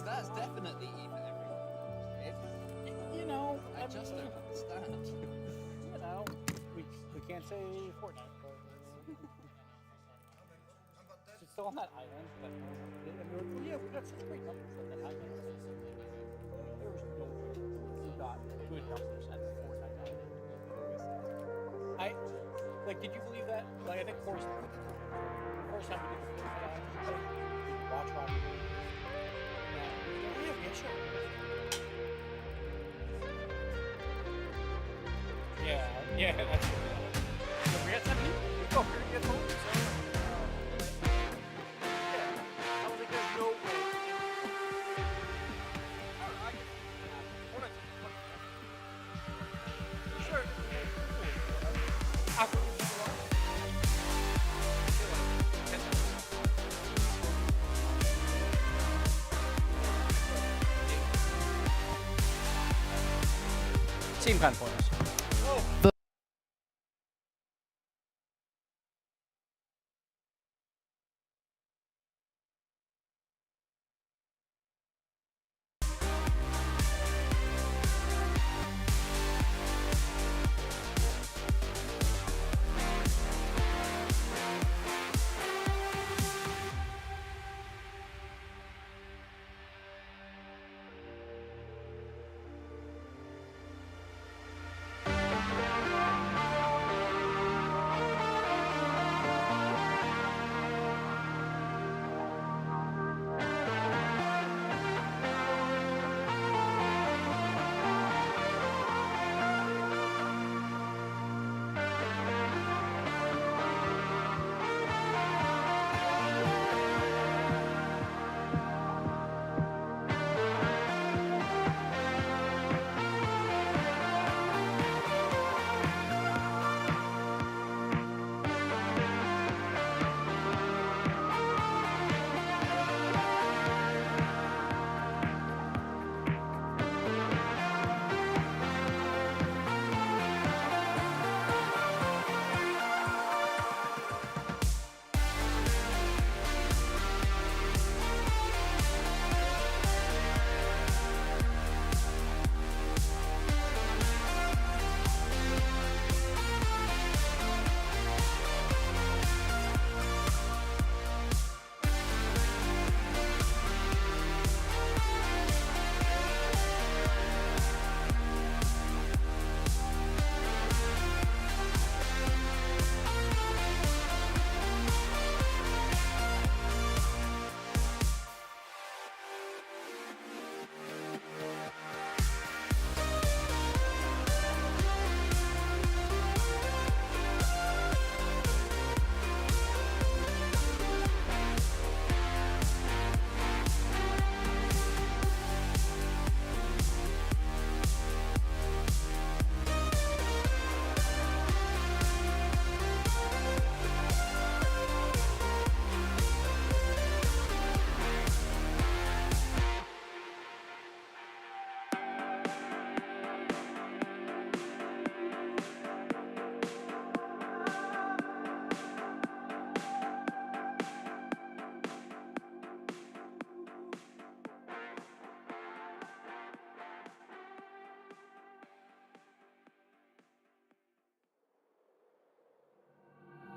That's definitely even everyone. You know, I just don't understand. You know, we can't say Fortnite, but it's still on that island. That yeah, we got such great numbers on that island. There was no way we got good numbers at Fortnite Island. Did you believe that? Like, I think the first time we did the watch rock. Yeah, sure. Yeah, that's true. We got 7 people. We go here to get home, so. Yeah, I was like, there's no way. Sure. Seemed kind of pointless.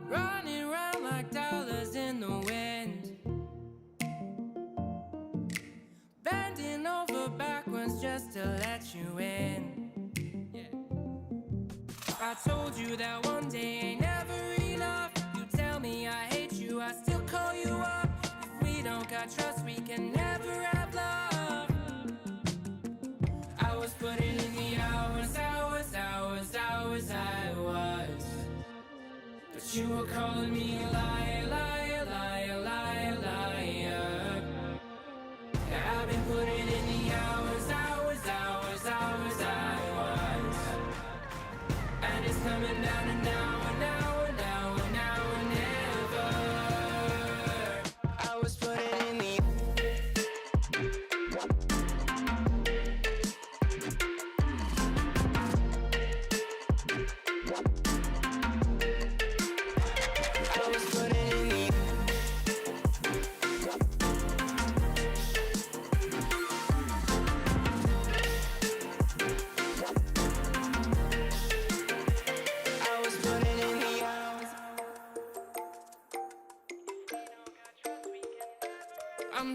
Running round like dollars in the wind, bending over backwards just to let you in. I told you that one day ain't never enough. You tell me I hate you, I still call you up. If we don't got trust, we can never have love. I was putting in the hours, I was. But you were calling me a liar, liar, liar, liar, liar. Yeah, I've been putting in the hours, I was. And it's coming down to now and now and now and now and never. I was putting in the I was putting in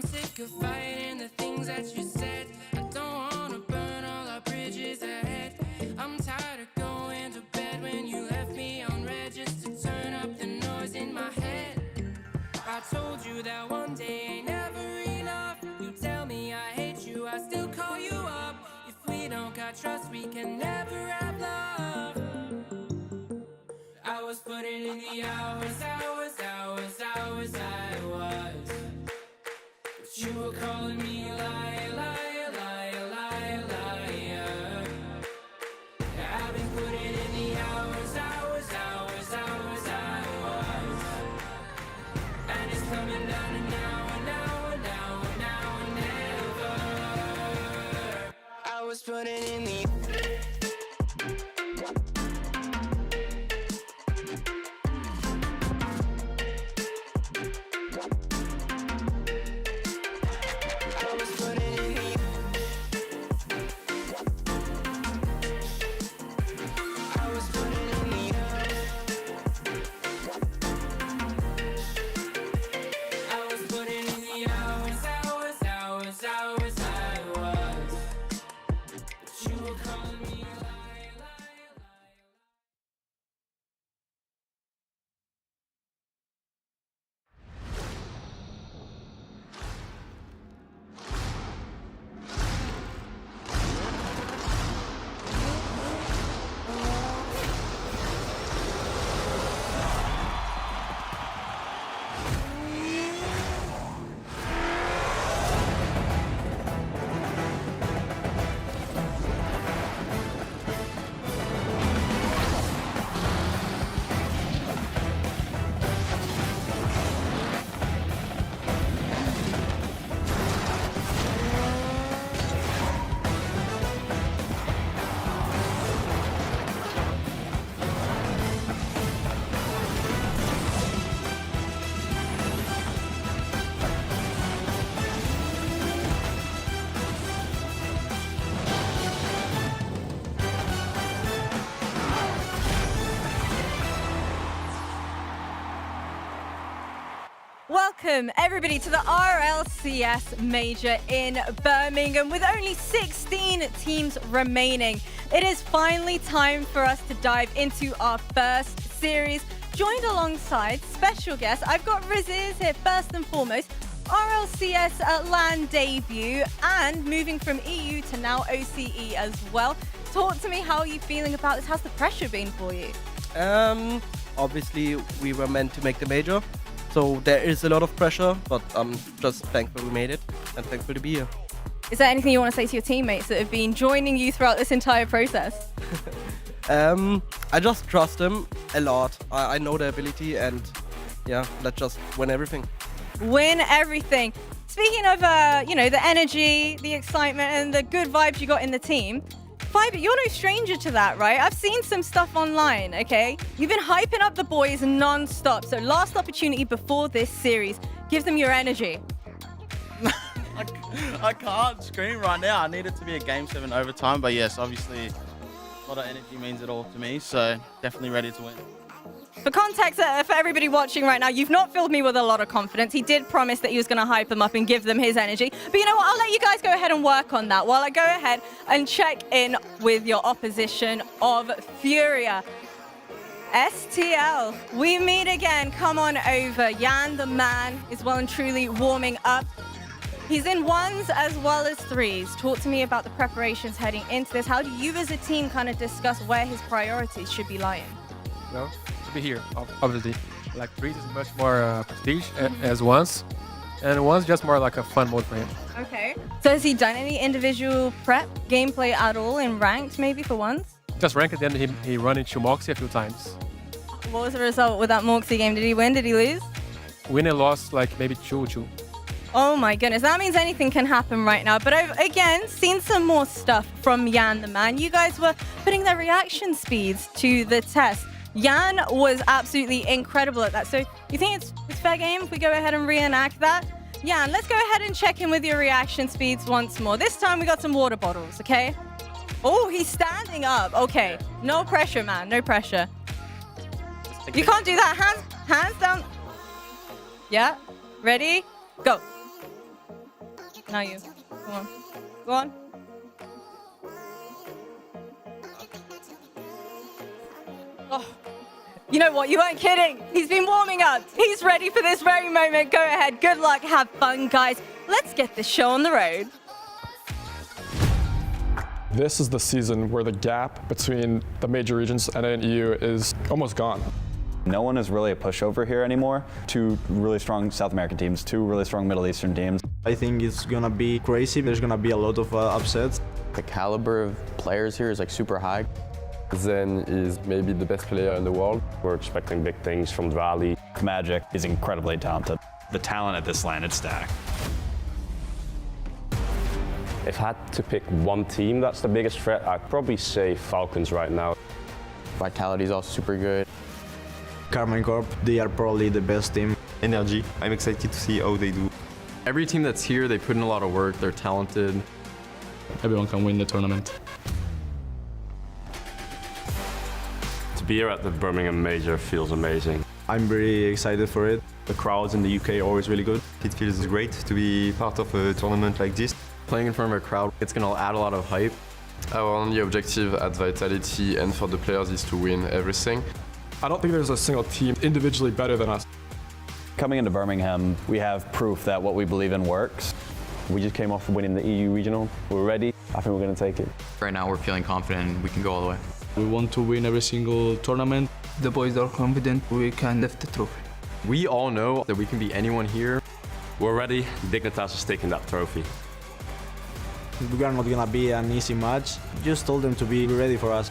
sick of fighting the things that you said. I don't wanna burn all our bridges ahead. I'm tired of going to bed when you left me on red just to turn up the noise in my head. I told you that one day ain't never enough. You tell me I hate you, I still call you up. If we don't got trust, we can never have love. I was putting in the hours, I was. But you were calling me a liar, liar, liar, liar, liar. I've been putting in the hours, I was. And it's coming down to now and never. I was putting in the Welcome everybody to the RLCS Major in Birmingham with only 16 teams remaining. It is finally time for us to dive into our first series. Joined alongside special guests, I've got Rlcs here first and foremost, RLCS LAN debut and moving from EU to now OCE as well. Talk to me, how are you feeling about this? How's the pressure been for you? Obviously we were meant to make the major. So there is a lot of pressure, but I'm just thankful we made it and thankful to be here. Is there anything you want to say to your teammates that have been joining you throughout this entire process? I just trust them a lot. I know their ability and yeah, let's just win everything. Win everything. Speaking of, the energy, the excitement and the good vibes you got in the team, Fiber, you're no stranger to that, right? I've seen some stuff online, okay? You've been hyping up the boys non-stop. So last opportunity before this series, give them your energy. I can't scream right now. I need it to be a Game 7 overtime. But yes, obviously, a lot of energy means it all to me. So definitely ready to win. For context, for everybody watching right now, you've not filled me with a lot of confidence. He did promise that he was going to hype them up and give them his energy. But you know what? I'll let you guys go ahead and work on that while I go ahead and check in with your opposition of Furia. STL, we meet again. Come on over. Jan, the man, is well and truly warming up. He's in ones as well as threes. Talk to me about the preparations heading into this. How do you as a team kind of discuss where his priorities should be lying? Well, to be here, obviously. Like threes is much more prestige as ones, and one's just more like a fun mode for him. Okay. So has he done any individual prep gameplay at all in ranked, maybe for once? Just ranked, then he run into Moxie a few times. What was the result with that Moxie game? Did he win? Did he lose? Win and lost like maybe 2-2. Oh my goodness, that means anything can happen right now. But I've, again, seen some more stuff from Jan the man. You guys were putting their reaction speeds to the test. Jan was absolutely incredible at that. So you think it's fair game if we go ahead and reenact that? Jan, let's go ahead and check in with your reaction speeds once more. This time we got some water bottles, okay? Oh, he's standing up. Okay, no pressure, man, no pressure. You can't do that. Hands down. Yeah, ready? Go. Now you. Go on. Go on. Oh. You know what? You weren't kidding. He's been warming up. He's ready for this very moment. Go ahead. Good luck. Have fun, guys. Let's get this show on the road. This is the season where the gap between the major regions, NA and EU, is almost gone. No one is really a pushover here anymore. Two really strong South American teams, two really strong Middle Eastern teams. I think it's gonna be crazy. There's gonna be a lot of upsets. The caliber of players here is like super high. Zen is maybe the best player in the world. We're expecting big things from Rally. Magic is incredibly talented. The talent at this LAN, it's stacked. If I had to pick one team that's the biggest threat, I'd probably say Falcons right now. Vitality is also super good. Carmen Corp, they are probably the best team. NRG, I'm excited to see how they do. Every team that's here, they put in a lot of work, they're talented. Everyone can win the tournament. To be here at the Birmingham Major feels amazing. I'm very excited for it. The crowds in the UK are always really good. It feels great to be part of a tournament like this. Playing in front of a crowd, it's going to add a lot of hype. Our only objective at Vitality and for the players is to win everything. I don't think there's a single team individually better than us. Coming into Birmingham, we have proof that what we believe in works. We just came off winning the EU regional. We're ready. I think we're going to take it. Right now we're feeling confident we can go all the way. We want to win every single tournament. The boys are confident we can lift the trophy. We all know that we can beat anyone here. We're ready. Dignitas is taking that trophy. We are not gonna be an easy match. Just told them to be ready for us.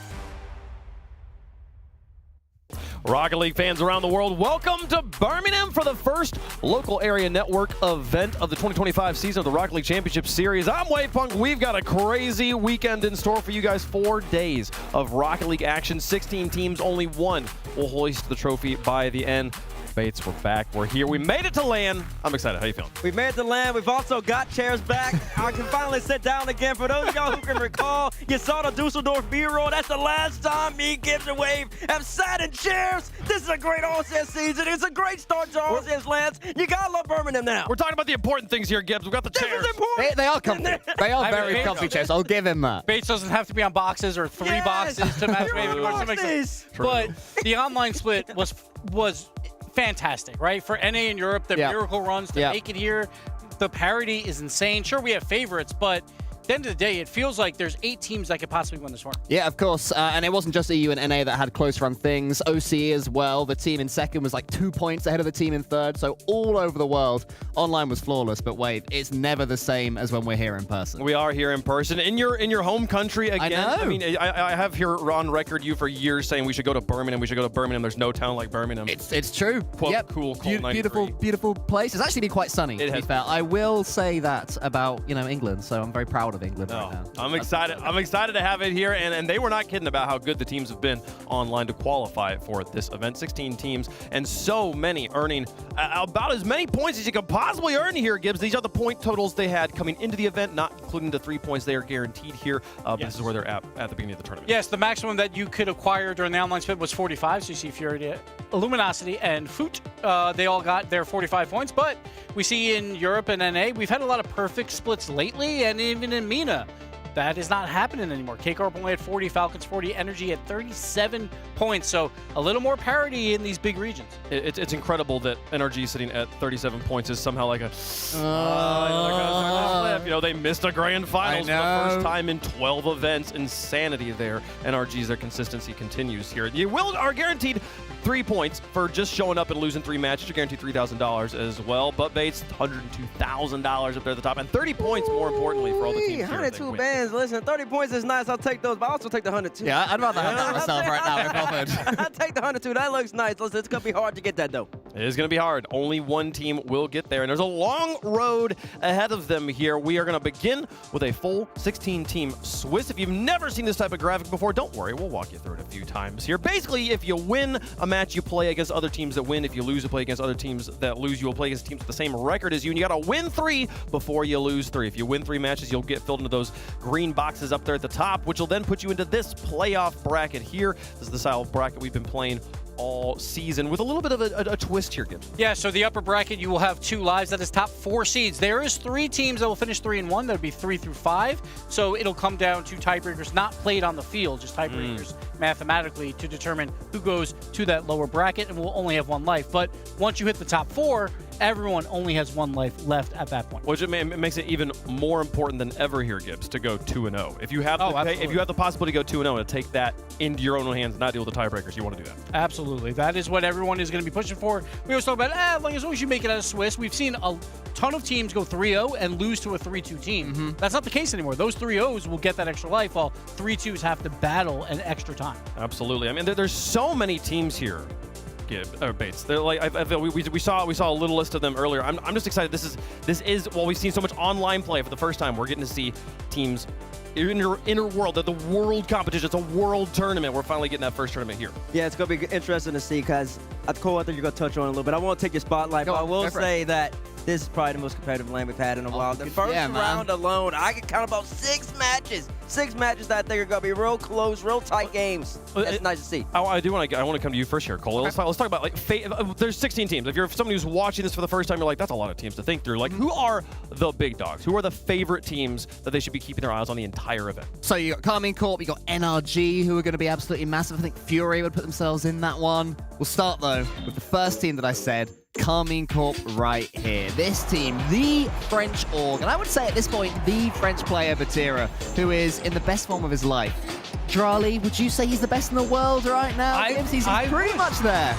Rocket League fans around the world, welcome to Birmingham for the first local area network event of the 2025 season of the Rocket League Championship Series. I'm Wavepunk. We've got a crazy weekend in store for you guys. 4 days of Rocket League action, 16 teams, only one will hoist the trophy by the end. Bates, we're back. We're here. We made it to LAN. I'm excited. How you feeling? We made it to LAN. We've also got chairs back. I can finally sit down again. For those of y'all who can recall, you saw the Dusseldorf B-roll. That's the last time me, Gibbs, and Wave have sat in chairs. This is a great All-Star season. It's a great start to All-Stars LANs. You gotta love Birmingham now. We're talking about the important things here, Gibbs. We've got the chairs. This is important. They are comfy. They are very comfy chairs. I'll give him that. Bates doesn't have to be on boxes or three boxes to match Wave. But the online split was fantastic, right? For NA in Europe, the miracle runs to make it here, the parity is insane. Sure, we have favorites, but at the end of the day, it feels like there's 8 teams that could possibly win this tournament. Yeah, of course. And it wasn't just EU and NA that had close run things. OCE as well. The team in second was like 2 points ahead of the team in third. So all over the world, online was flawless. But wait, it's never the same as when we're here in person. We are here in person. In your home country again. I know. I mean, I have here on record you for years saying we should go to Birmingham. We should go to Birmingham. There's no town like Birmingham. It's true. Quote, yep. Cool, cold 93. Beautiful place. It's actually been quite sunny, to be fair. I will say that about, England. So I'm very proud of England right now. I'm excited. I'm excited to have it here, and they were not kidding about how good the teams have been online to qualify for this event. 16 teams, and so many earning about as many points as you could possibly earn here, Gibbs. These are the point totals they had coming into the event, not including the 3 points they are guaranteed here. But this is where they're at the beginning of the tournament. Yes, the maximum that you could acquire during the online split was 45. So you see Furia, Luminosity, and Foot. They all got their 45 points. But we see in Europe and NA, we've had a lot of perfect splits lately, and even in MENA. That is not happening anymore. K-Corp only had 40, Falcons 40, NRG at 37 points. So a little more parity in these big regions. It's incredible that NRG sitting at 37 points is somehow like a... they missed a grand finals for the first time in 12 events. Insanity there. NRG's, their consistency continues here. You are guaranteed 3 points for just showing up and losing 3 matches. You're guaranteed $3,000 as well. But Bates, $102,000 up there at the top. And 30 points, more importantly, for all the teams here. 102 bands. Listen, 30 points is nice. I'll take those, but I'll also take the 102. Yeah, I'd rather have that myself right now if offered. I'll take the 102. That looks nice. Listen, it's going to be hard to get that, though. It is going to be hard. Only one team will get there, and there's a long road ahead of them here. We are going to begin with a full 16-team Swiss. If you've never seen this type of graphic before, don't worry. We'll walk you through it a few times here. Basically, if you win a match, you play against other teams that win. If you lose, you play against other teams that lose. You will play against teams with the same record as you, and you got to win 3 before you lose 3. If you win 3 matches, you'll get filled into those green boxes up there at the top, which will then put you into this playoff bracket here. This is the style of bracket we've been playing all season with a little bit of a twist here, Gibbs. Yeah, so the upper bracket, you will have 2 lives. That is top 4 seeds. There is 3 teams that will finish 3 and 1. That would be 3 through 5. So it'll come down to tiebreakers not played on the field, just tiebreakers mathematically to determine who goes to that lower bracket and will only have 1 life. But once you hit the top 4, everyone only has 1 life left at that point. Which it makes it even more important than ever here, Gibbs, to go 2-0. If you have the possibility to go 2-0 and to take that into your own hands and not deal with the tiebreakers, you want to do that. Absolutely. That is what everyone is going to be pushing for. We always talk about, as long as you make it out of Swiss. We've seen a ton of teams go 3-0 and lose to a 3-2 team. That's not the case anymore. Those 3-0s will get that extra life, while 3-2s have to battle an extra time. Absolutely. I mean, there's so many teams here. Bates. They're like we saw a little list of them earlier. I'm just excited. This is well, we've seen so much online play for the first time. We're getting to see teams inner world. The world competition. It's a world tournament. We're finally getting that first tournament here. Yeah, it's gonna be interesting to see because Cole, I think you're gonna touch on it a little bit. I won't take your spotlight, but I will say that this is probably the most competitive LAN we've had in a while. The first round alone, I can count about 6 matches. 6 matches that I think are going to be real close, real tight games. That's nice to see. I want to come to you first here, Cole. Let's talk about, like, there's 16 teams. If you're somebody who's watching this for the first time, you're like, that's a lot of teams to think through. Like, who are the big dogs? Who are the favorite teams that they should be keeping their eyes on the entire event? So you got Carmine Corp, you got NRG, who are going to be absolutely massive. I think Furia would put themselves in that one. We'll start, though, with the first team that I said, Carmine Corp right here. This team, the French org, and I would say at this point, the French player Batira, who is in the best form of his life. Drali, would you say he's the best in the world right now? He's pretty much there.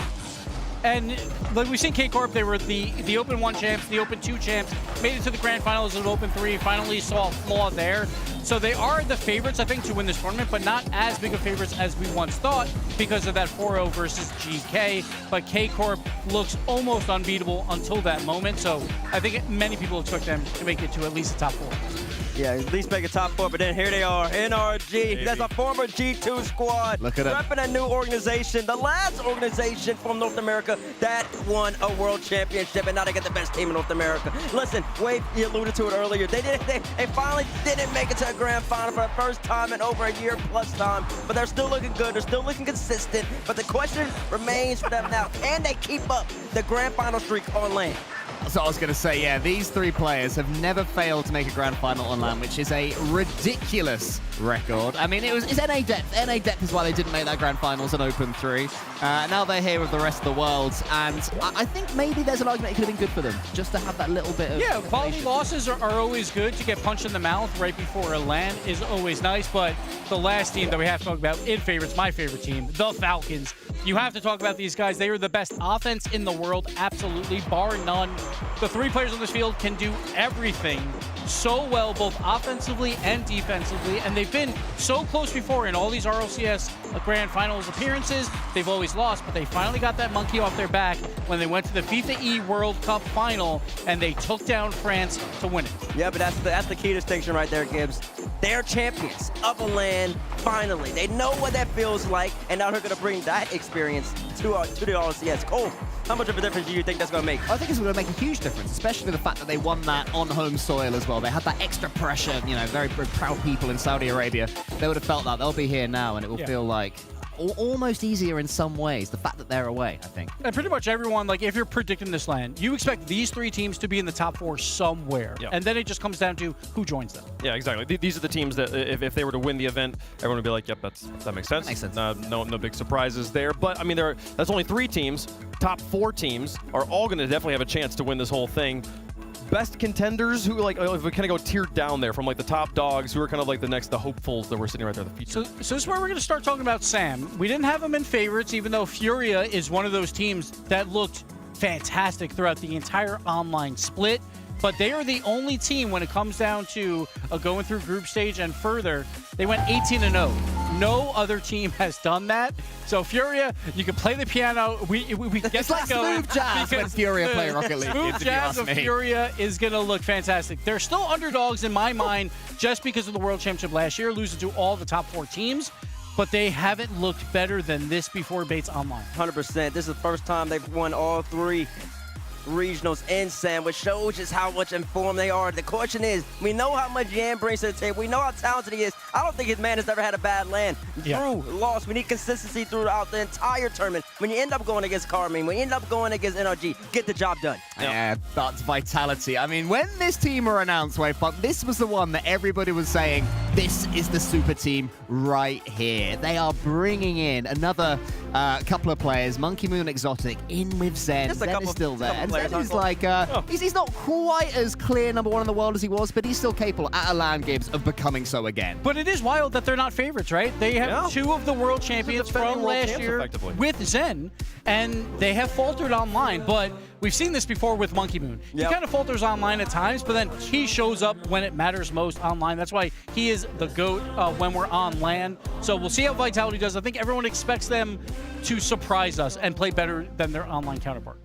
And like we've seen K-Corp, they were the Open 1 champs, the Open 2 champs, made it to the grand finals of Open 3, finally saw a flaw there. So they are the favorites, I think, to win this tournament, but not as big of favorites as we once thought because of that 4-0 versus GK. But K-Corp looks almost unbeatable until that moment. So I think many people expect them to make it to at least the top 4. Yeah, at least make a top 4, but then here they are, NRG. Baby. That's a former G2 squad. Look at it. Repping a new organization, the last organization from North America that won a world championship, and now they get the best team in North America. Listen, Wade, you alluded to it earlier. They finally didn't make it to a grand final for the first time in over a year plus time, but they're still looking good. They're still looking consistent, but the question remains for them now, can they keep up the grand final streak on LAN? So I was going to say, yeah, these 3 players have never failed to make a grand final on LAN, which is a ridiculous record. I mean, it's NA depth. NA depth is why they didn't make that grand finals in Open 3. Now they're here with the rest of the world, and I think maybe there's an argument it could have been good for them, just to have that little bit of... Yeah, quality losses are always good. To get punched in the mouth right before a LAN is always nice, but the last team that we have to talk about in favorites, my favorite team, the Falcons. You have to talk about these guys. They are the best offense in the world, absolutely, bar none. The 3 players on this field can do everything so well, both offensively and defensively, and they've been so close before in all these RLCS Grand Finals appearances. They've always lost, but they finally got that monkey off their back when they went to the FIFA E World Cup final, and they took down France to win it. Yeah, but that's the key distinction right there, Gibbs. They're champions of a LAN, finally. They know what that feels like, and now they're going to bring that experience to the RLCS. Cole, how much of a difference do you think that's going to make? I think it's going to make a huge difference, especially the fact that they won that on home soil as well. They had that extra pressure, you know, very, very proud people in Saudi Arabia. They would have felt that. They'll be here now, and it will feel like almost easier in some ways, the fact that they're away, I think. And pretty much everyone, like if you're predicting this LAN, you expect these 3 teams to be in the top 4 somewhere. Yeah. And then it just comes down to who joins them. Yeah, exactly. These are the teams that if they were to win the event, everyone would be like, yep, that makes sense. Makes sense. No big surprises there. But I mean, that's only 3 teams. Top 4 teams are all going to definitely have a chance to win this whole thing. Best contenders who, like, if we kind of go tiered down there from like the top dogs, who are kind of like the hopefuls that we're sitting right there, the feature. So this is where we're going to start talking about Sam. We didn't have him in favorites, even though Furia is one of those teams that looked fantastic throughout the entire online split. But they are the only team when it comes down to going through group stage and further. They went 18-0. No other team has done that. So Furia, you can play the piano. We get it's like smooth jazz when Furia play Rocket League. Smooth jazz of Furia is going to look fantastic. They're still underdogs in my mind just because of the World Championship last year, losing to all the top 4 teams. But they haven't looked better than this before Bates Online. 100%. This is the first time they've won all 3 regionals in Sam, which shows just how much informed they are. The question is, we know how much Yan brings to the table. We know how talented he is. I don't think his man has ever had a bad land. Drew lost. We need consistency throughout the entire tournament. When you end up going against Carmine, when you end up going against NRG, get the job done. Yeah, that's Vitality. I mean, when this team were announced, Wavepunk, this was the one that everybody was saying, this is the super team right here. They are bringing in another couple of players, Monkey Moon Exotic, in with Zen. Zen is still there. And Zen is like, he's not quite as clear #1 in the world as he was, but he's still capable at a LAN Gibbs of becoming so again. But it is wild that they're not favorites, right? They have 2 of the world champions from last year with Zen, and they have faltered online, but we've seen this before with Monkey Moon. He kind of falters online at times, but then he shows up when it matters most online. That's why he is the GOAT when we're on LAN. So we'll see how Vitality does. I think everyone expects them to surprise us and play better than their online counterpart.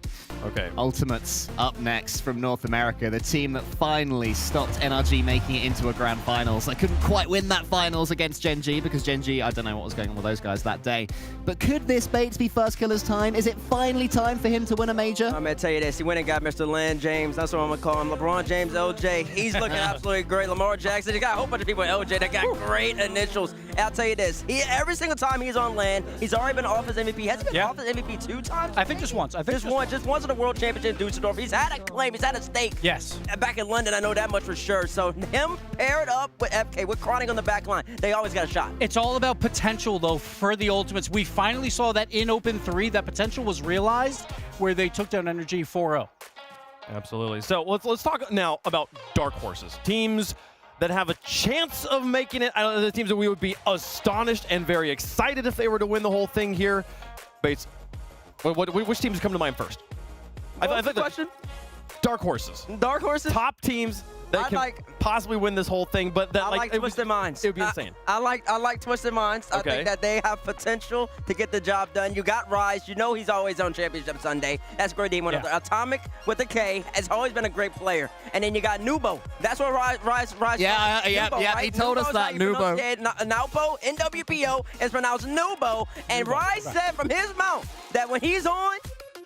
Okay. Ultimates up next from North America, the team that finally stopped NRG making it into a grand finals. They couldn't quite win that finals against Gen.G because Gen.G, I don't know what was going on with those guys that day. But could this Bates be First Killer's time? Is it finally time for him to win a major? I'm going to tell you this. He went and got Mr. Len James. That's what I'm going to call him. LeBron James, LJ. He's looking absolutely great. Lamar Jackson. He got a whole bunch of people at LJ that got great initials. I'll tell you this. Every single time he's on LAN, he's already been off his MVP. Has he been off his MVP 2 times? I think just once. I think just once in the World Championship in Dusseldorf. He's had a claim. He's had a stake. Yes. Back in London, I know that much for sure. So him paired up with FK, with Chronic on the back line, they always got a shot. It's all about potential, though, for the Ultimates. We finally saw that in Open 3, that potential was realized where they took down NRG 4-0. Absolutely. So let's talk now about dark horses. Teams that have a chance of making it. The teams that we would be astonished and very excited if they were to win the whole thing here. Bates, which teams come to mind first? I think the question? Dark horses. Dark horses? Top teams that can possibly win this whole thing, but that I like Twisted Minds. It would be insane. I like Twisted Minds. I think that they have potential to get the job done. You got Rise. You know he's always on Championship Sunday. That's great. Atomic with a K has always been a great player. And then you got Nubo. That's what Rise. Yeah. Right? He told us that Nubo. Naupo, NWPO is pronounced Nubo. And Rise said from his mouth that when he's on,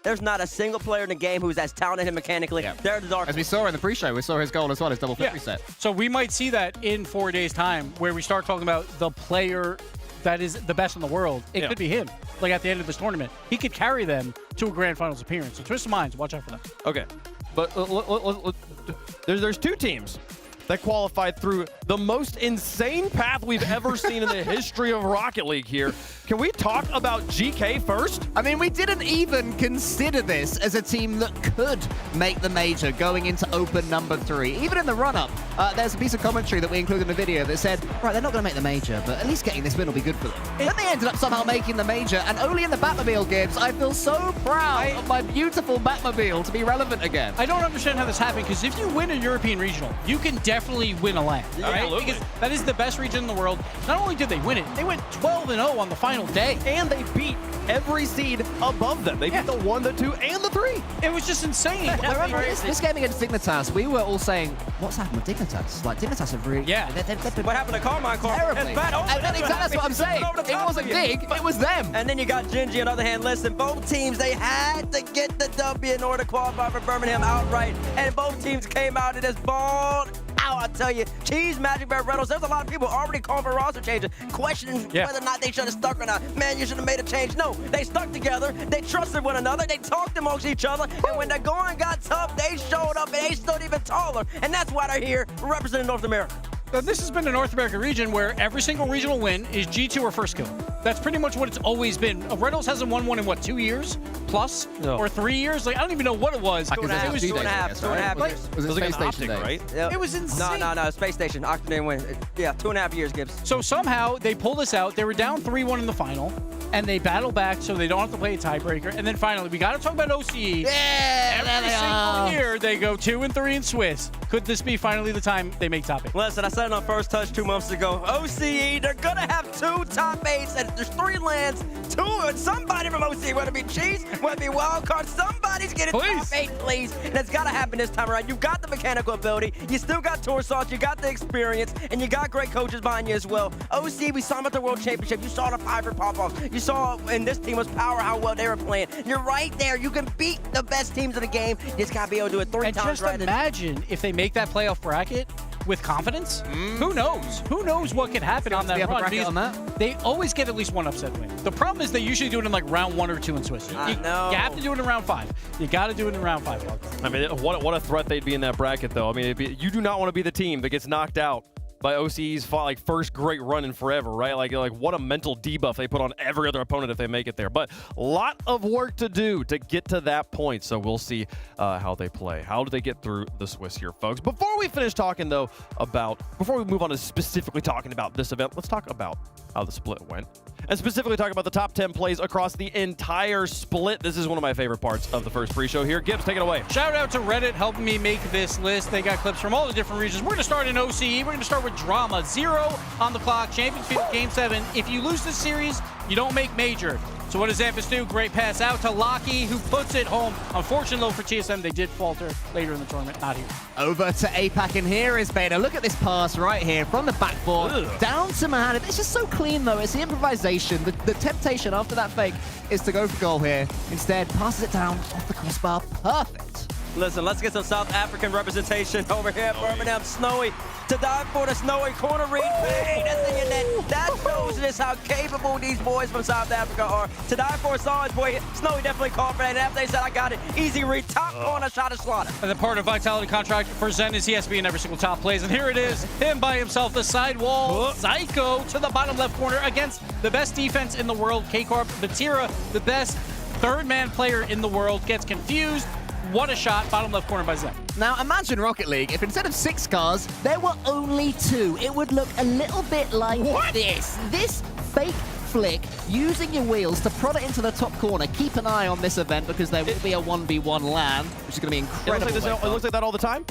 there's not a single player in the game who's as talented mechanically. They're the dark. As we saw in the pre-show, we saw his goal as well, his double flip reset. So we might see that in 4 days' time, where we start talking about the player that is the best in the world. It could be him. Like at the end of this tournament, he could carry them to a grand finals appearance. So Twisted Minds, watch out for that. Okay, but there's 2 teams that qualified through the most insane path we've ever seen in the history of Rocket League here. Can we talk about GK first? I mean, we didn't even consider this as a team that could make the major going into Open number 3. Even in the run-up, there's a piece of commentary that we included in the video that said, right, they're not going to make the major, but at least getting this win will be good for them. Then they ended up somehow making the major, and only in the Batmobile, Gibbs, I feel so proud of my beautiful Batmobile to be relevant again. I don't understand how this happened, because if you win a European regional, you can definitely win a LAN, right? Because that is the best region in the world. Not only did they win it, they went 12-0 on the final day. And they beat every seed above them. They beat the 1, the 2, and the 3. It was just insane. Remember, this game against Dignitas, we were all saying, what's happened with Dignitas? Like, Dignitas have really... Yeah. What happened to Carmine? Terribly. That's what I'm saying. It wasn't Dig, it was them. And then you got Gen.G on the other hand. Listen, both teams, they had to get the W in order to qualify for Birmingham outright. And both teams came out and just balled out, I tell you. Cheese, Magic Bear, Reynolds, there's a lot of people already calling for roster changes, questioning whether or not they should have stuck or not. Man, you should have made a change. No, they stuck together. They trusted one another. They talked amongst each other. And when the going got tough, they showed up and they stood even taller. And that's why they're here representing North America. This has been a North American region where every single regional win is G2 or first kill. That's pretty much what it's always been. Rlcs hasn't won one in, what, 2 years plus? No. Or 3 years? Like, I don't even know what it was. It was 2.5 years. It was a Space Station day, right? Yep. It was insane. No, Space Station. Octane didn't win. Yeah, 2.5 years, Gibbs. So somehow they pull this out. They were down 3-1 in the final, and they battle back so they don't have to play a tiebreaker. And then finally, we got to talk about OCE. Yeah, every single year they go 2-3 in Swiss. Could this be finally the time they make top 8? Listen, I said it on First Touch 2 months ago. OCE, they're going to have 2 top 8s, and there's 3 lands, 2, and somebody from OCE, whether it be Cheese, whether it be Wildcard, somebody's getting top 8, please. And it's got to happen this time around. You've got the mechanical ability, you still got tour sauce, you got the experience, and you got great coaches behind you as well. OCE, we saw them at the World Championship. You saw the 5 pop-offs. You saw in this team was power how well they were playing. You're right there. You can beat the best teams in the game. You just gotta be able to do it 3 and times just right. imagine if they make that playoff bracket with confidence. Who knows? Who knows what could happen on that run? On that. They always get at least one upset win. The problem is they usually do it in like round 1 or 2 in Swiss. You have to do it in round 5. You got to do it in round 5. I mean, what a threat they'd be in that bracket, though. I mean, you do not want to be the team that gets knocked out by OCE's first great run in forever, right? Like what a mental debuff they put on every other opponent if they make it there. But a lot of work to do to get to that point, so we'll see how they play. How do they get through the Swiss here, folks? Before we finish talking, though, before we move on to specifically talking about this event, let's talk about how the split went. And specifically talk about the top 10 plays across the entire split. This is one of my favorite parts of the first pre-show here. Gibbs, take it away. Shout out to Reddit helping me make this list. They got clips from all the different regions. We're going to start in OCE. We're going to start with drama. 0 on the clock. Champions Field Game 7. If you lose this series, you don't make major. So what does Xampus do? Great pass out to Lockie, who puts it home. Unfortunate though for TSM, they did falter later in the tournament. Not here. Over to APAC, and here is Beta. Look at this pass right here from the backboard down to Mahana. It's just so clean though. It's the improvisation. The temptation after that fake is to go for goal here. Instead, passes it down off the crossbar. Perfect. Listen, let's get some South African representation over here at Birmingham. Snowy to dive for the Snowy corner read. Hey, that's in your net. That shows just how capable these boys from South Africa are. To dive for Sarge, boy, Snowy definitely called for that. And after they said, I got it, easy read, top corner shot of slaughter. And the part of Vitality contract for Zen is he has to be in every single top plays. And here it is, him by himself, the sidewall. Psycho to the bottom left corner against the best defense in the world, K-Corp. Batira, the best third-man player in the world, gets confused. What a shot, bottom left corner by Zen. Now imagine Rocket League, if instead of 6 cars, there were only 2. It would look a little bit like this. This fake flick, using your wheels to prod it into the top corner. Keep an eye on this event because there will be a 1v1 LAN, which is going to be incredible. It looks like that all the time?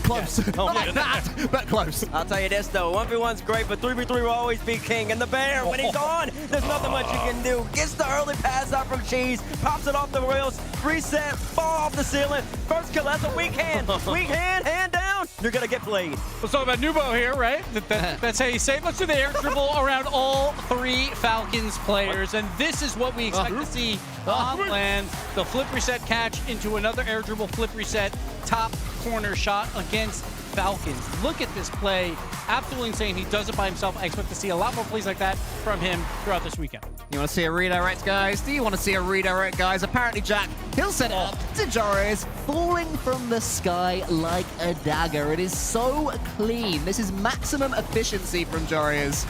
Close. Yeah. Not like that, but close. I'll tell you this though, 1v1's great, but 3v3 will always be king. And the Bear, when he's on, there's nothing much you can do. Gets the early pass out from Cheese, pops it off the rails, reset, ball off the ceiling. First kill, that's a weak hand. Weak hand down, you're gonna get played. Let's talk about Nubo here, right? That's how you say it. Let's do the air dribble around all 3 Falcons players. And this is what we expect to see on land. The flip reset catch into another air dribble flip reset, top corner shot against Falcons. Look at this play. Absolutely insane. He does it by himself. I expect to see a lot more plays like that from him throughout this weekend. You want to see a redirect, guys? Do you want to see a redirect, guys? Apparently, Jack, he'll set it up to Jarius, falling from the sky like a dagger. It is so clean. This is maximum efficiency from Jarius.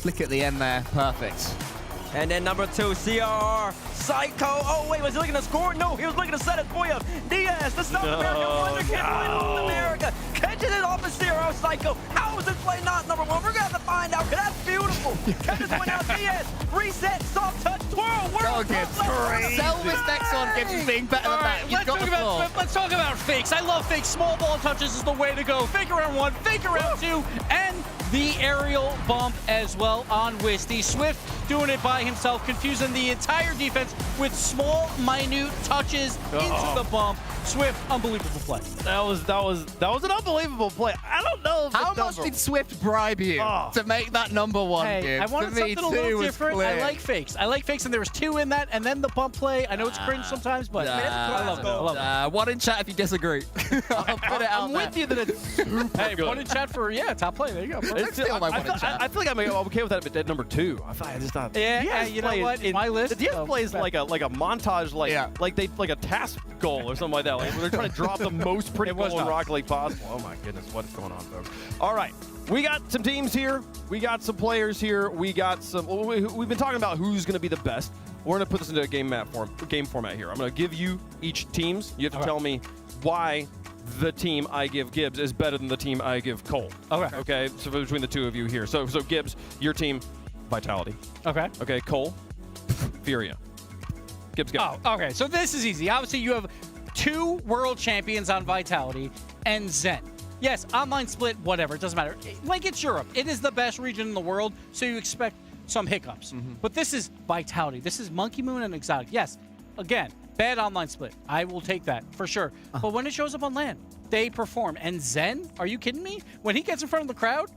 Flick at the end there. Perfect. And then number 2, CRR, Psycho. Oh, wait, was he looking to score? No, he was looking to set his boy up. Diaz, the South American wonder kid, North America, catching it off of CRR, Psycho. How is this play not number 1? We're going to have to find out, because that's beautiful. Catches one out, Diaz, reset, soft touch, twirl, world. Sell this next one, Gibbs is being better than that. You've got the floor. Let's talk about fakes. I love fakes. Small ball touches is the way to go. Fake around 1, fake around 2, and the aerial bump as well on Wisty. Swift doing it by himself, confusing the entire defense with small, minute touches into the bump. Swift, unbelievable play. That was an unbelievable play. I don't know. How much did Swift bribe you to make that number 1? Hey, Gibbs? I wanted something a little different. I like fakes. I like fakes, and there was 2 in that, and then the bump play. I know it's cringe sometimes, but I love it. I love it. 1 in chat if you disagree. I'll put it out I'm with you that it's hey, 1 in chat for top play. There you go. I feel like I'm okay with that at number 2. I just thought. Yeah, you know what? In my list, the DS plays like a montage, like a task goal or something like that. Like they're trying to drop the most pretty goal in Rocket League possible. Oh my goodness, what's going on, folks? All right, we got some teams here. We got some players here. We got some. We've been talking about who's going to be the best. We're going to put this into a game format here. I'm going to give you each teams. You have to tell me why the team I give Gibbs is better than the team I give Cole. Okay. So between the 2 of you here. So Gibbs, your team, Vitality. Okay. Cole, Furia. Gibbs, go. Oh, okay. So this is easy. Obviously, you have 2 world champions on Vitality and Zen. Yes, online split, whatever. It doesn't matter. Like, it's Europe. It is the best region in the world, so you expect some hiccups. But this is Vitality. This is Monkey Moon and Exotic. Yes, again, bad online split. I will take that for sure. But when it shows up on LAN, they perform. And Zen, are you kidding me? When he gets in front of the crowd,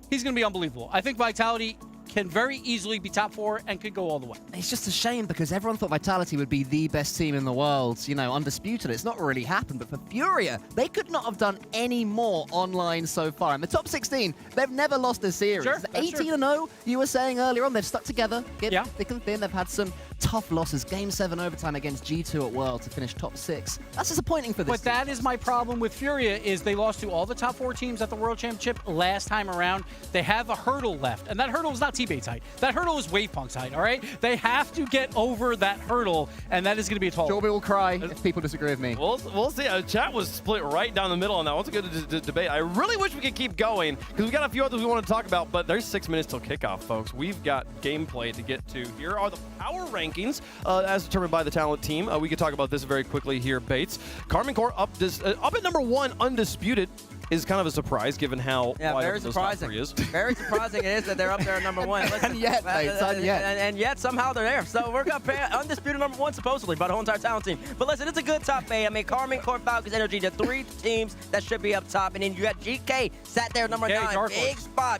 he's going to be unbelievable. I think Vitality can very easily be top 4 and could go all the way. It's just a shame because everyone thought Vitality would be the best team in the world, you know, undisputed. It's not really happened, but for Furia, they could not have done any more online so far. In the top 16, they've never lost a series. Sure, 18-0, you were saying earlier on, they've stuck together, get thick and thin. They've had some tough losses. Game 7 overtime against G2 at World to finish top 6. That's disappointing for this team. That is my problem with Furia, is they lost to all the top 4 teams at the World Championship last time around. They have a hurdle left, and that hurdle is not T-Bait's height. That hurdle is Wavepunk's height, all right? They have to get over that hurdle, and that is going to be a tall. Jorby will cry if people disagree with me. We'll see. Chat was split right down the middle on that. It's a good debate. I really wish we could keep going because we got a few others we want to talk about, but there's 6 minutes till kickoff, folks. We've got gameplay to get to. Here are the power rankings as determined by the talent team. We could talk about this very quickly here, Bates. Karmine Corp up at number 1, undisputed. Is kind of a surprise given how wide very open those surprising. top 3 is. Very surprising it is that they're up there at number 1. Listen, and yet, mate, and yet somehow they're there. So we're gonna pay undisputed number 1 supposedly by the whole entire talent team. But listen, it's a good top 8. I mean, Karmine Corp, Falcons, NRG, the 3 teams that should be up top, and then you got GK sat there at number 9.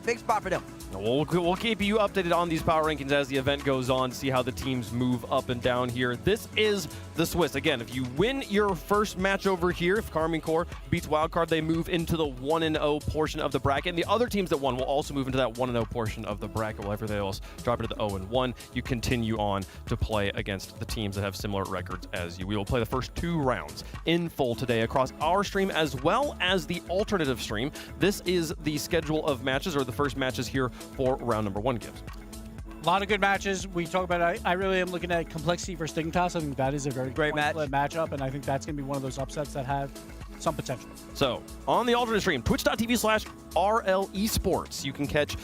Big spot for them. We'll keep you updated on these power rankings as the event goes on, see how the teams move up and down here. This is the Swiss. Again, if you win your first match over here, if Karmine Corp beats Wildcard, they move into the 1-0 portion of the bracket. And the other teams that won will also move into that 1-0 portion of the bracket. While everything else drop into the 0-1. You continue on to play against the teams that have similar records as you. We will play the first 2 rounds in full today across our stream as well as the alternative stream. This is the schedule of matches, or the first matches here for round number 1, Gibbs. A lot of good matches. We talk about. I really am looking at Complexity versus Dignitas. I think that is a very great matchup, and I think that's going to be one of those upsets that have some potential. So, on the alternate stream, twitch.tv/RLEsports, you can catch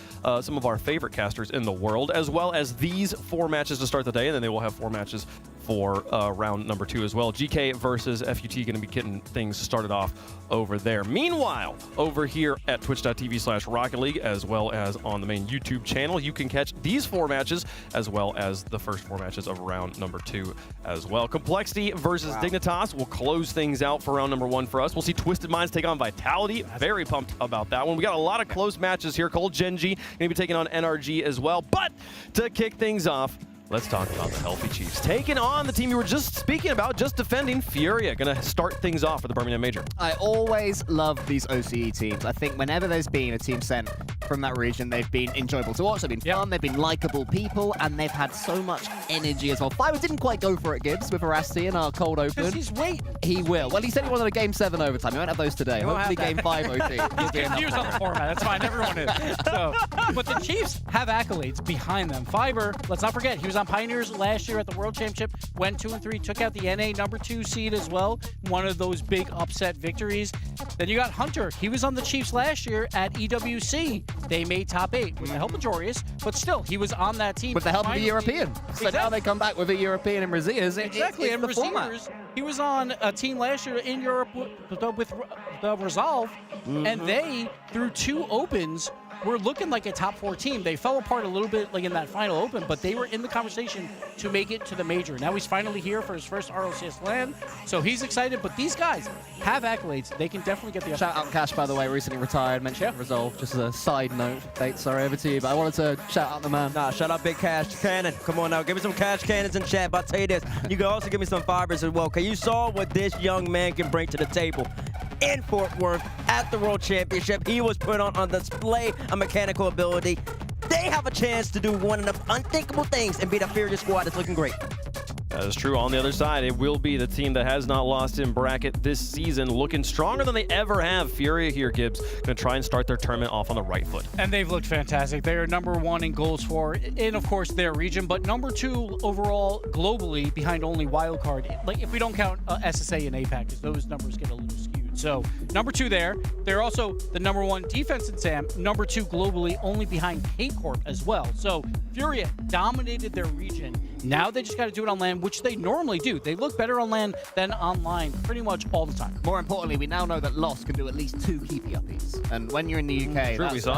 some of our favorite casters in the world, as well as these 4 matches to start the day, and then they will have 4 matches for round number 2 as well. GK versus FUT going to be getting things started off over there. Meanwhile, over here at twitch.tv/Rocket League, as well as on the main YouTube channel, you can catch these 4 matches, as well as the first 4 matches of round number 2 as well. Complexity versus Dignitas will close things out for round number 1 for us. We'll see Twisted Minds take on Vitality. Very pumped about that one. We got a lot of close matches here. Gen.G going to be taking on NRG as well. But to kick things off, let's talk about the Healthy Chiefs taking on the team you were just speaking about, just defending, Furia. Going to start things off for the Birmingham Major. I always love these OCE teams. I think whenever there's been a team sent from that region, they've been enjoyable to watch. They've been fun, they've been likable people, and they've had so much energy as well. Fiber didn't quite go for it, Gibbs, with Veracity in our cold open. Because he's waiting. He will. Well, he said he wanted a Game 7 overtime. He won't have those today. Hopefully Game 5 OT. He's confused on the format. That's fine. Everyone is. So, but the Chiefs have accolades behind them. Fiber, let's not forget, he was on Pioneers last year at the World Championship, went 2-3, took out the NA number 2 seed as well. One of those big upset victories. Then you got Hunter. He was on the Chiefs last year at EWC. They made top 8 with the help of Jorius, but still, he was on that team. With the help of the European. So now they come back with a European and Raziers. Exactly, and Raziers, he was on a team last year in Europe with the Resolve, and they, through 2 opens, were looking like a top 4 team. They fell apart a little bit like in that final open, but they were in the conversation to make it to the major. Now he's finally here for his first RLCS LAN, so he's excited, but these guys have accolades. They can definitely get the Shout out Cash, by the way, recently retired, mentioned Resolve, just as a side note. Bates, sorry, over to you, but I wanted to shout out the man. Nah, shout out Big Cash Cannon. Come on now, give me some Cash Cannons in chat, but I'll tell you this, you can also give me some fibers as well, because you saw what this young man can bring to the table. In Fort Worth at the World Championship, he was put on display a mechanical ability. They have a chance to do one of the unthinkable things and beat a Furia squad that's looking great. That is true. On the other side, it will be the team that has not lost in bracket this season, looking stronger than they ever have. Furia here, Gibbs, going to try and start their tournament off on the right foot. And they've looked fantastic. They are number 1 in goals for, in of course, their region, but number 2 overall globally behind only Wildcard. Like, if we don't count SSA and APAC, because those numbers get a little skewed. So, number 2 there. They're also the number 1 defense in SAM, number 2 globally, only behind K-Corp as well. So, Furia dominated their region Now they just got to do it on LAN, which they normally do. They look better on LAN than online pretty much all the time. More importantly, we now know that Lost can do at least 2 keepy uppies. And when you're in the UK,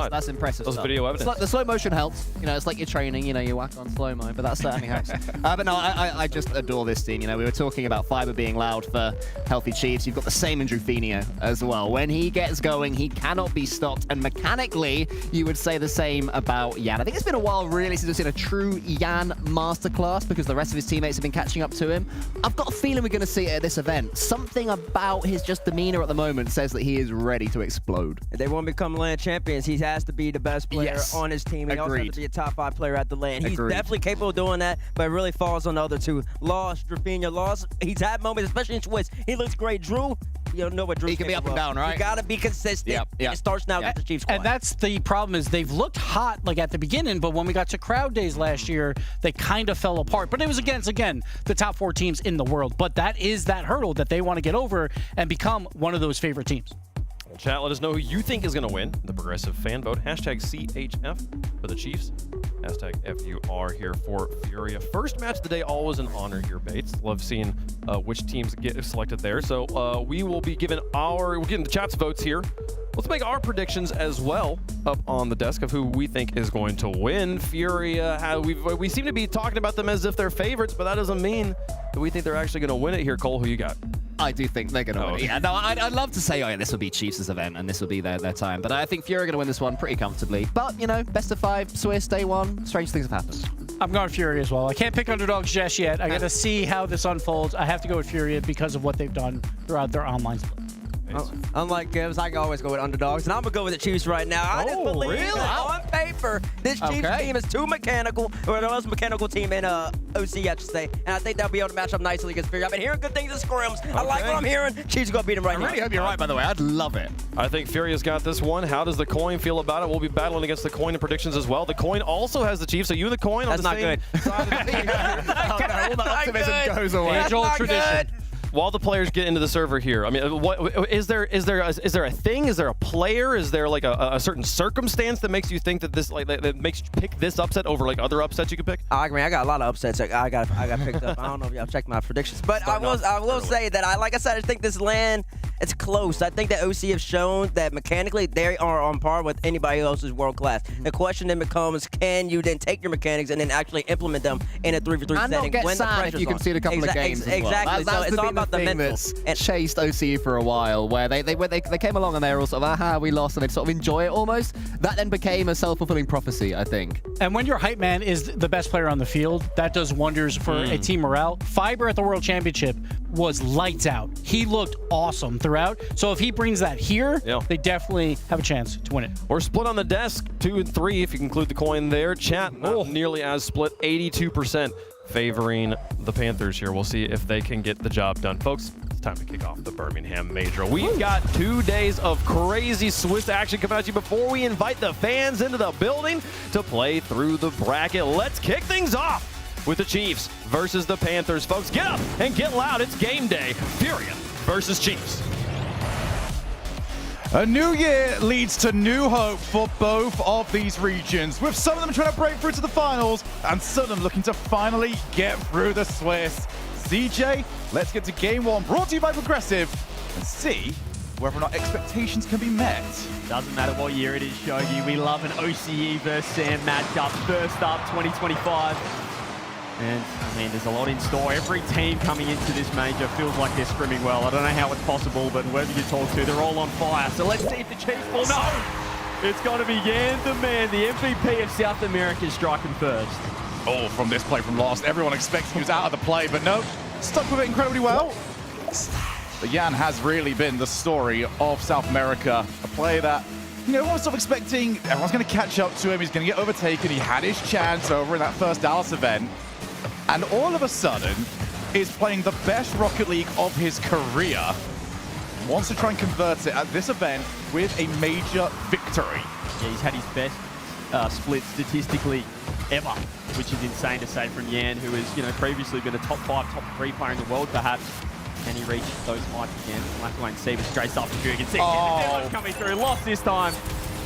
that's impressive stuff. Video evidence. It's like the slow motion helps. You know, it's like you're training, you know, you whack on slow mo, but that certainly helps. But no, I just adore this team. You know, we were talking about Fiber being loud for Healthy Chiefs. You've got the same in Drufinho as well. When he gets going, he cannot be stopped. And mechanically, you would say the same about Yan. I think it's been a while, really, since we've seen a true Yan masterclass because the rest of his teammates have been catching up to him. I've got a feeling we're going to see it at this event. Something about his just demeanor at the moment says that he is ready to explode. If they want to become LAN champions, he has to be the best player on his team. He also has to be a top 5 player at the LAN. He's definitely capable of doing that, but it really falls on the other two. Lost, Drufinho, Lost. He's had moments, especially in Swiss. He looks great. Drew, you don't know what Drew. He can be up and down, right? You got to be consistent. It starts now with the Chiefs squad. And that's the problem is they've looked hot like at the beginning, but when we got to crowd days last year, they kind of fell apart. But it was against, again, the top 4 teams in the world. But that is that hurdle that they want to get over and become one of those favorite teams. Well, chat, let us know who you think is going to win the progressive fan vote. Hashtag CHF for the Chiefs. Hashtag FUR here for Furia. First match of the day, always an honor here, Bates. Love seeing which teams get selected there. So we will be giving the chat's votes here. Let's make our predictions as well up on the desk of who we think is going to win. Furia, we seem to be talking about them as if they're favorites, but that doesn't mean that we think they're actually going to win it here. Cole, who you got? I do think they're going to win it. Yeah, no, I'd love to say, oh yeah, this will be Chiefs' event and this will be their time. But I think Furia are going to win this one pretty comfortably. But, you know, best of 5, Swiss, day 1, strange things have happened. I'm going Furia as well. I can't pick underdogs just yet. I got to see how this unfolds. I have to go with Furia because of what they've done throughout their online split. Unlike Gibbs, I can always go with underdogs, and I'm going to go with the Chiefs right now. I just believe that on paper, this Chiefs team is too mechanical, or the most mechanical team in OC, I should say, and I think they'll be able to match up nicely against Furia. I've been hearing good things in scrims. I like what I'm hearing. Chiefs are going to beat them right now. I really hope you're right, by the way. I'd love it. I think Furia's got this one. How does the coin feel about it? We'll be battling against the coin in predictions as well. The coin also has the Chiefs, so you and the coin on the same side of the team. All the optimism goes away. Age-old tradition. While the players get into the server here, I mean, what is there a thing? Is there a player? Is there like a certain circumstance that makes you think that this that makes you pick this upset over like other upsets you could pick? I mean, I got a lot of upsets. I got picked up. I don't know if y'all checked my predictions, but I will say that like I said, I think this LAN, it's close. I think that OC have shown that mechanically they are on par with anybody else's world class. The question then becomes, can you then take your mechanics and then actually implement them in a 3v3 setting? And not get sad if you concede a couple of games. Exactly. So it's all about the thing mental. That's chased OC for a while, where they came along and they were all sort of, aha, we lost, and they'd sort of enjoy it almost. That then became a self-fulfilling prophecy, I think. And when your hype man is the best player on the field, that does wonders for a team morale. Fiber at the World Championship was lights out. He looked awesome throughout. So if he brings that here, they definitely have a chance to win it. We're split on the desk, 2 and 3 if you include the coin there. Chat, not nearly as split, 82% favoring the Panthers here. We'll see if they can get the job done. Folks, it's time to kick off the Birmingham Major. We've got 2 days of crazy Swiss action coming at you before we invite the fans into the building to play through the bracket. Let's kick things off with the Chiefs versus the Panthers. Folks, get up and get loud. It's game day. Furia versus Chiefs. A new year leads to new hope for both of these regions, with some of them trying to break through to the finals and some of them looking to finally get through the Swiss. CJ, let's get to game 1, brought to you by Progressive, and see whether or not expectations can be met. Doesn't matter what year it is, Shogi. We love an OCE versus Sam matchup. First up, 2025. And, I mean, there's a lot in store. Every team coming into this major feels like they're scrimming well. I don't know how it's possible, but whoever you talk to, they're all on fire. So let's see if the Chiefs will know. It's got to be Yan the man, the MVP of South America, striking first. Oh, from this play from Lost, everyone expected he was out of the play, but no, stuck with it incredibly well. But Yan has really been the story of South America, a player that, you know, everyone's sort of expecting, everyone's going to catch up to him, he's going to get overtaken, he had his chance over in that first Dallas event. And all of a sudden, is playing the best Rocket League of his career. Wants to try and convert it at this event with a major victory. Yeah, he's had his best split statistically ever, which is insane to say from Yan, who has, you know, previously been a top 5, top 3 player in the world, perhaps. Can he reach those heights again? We'll have to wait and see, but straight stuff for Furia. You can see Yan coming through. Lost this time.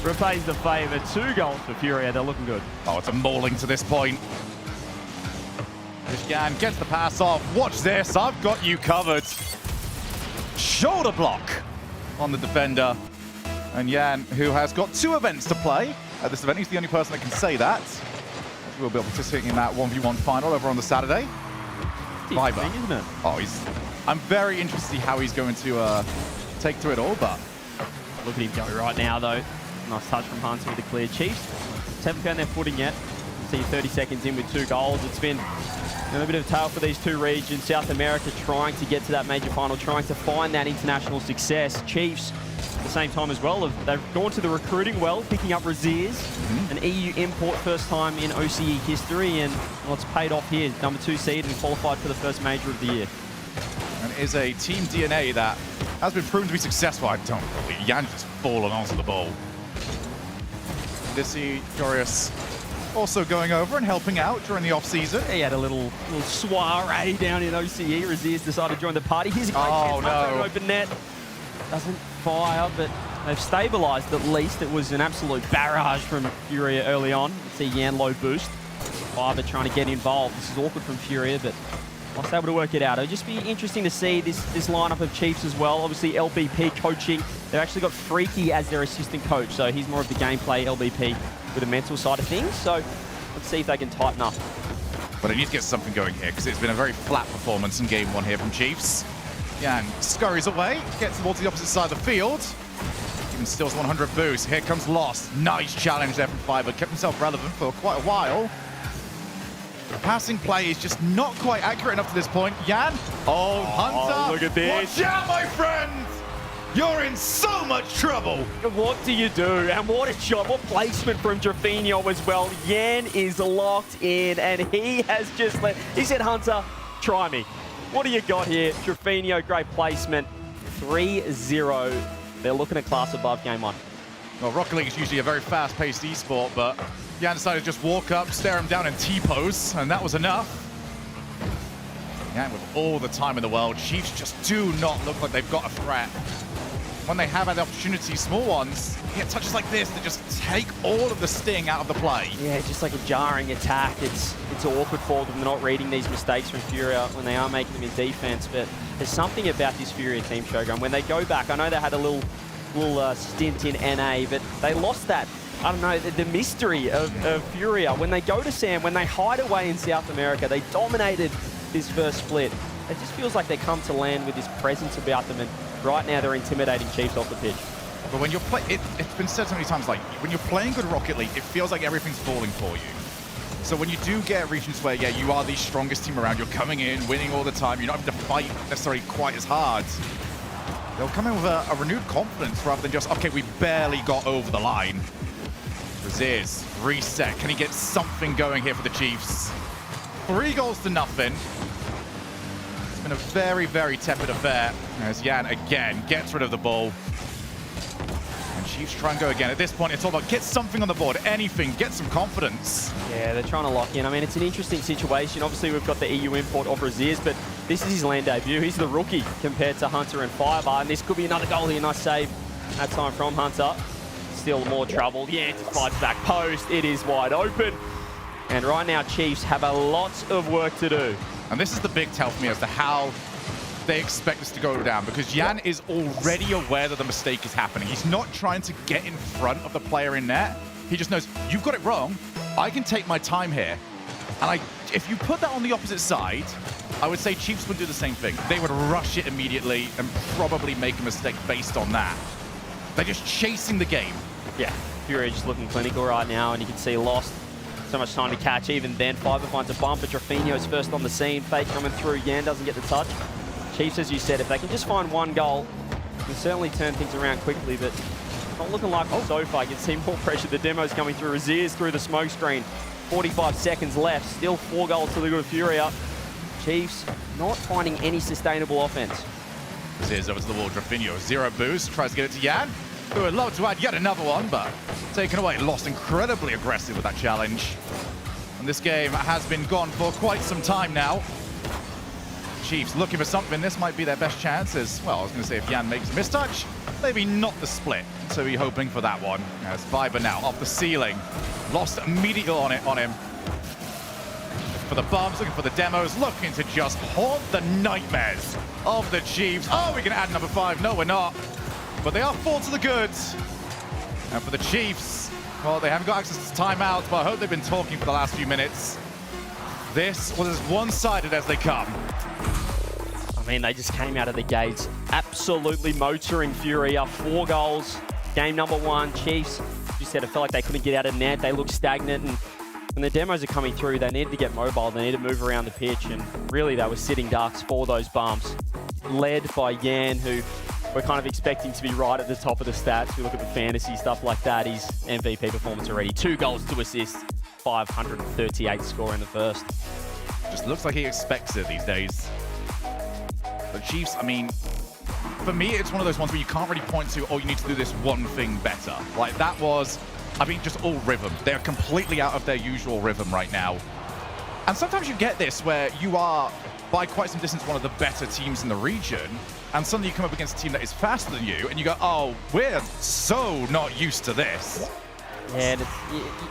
Repays the favor. 2 goals for Furia. They're looking good. Oh, it's a mauling to this point. Yan gets the pass off. Watch this. I've got you covered. Shoulder block on the defender. And Yan, who has got 2 events to play at this event, he's the only person that can say that. We'll be participating in that 1v1 final over on the Saturday. Viber. Isn't it? Oh, I'm very interested to see how he's going to take through it all, but... Look at him go right now, though. Nice touch from Hunter with the clear. Chiefs haven't found their footing yet. See 30 seconds in with 2 goals. It's been a bit of a tale for these 2 regions. South America trying to get to that major final, trying to find that international success. Chiefs, at the same time as well, they've gone to the recruiting well, picking up Rlcs, an EU import first time in OCE history, and well, it's paid off here. Number 2 seed and qualified for the first major of the year. And it is a team DNA that has been proven to be successful. I don't believe Jan's just fallen onto the ball. To see Furious also going over and helping out during the off-season. He had a little soiree down in OCE. Rlcs decided to join the party. Here's a great chance. No. Open net. Doesn't fire, but they've stabilized at least. It was an absolute barrage from Furia early on. See Yan low boost. Fiverr trying to get involved. This is awkward from Furia, but was able to work it out. It'll just be interesting to see this lineup of Chiefs as well. Obviously, LBP coaching. They've actually got Freaky as their assistant coach, so he's more of the gameplay LBP with the mental side of things. So let's see if they can tighten up. But they need to get something going here because it's been a very flat performance in game 1 here from Chiefs. Yan scurries away, gets towards the opposite side of the field. Even steals 100 boost. Here comes Lost. Nice challenge there from Fiverr. Kept himself relevant for quite a while. The passing play is just not quite accurate enough to this point. Yan. Oh, Hunter. Look at this. Watch out, my friend. You're in so much trouble. What do you do? And what a shot. What placement from Drafinho as well. Yan is locked in, and he has just he said, Hunter, try me. What do you got here? Drafinho, great placement. 3-0. They're looking at class above game 1. Well, Rocket League is usually a very fast-paced esport, but Yan decided to just walk up, stare him down and T-pose, and that was enough. Yan with all the time in the world. Chiefs just do not look like they've got a threat. When they have had the opportunity, small ones, you get touches like this that just take all of the sting out of the play. Yeah, just like a jarring attack. It's awkward for them. They're not reading these mistakes from Furia when they are making them in defense, but there's something about this Furia team, Shogun. When they go back, I know they had a little stint in NA, but they lost that. I don't know, the mystery of Furia. When they go to Sam, when they hide away in South America, they dominated this first split. It just feels like they come to land with this presence about them, and right now they're intimidating Chiefs off the pitch. But when you're it's been said so many times, like, when you're playing good Rocket League, it feels like everything's falling for you. So when you do get regions where, yeah, you are the strongest team around, you're coming in, winning all the time, you're not having to fight necessarily quite as hard. They'll come in with a renewed confidence rather than just, okay, we barely got over the line. Raziz, reset. Can he get something going here for the Chiefs? 3 goals to nothing. It's been a very, very tepid affair as Yan again gets rid of the ball. And Chiefs try and go again. At this point, it's all about get something on the board, anything, get some confidence. Yeah, they're trying to lock in. I mean, it's an interesting situation. Obviously, we've got the EU import of Raziz, but this is his land debut. He's the rookie compared to Hunter and Fiverr, and this could be another goal here. Nice save that time from Hunter. Still more trouble. Yeah, it slides back post. It is wide open. And right now, Chiefs have a lot of work to do. And this is the big tell for me as to how they expect this to go down, because Yan is already aware that the mistake is happening. He's not trying to get in front of the player in net. He just knows, you've got it wrong. I can take my time here. And if you put that on the opposite side, I would say Chiefs would do the same thing. They would rush it immediately and probably make a mistake based on that. They're just chasing the game. Yeah, Furia just looking clinical right now, and you can see Lost. So much time to catch. Even then, Fiverr finds a bump, but Drafinho's first on the scene. Fake coming through. Yan doesn't get the touch. Chiefs, as you said, if they can just find 1 goal, can certainly turn things around quickly, but not looking like so far. You can see more pressure. The demo's coming through. Raziz through the smoke screen. 45 seconds left. Still 4 goals to the good Furia. Chiefs not finding any sustainable offense. Raziz over to the wall. Drafinho, 0 boost. Tries to get it to Yan, who would love to add yet another one, but taken away. Lost incredibly aggressive with that challenge. And this game has been gone for quite some time now. Chiefs looking for something. This might be their best chance as, well, I was going to say if Yan makes a mistouch, maybe not the split. So we're hoping for that one. As Fiverr now off the ceiling. Lost immediately on him. for the bombs, looking for the demos, looking to just haunt the nightmares of the Chiefs. Oh, we can add number 5. No, we're not. But they are full to the goods. And for the Chiefs, well, they haven't got access to timeouts, but I hope they've been talking for the last few minutes. This was as one-sided as they come. I mean, they just came out of the gates absolutely motoring Furia. 4 goals. Game number 1, Chiefs. You said it felt like they couldn't get out of net. They looked stagnant, and when the demos are coming through, they needed to get mobile. They needed to move around the pitch, and really they were sitting ducks for those bumps. Led by Yan, who we're kind of expecting to be right at the top of the stats. We look at the fantasy stuff like that. He's MVP performance already. 2 goals, 2 assists, 538 score in the first. Just looks like he expects it these days. The Chiefs, I mean, for me, it's one of those ones where you can't really point to, oh, you need to do this one thing better. Like, that was, I mean, just all rhythm. They're completely out of their usual rhythm right now. And sometimes you get this where you are, by quite some distance, one of the better teams in the region, and suddenly you come up against a team that is faster than you, and you go, oh, we're so not used to this. Yeah, and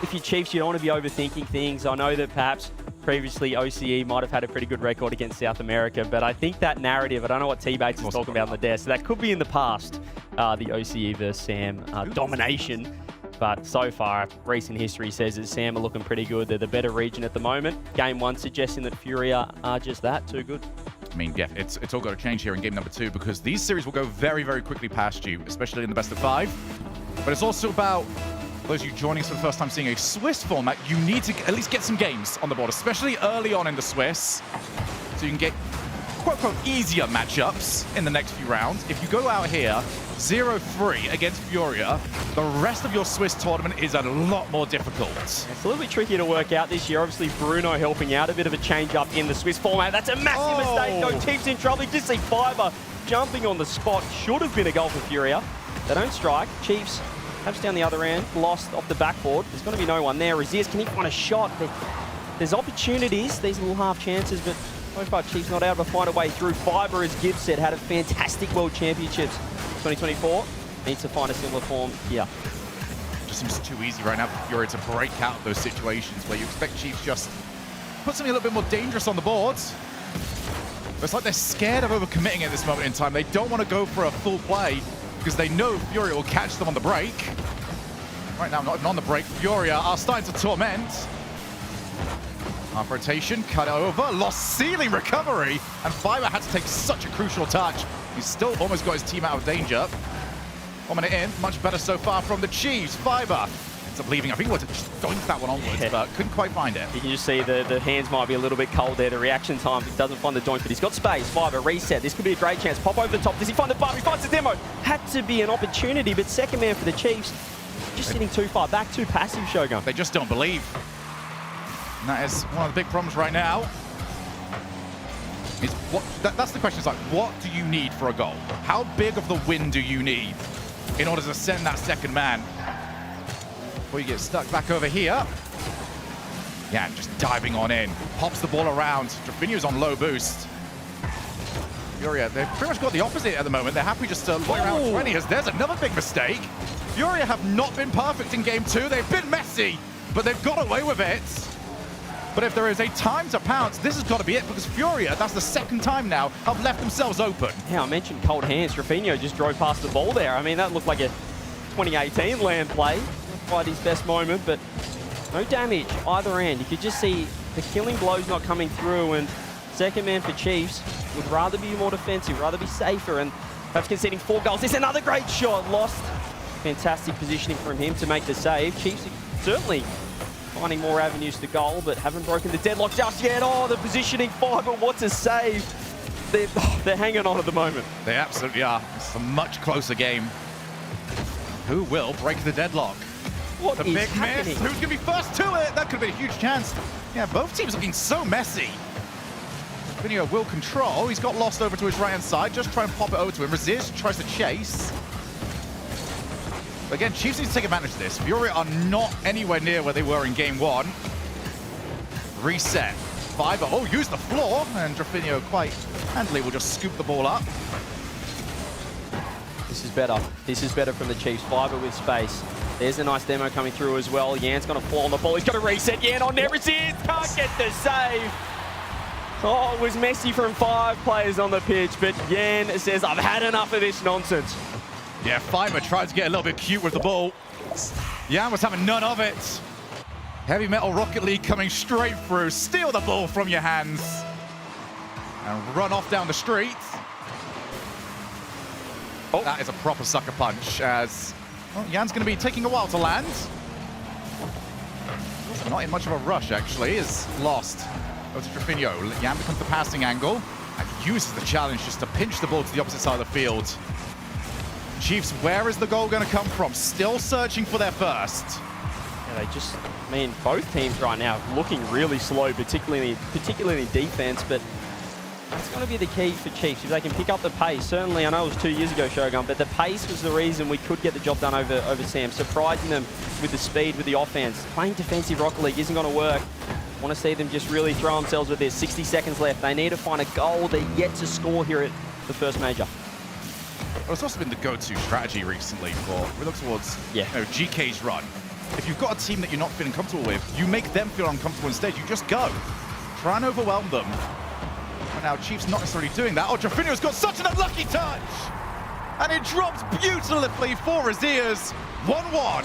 if you're Chiefs, you don't want to be overthinking things. I know that perhaps previously OCE might have had a pretty good record against South America, but I think that narrative, I don't know what T-Bates is talking about on the desk, so that could be in the past, the OCE versus Sam domination. But so far, recent history says that Sam are looking pretty good. They're the better region at the moment. Game 1 suggesting that Furia are just that, too good. I mean, yeah, it's all got to change here in game number 2 because these series will go very, very quickly past you, especially in the best of 5. But it's also about those of you joining us for the first time seeing a Swiss format, you need to at least get some games on the board, especially early on in the Swiss, so you can get quote-unquote easier matchups in the next few rounds. If you go out here 0-3 against Furia, the rest of your Swiss tournament is a lot more difficult. It's a little bit tricky to work out this year. Obviously, Bruno helping out, a bit of a change-up in the Swiss format. That's a massive mistake. No, Chiefs in trouble. You just see Fiber jumping on the spot. Should have been a goal for Furia. They don't strike. Chiefs taps down the other end, lost off the backboard. There's going to be no one there. Raziers, can he find a shot? There's opportunities, these little half chances, but so far Chiefs not able to find a way through. Fiber, as Gibbs said, had a fantastic World Championships 2024. Needs to find a similar form here. Just seems too easy right now for Furia to break out of those situations where you expect Chiefs just put something a little bit more dangerous on the boards. But it's like they're scared of overcommitting at this moment in time. They don't want to go for a full play because they know Furia will catch them on the break. Right now, not even on the break. Furia are starting to torment. Half rotation, cut over, lost ceiling recovery, and Fiber had to take such a crucial touch. He's still almost got his team out of danger. 1 minute in, much better so far from the Chiefs. Fiber ends up leaving. I think he wanted to just doink that one onwards, but couldn't quite find it. You can just see the hands might be a little bit cold there. The reaction time, he doesn't find the doink, but he's got space. Fiber, reset. This could be a great chance. Pop over the top. Does he find the bar? He finds the demo. Had to be an opportunity, but second man for the Chiefs. Just sitting too far back, too passive, Shogun. They just don't believe. And that is one of the big problems right now. Is that's the question. Is like, what do you need for a goal? How big of the win do you need in order to send that second man? Before you get stuck back over here. Yeah, just diving on in. Pops the ball around. Drafinho's on low boost. Furia, they've pretty much got the opposite at the moment. They're happy just to play around 20 as there's another big mistake. Furia have not been perfect in game 2. They've been messy, but they've got away with it. But if there is a time to pounce, this has got to be it, because Furia, that's the second time now, have left themselves open. Yeah, I mentioned cold hands. Drafinho just drove past the ball there. I mean, that looked like a 2018 land play. Not quite his best moment, but no damage either end. You could just see the killing blows not coming through, and second man for Chiefs would rather be more defensive, rather be safer, and perhaps conceding 4 goals. It's another great shot, lost. Fantastic positioning from him to make the save. Chiefs certainly finding more avenues to goal, but haven't broken the deadlock just yet. Oh, the positioning, Fiber, what a save. They're hanging on at the moment. They absolutely are. It's a much closer game. Who will break the deadlock? What the is big happening? miss. Who's going to be first to it? That could have been a huge chance. Yeah, both teams looking so messy. Video will control. He's got lost over to his right-hand side. Just try and pop it over to him. Raziers tries to chase. Again, Chiefs need to take advantage of this. Furia are not anywhere near where they were in game 1. Reset. Fiber, use the floor, and Drafinho quite handily will just scoop the ball up. This is better. This is better from the Chiefs. Fiber with space. There's a nice demo coming through as well. Yan's going to fall on the ball. He's going to reset. Yan on there. It is. Can't get the save. Oh, it was messy from 5 players on the pitch, but Yan says, I've had enough of this nonsense. Yeah, Fiber tried to get a little bit cute with the ball. Yan was having none of it. Heavy Metal Rocket League coming straight through. Steal the ball from your hands. And run off down the street. Oh, that is a proper sucker punch as well, Yan's going to be taking a while to land. Also not in much of a rush, actually. Is lost. Goes to Trofino. Yan becomes the passing angle and uses the challenge just to pinch the ball to the opposite side of the field. Chiefs, where is the goal going to come from? Still searching for their first. Yeah, they just, I mean, both teams right now looking really slow, particularly in defense, but that's going to be the key for Chiefs. If they can pick up the pace, certainly, I know it was 2 years ago, Shogun, but the pace was the reason we could get the job done over Sam, surprising them with the speed, with the offense. Playing defensive Rocket League isn't going to work. Want to see them just really throw themselves with this. 60 seconds left. They need to find a goal. They're yet to score here at the first major. Well, it's also been the go-to strategy recently for, we look towards GK's run. If you've got a team that you're not feeling comfortable with, you make them feel uncomfortable instead. You just go. Try and overwhelm them. But now Chiefs not necessarily doing that. Oh, Jofinio's got such an unlucky touch! And it drops beautifully for his ears. 1-1.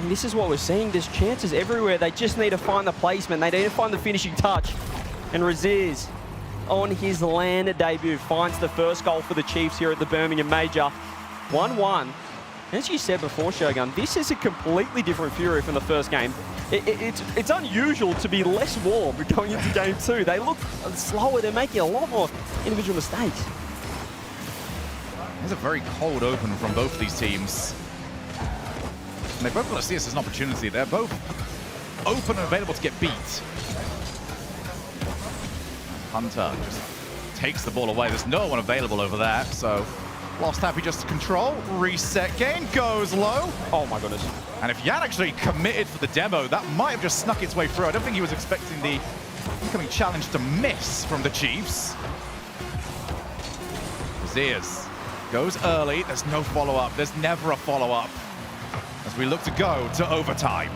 And this is what we're seeing. There's chances everywhere. They just need to find the placement. They need to find the finishing touch. And Raziz, on his LAN debut, finds the first goal for the Chiefs here at the Birmingham Major. 1-1. As you said before, Shogun, this is a completely different Furia from the first game. It's unusual to be less warm going into game 2. They look slower. They're making a lot more individual mistakes. There's a very cold open from both of these teams. And they both want to see this as an opportunity. They're both open and available to get beat. Hunter just takes the ball away. There's no one available over there, so Lost happy just to control. Reset game goes low. Oh my goodness. And if Yan actually committed for the demo, that might have just snuck its way through. I don't think he was expecting the incoming challenge to miss from the Chiefs. Zeers goes early. There's no follow-up. There's never a follow-up as we look to go to overtime.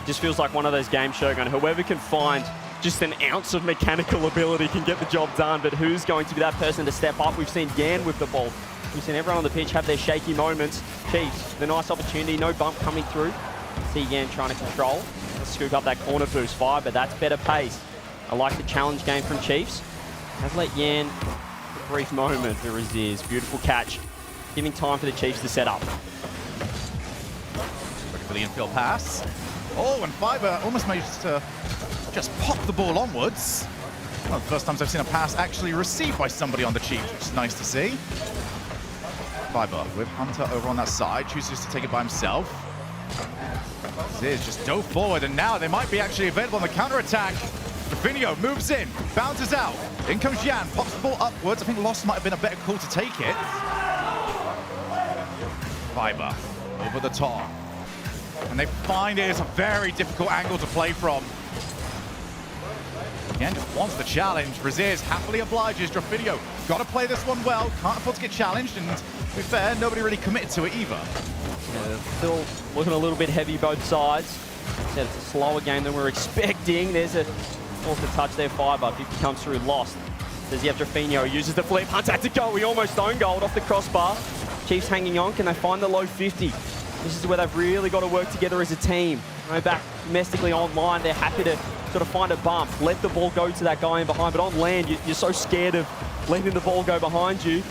Just feels like one of those games, Shogun. Whoever can find just an ounce of mechanical ability can get the job done, but who's going to be that person to step up? We've seen Yan with the ball. We've seen everyone on the pitch have their shaky moments. Chiefs, the nice opportunity, no bump coming through. See Yan trying to control. Let's scoop up that corner boost. Fire, but that's better pace. I like the challenge game from Chiefs. Has let Yan a brief moment for Raziz. Beautiful catch. Giving time for the Chiefs to set up. Looking for the infield pass. Oh, and Fiber almost managed to just pop the ball onwards. One of the first times I've seen a pass actually received by somebody on the Chiefs, which is nice to see. Fiber with Hunter over on that side, chooses to take it by himself. Ziz just dove forward, and now they might be actually available on the counter-attack. Rafinho moves in, bounces out. In comes Yan, pops the ball upwards. I think Lost might have been a better call to take it. Fiber over the top. And they find it is a very difficult angle to play from. Yan just wants the challenge. Raziz happily obliges. Jofinio got to play this one well. Can't afford to get challenged, and to be fair, nobody really committed to it either. Yeah, still looking a little bit heavy both sides. Said it's a slower game than we were expecting. There's a force to touch there, Fiber. If he comes through, Lost. Says you have Jofinio, uses the flip. Hunter had to go. We almost own goal off the crossbar. Chiefs hanging on. Can they find the low 50? This is where they've really got to work together as a team. Back domestically online, they're happy to sort of find a bump, let the ball go to that guy in behind, but on land, you're so scared of letting the ball go behind you.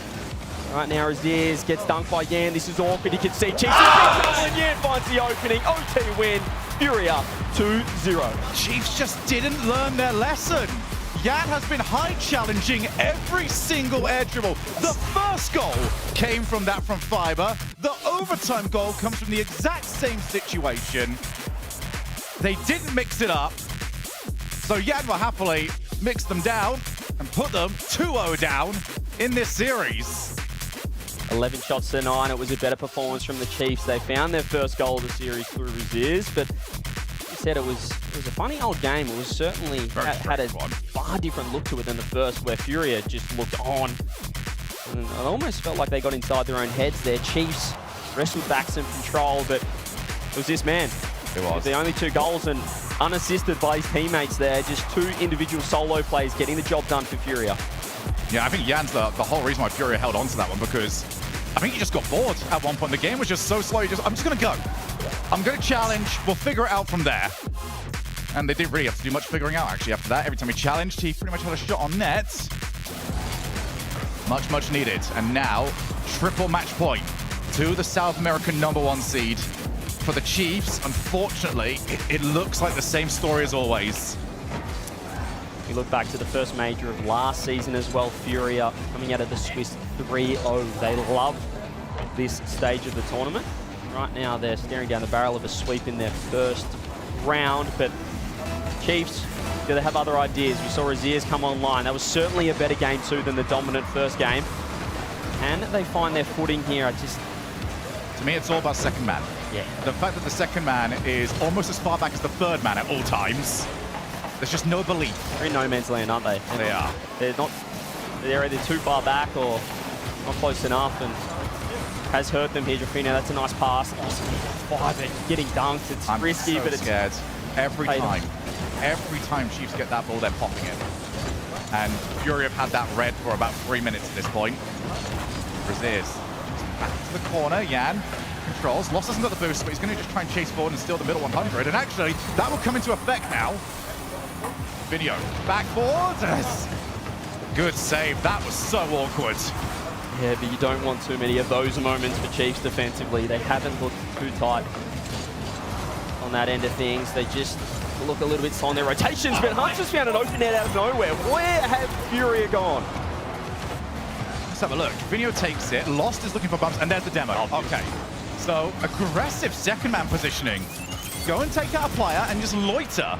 Right now, Raziz gets dunked by Yan. This is awkward. You can see Chiefs and Yan finds the opening. OT win. Furia 2-0. Chiefs just didn't learn their lesson. Yan has been high challenging every single air dribble. The first goal came from that from Fiber. The overtime goal comes from the exact same situation. They didn't mix it up. So Yan will happily mix them down and put them 2-0 down in this series. 11 shots to 9. It was a better performance from the Chiefs. They found their first goal of the series through Raziz, but you said it was a funny old game. It was certainly had a far different look to it than the first, where Furia just looked on. And it almost felt like they got inside their own heads there. Chiefs wrestled back some control, but it was this man. It was. The only 2 goals and unassisted by his teammates there. Just 2 individual solo plays getting the job done for Furia. Yeah, I think Jan's the whole reason why Furia held on to that one, because I think he just got bored at one point. The game was just so slow. I'm just going to go. I'm going to challenge. We'll figure it out from there. And they didn't really have to do much figuring out, actually, after that. Every time he challenged, he pretty much had a shot on net. Much, much needed. And now, triple match point to the South American #1 seed. For the Chiefs, unfortunately, it looks like the same story as always. We look back to the first major of last season as well. Furia coming out of the Swiss 3-0. They love this stage of the tournament. Right now, they're staring down the barrel of a sweep in their first round, but Chiefs, do they have other ideas? We saw Rlcs come online. That was certainly a better game too than the dominant first game. Can they find their footing here? To me, it's all about second man. Yeah. The fact that the second man is almost as far back as the third man at all times, there's just no belief. They're in no man's land, aren't they? They are. They're either too far back or not close enough, and has hurt them here. Jafina, that's a nice pass. Getting dunked. It's risky, so but it's scared. Every time Chiefs get that ball, they're popping it. And Fury have had that red for about 3 minutes at this point. Rlcs back to the corner. Jan controls. Lost hasn't got the boost, but he's going to just try and chase forward and steal the middle 100. And actually, that will come into effect now. Vinio back forward. Good save. That was so awkward. Yeah, but you don't want too many of those moments for Chiefs defensively. They haven't looked too tight on that end of things. They just look a little bit slow on their rotations, but Hunt just found an open net out of nowhere. Where have Furia gone? Let's have a look. Vinio takes it. Lost is looking for bumps, and there's the demo. Okay. So, aggressive second man positioning. Go and take out a player and just loiter.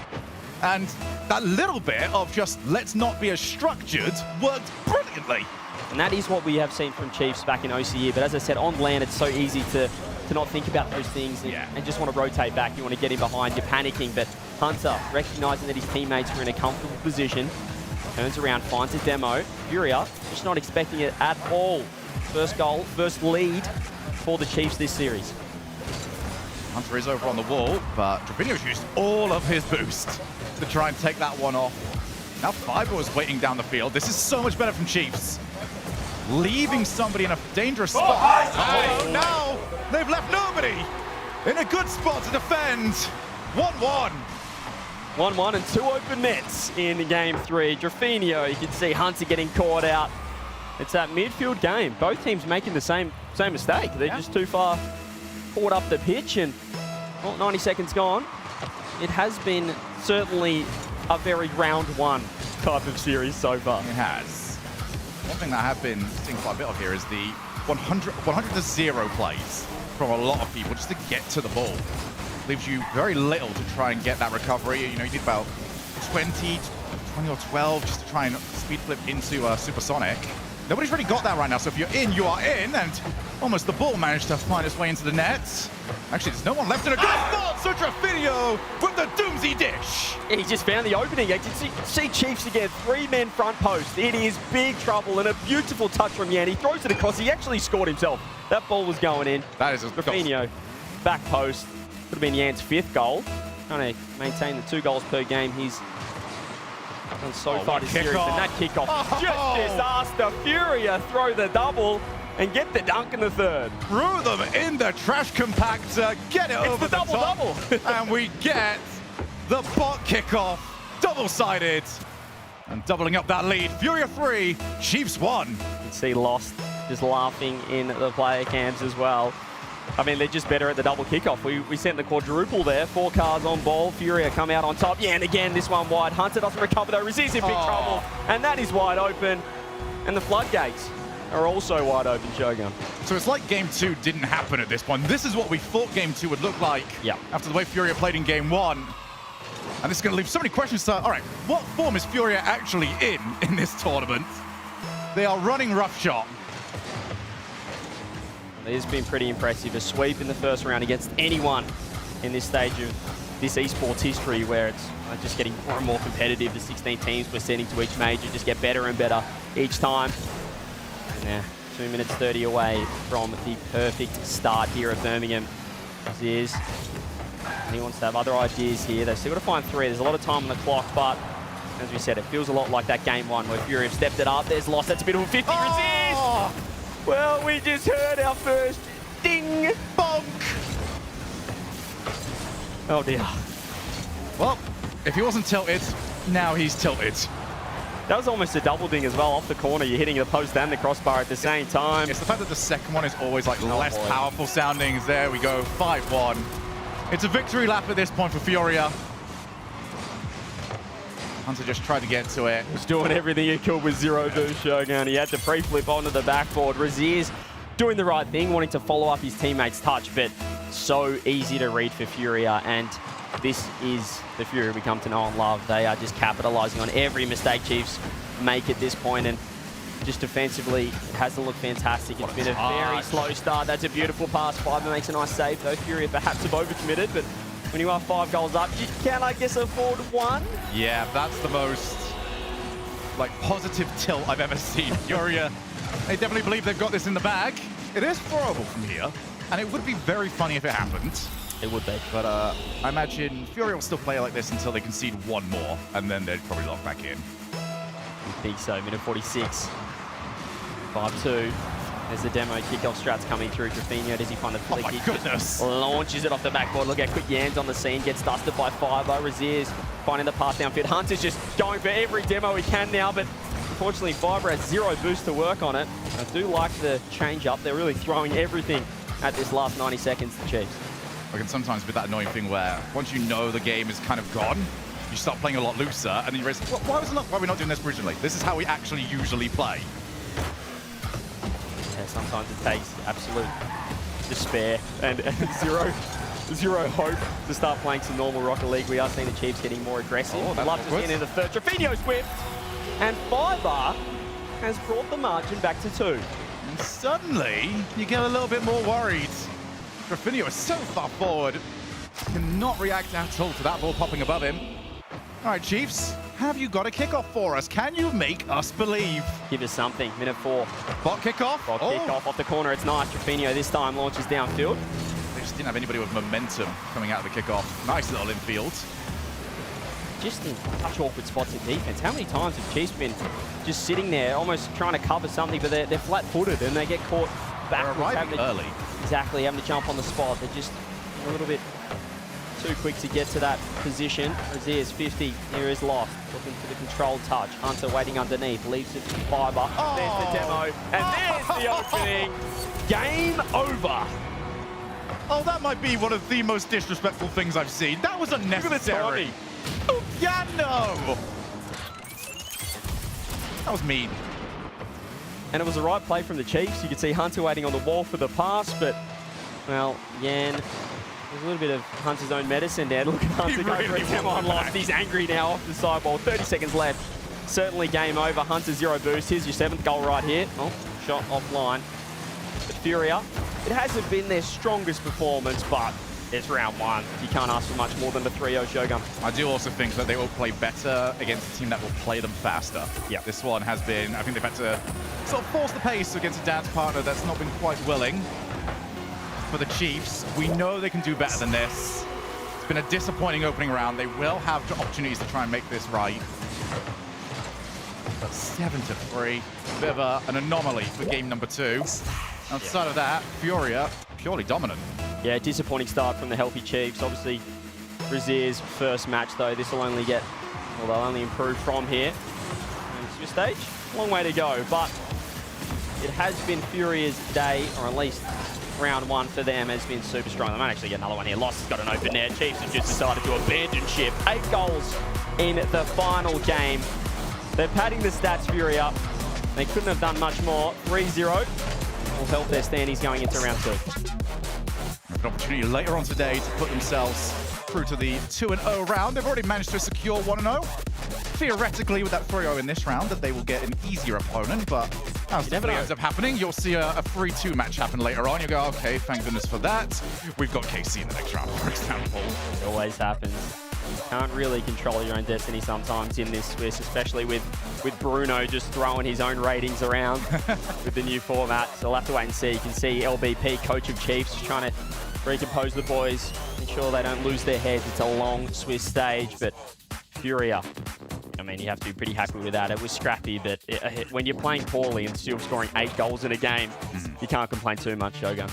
And that little bit of just let's not be as structured worked brilliantly. And that is what we have seen from Chiefs back in OCE. But as I said, on land, it's so easy to not think about those things and just want to rotate back. You want to get in behind, you're panicking. But Hunter, recognizing that his teammates are in a comfortable position, turns around, finds a demo. Furia, just not expecting it at all. First goal, first lead for the Chiefs this series. Hunter is over on the wall, but Dravinio's used all of his boost to try and take that one off. Now Fiber is waiting down the field. This is so much better from Chiefs. Leaving somebody in a dangerous spot. Oh, now they've left nobody in a good spot to defend. 1-1. 1-1 and 2 open nets in game 3. Drafinio, you can see Hunter getting caught out. It's that midfield game. Both teams making the same mistake. They're just too far forward up the pitch, and 90 seconds gone. It has been certainly a very round 1 type of series so far. It has. One thing that I have been seeing quite a bit of here is the 100-0 plays from a lot of people just to get to the ball. Leaves you very little to try and get that recovery. You know, you need about 20 or 12 just to try and speed flip into Supersonic. Nobody's really got that right now, so if you're in, you are in, and almost the ball managed to find its way into the net. Actually, there's no one left in a good spot, so Drafinio with the doomsy dish. He just found the opening. I can see Chiefs again, 3-men front post. It is big trouble, and a beautiful touch from Yan. He throws it across. He actually scored himself. That ball was going in. That is a Drafinio, back post. Could have been Yan's 5th goal. Trying to maintain the 2 goals per game he's done so far this series. And that kickoff, just disaster. Furia throw the double and get the dunk in the 3rd. Threw them in the trash compactor, get it over the top. And we get the bot kickoff, double-sided. And doubling up that lead, Furia 3, Chiefs 1. You can see Lost just laughing in the player cams as well. I mean, they're just better at the double kickoff. We sent the quadruple there. 4 cars on ball. Furia come out on top. Yeah, and again, this one wide. Hunter doesn't recover though. Rlcs in big trouble. And that is wide open. And the floodgates are also wide open, Shogun. So it's like game 2 didn't happen at this point. This is what we thought game 2 would look like after the way Furia played in game 1. And this is going to leave so many questions to, all right, what form is Furia actually in this tournament? They are running roughshot. It has been pretty impressive. A sweep in the first round against anyone in this stage of this esports history, where it's just getting more and more competitive. The 16 teams we're sending to each major just get better and better each time. And 2 minutes 30 away from the perfect start here at Birmingham. Ziz, and he wants to have other ideas here. They've still got to find 3. There's a lot of time on the clock, but as we said, it feels a lot like that game 1 where Furia have stepped it up. There's lost. That's a beautiful 50. Oh! Resist! Well, we just heard our first ding bonk. Oh dear. Well, if he wasn't tilted, now he's tilted. That was almost a double ding as well off the corner. You're hitting the post and the crossbar at the same time. It's the fact that the second one is always like less powerful sounding. There we go, 5-1. It's a victory lap at this point for Furia. Hunter just tried to get to it. He's doing everything he could with zero boost, Shogun. He had to pre-flip onto the backboard. Razier's doing the right thing, wanting to follow up his teammate's touch, but so easy to read for Furia, and this is the Furia we come to know and love. They are just capitalizing on every mistake Chiefs make at this point, and just defensively, it hasn't looked fantastic. It's been a very slow start. That's a beautiful pass. Fiber makes a nice save, though. Furia perhaps have overcommitted, but when you are 5 goals up, you can, I guess, afford 1. Yeah, that's the most like positive tilt I've ever seen. Furia, they definitely believe they've got this in the bag. It is throwable from here, and it would be very funny if it happened. It would be. But I imagine Furia will still play like this until they concede 1 more, and then they'd probably lock back in. I think so. Minute 46. 5-2. There's the demo kickoff strats coming through. Graffinho, does he find the flick? Oh my goodness! Launches it off the backboard. Look how quick Yan's on the scene. Gets dusted by Fiber. Razier's finding the path downfield. Hunter's just going for every demo he can now, but unfortunately Fiber has 0 boost to work on it. I do like the change up. They're really throwing everything at this last 90 seconds, the Chiefs. I can sometimes be that annoying thing where once you know the game is kind of gone, you start playing a lot looser, and then you realize, well, why are we not doing this originally? This is how we actually usually play. Yeah, sometimes it takes absolute despair and zero hope to start playing some normal Rocket League. We are seeing the Chiefs getting more aggressive. Oh, Love to see it in the third. Graffinho's whipped, and Fiber has brought the margin back to 2. And suddenly, you get a little bit more worried. Graffinho is so far forward, cannot react at all to that ball popping above him. All right, Chiefs, have you got a kickoff for us? Can you make us believe? Give us something. Minute 4. Bot kickoff? Bot kickoff off the corner. It's nice. Graffinho this time launches downfield. They just didn't have anybody with momentum coming out of the kickoff. Nice little infield. Just in such awkward spots in defense. How many times have Chiefs been just sitting there, almost trying to cover something, but they're flat-footed and they get caught back. They're arriving early. Exactly, having to jump on the spot. They're just a little bit too quick to get to that position. Razier's 50. Here is lost. Looking for the controlled touch. Hunter waiting underneath. Leaves it to Fiber. Oh. There's the demo. And there's the opening. Game over. Oh, that might be one of the most disrespectful things I've seen. That was unnecessary. Yeah, no. That was mean. And it was the right play from the Chiefs. You could see Hunter waiting on the wall for the pass, but, well, Yan, there's a little bit of Hunter's own medicine there. Look at Hunter go for a demo and lost. He's angry now off the sideball. 30 seconds left. Certainly game over. Hunter 0 boost. Here's your 7th goal right here. Oh, shot offline. But Furia, it hasn't been their strongest performance, but it's round 1. You can't ask for much more than the 3-0 Shogun. I do also think that they will play better against a team that will play them faster. Yeah. This one has been, I think they've had to sort of force the pace against a dance partner that's not been quite willing. For the Chiefs, we know they can do better than this. It's been a disappointing opening round. They will have opportunities to try and make this right. But 7-3, a bit of an anomaly for game number 2. Outside of that, Furia purely dominant. Yeah, disappointing start from the healthy Chiefs. Obviously, Razier's first match, though. This will only get, well, they'll only improve from here. And it's your stage. Long way to go, but it has been Furia's day, or at least round 1 for them has been super strong. They might actually get another one here. Lost has got an open net. Chiefs have just decided to abandon ship. 8 goals in the final game. They're padding the stats, Furia. They couldn't have done much more. 3-0 will help their standings going into round 2. An opportunity later on today to put themselves through to the 2-0 round. They've already managed to secure 1-0. Theoretically, with that 3-0 in this round, that they will get an easier opponent, but as it ends up happening, you'll see a 3-2 match happen later on. You go, okay, thank goodness for that. We've got KC in the next round, for example. It always happens. Can't really control your own destiny sometimes in this Swiss, especially with Bruno just throwing his own ratings around with the new format. So we'll have to wait and see. You can see LBP, coach of Chiefs, just trying to recompose the boys, make sure they don't lose their heads. It's a long Swiss stage, but Furia, I mean, you have to be pretty happy with that. It was scrappy, but when you're playing poorly and still scoring 8 goals in a game, you can't complain too much, Shogun.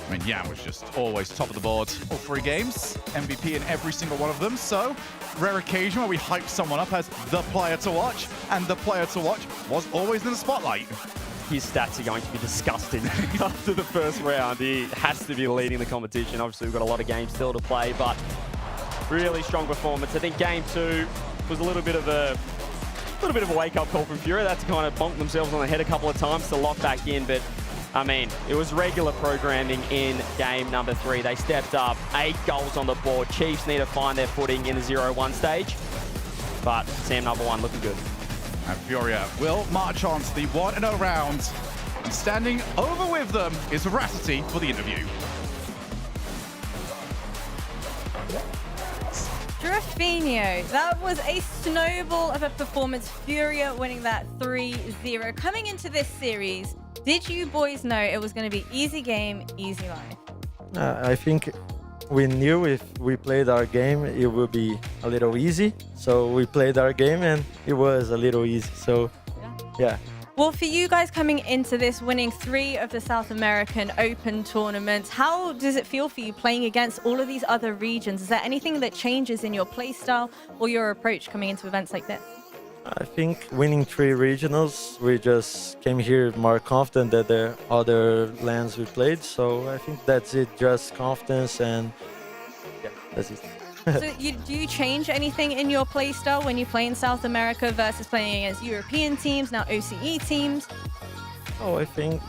I mean, Jan was just always top of the board all 3 games, MVP in every single one of them. So, rare occasion where we hype someone up as the player to watch, and the player to watch was always in the spotlight. His stats are going to be disgusting after the first round. He has to be leading the competition. Obviously, we've got a lot of games still to play, but really strong performance. I think game 2 was a little bit of a wake-up call from Furia. That's kind of bonked themselves on the head a couple of times to lock back in, but I mean, it was regular programming in game number 3. They stepped up, 8 goals on the board. Chiefs need to find their footing in the 0-1 stage, but Sam number 1 looking good. And Furia will march on to the 1-0 round. And standing over with them is Veracity for the interview. Drafinho, that was a snowball of a performance. Furia winning that 3-0. Coming into this series, did you boys know it was going to be easy game, easy life? I think we knew if we played our game, it would be a little easy. So we played our game and it was a little easy. So, yeah. Well, for you guys coming into this, winning 3 of the South American Open tournaments, how does it feel for you playing against all of these other regions? Is there anything that changes in your play style or your approach coming into events like this? I think winning 3 regionals, we just came here more confident than the other lands we played. So I think that's it, just confidence, and yeah, that's it. So do you change anything in your play style when you play in South America versus playing against European teams, now OCE teams? Oh, I think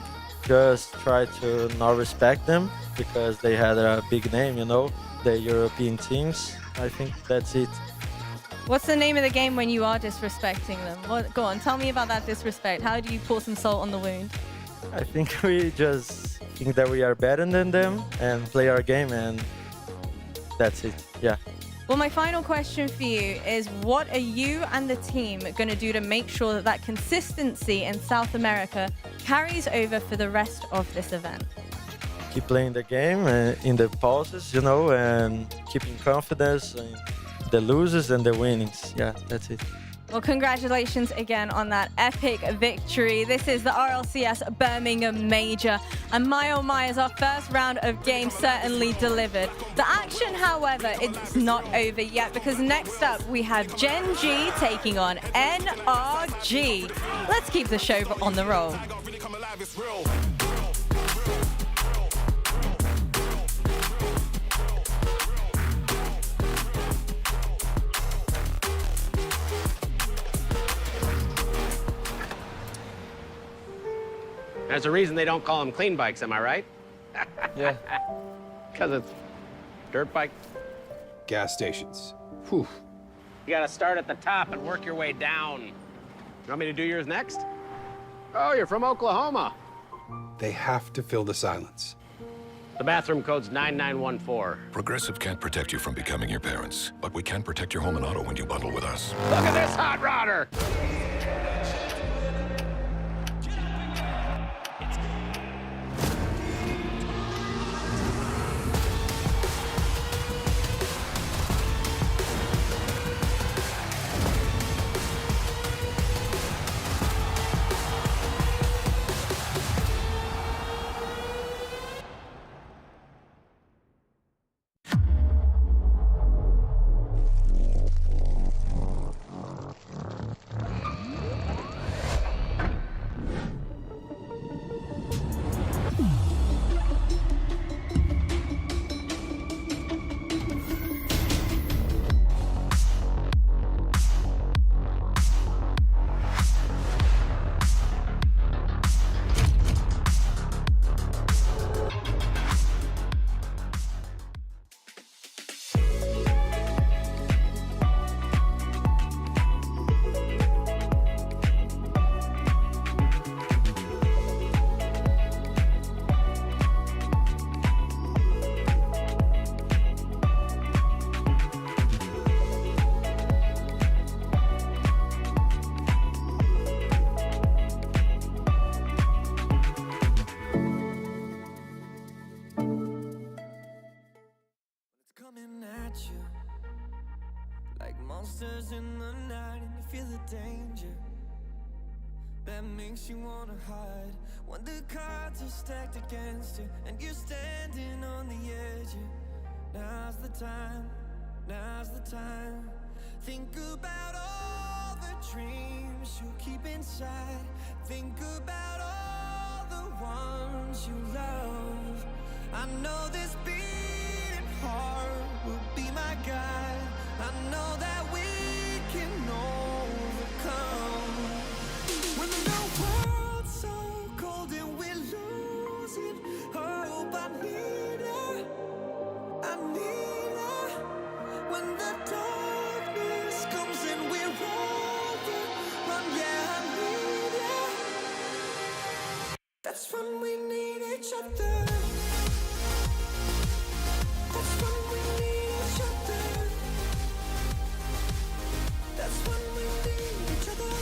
just try to not respect them because they had a big name, you know, the European teams. I think that's it. What's the name of the game when you are disrespecting them? Go on, tell me about that disrespect. How do you pour some salt on the wound? I think we just think that we are better than them and play our game, and that's it. Yeah. Well, my final question for you is, what are you and the team going to do to make sure that that consistency in South America carries over for the rest of this event? Keep playing the game in the pauses, you know, and keeping confidence in the losers and the winnings. Yeah, that's it. Well, congratulations again on that epic victory. This is the RLCS Birmingham Major. And my oh my, is our first round of games certainly delivered. The action, however, it's not over yet, because next up we have Gen.G taking on NRG. Let's keep the show on the roll. There's a reason they don't call them clean bikes, am I right? Yeah. Because it's dirt bike. Gas stations. Whew. You gotta start at the top and work your way down. You want me to do yours next? Oh, you're from Oklahoma. They have to fill the silence. The bathroom code's 9914. Progressive can't protect you from becoming your parents, but we can protect your home and auto when you bundle with us. Look at this hot rodder! Monsters in the night and you feel the danger that makes you wanna hide. When the cards are stacked against you and you're standing on the edge, now's the time, now's the time. Think about all the dreams you keep inside. Think about all the ones you love. I know this beating heart will be my guide. I know that we can overcome. When the world's so cold and we're losing hope, I need her, I need her. When the darkness comes and we're overrun, yeah, I need her. That's when we need each other. That's when we need each other. That's when we need each other.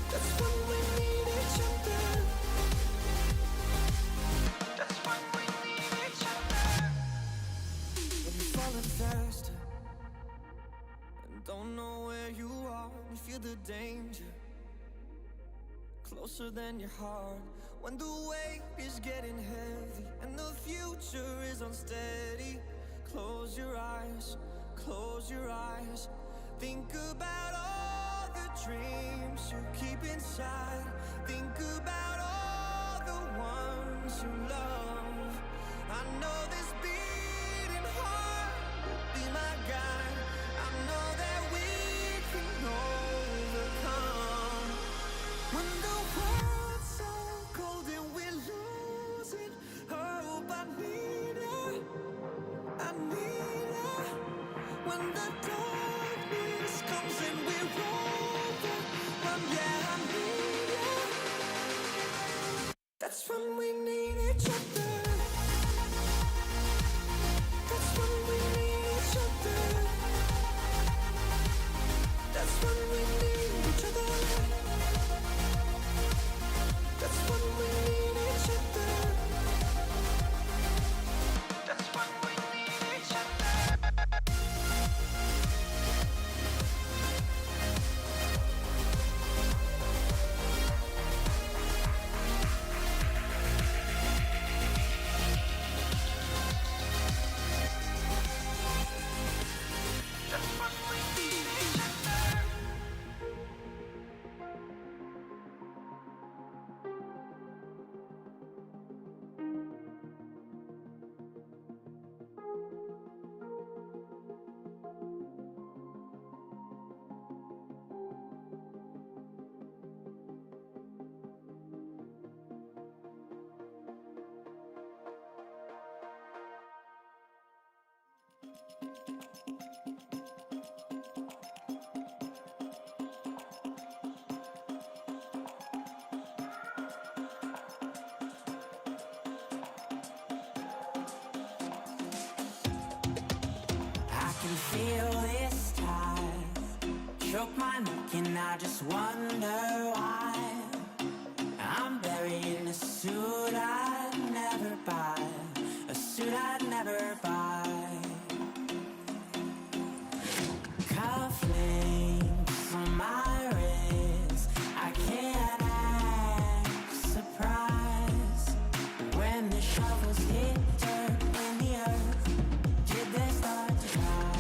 That's when we need each other. That's when we need each other. When you're falling faster and don't know where you are, you feel the danger closer than your heart. When the weight is getting heavy and the future is unsteady, close your eyes, close your eyes. Think about all the dreams you keep inside. Think about all the ones you love. I know this beating heart will be my guide. I know that we can overcome. When the world's so cold and we're losing hope, I need her, I need her. When the darkness comes and we're overrun, yeah, I need her. That's when we need each other. That's when we need each other. That's when we need each other. That's when we need each other. That's when we need each other. That's when we need each other. I can feel this tide choke my neck and I just wonder why I'm buried in a suit I'd never buy, a suit I'd never buy. Cufflinks on my wrist, I can't act surprised when the shovels hit dirt in the earth. Did they start to cry?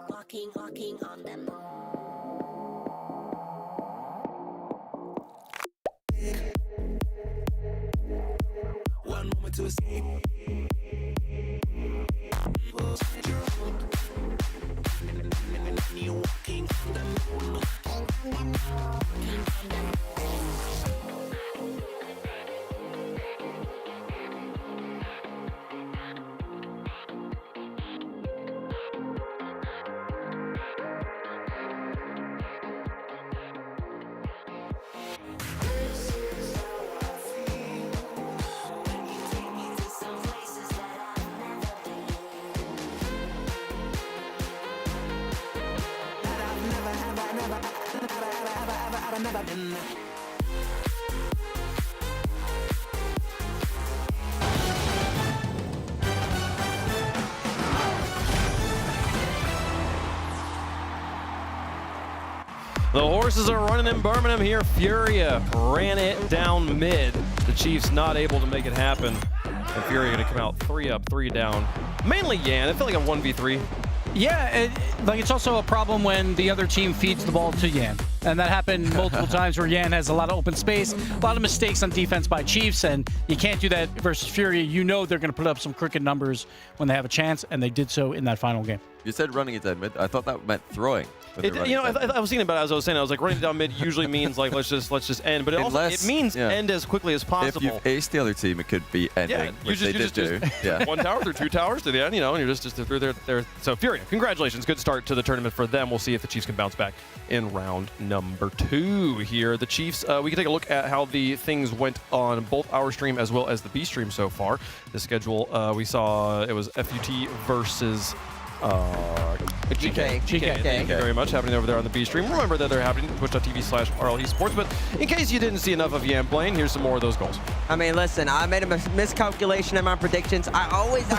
Walking on the moon. One moment to escape. Walking on the moon. The horses are running in Birmingham here. Furia ran it down mid. The Chiefs not able to make it happen. And Furia going to come out 3 up, 3 down. Mainly Yan. I feel like a 1v3. Yeah, it's also a problem when the other team feeds the ball to Yan. And that happened multiple times where Yan has a lot of open space, a lot of mistakes on defense by Chiefs, and you can't do that versus Furia. You know they're going to put up some crooked numbers when they have a chance, and they did so in that final game. You said running it down mid. I thought that meant throwing. I was thinking about it as I was saying. I was like, running down mid usually means like let's just end, but it means end as quickly as possible. If you've aced the other team, it could be ending, which they did do. Yeah. 1 tower through 2 towers to the end, and you're just through there. So Furia, congratulations, good start to the tournament for them. We'll see if the Chiefs can bounce back in round number 2 here. The Chiefs, we can take a look at how the things went on both our stream as well as the B stream so far. The schedule we saw it was FUT versus. GK. Thank you very much. Happening over there on the B stream. Remember that they're happening twitch.tv/RLEsports. But in case you didn't see enough of Yan playing, here's some more of those goals. I mean, listen, I made a miscalculation in my predictions. I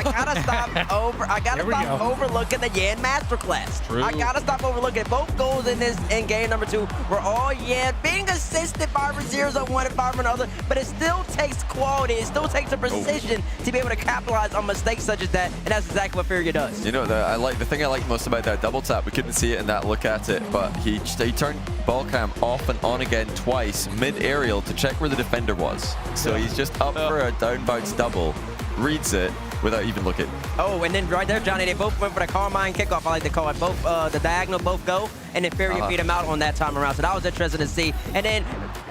gotta stop overlooking the Yan masterclass. True. I gotta stop overlooking it. Both goals in game number 2 were all Yan, being assisted by Rezeers on one and by another, but it still takes quality. It still takes a precision to be able to capitalize on mistakes such as that, and that's exactly what Furia does. You know, the thing I like most about that double tap, we couldn't see it in that look at it, but he turned ball cam off and on again twice mid-aerial to check where the defender was. So he's just up for a down bounce double, reads it without even looking. Oh, and then right there, Johnny, they both went for the Carmine kickoff, I like to call it. Both the diagonal both go, and then Furia beat him out on that time around. So that was interesting to see. And then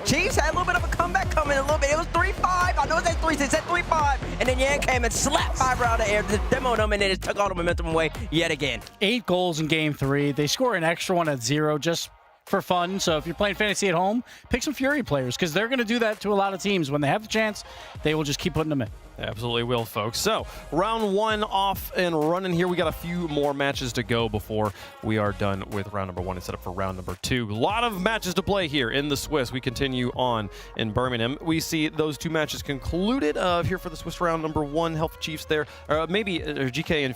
Chiefs had a little bit of a comeback coming a little bit. It was 3-5. I know it said 3-6, it said 3-5. And then Yan came and slapped Fiber out of the air, demoed them, and then it took all the momentum away yet again. 8 goals in game 3. They score an extra one at 0 just for fun. So if you're playing fantasy at home, pick some Fury players because they're going to do that to a lot of teams. When they have the chance, they will just keep putting them in. Absolutely will, folks. So round 1 off and running here. We got a few more matches to go before we are done with round number 1 and set up for round number 2. A lot of matches to play here in the Swiss. We continue on in Birmingham. We see those 2 matches concluded here for the Swiss round number 1. Health Chiefs there. GK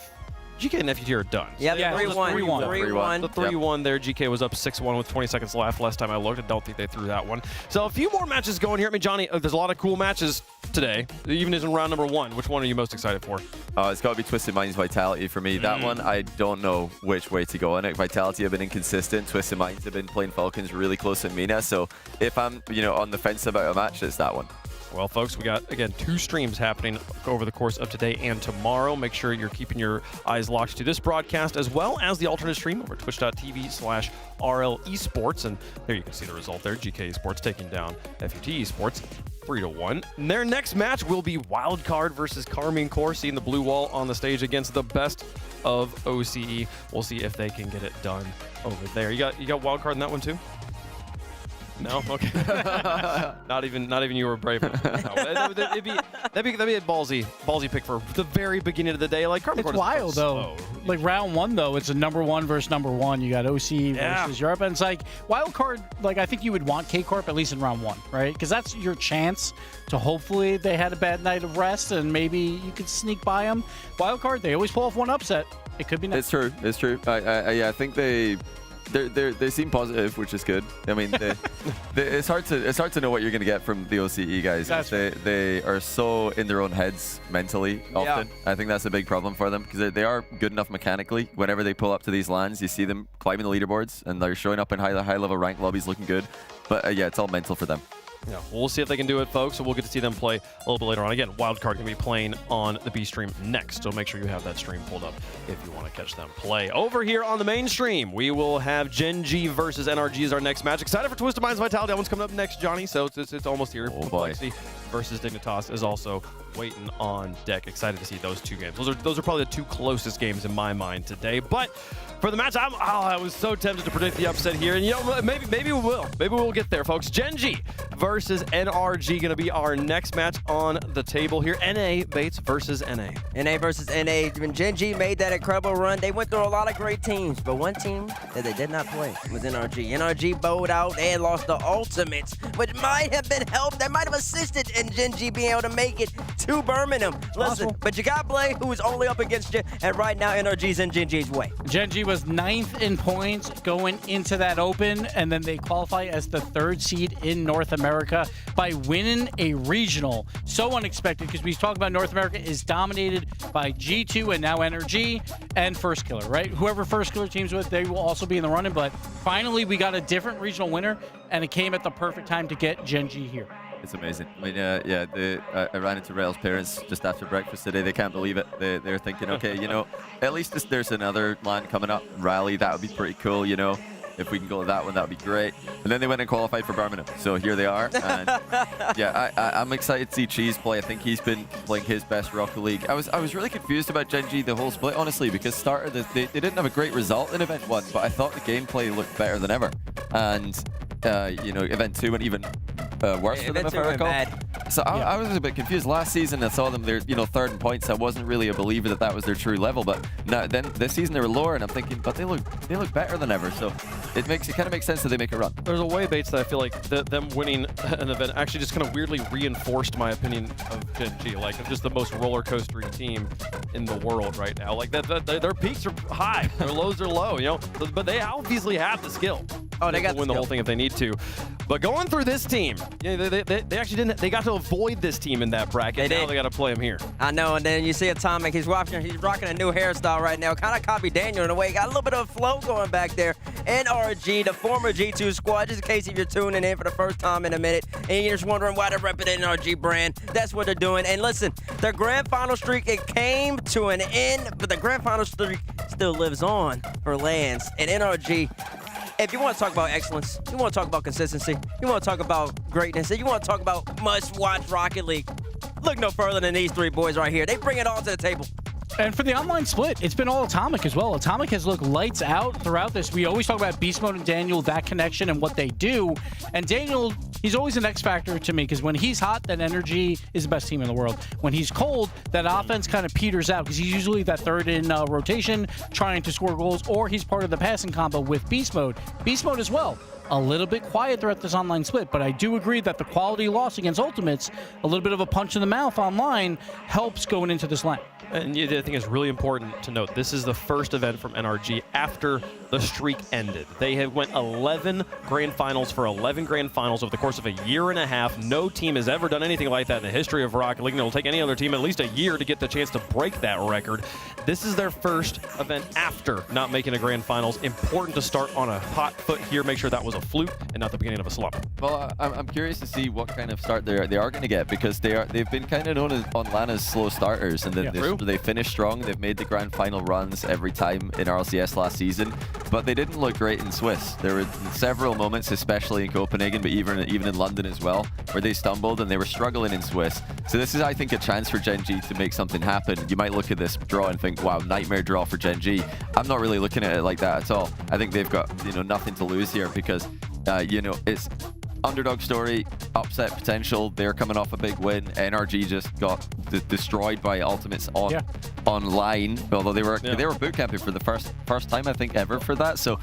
and FUT are done. Yeah, 3-1. The 3-1 there. GK was up 6-1 with 20 seconds left. Last time I looked, I don't think they threw that one. So a few more matches going here. I mean, Johnny, there's a lot of cool matches today, even in round number 1. Which one are you most excited for? It's got to be Twisted Minds Vitality for me. That one, I don't know which way to go in it. Vitality have been inconsistent. Twisted Minds have been playing Falcons really close in Mina. So if I'm, on the fence about a match, it's that one. Well, folks, we got, again, 2 streams happening over the course of today and tomorrow. Make sure you're keeping your eyes locked to this broadcast as well as the alternate stream over twitch.tv/RLEsports. And there you can see the result there. GK Esports taking down FUT Esports 3-1. And their next match will be Wildcard versus Carmine Corps, seeing the blue wall on the stage against the best of OCE. We'll see if they can get it done over there. You got Wildcard in that one too? No, okay. not even you were brave enough. No, that'd be a ballsy pick for the very beginning of the day. Like Carmine Corps. It's wild though. Like round 1 though, it's a number 1 versus number 1. You got OC versus Europe, and it's like wild card. Like I think you would want K Corp at least in round 1, right? Because that's your chance to hopefully they had a bad night of rest and maybe you could sneak by them. Wild card, they always pull off one upset. It could be nice. It's true. I think they They seem positive, which is good. I mean, it's hard to know what you're going to get from the OCE guys. They are so in their own heads mentally often. Yeah. I think that's a big problem for them because they are good enough mechanically. Whenever they pull up to these lands, you see them climbing the leaderboards and they're showing up in high level rank lobbies looking good. But yeah, it's all mental for them. Yeah, we'll see if they can do it, folks. So we'll get to see them play a little bit later on. Again, Wildcard can be playing on the B stream next, so make sure you have that stream pulled up if you want to catch them play. Over here on the main stream, we will have Gen.G versus NRG as our next match. Excited for Twisted Minds Vitality. That one's coming up next, Johnny, so it's almost here. Oh boy. Versus Dignitas is also waiting on deck. Excited to see those two games. Those are probably the two closest games in my mind today. But for the match, I was so tempted to predict the upset here, and you know, maybe we will. Maybe we'll get there, folks. Gen.G versus NRG going to be our next match on the table here. NA Bates versus NA. NA versus NA. When Gen.G made that incredible run, they went through a lot of great teams, but one team that they did not play was NRG. NRG bowed out and lost the ultimates, which might have been helped. That might have assisted in Gen.G being able to make it to Birmingham. Listen, but you got Blay, who is only up against Gen, and right now NRG's in Gen.G's way. Gen.G was 9th in points going into that open, and then they qualify as the 3rd seed in North America by winning a regional. So unexpected, because we talk about North America is dominated by G2 and now NRG and First Killer, right? Whoever First Killer teams with, they will also be in the running, but finally we got a different regional winner, and it came at the perfect time to get Gen.G here. It's amazing. I mean, I ran into Rel's parents just after breakfast today. They can't believe it. They're thinking, okay, you know, at least there's another land coming up, Rally. That would be pretty cool, you know. If we can go to that one, that would be great. And then they went and qualified for Birmingham. So here they are. And yeah, I'm excited to see Cheese play. I think he's been playing his best Rocket League. I was really confused about Gen.G the whole split, honestly, because they didn't have a great result in Event 1, but I thought the gameplay looked better than ever. And you know, Event 2 went even worse for them, if I recall. So I was a bit confused. Last season, I saw them, they're, you know, 3rd in points. I wasn't really a believer that was their true level, but now, then this season they were lower, and I'm thinking, but they look better than ever. So it kind of makes sense that they make a run. There's a way, Bates, that I feel like them winning an event actually just kind of weirdly reinforced my opinion of Gen.G. Like, just the most roller coastering team in the world right now. Like their peaks are high, their lows are low, you know, but they obviously have the skill. Oh, they got to win the whole thing if they need to. But going through this team, you know, they actually didn't. They got to avoid this team in that bracket. Now they got to play them here. I know, and then you see Atomic. He's rocking a new hairstyle right now. Kind of copied Daniel in a way. Got a little bit of flow going back there. NRG, the former G2 squad, just in case if you're tuning in for the first time in a minute and you're just wondering why they're repping the NRG brand, that's what they're doing. And listen, their grand final streak, it came to an end, but the grand final streak still lives on for Lance. And NRG, if you want to talk about excellence, you want to talk about consistency, you want to talk about greatness, and you want to talk about must-watch Rocket League, look no further than these 3 boys right here. They bring it all to the table. And for the online split, it's been all Atomic as well. Atomic has looked lights out throughout this. We always talk about Beast Mode and Daniel, that connection and what they do. And Daniel, he's always an X factor to me, because when he's hot, then NRG is the best team in the world. When he's cold, that offense kind of peters out, because he's usually that 3rd in rotation, trying to score goals, or he's part of the passing combo with Beast Mode. Beast Mode as well. A little bit quiet throughout this online split, but I do agree that the quality loss against Ultimates, a little bit of a punch in the mouth online, helps going into this line. And I think it's really important to note, this is the first event from NRG after the streak ended. They have went 11 grand finals for 11 grand finals over the course of a year and a half. No team has ever done anything like that in the history of Rocket League. It'll take any other team at least a year to get the chance to break that record. This is their first event after not making a grand finals. Important to start on a hot foot here. Make sure that was a fluke and not the beginning of a slump. Well, I'm curious to see what kind of start they are going to get, because they've been kind of known on LAN as slow starters, and they finish strong. They've made the grand final runs every time in RLCS last season, but they didn't look great in Swiss. There were several moments, especially in Copenhagen, but even in London as well, where they stumbled and they were struggling in Swiss. So this is, I think, a chance for Gen.G to make something happen. You might look at this draw and think, wow, nightmare draw for Gen.G. I'm not really looking at it like that at all. I think they've got, you know, nothing to lose here, because you know, it's underdog story, upset potential. They're coming off a big win. NRG just got destroyed by Ultimates online, although they were boot camping for the first time, I think, ever for that. So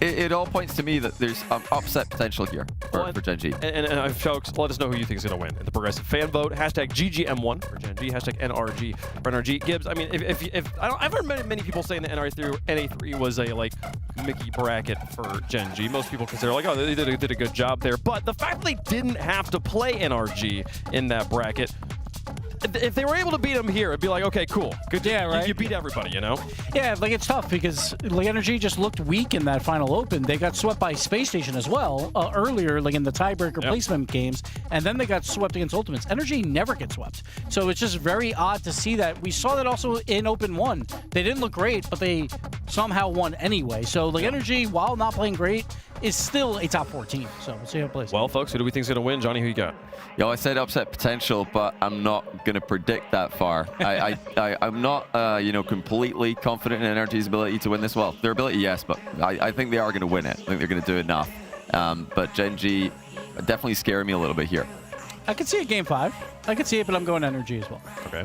it all points to me that there's upset potential here for Gen.G. And folks, let us know who you think is going to win in the progressive fan vote. Hashtag GGM1 for Gen.G. Hashtag NRG for NRG. Gibbs, I mean, if I've heard many people saying that NA3 was a Mickey bracket for Gen.G. Most people consider like, oh, they did a good job there. But the fact that they didn't have to play NRG in that bracket, if they were able to beat them here, it'd be like, okay, cool. Good. Yeah, right. You beat everybody, you know? Yeah, like it's tough because like NRG just looked weak in that final open. They got swept by Space Station as well earlier, like in the tiebreaker placement games, and then they got swept against Ultimates. NRG never gets swept. So it's just very odd to see that. We saw that also in Open 1. They didn't look great, but they somehow won anyway. So like NRG, while not playing great, is still a top 4 team. So we'll see how it plays. Well, folks, who do we think is going to win? Johnny, who you got? Yo, I said upset potential, but I'm not going to predict that far. I'm not, you know, completely confident in NRG's ability to win this. Well, their ability, yes, but I think they are going to win it. I think they're going to do enough. But Gen.G definitely scaring me a little bit here. I could see a Game 5. I could see it, but I'm going NRG as well. Okay.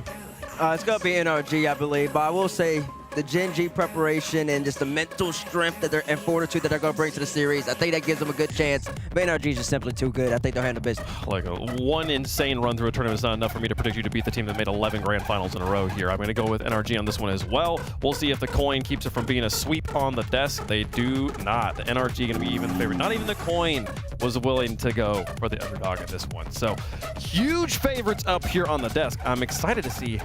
It's going to be NRG, I believe, but I will say the Gen.G preparation and just the mental strength and fortitude that they're going to bring to the series, I think that gives them a good chance. But NRG is just simply too good. I think they'll handle business. Like one insane run through a tournament is not enough for me to predict you to beat the team that made 11 grand finals in a row here. I'm going to go with NRG on this one as well. We'll see if the coin keeps it from being a sweep on the desk. They do not. The NRG going to be even favored. Not even the coin was willing to go for the underdog in this one. So huge favorites up here on the desk. I'm excited to see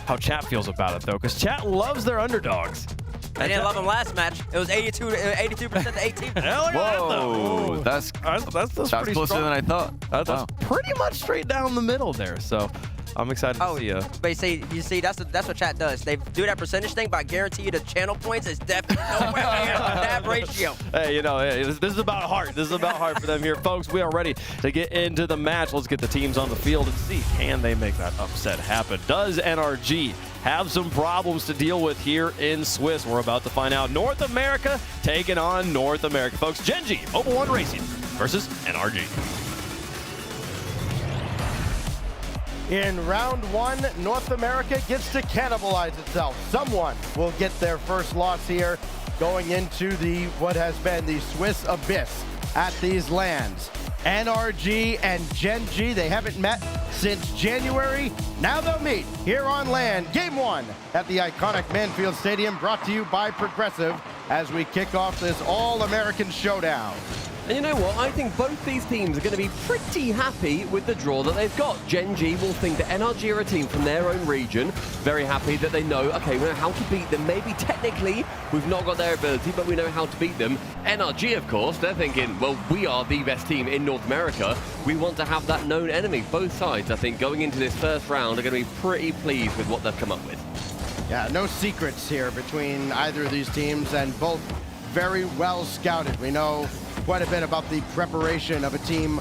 how chat feels about it, though, because chat loves their underdogs. They didn't love him last match. It was 82% to 18%. Whoa, that's pretty closer strong. than I thought. That's pretty much straight down the middle there. So I'm excited to see you. But you see, that's what chat does. They do that percentage thing, but I guarantee you the channel points is definitely nowhere near that ratio. Hey, you know, this is about heart. This is about heart for them here, folks. We are ready to get into the match. Let's get the teams on the field and see, can they make that upset happen? Does NRG have some problems to deal with here in Swiss? We're about to find out. North America taking on North America, folks. Gen.G, Mobile One Racing versus NRG. In round 1, North America gets to cannibalize itself. Someone will get their first loss here going into what has been the Swiss abyss at these lands. NRG and Gen.G, they haven't met since January. Now they'll meet here on land. Game 1 at the iconic Manfield Stadium, brought to you by Progressive as we kick off this all-American showdown. And you know what? I think both these teams are going to be pretty happy with the draw that they've got. Gen.G will think that NRG are a team from their own region. Very happy that they know, okay, we know how to beat them. Maybe technically we've not got their ability, but we know how to beat them. NRG, of course, they're thinking, well, we are the best team in North America. We want to have that known enemy. Both sides, I think, going into this first round are going to be pretty pleased with what they've come up with. Yeah, no secrets here between either of these teams, and both very well scouted. We know quite a bit about the preparation of a team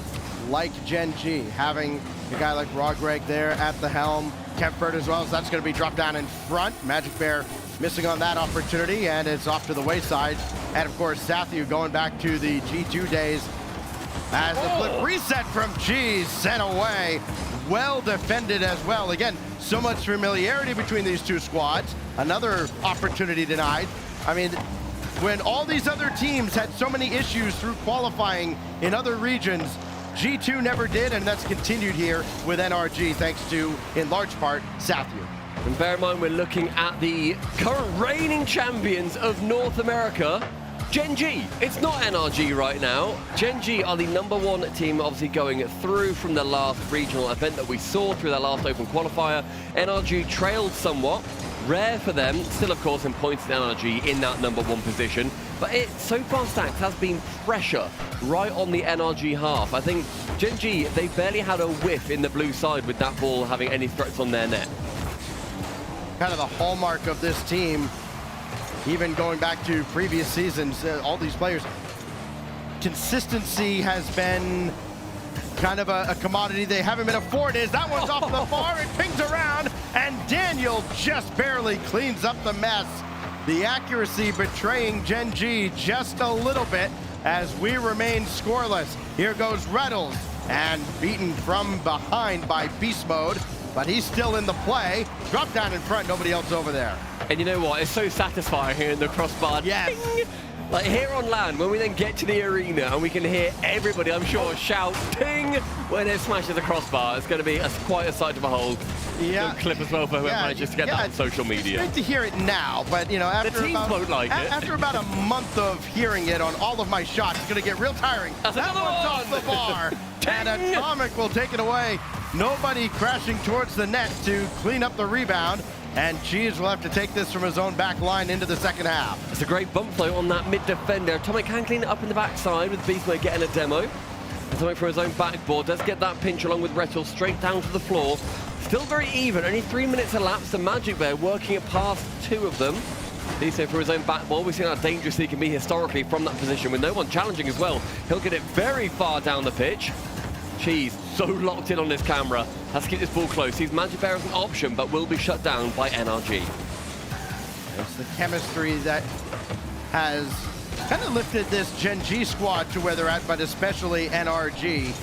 like Gen.G, having a guy like Raw Greg there at the helm, Kempfert as well, so that's going to be dropped down in front. Magic Bear missing on that opportunity, and it's off to the wayside. And of course, Sathu going back to the G2 days as the flip reset from G sent away. Well defended as well. Again, so much familiarity between these two squads. Another opportunity denied. I mean, when all these other teams had so many issues through qualifying in other regions, G2 never did, and that's continued here with NRG, thanks to, in large part, Sathu. And bear in mind, we're looking at the current reigning champions of North America, Gen.G. It's not NRG right now. Gen.G are the #1 team, obviously going through from the last regional event that we saw through their last open qualifier. NRG trailed somewhat. Rare for them, still of course in points in NRG in that #1 position, but it so far Stacks has been pressure right on the NRG half. I think Gen.G, they barely had a whiff in the blue side with that ball having any threats on their net. Kind of the hallmark of this team, even going back to previous seasons, all these players, consistency has been kind of a commodity they haven't been afforded. That one's off the bar, it pings around, and Daniel just barely cleans up the mess. The accuracy betraying Gen.G just a little bit as we remain scoreless. Here goes Rlcs, and beaten from behind by Beast Mode, but he's still in the play. Drop down in front, nobody else over there. And you know what? It's so satisfying here in the crossbar. Yes. Ding! Like here on land, when we then get to the arena and we can hear everybody, I'm sure, shout "ting" when it smashes the crossbar, it's going to be quite a sight to behold. little clip as well for whoever manages to get that on social media. It's great to hear it now, but you know, after the teams won't like it. After about a month of hearing it on all of my shots, it's going to get real tiring. That's that one's off the bar, and Atomic will take it away. Nobody crashing towards the net to clean up the rebound. And Cheese will have to take this from his own back line into the second half. It's a great bump flow on that mid defender. Atomic can clean it up in the backside with Beastmode getting a demo. Atomic from his own backboard does get that pinch along with Rettel straight down to the floor. Still very even, only 3 minutes elapsed. The Magic Bear working it past 2 of them. Beastmode from his own backboard. We've seen how dangerous he can be historically from that position with no one challenging as well. He'll get it very far down the pitch. Cheese so locked in on this camera. Has to keep this ball close. He's Magic Bear as an option, but will be shut down by NRG. It's the chemistry that has kind of lifted this Gen.G squad to where they're at, but especially NRG.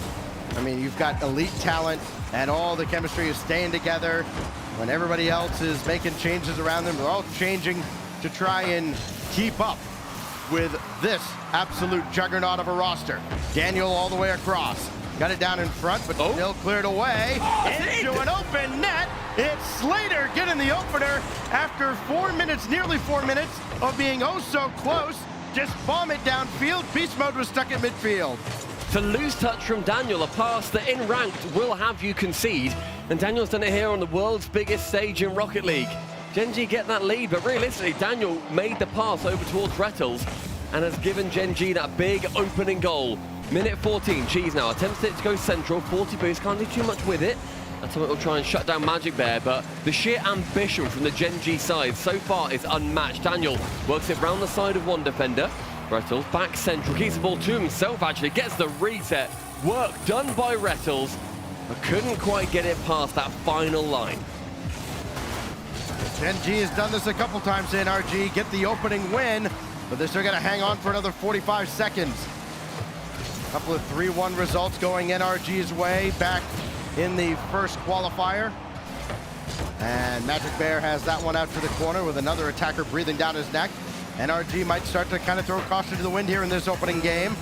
I mean, you've got elite talent, and all the chemistry is staying together. When everybody else is making changes around them, they're all changing to try and keep up with this absolute juggernaut of a roster. Daniel all the way across. Got it down in front, but still cleared away into an open net. It's Slater getting the opener after 4 minutes, nearly 4 minutes of being oh so close. Just bomb it downfield. Beast Mode was stuck at midfield. To lose touch from Daniel, a pass that in ranked will have you concede. And Daniel's done it here on the world's biggest stage in Rocket League. Gen.G get that lead, but realistically, Daniel made the pass over towards Rettles and has given Gen.G that big opening goal. Minute 14, Cheese now attempts it to go central, 40 boost, can't do too much with it. Atomic will try and shut down Magic Bear, but the sheer ambition from the Gen.G side so far is unmatched. Daniel works it round the side of one defender. Rettles back central, keeps the ball to himself actually, gets the reset. Work done by Rettles, but couldn't quite get it past that final line. Gen.G has done this a couple times to NRG, get the opening win, but they're still gonna hang on for another 45 seconds. A couple of 3-1 results going NRG's way back in the first qualifier. And Magic Bear has that one out to the corner with another attacker breathing down his neck. NRG might start to kind of throw caution to the wind here in this opening game.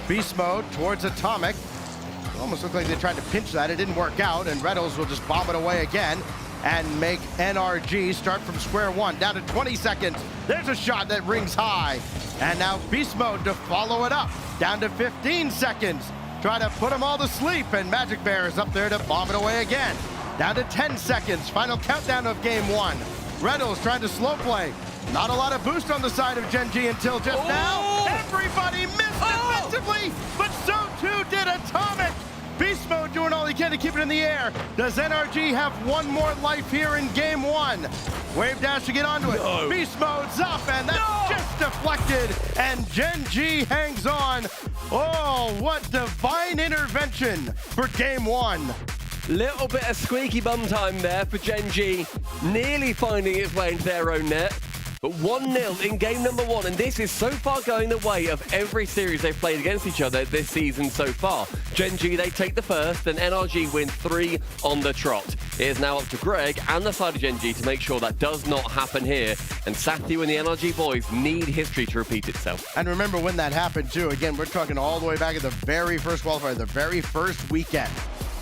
Beast Mode towards Atomic. It almost looked like they tried to pinch that. It didn't work out, and Rettles will just bomb it away again and make NRG start from square one. Down to 20 seconds. There's a shot that rings high. And now Beast Mode to follow it up. Down to 15 seconds. Try to put them all to sleep, and Magic Bear is up there to bomb it away again. Down to 10 seconds. Final countdown of game one. Rettles trying to slow play. Not a lot of boost on the side of Gen.G until just now. Everybody missed defensively, but so too did Atomic. Beast Mode doing all he can to keep it in the air. Does NRG have one more life here in game one? Wave dash to get onto it. Beast Mode's up, and that's just deflected, and Gen.G hangs on. Oh, what divine intervention for game one. Little bit of squeaky bum time there for Gen.G, nearly finding its way into their own net. But 1-0 in game number one, and this is so far going the way of every series they've played against each other this season so far. Gen.G, they take the first, and NRG win 3 on the trot. It is now up to Greg and the side of Gen.G to make sure that does not happen here. And Sathu and the NRG boys need history to repeat itself. And remember when that happened too. Again, we're talking all the way back at the very first qualifier, the very first weekend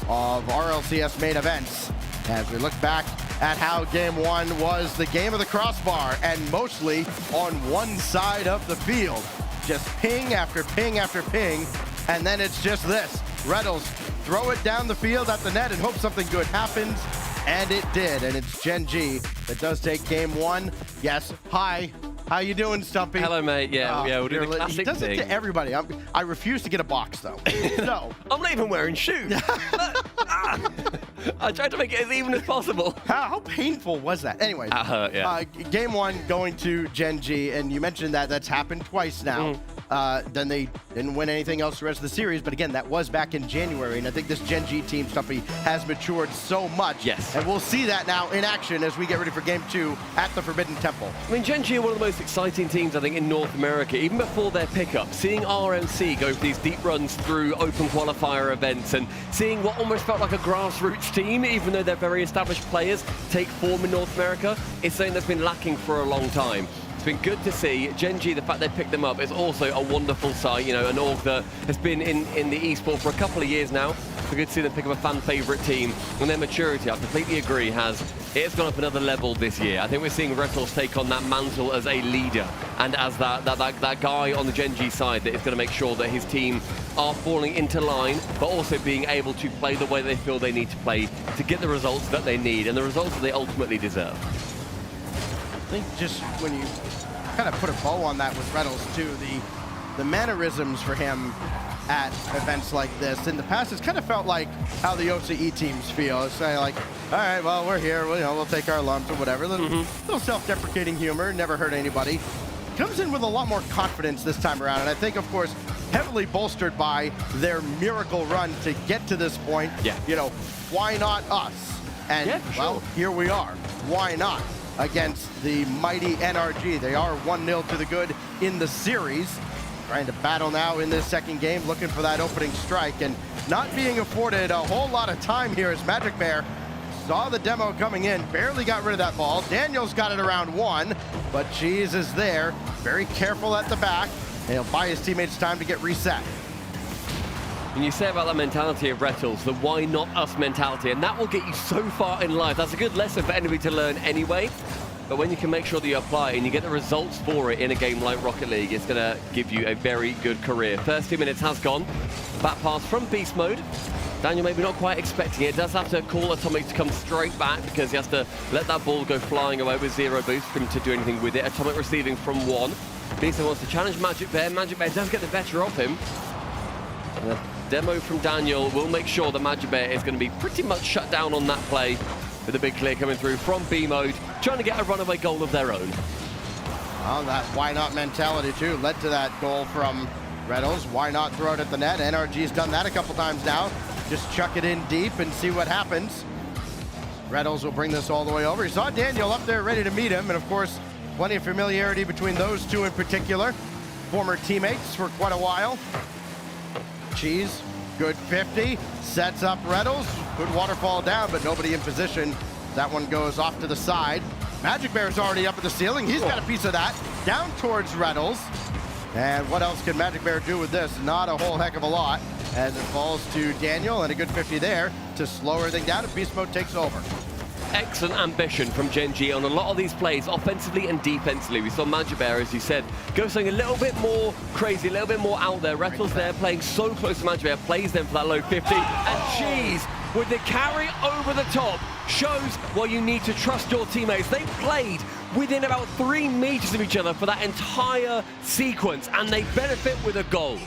of RLCS main events. As we look back at how game one was the game of the crossbar, and mostly on one side of the field. Just ping after ping after ping, and then it's just this. Rettles throw it down the field at the net and hope something good happens, and it did. And it's Gen.G that does take game one. Yes, hi. How you doing, Stumpy? Hello, mate. Yeah, we'll do the classic He does thing. it to everybody. I refuse to get a box, though. No. I'm not even wearing shoes. I tried to make it as even as possible. How painful was that? Anyways, that hurt, yeah. Game one going to Gen.G, and you mentioned that that's happened twice now. Then they didn't win anything else the rest of the series, but again, that was back in January, and I think this Gen.G team, Stumpy, has matured so much. Yes. And we'll see that now in action as we get ready for game two at the Forbidden Temple. I mean, Gen.G are one of the most exciting teams, I think, in North America, even before their pickup. Seeing RMC go for these deep runs through open qualifier events and seeing what almost felt like a grassroots team, even though they're very established players, take form in North America, is something that's been lacking for a long time. It's been good to see. Gen.G, the fact they picked them up is also a wonderful sight. You know, an org that has been in the esport for a couple of years now. We're good to see them pick up a fan favorite team. And their maturity, I completely agree, it's gone up another level this year. I think we're seeing Rlcs take on that mantle as a leader and as that guy on the Gen.G side that is going to make sure that his team are falling into line, but also being able to play the way they feel they need to play to get the results that they need and the results that they ultimately deserve. I think just when you kind of put a bow on that with Rlcs too, the mannerisms for him at events like this in the past, it's kind of felt like how the OCE teams feel. It's like, all right, well, we're here, we'll take our lumps or whatever. Little self-deprecating humor, never hurt anybody. Comes in with a lot more confidence this time around, and I think, of course, heavily bolstered by their miracle run to get to this point. Yeah. You know, why not us? And, yeah, well, here we are. Why not? Against the mighty NRG. They are 1-0 to the good in the series. Trying to battle now in this second game, looking for that opening strike, and not being afforded a whole lot of time here as Magic Bear saw the demo coming in, barely got rid of that ball. Daniel's got it around 1, but Cheese is there, very careful at the back, and he'll buy his teammates time to get reset. And you say about that mentality of Rlcs, the why not us mentality, and that will get you so far in life. That's a good lesson for anybody to learn anyway. But when you can make sure that you apply and you get the results for it in a game like Rocket League, it's going to give you a very good career. First 2 minutes has gone. Back pass from Beast Mode. Daniel maybe not quite expecting it. Does have to call Atomic to come straight back because he has to let that ball go flying away with 0 boost for him to do anything with it. Atomic receiving from 1. Beast Mode wants to challenge Magic Bear. Magic Bear does get the better of him. And a demo from Daniel will make sure that Magic Bear is going to be pretty much shut down on that play. With a big clear coming through from B Mode, trying to get a runaway goal of their own. Well, that why not mentality too led to that goal from Rlcs. Why not throw it at the net? NRG's done that a couple times now. Just chuck it in deep and see what happens. Rlcs will bring this all the way over. He saw Daniel up there ready to meet him, and of course, plenty of familiarity between those two in particular. Former teammates for quite a while. Cheese, good 50, sets up Rlcs. Good waterfall down, but nobody in position. That one goes off to the side. Magic Bear's already up at the ceiling. He's got a piece of that. Down towards Rlcs. And what else can Magic Bear do with this? Not a whole heck of a lot. As it falls to Daniel, and a good 50 there to slow everything down, and Beast Mode takes over. Excellent ambition from Gen.G on a lot of these plays, offensively and defensively. We saw Magic Bear, as you said, go something a little bit more crazy, a little bit more out there. Rlcs there playing so close to Magic Bear, plays them for that low 50. And Cheese, with the carry over the top, shows why you need to trust your teammates. They played within about 3 meters of each other for that entire sequence, and they benefit with a goal.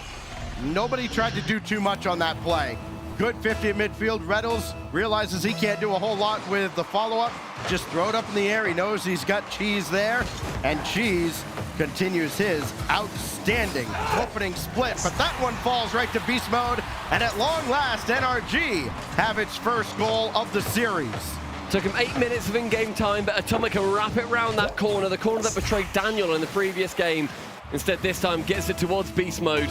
Nobody tried to do too much on that play. Good 50 at midfield. Rlcs realizes he can't do a whole lot with the follow-up. Just throw it up in the air. He knows he's got Cheese there. And Cheese continues his outstanding opening split. But that one falls right to Beast Mode. And at long last, NRG have its first goal of the series. Took him 8 minutes of in-game time, but Atomic can wrap it around that corner, the corner that betrayed Daniel in the previous game. Instead, this time gets it towards Beast Mode.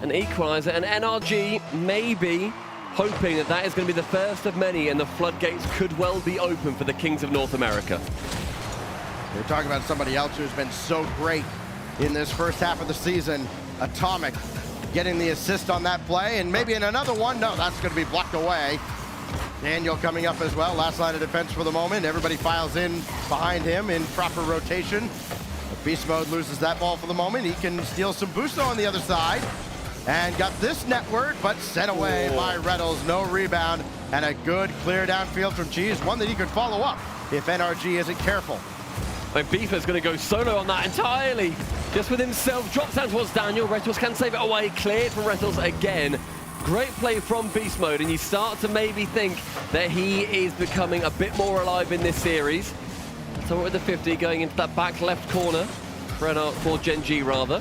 An equalizer, and NRG maybe hoping that that is going to be the first of many, and the floodgates could well be open for the Kings of North America. We're talking about somebody else who's been so great in this first half of the season. Atomic getting the assist on that play, and maybe in another one. No, that's going to be blocked away. Daniel coming up as well, last line of defense for the moment. Everybody files in behind him in proper rotation. Beast Mode loses that ball for the moment. He can steal some boost on the other side. And got this netward, but sent away by Rlcs. No rebound, and a good clear downfield from Cheese, one that he could follow up if NRG isn't careful. And Beefer's going to go solo on that entirely. Just with himself, drops down towards Daniel. Rlcs can save it away, cleared from Rlcs again. Great play from Beast Mode, and you start to maybe think that he is becoming a bit more alive in this series. So with the 50 going into that back left corner for Gen.G rather.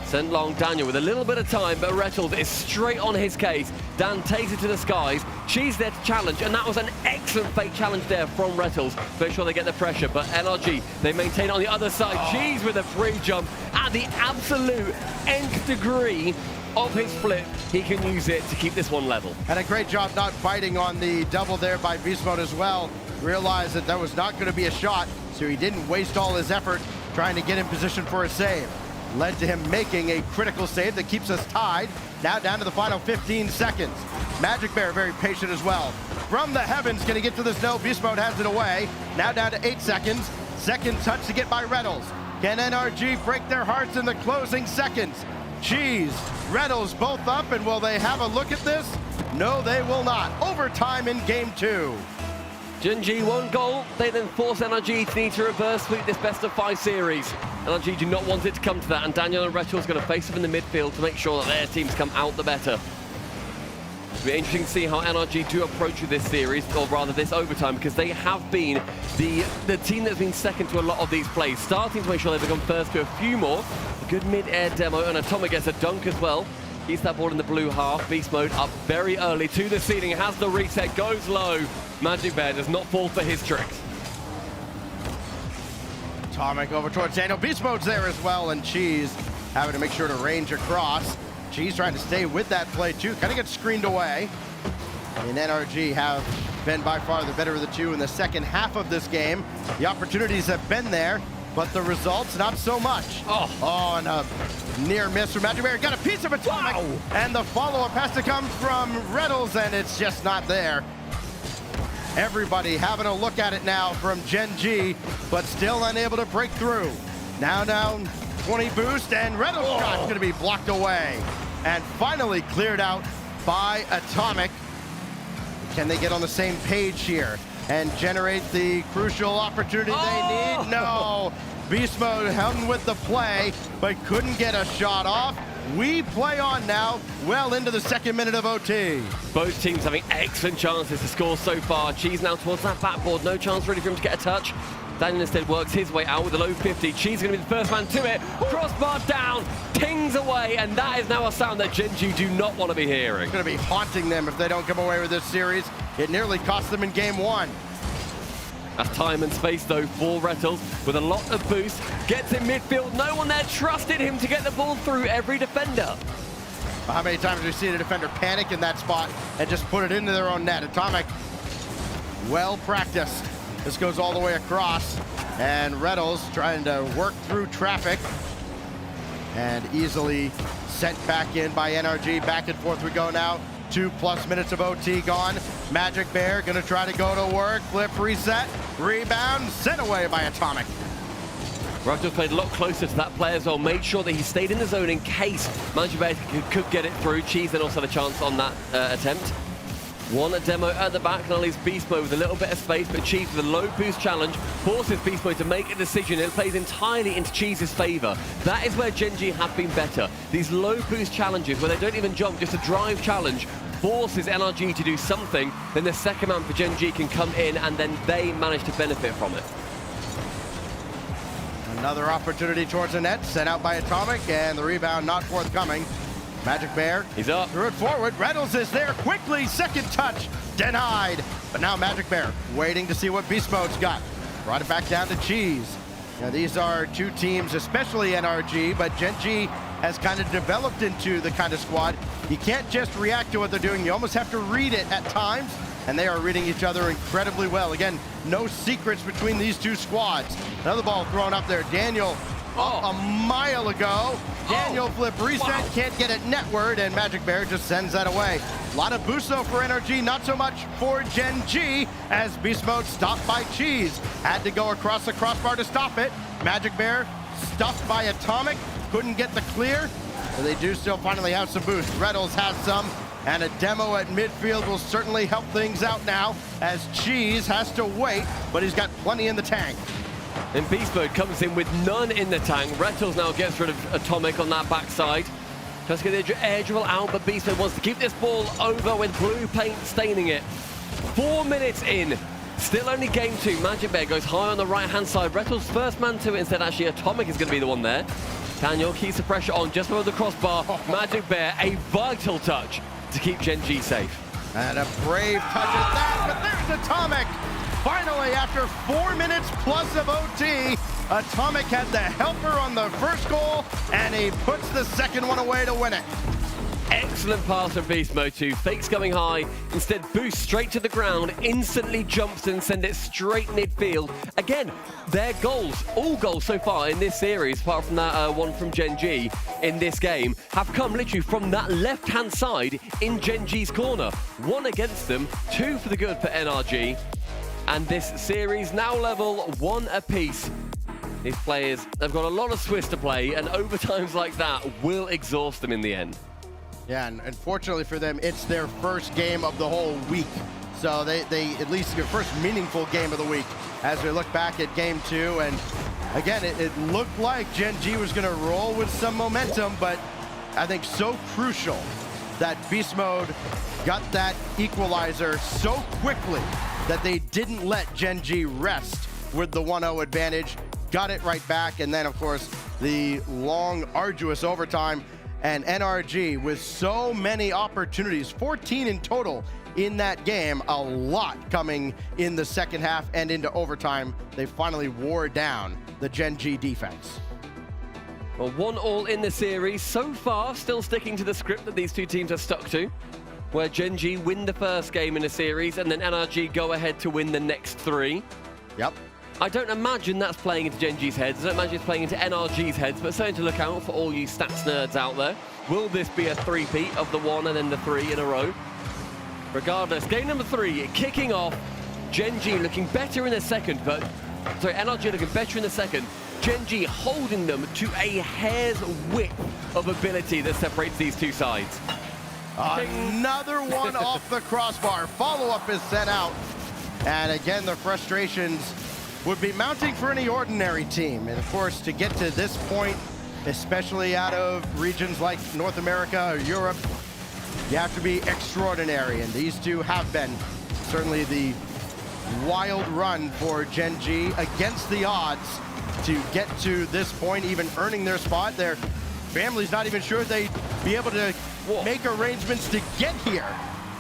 Sent long Daniel with a little bit of time, but Rlcs is straight on his case. Dan takes it to the skies. Cheese there to challenge, and that was an excellent fake challenge there from Rlcs. Make sure they get the pressure, but NRG, they maintain on the other side. Cheese with a free jump at the absolute nth degree of his flip. He can use it to keep this one level. And a great job not biting on the double there by Beast Mode as well. Realized that was not going to be a shot, so he didn't waste all his effort trying to get in position for a save. Led to him making a critical save that keeps us tied. Now down to the final 15 seconds. Magic Bear very patient as well. From the heavens, can he get to this? No, Beast Mode has it away. Now down to 8 seconds. Second touch to get by Rlcs. Can NRG break their hearts in the closing seconds? Cheese, Rlcs both up, and will they have a look at this? No, they will not. Overtime in game 2. Gen.G 1 goal, they then force NRG to need to reverse sweep this best of 5 series. NRG do not want it to come to that, and Daniel and Rlcs going to face up in the midfield to make sure that their teams come out the better. It'll be interesting to see how NRG do approach this series, or rather this overtime, because they have been the team that's been second to a lot of these plays, starting to make sure they become first to a few more. A good mid-air demo, and Atomic gets a dunk as well. Keeps that ball in the blue half. Beast Mode up very early to the ceiling, has the reset, goes low. Magic Bear does not fall for his tricks. Atomic over towards Daniel. Beast Mode's there as well, and Cheese having to make sure to range across. Cheese trying to stay with that play too, kind of gets screened away. And NRG have been by far the better of the two in the second half of this game. The opportunities have been there, but the results, not so much. Oh, and a near miss from Magic Bear. Got a piece of Atomic, wow. And the follow-up has to come from Rlcs, and it's just not there. Everybody having a look at it now from Gen.G, but still unable to break through. Now down 20 boost, and Rlcs shot's going to be blocked away. And finally cleared out by Atomic. Can they get on the same page here and generate the crucial opportunity they need? No. Beast Mode held with the play, but couldn't get a shot off. We play on now, well into the second minute of OT. Both teams having excellent chances to score so far. Cheese now towards that backboard, no chance really for him to get a touch. Daniel instead works his way out with a low 50. Cheese going to be the first man to it. Crossbar down, tings away, and that is now a sound that Gen.G do not want to be hearing. It's going to be haunting them if they don't come away with this series. It nearly cost them in game 1. That's time and space though for Rlcs with a lot of boost. Gets in midfield, no one there trusted him to get the ball through every defender. How many times have we seen a defender panic in that spot and just put it into their own net? Atomic, well practiced. This goes all the way across, and Rlcs trying to work through traffic and easily sent back in by NRG. Back and forth we go now. 2+ minutes of OT gone. Magic Bear gonna try to go to work. Flip, reset, rebound, sent away by Atomic. Rlcs played a lot closer to that play as well. Made sure that he stayed in the zone in case Magic Bear could get it through. Cheese then also had a chance on that attempt. One demo at the back, and leaves Beast Mode with a little bit of space, but Cheese with a low boost challenge forces Beast Mode to make a decision. It plays entirely into Cheese's favor. That is where Gen.G have been better. These low boost challenges where they don't even jump, just a drive challenge, forces NRG to do something. Then the second man for Gen.G can come in, and then they manage to benefit from it. Another opportunity towards the net, sent out by Atomic, and the rebound not forthcoming. Magic Bear, he's up. Threw it forward. Rlcs is there quickly. Second touch, denied. But now Magic Bear waiting to see what Beast Mode's got. Brought it back down to Cheese. Now these are two teams, especially NRG, but Gen.G has kind of developed into the kind of squad. You can't just react to what they're doing. You almost have to read it at times, and they are reading each other incredibly well. Again, no secrets between these two squads. Another ball thrown up there. Daniel a mile ago. Daniel flip reset, can't get it netward, and Magic Bear just sends that away. A lot of boost though for NRG, not so much for Gen.G, as Beast Mode stopped by Cheese. Had to go across the crossbar to stop it. Magic Bear stuffed by Atomic, couldn't get the clear, but they do still finally have some boost. Rlcs has some, and a demo at midfield will certainly help things out now, as Cheese has to wait, but he's got plenty in the tank. And Beast Mode comes in with none in the tank. Rlcs now gets rid of Atomic on that backside. Just get the air dribble out, but Beast Mode wants to keep this ball over with blue paint staining it. 4 minutes in, still only game 2. Magic Bear goes high on the right-hand side. Rlcs first man to it, instead actually Atomic is going to be the one there. Daniel keeps the pressure on just below the crossbar. Magic Bear, a vital touch to keep Gen.G safe. And a brave touch at that, but there's Atomic. Finally, after 4 minutes plus of OT, Atomic had the helper on the first goal, and he puts the second one away to win it. Excellent pass from Beast Mode 2. Fakes going high. Instead, boost straight to the ground. Instantly jumps and send it straight midfield. Again, their goals, all goals so far in this series, apart from that one from Gen.G in this game, have come literally from that left-hand side in Gen.G's corner. 1 against them, 2 for the good for NRG. And this series now level 1 apiece. These players have got a lot of Swiss to play, and overtimes like that will exhaust them in the end. Yeah, and unfortunately for them, it's their first game of the whole week. So they at least their first meaningful game of the week as we look back at game 2. And again, it looked like Gen.G was going to roll with some momentum, but I think so crucial that Beast Mode got that equalizer so quickly that they didn't let Gen.G rest with the 1-0 advantage. Got it right back, and then of course the long, arduous overtime. And NRG with so many opportunities, 14 in total in that game, a lot coming in the second half and into overtime. They finally wore down the Gen.G defense. Well, 1-1 in the series. So far, still sticking to the script that these two teams are stuck to, where Gen.G win the first game in a series and then NRG go ahead to win the next 3. Yep. I don't imagine that's playing into Gen.G's heads. I don't imagine it's playing into NRG's heads, but something to look out for all you stats nerds out there. Will this be a three-peat of the 1 and then the 3 in a row? Regardless, game number 3 kicking off. Gen.G looking better in the second, but sorry, NRG looking better in the second. Gen.G holding them to a hair's width of ability that separates these two sides. Another one off the crossbar. Follow-up is sent out. And again, the frustrations would be mounting for any ordinary team. And of course, to get to this point, especially out of regions like North America or Europe, you have to be extraordinary. And these two have been certainly the wild run for Gen.G against the odds to get to this point, even earning their spot. Their family's not even sure they'd be able to make arrangements to get here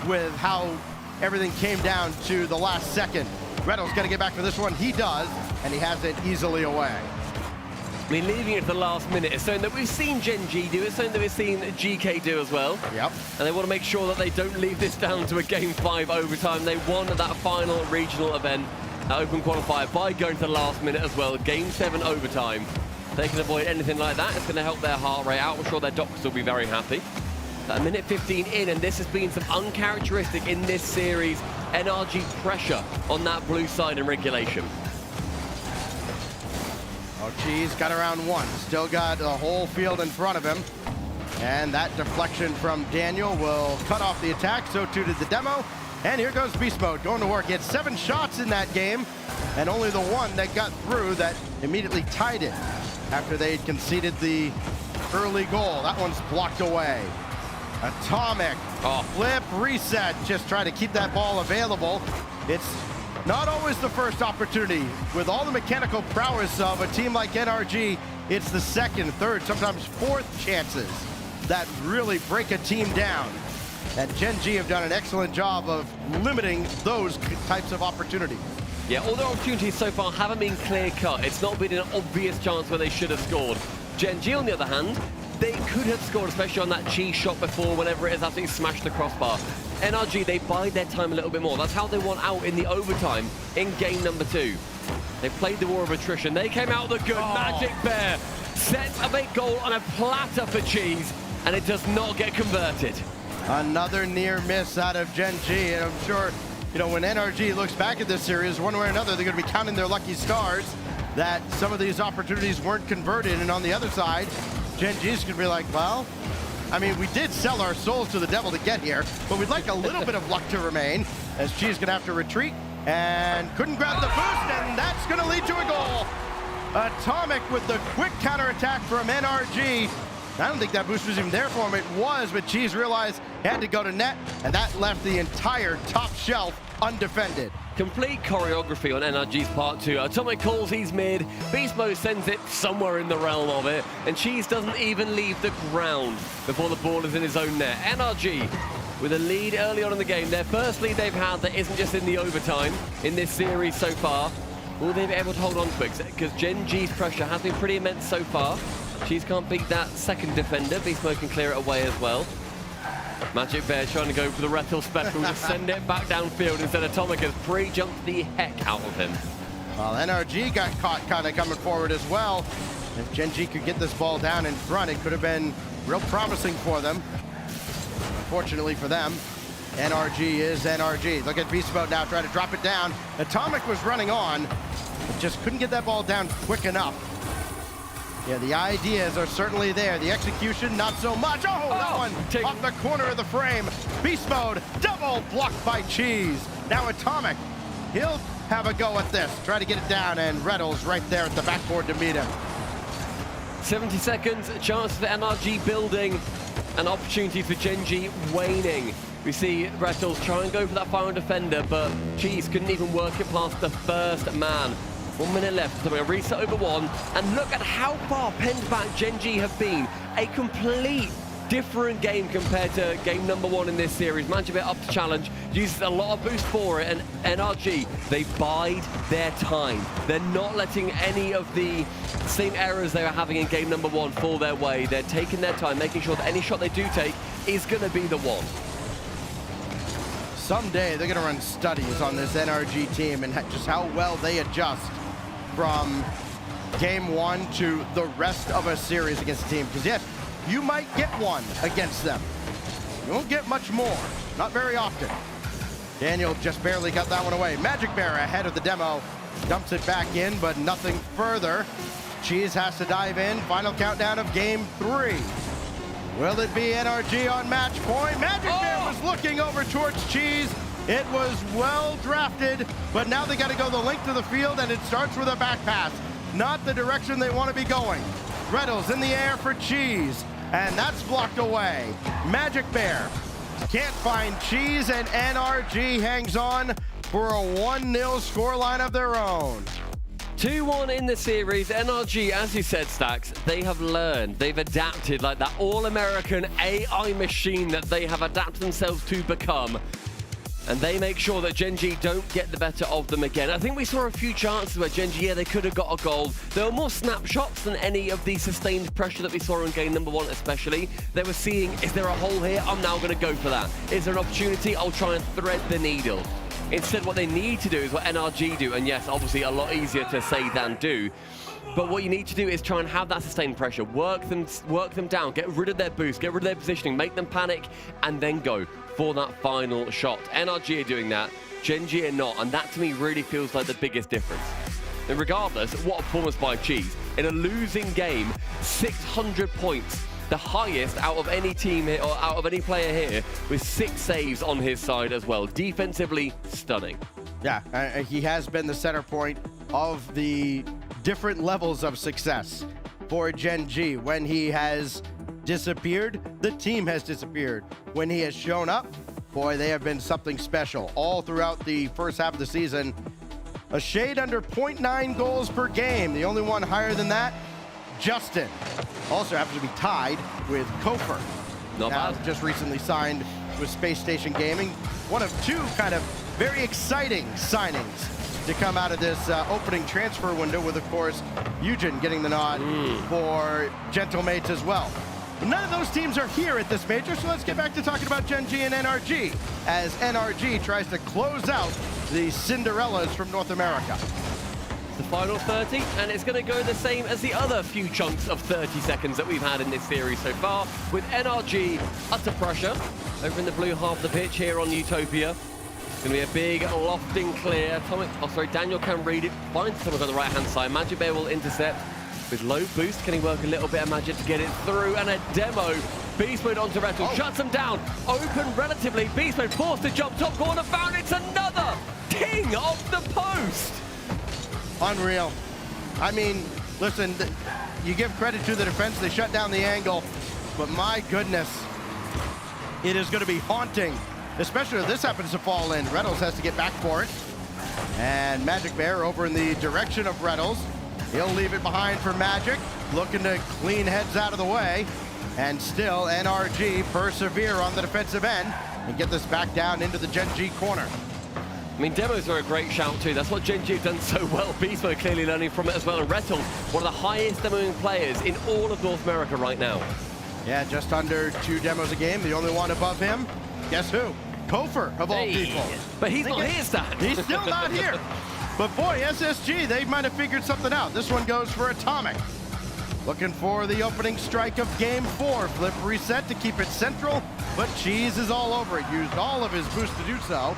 with how everything came down to the last second. Reynolds got to get back for this one. He does, and he has it easily away. I mean, leaving it to the last minute is something that we've seen Gen.G do. It's something that we've seen GK do as well. Yep. And they want to make sure that they don't leave this down to a Game 5 overtime. They won that final regional event, Open Qualifier, by going to the last minute as well. Game 7 overtime. They can avoid anything like that. It's going to help their heart rate out. I'm sure their doctors will be very happy. A minute 15 in, and this has been some uncharacteristic in this series. NRG pressure on that blue side in regulation. Oh, geez, got around 1. Still got a whole field in front of him. And that deflection from Daniel will cut off the attack. So too did the demo. And here goes Beast Mode going to work. He had 7 shots in that game, and only the one that got through that immediately tied it after they had conceded the early goal. That one's blocked away. Atomic, flip, reset, just try to keep that ball available. It's not always the first opportunity. With all the mechanical prowess of a team like NRG, it's the second, third, sometimes fourth chances that really break a team down. And Gen.G have done an excellent job of limiting those types of opportunities. Yeah, all their opportunities so far haven't been clear-cut. It's not been an obvious chance where they should have scored. Gen.G, on the other hand, they could have scored, especially on that cheese shot before, whenever it is absolutely smashed the crossbar. NRG, they bide their time a little bit more. That's how they won out in the overtime in game number 2. They played the war of attrition. They came out the good. Magic Bear sets up a goal on a platter for cheese, and it does not get converted. Another near miss out of Gen.G, and I'm sure, you know, when NRG looks back at this series, one way or another, they're going to be counting their lucky stars that some of these opportunities weren't converted. And on the other side, Gen.G's going to be like, well, I mean, we did sell our souls to the devil to get here, but we'd like a little bit of luck to remain, as G's going to have to retreat and couldn't grab the boost, and that's going to lead to a goal. Atomic with the quick counterattack from NRG. I don't think that boost was even there for him. It was, but Cheese realized he had to go to net, and that left the entire top shelf undefended. Complete choreography on NRG's part 2. Atomic calls, he's mid. Beast Mode sends it somewhere in the realm of it, and Cheese doesn't even leave the ground before the ball is in his own net. NRG with a lead early on in the game. Their first lead they've had that isn't just in the overtime in this series so far. Will they be able to hold on to it? Because Gen.G's pressure has been pretty immense so far. Cheese can't beat that second defender. Beast Mode can clear it away as well. Magic Bear trying to go for the Rettel special to send it back downfield instead. Atomic has pre-jumped the heck out of him. Well, NRG got caught kind of coming forward as well. If Gen.G could get this ball down in front, it could have been real promising for them. Unfortunately for them, NRG is NRG. Look at Beast Mode now trying to drop it down. Atomic was running on, but just couldn't get that ball down quick enough. Yeah, the ideas are certainly there. The execution, not so much. Oh, that one off the corner of the frame. Beast Mode, double blocked by Cheese. Now Atomic, he'll have a go at this. Try to get it down, and Rettles right there at the backboard to meet him. 70 seconds, a chance for NRG building, an opportunity for Gen.G waning. We see Rettles try and go for that final defender, but Cheese couldn't even work it past the first man. 1 minute left, so we're going to reset over one, and look at how far penned back Gen.G have been. A complete different game compared to game number 1 in this series. Magic Bear up to challenge, uses a lot of boost for it, and NRG, they bide their time. They're not letting any of the same errors they were having in game number 1 fall their way. They're taking their time, making sure that any shot they do take is going to be the one. Someday they're going to run studies on this NRG team and just how well they adjust from game 1 to the rest of a series against a team. Because yes, you might get one against them. You won't get much more, not very often. Daniel just barely got that one away. Magic Bear ahead of the demo, dumps it back in, but nothing further. Cheese has to dive in. Final countdown of game 3. Will it be NRG on match point? Magic Bear was looking over towards Cheese. It was well drafted, but now they got to go the length of the field, and it starts with a back pass. Not the direction they want to be going. Rettles in the air for Cheese, and that's blocked away. Magic Bear can't find Cheese, and NRG hangs on for a 1-0 scoreline of their own. 2-1 in the series. NRG, as you said, Stacks, they have learned. They've adapted like that all-American AI machine that they have adapted themselves to become. And they make sure that Gen.G don't get the better of them again. I think we saw a few chances where Gen.G, yeah, they could have got a goal. There were more snapshots than any of the sustained pressure that we saw in game number 1 especially. They were seeing, is there a hole here? I'm now going to go for that. Is there an opportunity? I'll try and thread the needle. Instead, what they need to do is what NRG do, and yes, obviously a lot easier to say than do. But what you need to do is try and have that sustained pressure, work them down, get rid of their boost, get rid of their positioning, make them panic, and then go for that final shot. NRG are doing that, Gen.G are not, and that to me really feels like the biggest difference. And regardless, what a performance by Cheese. In a losing game, 600 points. The highest out of any team here, or out of any player here, with 6 saves on his side as well. Defensively, stunning. Yeah, he has been the center point of the different levels of success for Gen.G. When he has disappeared, the team has disappeared. When he has shown up, boy, they have been something special all throughout the first half of the season. A shade under 0.9 goals per game. The only one higher than that, Justin. Also happens to be tied with Kofer. Not bad. Just recently signed with Space Station Gaming. One of 2 kind of very exciting signings to come out of this opening transfer window, with, of course, Eugen getting the nod for Gentlemates as well. None of those teams are here at this major, so let's get back to talking about Gen.G and NRG, as NRG tries to close out the Cinderellas from North America. The final 30, and it's going to go the same as the other few chunks of 30 seconds that we've had in this series so far, with NRG utter pressure over in the blue half of the pitch here on Utopia. It's going to be a big lofting clear. Daniel can read it, finds someone on the right-hand side. Magic Bear will intercept with low boost. Can he work a little bit of magic to get it through? And a demo. Beast Mode onto Rettel, shuts him down. Open relatively. Beast Mode forced to jump top corner, found it's another ting off the post. Unreal. I mean, listen, you give credit to the defense. They shut down the angle, but my goodness, it is going to be haunting, especially if this happens to fall in. Rettles has to get back for it. And Magic Bear over in the direction of Rettles. He'll leave it behind for Magic, looking to clean heads out of the way. And still, NRG persevere on the defensive end and get this back down into the Gen.G corner. I mean, demos are a great shout too. That's what Gen.G have done so well. Beast Mode clearly learning from it as well. And Rettel, one of the highest demoing players in all of North America right now. Yeah, just under 2 demos a game. The only one above him, guess who? Kofer, of all people. But he's not here, Stan. He's still not here. But boy, SSG, they might have figured something out. This one goes for Atomic. Looking for the opening strike of game 4. Flip reset to keep it central, but Cheese is all over it. Used all of his boost to do so.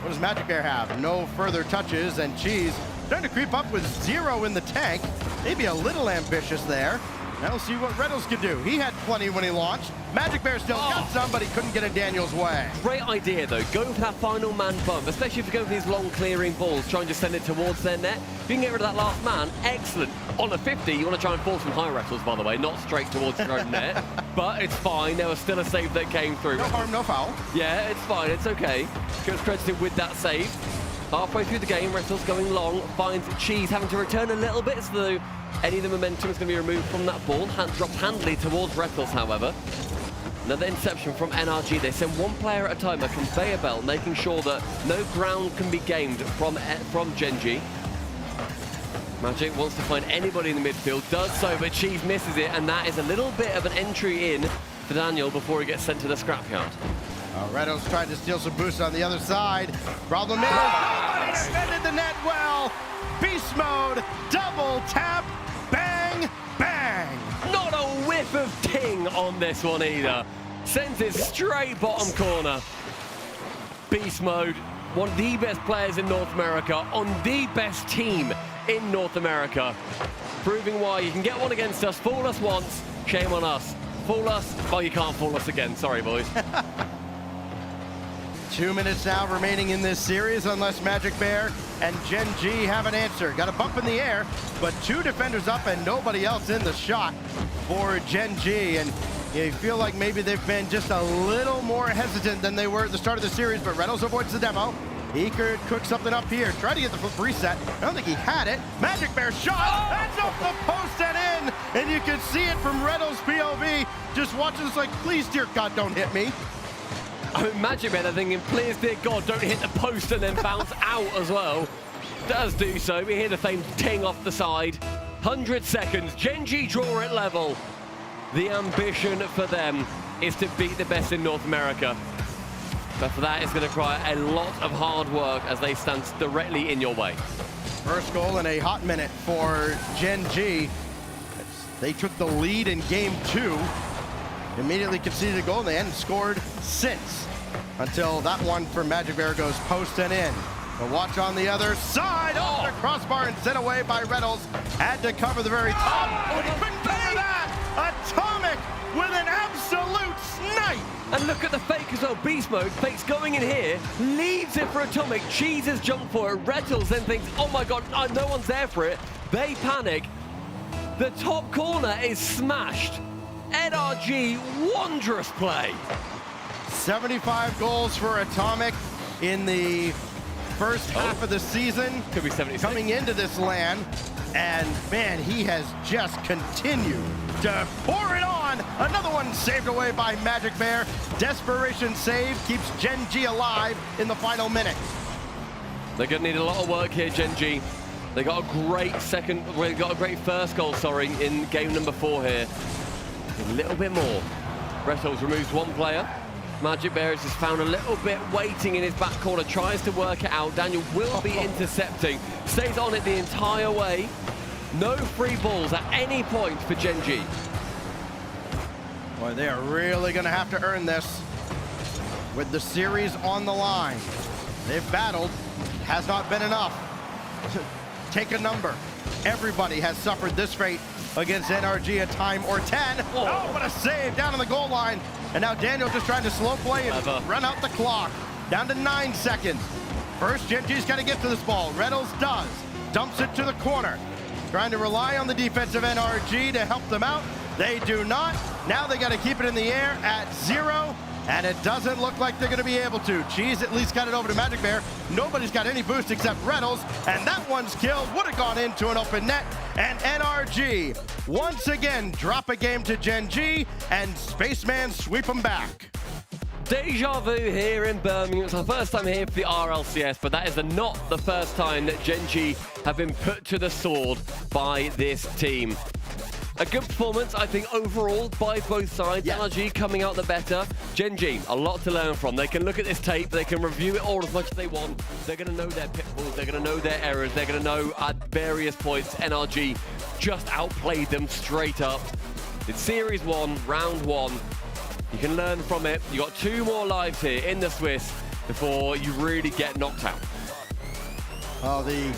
What does Magic Bear have? No further touches, and Cheese trying to creep up with 0 in the tank. Maybe a little ambitious there. Now we'll see what Rlcs can do. He had plenty when he launched. Magic Bear still got some, but he couldn't get in Daniel's way. Great idea, though. Go for that final man bump, especially if you go for these long clearing balls, try and just send it towards their net. If you can get rid of that last man, excellent. On a 50, you want to try and force some high wrestles, by the way, not straight towards your own net. But it's fine. There was still a save that came through. No harm, no foul. Yeah, it's fine. It's okay. Goes credited with that save. Halfway through the game, Rlcs going long, finds Cheese having to return a little bit, so any of the momentum is going to be removed from that ball. Drops handily towards Rlcs, however. Another interception from NRG. They send one player at a time, a conveyor belt, making sure that no ground can be gained from Gen.G. Magic wants to find anybody in the midfield, does so, but Cheese misses it, and that is a little bit of an entry in for Daniel before he gets sent to the scrapyard. Rlcs tried to steal some boosts on the other side. Problem is, nobody defended the net well. Beast mode, double tap, bang, bang. Not a whiff of ting on this one either. Sends it straight bottom corner. Beast mode, one of the best players in North America on the best team in North America. Proving why you can get one against us, fool us once, shame on us. Fool us, oh, you can't fool us again. Sorry, boys. 2 minutes now remaining in this series, unless Magic Bear and Gen.G have an answer. Got a bump in the air, but 2 defenders up and nobody else in the shot for Gen.G. And you feel like maybe they've been just a little more hesitant than they were at the start of the series, but Rlcs avoids the demo. He could cook something up here. Try to get the flip reset. I don't think he had it. Magic Bear shot. That's off the post and in. And you can see it from Rlcs POV. Just watching this like, please, dear God, don't hit me. I mean, Magic Bear, they're thinking, please, dear God, don't hit the post and then bounce out as well. Does do so. We hear the same ting off the side. 100 seconds. Gen.G draw at level. The ambition for them is to beat the best in North America. But for that, it's going to require a lot of hard work as they stand directly in your way. First goal in a hot minute for Gen.G. They took the lead in game 2. Immediately conceded a goal, and they hadn't scored since. Until that one for Magic Bear goes post and in. But watch on the other side. Oh, the crossbar and sent away by Rlcs. Had to cover the very top. Oh, he couldn't cover that. Atomic with an absolute snipe. And look at the fake as well. Beast mode. Fake's going in here. Leaves it for Atomic. Cheese has jumped for it. Rlcs then thinks, oh my God, no one's there for it. They panic. The top corner is smashed. NRG, wondrous play. 75 goals for Atomic in the first half of the season. Could be 76. Coming into this LAN, and man, he has just continued to pour it on. Another one saved away by Magic Bear. Desperation save keeps Gen.G alive in the final minute. They're going to need a lot of work here, Gen.G. They got a great first goal, sorry, in game number 4 here. A little bit more. Rlcs removes one player. Magic Bear has just found a little bit waiting in his back corner, tries to work it out. Daniel will be intercepting, stays on it the entire way. No free balls at any point for Gen.G. Boy, they are really going to have to earn this with the series on the line. They've battled, has not been enough. Take a number. Everybody has suffered this fate against NRG a time or 10. Oh, what a save down on the goal line. And now Daniel just trying to slow play and run out the clock. Down to 9 seconds. First, Gen.G's got to get to this ball. Rlcs does. Dumps it to the corner. Trying to rely on the defensive NRG to help them out. They do not. Now they got to keep it in the air at 0. And it doesn't look like they're going to be able to. Cheese at least got it over to Magic Bear. Nobody's got any boost except Rlcs, and that one's killed. Would have gone into an open net. And NRG once again drop a game to Gen.G, and Spaceman sweep them back. Deja vu here in Birmingham. It's our first time here for the RLCS, but that is not the first time that Gen.G have been put to the sword by this team. A good performance, I think, overall by both sides. NRG coming out the better. Gen.G, a lot to learn from. They can look at this tape, they can review it all as much as they want. They're going to know their pitfalls, they're going to know their errors, they're going to know at various points NRG just outplayed them straight up. It's Series 1, Round 1. You can learn from it. You got 2 more lives here in the Swiss before you really get knocked out. Oh, the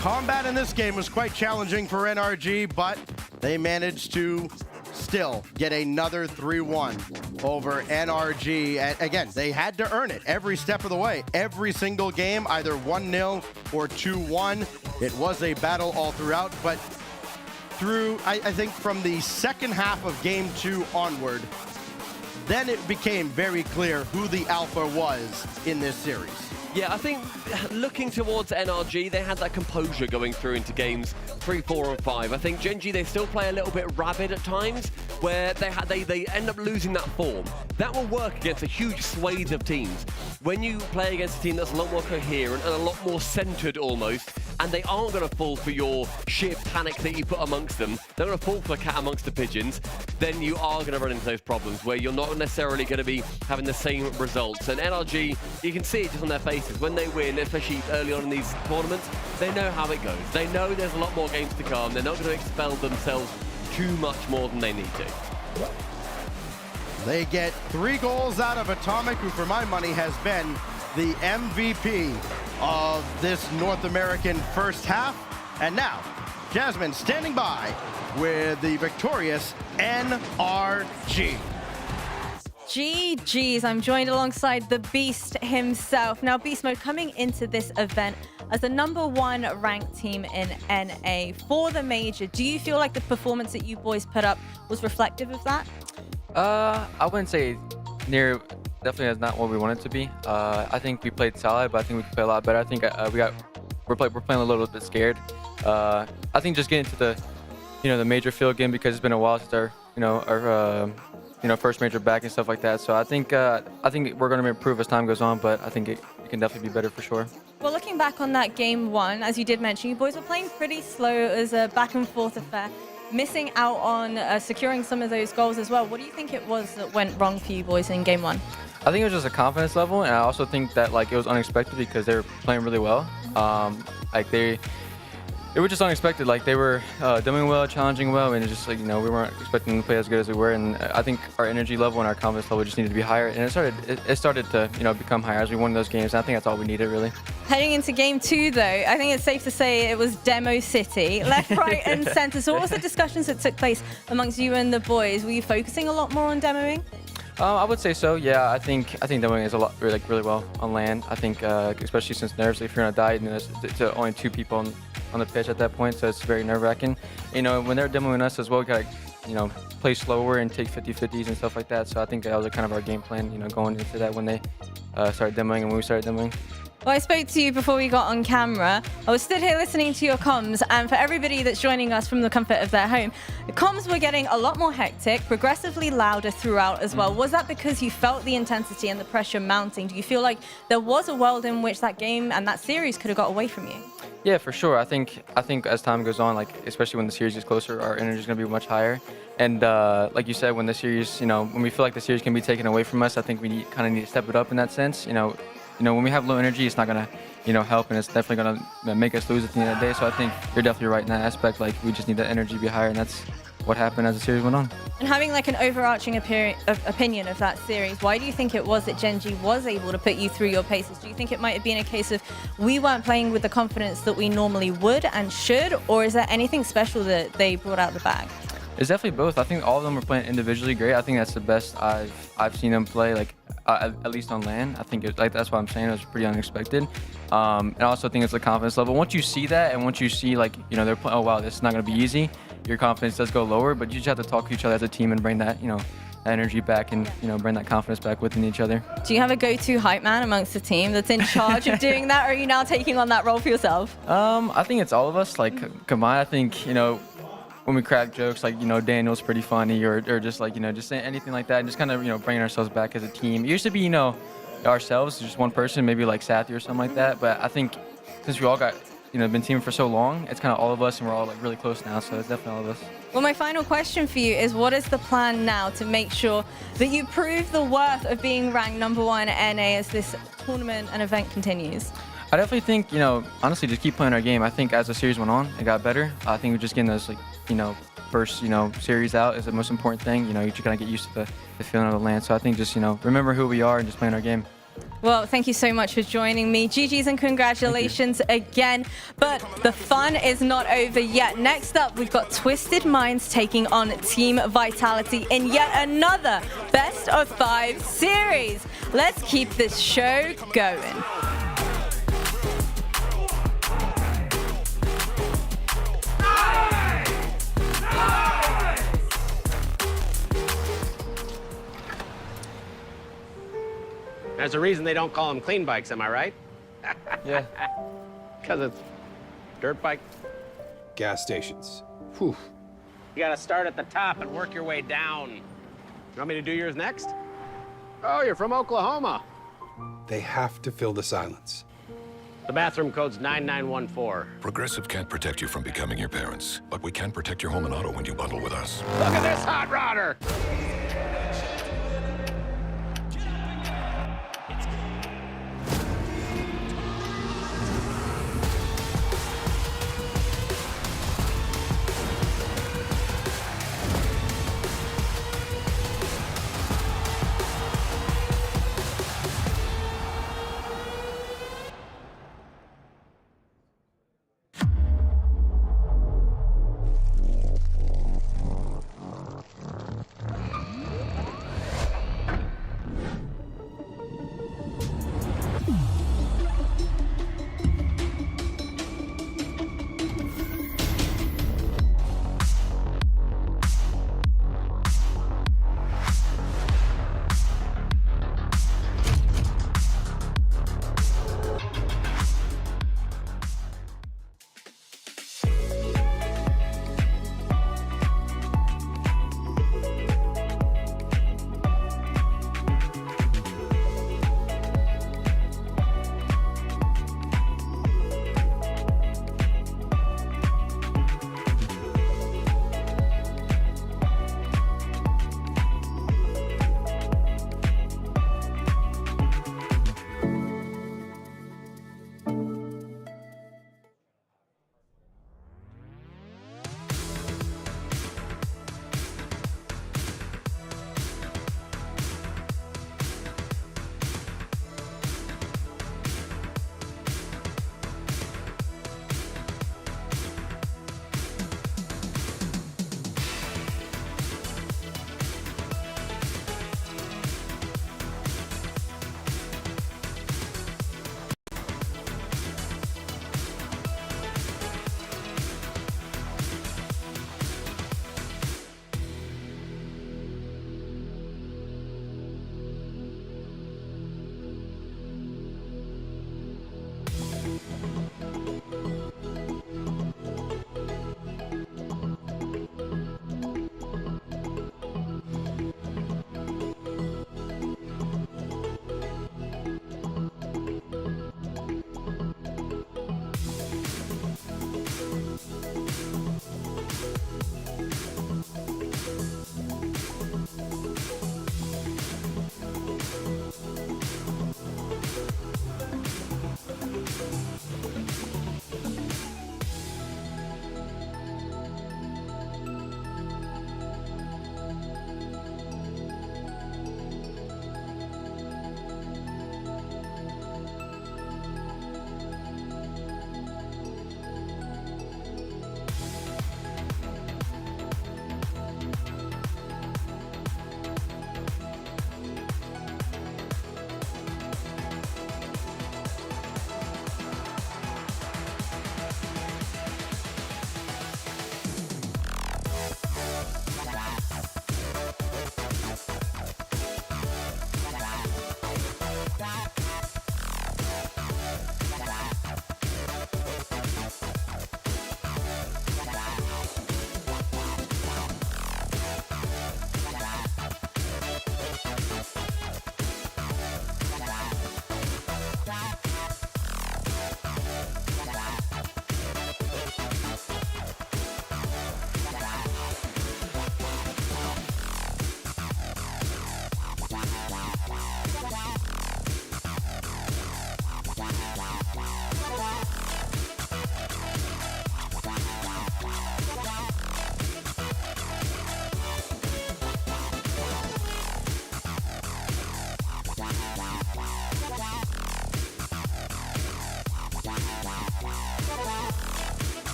combat in this game was quite challenging for NRG, but they managed to still get another 3-1 over NRG. And again, they had to earn it every step of the way. Every single game, either 1-0 or 2-1. It was a battle all throughout, but I think from the second half of Game 2 onward, then it became very clear who the alpha was in this series. Yeah, I think looking towards NRG, they had that composure going through into games 3, 4, and 5. I think Gen.G, they still play a little bit rabid at times, where they end up losing that form. That will work against a huge swathe of teams. When you play against a team that's a lot more coherent and a lot more centered almost, and they aren't going to fall for your sheer panic that you put amongst them, they're going to fall for a cat amongst the pigeons, then you are going to run into those problems where you're not necessarily going to be having the same results. And NRG, you can see it just on their faces. When they win, especially early on in these tournaments, they know how it goes. They know there's a lot more games to come. They're not going to expel themselves too much more than they need to. They get 3 goals out of Atomic, who for my money has been the MVP of this North American first half. And now, Jasmine standing by with the victorious NRG. GG's, I'm joined alongside the Beast himself. Now, Beast Mode coming into this event as the #1 ranked team in NA for the major. Do you feel like the performance that you boys put up was reflective of that? I wouldn't say definitely is not what we wanted to be. I think we played solid, but I think we could play a lot better. I think we're playing a little bit scared. I think just getting to the major field game, because it's been a while since our first major back and stuff like that. So I think we're going to improve as time goes on, but I think it can definitely be better for sure. Well, looking back on that Game 1, as you did mention, you boys were playing pretty slow. It was a back and forth affair, missing out on securing some of those goals as well. What do you think it was that went wrong for you boys in Game 1? I think it was just a confidence level, and I also think that it was unexpected because they were playing really well. It was just unexpected. They were doing well, challenging well, and it's just we weren't expecting them to play as good as we were. And I think our energy level and our confidence level just needed to be higher. And it started to become higher as we won those games. And I think that's all we needed, really. Heading into Game 2, though, I think it's safe to say it was Demo City, left, right, and center. So what was the discussions that took place amongst you and the boys? Were you focusing a lot more on demoing? I would say so. Yeah, I think demoing is a lot really well on LAN. I think especially since nerves, if you're gonna die, it's only 2 people on the pitch at that point, so it's very nerve-wracking. When they're demoing us as well, we gotta play slower and take 50-50s and stuff like that. So I think that was kind of our game plan, going into that when they started demoing and when we started demoing. Well, I spoke to you before we got on camera. I was stood here listening to your comms, and for everybody that's joining us from the comfort of their home, the comms were getting a lot more hectic, progressively louder throughout as well. Was that because you felt the intensity and the pressure mounting? Do you feel like there was a world in which that game and that series could have got away from you? Yeah, for sure. I think as time goes on, especially when the series is closer, our energy is going to be much higher. And like you said, when the series, when we feel like the series can be taken away from us, I think we kind of need to step it up in that sense. When we have low energy, it's not going to, help, and it's definitely going to make us lose at the end of the day. So I think you're definitely right in that aspect. We just need that energy to be higher, and that's what happened as the series went on. And having an overarching opinion of that series, why do you think it was that Gen.G was able to put you through your paces? Do you think it might have been a case of we weren't playing with the confidence that we normally would and should, or is there anything special that they brought out the bag? It's definitely both. I think all of them were playing individually great. I think that's the best I've seen them play, at least on LAN. I think that's what I'm saying. It was pretty unexpected. And I also think it's the confidence level. Once you see that, and once you see they're playing, oh wow, this is not going to be easy, your confidence does go lower. But you just have to talk to each other as a team and bring that energy back and bring that confidence back within each other. Do you have a go-to hype man amongst the team that's in charge of doing that, or are you now taking on that role for yourself? I think it's all of us. Combined, I think when we crack jokes, Daniel's pretty funny, or just just saying anything like that, and just kind of bringing ourselves back as a team. It used to be ourselves, just one person, maybe like Sathy or something like that. But I think since we all got been teaming for so long. It's kind of all of us, and we're all like really close now. So it's definitely all of us. Well, my final question for you is, what is the plan now to make sure that you prove the worth of being ranked #1 at NA as this tournament and event continues? I definitely think, honestly, just keep playing our game. I think as the series went on, it got better. I think we're just getting those, first, series out is the most important thing. You just gotta get used to the feeling of the land. So I think just, remember who we are and just playing our game. Well, thank you so much for joining me. GG's and congratulations again. But the fun is not over yet. Next up, we've got Twisted Minds taking on Team Vitality in yet another Best of 5 series. Let's keep this show going. There's a reason they don't call them clean bikes, am I right? Yeah. Because it's dirt bike. Gas stations. Whew. You gotta start at the top and work your way down. You want me to do yours next? Oh, you're from Oklahoma. They have to fill the silence. The bathroom code's 9914. Progressive can't protect you from becoming your parents, but we can protect your home and auto when you bundle with us. Look at this hot rodder!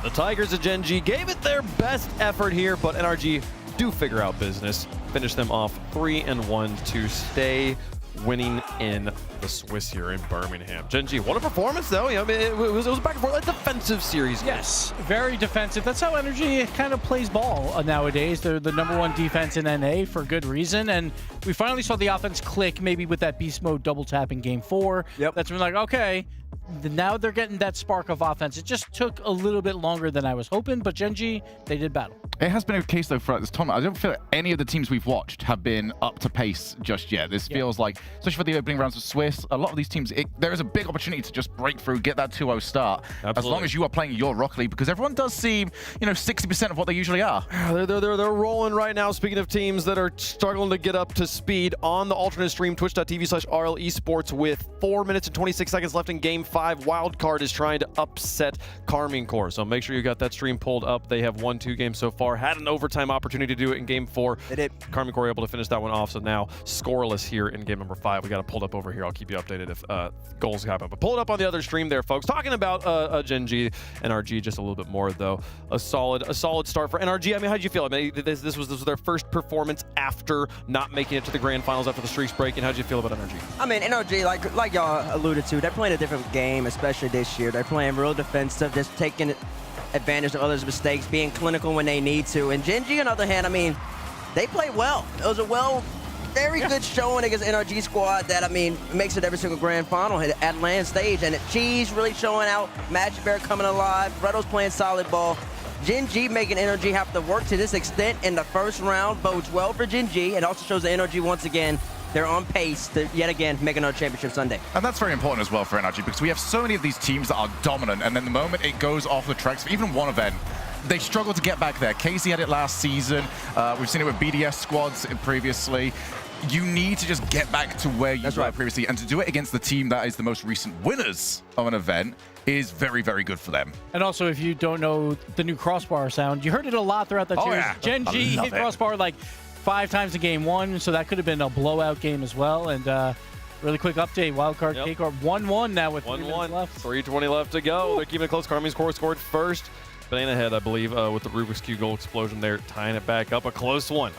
The Tigers of Gen.G gave it their best effort here, but NRG do figure out business. Finish them off 3-1 to stay winning in the Swiss here in Birmingham. Gen.G, what a performance though. I mean, it was a back and forth, a defensive series. Yes, very defensive. That's how NRG kind of plays ball nowadays. They're the #1 defense in NA for good reason, and we finally saw the offense click maybe with that beast mode double tap in Game 4. Yep. That's been like, okay, now they're getting that spark of offense. It just took a little bit longer than I was hoping, but Gen.G, they did battle. It has been a case, though, throughout this tournament. I don't feel like any of the teams we've watched have been up to pace just yet. This feels like, especially for the opening rounds of Swiss, a lot of these teams, there is a big opportunity to just break through, get that 2-0 start, as long as you are playing your Rocket League, because everyone does seem, 60% of what they usually are. They're rolling right now. Speaking of teams that are struggling to get up to speed, on the alternate stream, twitch.tv/RLEsports, with 4 minutes and 26 seconds left in Game 5, Wildcard is trying to upset Carmine Corps. So make sure you got that stream pulled up. They have won 2 games so far. Had an overtime opportunity to do it in Game 4. They did. Carmine Corps able to finish that one off, so now scoreless here in game number 5. We got it pulled up over here. I'll keep you updated if goals happen. But pull it up on the other stream there, folks. Talking about Gen.G, NRG just a little bit more, though. A solid start for NRG. I mean, how did you feel? I mean, this was their first performance after not making it to the grand finals after the streaks breaking. How did you feel about NRG? I mean, NRG, like y'all alluded to, they're playing a different game, especially this year. They're playing real defensive, just taking advantage of others' mistakes, being clinical when they need to. And Gen.G, on the other hand, I mean, they played well. It was a very good showing against NRG squad that, I mean, makes it every single grand final at land stage. And Cheese really showing out, Magic Bear coming alive, Bretto's playing solid ball. Gen.G making NRG have to work to this extent in the first round bodes well for Gen.G. It also shows that NRG, once again, they're on pace to, yet again, make another championship Sunday. And that's very important as well for NRG, because we have so many of these teams that are dominant, and then the moment it goes off the tracks, for even one event, they struggle to get back there. Casey had it last season. We've seen it with BDS squads previously. You need to just get back to where you were previously, and to do it against the team that is the most recent winners of an event is very, very good for them. And also, if you don't know the new crossbar sound, you heard it a lot throughout the series. Yeah. Gen.G hit crossbar like 5 times in Game 1, so that could have been a blowout game as well. And really quick update, Wildcard K-Corp 1-1 now with 3 minutes left. 3:20 left to go. They're keeping it close. Carmine's Corps scored first. Banana Head, I believe, with the Rubik's Cube goal explosion there, tying it back up. A close one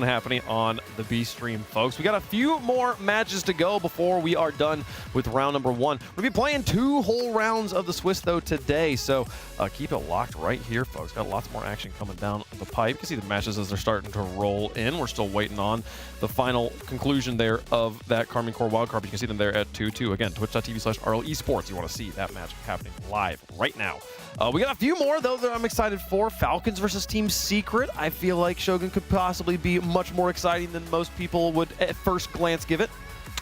happening on the B stream, folks. We got a few more matches to go before we are done with round number 1. We'll be playing 2 whole rounds of the Swiss, though, today, so keep it locked right here, folks. Got lots more action coming down the pipe. You can see the matches as they're starting to roll in. We're still waiting on the final conclusion there of that Karmine Corp wildcard, but you can see them there at 2-2. Again, twitch.tv/Rlcs. You want to see that match happening live right now. We got a few more, though, that I'm excited for. Falcons versus Team Secret. I feel like Shogun could possibly be much more exciting than most people would at first glance give it.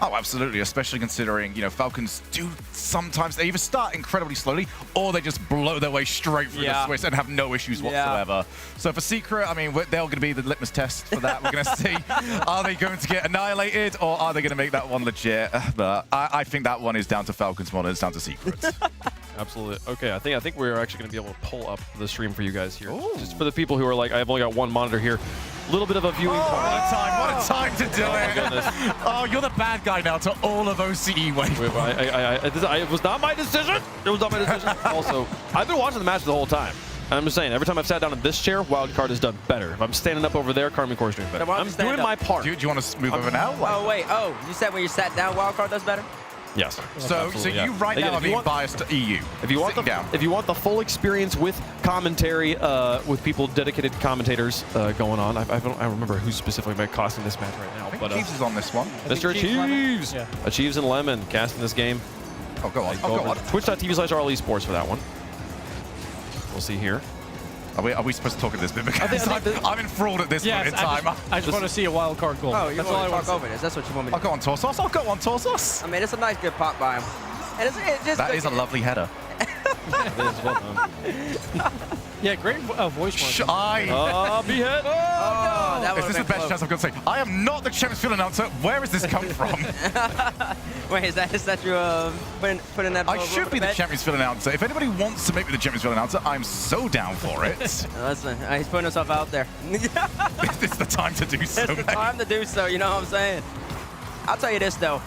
Oh, absolutely, especially considering, Falcons do sometimes, they either start incredibly slowly or they just blow their way straight through the Swiss and have no issues whatsoever. So for Secret, I mean, they're going to be the litmus test for that. We're going to see, are they going to get annihilated or are they going to make that one legit? But I think that one is down to Falcons more than it's down to Secret. Absolutely. Okay, I think we're actually going to be able to pull up the stream for you guys here. Ooh. Just for the people who are like, I've only got one monitor here. A little bit of a viewing party. What a time to do it. Oh, you're the bad guy now to all of OCE Wave. It was not my decision. It was not my decision. Also, I've been watching the match the whole time. I'm just saying, every time I've sat down in this chair, Wildcard has done better. If I'm standing up over there, Karmine Corp is doing better. I'm doing my part. Do you want to move over now? Oh, wait. Oh, you said when you sat down, Wildcard does better? Yes. So you right now are being biased to EU. If you want the full experience with commentary, with people, dedicated commentators going on, I remember who's specifically casting this match right now. I think Achieves is on this one. Mr. Achieves. Yeah. Achieves and Lemon casting this game. Oh, go on. Twitch.tv/RLesports for that one. We'll see here. Are we supposed to talk at this bit? Because I'm enthralled at this point in time. I just want to see a wild card goal. Oh, you want to talk over this? That's what you want me to do. I'll go on Torsos. I mean, it's a nice good pop by him. And that is a lovely header. Yeah, great voice. Be hit. Is this the best chance I've got to say? I am not the Champions Field announcer. Where has this come from? Wait, is that you putting that? I should be the Champions Field announcer. If anybody wants to make me the Champions Field announcer, I'm so down for it. Listen, he's putting himself out there. It's the time to do so. It's the time to do so. You know what I'm saying? I'll tell you this though.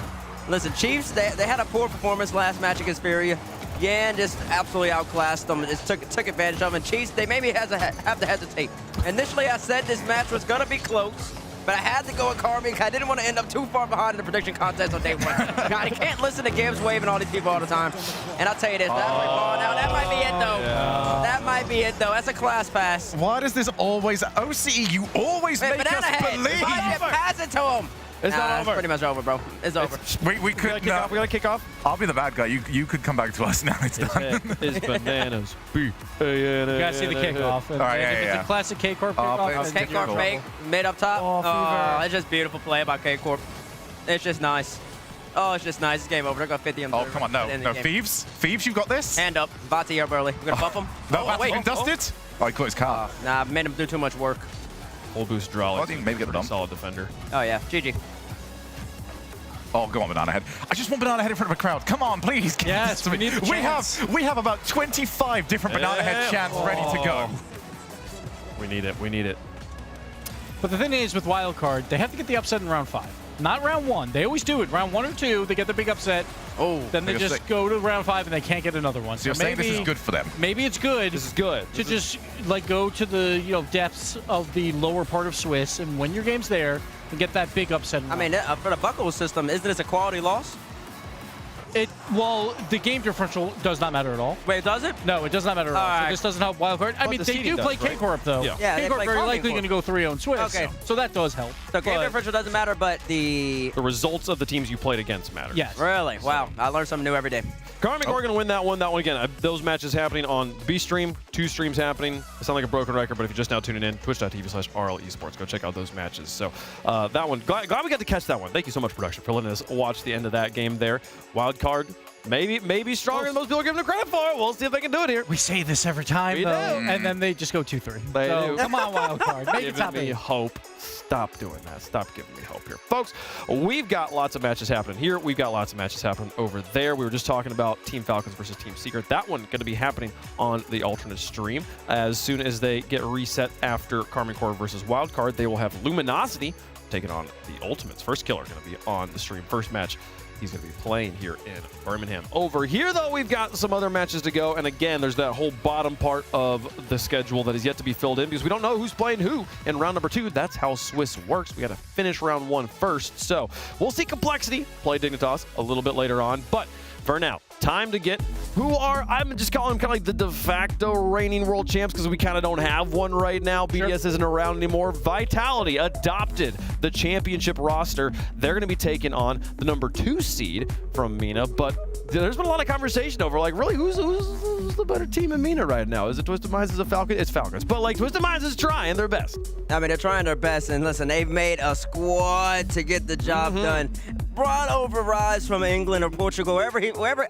Listen, Chiefs, they had a poor performance last match against Furia. Yan just absolutely outclassed them and just took advantage of them. And Chiefs, they made me have to hesitate. Initially, I said this match was going to be close, but I had to go with Karmine because I didn't want to end up too far behind in the prediction contest on day 1. Now, I can't listen to Gibbs waving all these people all the time. And I'll tell you this, that might be it, though. Yeah. That might be it, though. That's a class pass. Why does this always, OCE, you always make us believe? Why did you pass it to him? It's not over. It's pretty much over, bro. It's over. We could we gotta kick off. I'll be the bad guy. You could come back to us now. It's done. It's bananas. You gotta see the kickoff. All right, It's a classic K-Corp kickoff. K-Corp fake, mid up top. Oh, it's just beautiful play by K-Corp. It's just nice. Oh, it's just nice. It's game over. They're going 50 on the come on, no. Thieves, you've got this. Hand up. Vati up early. We're gonna buff him. No, wait, dusted. Oh, he caught his car. Nah, I've made him do too much work. Full boost draw. I think maybe get the solid defender. Oh yeah, GG. Oh, go on, Banana Head. I just want Banana Head in front of a crowd. Come on, please. Yes, we need a chance. We have about 25 different Banana Head chants ready to go. We need it. But the thing is, with Wildcard, they have to get the upset in round 5. Not round 1. They always do it. Round 1 or 2, they get the big upset. Oh, then they just go to round 5 and they can't get another one. So you're saying this is good for them? Maybe it's good. This is good. To just go to the depths of the lower part of Swiss and win your games there and get that big upset. I mean, for the buckle system, isn't this a quality loss? Well, the game differential does not matter at all. Wait, does it? No, it does not matter at all. Right. So this doesn't help Wildcard. I mean, they do play K-Corp, though. Yeah, K-Corp very likely going to go 3-0 in Swiss. Okay. So that does help. So game differential doesn't matter, but the results of the teams you played against matter. Yes. Really? Wow. I learn something new every day. Karmine Corp going to win that one. That one again. Those matches happening on B stream. 2 streams happening. I sound like a broken record, but if you're just now tuning in, twitch.tv/RLesports. Go check out those matches. So that one. Glad we got to catch that one. Thank you so much, production, for letting us watch the end of that game there. Wildcard. Maybe stronger than most people give them credit for. We'll see if they can do it here. We say this every time, though, and then they just go 2-3. So come on, Wildcard. Make it top 8. Giving me hope. Stop doing that. Stop giving me hope here. Folks, we've got lots of matches happening here. We've got lots of matches happening over there. We were just talking about Team Falcons versus Team Secret. That one going to be happening on the alternate stream. As soon as they get reset after Karmine Corp versus Wildcard, they will have Luminosity taking on the Ultimates. First Killer going to be on the stream. First match he's going to be playing here in Birmingham. Over here, though, we've got some other matches to go. And again, there's that whole bottom part of the schedule that is yet to be filled in because we don't know who's playing who in round number 2. That's how Swiss works. We got to finish round 1 first. So we'll see Complexity play Dignitas a little bit later on. But for now, time to get who are, I'm just calling them kind of like the de facto reigning world champs because we kind of don't have one right now. BDS isn't around anymore. Vitality adopted the championship roster. They're going to be taking on the number 2 seed from MENA, but there's been a lot of conversation over, like, really, who's the better team in MENA right now? Is it Twisted Minds? Is it Falcons? It's Falcons. But, like, Twisted Minds is trying their best. I mean, they're trying their best, and listen, they've made a squad to get the job done. Brought over Rise from England or Portugal, wherever.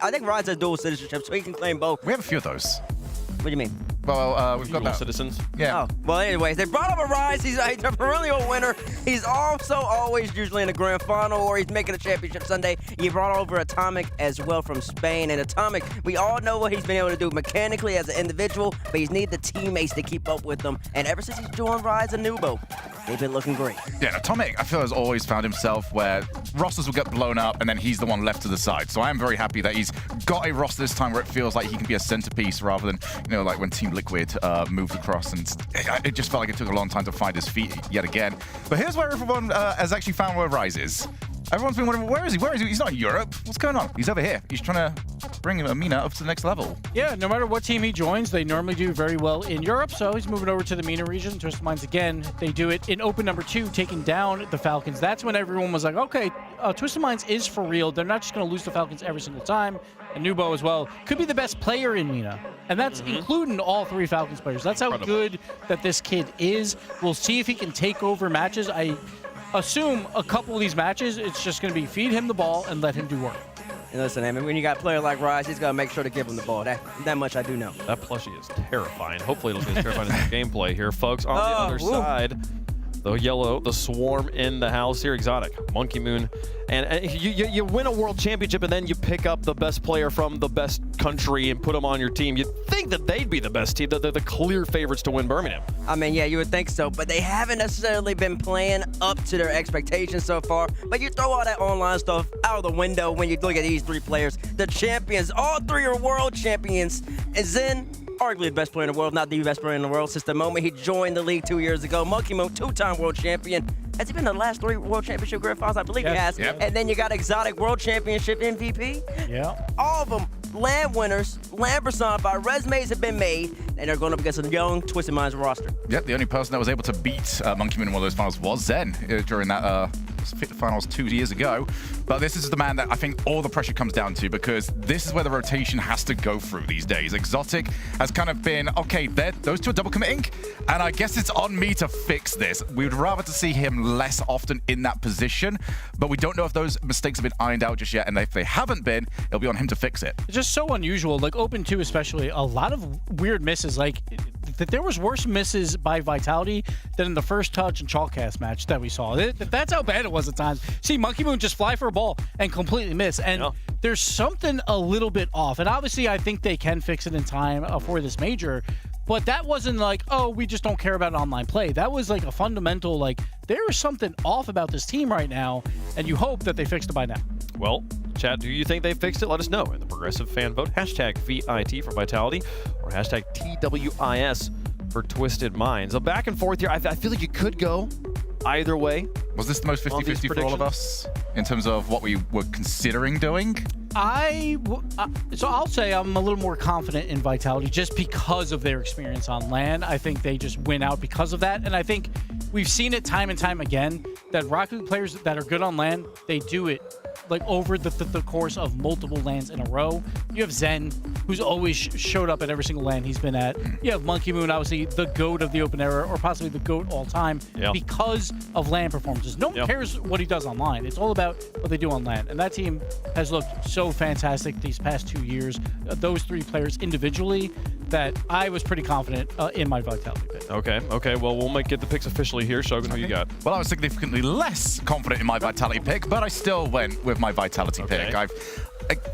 I think Rise has dual citizenship, so he can claim both. We have a few of those. What do you mean? Well, we've got dual citizens. Yeah. Oh, well, anyways, they brought over Rise. He's a perennial winner. He's also always usually in the grand final or he's making a championship Sunday. You brought over Atomic as well from Spain. And Atomic, we all know what he's been able to do mechanically as an individual, but he's need the teammates to keep up with him. And ever since he's joined Rise and Nubo, they've been looking great. Yeah, Atomic, I feel, has always found himself where rosters will get blown up and then he's the one left to the side. So I am very happy that he's got a roster this time where it feels like he can be a centerpiece rather than, you know, like when Team Liquid moved across, and it just felt like it took a long time to find his feet yet again. But here's where everyone has actually found where Rise is. Everyone's been wondering, where is he? Where is he? He's not in Europe. What's going on? He's over here. He's trying to bring MENA up to the next level. Yeah, no matter what team he joins, they normally do very well in Europe, so he's moving over to the MENA region. Twisted Minds, again, they do it in open number 2, taking down the Falcons. That's when everyone was like, okay, Twisted Minds is for real. They're not just going to lose the Falcons every single time. And Nubo as well could be the best player in MENA. And that's including all 3 Falcons players. That's how good that this kid is. We'll see if he can take over matches. I assume a couple of these matches, it's just going to be feed him the ball and let him do work. And listen, I mean, when you got a player like Rise, he's got to make sure to give him the ball. That much I do know. That plushie is terrifying. Hopefully it'll be as terrifying as the gameplay here, folks. On the other side, the yellow, the swarm in the house here, Exotic, Monkey Moon. And you win a world championship and then you pick up the best player from the best country and put them on your team. You'd think that they'd be the best team. They're the clear favorites to win Birmingham. I mean, yeah, you would think so, but they haven't necessarily been playing up to their expectations so far. But you throw all that online stuff out of the window when you look at these 3 players. The champions, all 3 are world champions. And Zen, arguably the best player in the world, not the best player in the world since the moment he joined the league 2 years ago. Monkey Moon, 2-time world champion. Has he been in the last 3 World Championship Grand Finals? I believe he has. Yep. And then you got Exotic World Championship MVP. Yeah. All of them land winners, land personified, resumes have been made, and they're going up against a young Twisted Minds roster. Yep, the only person that was able to beat Monkey Moon in one of those finals was Zen during that finals 2 years ago. But this is the man that I think all the pressure comes down to, because this is where the rotation has to go through these days. Exotic has kind of been, okay, those 2 are double committing, and I guess it's on me to fix this. We would rather to see him less often in that position, but we don't know if those mistakes have been ironed out just yet, and if they haven't been, it'll be on him to fix it. It's just so unusual, like Open 2 especially, a lot of weird misses. Like, there was worse misses by Vitality than in the first touch and Chalkcast match that we saw. That's how bad it was at times. See Monkey Moon just fly for a ball and completely miss, and there's something a little bit off. And obviously I think they can fix it in time for this major, but that wasn't like, oh, we just don't care about online play. That was like a fundamental, like, there is something off about this team right now, and you hope that they fixed it by now. Well, chat, do you think they fixed it? Let us know in the progressive fan vote. Hashtag VIT for Vitality or hashtag TWIS for Twisted Minds. A back and forth here. I feel like you could go either way. Was this the most 50-50 for all of us in terms of what we were considering doing? So I'll say I'm a little more confident in Vitality just because of their experience on LAN. I think they just win out because of that. And I think we've seen it time and time again that Rocket League players that are good on LAN, they do it like over the course of multiple LANs in a row. You have Zen, who's always showed up at every single LAN he's been at. You have Monkey Moon, obviously the GOAT of the open era, or possibly the GOAT all time, because of LAN performances. No one cares what he does online. It's all about what they do on LAN. And that team has looked so fantastic these past 2 years. Those 3 players individually, that I was pretty confident in my Vitality pick. Okay. Well, we'll get the picks officially here. Shogun, who you got? Well, I was significantly less confident in my Vitality pick, but I still went with my Vitality pick.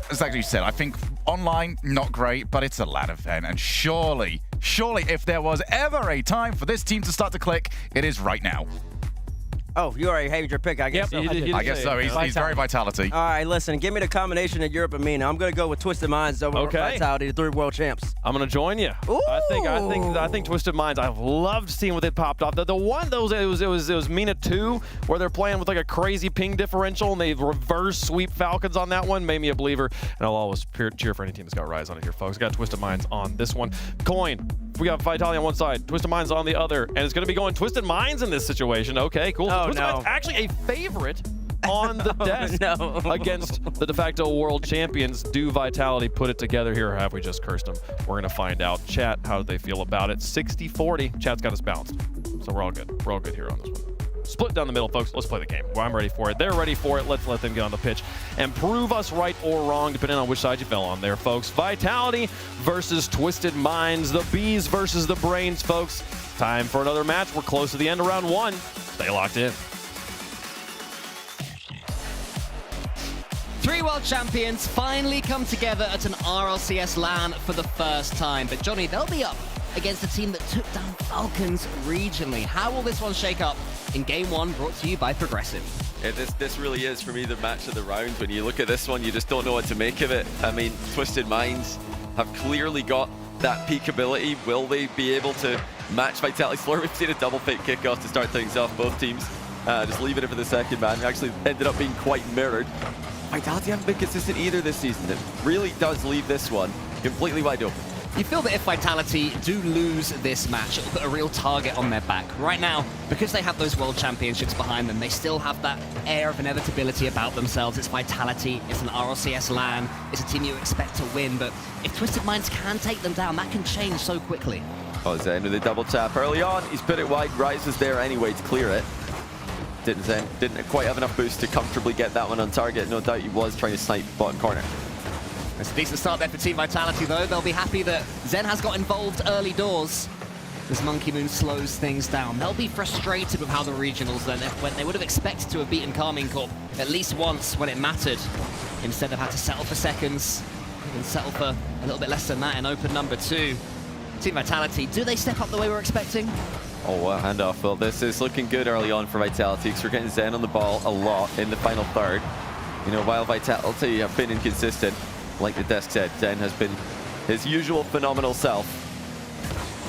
As like you said, I think online, not great, but it's a LAN event, and surely, if there was ever a time for this team to start to click, it is right now. Oh, you already had your pick, I guess. Yep, so. I guess so. He's very Vitality. All right, listen, give me the combination of Europe and me now. I'm going to go with Twisted Minds over Vitality, the 3 world champs. I'm gonna join you. I think Twisted Minds. I've loved seeing what they popped off. The one those it was Mina 2 where they're playing with like a crazy ping differential and they reverse sweep Falcons on that one. Made me a believer, and I'll always cheer for any team that's got Rise on it here, folks. Got Twisted Minds on this one. Coin. We got Vitality on one side, Twisted Minds on the other, and it's gonna be going Twisted Minds in this situation. Okay, cool. So Twisted Minds actually a favorite on the desk against the de facto world champions. Do Vitality put it together here, or have we just cursed them? We're going to find out. Chat, how do they feel about it? 60-40. Chat's got us bounced. So we're all good. We're all good here on this one. Split down the middle, folks. Let's play the game. Well, I'm ready for it. They're ready for it. Let's let them get on the pitch and prove us right or wrong, depending on which side you fell on there, folks. Vitality versus Twisted Minds. The Bees versus the Brains, folks. Time for another match. We're close to the end of round 1. Stay locked in. 3 world champions finally come together at an RLCS LAN for the first time. But Johnny, they'll be up against a team that took down Falcons regionally. How will this one shake up in Game 1, brought to you by Progressive? Yeah, this really is, for me, the match of the round. When you look at this one, you just don't know what to make of it. I mean, Twisted Minds have clearly got that peak ability. Will they be able to match Vitality's floor? We've seen a double fake kickoff to start things off, both teams. Just leaving it for the second man. It actually ended up being quite mirrored. Vitality haven't been consistent either this season. It really does leave this one completely wide open. You feel that if Vitality do lose this match, it'll put a real target on their back. Right now, because they have those world championships behind them, they still have that air of inevitability about themselves. It's Vitality, it's an RLCS LAN, it's a team you expect to win, but if Twisted Minds can take them down, that can change so quickly. Oh, Zen with a double tap early on. He's put it wide. Rise was there anyway to clear it. Didn't quite have enough boost to comfortably get that one on target. No doubt he was trying to snipe bottom corner. It's a decent start there for Team Vitality, though. They'll be happy that Zen has got involved early doors as Monkey Moon slows things down. They'll be frustrated with how the regionals then went. They would have expected to have beaten Carmine Corp at least once when it mattered. Instead, they've had to settle for seconds and settle for a little bit less than that in open number 2. Team Vitality, do they step up the way we're expecting? Oh, wow, handoff. Well, this is looking good early on for Vitality because we're getting Zen on the ball a lot in the final third. You know, while Vitality have been inconsistent, like the desk said, Zen has been his usual phenomenal self.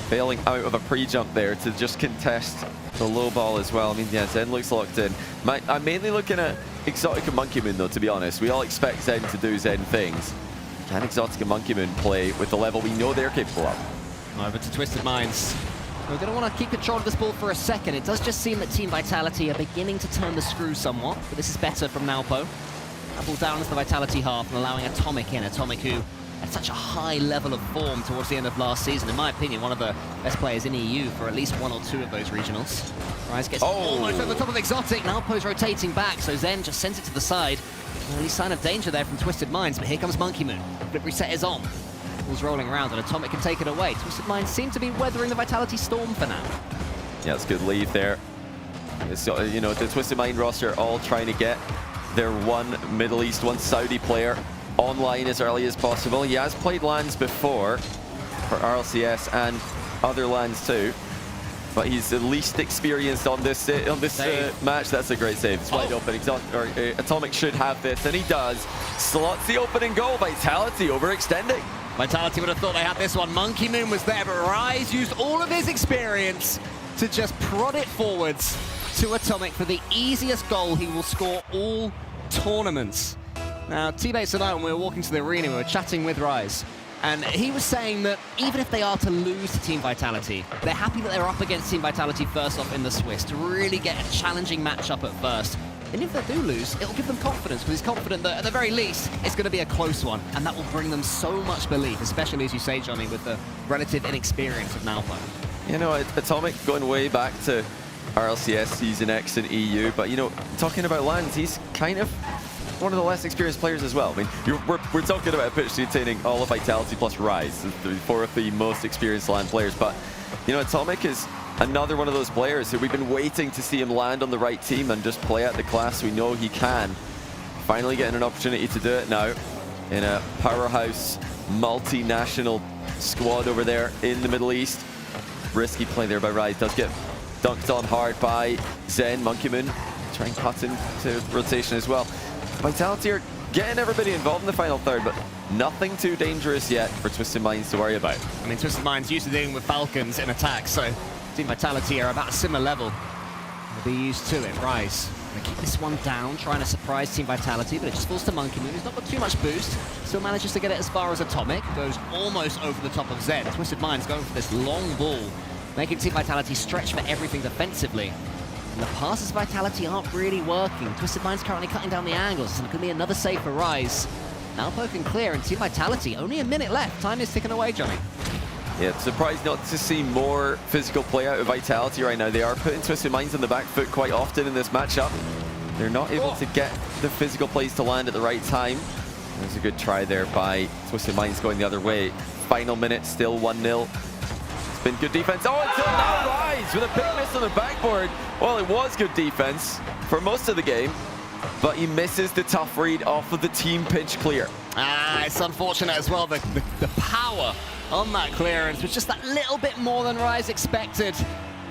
Bailing out of a pre-jump there to just contest the low ball as well. I mean, yeah, Zen looks locked in. I'm mainly looking at Exotic and Monkey Moon, though, to be honest. We all expect Zen to do Zen things. Can Exotic and Monkey Moon play with the level we know they're capable of? Over to Twisted Minds. We're going to want to keep control of this ball for a second. It does just seem that Team Vitality are beginning to turn the screw somewhat, but this is better from Nalpo. That ball down to the Vitality half and allowing Atomic in. Atomic, who had such a high level of form towards the end of last season. In my opinion, one of the best players in EU for at least 1 or 2 of those regionals. Rise gets almost over the top of Exotic. Nalpo's rotating back, so Zen just sends it to the side. Only sign of danger there from Twisted Minds, but here comes Monkey Moon. Flip reset is on. Ball's rolling around and Atomic can take it away. Twisted Minds seem to be weathering the Vitality storm for now. Yeah, it's a good lead there. It's, you know, the Twisted Mind roster all trying to get their one Middle East, one Saudi player online as early as possible. He has played LANs before for RLCS and other LANs too, but he's the least experienced on this match. That's a great save. It's wide open. Atomic should have this, and he does. Slots the opening goal. Vitality overextending. Vitality would have thought they had this one. Monkey Moon was there, but Rise used all of his experience to just prod it forwards to Atomic for the easiest goal he will score all tournaments. Now, teammates tonight, when we were walking to the arena, we were chatting with Rise, and he was saying that even if they are to lose to Team Vitality, they're happy that they're up against Team Vitality first off in the Swiss to really get a challenging matchup at first. And if they do lose, it'll give them confidence, because he's confident that at the very least, it's going to be a close one, and that will bring them so much belief, especially, as you say, Johnny, with the relative inexperience of Nalpo. You know, Atomic going way back to RLCS Season X in EU, but, you know, talking about LANs, he's kind of one of the less experienced players as well. I mean, we're talking about a pitch containing all of Vitality plus Rise, 4 of the most experienced LAN players, but, you know, Atomic is another one of those players who we've been waiting to see him land on the right team and just play at the class we know he can. Finally getting an opportunity to do it now in a powerhouse multinational squad over there in the Middle East. Risky play there by Rise. Does get Dunked on hard by Zen. Monkey Moon trying to cut into rotation as well. Vitality are getting everybody involved in the final third, but nothing too dangerous yet for Twisted Minds to worry about. I mean, Twisted Minds used to dealing with Falcons in attack, so Team Vitality are about a similar level. They'll be used to it. Rise. They keep this one down, trying to surprise Team Vitality, but it just falls to Monkey Moon. He's not got too much boost. Still manages to get it as far as Atomic. Goes almost over the top of Zen. Twisted Minds going for this long ball, making Team Vitality stretch for everything defensively. And the passes Vitality aren't really working. Twisted Minds currently cutting down the angles. And it could be another save for Rise. Now poke and clear, and Team Vitality, only a minute left. Time is ticking away, Johnny. Yeah, surprised not to see more physical play out of Vitality right now. They are putting Twisted Minds on the back foot quite often in this matchup. They're not able to get the physical plays to land at the right time. There's a good try there by Twisted Minds going the other way. Final minute, still 1-0. It's been good defense. Oh, until now, Rise with a big miss on the backboard. Well, it was good defense for most of the game, but he misses the tough read off of the team pinch clear. It's unfortunate as well. The power on that clearance was just that little bit more than Rise expected.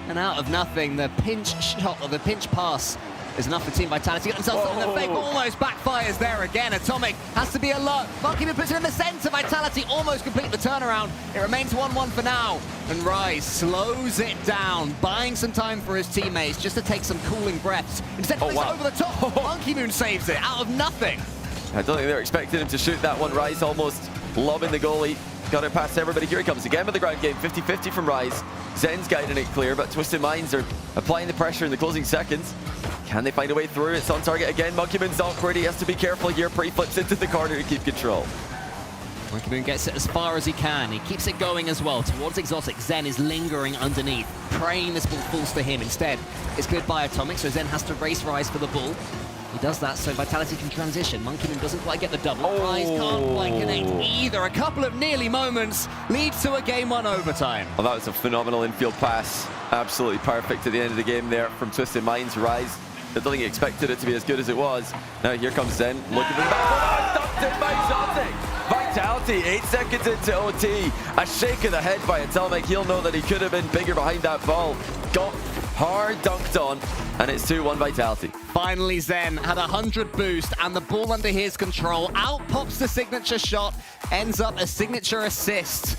And out of nothing, the pinch shot or the pinch pass is enough for Team Vitality. Get themselves on the fake, almost backfires there again. Atomic has to be alert. Monkey puts it in the center. Vitality almost complete the turnaround. It remains 1-1 for now. And Rise slows it down, buying some time for his teammates just to take some cooling breaths. Instead, plays it over the top. Monkey Moon saves it out of nothing. I don't think they were expecting him to shoot that one. Rise almost lobbing the goalie. Got it past everybody. Here he comes again with the ground game. 50-50 from Rise. Zen's guiding it clear, but Twisted Minds are applying the pressure in the closing seconds. Can they find a way through? It's on target again. Monkey Moon's awkward. He has to be careful here. Pre-flips into the corner to keep control. Monkey Moon gets it as far as he can. He keeps it going as well towards Exotic. Zen is lingering underneath, praying this ball falls to him. Instead, it's cleared by Atomic, so Zen has to race Rise for the ball. He does that so Vitality can transition. Monkey Moon doesn't quite get the double. Rise can't quite connect either. A couple of nearly moments leads to a Game 1 overtime. Well, that was a phenomenal infield pass. Absolutely perfect at the end of the game there from Twisted Minds. Rise, I don't think he expected it to be as good as it was. Now here comes Zen, looking for the back. Dumped it by Exotic. Vitality, 8 seconds into OT. A shake of the head by Atomic. He'll know that he could have been bigger behind that ball. Got hard dunked on, and it's 2-1 Vitality. Finally, Zen had 100 boost, and the ball under his control. Out pops the signature shot, ends up a signature assist.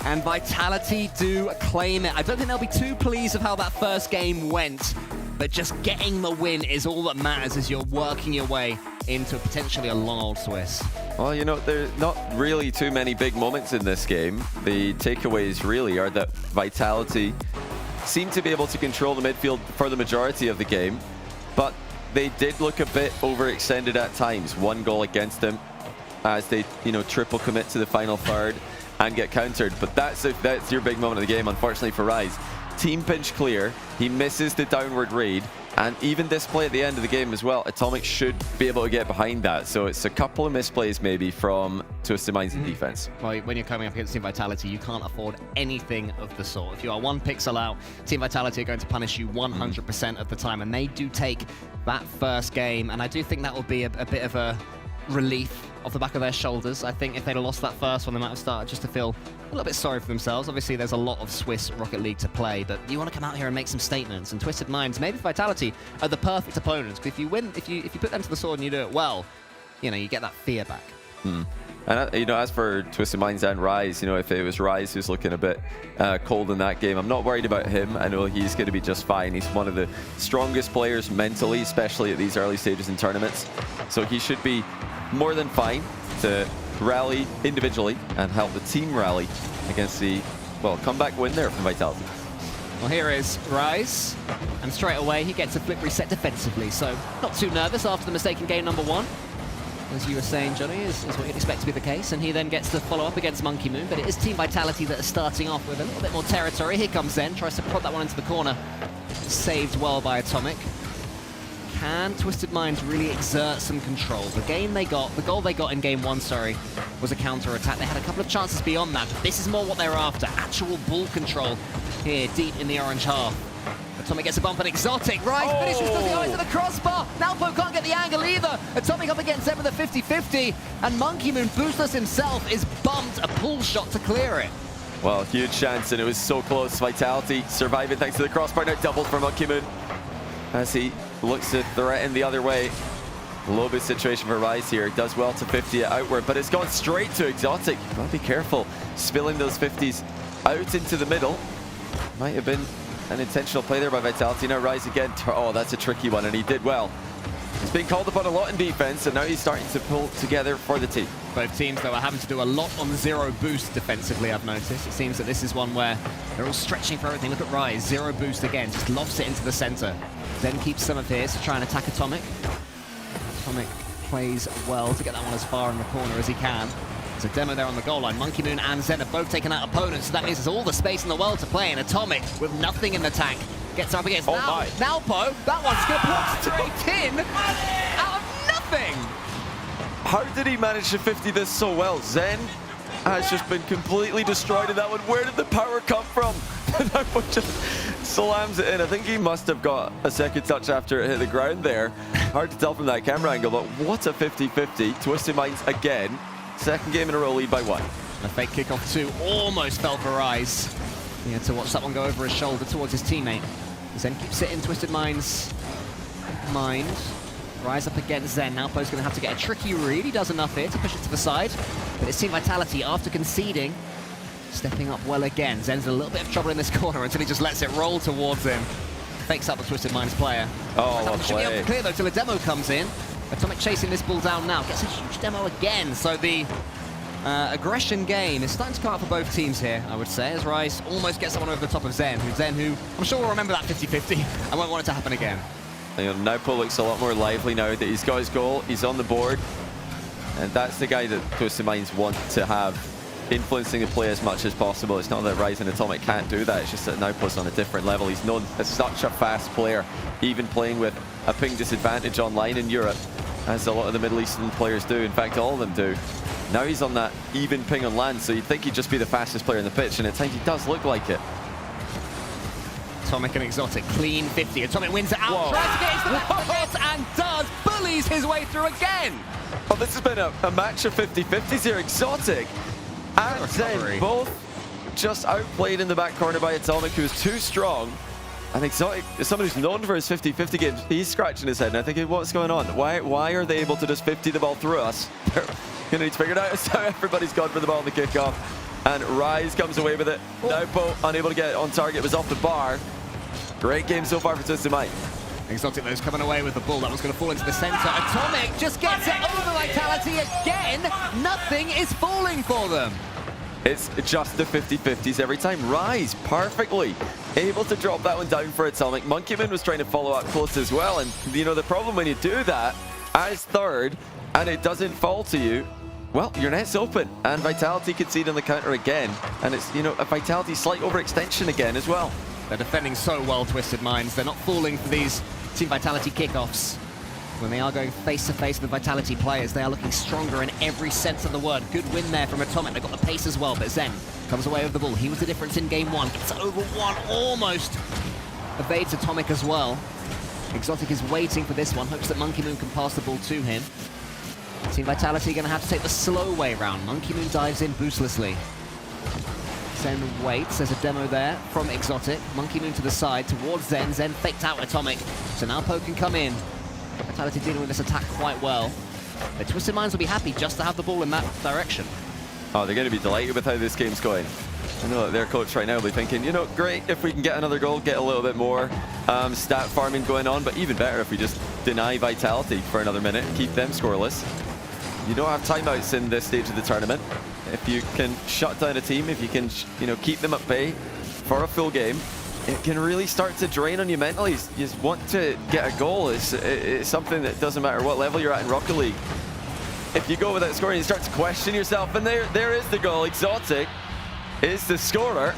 And Vitality do claim it. I don't think they'll be too pleased with how that first game went, but just getting the win is all that matters as you're working your way into potentially a long old Swiss. Well, you know, there's not really too many big moments in this game. The takeaways really are that Vitality seem to be able to control the midfield for the majority of the game, but they did look a bit overextended at times. One goal against them as they, triple commit to the final third and get countered. But that's your big moment of the game, unfortunately for Rise. Team pinch clear, he misses the downward raid, and even this play at the end of the game as well, Atomic should be able to get behind that. So it's a couple of misplays maybe from Twisted Minds in defense. Well, when you're coming up against Team Vitality, you can't afford anything of the sort. If you are 1 pixel out, Team Vitality are going to punish you 100% of the time, and they do take that first game, and I do think that will be a bit of a relief off the back of their shoulders. I think if they'd have lost that first one, they might have started just to feel a little bit sorry for themselves. Obviously, there's a lot of Swiss Rocket League to play, but you want to come out here and make some statements. And Twisted Minds, maybe Vitality, are the perfect opponents. Because if you win, if you put them to the sword and you do it well, you get that fear back. And as for Twisted Minds and Rise, if it was Rise who's looking a bit cold in that game, I'm not worried about him. I know he's going to be just fine. He's one of the strongest players mentally, especially at these early stages in tournaments. So he should be more than fine to rally individually and help the team rally against the, comeback win there from Vitality. Well, here is Rise, and straight away he gets a flip reset defensively, so not too nervous after the mistake in game number 1. As you were saying, Johnny, is what you'd expect to be the case, and he then gets to follow up against Monkey Moon, but it is Team Vitality that are starting off with a little bit more territory. Here comes Zen, tries to prod that one into the corner. Saved well by Atomic. Can Twisted Minds really exert some control? The goal they got in game 1, was a counter-attack. They had a couple of chances beyond that, but this is more what they're after. Actual ball control here, deep in the orange half. Atomic gets a bump on Exotic. Rise finishes with the eyes of the crossbar. Nalpo can't get the angle either. Atomic up against them with a 50-50. And Monkey Moon, boostless himself, is bumped. A pull shot to clear it. Well, huge chance, and it was so close. Vitality surviving thanks to the crossbar. Now doubled for Monkey Moon as he looks to threaten the other way. Low boost situation for Rise here. Does well to 50 it outward, but it's gone straight to Exotic. Well, be careful. Spilling those 50s out into the middle. Might have been an intentional play there by Vitality. Now Rise again. Oh, that's a tricky one, and he did well. He's been called upon a lot in defense, and now he's starting to pull together for the team. Both teams, though, are having to do a lot on zero boost defensively, I've noticed. It seems that this is one where they're all stretching for everything. Look at Rise, zero boost again, just lofts it into the center. Then keeps some of his to try and attack Atomic. Atomic plays well to get that one as far in the corner as he can. There's a demo there on the goal line. Monkey Moon and Zen have both taken out opponents, so that means there's all the space in the world to play, and Atomic, with nothing in the tank, gets up against Nalpo. That one's going to put straight in out of nothing. How did he manage to 50 this so well? Zen has just been completely destroyed in that one. Where did the power come from? That one just slams it in. I think he must have got a second touch after it hit the ground there. Hard to tell from that camera angle, but what a 50-50. Twisted Minds again. Second game in a row, lead by 1. A fake kickoff 2 almost fell for Rise. He had to watch that one go over his shoulder towards his teammate. Zen keeps it in Twisted Minds' mind. Rise up against Zen. Now Poe's going to have to get a tricky read. He does enough here to push it to the side. But it's Team Vitality, after conceding, stepping up well again. Zen's in a little bit of trouble in this corner until he just lets it roll towards him. Fakes up the Twisted Minds player. Oh, should be able to clear though till a demo comes in. Atomic chasing this ball down now. Gets a huge demo again. So the aggression game is starting to come out for both teams here, I would say, as Rise almost gets someone over the top of Zen, who I'm sure will remember that 50-50 and won't want it to happen again. Now Paul looks a lot more lively now that he's got his goal, he's on the board, and that's the guy that Twisted Minds want to have, influencing the play as much as possible. It's not that Rise and Atomic can't do that, it's just that Naupo's on a different level. He's known as such a fast player, even playing with a ping disadvantage online in Europe, as a lot of the Middle Eastern players do. In fact, all of them do. Now he's on that even ping on land, so you'd think he'd just be the fastest player in the pitch, and at times he does look like it. Atomic and Exotic, clean 50. Atomic wins it out, Whoa. tries to get into the back pocket, and does, bullies his way through again. Well, this has been a match of 50-50s here. Exotic and Zen both just outplayed in the back corner by Atomic, who is too strong. And Exotic is someone who's known for his 50-50 games. He's scratching his head and I think, what's going on? Why are they able to just 50 the ball through us? They're gonna need to figure it out. So everybody's gone for the ball in the kickoff. And Rise comes away with it. Naupo unable to get it on target, was off the bar. Great game so far for Twisted Mind. Exotic those coming away with the ball. That was going to fall into the center. Atomic just gets it over Vitality again. Nothing is falling for them. It's just the 50-50s every time. Rise perfectly able to drop that one down for Atomic. Monkey Moon was trying to follow up close as well. And you know, the problem when you do that as third and it doesn't fall to you, well, your net's open, and Vitality concede on the counter again. And it's, you know, a Vitality slight overextension again as well. They're defending so well, Twisted Minds. They're not falling for these Team Vitality kickoffs. When they are going face-to-face with Vitality players, they are looking stronger in every sense of the word. Good win there from Atomic. They've got the pace as well, but Zen comes away with the ball. He was the difference in game 1. Gets over 1, almost evades Atomic as well. Exotic is waiting for this one, hopes that Monkey Moon can pass the ball to him. Team Vitality going to have to take the slow way round. Monkey Moon dives in boostlessly. Zen waits. There's a demo there from Exotic. Monkey Moon to the side towards Zen. Zen faked out Atomic. So now Poe can come in. Vitality dealing with this attack quite well. The Twisted Minds will be happy just to have the ball in that direction. Oh, they're going to be delighted with how this game's going. I know that their coach right now will be thinking, you know, great if we can get another goal, get a little bit more stat farming going on, but even better if we just deny Vitality for another minute and keep them scoreless. You don't have timeouts in this stage of the tournament. If you can shut down a team, if you can, you know, keep them at bay for a full game, it can really start to drain on you mentally. You just want to get a goal. It's something that doesn't matter what level you're at in Rocket League. If you go without scoring, you start to question yourself, and there is the goal. Exotic is the scorer.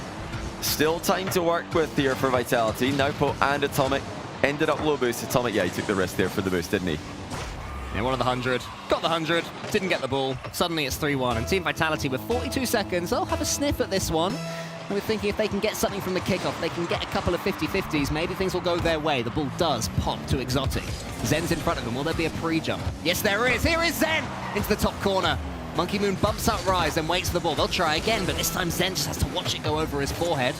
Still time to work with here for Vitality. Naupo and Atomic ended up low boost. Atomic, yeah, he took the risk there for the boost, didn't he? Yeah, one of the 100. Got the 100. Didn't get the ball. Suddenly it's 3-1. And Team Vitality with 42 seconds. They'll have a sniff at this one. And we're thinking if they can get something from the kickoff, they can get a couple of 50-50s, maybe things will go their way. The ball does pop to Exotic. Zen's in front of him. Will there be a pre-jump? Yes, there is. Here is Zen into the top corner. Monkey Moon bumps out Rise and waits for the ball. They'll try again, but this time Zen just has to watch it go over his forehead.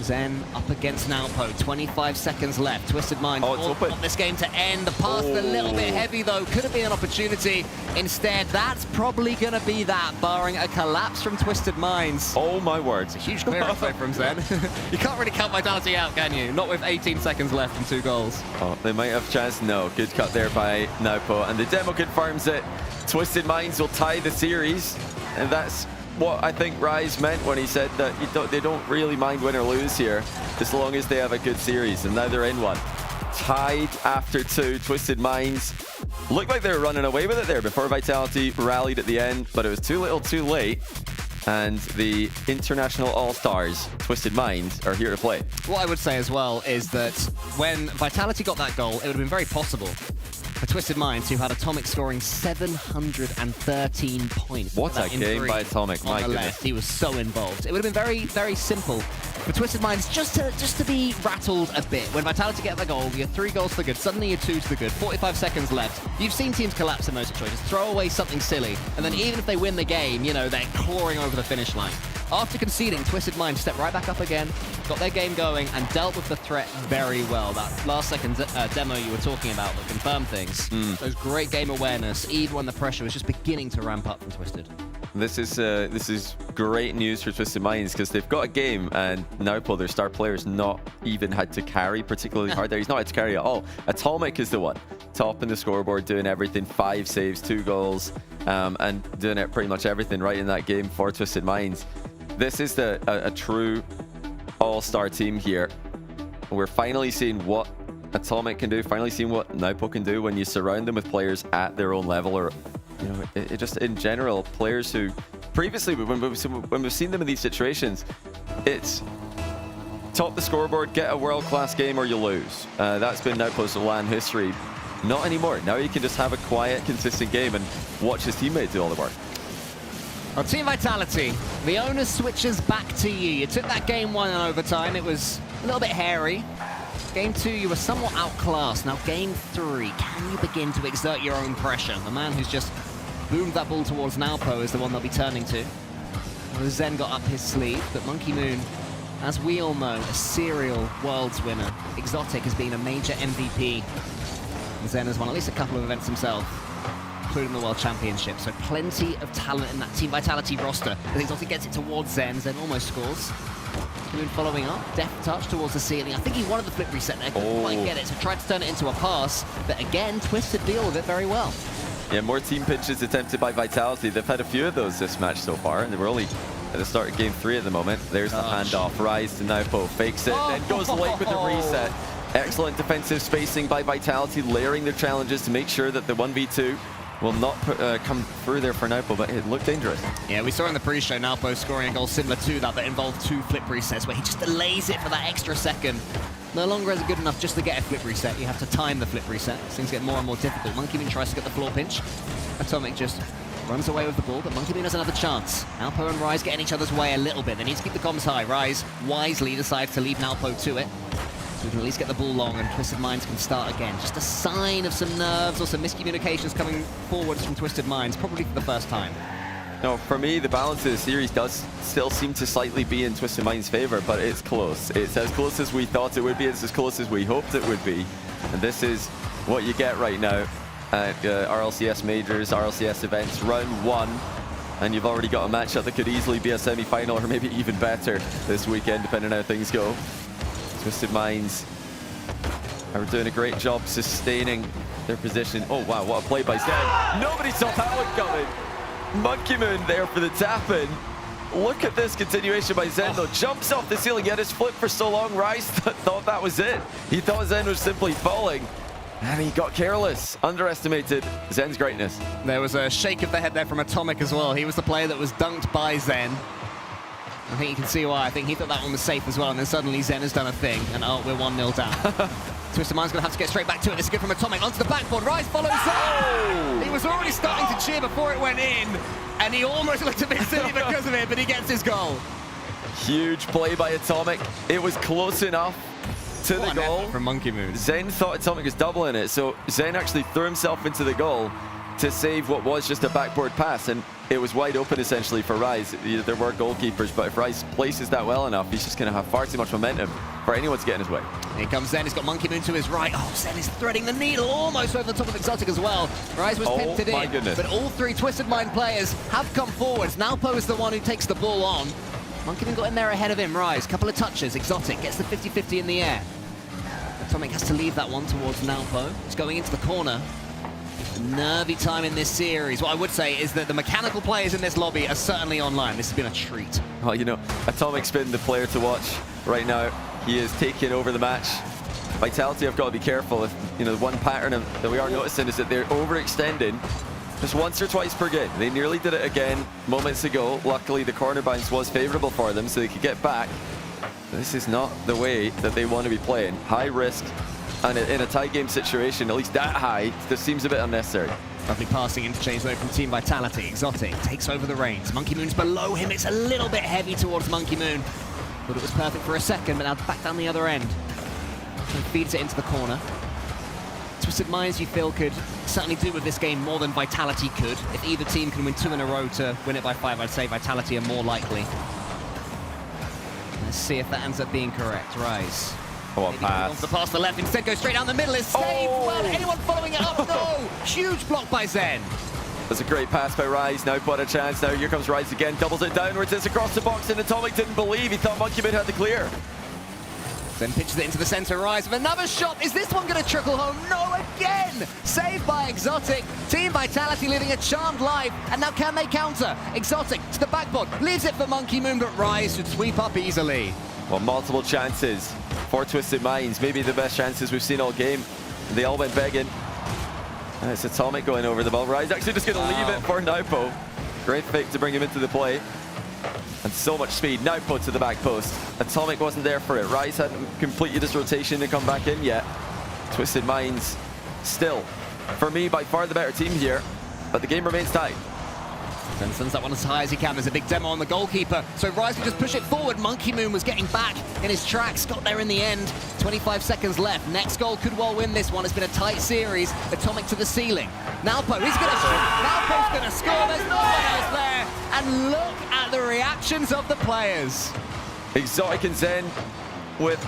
Zen up against Naopo, 25 seconds left. Twisted Minds want this game to end. The pass a little bit heavy though, could have been an opportunity. Instead, that's probably gonna be that, barring a collapse from Twisted Minds. Oh my word. It's a huge clearance though from Zen. You can't really count Vitality out, can you? Not with 18 seconds left and 2 goals. Oh, they might have a chance. No, good cut there by Naopo. And the demo confirms it. Twisted Minds will tie the series, and that's what I think Rise meant when he said that they don't really mind win or lose here, as long as they have a good series, and now they're in one. Tied after 2, Twisted Minds. Looked like they were running away with it there before Vitality rallied at the end, but it was too little too late, and the International All-Stars, Twisted Minds, are here to play. What I would say as well is that when Vitality got that goal, it would have been very possible for Twisted Minds, who had Atomic scoring 713 points. What a game by Atomic, my goodness. Left. He was so involved. It would have been very, very simple for Twisted Minds just to be rattled a bit. When Vitality get the goal, you're 3 goals to the good, suddenly you're 2 to the good, 45 seconds left. You've seen teams collapse in those situations, throw away something silly, and then even if they win the game, you know, they're clawing over the finish line. After conceding, Twisted Minds stepped right back up again, got their game going, and dealt with the threat very well. That last second demo you were talking about that confirmed things. Those great game awareness, even when the pressure was just beginning to ramp up from Twisted. This is great news for Twisted Minds, because they've got a game, and Naopo, their star player, has not even had to carry particularly hard there. He's not had to carry at all. Atomic is the one top in the scoreboard, doing everything, 5 saves, 2 goals, and doing it pretty much everything right in that game for Twisted Minds. This is a true all-star team here. We're finally seeing what Atomic can do, finally seeing what Naopo can do when you surround them with players at their own level, or you know, it just in general, players who previously, when we've seen them in these situations, it's top the scoreboard, get a world-class game, or you lose. That's been Naopo's LAN history. Not anymore. Now you can just have a quiet, consistent game and watch his teammate do all the work. Well, Team Vitality, the onus switches back to you. You took that game 1 in overtime. It was a little bit hairy. Game 2, you were somewhat outclassed. Now game 3, can you begin to exert your own pressure? The man who's just boomed that ball towards Naopo is the one they'll be turning to. Well, Zen got up his sleeve, but Monkey Moon, as we all know, a serial Worlds winner. Exotic has been a major MVP. And Zen has won at least a couple of events himself, including the World Championship. So plenty of talent in that Team Vitality roster. As Exotic gets it towards Zen, Zen almost scores. Moon following up, deft touch towards the ceiling. I think he wanted the flip reset there, couldn't quite get it, so tried to turn it into a pass, but again, Twisted deal with it very well. Yeah, more team pitches attempted by Vitality. They've had a few of those this match so far, and they were only at the start of game 3 at the moment. There's the handoff, Rise to Naopo, fakes it, then goes late with the reset. Excellent defensive spacing by Vitality, layering their challenges to make sure that the 1v2 will not come through there for Naopo, but it looked dangerous. Yeah, we saw in the pre-show Naopo scoring a goal similar to that involved 2 flip resets, where he just delays it for that extra second. No longer is it good enough just to get a flip reset. You have to time the flip reset. Things get more and more difficult. Monkey Moon tries to get the floor pinch. Atomic just runs away with the ball, but Monkey Moon has another chance. Naopo and Rise get in each other's way a little bit. They need to keep the comms high. Rise wisely decides to leave Naopo to it, so we can at least get the ball long and Twisted Minds can start again. Just a sign of some nerves or some miscommunications coming forwards from Twisted Minds, probably for the first time. No, for me, the balance of the series does still seem to slightly be in Twisted Minds' favor, but it's close. It's as close as we thought it would be. It's as close as we hoped it would be. And this is what you get right now at RLCS Majors, RLCS events, round 1. And you've already got a matchup that could easily be a semi-final or maybe even better this weekend, depending on how things go. Twisted Minds are doing a great job sustaining their position. Oh, wow, what a play by Zen. Nobody saw that one coming. Monkey Moon there for the tap-in. Look at this continuation by Zen, though. Jumps off the ceiling, he had his flip for so long. Rise thought that was it. He thought Zen was simply falling, and he got careless. Underestimated Zen's greatness. There was a shake of the head there from Atomic as well. He was the player that was dunked by Zen. I think you can see why. I think he thought that one was safe as well, and then suddenly Zen has done a thing, and oh, we're 1-0 down. Twisted Mind's going to have to get straight back to it. This is good from Atomic. Onto the backboard. Rise follows Zen! He was already starting to cheer before it went in, and he almost looked a bit silly because of it, but he gets his goal. Huge play by Atomic. It was close enough to the goal. From Monkey Moon. Zen thought Atomic was doubling it, so Zen actually threw himself into the goal. to save what was just a backboard pass, and it was wide open essentially for Rise. There were goalkeepers, but if Rise places that well enough, he's just going to have far too much momentum for anyone to get in his way. Here comes Zen. He's got Monkey Moon to his right. Oh, Zen is threading the needle almost over the top of Exotic as well. Rise was pinned it in, goodness. but all three Twisted Mind players have come forwards. Nalpo is the one who takes the ball on. Monkey Moon got in there ahead of him. Rise, couple of touches. Exotic gets the 50-50 in the air. Atomic has to leave that one towards Nalpo. It's going into the corner. Nervy time in this series. What I would say is that the mechanical players in this lobby are certainly online. This has been a treat. Well, you know, Atomic's been the player to watch right now. He is taking over the match. Vitality have got to be careful. If, you know, the one pattern that we are noticing is that they're overextending just once or twice per game. They nearly did it again moments ago. Luckily, the corner bounce was favorable for them, so they could get back. This is not the way that they want to be playing. High risk. And in a tie game situation, at least that high, this seems a bit unnecessary. Lovely passing interchange though from Team Vitality. Exotic takes over the reins. Monkey Moon's below him. It's a little bit heavy towards Monkey Moon. Thought it was perfect for a second, but now back down the other end. And feeds it into the corner. Twisted Minds, you feel, could certainly do with this game more than Vitality could. If either team can win 2 in a row to win it by 5, I'd say Vitality are more likely. Let's see if that ends up being correct. Rise. Oh, pass. The pass to the left, instead goes straight down the middle, is saved. Well, anyone following it up? No! Huge block by Zen. That's a great pass by Rise. Now what a chance. Now here comes Rise again, doubles it downwards. It's across the box, and Atomic didn't believe. He thought Monkey Moon had the clear. Then pitches it into the center. Rise with another shot. Is this one going to trickle home? No, again! Saved by Exotic. Team Vitality living a charmed life. And now can they counter? Exotic to the backboard. Leaves it for Monkey Moon, but Rise should sweep up easily. Well, multiple chances for Twisted Minds. Maybe the best chances we've seen all game. They all went begging. And it's Atomic going over the ball. Rise actually just going to leave it for Naupo. Great fake to bring him into the play. And so much speed. Naupo to the back post. Atomic wasn't there for it. Rise hadn't completed his rotation to come back in yet. Twisted Minds still, for me, by far the better team here. But the game remains tight. Then sends that one as high as he can. There's a big demo on the goalkeeper. So Rise can just push it forward. Monkey Moon was getting back in his tracks. Got there in the end. 25 seconds left. Next goal could well win this one. It's been a tight series. Atomic to the ceiling. Nalpo, he's going to shoot. Nalpo's going to score. There's no one else there. And look at the reactions of the players. Exotic and Zen with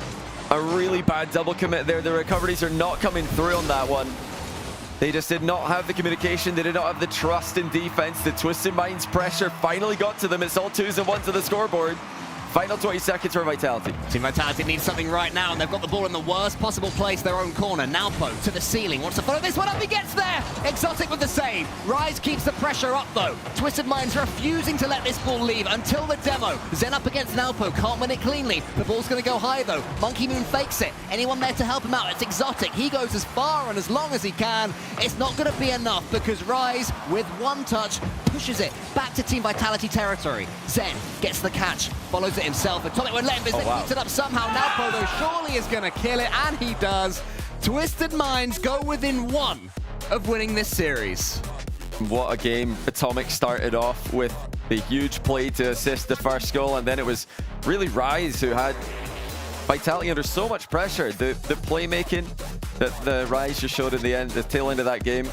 a really bad double commit there. The recoveries are not coming through on that one. They just did not have the communication. They did not have the trust in defense. The Twisted Minds pressure finally got to them. It's all 2s and 1s on the scoreboard. Final 20 seconds for Vitality. Team Vitality needs something right now, and they've got the ball in the worst possible place, their own corner. Nalpo to the ceiling, wants to follow this one up, he gets there! Exotic with the save. Rise keeps the pressure up though. Twisted Minds refusing to let this ball leave until the demo. Zen up against Nalpo, can't win it cleanly. The ball's gonna go high though. Monkey Moon fakes it. Anyone there to help him out? It's Exotic. He goes as far and as long as he can. It's not gonna be enough because Rise, with one touch, pushes it back to Team Vitality territory. Zen gets the catch, follows it himself. Atomic won't let him, but then keeps it up somehow. Nalpo, though, surely is going to kill it, and he does. Twisted Minds go within 1 of winning this series. What a game. Atomic started off with the huge play to assist the first goal, and then it was really Rise who had Vitality under so much pressure. The playmaking that the Rise just showed in the end, the tail end of that game,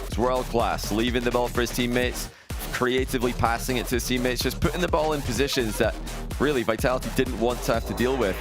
was world class. Leaving the ball for his teammates, creatively passing it to his teammates, just putting the ball in positions that really Vitality didn't want to have to deal with.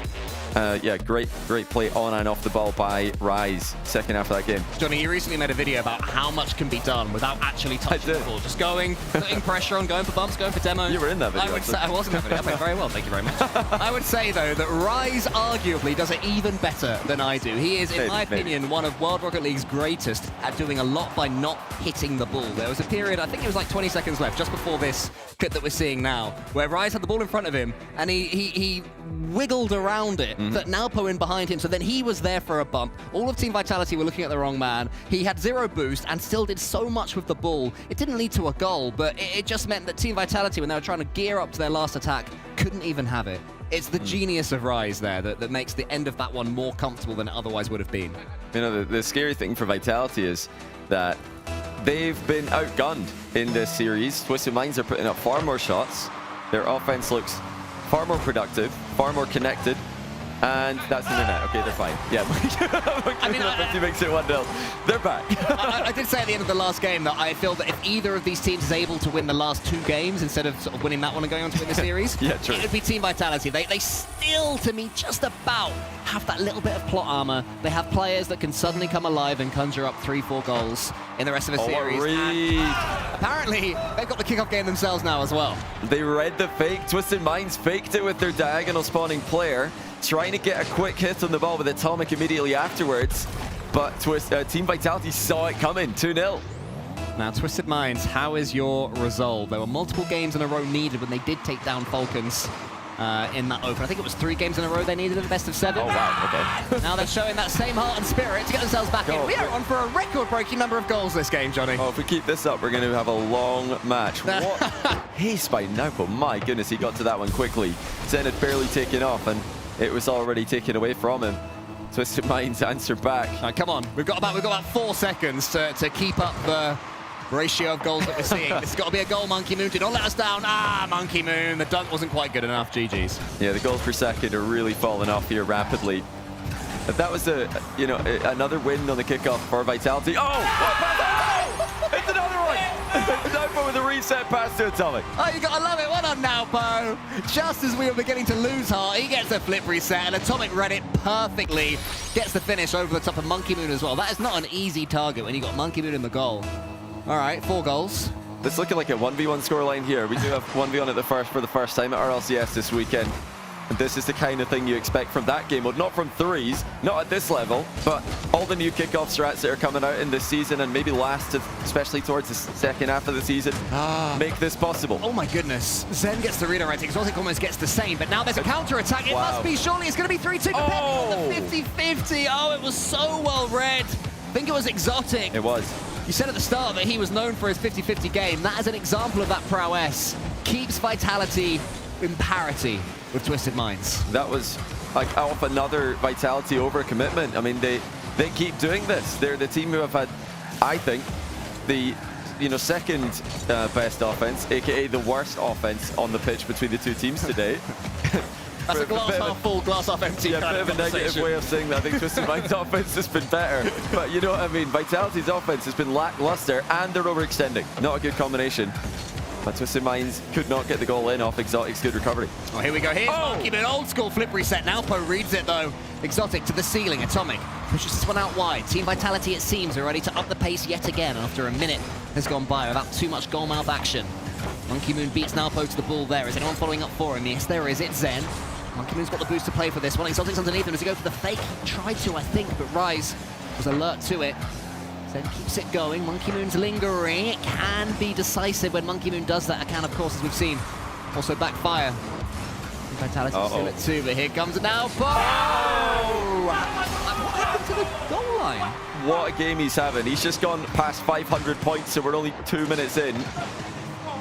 Yeah, great play on and off the ball by Rise, second half of that game. Johnny, you recently made a video about how much can be done without actually touching the ball. Just going, putting pressure on, going for bumps, going for demos. You were in that video. I was in that video. I played very well, thank you very much. I would say, though, that Rise arguably does it even better than I do. He is, in my opinion, one of World Rocket League's greatest at doing a lot by not hitting the ball. There was a period, I think it was like 20 seconds left, just before this clip that we're seeing now, where Rise had the ball in front of him, and he wiggled around it, but Nalpo in behind him, so then he was there for a bump. All of Team Vitality were looking at the wrong man. He had 0 boost and still did so much with the ball. It didn't lead to a goal, but it just meant that Team Vitality, when they were trying to gear up to their last attack, couldn't even have it. It's the genius of Rise there that makes the end of that one more comfortable than it otherwise would have been. You know, the scary thing for Vitality is that they've been outgunned in this series. Twisted Minds are putting up far more shots. Their offense looks far more productive, far more connected, And that's in the net. Okay, they're fine. Yeah. I mean, 50 makes it 1-0. They're back. I did say at the end of the last game that I feel that if either of these teams is able to win the last 2 games instead of sort of winning that one and going on to win the series, yeah, true. it would be Team Vitality. They still, to me, just about have that little bit of plot armor. They have players that can suddenly come alive and conjure up 3-4 goals in the rest of the series. And apparently, they've got the kickoff game themselves now as well. They read the fake. Twisted Minds faked it with their diagonal spawning player, trying to get a quick hit on the ball with Atomic immediately afterwards. But Team Vitality saw it coming. 2-0. Now, Twisted Minds, how is your resolve? There were multiple games in a row needed when they did take down Falcons in that open. I think it was 3 games in a row they needed at the best of 7. Oh, wow, okay. Now they're showing that same heart and spirit to get themselves back in. We are on for a record-breaking number of goals this game, Johnny. Oh, if we keep this up, we're going to have a long match. What haste by Naupo. My goodness, he got to that one quickly. Zen had barely taken off, and it was already taken away from him. Twisted Minds answer back. Right, come on, we've got about 4 seconds to keep up the ratio of goals that we're seeing. This has got to be a goal, Monkey Moon. Don't let us down. Monkey Moon. The dunk wasn't quite good enough. GG's. Yeah, the goals per second are really falling off here rapidly. If that was another win on the kickoff for Vitality. Oh! It's another one! Naupo with a reset pass to Atomic. Oh, you gotta love it. Well done, Naupo. Just as we were beginning to lose heart, he gets a flip reset, and Atomic read it perfectly. Gets the finish over the top of Monkey Moon as well. That is not an easy target when you got Monkey Moon in the goal. All right, 4 goals. It's looking like a 1v1 scoreline here. We do have 1v1 for the first time at RLCS this weekend. And this is the kind of thing you expect from that game mode. Not from 3s, not at this level, but all the new kickoff strats that are coming out in this season and maybe last, especially towards the second half of the season, make this possible. Oh my goodness. Zen gets the redirect. Exotic almost gets the same, but now there's a counter-attack. It must be, surely it's going to be 3-2 depending on the 50-50. Oh, it was so well read. I think it was Exotic. It was. You said at the start that he was known for his 50-50 game. That is an example of that prowess. Keeps Vitality in parity with Twisted Minds. That was like off another Vitality overcommitment. I mean, they keep doing this. They're the team who have had, I think, the second best offense, aka the worst offense on the pitch between the 2 teams today. That's a glass half full, glass half empty. Yeah, kind a bit of a negative way of saying that. I think Twisted Minds' offense has been better. But you know what I mean? Vitality's offense has been lackluster and they're overextending. Not a good combination. But Twisted Minds could not get the goal in off Exotic's good recovery. Oh, here we go. Here's Monkey Moon, old school flip reset. Naupo reads it though. Exotic to the ceiling. Atomic pushes this one out wide. Team Vitality, it seems, are ready to up the pace yet again after a minute has gone by without too much goal mouth action. Monkey Moon beats Naupo to the ball there. Is anyone following up for him? Yes, there is. It's Zen. Monkey Moon's got the boost to play for this one. Exotic's underneath him. Does he go for the fake? He tried to, I think, but Rise was alert to it. Zen keeps it going. Monkey Moon's lingering. It can be decisive when Monkey Moon does that. It can, of course, as we've seen, also backfire. Vitality still at 2, but here comes it now. Oh! What happened to the goal line? What a game he's having. He's just gone past 500 points, so we're only 2 minutes in.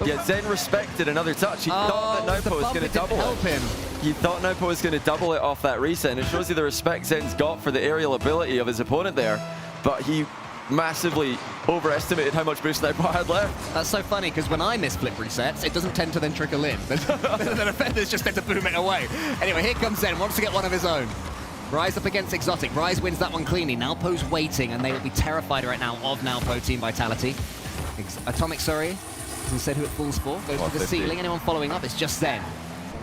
Yeah, Zen respected another touch. He thought that Naupo was going to double it. He thought Naupo was going to double it off that reset, and it shows you the respect Zen's got for the aerial ability of his opponent there. But he massively overestimated how much boost Naupo had left. That's so funny, because when I miss flip resets, it doesn't tend to then trickle in. The defenders just tend to boom it away. Anyway, here comes Zen, wants to get one of his own. Rise up against Exotic. Rise wins that one cleanly. Naupo's waiting, and they will be terrified right now of Naupo, Team Vitality. Atomic, sorry. Hasn't said who it falls for. Goes to the ceiling. Anyone following up? It's just Zen.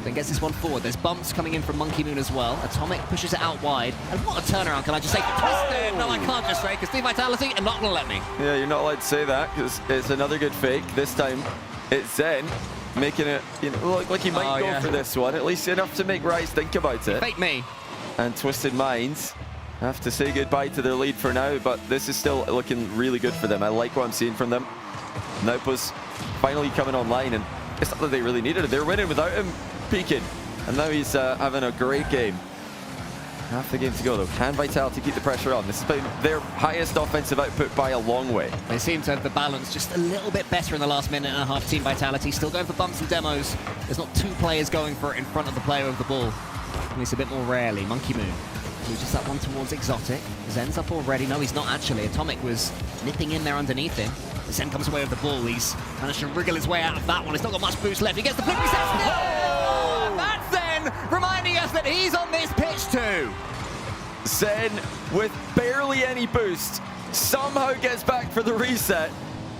Then gets this one forward. There's bumps coming in from Monkey Moon as well. Atomic pushes it out wide. And what a turnaround, can I just say? Twisted! No, I can't just say, because Team Vitality are not going to let me. Yeah, you're not allowed to say that, because it's another good fake. This time, it's Zen making it look like he might go for this one. At least enough to make Rise think about it. Fake me. And Twisted Minds have to say goodbye to their lead for now, but this is still looking really good for them. I like what I'm seeing from them. Naupo's finally coming online, and it's not that they really needed it. They're winning without him peaking, and now he's having a great game. Half the game to go, though. Can Vitality keep the pressure on? This has been their highest offensive output by a long way. They seem to have the balance just a little bit better in the last minute and a half. Team Vitality still going for bumps and demos. There's not 2 players going for it in front of the player with the ball. At least a bit more rarely. Monkey Moon loses that one towards Exotic. Zen's up already. No, he's not actually. Atomic was nipping in there underneath him. Zen comes away with the ball. He's managed to wriggle his way out of that one. He's not got much boost left. He gets the flip reset. Oh! That's Zen reminding us that he's on this pitch too. Zen, with barely any boost, somehow gets back for the reset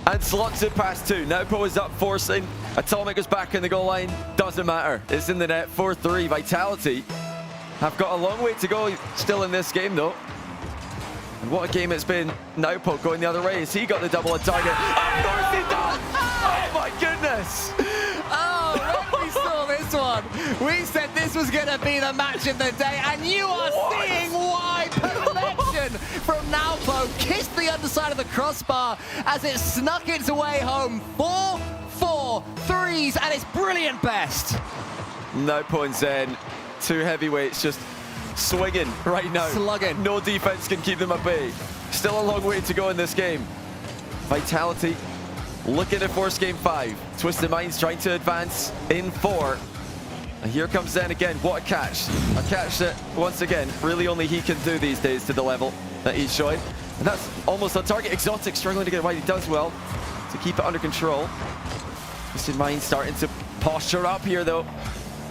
and slots it past 2. Naupo is up forcing. Atomic is back in the goal line. Doesn't matter. It's in the net. 4-3. Vitality have got a long way to go still in this game, though. And what a game it's been. Naupo going the other way. Has he got the double on target? Of course he does! Oh my goodness! Oh, when we saw this one, we said this was going to be the match of the day, and you are seeing why. Perfection from Naupo. Kissed the underside of the crossbar as it snuck its way home. 4-4 threes at its brilliant best. Naupo and Zen, 2 heavyweights just swinging right now. Slugging. No defense can keep them at bay. Still a long way to go in this game. Vitality looking to force game 5. Twisted Minds trying to advance in 4. And here comes Zen again. What a catch. A catch that, once again, really only he can do these days to the level that he's showing. And that's almost on target. Exotic struggling to get away. He does well to keep it under control. Twisted Minds starting to posture up here, though.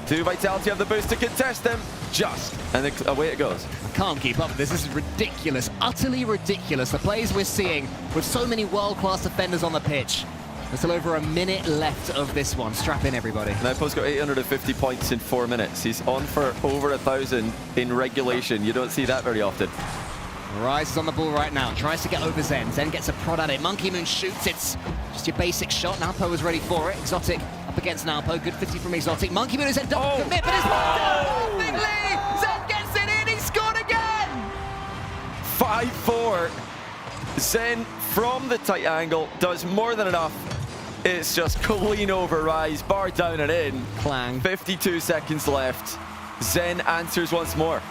2 Vitality have the boost to contest them. Just. And then away it goes. I can't keep up with this. This is ridiculous. Utterly ridiculous. The plays we're seeing with so many world-class defenders on the pitch. There's still over a minute left of this one. Strap in, everybody. Naupo's got 850 points in 4 minutes. He's on for over 1,000 in regulation. You don't see that very often. Rise is on the ball right now. Tries to get over Zen. Zen gets a prod at it. Monkey Moon shoots. It's just your basic shot. Naupo is ready for it. Exotic up against Naupo. Good 50 from Exotic. Monkey Moon is a double commit, but it's perfectly. Zen gets it in. He scored again. 5-4. Zen from the tight angle does more than enough. It's just clean over Rise, bar down and in. Clang. 52 seconds left. Zen answers once more.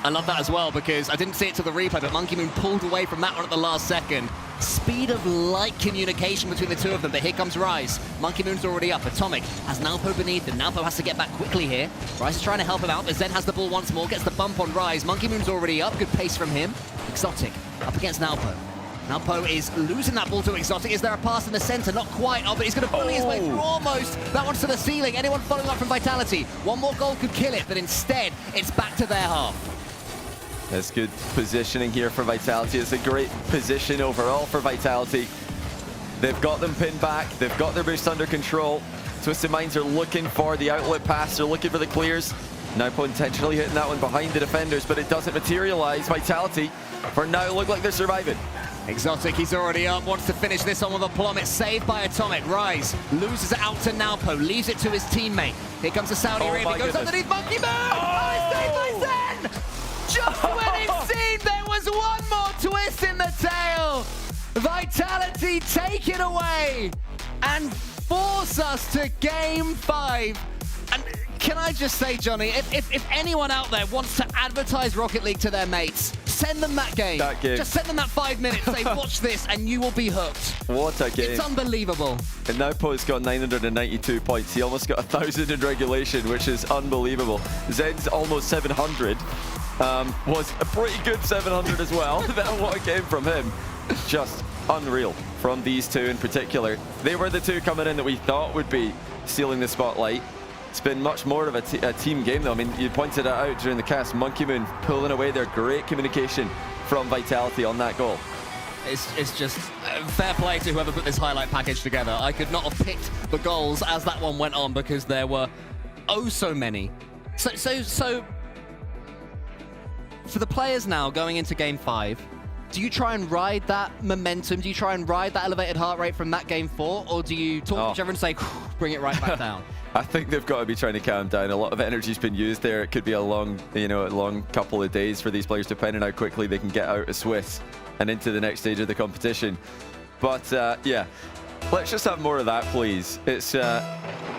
I love that as well because I didn't see it to the replay, but Monkey Moon pulled away from that one at the last second. Speed of light communication between the 2 of them, but here comes Rise. Monkey Moon's already up. Atomic has Naupo beneath him. Naupo has to get back quickly here. Rise is trying to help him out, but Zen has the ball once more, gets the bump on Rise. Monkey Moon's already up. Good pace from him. Exotic up against Naupo. Naupo is losing that ball to Exotic. Is there a pass in the center? Not quite. Oh, but he's going to bully his way through almost. That one's to the ceiling. Anyone following up from Vitality? One more goal could kill it, but instead, it's back to their half. That's good positioning here for Vitality. It's a great position overall for Vitality. They've got them pinned back. They've got their boost under control. Twisted Minds are looking for the outlet pass. They're looking for the clears. Naupo intentionally hitting that one behind the defenders, but it doesn't materialize. Vitality, for now, look like they're surviving. Exotic, he's already up, wants to finish this on with a plum. It's saved by Atomic. Rise loses it out to Naupo, leaves it to his teammate. Here comes the Saudi Arabia, goes underneath Monkey Moon! Oh, saved by Zen! Just when it seemed there was one more twist in the tail, Vitality take it away and force us to game 5. And can I just say, Johnny, if anyone out there wants to advertise Rocket League to their mates, send them that game. Just send them that 5 minutes. Say, watch this, and you will be hooked. What a game. It's unbelievable. And Naupo's got 992 points. He almost got 1,000 in regulation, which is unbelievable. Zen's almost 700. Was a pretty good 700 as well. What a game from him. Just unreal from these 2 in particular. They were the 2 coming in that we thought would be stealing the spotlight. It's been much more of a team game, though. I mean, you pointed it out during the cast. Monkey Moon pulling away their great communication from Vitality on that goal. It's just fair play to whoever put this highlight package together. I could not have picked the goals as that one went on because there were oh so many. So for the players now going into game 5, do you try and ride that momentum? Do you try and ride that elevated heart rate from that game 4? Or do you talk to each other and say, bring it right back down? I think they've got to be trying to calm down. A lot of energy's been used there. It could be a long, a long couple of days for these players, depending on how quickly they can get out of Swiss and into the next stage of the competition. But yeah, let's just have more of that, please. It's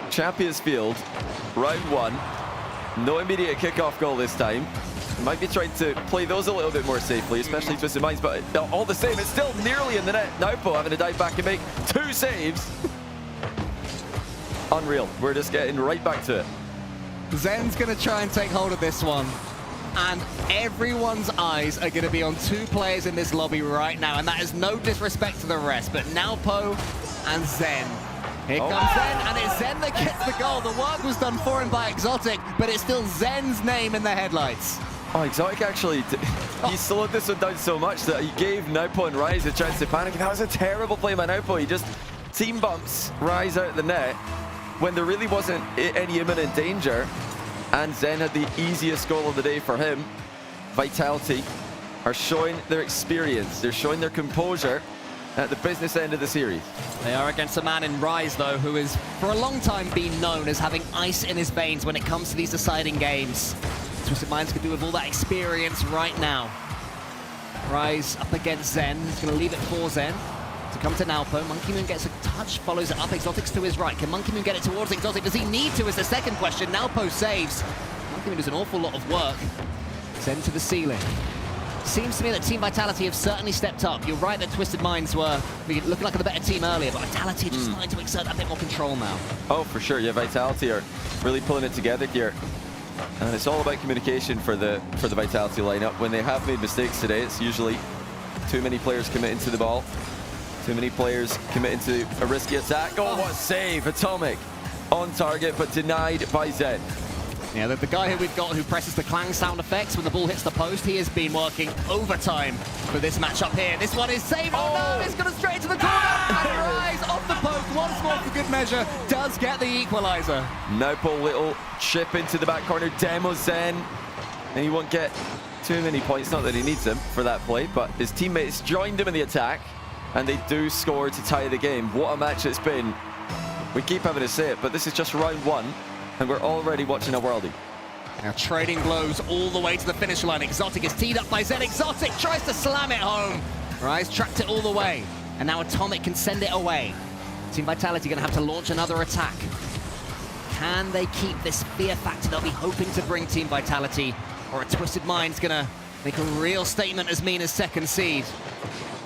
Champions Field, round 1. No immediate kickoff goal this time. Might be trying to play those a little bit more safely, especially Twisted Minds, but all the same, it's still nearly in the net. Naupo having to dive back and make 2 saves. Unreal. We're just getting right back to it. Zen's going to try and take hold of this one. And everyone's eyes are going to be on 2 players in this lobby right now. And that is no disrespect to the rest, but Naupo and Zen. Here comes Zen, and it's Zen that gets the goal. well. The work was done for him by Exotic, but it's still Zen's name in the headlights. Oh, Exotic actually, he slowed this one down so much that he gave Naupo and Rise a chance to panic. That was a terrible play by Naupo. He just team bumps Rise out of the net when there really wasn't any imminent danger. And Zen had the easiest goal of the day for him. Vitality are showing their experience. They're showing their composure at the business end of the series. They are against a man in Rise, though, who has for a long time been known as having ice in his veins when it comes to these deciding games. Twisted Minds could do with all that experience right now. Rise up against Zen. He's going to leave it for Zen to come to Naupo. Monkey Moon gets a touch, follows it up. Exotic's to his right. Can Monkey Moon get it towards Exotic? Does he need to is the second question. Naupo saves. Monkey Moon does an awful lot of work. Zen to the ceiling. Seems to me that Team Vitality have certainly stepped up. You're right that Twisted Minds were looking like the better team earlier, but Vitality just starting to exert a bit more control now. Oh, for sure. Yeah, Vitality are really pulling it together here. And it's all about communication for the Vitality lineup. When they have made mistakes today, it's usually too many players committing to the ball. Too many players committing to a risky attack. Oh, what a save. Atomic on target, but denied by Zen. Yeah, the guy who we've got who presses the clang sound effects when the ball hits the post, he has been working overtime for this matchup here. This one is saved. Oh, no, it's going to straight to the corner. And Rise off the post once more for good measure. Does get the equalizer. Naupo little chip into the back corner. Demos Zen. And he won't get too many points. Not that he needs them for that play, but his teammates joined him in the attack. And they do score to tie the game. What a match it's been. We keep having to say it, but this is just round one. And we're already watching a worldie. Now trading blows all the way to the finish line. Exotic is teed up by Zen. Exotic tries to slam it home. Rise tracked it all the way. And now Atomic can send it away. Team Vitality going to have to launch another attack. Can they keep this fear factor they'll be hoping to bring Team Vitality? Or a Twisted Mind's going to make a real statement as mean as second seed.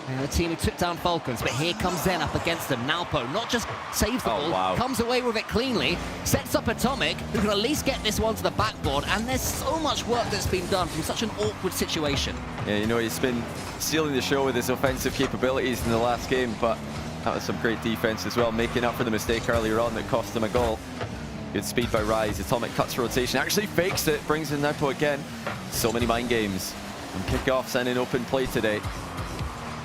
And the team who took down Falcons, but here comes Zen up against them. Naupo not just saves the ball, comes away with it cleanly, sets up Atomic, who can at least get this one to the backboard, and there's so much work that's been done from such an awkward situation. Yeah, you know, he's been stealing the show with his offensive capabilities in the last game, but that was some great defense as well, making up for the mistake earlier on that cost him a goal. Good speed by Rise. Atomic cuts rotation, actually fakes it, brings in Naupo again. So many mind games and kickoffs and in open play today.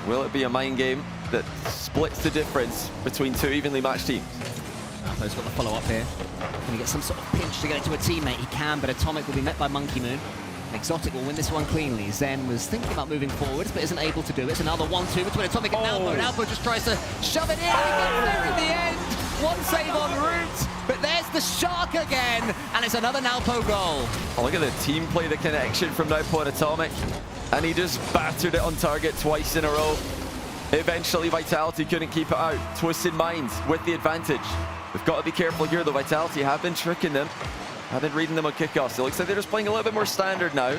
Will it be a mind game that splits the difference between two evenly matched teams? Naupo's got the follow-up here. Can he get some sort of pinch to get it to a teammate? He can, but Atomic will be met by Monkey Moon. Exotic will win this one cleanly. Zen was thinking about moving forwards, but isn't able to do it. It's another 1-2 between Atomic and Naupo. Naupo just tries to shove it in, and he gets there in the end. One save en route, but there's the shark again, and it's another Naupo goal. Oh, look at the team play, the connection from Naupo and Atomic. And he just battered it on target twice in a row. Eventually, Vitality couldn't keep it out. Twisted Minds with the advantage. We've got to be careful here, though. Vitality have been tricking them. Have been reading them on kickoffs. It looks like they're just playing a little bit more standard now.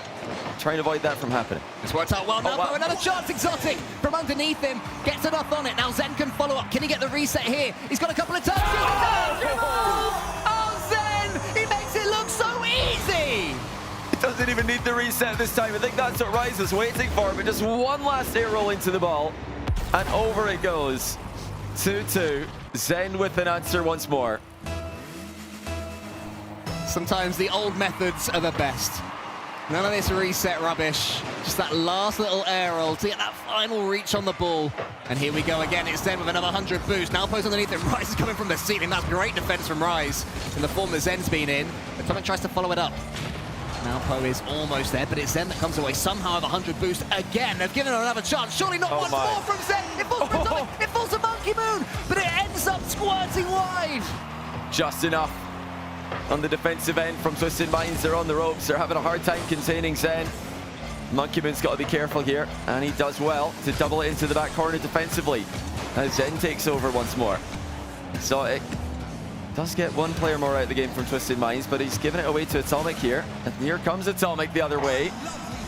Trying to avoid that from happening. It's worked out well. Naupo, another chance. Exotic from underneath him. Gets enough on it. Now Zen can follow up. Can he get the reset here? He's got a couple of touches. Oh, Zen! He makes it look so easy! Doesn't even need the reset this time. I think that's what Rise was waiting for, but just one last air roll into the ball, and over it goes. 2-2. Zen with an answer once more. Sometimes the old methods are the best. None of this reset rubbish. Just that last little air roll to get that final reach on the ball. And here we go again. It's Zen with another 100 boost. Naupo's underneath it. Rise is coming from the ceiling. That's great defense from Rise in the form that Zen's been in. Atomic tries to follow it up. Naupo is almost there, but it's Zen that comes away somehow with 100 boost again. They've given her another chance. Surely not once more from Zen. It falls for Atomic. It falls to Monkey Moon, but it ends up squirting wide. Just enough on the defensive end from Twisted Minds. They're on the ropes. They're having a hard time containing Zen. Monkey Moon's got to be careful here, and he does well to double it into the back corner defensively as Zen takes over once more. Exotic does get one player more out of the game from Twisted Minds, but he's giving it away to Atomic here. And here comes Atomic the other way.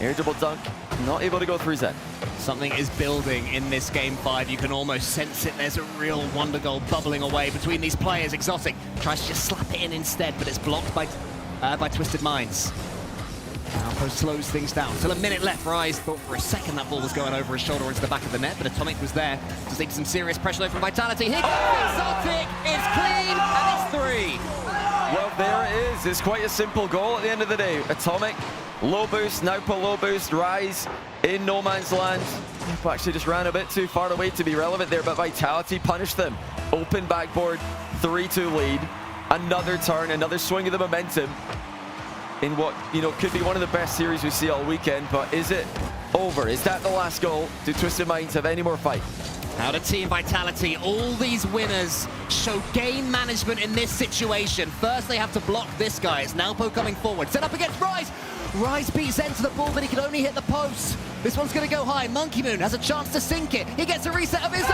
Air double dunk, not able to go through Zen. Something is building in this game 5. You can almost sense it. There's a real wonder goal bubbling away between these players. Exotic tries to just slap it in instead, but it's blocked by Twisted Minds. Naupo slows things down. Still a minute left. Rise thought for a second that ball was going over his shoulder into the back of the net, but Atomic was there to take some serious pressure though from Vitality. Here comes Exotic. It's clean, and it's 3. there it is. It's quite a simple goal at the end of the day. Atomic, low boost, now put low boost, Rise in no man's land. But actually just ran a bit too far away to be relevant there, but Vitality punished them. Open backboard, 3-2 lead. Another turn, another swing of the momentum in what, you know, could be one of the best series we see all weekend, but is it over? Is that the last goal? Do Twisted Minds have any more fight? Now to Team Vitality, all these winners show game management in this situation. First, they have to block this guy. It's Nalpo coming forward. Set up against Rise. Rise beats Zen to the ball, but he can only hit the post. This one's going to go high. Monkey Moon has a chance to sink it. He gets a reset of his own.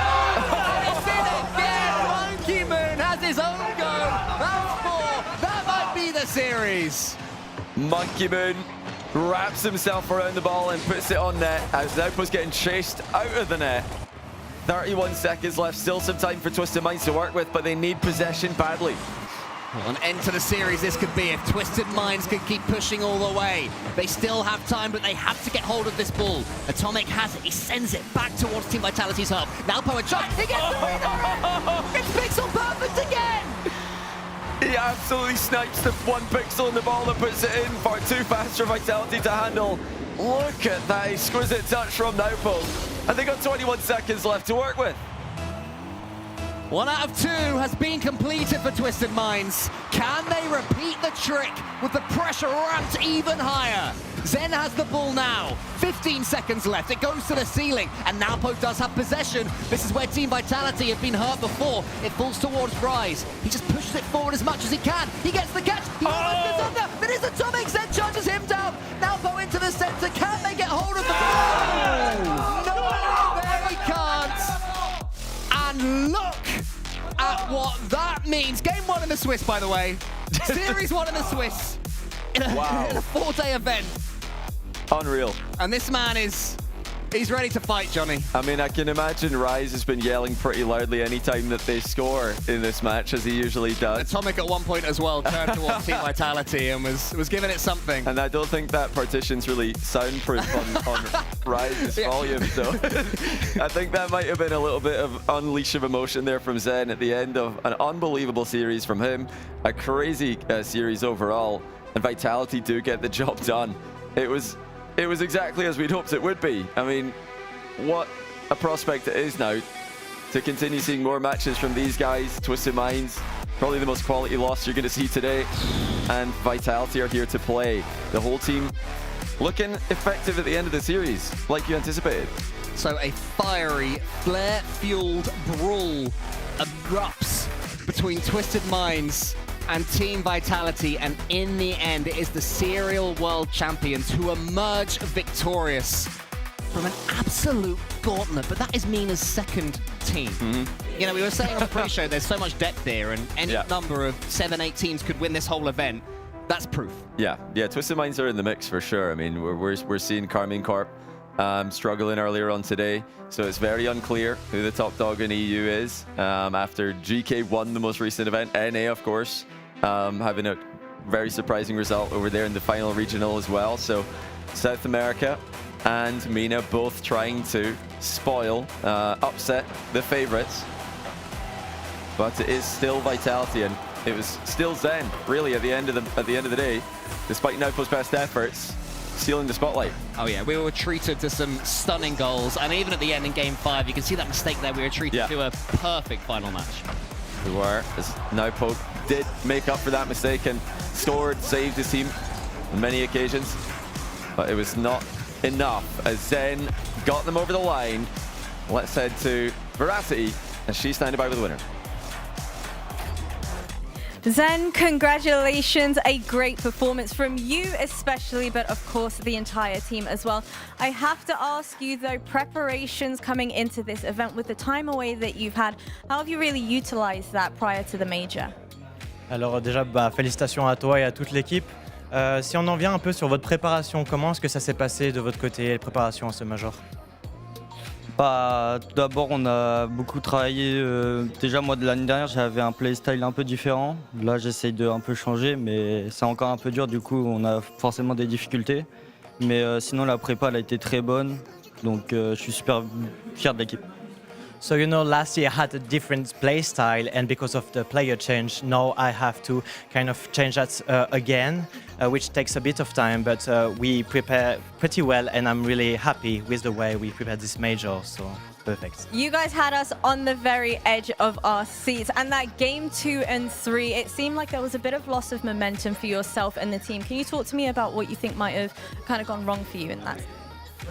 It's in again. Monkey Moon has his own go. That's 4. That might be the series. Monkey Moon wraps himself around the ball and puts it on net as Nalpo's getting chased out of the net. 31 seconds left, still some time for Twisted Minds to work with, but they need possession badly. Well, an end to the series this could be if Twisted Minds can keep pushing all the way. They still have time, but they have to get hold of this ball. Atomic has it. He sends it back towards Team Vitality's hub. Nalpo a shot. He gets the redirect. It's pixel perfect again. He absolutely snipes the 1 pixel in the ball and puts it in. Far too fast for Vitality to handle. Look at that exquisite touch from Nalpo. And they got 21 seconds left to work with. 1 out of 2 has been completed for Twisted Minds. Can they repeat the trick with the pressure ramped even higher? Zen has the ball now. 15 seconds left. It goes to the ceiling, and Nalpo does have possession. This is where Team Vitality have been hurt before. It falls towards Rise. He just pushes it forward as much as he can. He gets the catch. He almost gets under. But it's Atomic. Zen charges him down. Nalpo into the center. Can they get hold of the ball? No, they can't. And look at what that means. Game 1 in the Swiss, by the way. Series 1 in the Swiss. In a 4-day event. Unreal. And this man he's ready to fight, Johnny. I mean, I can imagine Rise has been yelling pretty loudly anytime that they score in this match, as he usually does. Atomic at one point as well turned towards Team Vitality and was giving it something. And I don't think that partition's really soundproof on Rise's volume, so I think that might have been a little bit of unleash of emotion there from Zen at the end of an unbelievable series from him. A crazy series overall, and Vitality do get the job done. It was exactly as we'd hoped it would be. I mean, what a prospect it is now to continue seeing more matches from these guys. Twisted Minds, probably the most quality loss you're going to see today. And Vitality are here to play. The whole team looking effective at the end of the series, like you anticipated. So a fiery, flare-fueled brawl erupts between Twisted Minds and Team Vitality, and in the end, it is the serial world champions who emerge victorious from an absolute gauntlet. But that is Mina's second team. You know, we were saying on the pre-show, there's so much depth here, and any number of 7-8 teams could win this whole event. That's proof. Yeah, Twisted Minds are in the mix for sure. I mean, we're seeing Carmine Corp struggling earlier on today, so it's very unclear who the top dog in EU is. After GK won the most recent event, NA, of course, having a very surprising result over there in the final regional as well. So South America and Mina both trying to spoil, upset the favorites. But it is still Vitality, and it was still Zen, really, at the end of the day, despite Nalpo's best efforts, stealing the spotlight. Oh yeah, we were treated to some stunning goals, and even at the end in Game 5, you can see that mistake there. We were treated to a perfect final match. We were, as Nalpo did make up for that mistake and scored, saved his team on many occasions, but it was not enough as Zen got them over the line. Let's head to Veracity, and she's standing by with the winner. Zen, congratulations. A great performance from you especially, but of course the entire team as well. I have to ask you though, preparations coming into this event with the time away that you've had, how have you really utilized that prior to the major? Alors déjà, félicitations à toi et à toute l'équipe. Si on en vient un peu sur votre préparation, comment est-ce que ça s'est passé de votre côté, les préparations à ce major? Tout d'abord, on a beaucoup travaillé. Déjà, moi, de l'année dernière, j'avais un playstyle un peu différent. Là, j'essaye de un peu changer, mais c'est encore un peu dur. Du coup, on a forcément des difficultés. Mais sinon, la prépa, elle a été très bonne. Donc, je suis super fier de l'équipe. So, last year I had a different play style, and because of the player change, now I have to kind of change that again, which takes a bit of time, but we prepare pretty well, and I'm really happy with the way we prepared this major, so perfect. You guys had us on the very edge of our seats, and that game 2 and 3, it seemed like there was a bit of loss of momentum for yourself and the team. Can you talk to me about what you think might have kind of gone wrong for you in that?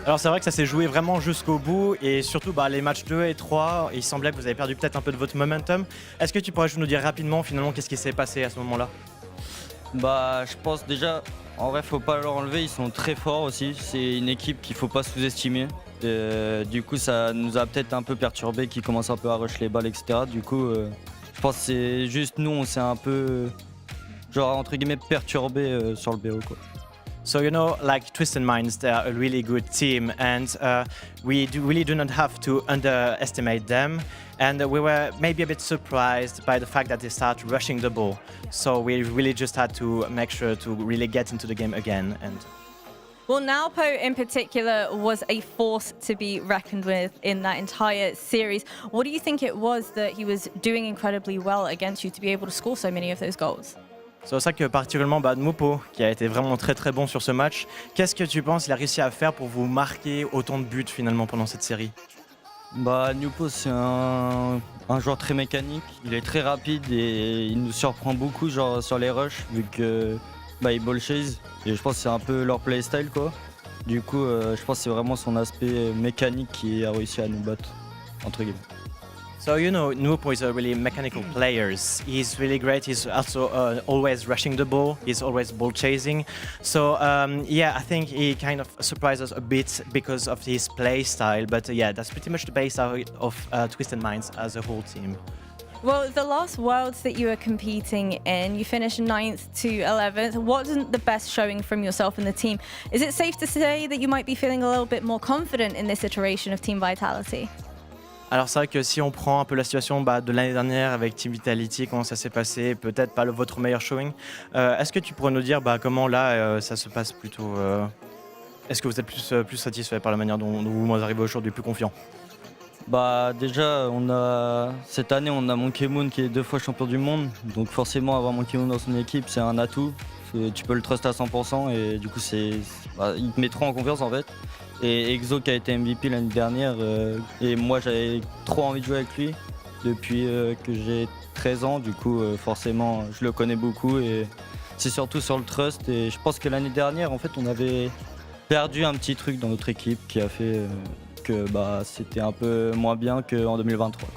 Alors c'est vrai que ça s'est joué vraiment jusqu'au bout, et surtout les matchs 2 et 3, il semblait que vous avez perdu peut-être un peu de votre momentum. Est-ce que tu pourrais nous dire rapidement finalement qu'est-ce qui s'est passé à ce moment-là? Bah, je pense déjà, en vrai, faut pas leur enlever, ils sont très forts aussi. C'est une équipe qu'il faut pas sous-estimer. Du coup, ça nous a peut-être un peu perturbé, qu'ils commencent un peu à rush les balles, etc. Du coup, je pense que c'est juste nous, on s'est un peu, genre entre guillemets, perturbé sur le BO, quoi. So like Twisted Minds, they are a really good team, and we really do not have to underestimate them. And we were maybe a bit surprised by the fact that they start rushing the ball. So we really just had to make sure to really get into the game again. And well, Nalpo in particular was a force to be reckoned with in that entire series. What do you think it was that he was doing incredibly well against you to be able to score so many of those goals? c'est pour ça que particulièrement Mupo, qui a été vraiment très très bon sur ce match, qu'est-ce que tu penses qu'il a réussi à faire pour vous marquer autant de buts finalement pendant cette série? Bah, Nupo, c'est un joueur très mécanique, il est très rapide et il nous surprend beaucoup genre, sur les rushs, vu que il ball chase, et je pense que c'est un peu leur playstyle, quoi. Du coup, je pense que c'est vraiment son aspect mécanique qui a réussi à nous battre, entre guillemets. So Nupo is a really mechanical player. He's really great. He's also always rushing the ball. He's always ball chasing. So yeah, I think he kind of surprised us a bit because of his play style. But yeah, that's pretty much the base of Twisted Minds as a whole team. Well, the last Worlds that you were competing in, you finished 9th to 11th. Wasn't the best showing from yourself and the team. Is it safe to say that you might be feeling a little bit more confident in this iteration of Team Vitality? Alors c'est vrai que si on prend un peu la situation de l'année dernière avec Team Vitality, comment ça s'est passé, peut-être pas votre meilleur showing, est-ce que tu pourrais nous dire comment là ça se passe plutôt est-ce que vous êtes plus satisfait par la manière dont vous arrivez aujourd'hui, plus confiant? Bah déjà, cette année on a Monkey Moon qui est 2 fois champion du monde, donc forcément avoir Monkey Moon dans son équipe c'est un atout, tu peux le trust à 100% et du coup il te met trop en confiance en fait. Et Exo qui a été MVP l'année dernière, et moi j'avais trop envie de jouer avec lui depuis que j'ai 13 ans, du coup forcément je le connais beaucoup et c'est surtout sur le trust, et je pense que l'année dernière en fait on avait perdu un petit truc dans notre équipe qui a fait que c'était un peu moins bien qu'en 2023.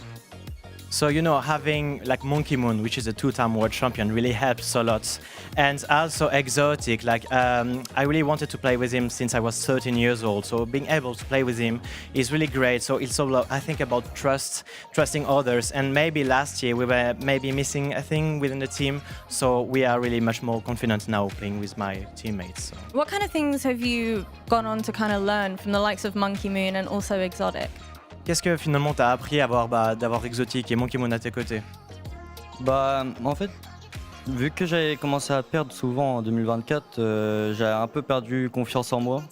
So having like Monkey Moon, which is a 2-time world champion, really helps a lot. And also Exotic, I really wanted to play with him since I was 13 years old. So being able to play with him is really great. So it's all, I think, about trusting others. And maybe last year we were maybe missing a thing within the team. So we are really much more confident now playing with my teammates. So. What kind of things have you gone on to kind of learn from the likes of Monkey Moon and also Exotic? Qu'est-ce que finalement t'as appris d'avoir Exotic et Monkey Moon à tes côtés? En fait, vu que j'avais commencé à perdre souvent en 2024, j'avais un peu perdu confiance en moi.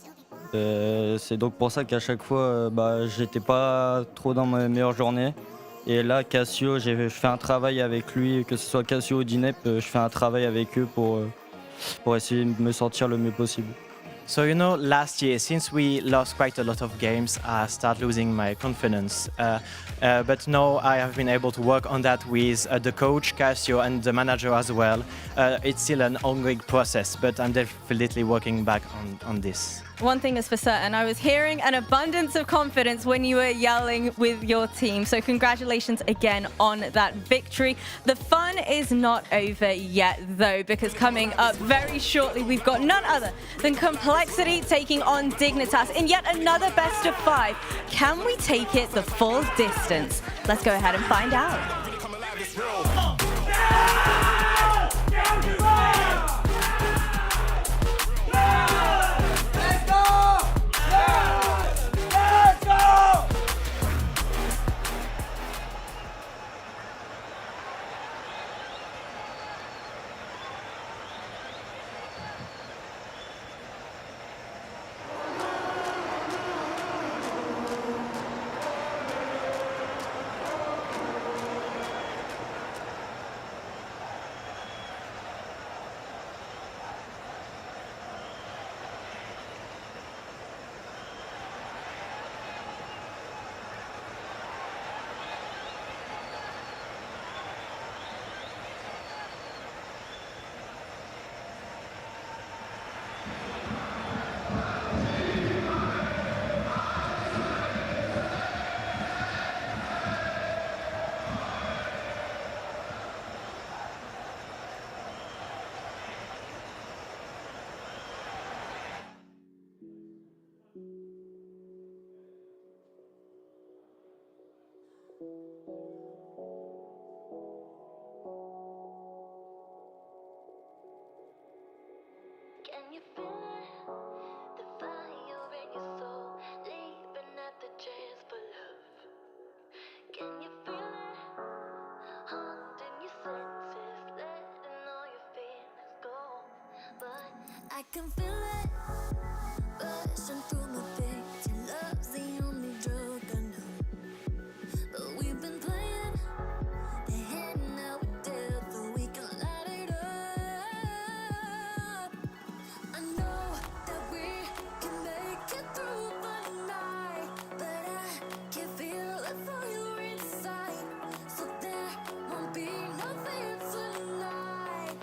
C'est donc pour ça qu'à chaque fois, j'étais pas trop dans mes meilleures journées. Et là, Cassio, je fais un travail avec lui, que ce soit Cassio ou Dinep, je fais un travail avec eux pour essayer de me sortir le mieux possible. So last year, since we lost quite a lot of games, I started losing my confidence. But now I have been able to work on that with the coach, Cassio, and the manager as well. It's still an ongoing process, but I'm definitely working back on this. One thing is for certain, I was hearing an abundance of confidence when you were yelling with your team. So congratulations again on that victory. The fun is not over yet though, because coming up very shortly, we've got none other than Complexity taking on Dignitas in yet another best of 5. Can we take it the full distance? Let's go ahead and find out. Can you feel it? The fire in your soul, leaving at the chance for love. Can you feel it? Haunting your senses, letting all your feelings go. But I can feel it rushing through my veins. Your love's the only drug I know. But we've been playing the hand now we're dead, so we can light it up. I know that we can make it through the night, but I can feel the fire inside, so there won't be no fear tonight.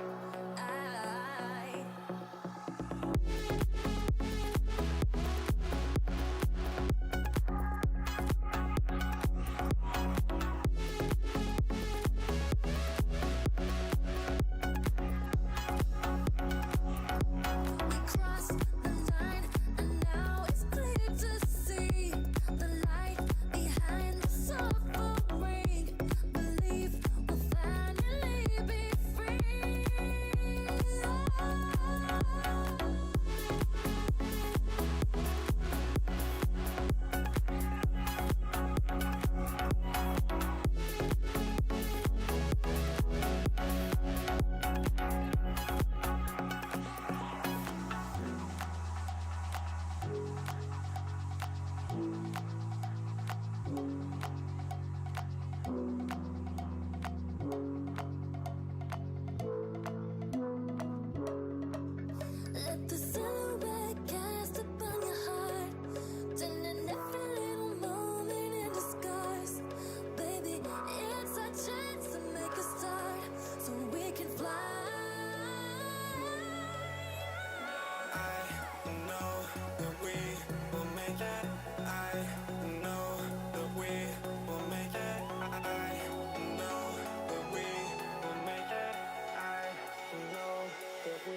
Let the silhouette cast upon your heart, turning every little moment into scars. Baby, it's our chance to make a start, so we can fly. I know that we will make it. I know that we will make it. I know that we will make it. I know that we.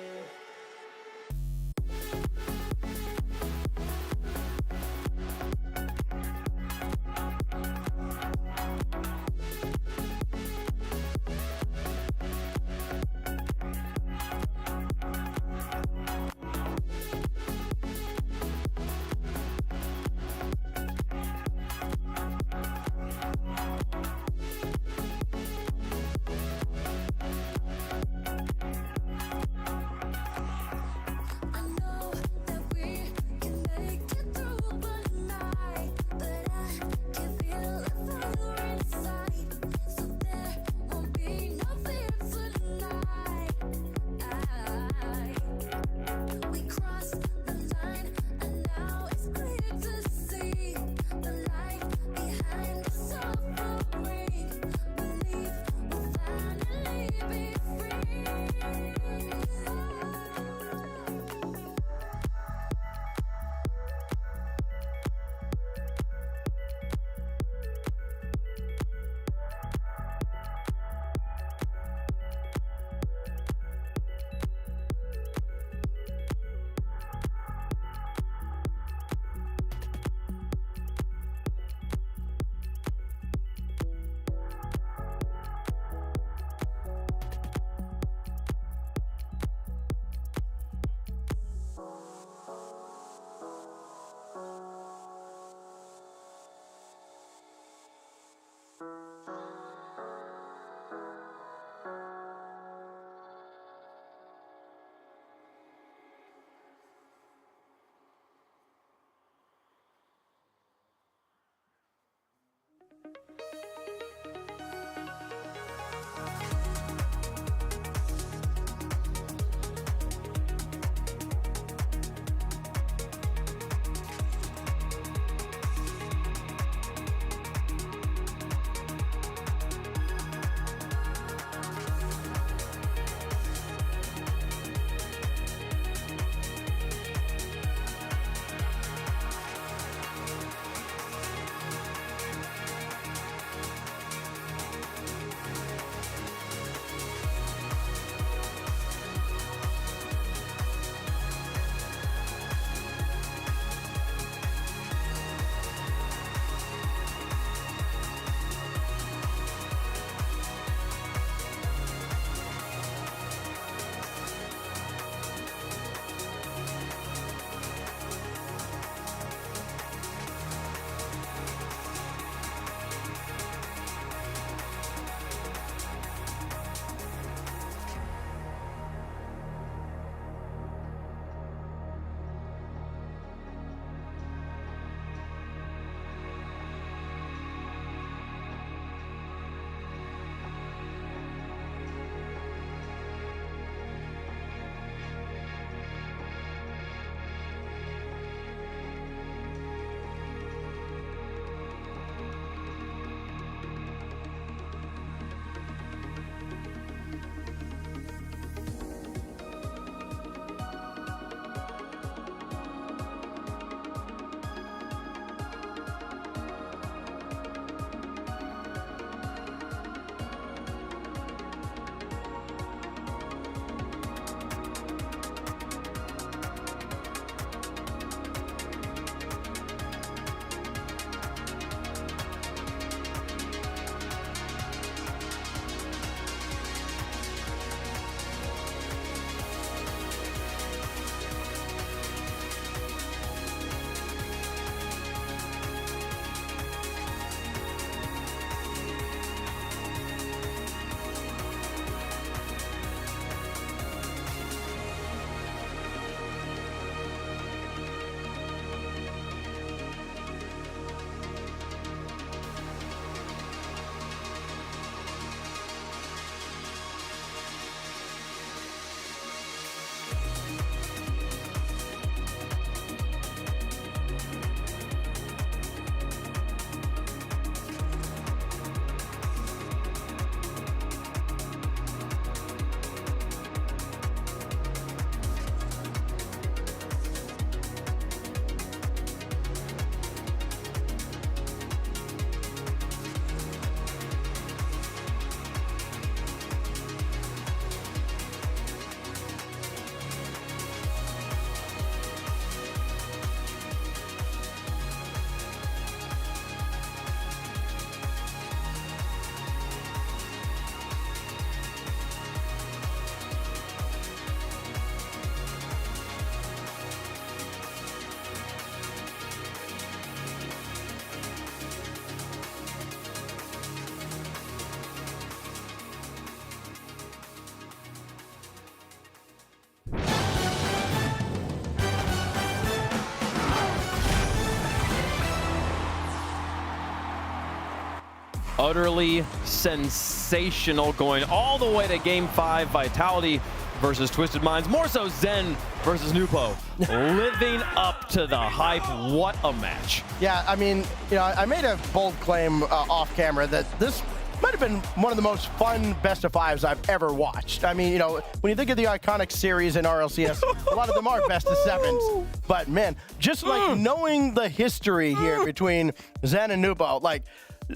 utterly sensational, going all the way to Game 5. Vitality versus Twisted Minds. More so Zen versus Nupo. Living up to the hype. What a match. Yeah, I mean, I made a bold claim off camera that this might have been one of the most fun best of fives I've ever watched. I mean, when you think of the iconic series in RLCS, a lot of them are best of sevens. But man, just like knowing the history here between Zen and Nupo, like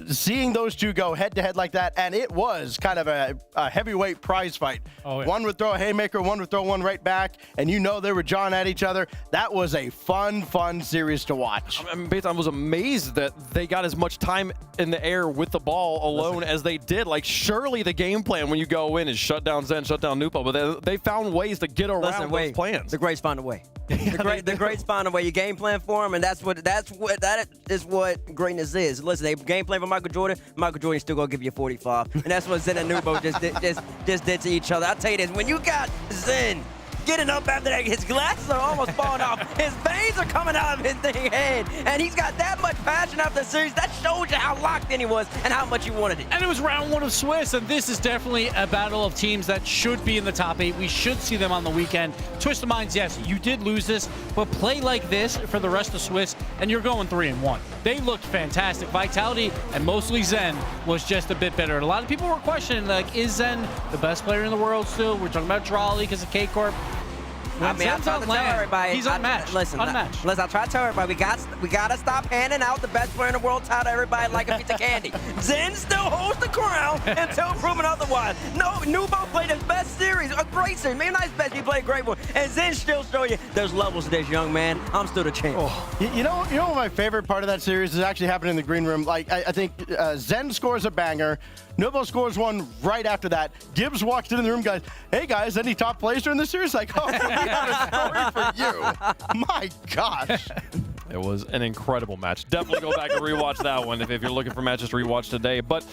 seeing those two go head to head like that, and it was kind of a heavyweight prize fight. Oh, yeah. One would throw a haymaker, one would throw one right back, and they were jawing at each other. That was a fun series to watch. I mean, I was amazed that they got as much time in the air with the ball alone as they did. Like, surely the game plan when you go in is shut down Zen, shut down Nupo, but they found ways to get around those plans. The greats find a way. The greats find a way. You game plan for them, and that is what greatness is. Listen, they game plan for Michael Jordan. Michael Jordan still gonna give you 45, and that's what Zen and Nupo just did to each other. I'll tell you this: when you got Zen getting up after that, his glasses are almost falling off. His veins are coming out of his dang head, and he's got that much passion after the series. That shows you how locked in he was and how much he wanted it. And it was round 1 of Swiss, and this is definitely a battle of teams that should be in the top 8. We should see them on the weekend. Twisted Minds, yes, you did lose this, but play like this for the rest of Swiss, and you're going 3-1. They looked fantastic. Vitality, and mostly Zen, was just a bit better. And a lot of people were questioning, like, is Zen the best player in the world still? We're talking about Rlcs because of K-Corp. I mean, I'm trying to tell everybody. He's unmatched. Listen, I try to tell everybody, we gotta stop handing out the best player in the world title to everybody like a piece of candy. Zen still holds the crown until proven otherwise. No, Nupo played his best series, a great series. Maybe not his best, he played a great one. And Zen still show you there's levels to this young man. I'm still the champ. Oh. You know what my favorite part of that series is actually happening in the green room. Like, I think Zen scores a banger. Nupo scores one right after that. Gibbs walks in the room, goes, "Hey guys, any top plays during this series?" Like, oh, we have a story for you. My gosh. It was an incredible match. Definitely go back and rewatch that one if you're looking for matches to rewatch today. But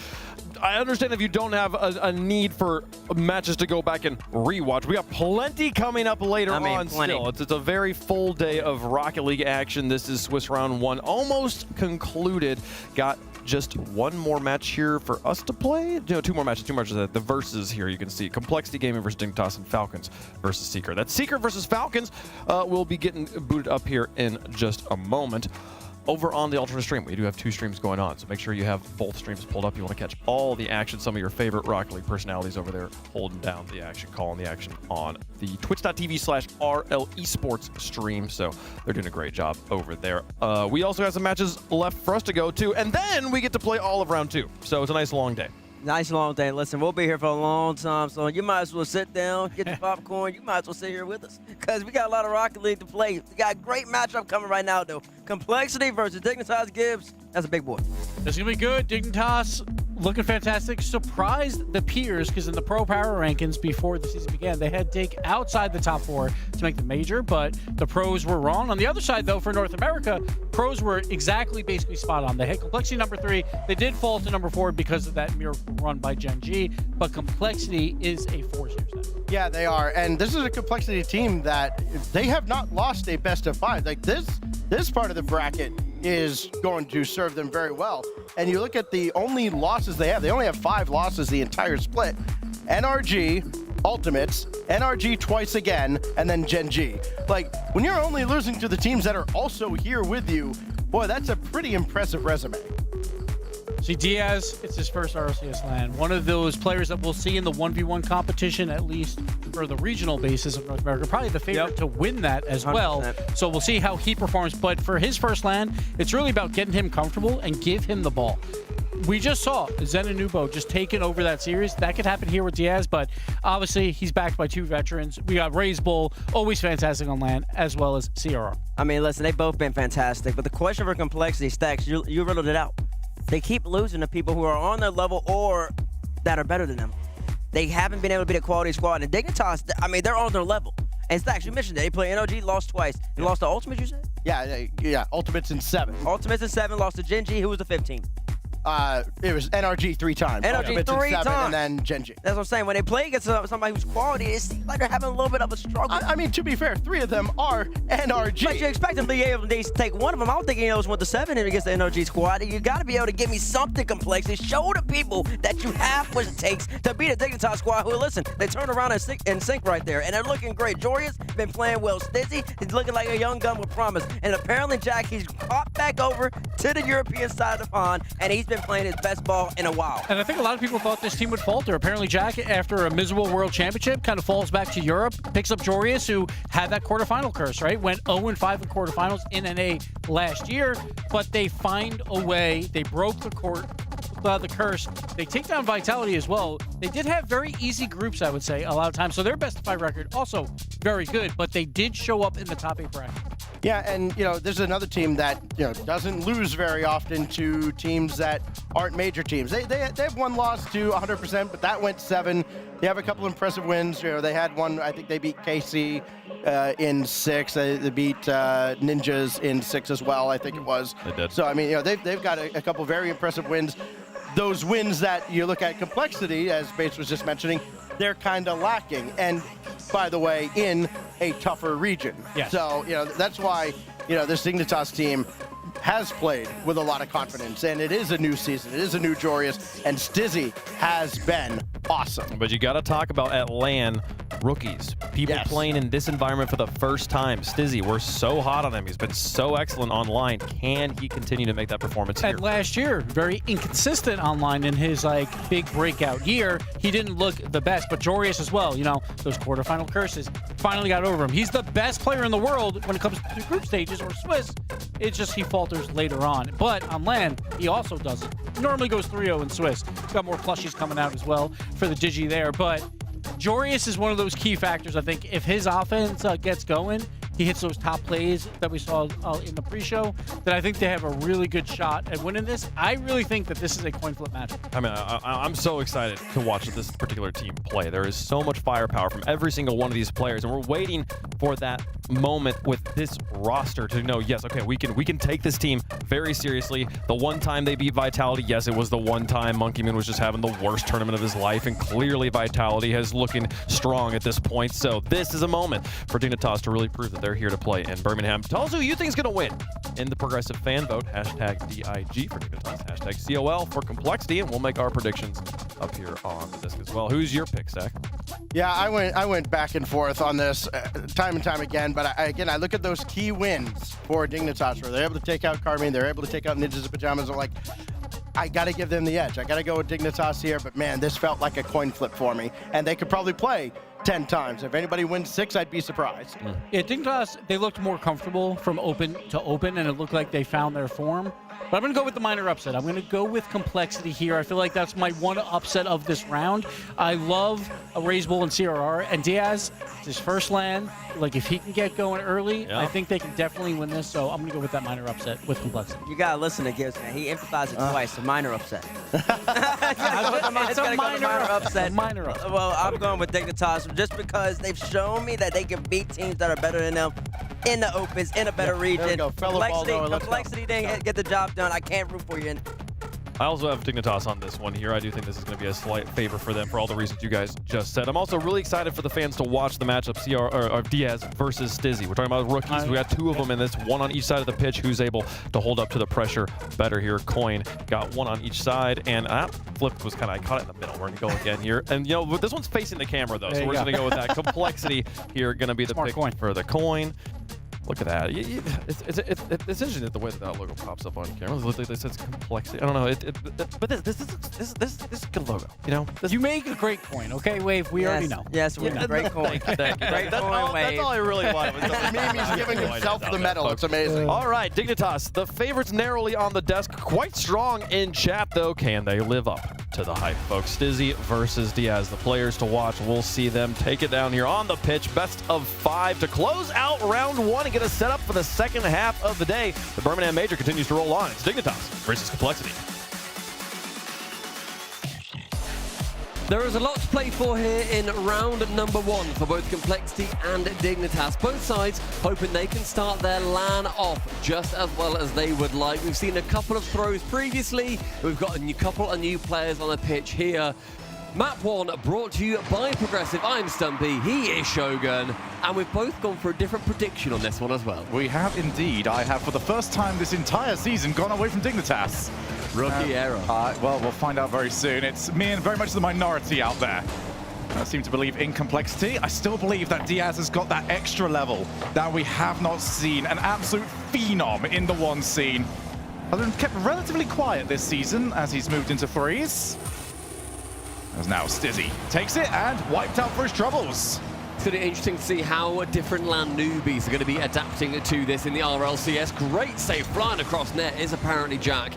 I understand if you don't have a need for matches to go back and rewatch. We have plenty coming up later on still. It's a very full day of Rocket League action. This is Swiss Round 1 almost concluded. Got just one more match here for us to play. Two more matches. The versus here you can see. Complexity Gaming versus Dignitas and Falcons versus Secret. That Secret versus Falcons will be getting booted up here in just a moment. Over on the alternate stream, we do have 2 streams going on, so make sure you have both streams pulled up. You want to catch all the action, some of your favorite Rocket League personalities over there holding down the action, calling the action on the twitch.tv/RL Esports stream, so they're doing a great job over there. We also have some matches left for us to go to, and then we get to play all of round 2, so it's a nice long day. Nice long day. Listen, we'll be here for a long time, so you might as well sit down, get your popcorn. You might as well sit here with us because we got a lot of Rocket League to play. We got a great matchup coming right now, though. Complexity versus Dignitas Gibbs. That's a big boy. It's going to be good. Dignitas looking fantastic. Surprised the peers because in the Pro Power rankings before the season began, they had Dig outside the top 4 to make the major, but the pros were wrong. On the other side, though, for North America, pros were basically spot on. They had Complexity number 3. They did fall to number 4 because of that miracle run by Gen.G, but Complexity is a 4 series now. Yeah, they are. And this is a Complexity team that they have not lost a best of 5. Like this part of the bracket is going to serve them very well. And you look at the only losses they only have 5 losses the entire split. NRG, Ultimates, NRG twice again, and then Gen.G. Like, when you're only losing to the teams that are also here with you, boy, that's a pretty impressive resume. See, Diaz, it's his first RLCS LAN. One of those players that we'll see in the 1v1 competition, at least for the regional basis of North America. Probably the favorite to win that as 100%. Well. So we'll see how he performs. But for his first LAN, it's really about getting him comfortable and give him the ball. We just saw Zen and Nupo just taking over that series. That could happen here with Diaz, but obviously he's backed by 2 veterans. We got Raise Bull, always fantastic on LAN, as well as CRR. I mean, listen, they've both been fantastic, but the question for Complexity, Stacks, you riddled it out. They keep losing to people who are on their level or that are better than them. They haven't been able to beat a quality squad. And Dignitas, I mean, they're on their level. And Stacks, you mentioned that. They play NRG, lost twice. They lost to Ultimates, you said? Yeah, Ultimates in 7. Ultimates in 7, lost to Gen.G, who was the 15. It was NRG 3 times. NRG 3 times. And then Gen.G. That's what I'm saying. When they play against somebody who's quality, it seems like they're having a little bit of a struggle. I mean, to be fair, 3 of them are NRG. But you expect them to be able to take one of them. I don't think he knows what the 7 is against the NRG squad. You got to be able to give me something complex and show the people that you have what it takes to beat a Dignitas squad who, listen, they turn around and sync right there. And they're looking great. Jorius been playing well. Stizzy, he's looking like a young gun with promise. And apparently, Jack, he's popped back over to the European side of the pond, and he's been playing his best ball in a while. And I think a lot of people thought this team would falter. Apparently, Jack, after a miserable World Championship, kind of falls back to Europe, picks up Jorius, who had that quarterfinal curse, right? Went 0-5 in quarterfinals in NA last year, but they find a way. They broke the curse. They take down Vitality as well. They did have very easy groups, I would say, a lot of times. So their best of 5 record also very good, but they did show up in the top 8 bracket. Yeah, and there's another team that doesn't lose very often to teams that aren't major teams. They have one loss to 100%, but that went 7. They have a couple impressive wins. They had one. I think they beat KC in 6. They beat Ninjas in 6 as well. I think it was. They did. So I mean, they've got a couple very impressive wins. Those wins that you look at complexity, as Bates was just mentioning, they're kind of lacking. And by the way, in a tougher region. Yes. So, that's why, this Dignitas team has played with a lot of confidence, and it is a new season. It is a new Jorius, and Stizzy has been awesome. But you got to talk about at LAN rookies, people playing in this environment for the first time. Stizzy, we're so hot on him. He's been so excellent online. Can he continue to make that performance here? And last year, very inconsistent online in his big breakout year. He didn't look the best, but Jorius as well. Those quarterfinal curses finally got over him. He's the best player in the world when it comes to group stages or Swiss. It's just he falters later on. But on LAN, he also doesn't. Normally goes 3-0 in Swiss. Got more plushies coming out as well for the Digi there. But Jorius is one of those key factors. I think if his offense gets going, he hits those top plays that we saw in the pre-show, then I think they have a really good shot at winning this. I really think that this is a coin flip match. I mean, I'm so excited to watch this particular team play. There is so much firepower from every single one of these players, and we're waiting for that moment with this roster to know, yes, okay, we can take this team very seriously. The one time they beat Vitality, yes, it was the one time Monkey Moon was just having the worst tournament of his life, and clearly Vitality is looking strong at this point. So this is a moment for Dignitas to really prove that they're here to play in Birmingham. Tell us who you think is going to win in the progressive fan vote. #DIG for Dignitas, #COL for Complexity, and we'll make our predictions up here on the disc as well. Who's your pick, Zach? Yeah, I went back and forth on this time and time again, but I look at those key wins for Dignitas where they're able to take out Carmine, they're able to take out Ninjas in Pajamas. I'm like, I got to give them the edge. I got to go with Dignitas here, but man, this felt like a coin flip for me, and they could probably play 10 times. If anybody wins 6, I'd be surprised. Yeah, Dignitas, they looked more comfortable from open to open, and it looked like they found their form. But I'm going to go with the minor upset. I'm going to go with Complexity here. I feel like that's my one upset of this round. I love Raise Bull and CRR, and Diaz, it's his first LAN. Like, if he can get going early, I think they can definitely win this. So I'm going to go with that minor upset with Complexity. You got to listen to Gibbs, man. He emphasized it twice, a minor upset. It's a minor upset. Minor upset. Well, I'm going with Dignitas just because they've shown me that they can beat teams that are better than them in the opens, in a better region. There we go. Complexity didn't get the job done. I can't root for you. I also have Dignitas on this one here. I do think this is going to be a slight favor for them for all the reasons you guys just said. I'm also really excited for the fans to watch the matchup of Diaz versus Stizzy. We're talking about rookies. We got 2 of them in this, one on each side of the pitch. Who's able to hold up to the pressure better here? Coin got 1 on each side, and that flip was I caught it in the middle. We're going to go again here. And, this one's facing the camera, though, so we're just going to go with that. Complexity here going to be the pick for the coin. Look at that. It's interesting that the way that logo pops up on camera. It says Complexity. I don't know. But this is a good logo. You make a great coin, okay, Wave? We already know. Yes, we know. Great coin. Thank you. Great coin, Wave. That's all I really wanted. He's giving himself the medal. It's amazing. All right, Dignitas, the favorites narrowly on the desk. Quite strong in chat, though. Can they live up to the hype, folks? Stizzy versus Diaz. The players to watch. We'll see them take it down here on the pitch. Best of 5 to close out round 1 and get us set up for the second half of the day. The Birmingham Major continues to roll on. It's Dignitas versus Complexity. There is a lot to play for here in round number 1 for both Complexity and Dignitas. Both sides hoping they can start their LAN off just as well as they would like. We've seen a couple of throws previously. We've got a couple of new players on the pitch here. Map 1 brought to you by Progressive. I'm Stumpy, he is Shogun, and we've both gone for a different prediction on this one as well. We have indeed. I have, for the first time this entire season, gone away from Dignitas. Rookie error. Well, we'll find out very soon. It's me and very much the minority out there. I seem to believe in Complexity. I still believe that Diaz has got that extra level that we have not seen. An absolute phenom in the one scene. Has been kept relatively quiet this season as he's moved into threes. As now Stizzy takes it and wiped out for his troubles. It's going to be interesting to see how different LAN newbies are going to be adapting to this in the RLCS. Great save flying across net is apparently Jack.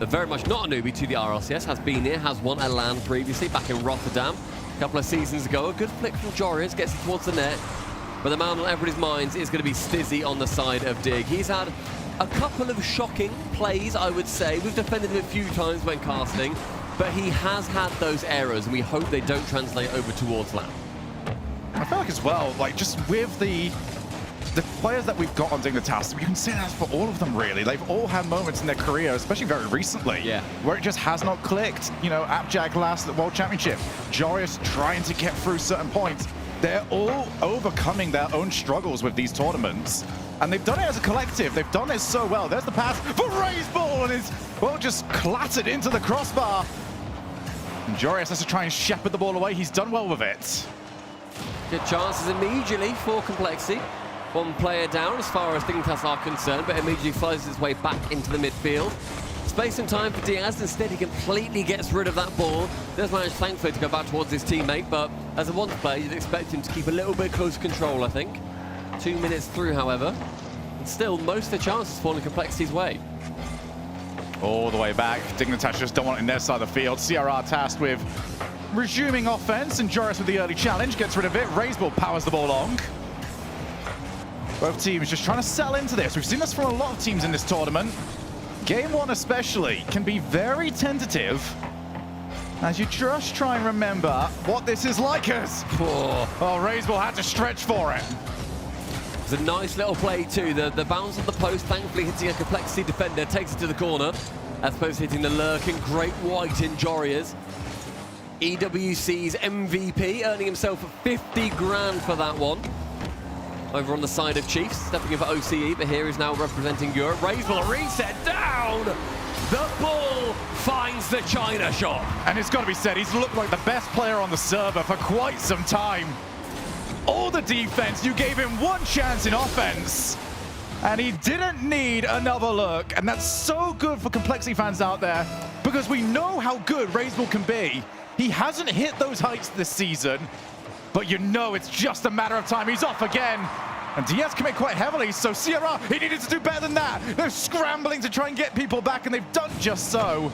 But very much not a newbie to the RLCS, has been here, has won a LAN previously back in Rotterdam a couple of seasons ago. A good flick from Joris, gets it towards the net. But the man on everybody's minds is going to be Stizzy on the side of Dig. He's had a couple of shocking plays, I would say. We've defended him a few times when casting, but he has had those errors, and we hope they don't translate over towards LAN. I feel like as well, like just with the players that we've got on Dignitas, you can say that for all of them really. They've all had moments in their career, especially very recently, where it just has not clicked. You know, Abjag last at World Championship, Joris trying to get through certain points. They're all overcoming their own struggles with these tournaments. And they've done it as a collective. They've done it so well. There's the pass for Ray's ball, and it's, well, just clattered into the crossbar. And Joris has to try and shepherd the ball away. He's done well with it. Good chances immediately for Complexity. One player down as far as Dignitas are concerned, but immediately flies his way back into the midfield. Space and time for Diaz. Instead, he completely gets rid of that ball. Does manage, thankfully, to go back towards his teammate, but as a one player, you'd expect him to keep a little bit close control, I think. 2 minutes through, however, and still most of the chances falling Complexity's way. All the way back. Dignitas just don't want it in their side of the field. CRR tasked with resuming offense, and Joris with the early challenge gets rid of it. Raiseball powers the ball long. Both teams just trying to settle into this. We've seen this from a lot of teams in this tournament. Game 1 especially can be very tentative as you just try and remember what this is like as. Oh, Raiseball had to stretch for it. It's a nice little play too. The bounce of the post, thankfully hitting a Complexity defender, takes it to the corner. As opposed to hitting the lurking Great White in Jorias. EWC's MVP, earning himself 50 grand for that one. Over on the side of Chiefs, stepping in for OCE, but here is now representing Europe. Raiseball reset down! The ball finds the China shop. And it's got to be said, he's looked like the best player on the server for quite some time. All the defense, you gave him one chance in offense, and he didn't need another look. And that's so good for Complexity fans out there, because we know how good Raiseball can be. He hasn't hit those heights this season, but you know it's just a matter of time. He's off again. And Diaz commit quite heavily, so CRR, he needed to do better than that. They're scrambling to try and get people back, and they've done just so.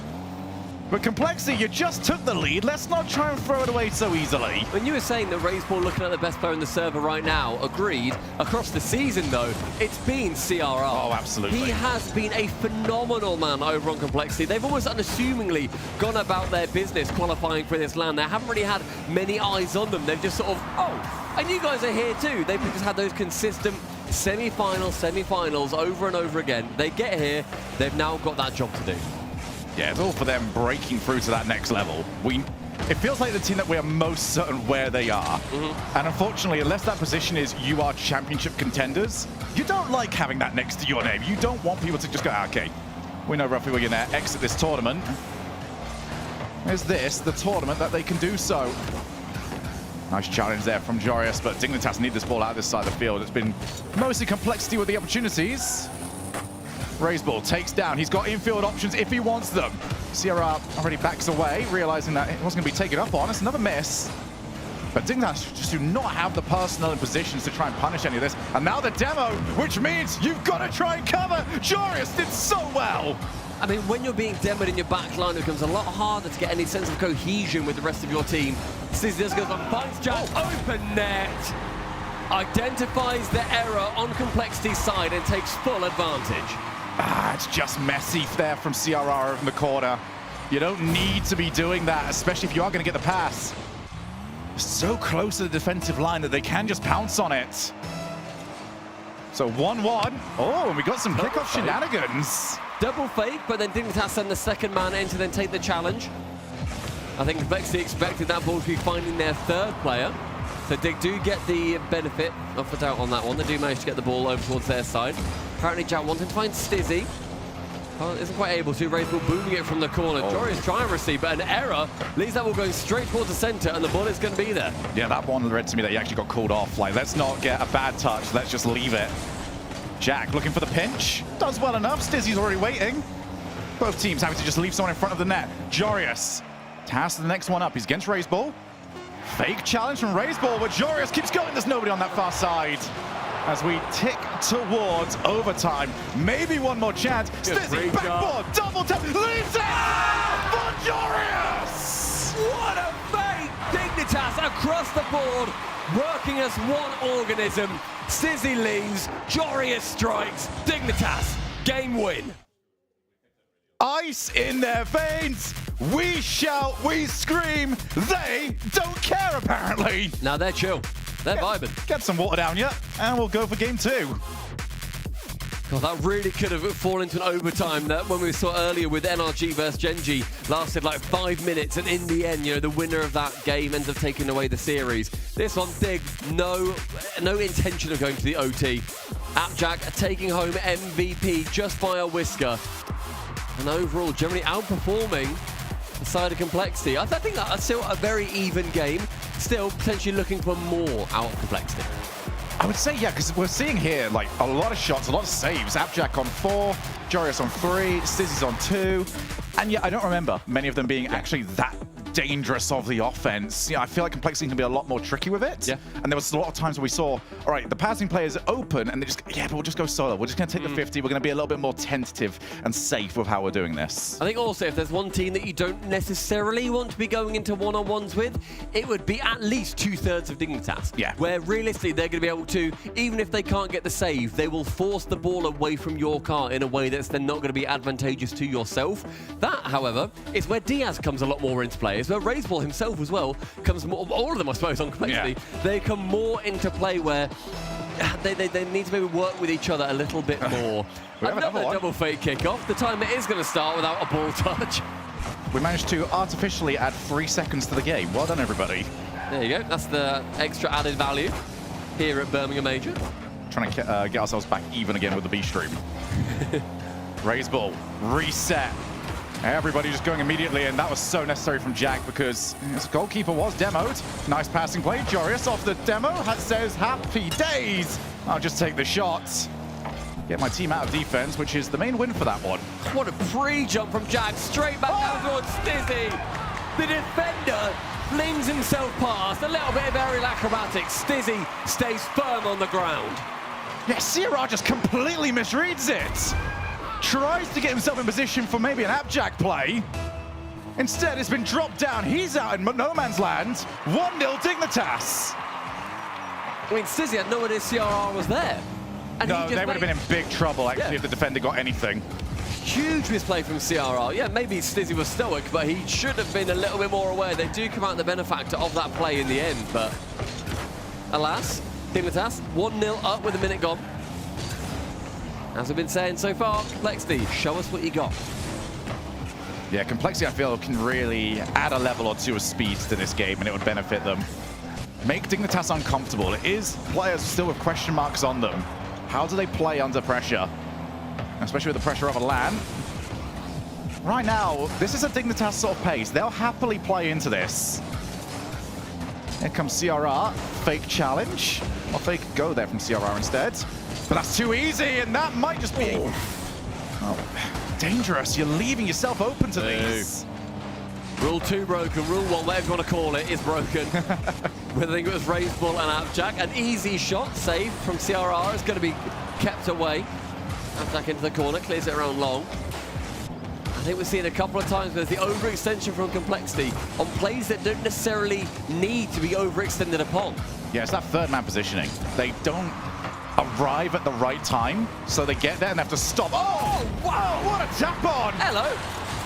But Complexity, you just took the lead. Let's not try and throw it away so easily. When you were saying that Raiseball looking at the best player in the server right now, agreed. Across the season, though, it's been CRR. Oh, absolutely. He has been a phenomenal man over on Complexity. They've almost unassumingly gone about their business qualifying for this LAN. They haven't really had many eyes on them. They've just sort of, oh, and you guys are here too. They've just had those consistent semi-finals over and over again. They get here, they've now got that job to do. Yeah, it's all for them breaking through to that next level. It feels like the team that we are most certain where they are. And unfortunately, unless that position is you are championship contenders, you don't like having that next to your name. You don't want people to just go, okay, we know roughly we're going to exit this tournament. Is this the tournament that they can do so? Nice challenge there from Jorius, but Dignitas need this ball out of this side of the field. It's been mostly Complexity with the opportunities. Raiseball takes down. He's got infield options if he wants them. CRR already backs away, realizing that it wasn't going to be taken up on. It's another miss. But Dignitas just do not have the personnel and positions to try and punish any of this. And now the demo, which means you've got to try and cover. Jorius did so well. I mean, when you're being demoed in your back line, it becomes a lot harder to get any sense of cohesion with the rest of your team. Stizzy goes on, finds Jack, open net. Identifies the error on Complexity's side and takes full advantage. It's just messy there from CRR in the corner. You don't need to be doing that, especially if you are going to get the pass. So close to the defensive line that they can just pounce on it. So 1-1. Oh, and we got some kickoff shenanigans. Double fake, but then Dignitas send the second man in to then take the challenge. I think Complexity expected that ball to be finding their third player. So Dig do get the benefit of the doubt on that one. They do manage to get the ball over towards their side. Apparently Jack wanting to find Stizzy. Isn't quite able to. Raiseball booming it from the corner. Jory is trying to receive, but an error leaves that ball going straight towards the center, and the ball is going to be there. Yeah, that one read to me that he actually got called off. Like, let's not get a bad touch. Let's just leave it. Jack looking for the pinch. Does well enough. Stizzy's already waiting. Both teams having to just leave someone in front of the net. Jorius tasked the next one up. He's against Raiseball. Fake challenge from Raiseball, but Jorius keeps going. There's nobody on that far side. As we tick towards overtime. Maybe one more chance. Stizzy, backboard, double tap, leaves it for Jorius! What a fake! Dignitas across the board, working as one organism. Stizzy leaves, Jorius strikes, Dignitas, game win. Ice in their veins. We shout, we scream. They don't care, apparently. Now they're chill. They're vibing. Get some water down, yeah, and we'll go for game 2. God, that really could have fallen into an overtime that when we saw earlier with NRG versus Gen.G lasted like 5 minutes, and in the end, you know, the winner of that game ends up taking away the series. This one, Dig, no intention of going to the OT. Appjack taking home MVP just by a whisker. And overall, generally outperforming the side of Complexity. I think that's still a very even game. Still potentially looking for more out of Complexity. I would say, yeah, because we're seeing here like a lot of shots, a lot of saves. Appjack on 4, Jorius on 3, Stizzy's on 2. And yeah, I don't remember many of them being actually that dangerous of the offense. Yeah, I feel like Complexity can be a lot more tricky with it. Yeah. And there was a lot of times where we saw, all right, the passing players open and they just, yeah, but we'll just go solo. We're just going to take the 50. We're going to be a little bit more tentative and safe with how we're doing this. I think also if there's one team that you don't necessarily want to be going into one-on-ones with, it would be at least 2/3 of Dignitas. Yeah. Where realistically they're going to be able to, even if they can't get the save, they will force the ball away from your car in a way that's then not going to be advantageous to yourself. That, however, is where Diaz comes a lot more into play. It's where Raiseball himself as well comes more, all of them I suppose on Complexity, they come more into play where they need to maybe work with each other a little bit more. Another double fake kickoff. The time it is going to start without a ball touch. We managed to artificially add 3 seconds to the game. Well done, everybody. There you go. That's the extra added value here at Birmingham Major. Trying to get ourselves back even again with the B stream. Raiseball, reset. Everybody just going immediately, and that was so necessary from Jack because his goalkeeper was demoed. Nice passing play. Jorius off the demo says, happy days. I'll just take the shots. Get my team out of defense, which is the main win for that one. What a pre-jump from Jack, straight back down towards Stizzy. The defender flings himself past, a little bit of aerial acrobatics. Stizzy stays firm on the ground. Yeah, Sierra just completely misreads it. Tries to get himself in position for maybe an Appjack play. Instead, it's been dropped down. He's out in no man's land. 1-0 Dignitas. I mean, Stizzy had no idea CRR was there. And no, they would have been in big trouble, actually, if the defender got anything. Huge misplay from CRR. Yeah, maybe Stizzy was stoic, but he should have been a little bit more aware. They do come out the benefactor of that play in the end, but alas, Dignitas 1-0 up with a minute gone. As we've been saying so far, Complexity, show us what you got. Yeah, Complexity, I feel, can really add a level or two of speed to this game, and it would benefit them. Make Dignitas uncomfortable. It is players still with question marks on them. How do they play under pressure? Especially with the pressure of a LAN. Right now, this is a Dignitas sort of pace. They'll happily play into this. Here comes CRR. Fake challenge. Or fake go there from CRR instead. But that's too easy, and that might just be dangerous. You're leaving yourself open to these. Rule 2 broken, Rule 1, whatever you want to call it, is broken. I think it was Raiseball and Appjack. An easy shot, save from CRR, is going to be kept away. Appjack into the corner, clears it around long. I think we've seen a couple of times where there's the overextension from Complexity on plays that don't necessarily need to be overextended upon. Yeah, it's that third man positioning. They don't arrive at the right time, so they get there and have to stop. Oh, wow, what a tap on! Hello.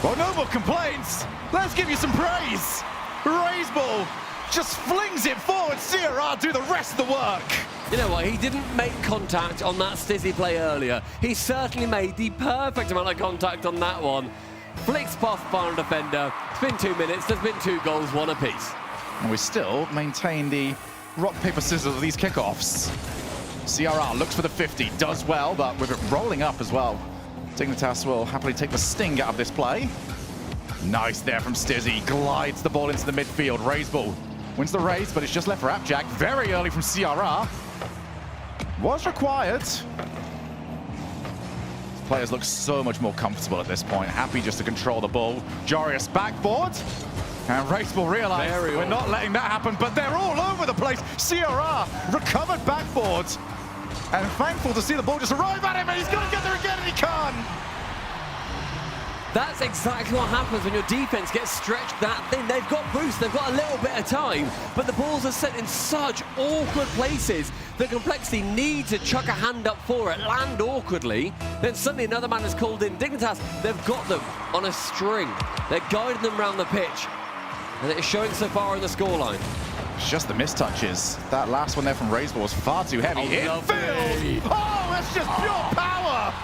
Well, no more complaints. Let's give you some praise. Raiseball just flings it forward. CRR do the rest of the work. You know what? He didn't make contact on that Stizzy play earlier. He certainly made the perfect amount of contact on that one. Flicks past final defender. It's been 2 minutes. There's been 2 goals, 1 apiece. And we still maintain the rock, paper, scissors of these kickoffs. CRR looks for the 50, does well, but with it rolling up as well. Dignitas will happily take the sting out of this play. Nice there from Stizzy. Glides the ball into the midfield. Raiseball wins the race, but it's just left for Appjack. Very early from CRR. Was required. Players look so much more comfortable at this point. Happy just to control the ball. Jorius backboard. And Raiseball realize we're not letting that happen, but they're all over the place. CRR recovered backboard. And thankful to see the ball just arrive at him, and he's going to get there again, and he can't. That's exactly what happens when your defense gets stretched that thin. They've got boost, they've got a little bit of time, but the balls are set in such awkward places that Complexity need to chuck a hand up for it, land awkwardly, then suddenly another man is called in. Dignitas, they've got them on a string. They're guiding them around the pitch, and it's showing so far in the scoreline. It's just the mistouches. That last one there from Raiseball was far too heavy. Infield! Oh, that's just pure power!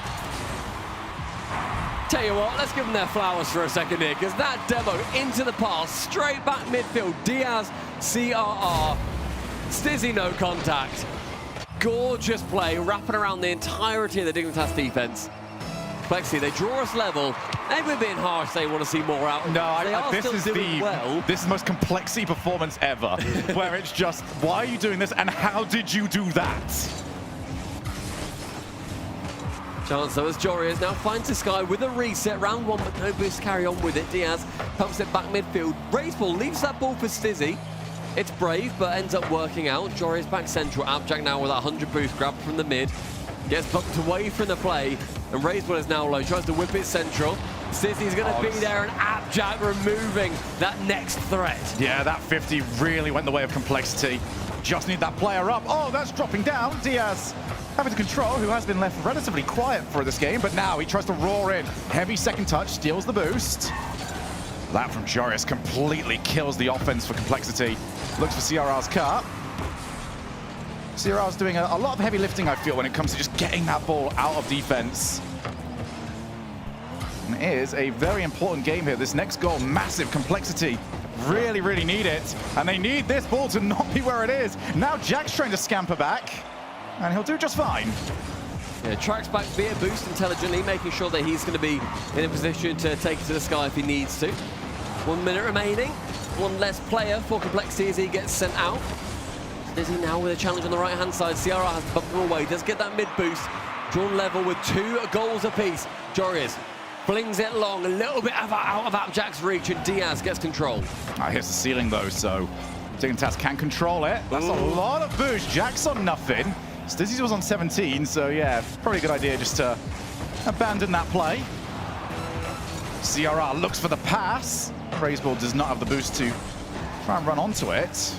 Tell you what, let's give them their flowers for a second here, because that demo into the pass, straight back midfield, Diaz, CRR, Stizzy no contact. Gorgeous play, wrapping around the entirety of the Dignitas defense. Complexity, they draw us level. Maybe we're being harsh, they want to see more out. No, this is the most Complexity performance ever, where it's just, why are you doing this, and how did you do that? Chance though as Jorius now finds the sky with a reset, round 1, but no boost, carry on with it. Diaz pumps it back midfield. Raiseball leaves that ball for Stizzy. It's brave, but ends up working out. Jorius back central. Appjack now with that 100 boost grab from the mid. Gets bumped away from the play, and Raiseball is now low. Tries to whip it central. Stizzy's going to be there, and Appjack removing that next threat. Yeah, that 50 really went the way of Complexity. Just need that player up. Oh, that's dropping down. Diaz having to control, who has been left relatively quiet for this game, but now he tries to roar in. Heavy second touch, steals the boost. That from Jorius completely kills the offense for Complexity. Looks for CRR's cut. CRR's doing a lot of heavy lifting, I feel, when it comes to just getting that ball out of defense. And it is a very important game here. This next goal, massive. Complexity really, really need it. And they need this ball to not be where it is. Now Jack's trying to scamper back, and he'll do just fine. Yeah, tracks back via boost intelligently, making sure that he's going to be in a position to take it to the sky if he needs to. 1 minute remaining. One less player for Complexity as he gets sent out. Stizzy now with a challenge on the right-hand side. CRR has to bump them away. Does get that mid-boost. Drawn level with 2 goals apiece. Jorius flings it long, a little bit out of Appjack's reach, and Diaz gets control. Here's the ceiling, though, so Dignitas can control it. That's a lot of boost. Jack's on nothing. Stizzy was on 17, so yeah, probably a good idea just to abandon that play. CRR looks for the pass. Raiseball does not have the boost to try and run onto it.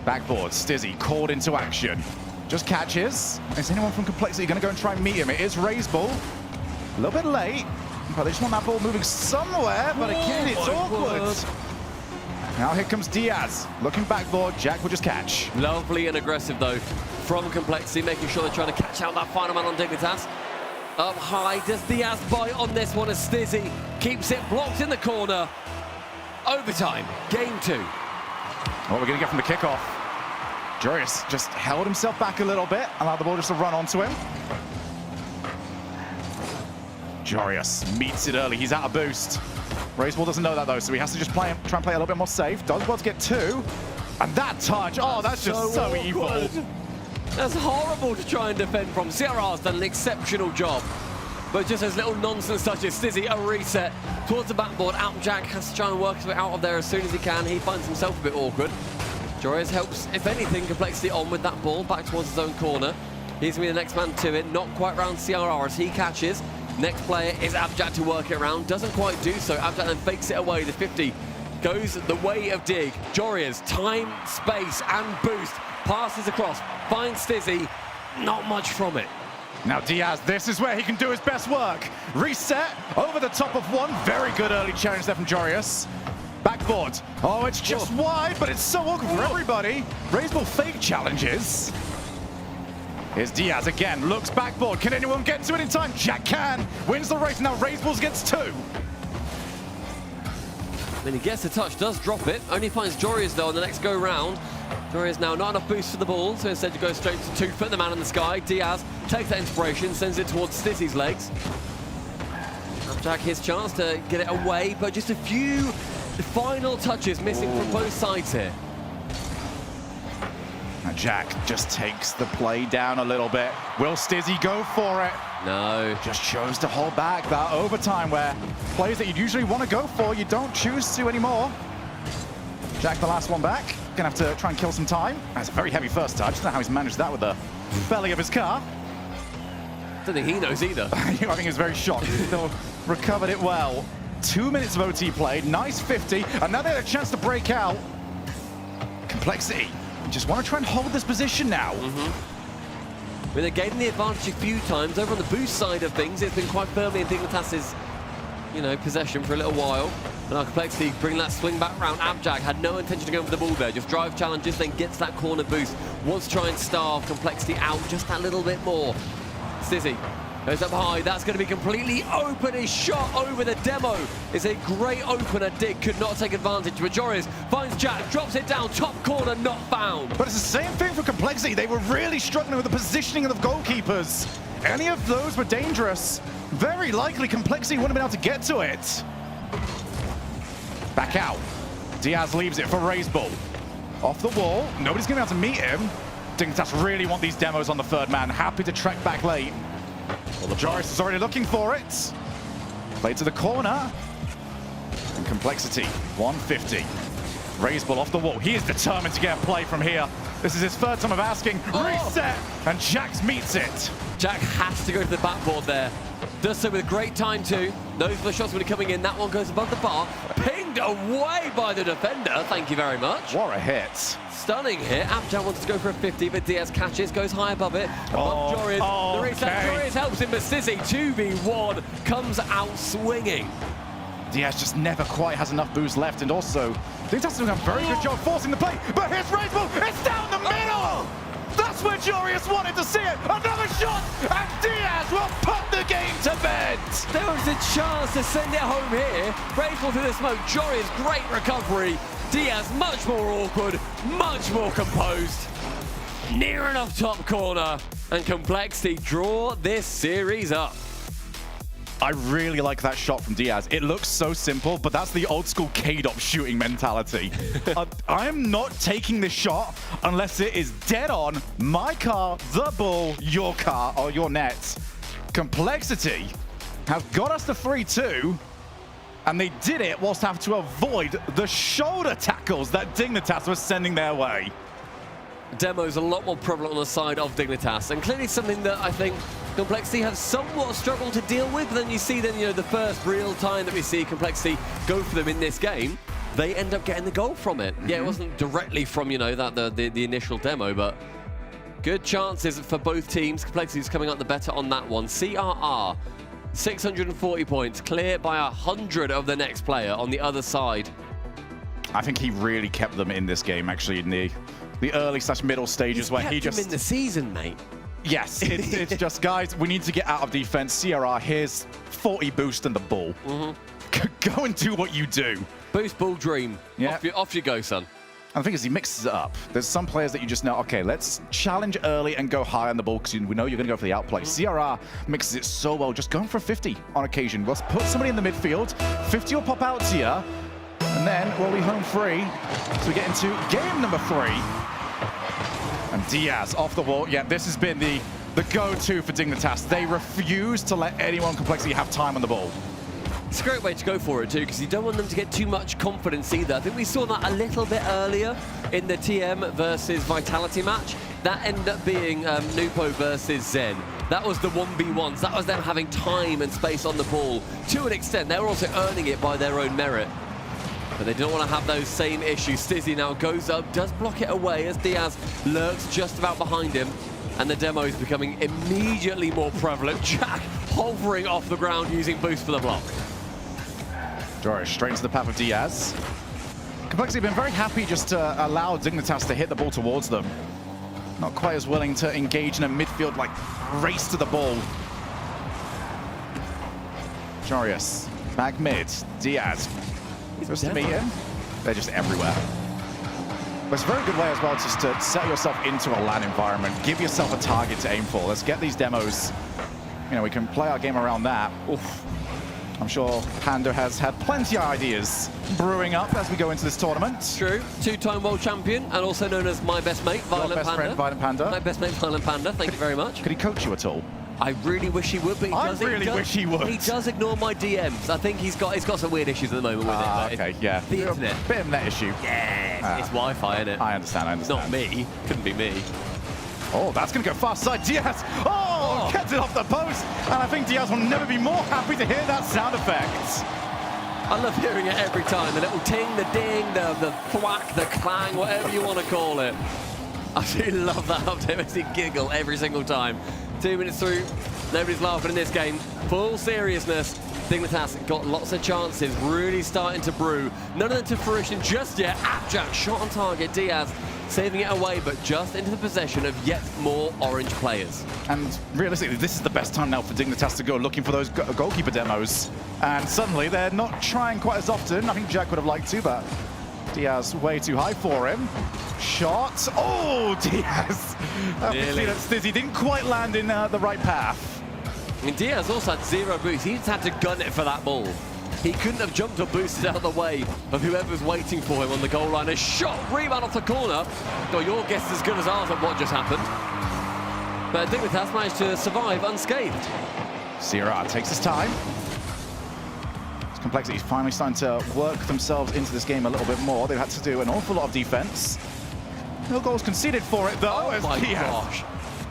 Backboard, Stizzy called into action. Just catches. Is anyone from Complexity going to go and try and meet him? It is Raiseball. A little bit late, but they just want that ball moving somewhere, but again, it's awkward. Now here comes Diaz, looking backboard. Jack will just catch. Lovely and aggressive, though, from Complexity, making sure they're trying to catch out that final man on Dignitas. Up high, does Diaz bite on this one as Stizzy keeps it blocked in the corner. Overtime, game 2. What we're going to get from the kickoff. Jorius just held himself back a little bit, allowed the ball just to run onto him. Jorius meets it early, he's out of boost. Raiseball doesn't know that though, so he has to just try and play a little bit more safe. Does well to get 2. And that touch, oh, that's just so evil. That's horrible to try and defend from. CRR's done an exceptional job. But just as little nonsense touches, Stizzy a reset towards the backboard. Appjack has to try and work his way out of there as soon as he can. He finds himself a bit awkward. Jorius helps, if anything, Complexity on with that ball back towards his own corner. He's going to be the next man to it, not quite round CRR as he catches. Next player is Appjack to work it around, doesn't quite do so. Appjack then fakes it away. The 50 goes the way of Dig. Jorius, time, space, and boost. Passes across, finds Stizzy. Not much from it. Now Diaz, this is where he can do his best work. Reset over the top of one. Very good early challenge there from Jorius. Backboard. Oh, it's just wide, but it's so awkward for everybody. Raiseball fake challenges. Here's Diaz again. Looks backboard. Can anyone get to it in time? Jack can. Wins the race. Now Raiseball gets 2. When he gets the touch, does drop it. Only finds Jorius though on the next go round. Jorius now not enough boost for the ball, so instead to go straight to 2, put the man in the sky. Diaz takes that inspiration, sends it towards Stizzy's legs. Jack his chance to get it away, but just a few final touches missing from both sides here. Now Jack just takes the play down a little bit. Will Stizzy go for it? No. Just chose to hold back that overtime where plays that you'd usually want to go for, you don't choose to anymore. Jack the last one back. Gonna have to try and kill some time. That's a very heavy first touch. Don't know how he's managed that with the belly of his car. Don't think he knows either. I think he was very shocked. He still recovered it well. 2 minutes of OT played. Nice 50. And now they had a chance to break out. Complexity. Just want to try and hold this position now. When they're gaining the advantage a few times, over on the boost side of things, it's been quite firmly in Dignitas' possession for a little while. And our Complexity bring that swing back round. Abjack had no intention to go for the ball there, just drive challenges, then gets that corner boost. Wants to try and starve Complexity out just that little bit more. Stizzy goes up high, that's going to be completely open. His shot over the demo is a great opener. Dig could not take advantage, but Jorius finds Jack, drops it down, top corner, not found. But it's the same thing for Complexity. They were really struggling with the positioning of the goalkeepers. Any of those were dangerous. Very likely Complexity wouldn't have been able to get to it. Back out. Diaz leaves it for Raiseball. Off the wall, nobody's going to be able to meet him. Dignitas really want these demos on the third man. Happy to trek back late. Well, Joris is already looking for it. Play to the corner. And Complexity, 150. Raiseball off the wall. He is determined to get a play from here. This is his third time of asking. Reset! And Jax meets it. Jack has to go to the backboard there. Does so with great time too. Those were the shots when coming in. That one goes above the bar. Pinged away by the defender. Thank you very much. What a hit. Stunning hit. Abjad wants to go for a 50, but Diaz catches, goes high above it. Above Jorius. The reset. Jorius helps him, but Stizzy 2v1 comes out swinging. Diaz just never quite has enough boost left, and also Dignitas doing a very good job forcing the play. But here's Raiseball. It's down the middle. That's where Jorius wanted to see it. Another shot, and Diaz will put the game to bed. There was a chance to send it home here. Raiseball through the smoke. Jorius, great recovery. Diaz, much more awkward, much more composed. Near enough top corner, and Complexity draw this series up. I really like that shot from Diaz. It looks so simple, but that's the old school K-dot shooting mentality. I am not taking this shot unless it is dead on my car, the ball, your car, or your net. Complexity have got us to 3-2, and they did it whilst having to avoid the shoulder tackles that Dignitas was sending their way. Demo's a lot more prevalent on the side of Dignitas, and clearly something that I think Complexity have somewhat struggled to deal with. But then you see the first real time that we see Complexity go for them in this game, they end up getting the goal from it. Yeah, it wasn't directly from the initial demo, but good chances for both teams. Complexity's coming out the better on that one. CRR 640 points, clear by 100 of the next player on the other side. I think he really kept them in this game, actually, in the early/middle stages where he just... He's kept them in the season, mate. Yes, it's just, guys, we need to get out of defense. CRR, here's 40 boost and the ball. Go and do what you do. Boost, ball, dream. Yeah. Off you go, son. And the thing is, he mixes it up. There's some players that you just know, okay, let's challenge early and go high on the ball because we know you're going to go for the outplay. CRR mixes it so well, just going for a 50 on occasion. Let's put somebody in the midfield. 50 will pop out to you. And then we'll be home free. So we get into game number 3. And Diaz off the wall. Yeah, this has been the go-to for Dignitas. They refuse to let anyone Complexity have time on the ball. It's a great way to go for it too, because you don't want them to get too much confidence either. I think we saw that a little bit earlier in the TM versus Vitality match. That ended up being Nupo versus Zen. That was the 1v1s. That was them having time and space on the ball. To an extent, they were also earning it by their own merit. But they don't want to have those same issues. Stizzy now goes up, does block it away as Diaz lurks just about behind him. and the demo is becoming immediately more prevalent. Jack hovering off the ground using boost for the block. Joris straight into the path of Diaz. Complexity have been very happy just to allow Dignitas to hit the ball towards them. Not quite as willing to engage in a midfield like race to the ball. Joris back mid. Diaz goes to meet him. They're just everywhere. But it's a very good way as well just to set yourself into a LAN environment. Give yourself a target to aim for. Let's get these demos. You know, we can play our game around that. Oof. I'm sure Panda has had plenty of ideas brewing up as we go into this tournament. True. Two-time world champion and also known as my best mate, Violent best Panda. friend, Violent Panda. My best mate, Violent Panda. Thank you very much. Could he coach you at all? I really wish he would, but he does. Wish he would. He does ignore my DMs. I think he's got some weird issues at the moment with it. Okay, yeah. The internet. Bit of net issue. Yeah, it's Wi-Fi, isn't it? I understand. Not me. Couldn't be me. Oh, that's going to go fast side. Diaz, gets it off the post. And I think Diaz will never be more happy to hear that sound effect. I love hearing it every time. The little ting, the ding, the thwack, the clang, whatever you want to call it. I absolutely love that update. Makes me giggle every single time. 2 minutes through, nobody's laughing in this game. Full seriousness. Dignitas got lots of chances, really starting to brew. None of them to fruition just yet. Jack shot on target. Diaz saving it away, but just into the possession of yet more orange players. And realistically, this is the best time now for Dignitas to go looking for those goalkeeper demos. And suddenly, they're not trying quite as often. I think Jack would have liked to, but Diaz way too high for him. Shot. Oh, Diaz. Obviously, that Stizzy didn't quite land in the right path. I mean, Diaz also had 0 boost. He just had to gun it for that ball. He couldn't have jumped or boosted out of the way of whoever's waiting for him on the goal line. A shot, rebound off the corner. Well, your guess is as good as ours at what just happened. But Dignitas managed to survive unscathed. Sierra takes his time. Complexity is finally starting to work themselves into this game a little bit more. They've had to do an awful lot of defense. No goals conceded for it, though. Oh my gosh.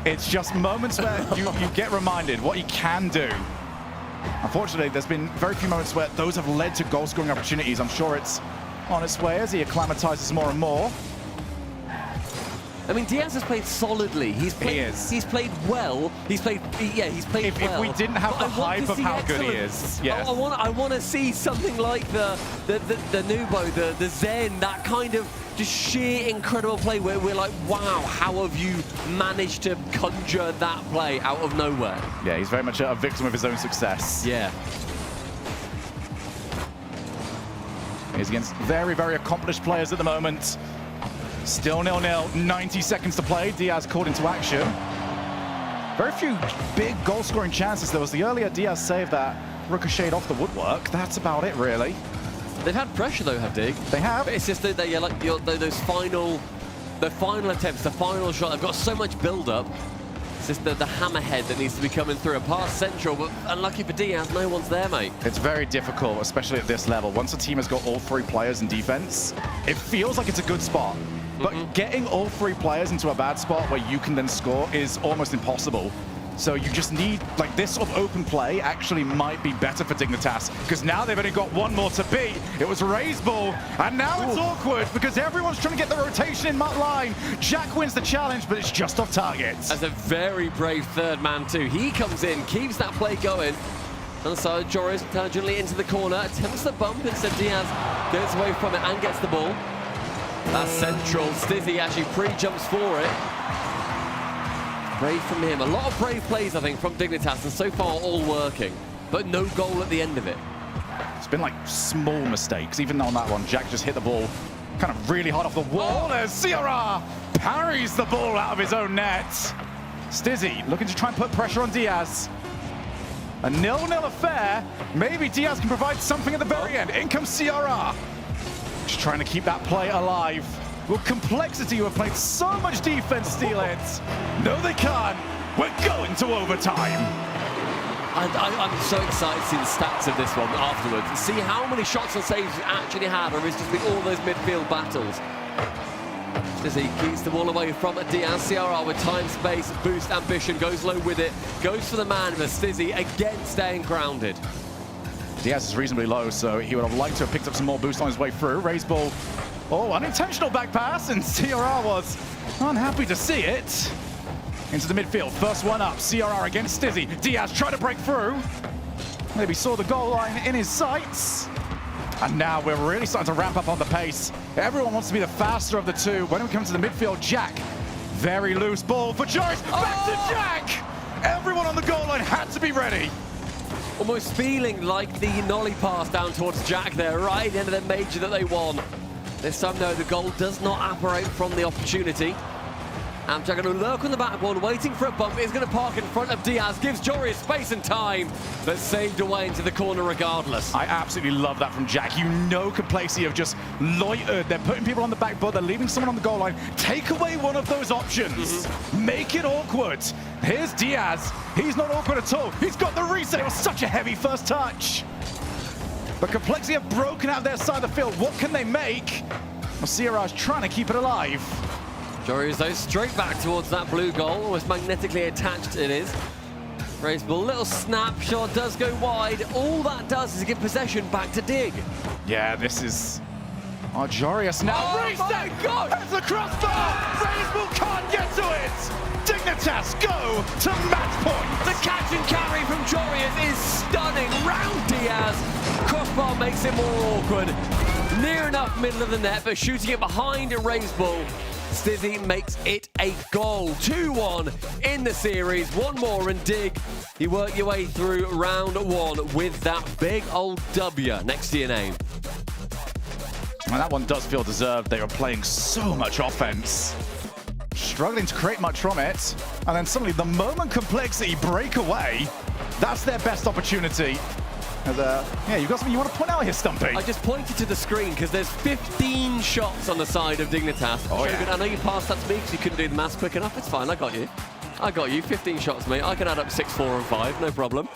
It's just moments where you get reminded what you can do. Unfortunately, there's been very few moments where those have led to goal-scoring opportunities. I'm sure it's on its way as he acclimatizes more and more. I mean, Diaz has played solidly. He's played well. He's played well. If we didn't have the hype of how good he is, yes. I want to see something like the Nubo, the Zen, that kind of just sheer incredible play where we're like, wow, how have you managed to conjure that play out of nowhere? Yeah, he's very much a victim of his own success. Yeah. He's against very, very accomplished players at the moment. Still 0-0, 90 seconds to play. Diaz called into action. Very few big goal-scoring chances. There was the earlier Diaz save that ricocheted off the woodwork. That's about it, really. They've had pressure, though, have Dig? They have. But it's just that those final attempts, the final shot. They've got so much build-up. It's just the hammerhead that needs to be coming through. A pass central, but unlucky for Diaz, no one's there, mate. It's very difficult, especially at this level. Once a team has got all 3 players in defense, it feels like it's a good spot. But getting all 3 players into a bad spot where you can then score is almost impossible. So you just need, like, this sort of open play actually might be better for Dignitas, because now they've only got 1 more to beat. It was Ray's ball, and now it's awkward because everyone's trying to get the rotation in that line. Jack wins the challenge, but it's just off target. As a very brave third man too. He comes in, keeps that play going. And so Joris intelligently into the corner, attempts the bump, instead Diaz gets away from it and gets the ball. That's central. Stizzy actually pre-jumps for it. Brave from him. A lot of brave plays, I think, from Dignitas, and so far all working. But no goal at the end of it. It's been like small mistakes. Even on that one, Jack just hit the ball kind of really hard off the wall. There's Sierra parries the ball out of his own net. Stizzy looking to try and put pressure on Diaz. A 0-0 affair. Maybe Diaz can provide something at the very end. In comes Sierra. Just trying to keep that play alive. Will Complexity, who have played so much defense, steal it? No, they can't. We're going to overtime. I'm so excited to see the stats of this one afterwards. See how many shots and saves he actually had, or is just been all those midfield battles. Stizzy keeps the ball away from Diaz. Sierra with time, space, boost, ambition, goes low with it, goes for the man, but Stizzy again staying grounded. Diaz is reasonably low, so he would have liked to have picked up some more boost on his way through. Raised ball. Oh, unintentional back pass, and Sierra was unhappy to see it. into the midfield. First one up, CRR against Stizzy. Diaz trying to break through. Maybe saw the goal line in his sights. And now we're really starting to ramp up on the pace. Everyone wants to be the faster of the two. When we come to the midfield, Jack, very loose ball for Joris. Back to Jack! Everyone on the goal line had to be ready. Almost feeling like the nollie pass down towards Jack there, right at the end of the major that they won. This time, though, the goal does not operate from the opportunity. Amjad going to lurk on the back one, waiting for a bump. He's going to park in front of Diaz, gives Joris space and time, but saved away into the corner regardless. I absolutely love that from Jack. You know Complexity have just loitered. They're putting people on the back foot. They're leaving someone on the goal line. Take away one of those options. Make it awkward. Here's Diaz. He's not awkward at all. He's got the reset. It was such a heavy first touch. But Complexity have broken out their side of the field. What can they make? Well, Sierra's trying to keep it alive. Joris, though, straight back towards that blue goal. Almost magnetically attached it is. Raised ball, little snapshot, does go wide. All that does is give possession back to Dig. Yeah, this is... Oh, Joris now. Oh Reset! my God! That's the crossbar! Raised can't get to it! Dignitas go to match point! The catch and carry from Joris is stunning. Round Diaz. Crossbar makes it more awkward. Near enough middle of the net, but shooting it behind a raised ball. Stizzy makes it a goal. 2-1 in the series. One more and Dig. You work your way through round one with that big old W next to your name. And that one does feel deserved. They were playing so much offense, struggling to create much from it. And then suddenly the moment Complexity break away, that's their best opportunity. And, yeah, you've got something you want to point out here, Stumpy. I just pointed to the screen because there's 15 shots on the side of Dignitas. Oh, yeah. I know you passed that to me because you couldn't do the maths quick enough. It's fine, I got you. I got you. 15 shots, mate. I can add up 6, 4, and 5, no problem.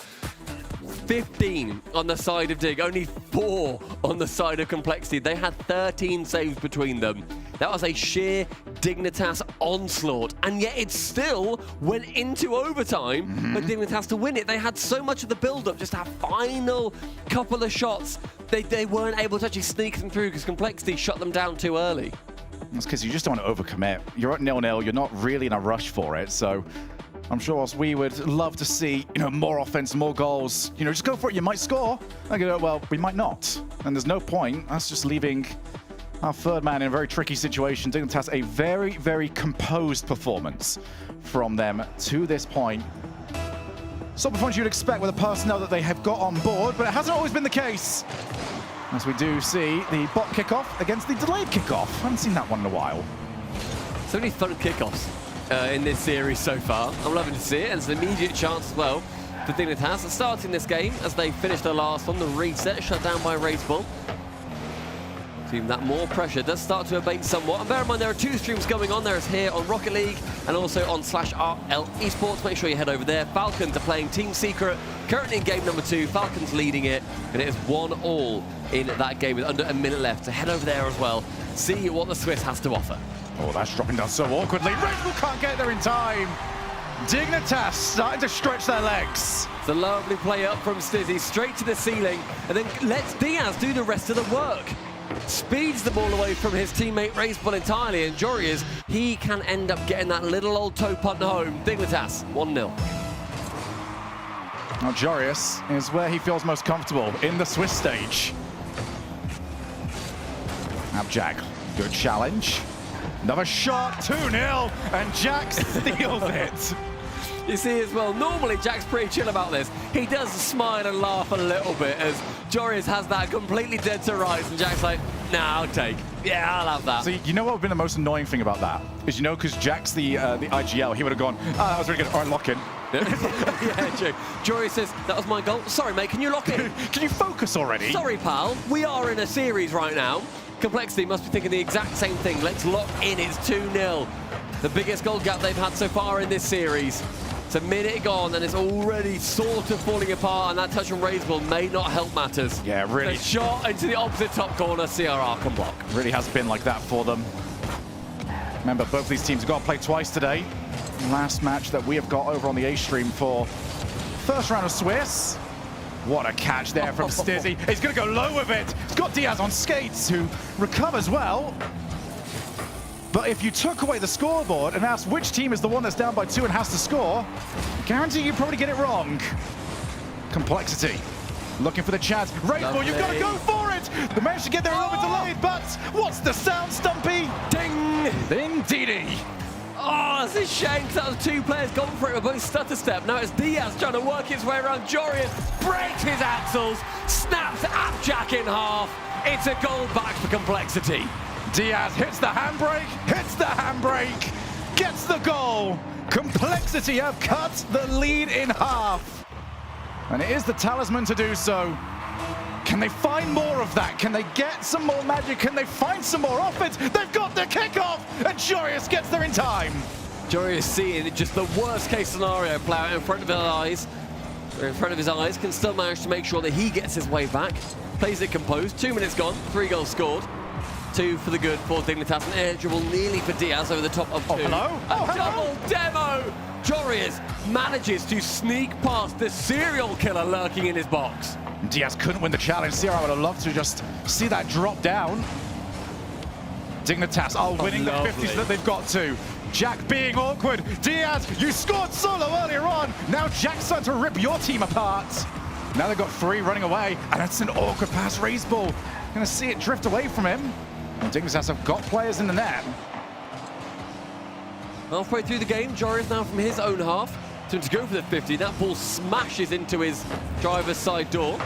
15 on the side of Dig, only 4 on the side of Complexity. They had 13 saves between them. That was a sheer Dignitas onslaught, and yet it still went into overtime for Dignitas to win it. They had so much of the build-up, just that final couple of shots. They weren't able to actually sneak them through because Complexity shut them down too early. That's because you just don't want to overcommit. You're at 0-0, you're not really in a rush for it, so I'm sure whilst we would love to see, more offense, more goals, just go for it, you might score. I go, well, we might not. And there's no point. That's just leaving our third man in a very tricky situation. Dignitas, a very, very composed performance from them to this point. Sort of performance you'd expect with the personnel that they have got on board, but it hasn't always been the case. As we do see the bot kickoff against the delayed kickoff. I haven't seen that one in a while. So many fun kickoffs in this series so far. I'm loving to see it, and it's an immediate chance as well for Dignitas starting this game as they finished their last one, the reset, shut down by Raised Ball. Seeing that more pressure does start to abate somewhat. And bear in mind, there are 2 streams going on. There is here on Rocket League and also on /RL Esports. Make sure you head over there. Falcons are playing Team Secret, currently in game number 2. Falcons leading it, and it is 1-1 in that game with under a minute left. So head over there as well. See what the Swiss has to offer. Oh, that's dropping down so awkwardly. Rachel can't get there in time. Dignitas starting to stretch their legs. It's a lovely play up from Stizzy, straight to the ceiling, and then lets Diaz do the rest of the work. Speeds the ball away from his teammate Raised Ball entirely, and Joris, he can end up getting that little old toe punt home. Dignitas, 1-0. Now Joris is where he feels most comfortable, in the Swiss stage. Now Jack, good challenge. Another shot, 2-0, and Jack steals it. You see as well, normally Jack's pretty chill about this. He does smile and laugh a little bit as Joris has that completely dead to rights, and Jack's like, nah, I'll take. Yeah, I'll have that. So you know what would have been the most annoying thing about that? Is because Jack's the IGL, he would have gone, that was really good, all right, lock in. Yeah, true. Joris says, that was my goal. Sorry, mate, can you lock in? Can you focus already? Sorry, pal. We are in a series right now. Complexity must be thinking the exact same thing. Let's lock in. It's 2-0. The biggest goal gap they've had so far in this series. It's a minute gone, and it's already sort of falling apart, and that touch from Raised Ball may not help matters. Yeah, really. The shot into the opposite top corner, CRR can block. Really has been like that for them. Remember, both these teams have got to play twice today. Last match that we have got over on the A stream for first round of Swiss. What a catch there from Stizzy. He's going to go low with it. He's got Diaz on skates, who recovers well. But if you took away the scoreboard and asked which team is the one that's down by 2 and has to score, guarantee you probably get it wrong. Complexity. Looking for the chance. Raceball, you've got to go for it! They managed to get there a little bit delayed, but what's the sound, Stumpy? Ding! Ding, Dee. Oh, it's a shame because that was 2 players gone for it with both stutter step. Now it's Diaz trying to work his way around Jorius, breaks his axles, snaps Appjack in half. It's a goal back for Complexity. Diaz hits the handbrake, gets the goal. Complexity have cut the lead in half. And it is the talisman to do so. Can they find more of that? Can they get some more magic? Can they find some more offense? They've got the kickoff, and Jorius gets there in time. Jorius seeing just the worst case scenario play out in front of his eyes, can still manage to make sure that he gets his way back. Plays it composed, 2 minutes gone, 3 goals scored. 2 for the good for Dignitas, an air dribble nearly for Diaz over the top of 2. Oh, hello? A double demo! Jorius manages to sneak past the serial killer lurking in his box. Diaz couldn't win the challenge. Sierra would have loved to just see that drop down. Dignitas are winning the 50s that they've got to. Jack being awkward. Diaz, you scored solo earlier on. Now Jack's starting to rip your team apart. Now they've got 3 running away, and it's an awkward pass. Raceball gonna see it drift away from him. And Dignitas have got players in the net. Halfway through the game, Jorius now from his own half to go for the 50. That ball smashes into his driver's side door.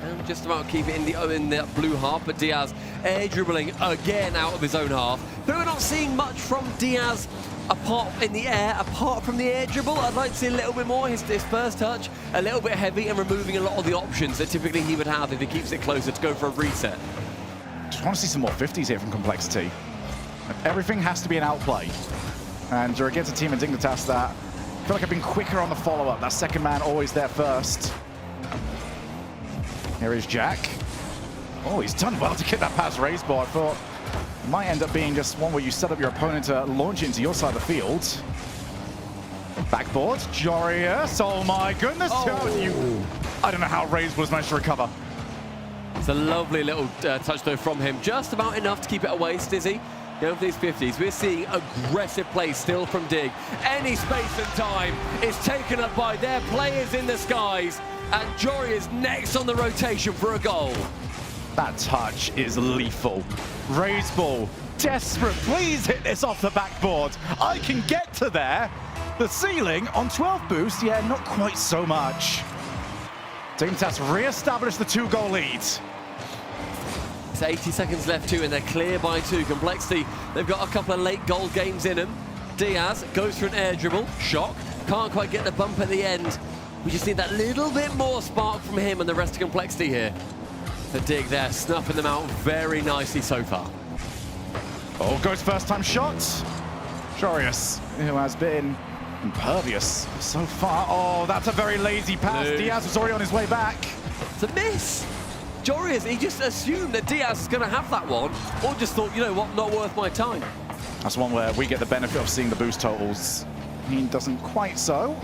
And just about keep it in that blue half, but Diaz air dribbling again out of his own half. But we're not seeing much from Diaz apart from the air dribble. I'd like to see a little bit more. His first touch, a little bit heavy and removing a lot of the options that typically he would have if he keeps it closer to go for a reset. Just want to see some more 50s here from Complexity. Everything has to be an outplay. And you're against a team in Dignitas that I feel like I've been quicker on the follow-up. That second man always there first. Here is Jack. Oh, he's done well to get that past Raceball. I thought it might end up being just one where you set up your opponent to launch it into your side of the field. Backboard, Jorius. Oh my goodness. Oh. I don't know how Raceball has managed to recover. It's a lovely little touch though from him. Just about enough to keep it away, Stizzy. Going for these 50s. We're seeing aggressive play still from Dig. Any space and time is taken up by their players in the skies. And Jorius next on the rotation for a goal. That touch is lethal. Raceball, desperate. Please hit this off the backboard. I can get to there. The ceiling on 12 boost, yeah, not quite so much. Dignitas re-established the 2-goal lead. It's 80 seconds left too, and they're clear by 2. Complexity, they've got a couple of late goal games in them. Diaz goes for an air dribble, shock, can't quite get the bump at the end. We just need that little bit more spark from him and the rest of Complexity here. The Dig there, snuffing them out very nicely so far. Oh, goes first time shot. Jorius, who has been impervious so far. Oh, that's a very lazy pass. Diaz was already on his way back. It's a miss. Jorius, he just assumed that Diaz is going to have that one, or just thought, you know what, not worth my time. That's one where we get the benefit of seeing the boost totals. He doesn't quite so.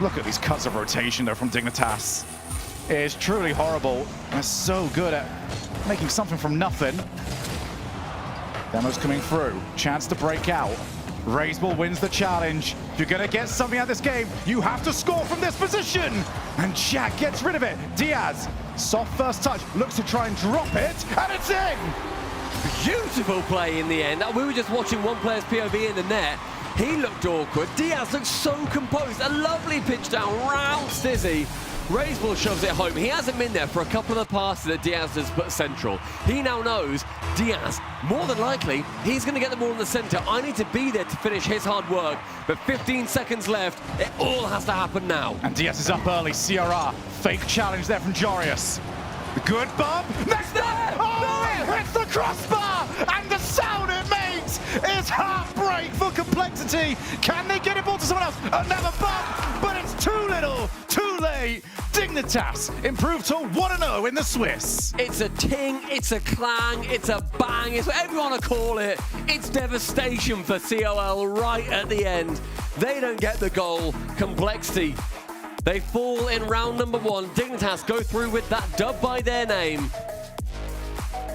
Look at these cuts of rotation though from Dignitas. It is truly horrible. They're so good at making something from nothing. Demo's coming through. Chance to break out. Raceball wins the challenge. If you're going to get something out of this game, you have to score from this position. And Jack gets rid of it. Diaz, soft first touch, looks to try and drop it, and it's in! Beautiful play in the end. We were just watching one player's POV in the net. He looked awkward. Diaz looked so composed. A lovely pitch down round Stizzy. Raceball shoves it home. He hasn't been there for a couple of the passes that Diaz has put central. He now knows Diaz, more than likely, he's going to get the ball in the center. I need to be there to finish his hard work. But 15 seconds left. It all has to happen now. And Diaz is up early. CRR, fake challenge there from Jorius. The good bump. Next there! Oh, it hits the crossbar! And the sound it makes is heartbreak for Complexity. Can they get it ball to someone else? Another bump, but it's too little, too late. Dignitas improved to 1-0 in the Swiss. It's a ting, it's a clang, it's a bang, it's whatever you want to call it. It's devastation for COL right at the end. They don't get the goal. Complexity, they fall in round number 1. Dignitas go through with that dub by their name.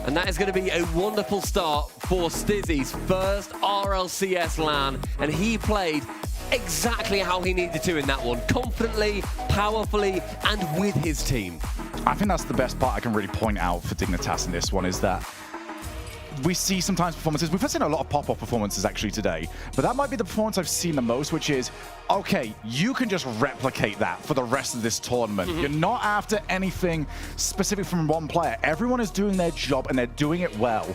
And that is going to be a wonderful start for Stizzy's first RLCS LAN, and he played exactly how he needed to in that one. Confidently, powerfully, and with his team. I think that's the best part I can really point out for Dignitas in this one, is that we see sometimes performances, we've seen a lot of pop-off performances actually today, but that might be the performance I've seen the most, which is, okay, you can just replicate that for the rest of this tournament. You're not after anything specific from one player. Everyone is doing their job and they're doing it well.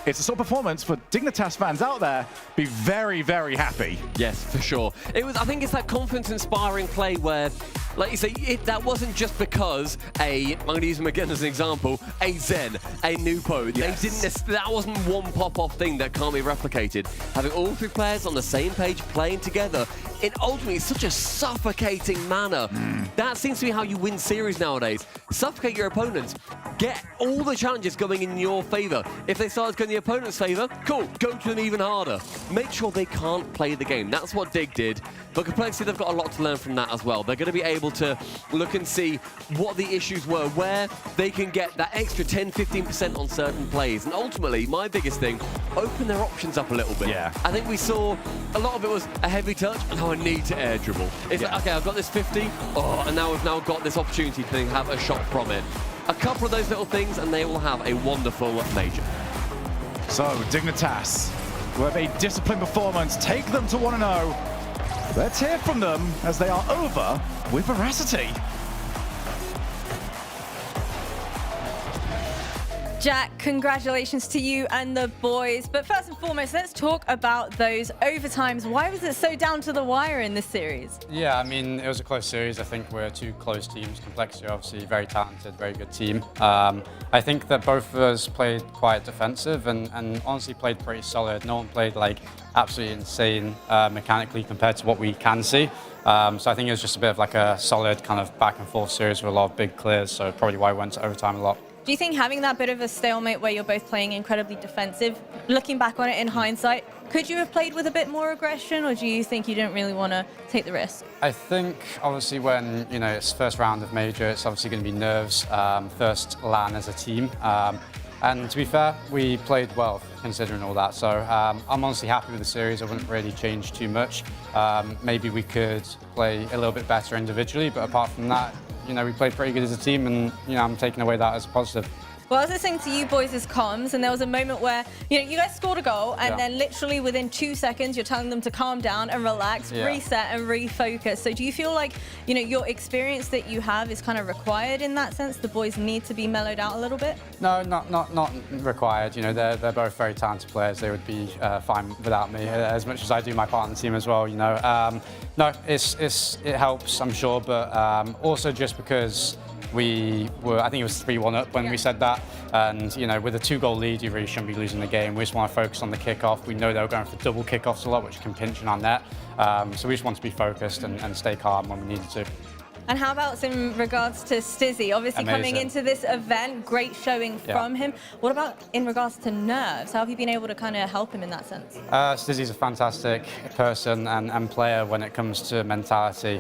It's a sort of performance for Dignitas fans out there be very, very happy. Yes, for sure. It was. I think it's that confidence-inspiring play where, like you say, that wasn't just because I'm going to use him again as an example, a Zen, a Nupo. Yes. They didn't. That wasn't one pop-off thing that can't be replicated. Having all three players on the same page playing together in ultimately such a suffocating manner. That seems to be how you win series nowadays. Suffocate your opponents. Get all the challenges going in your favor. If they start going in the opponent's favor, cool, go to them even harder. Make sure they can't play the game. That's what Dig did. But Complexity, they've got a lot to learn from that as well. They're going to be able to look and see what the issues were, where they can get that extra 10-15% on certain plays. And ultimately, my biggest thing, open their options up a little bit. Yeah. I think we saw a lot of it was a heavy touch, and now I need to air dribble. It's like, okay, I've got this 50, and now we've now got this opportunity to have a shot from it. A couple of those little things, and they will have a wonderful major. So, Dignitas, with a disciplined performance, take them to 1-0. Let's hear from them as they are over with Veracity. Jack, congratulations to you and the boys. But first and foremost, let's talk about those overtimes. Why was it so down to the wire in this series? Yeah, I mean, it was a close series. I think we're two close teams. Complexity, obviously, very talented, very good team. I think that both of us played quite defensive and honestly played pretty solid. No one played like absolutely insane mechanically compared to what we can see. So I think it was just a bit of like a solid kind of back and forth series with a lot of big clears. So probably why we went to overtime a lot. Do you think having that bit of a stalemate where you're both playing incredibly defensive, looking back on it in hindsight, could you have played with a bit more aggression, or do you think you didn't really want to take the risk? I think obviously when it's first round of major, it's obviously going to be nerves, first LAN as a team. And to be fair, we played well considering all that. So I'm honestly happy with the series. I wouldn't really change too much. Maybe we could play a little bit better individually, but apart from that, we played pretty good as a team, and I'm taking away that as a positive. Well, I was listening to you boys as comms, and there was a moment where you guys scored a goal, and then literally within 2 seconds, you're telling them to calm down and relax, reset, and refocus. So do you feel like your experience that you have is kind of required in that sense? The boys need to be mellowed out a little bit? No, not required. They're both very talented players. They would be fine without me, as much as I do my part in the team as well. No, it helps, I'm sure, but also just because we were, I think it was 3-1 up when we said that, and with a 2-goal lead, you really shouldn't be losing the game. We just want to focus on the kickoff. We know they were going for double kickoffs a lot, which can pinch in our net. So we just want to be focused and stay calm when we needed to. And how about in regards to Stizzy? Obviously coming into this event, great showing from him. What about in regards to nerves? How have you been able to kind of help him in that sense? Stizzy's a fantastic person and player when it comes to mentality.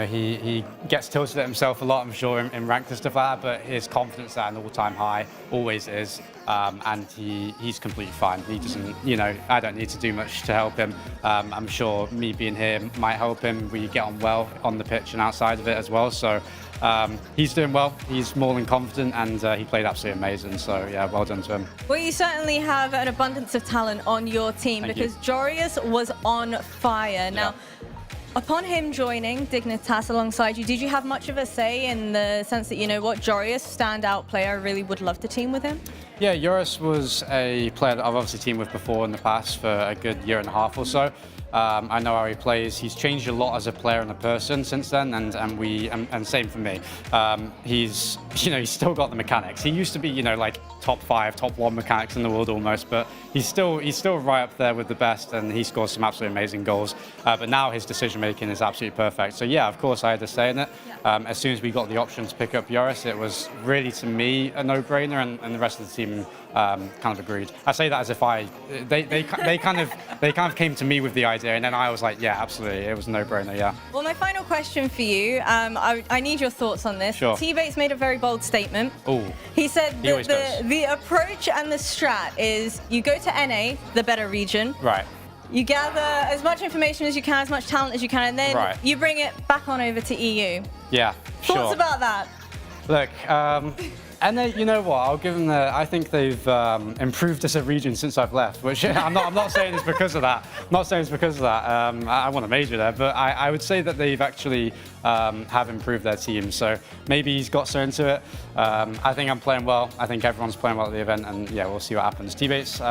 He gets tilted at himself a lot, I'm sure, in ranked and stuff like that, but his confidence is at an all-time high, always is. And he's completely fine. He doesn't, I don't need to do much to help him. I'm sure me being here might help him. We get on well on the pitch and outside of it as well. So he's doing well. He's more than confident, and he played absolutely amazing. So yeah, well done to him. Well, you certainly have an abundance of talent on your team because Jorius was on fire. Now, upon him joining Dignitas alongside you, did you have much of a say in the sense that, Jorius, standout player, I really would love to team with him? Yeah, Joris was a player that I've obviously teamed with before in the past for a good year and a half or so. I know how he plays. He's changed a lot as a player and a person since then, and same for me. He's still got the mechanics. He used to be like top 5, top 1 mechanics in the world almost, but he's still right up there with the best, and he scores some absolutely amazing goals. But now his decision making is absolutely perfect. So yeah, of course I had to say in it. As soon as we got the option to pick up Joris, it was really to me a no-brainer, and the rest of the team kind of agreed. I say that as if they kind of came to me with the idea. idea. And then I was like, yeah, absolutely. It was a no-brainer, yeah. Well, my final question for you, I need your thoughts on this. Sure. T-Bates made a very bold statement. Ooh. He said He always that does. the approach and the strat is you go to NA, the better region. Right. You gather as much information as you can, as much talent as you can, and then Right. you bring it back on over to EU. Yeah, sure. Thoughts about that? Look, and they, you know what? I'll give them the. I think they've improved as a region since I've left. Which I'm not saying it's because of that. I'm not saying it's because of that. I want a major there, but I would say that they've actually have improved their team. So maybe he's got so into it. I think I'm playing well. I think everyone's playing well at the event, and yeah, we'll see what happens. T-Bates,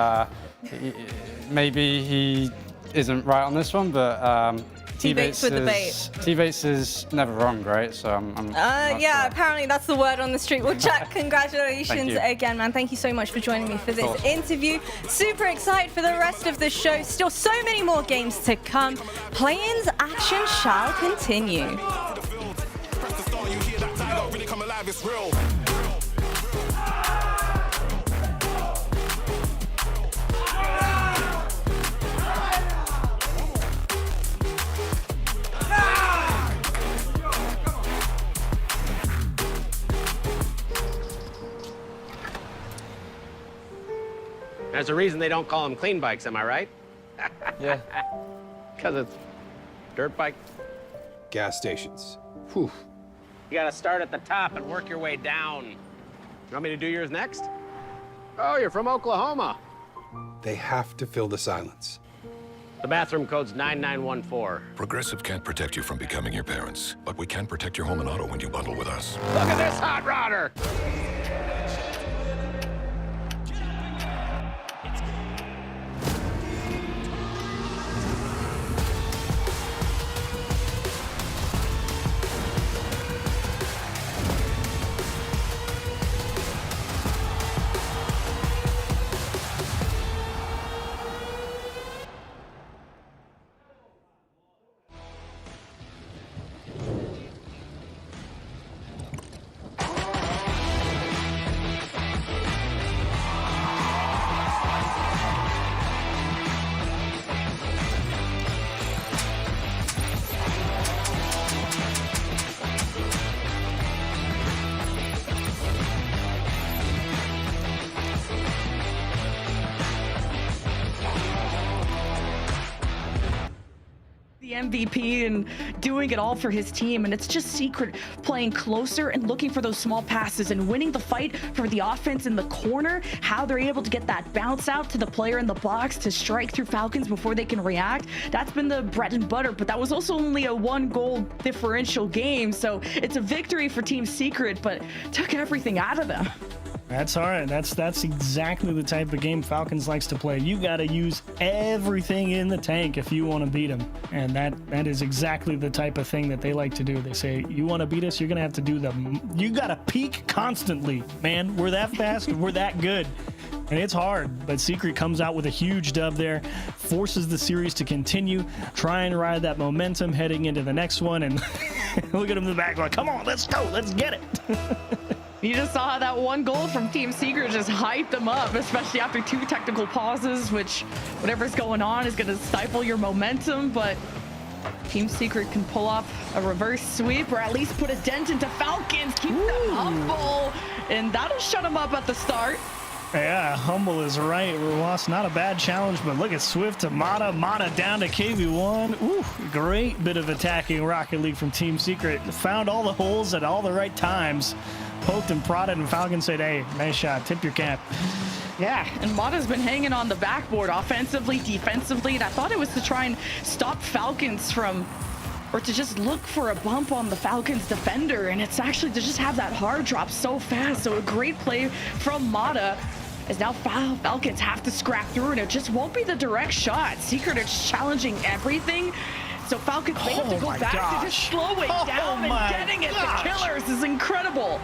maybe he isn't right on this one, but. T-Bates with the bait. T-Bates is never wrong, right? So I'm Yeah, sure. apparently that's the word on the street. Well, Jack, Thank congratulations you. again, man. Thank you so much for joining me for Of this course. interview. Super excited for the rest of the show. Still so many more games to come. Play-ins action shall continue. There's a reason they don't call them clean bikes, am I right? Yeah. Because it's dirt bike. Gas stations. Whew. You gotta start at the top and work your way down. You want me to do yours next? Oh, you're from Oklahoma. They have to fill the silence. The bathroom code's 9914. Progressive can't protect you from becoming your parents, but we can protect your home and auto when you bundle with us. Look at this hot rodder! the MVP and doing it all for his team, and it's just Secret playing closer and looking for those small passes and winning the fight for the offense in the corner, how they're able to get that bounce out to the player in the box to strike through Falcons before they can react. That's been the bread and butter, but that was also only a 1-goal differential game, so it's a victory for Team Secret, but took everything out of them. That's all right. That's exactly the type of game Falcons likes to play. You got to use everything in the tank if you want to beat them, and that is exactly the type of thing that they like to do. They say, you want to beat us, you're gonna have to do you got to peak constantly, man. We're that fast, we're that good, and it's hard. But Secret comes out with a huge dub there, forces the series to continue, try and ride that momentum heading into the next one, and look at them in the back like, come on, let's go, let's get it. You just saw how that 1 goal from Team Secret just hyped them up, especially after 2 technical pauses, which whatever's going on is going to stifle your momentum, but Team Secret can pull off a reverse sweep or at least put a dent into Falcons, keep them humble, and that'll shut them up at the start. Yeah, humble is right. Ross, not a bad challenge, but look at Swift to Mata. Mata down to KV1. Ooh, great bit of attacking Rocket League from Team Secret. Found all the holes at all the right times. Poked and prodded, and Falcon said, hey, nice shot. Tip your cap. Yeah, and Mata's been hanging on the backboard offensively, defensively, and I thought it was to try and stop Falcons from, or to just look for a bump on the Falcons defender, and it's actually to just have that hard drop so fast. So a great play from Mata, as now Falcons have to scrap through, and it just won't be the direct shot. Secret is challenging everything. So Falcons may have to go back to just slow it down, and getting it to Killers is incredible.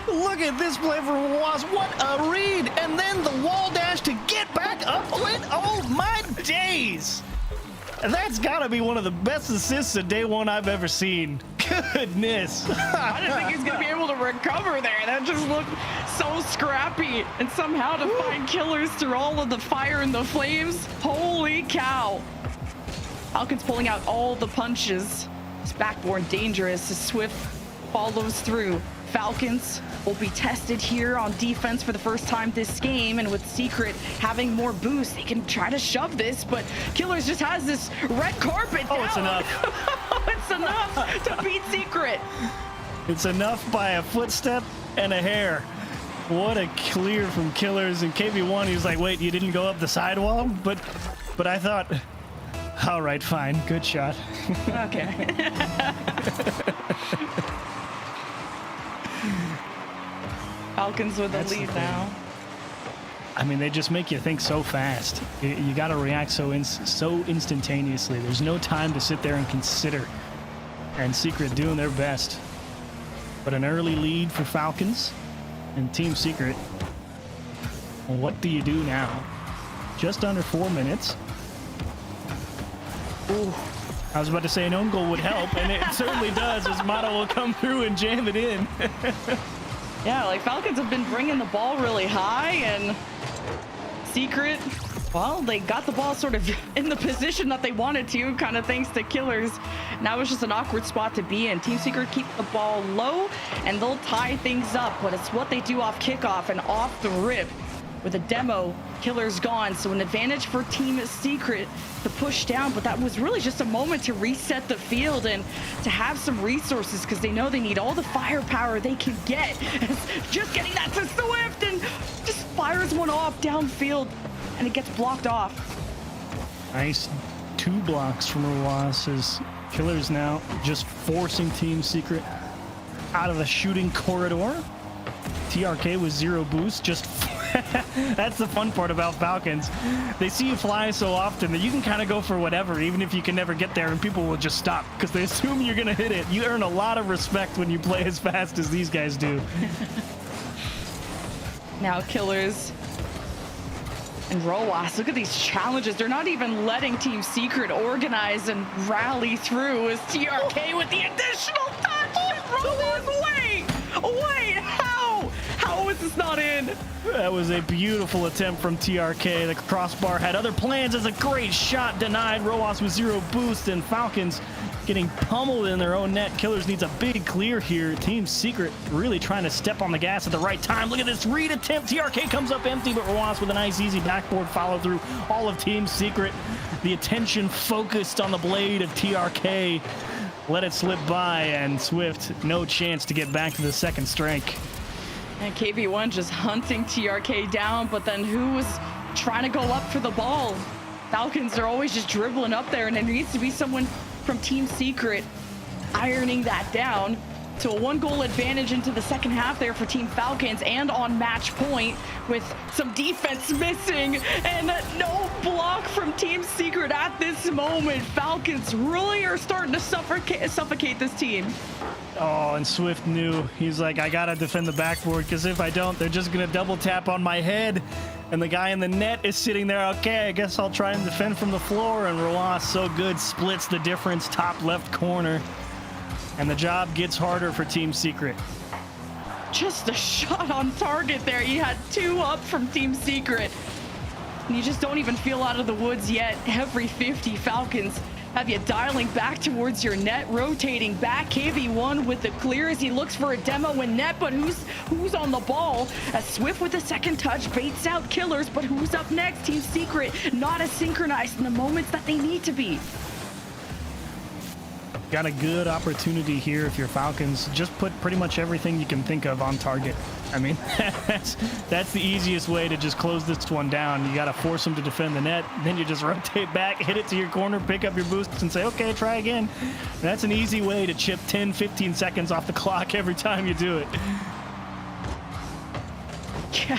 Look at this play from Ross. What a read. And then the wall dash to get back up to it. Oh, my days. That's got to be one of the best assists of day one I've ever seen. Goodness. I didn't think he's going to be able to recover there. That just looked so scrappy. And somehow to find Killers through all of the fire and the flames. Holy cow. Falcons pulling out all the punches. It's backboard dangerous as Swift follows through. Falcons will be tested here on defense for the first time this game, and with Secret having more boost, they can try to shove this, but Killers just has this red carpet down. It's enough. It's enough to beat Secret. It's enough by a footstep and a hair. What a clear from Killers. And KV1, he was like, wait, you didn't go up the sidewall? But I thought, all right, fine, good shot. Okay. Falcons with the lead now. I mean, they just make you think so fast. You got to react so instantaneously. There's no time to sit there and consider. And Secret doing their best. But an early lead for Falcons and Team Secret. Well, what do you do now? Just under 4 minutes. Ooh. I was about to say an own goal would help, and it certainly does, as Mata will come through and jam it in. Yeah, like Falcons have been bringing the ball really high, and Secret, well, they got the ball sort of in the position that they wanted to, kind of thanks to Killers. Now it's just an awkward spot to be in. Team Secret keep the ball low, and they'll tie things up, but it's what they do off kickoff and off the rip. With a demo, Killers gone, so an advantage for Team Secret to push down, but that was really just a moment to reset the field and to have some resources, because they know they need all the firepower they can get. Just getting that to Swift, and just fires one off downfield, and it gets blocked off. Nice 2 blocks from Rlcs as Killers now just forcing Team Secret out of the shooting corridor. TRK with 0 boost, just that's the fun part about Falcons. They see you fly so often that you can kind of go for whatever, even if you can never get there, and people will just stop because they assume you're going to hit it. You earn a lot of respect when you play as fast as these guys do. Now Killers and Rlcs, look at these challenges. They're not even letting Team Secret organize and rally through as TRK with the additional touch. Rlcs, wait, how is this not in? That was a beautiful attempt from TRK. The crossbar had other plans as a great shot denied. Rlcs with 0 boost, and Falcons getting pummeled in their own net. Killers needs a big clear here. Team Secret really trying to step on the gas at the right time. Look at this read attempt. TRK comes up empty, but Rlcs with a nice easy backboard follow through. All of Team Secret, the attention focused on the blade of TRK. Let it slip by, and Swift no chance to get back to the second strike. And KV1 just hunting TRK down, but then who was trying to go up for the ball? Falcons are always just dribbling up there, and there needs to be someone from Team Secret ironing that down to a 1-goal advantage into the second half there for Team Falcons, and on match point with some defense missing and no block from Team Secret at this moment. Falcons really are starting to suffocate this team. Oh, and Swift knew. He's like, I gotta defend the backboard, because if I don't, they're just gonna double tap on my head. And the guy in the net is sitting there, okay, I guess I'll try and defend from the floor. And Rlcs, so good, splits the difference, top left corner. And the job gets harder for Team Secret. Just a shot on target there. You had 2 up from Team Secret. And you just don't even feel out of the woods yet. Every 50 Falcons have you dialing back towards your net, rotating back. KV1 with the clear as he looks for a demo in net, but who's on the ball? As Swift with the second touch baits out Killers, but who's up next? Team Secret not as synchronized in the moments that they need to be. Got a good opportunity here if you're Falcons. Just put pretty much everything you can think of on target. I mean, that's the easiest way to just close this one down. You got to force them to defend the net. Then you just rotate back, hit it to your corner, pick up your boosts, and say, okay, try again. That's an easy way to chip 10, 15 seconds off the clock every time you do it. Yeah.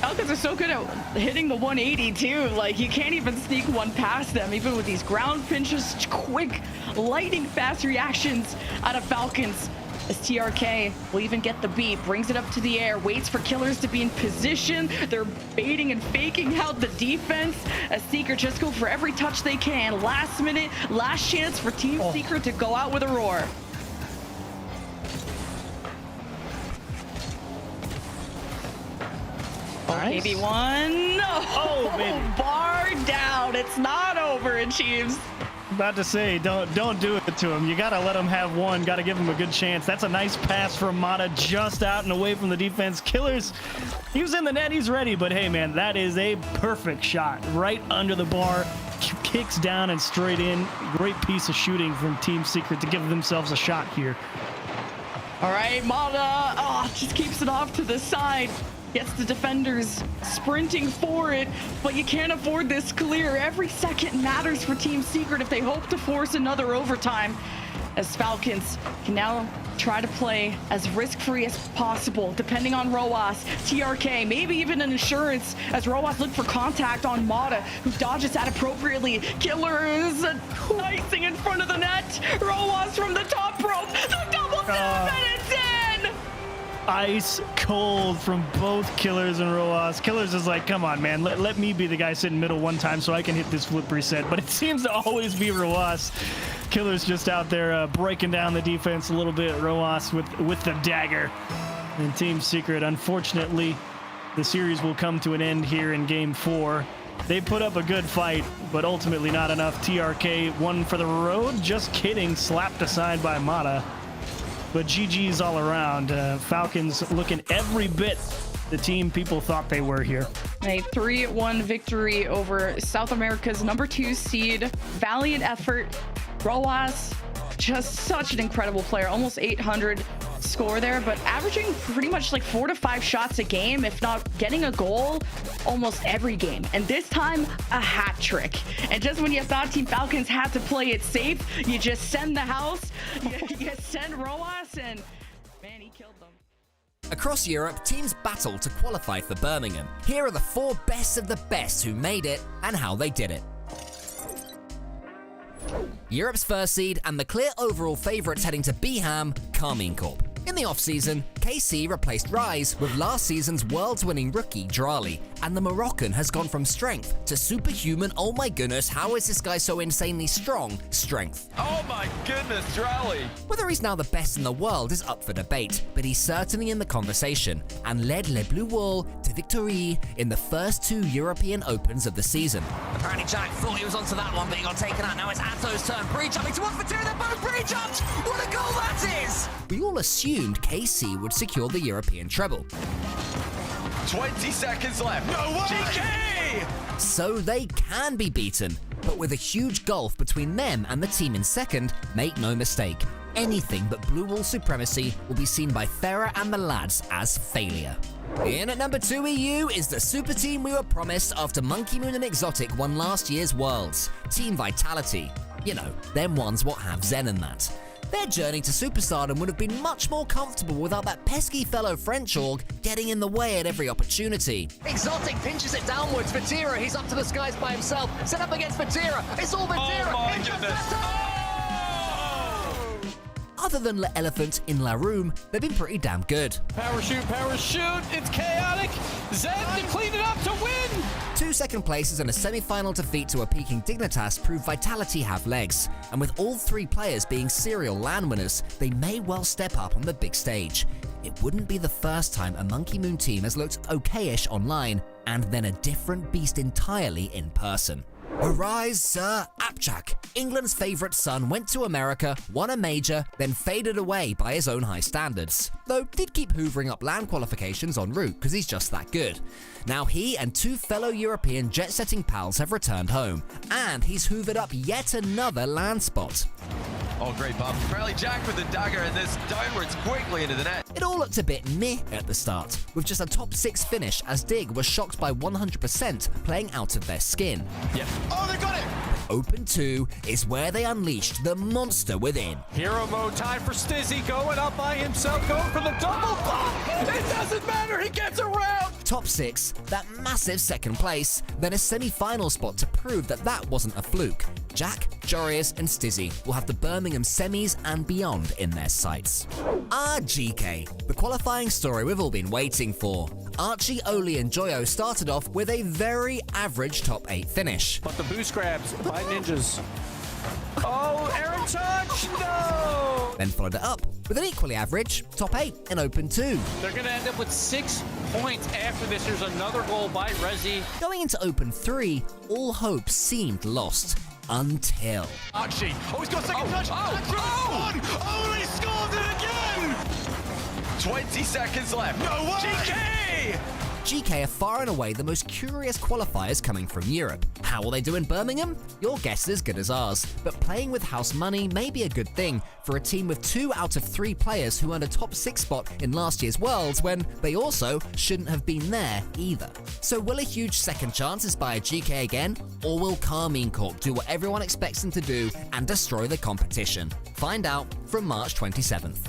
Falcons are so good at hitting the 180 too. Like, you can't even sneak one past them, even with these ground pinches, quick, lightning fast reactions out of Falcons. As TRK will even get the beat, brings it up to the air, waits for Killers to be in position. They're baiting and faking out the defense as Secret just go for every touch they can. Last minute, last chance for Team Secret to go out with a roar. Nice. KV1. Oh, baby. Bar down. It's not over, it Chiefs. About to say, don't do it to him. You got to let him have one. Got to give him a good chance. That's a nice pass from Mata, just out and away from the defense. Killers, he was in the net. He's ready. But hey, man, that is a perfect shot. Right under the bar. Kicks down and straight in. Great piece of shooting from Team Secret to give themselves a shot here. All right, Mata, just keeps it off to the side. Gets the defenders sprinting for it, but you can't afford this clear. Every second matters for Team Secret if they hope to force another overtime, as Falcons can now try to play as risk-free as possible, depending on Roas, TRK, maybe even an insurance, as Roas look for contact on Mata, who dodges that appropriately. Killers icing in front of the net. Roas from the top rope. The double tap, and it's in! Ice cold from both Killers and Roas. Killers is like, come on, man, let me be the guy sitting middle one time so I can hit this flip reset. But it seems to always be Roas. Killers just out there breaking down the defense a little bit. Roas with the dagger. And Team Secret, unfortunately, the series will come to an end here in Game 4. They put up a good fight, but ultimately not enough. TRK won for the road. Just kidding, slapped aside by Mata. But GG's all around. Falcons looking every bit the team people thought they were here. A 3-1 victory over South America's #2 seed. Valiant effort. Roas, just such an incredible player. Almost 800 score there, but averaging pretty much like 4 to 5 shots a game, if not getting a goal almost every game. And this time, a hat trick. And just when you thought Team Falcons had to play it safe, you just send the house, you send Roas, and man, he killed them. Across Europe, teams battle to qualify for Birmingham. Here are the 4 best of the best who made it and how they did it. Europe's first seed and the clear overall favourites heading to Birmingham, Carmine Corp. In the off-season, KC replaced Rise with last season's world's-winning rookie Drali, and the Moroccan has gone from strength to superhuman, oh my goodness, how is this guy so insanely strong, strength. Oh my goodness, Drali! Whether he's now the best in the world is up for debate, but he's certainly in the conversation, and led Les Blue Wall to victory in the first 2 European Opens of the season. Apparently Jack thought he was onto that one, but he got taken out. Now it's Atto's turn. Pre-jumping towards Fatira, they're both pre-jumped! What a goal that is! We all assumed KC would secure the European treble. 20 seconds left. No way! GK! So they can be beaten, but with a huge gulf between them and the team in second, make no mistake, anything but Blue Wall supremacy will be seen by Farah and the lads as failure. In at #2 EU is the super team we were promised after Monkey Moon and Exotic won last year's Worlds. Team Vitality. You know, them ones what have Zen and that. Their journey to superstardom would have been much more comfortable without that pesky fellow French org getting in the way at every opportunity. Exotic pinches it downwards. Fatira, he's up to the skies by himself. Set up against Fatira. It's all Fatira. Oh my goodness. Other than Le Elephant in La Room, they've been pretty damn good. Parachute, it's chaotic. Zen to clean it up to win. 2 second places and a semi-final defeat to a peaking Dignitas prove Vitality have legs. And with all 3 players being serial LAN winners, they may well step up on the big stage. It wouldn't be the first time a Monkey Moon team has looked okayish online, and then a different beast entirely in person. Arise, Sir Apchak. England's favourite son went to America, won a major, then faded away by his own high standards. Though did keep hoovering up LAN qualifications en route because he's just that good. Now he and 2 fellow European jet-setting pals have returned home, and he's hoovered up yet another LAN spot. Oh, great bump. Apparently Jack with the dagger and this downwards quickly into the net. It all looked a bit meh at the start, with just a top 6 finish as Dig was shocked by 100% playing out of their skin. Yep. Oh, they got it! Open 2 is where they unleashed the monster within. Hero mode time for Stizzy, going up by himself, going for the double bump. It doesn't matter, he gets around. Top 6, that massive second place, then a semi-final spot to prove that that wasn't a fluke. Jack, Jorius and Stizzy will have the Birmingham semis and beyond in their sights. RGK, the qualifying story we've all been waiting for. Archie, Oli and Joyo started off with a very average top 8 finish. But the boost grabs by ninjas. Oh, Aaron touch, no! Then followed it up with an equally average top 8 in Open 2. They're going to end up with 6 points after this. There's another goal by Rezi. Going into Open 3, all hope seemed lost. until... Archie, oh, he's got a second touch. Oh, he scored it again! 20 seconds left. No way! GK! GK are far and away the most curious qualifiers coming from Europe. How will they do in Birmingham? Your guess is as good as ours. But playing with house money may be a good thing for a team with 2 out of 3 players who earned a top 6 spot in last year's Worlds when they also shouldn't have been there either. So will a huge second chance inspire GK again? Or will Carmine Corp do what everyone expects them to do and destroy the competition? Find out from March 27th.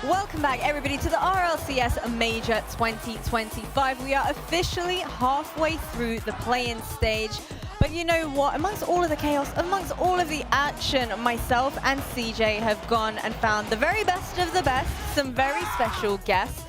Welcome back, everybody, to the RLCS Major 2025. We are officially halfway through the play-in stage. But you know what? Amongst all of the chaos, amongst all of the action, myself and CJ have gone and found the very best of the best, some very special guests,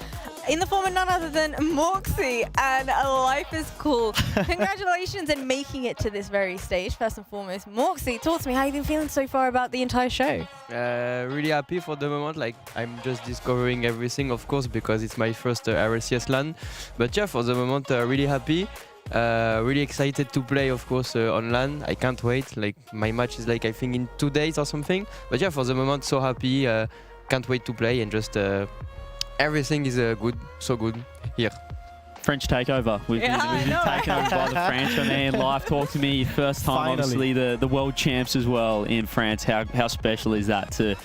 in the form of none other than Moxie, and life is cool. Congratulations in making it to this very stage, first and foremost. Moxie, talk to me, how have you been feeling so far about the entire show? Really happy for the moment. Like, I'm just discovering everything, of course, because it's my first RLCS LAN. But yeah, for the moment, really happy. Really excited to play, of course, on LAN. I can't wait. Like, my match is like, I think, in 2 days or something. But yeah, for the moment, so happy. Can't wait to play and just everything is good, so good here. French takeover. We've been taken over by the French. I mean, live talk to me. First time, obviously, the world champs as well in France. How special is that to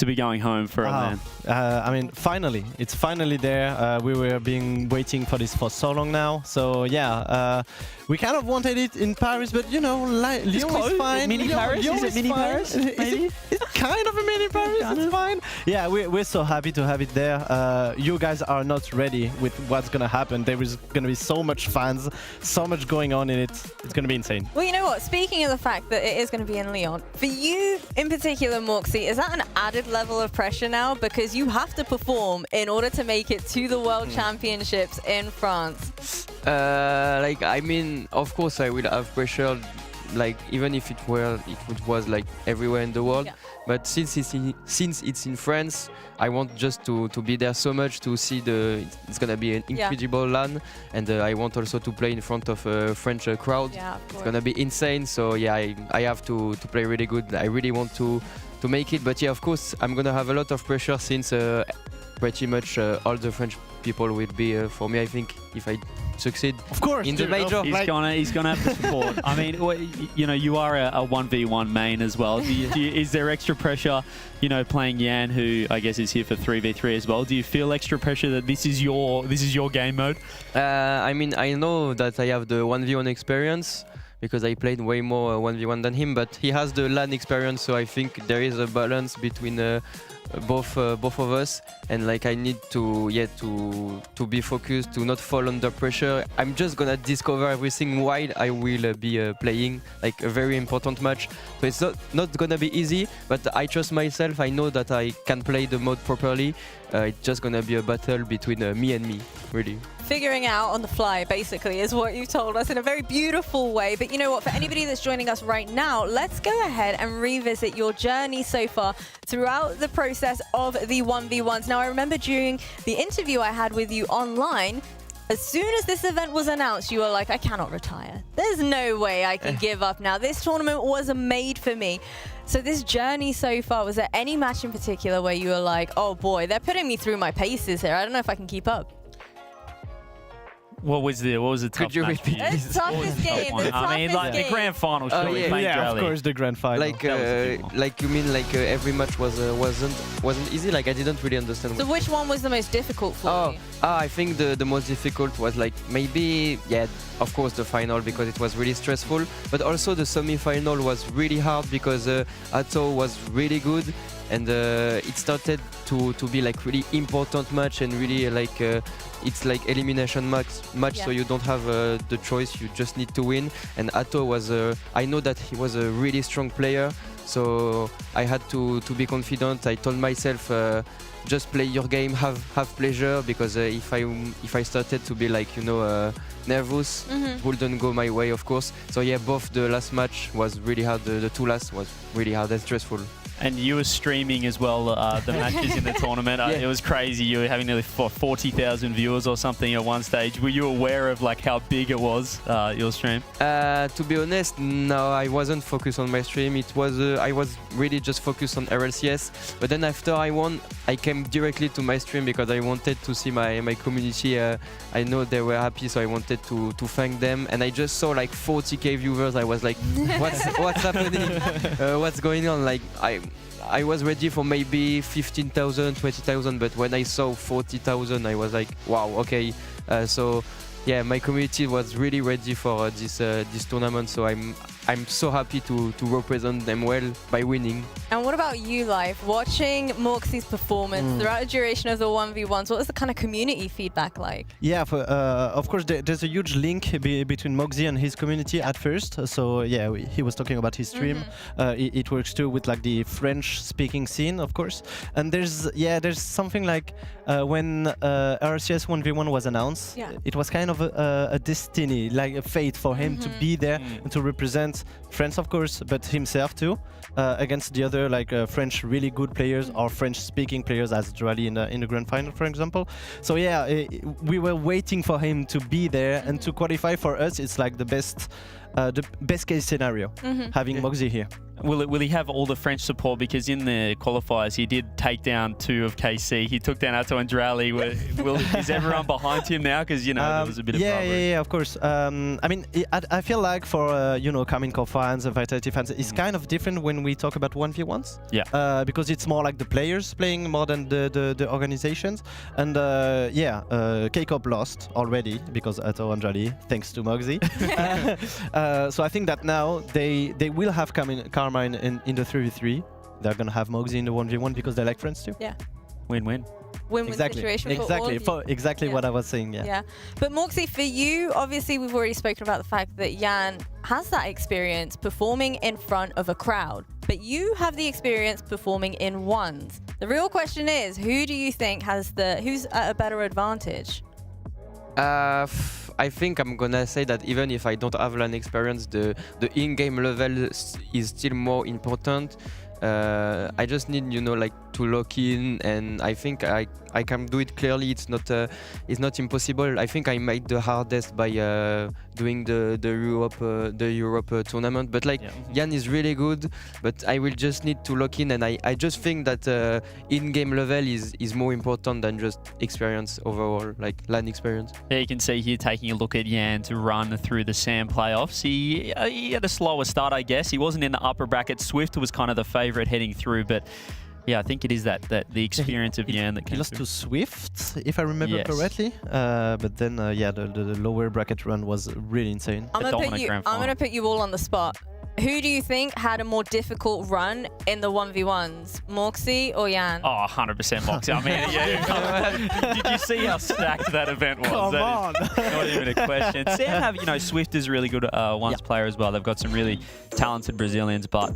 be going home for a LAN? I mean, finally. It's finally there. We were waiting for this for so long now. So, yeah, we kind of wanted it in Paris, but, you know, Lyon is fine. Mini Paris? Is it mini Paris? Maybe? It's kind of a mini Paris. It's fine. Yeah, we're so happy to have it there. You guys are not ready with what's going to happen. There is going to be so much fans, so much going on in it. It's going to be insane. Well, you know what? Speaking of the fact that it is going to be in Lyon, for you in particular, Moxie, is that an added level of pressure now? Because you have to perform in order to make it to the World Championships in France. Like, I mean, of course I will have pressure like even if it was like everywhere in the world. Yeah. But since it's in France, I want just to be there so much to see it's gonna be an incredible LAN, and I want also to play in front of a French crowd. Yeah, it's gonna be insane. So yeah, I have to play really good. I really want to make it. But yeah, of course, I'm gonna have a lot of pressure since pretty much all the French people will be for me. I think if I succeed, of course, in the major, he's gonna have the support. I mean, you know, you are a 1v1 main as well. Is there extra pressure, you know, playing Yan, who I guess is here for 3v3 as well? Do you feel extra pressure that this is your game mode? I mean, I know that I have the 1v1 experience, because I played way more 1v1 than him, but he has the LAN experience, so I think there is a balance between both of us, and like I need to be focused, to not fall under pressure. I'm just gonna discover everything while I will be playing like a very important match. So it's not gonna be easy, but I trust myself. I know that I can play the mode properly. It's just gonna be a battle between me and me, really. Figuring out on the fly, basically, is what you've told us in a very beautiful way. But you know what, for anybody that's joining us right now, let's go ahead and revisit your journey so far throughout the process of the 1v1s. Now, I remember during the interview I had with you online, as soon as this event was announced, you were like, I cannot retire. There's no way I can give up now. This tournament was made for me. So this journey so far, was there any match in particular where you were like, oh boy, they're putting me through my paces here. I don't know if I can keep up. What was the tough Could you match? repeat The toughest game, the I mean, like toughest the grand final. Yeah, of course, the grand final. Like you mean like every match wasn't easy? Like I didn't really understand. So which one was the most difficult for you? I think the most difficult was like maybe, yeah, of course the final, because it was really stressful, but also the semi-final was really hard because Atto was really good, and it started to be like really important match, and really like it's like elimination match, so you don't have the choice, you just need to win. And Atto was I know that he was a really strong player, so I had to be confident. I told myself just play your game, have pleasure, because if I started to be like, you know, nervous, it wouldn't go my way, of course. So yeah, both the last match was really hard, the two last was really hard and stressful. And you were streaming as well the matches in the tournament. It was crazy. You were having nearly 40,000 viewers or something at one stage. Were you aware of like how big it was, your stream? To be honest, no, I wasn't focused on my stream. It was I was really just focused on Rlcs. But then after I won, I came directly to my stream because I wanted to see my community. I know they were happy, so I wanted to thank them. And I just saw like 40k viewers. I was like, what's happening? What's going on? Like I was ready for maybe 15,000, 20,000, but when I saw 40,000, I was like, wow, okay. So yeah, my community was really ready for this tournament, so I'm so happy to represent them well by winning. And what about you, Life? Watching Morxie's performance throughout the duration of the 1v1s, what was the kind of community feedback like? Yeah, of course, there's a huge link between Moxie and his community at first. So yeah, he was talking about his stream. It works too with like the French-speaking scene, of course. And there's something like when RCS 1v1 was announced, it was kind of a destiny, like a fate for him to be there and to represent France, of course, but himself too, against the other like French really good players or French-speaking players, as Rally in the grand final, for example. So yeah, we were waiting for him to be there and to qualify. For us, it's like the best case scenario, having Moxie here. Will he have all the French support? Because in the qualifiers, he did take down 2 of KC. He took down Atto and Drali. Is everyone behind him now? Because, you know, there was a bit of rivalry. Yeah, of course. I mean, I feel like for, you know, Carmine Corp fans and Vitality fans, it's kind of different when we talk about 1v1s. Yeah. Because it's more like the players playing more than the organizations. And K-Corp lost already because Atto and Drali, thanks to Moxie. So I think that now they will have Carmine in the 3v3. They're gonna have Moxie in the 1v1 because they like friends too. Yeah. Win-win. Win-win situation for all of you. What I was saying. Yeah. But Moxie, for you, obviously we've already spoken about the fact that Yan has that experience performing in front of a crowd, but you have the experience performing in ones. The real question is, who do you think who's at a better advantage? I think I'm gonna say that even if I don't have LAN experience, the in-game level is still more important. I just need, you know, like to lock in, and I think I can do it clearly. It's not impossible. I think I made the hardest by doing the Europe tournament. But like Jan is really good, but I will just need to lock in, and I just think that in-game level is more important than just experience overall, like LAN experience. Yeah, you can see here taking a look at Jan to run through the SAM playoffs. He had a slower start, I guess. He wasn't in the upper bracket. Swift was kind of the favourite heading through, but yeah, I think it is that the experience of Jan that he lost to Swift, if I remember correctly. But then, yeah, the lower bracket run was really insane. I'm gonna put you all on the spot. Who do you think had a more difficult run in the 1v1s, Moxie or Jan? Oh, 100% Moxie. I mean, yeah, did you see how stacked that event was? Come on. Not even a question. Sam have, you know, Swift is a really good ones player as well. They've got some really talented Brazilians, but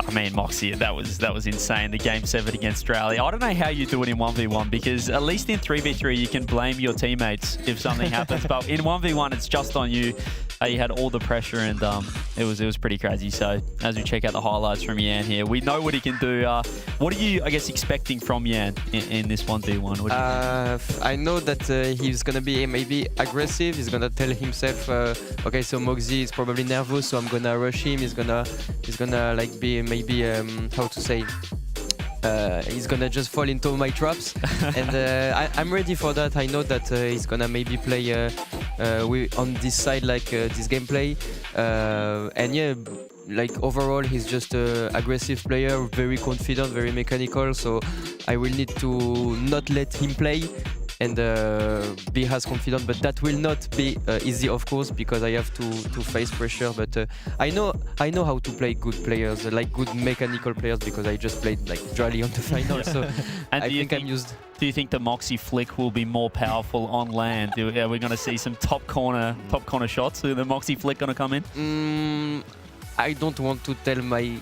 I mean, Moxie, that was insane. The game 7 against Australia. I don't know how you do it in 1v1, because at least in 3v3 you can blame your teammates if something happens, but in 1v1 it's just on you. You had all the pressure, and it was pretty crazy. So as we check out the highlights from Jan here, we know what he can do. What are you, I guess, expecting from Jan in this 1v1? I know that he's gonna be maybe aggressive. He's gonna tell himself, okay, so Moxie is probably nervous, so I'm gonna rush him. He's gonna like be maybe how to say. He's gonna just fall into my traps, and I'm ready for that. I know that he's gonna maybe play on this side, like this gameplay, and yeah, like overall he's just an aggressive player, very confident, very mechanical, so I will need to not let him play and be as confident, but that will not be easy, of course, because I have to face pressure. But I know how to play good players, like good mechanical players, because I just played like Jolly on the final. So and I think I'm used. Do you think the Moxie flick will be more powerful on land? Are we going to see some top corner shots? Is the Moxie flick going to come in? I don't want to tell my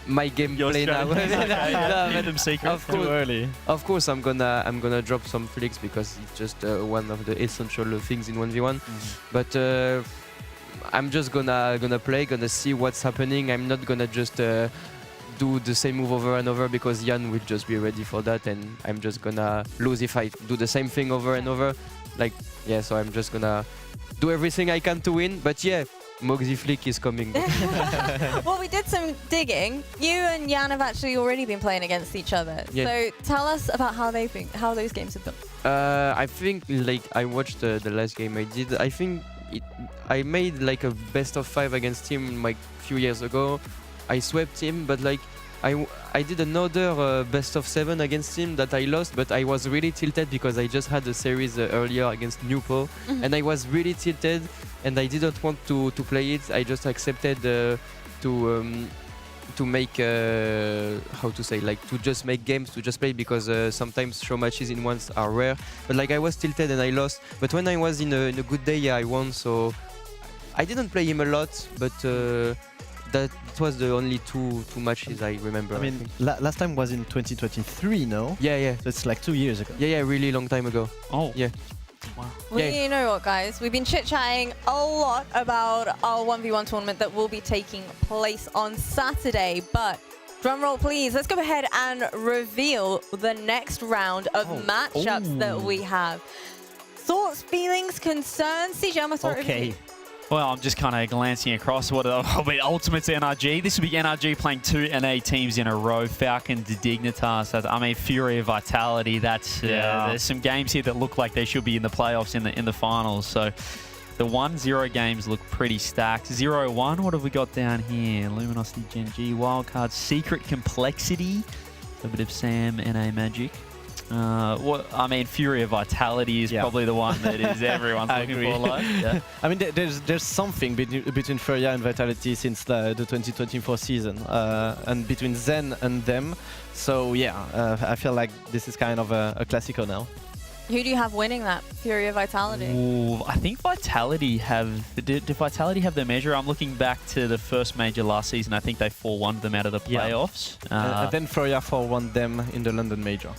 gameplay now. Let them secret. Too early. Of course, I'm gonna drop some flicks because it's just one of the essential things in 1v1. But I'm just gonna play, gonna see what's happening. I'm not gonna just do the same move over and over, because Jan will just be ready for that, and I'm just gonna lose if I do the same thing over and over. Like, yeah, so I'm just gonna do everything I can to win. But yeah, Moxie flick is coming. Well, we did some digging. You and Jan have actually already been playing against each other. Yeah. So tell us about how those games have been. I think, like, I watched the last game I did. I think I made like a best of 5 against him like a few years ago. I swept him, but like I did another best of 7 against him that I lost, but I was really tilted because I just had a series earlier against Newpo, and I was really tilted, and I didn't want to play it. I just accepted to make how to say, like, to just make games, to just play, because sometimes show matches in ones are rare. But like I was tilted and I lost. But when I was in a good day, yeah, I won. So I didn't play him a lot, but that was the only two matches I remember. I mean, last time was in 2023, no? Yeah. So it's like 2 years ago. Yeah, really long time ago. Oh. Yeah. Wow. Well, you know what, guys? We've been chit-chatting a lot about our 1v1 tournament that will be taking place on Saturday, but drumroll please, let's go ahead and reveal the next round of matchups that we have. Thoughts, feelings, concerns? CJ, I'm going to start with you. Well, I'm just kind of glancing across what Ultimate's NRG. This will be NRG playing 2 NA teams in a row. Falcon to Dignitas. I mean, Furia Vitality. That's there's some games here that look like they should be in the playoffs in the finals. So the 1-0 games look pretty stacked. 0-1. What have we got down here? Luminosity, Gen.G, Wildcard, Secret Complexity. A bit of Sam, NA Magic. I mean, Furia Vitality is probably the one that is everyone's looking for. Like, I mean, there's something between Furia and Vitality since the 2024 season, and between Zen and them. So yeah, I feel like this is kind of a classico now. Who do you have winning that? Furia, Vitality? Ooh, I think Vitality did Vitality have their measure? I'm looking back to the first major last season. I think they 4-1 them out of the playoffs. And then Furia 4-1 them in the London major.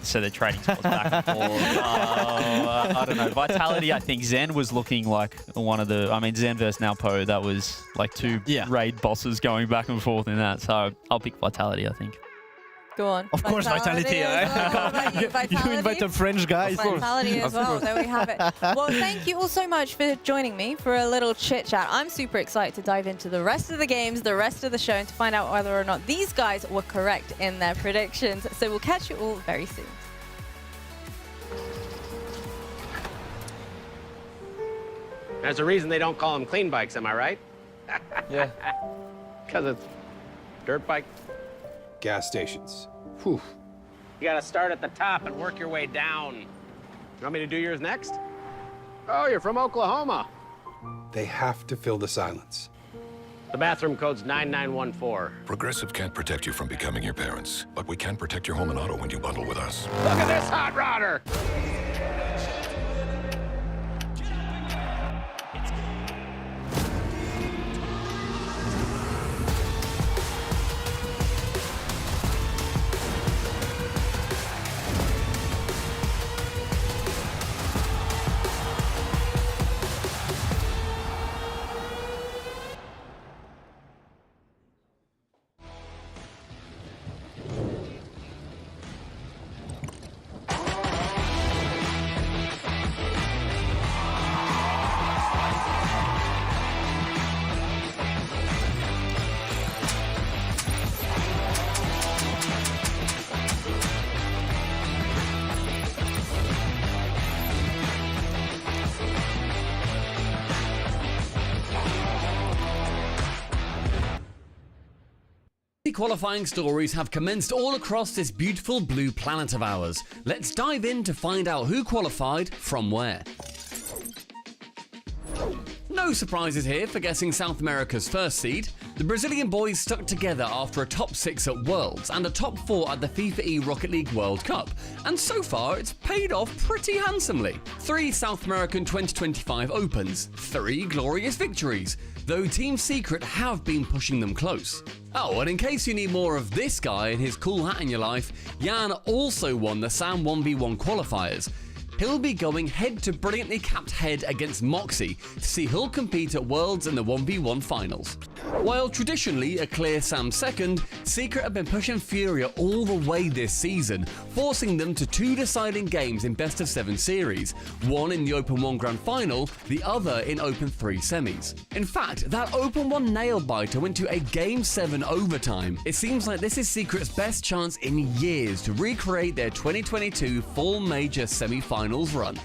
So they're trading spots back and forth. I don't know. Vitality, I think Zen was looking like one of the... I mean, Zen versus Nalpo, that was like two raid bosses going back and forth in that. So I'll pick Vitality, I think. Go on. Of course, Vitality. You invite a French guy. Vitality as well. There we have it. Well, thank you all so much for joining me for a little chit chat. I'm super excited to dive into the rest of the games, the rest of the show, and to find out whether or not these guys were correct in their predictions. So we'll catch you all very soon. There's a reason they don't call them clean bikes, am I right? Yeah. Because it's dirt bike. Gas stations. Whew. You gotta start at the top and work your way down. You want me to do yours next? Oh, you're from Oklahoma. They have to fill the silence. The bathroom code's 9914. Progressive can't protect you from becoming your parents, but we can protect your home and auto when you bundle with us. Look at this hot rodder! Qualifying stories have commenced all across this beautiful blue planet of ours. Let's dive in to find out who qualified from where. No surprises here for guessing South America's first seed. The Brazilian boys stuck together after a top 6 at Worlds and a top 4 at the FIFA E Rocket League World Cup, and so far it's paid off pretty handsomely. 3 South American 2025 Opens, 3 glorious victories, though Team Secret have been pushing them close. Oh, and in case you need more of this guy and his cool hat in your life, Jan also won the SAM 1v1 qualifiers. He'll be going head to brilliantly capped head against Moxie to see who'll compete at Worlds in the 1v1 finals. While traditionally a clear SAM second, Secret have been pushing Furia all the way this season, forcing them to 2 deciding games in best of 7 series, one in the Open 1 Grand Final, the other in Open 3 semis. In fact, that Open 1 nail-biter went to a Game 7 overtime. It seems like this is Secret's best chance in years to recreate their 2022 full major semi-final run.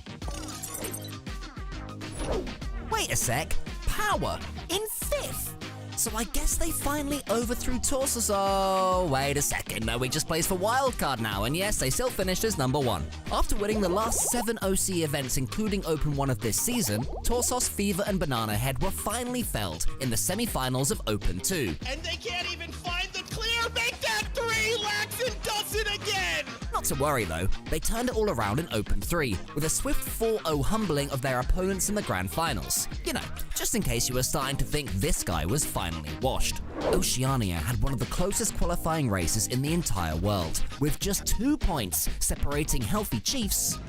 Wait a sec, Power in 5th. So I guess they finally overthrew Torsus. Oh, wait a second. No, we just plays for wildcard now, and yes, they still finished as number 1. After winning the last 7 OC events, including Open 1 of this season, Torsos, Fever, and Banana Head were finally felled in the semi-finals of Open 2. And they can't even find the clear. Make that 3. Laxon does it again. Not to worry though, they turned it all around in Open 3, with a swift 4-0 humbling of their opponents in the Grand Finals. You know, just in case you were starting to think this guy was finally washed. Oceania had one of the closest qualifying races in the entire world, with just 2 points separating Healthy Chiefs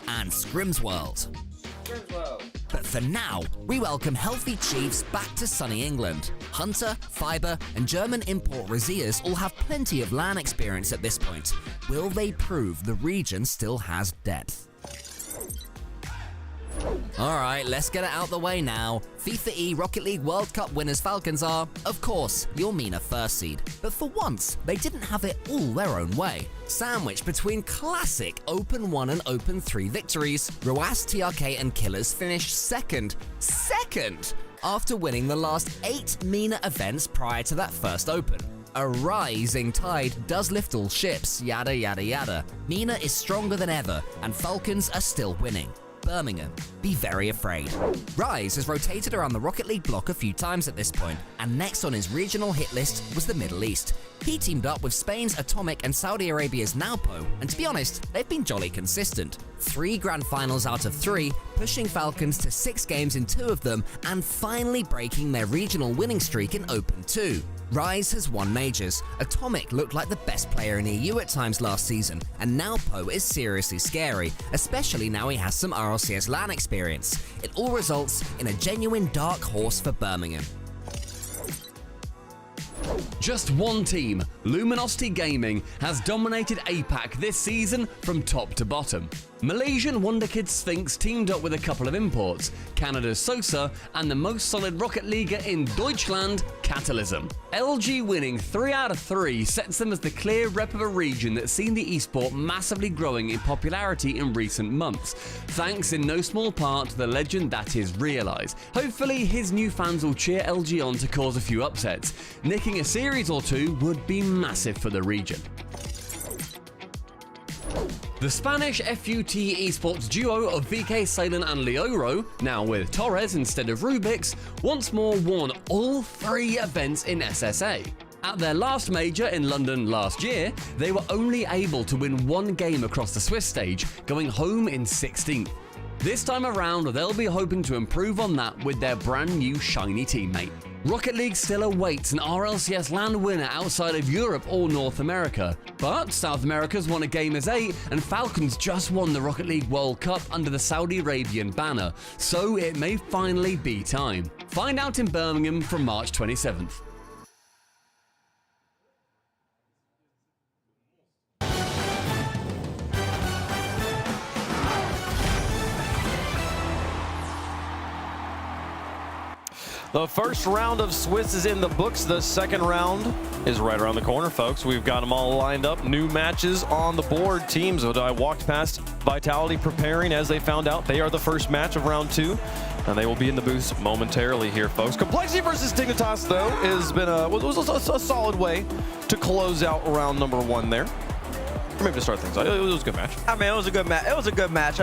and Scrimsworld. But for now, we welcome Healthy Chiefs back to sunny England. Hunter, Fiber, and German import Razias all have plenty of LAN experience at this point. Will they prove the region still has depth? Alright, let's get it out the way now. FIFA E Rocket League World Cup winners Falcons are, of course, the Almina first seed. But for once, they didn't have it all their own way. Sandwiched between classic Open 1 and Open 3 victories, Roas, TRK, and Killers finished second after winning the last 8 MENA events prior to that first Open. A rising tide does lift all ships, yada yada yada. MENA is stronger than ever, and Falcons are still winning. Birmingham. Be very afraid. Rise has rotated around the Rocket League block a few times at this point, and next on his regional hit list was the Middle East. He teamed up with Spain's Atomic and Saudi Arabia's Naupo, and to be honest, they've been jolly consistent. 3 grand finals out of 3, pushing Falcons to 6 games in 2 of them, and finally breaking their regional winning streak in Open 2. Rise has won majors. Atomic looked like the best player in EU at times last season, and Naupo is seriously scary, especially now he has some RLCS LAN experience. It all results in a genuine dark horse for Birmingham. Just one team, Luminosity Gaming, has dominated APAC this season from top to bottom. Malaysian Wonderkid Sphinx teamed up with a couple of imports, Canada's Sosa and the most solid Rocket Leaguer in Deutschland, Catalysm. LG winning 3 out of 3 sets them as the clear rep of a region that's seen the esport massively growing in popularity in recent months, thanks in no small part to the legend that is Rlcs. Hopefully his new fans will cheer LG on to cause a few upsets. Nicking a series or 2 would be massive for the region. The Spanish FUT esports duo of VK Salen and Leoro, now with Torres instead of Rubix, once more won all 3 events in SSA. At their last major in London last year, they were only able to win 1 game across the Swiss stage, going home in 16th. This time around, they'll be hoping to improve on that with their brand new shiny teammate. Rocket League still awaits an RLCS LAN winner outside of Europe or North America, but South America's won a game as 8 and Falcons just won the Rocket League World Cup under the Saudi Arabian banner, so it may finally be time. Find out in Birmingham from March 27th. The first round of Swiss is in the books. The second round is right around the corner, folks. We've got them all lined up. New matches on the board. Teams that I walked past Vitality preparing as they found out they are the first match of round 2. And they will be in the booths momentarily here, folks. Complexity versus Dignitas, though, has been a solid way to close out round number 1 there. Or maybe to start things out. It was a good match. I mean, it was a good match. It was a good match.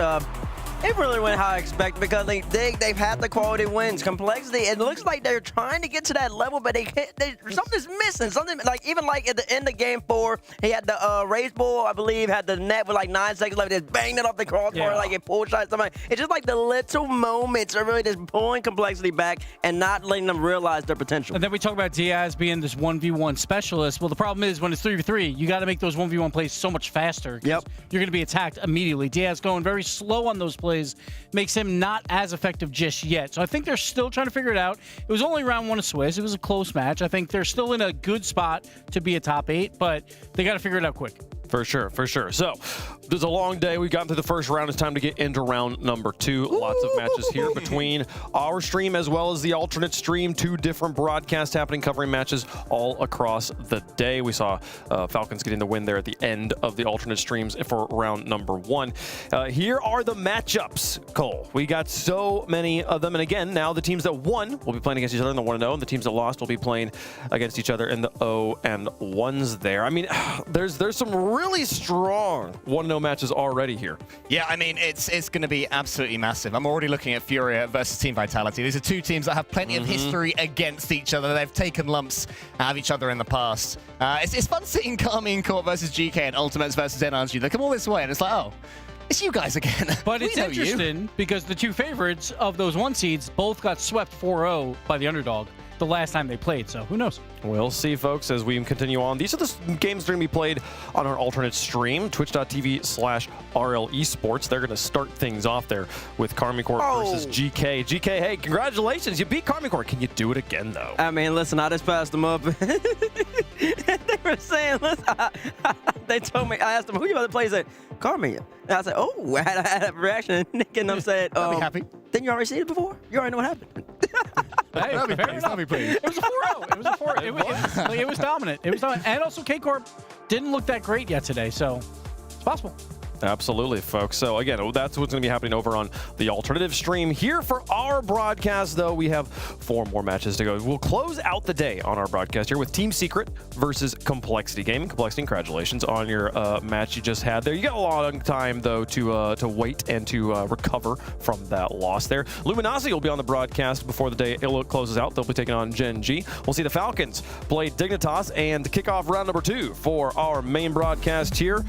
It really went how I expected because they've had the quality wins. Complexity, it looks like they're trying to get to that level, but they can't. Something's missing. Something even at the end of game 4, he had the race ball, I believe, had the net with like 9 seconds left. Just banged it off the crossbar like a pull shot. Something. It's just like the little moments are really just pulling Complexity back and not letting them realize their potential. And then we talk about Diaz being this 1v1 specialist. Well, the problem is when it's 3v3, you got to make those 1v1 plays so much faster. Yep. You're going to be attacked immediately. Diaz going very slow on those plays makes him not as effective just yet. So I think they're still trying to figure it out. It was only round 1 of Swiss. It was a close match. I think they're still in a good spot to be a top 8, but they got to figure it out quick. For sure, for sure. So, there's a long day. We've gotten through the first round. It's time to get into round number 2. Lots of matches here between our stream as well as the alternate stream. 2 different broadcasts happening, covering matches all across the day. We saw Falcons getting the win there at the end of the alternate streams for round number 1. Here are the matchups, Cole. We got so many of them. And again, now the teams that won will be playing against each other in the 1-0, and the teams that lost will be playing against each other in the 0-1s there. I mean, there's some really strong 1-0 matches already here. Yeah, I mean, it's going to be absolutely massive. I'm already looking at Furia versus Team Vitality. These are 2 teams that have plenty of history against each other. They've taken lumps out of each other in the past. It's fun seeing Carmine Court versus GK and Ultimates versus NRG. They come all this way, and it's like, oh, it's you guys again. But it's interesting because the 2 favorites of those 1 seeds both got swept 4-0 by the underdog the last time they played, so who knows? We'll see, folks, as we continue on. These are the games that are going to be played on our alternate stream, twitch.tv/RL Esports. They're going to start things off there with Carmine Court versus GK. GK, hey, congratulations. You beat Carmine Court. Can you do it again, though? I mean, listen, I just passed them up. They were saying, listen, they told me, I asked them, who you about to play? He said, Carmine. And I said, oh, I had a reaction. Nick and them said, I'll be happy. Didn't you already see it before? You already know what happened. Hey, that'll be pleased. It was a 4-0. It was a 4-0. It was dominant. It was dominant. And also, K-Corp didn't look that great yet today, so it's possible. Absolutely, folks. So again, that's what's going to be happening over on the alternative stream. Here for our broadcast, though, we have 4 more matches to go. We'll close out the day on our broadcast here with Team Secret versus Complexity Gaming. Complexity, congratulations on your match you just had there. You got a long time, though, to wait and to recover from that loss there. Luminosity will be on the broadcast before the day closes out. They'll be taking on Gen.G. We'll see the Falcons play Dignitas and kick off round number 2 for our main broadcast here.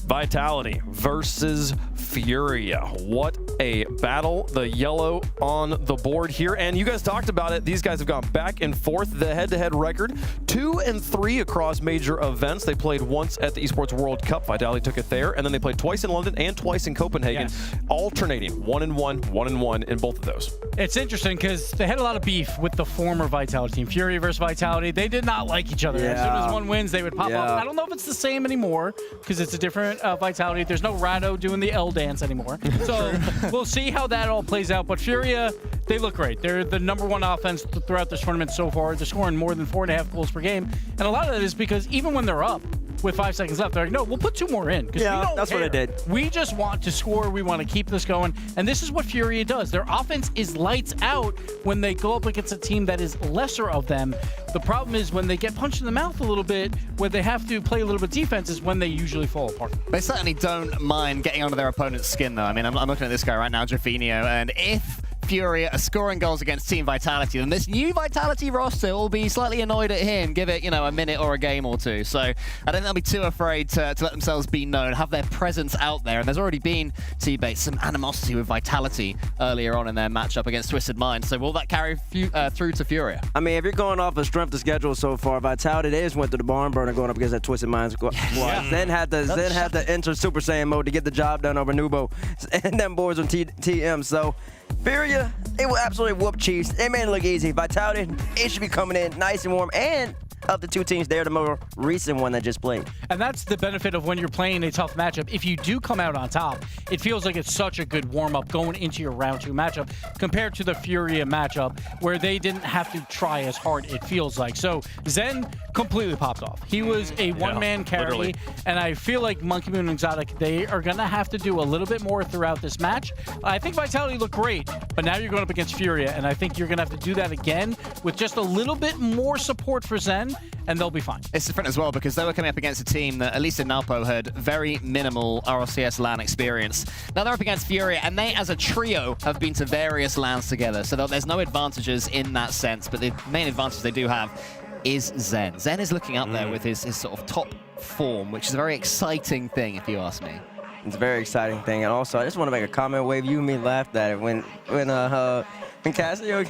Vitality versus Furia. What a battle. The yellow on the board here. And you guys talked about it. These guys have gone back and forth. The head-to-head record, 2 and 3 across major events. They played once at the Esports World Cup. Vitality took it there. And then they played twice in London and twice in Copenhagen, alternating 1-1, 1-1 in both of those. It's interesting because they had a lot of beef with the former Vitality team. Furia versus Vitality. They did not like each other. As soon as one wins, they would pop off. I don't know if it's the same anymore because it's a different Vitality. There's no Rado doing the L dance anymore. So we'll see how that all plays out. But Furia, they look great. They're the #1 offense throughout this tournament so far. They're scoring more than 4.5 goals per game. And a lot of that is because even when they're up with 5 seconds left, they're like, no, we'll put 2 more in. Yeah, we don't that's care. what it did. We just want to score. We want to keep this going. And this is what Furia does. Their offense is lights out when they go up against a team that is lesser of them. The problem is when they get punched in the mouth a little bit, where they have to play a little bit defense is when they usually fall apart. They certainly don't mind getting under their opponent's skin, though. I mean, I'm looking at this guy right now, Jafinho, and if Furia are scoring goals against Team Vitality, then this new Vitality roster will be slightly annoyed at him, give it, a minute or a game or two. So I don't think they'll be too afraid to let themselves be known, have their presence out there. And there's already been, T-Bait, some animosity with Vitality earlier on in their matchup against Twisted Minds. So will that carry through to Furia? I mean, if you're going off of strength of schedule so far, Vitality, they just went through the barn burner going up against that Twisted Minds squad. Then had to enter Super Saiyan mode to get the job done over Nubo and them boys on TM. So Furia, they will absolutely whoop Chiefs. They made it look easy. Vitality, it should be coming in nice and warm. And of the 2 teams, they're the more recent one that just played. And that's the benefit of when you're playing a tough matchup. If you do come out on top, it feels like it's such a good warm-up going into your round 2 matchup compared to the Furia matchup where they didn't have to try as hard, it feels like. So Zen completely popped off. He was a one-man carry, literally. And I feel like Monkey Moon and Exotic, they are going to have to do a little bit more throughout this match. I think Vitality looked great, but now you're going up against Furia, and I think you're going to have to do that again with just a little bit more support for Zen, and they'll be fine. It's different as well because they were coming up against a team that, at least in Nalpo, had very minimal RLCS LAN experience. Now they're up against Furia, and they, as a trio, have been to various LANs together, so there's no advantages in that sense, but the main advantage they do have is Zen. Zen is looking up there with his sort of top form, which is a very exciting thing, if you ask me. It's a very exciting thing. And also, I just want to make a comment. Wave, you and me laughed at it when Casio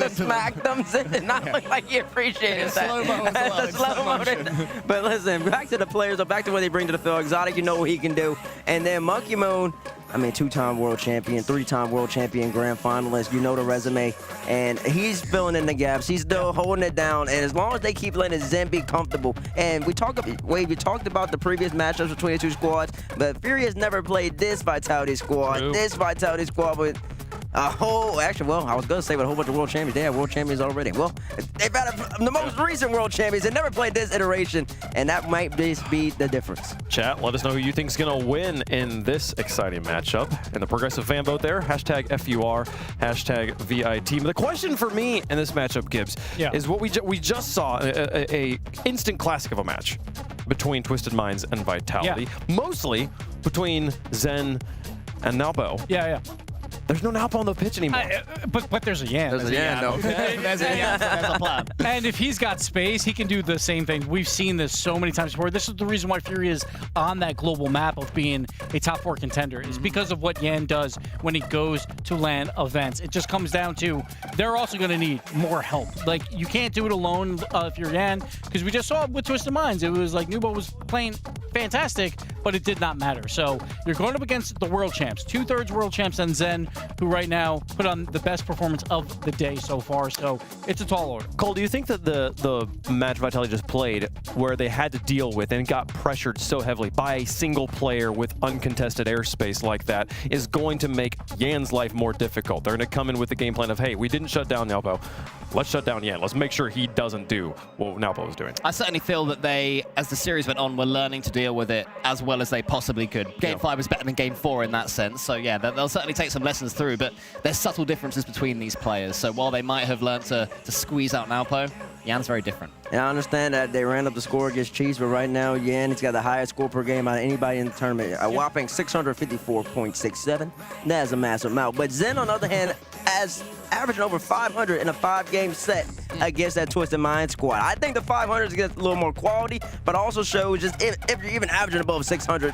smacked them. Zen did not look like he appreciated that. Slow-mo. But listen, back to the players, or back to what they bring to the field. Exotic, you know what he can do. And then Monkey Moon, I mean, 2-time world champion, 3-time world champion, grand finalist. You know the resume. And he's filling in the gaps. He's still holding it down. And as long as they keep letting Zen be comfortable. And we talked about the previous matchups between the 2 squads, but Fury has never played this Vitality squad. Nope. This Vitality squad with a whole, actually, well, I was going to say with a whole bunch of world champions. They have world champions already. Well, they've had the most recent world champions. They never played this iteration, and that might just be the difference. Chat, let us know who you think is going to win in this exciting matchup. And the progressive fan vote there, hashtag FUR, hashtag VIT. But the question for me in this matchup, Gibbs, is what we just saw, a instant classic of a match between Twisted Minds and Vitality. Mostly between Zen and Nalpo. There's no Nalpo on the pitch anymore. But there's a Yan. There's a Yan, though. There's a plan. And if he's got space, he can do the same thing. We've seen this so many times before. This is the reason why Fury is on that global map of being a top 4 contender, is because of what Yan does when he goes to LAN events. It just comes down to they're also going to need more help. Like, you can't do it alone if you're Yan, because we just saw with Twisted Minds, it was like Nubo was playing fantastic, but it did not matter. So you're going up against the world champs, 2/3 world champs, and Zen, who right now put on the best performance of the day so far. So it's a tall order. Cole, do you think that the match Vitality just played, where they had to deal with and got pressured so heavily by a single player with uncontested airspace like that, is going to make Yan's life more difficult? They're going to come in with the game plan of, hey, we didn't shut down Nalpo. let's shut down Yan. Let's make sure he doesn't do what Naopo was doing. I certainly feel that they, as the series went on, were learning to deal with it as well as they possibly could. Game 5 was better than Game 4 in that sense. So yeah, they'll certainly take some lessons through, but there's subtle differences between these players. So while they might have learned to squeeze out Naopo, Yan's very different. Yeah, I understand that they ran up the score against Chiefs, but right now, Yan, he's got the highest score per game out of anybody in the tournament. A whopping 654.67. That is a massive amount. But Zen, on the other hand, has averaging over 500 in a 5-game set against that Twisted Mind squad. I think the 500s get a little more quality, but also shows just if you're even averaging above 600,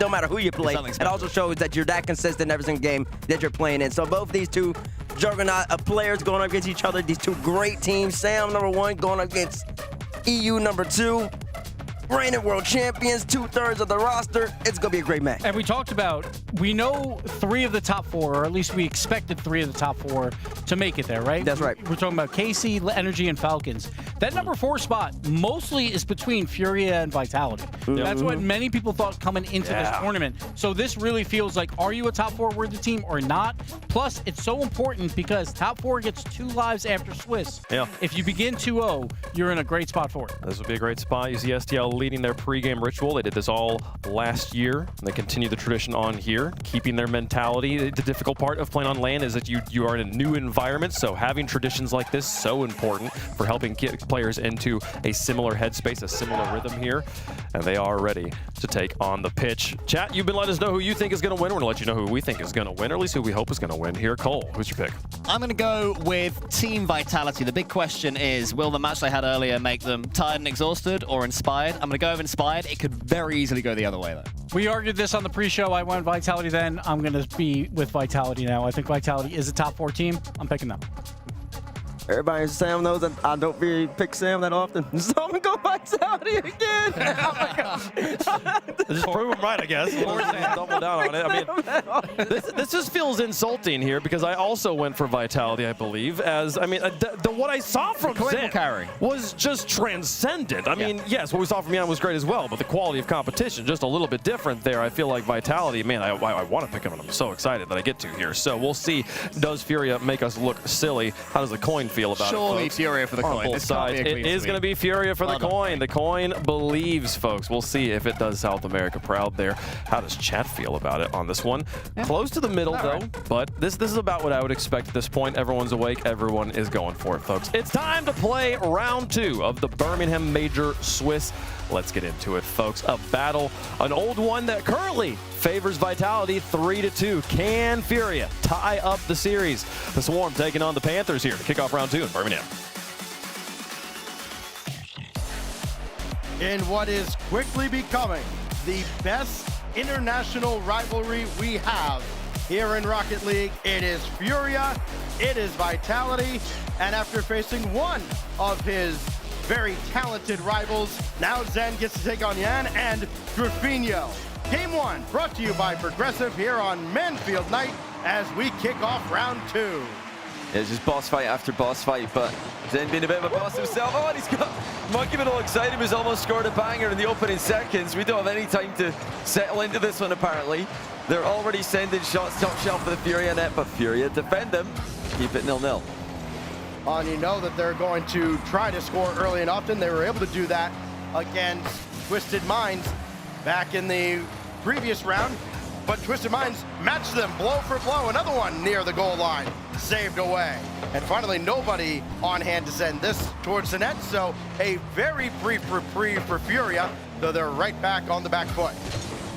no matter who you play, it also shows that you're that consistent every single game that you're playing in. So both these two juggernaut of players going up against each other, these two great teams. Sam, number 1, going up against EU, number 2. Reigning world champions, 2/3 of the roster. It's going to be a great match. And we talked about, we know 3 of the top 4, or at least we expected 3 of the top 4 to make it there, right? That's right. We're talking about KC, NRG, and Falcons. That number 4 spot mostly is between Furia and Vitality. That's what many people thought coming into this tournament. So this really feels like, are you a top 4 worthy team or not? Plus, it's so important because top 4 gets 2 lives after Swiss. Yeah. If you begin 2-0, you're in a great spot for it. This would be a great spot. You see STL leading their pregame ritual. They did this all last year, and they continue the tradition on here, keeping their mentality. The difficult part of playing on LAN is that you are in a new environment, so having traditions like this so important for helping get players into a similar headspace, a similar rhythm here, and they are ready to take on the pitch. Chat, you've been letting us know who you think is going to win. We're going to let you know who we think is going to win, or at least who we hope is going to win here. Cole, who's your pick? I'm going to go with Team Vitality. The big question is, will the match they had earlier make them tired and exhausted or inspired? I'm going to go with inspired. It could very easily go the other way, though. We argued this on the pre-show. I went Vitality then. I'm going to be with Vitality now. I think Vitality is a top 4 team. I'm picking them. Everybody, Sam knows that I don't really pick Sam that often, so I'm going to go Vitality again. Just prove him right, I guess. Double down on it. I mean, this just feels insulting here because I also went for Vitality, I believe. What I saw from Zen was just transcendent. I mean, yes, what we saw from Yan was great as well, but the quality of competition just a little bit different there. I feel like Vitality, man, I want to pick him, and I'm so excited that I get to here. So we'll see. Does Furia make us look silly? How does the coin feel about Surely it, folks? Furia for the On coin. both sides. It is going to be Furia for the coin. The coin believes, folks. We'll see if it does South America proud there. How does chat feel about it on this one? Close to the middle, though, but this is about what I would expect at this point. Everyone's awake. Everyone is going for it, folks. It's time to play round 2 of the Birmingham Major Swiss. Let's get into it, folks. A battle, an old one that currently favors Vitality 3-2. Can Furia tie up the series? The Swarm taking on the Panthers here to kick off round 2 in Birmingham. In what is quickly becoming the best international rivalry we have here in Rocket League, it is Furia, it is Vitality, and after facing one of his very talented rivals, now Zen gets to take on Yan and Graffinho. Game 1 brought to you by Progressive here on Manfield Night as we kick off round 2. It's just boss fight after boss fight, but Zen being a bit of a boss himself. Oh, and he's got Monkey been all excited. He's almost scored a banger in the opening seconds. We don't have any time to settle into this one, apparently. They're already sending shots top shelf for the Furia net, but Furia defend them. Keep it 0-0. And you know that they're going to try to score early and often. They were able to do that against Twisted Minds back in the previous round, but Twisted Minds matched them blow for blow. Another one near the goal line, saved away. And finally, nobody on hand to send this towards the net, so a very brief reprieve for Furia, though they're right back on the back foot.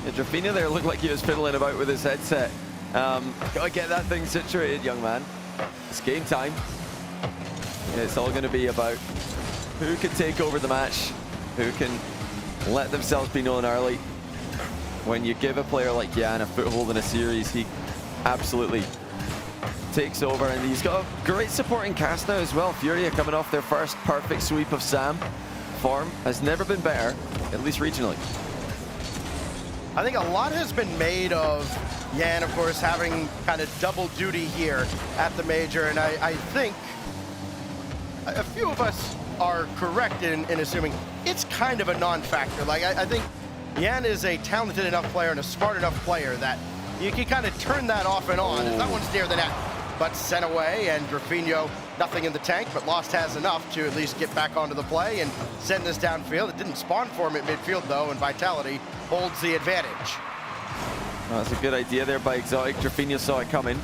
Yeah, Graffinho there looked like he was fiddling about with his headset. Gotta get that thing situated, young man. It's game time. It's all going to be about who can take over the match, who can let themselves be known early. When you give a player like Yan a foothold in a series, he absolutely takes over, and he's got a great supporting cast now as well. Furia coming off their first perfect sweep of Sam. Form has never been better, at least regionally. I think a lot has been made of Yan, of course, having kind of double duty here at the Major, and I think a few of us are correct in assuming it's kind of a non-factor. Like, I think Yan is a talented enough player and a smart enough player that you can kind of turn that off and on if that one's near the net. But sent away, and Graffinho nothing in the tank, but Lost has enough to at least get back onto the play and send this downfield. It didn't spawn for him at midfield, though, and Vitality holds the advantage. Well, that's a good idea there by Exotic. Drafinho saw it coming.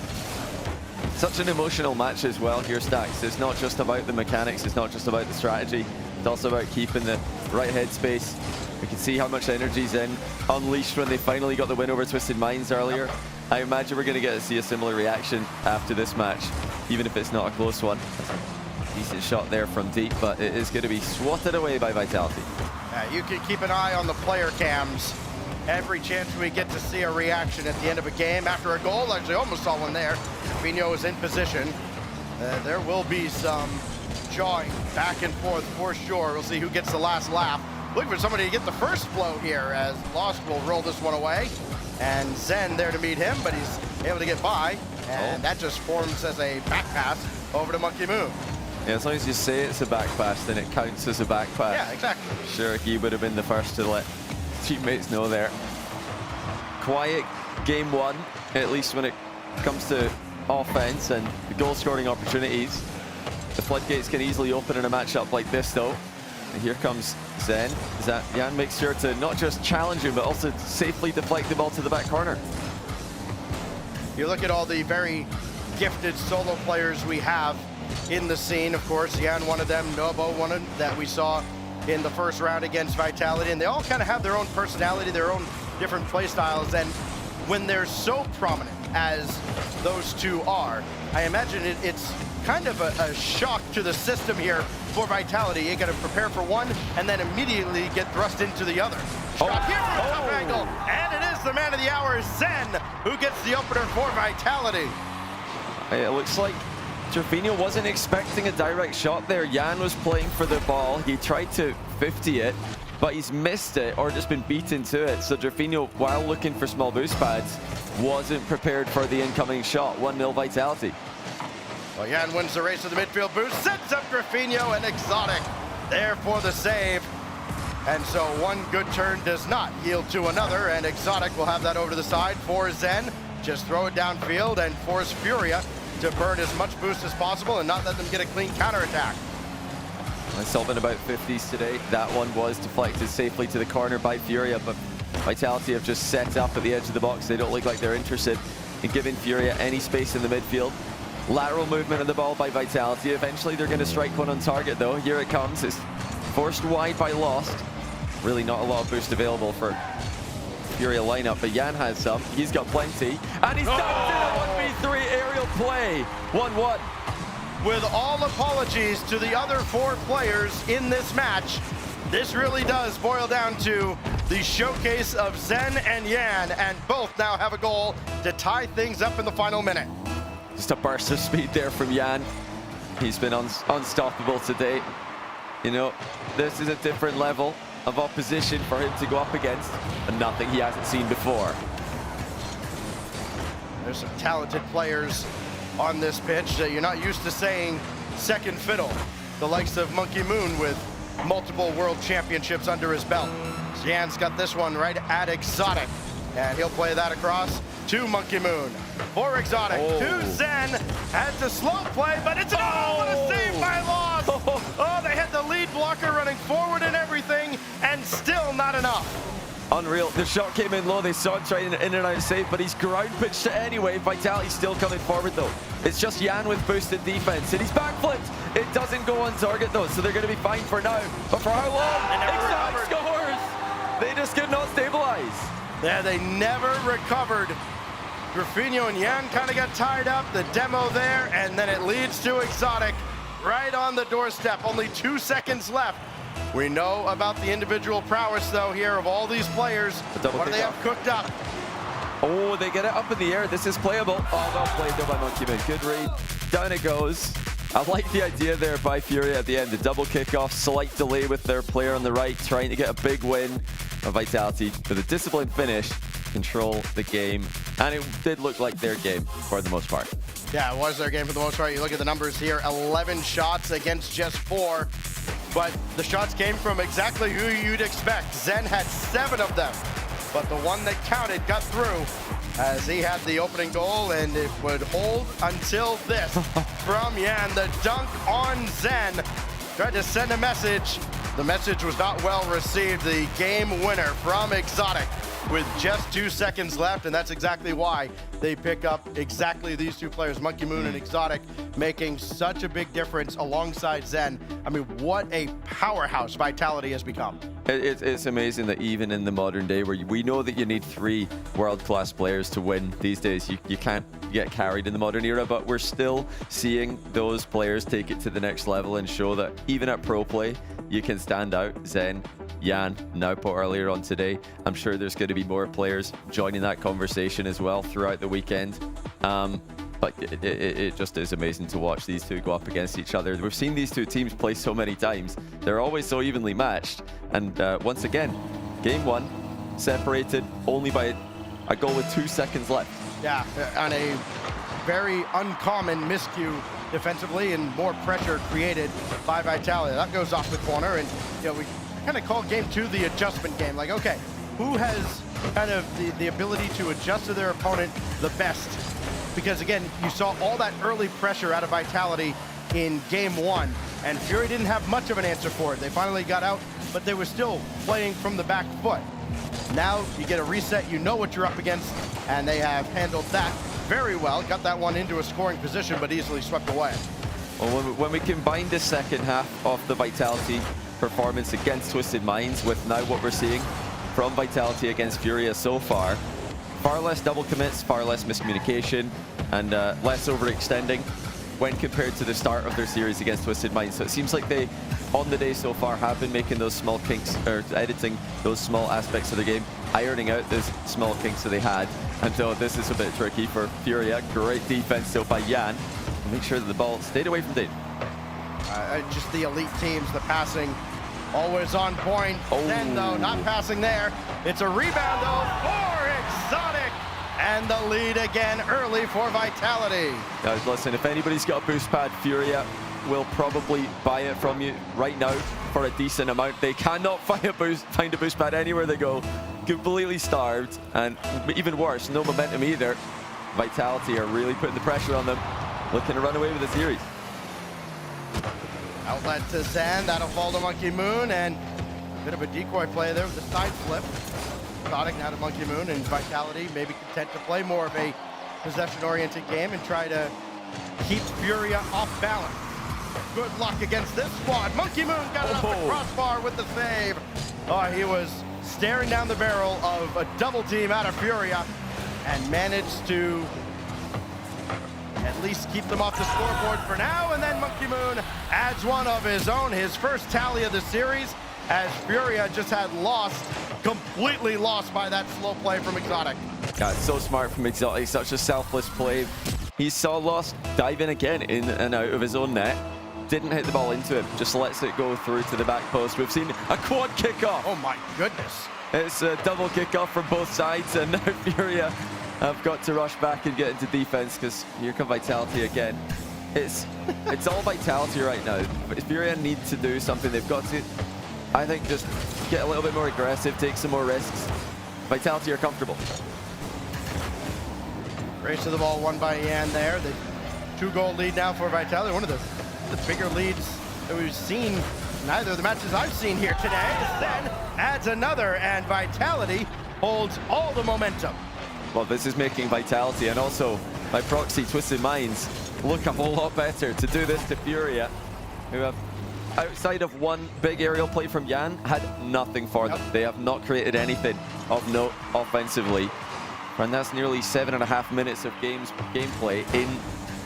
Such an emotional match as well here, Stacks. It's not just about the mechanics, it's not just about the strategy, it's also about keeping the right headspace. We can see how much energy's in unleashed when they finally got the win over Twisted Minds earlier. I imagine we're going to get to see a similar reaction after this match, even if it's not a close one. Decent shot there from deep, but it is going to be swatted away by Vitality. You can keep an eye on the player cams. Every chance we get to see a reaction at the end of a game after a goal. Actually, almost saw one there. Drafinho is in position. There will be some jawing back and forth for sure. We'll see who gets the last laugh. Looking for somebody to get the first blow here as Lost will roll this one away. And Zen there to meet him, but he's able to get by. And that just forms as a back pass over to Monkey Moon. Yeah, as long as you say it's a back pass, then it counts as a back pass. Yeah, exactly. Sure, he would have been the first to let teammates know there. Quiet game one, at least when it comes to offense and the goal scoring opportunities. The floodgates can easily open in a matchup like this, though. And here comes Zen. Jan makes sure to not just challenge him, but also safely deflect the ball to the back corner. You look at all the very gifted solo players we have in the scene. Of course, Jan, one of them, Nobo, one of that we saw in the first round against Vitality, and they all kind of have their own personality, their own different play styles, and when they're so prominent as those two are, I imagine it's kind of a shock to the system here for Vitality. You got to prepare for one and then immediately get thrust into the other. Shot here from a tough angle, and it is the man of the hour, Zen, who gets the opener for Vitality. It looks like Drafinho wasn't expecting a direct shot there. Jan was playing for the ball. He tried to 50 it, but he's missed it or just been beaten to it. So Drafinho, while looking for small boost pads, wasn't prepared for the incoming shot. 1-0 Vitality. Well, Jan wins the race to the midfield boost, sets up Drafinho and Exotic there for the save. And so one good turn does not yield to another, and Exotic will have that over to the side for Zen. Just throw it downfield and force Furia to burn as much boost as possible and not let them get a clean counterattack. Myself in about 50s today. That one was deflected safely to the corner by Furia, but Vitality have just set up at the edge of the box. They don't look like they're interested in giving Furia any space in the midfield. Lateral movement of the ball by Vitality. Eventually they're going to strike one on target, though. Here it comes. It's forced wide by Lost. Really not a lot of boost available for Furia lineup, but Jan has some. He's got plenty, and he's down to the 1v3 aerial play. 1-1. With all apologies to the other four players in this match, this really does boil down to the showcase of Zen and Jan, and both now have a goal to tie things up in the final minute. Just a burst of speed there from Jan. He's been unstoppable today. You know, this is a different level of opposition for him to go up against, and nothing he hasn't seen before. There's some talented players on this pitch that you're not used to saying second fiddle. The likes of Monkey Moon with multiple world championships under his belt. Jan's got this one right at Exotic, and he'll play that across to Monkey Moon. For Exotic, to Zen, has the slow play, but it's what a save by Lost! Oh, they had the lead blocker running forward and everything, and still not enough. Unreal. The shot came in low. They saw it trying an in and out save, but he's ground pitched it anyway. Vitality's still coming forward, though. It's just Jan with boosted defense, and he's backflipped. It doesn't go on target, though, so they're going to be fine for now. But for how long? Exotic scores! They just could not stabilize. Yeah, they never recovered. Drafinho and Jan kind of got tied up. The demo there, and then it leads to Exotic right on the doorstep. Only 2 seconds left. We know about the individual prowess, though, here of all these players. What do they have cooked up? Oh, they get it up in the air. This is playable. Oh, well played though by Monkey Moon. Good read. Down it goes. I like the idea there by Furia at the end. The double kickoff, slight delay with their player on the right, trying to get a big win of Vitality with a disciplined finish, control the game. And it did look like their game for the most part. Yeah, it was their game for the most part. You look at the numbers here, 11 shots against just 4. But the shots came from exactly who you'd expect. Zen had 7 of them, but the one that counted got through. as he had the opening goal, and it would hold until this from Yan. The dunk on Zen. Tried to send a message. The message was not well received. The game winner from Exotic with just 2 seconds left, and that's exactly why they pick up exactly these two players, Monkey Moon and Exotic, making such a big difference alongside Zen. I mean, what a powerhouse Vitality has become. It's amazing that even in the modern day, where we know that you need 3 world-class players to win these days, you can't get carried in the modern era, but we're still seeing those players take it to the next level and show that even at pro play, you can stand out. Zen, Yan, Naupo earlier on today. I'm sure there's going to be more players joining that conversation as well throughout the weekend. But it just is amazing to watch these two go up against each other. We've seen these two teams play so many times. They're always so evenly matched. And once again, game 1 separated only by a goal with 2 seconds left. Yeah, on a very uncommon miscue defensively and more pressure created by Vitality. That goes off the corner, and we kind of call game 2 the adjustment game. Like, okay, who has kind of the ability to adjust to their opponent the best? Because again, you saw all that early pressure out of Vitality in game 1, and Fury didn't have much of an answer for it. They finally got out, but they were still playing from the back foot. Now you get a reset, you know what you're up against, and they have handled that very well. Got that one into a scoring position, but easily swept away. Well, when we combine the second half of the Vitality performance against Twisted Minds with now what we're seeing from Vitality against Furia so far, far less double commits, far less miscommunication, and less overextending when compared to the start of their series against Twisted Minds. So it seems like they, on the day so far, have been making those small kinks, or editing those small aspects of the game, ironing out those small kinks that they had. And so this is a bit tricky for Furia. Great defense still by Yan. Make sure that the ball stayed away from Dane. Just the elite teams, the passing always on point. Then though, not passing there. It's a rebound though for Exotic. And the lead again early for Vitality. Guys, listen, if anybody's got a boost pad, Furia will probably buy it from you right now for a decent amount. They cannot find a boost pad anywhere they go. Completely starved, and even worse, no momentum either. Vitality are really putting the pressure on them, looking to run away with the series. Outlet to Zen, that'll fall to Monkey Moon, and a bit of a decoy play there with the side flip. Exotic now to Monkey Moon, and Vitality maybe content to play more of a possession-oriented game and try to keep Furia off balance. Good luck against this squad. Monkey Moon got it off the crossbar with the save. Oh, he was staring down the barrel of a double team out of Furia and managed to at least keep them off the scoreboard for now. And then Monkey Moon adds one of his own, his first tally of the series, as Furia just had completely lost by that slow play from Exotic. God, so smart from Exotic, such a selfless play. He saw Lost dive in again, in and out of his own net. Didn't hit the ball into him, just lets it go through to the back post. We've seen a quad kickoff. Oh my goodness. It's a double kickoff from both sides, and now Furia have got to rush back and get into defense, because here come Vitality again. It's all Vitality right now. But Furia need to do something. They've got to, I think, just get a little bit more aggressive, take some more risks. Vitality are comfortable. Race to the ball won by Yan there. The 2-goal lead now for Vitality. One of the bigger leads that we've seen in either of the matches I've seen here today. Then adds another, and Vitality holds all the momentum. Well, this is making Vitality, and also by proxy Twisted Minds, look a whole lot better to do this to Furia, who have, outside of one big aerial play from Yan, had nothing for them. They have not created anything of note offensively. And that's nearly 7.5 minutes of gameplay in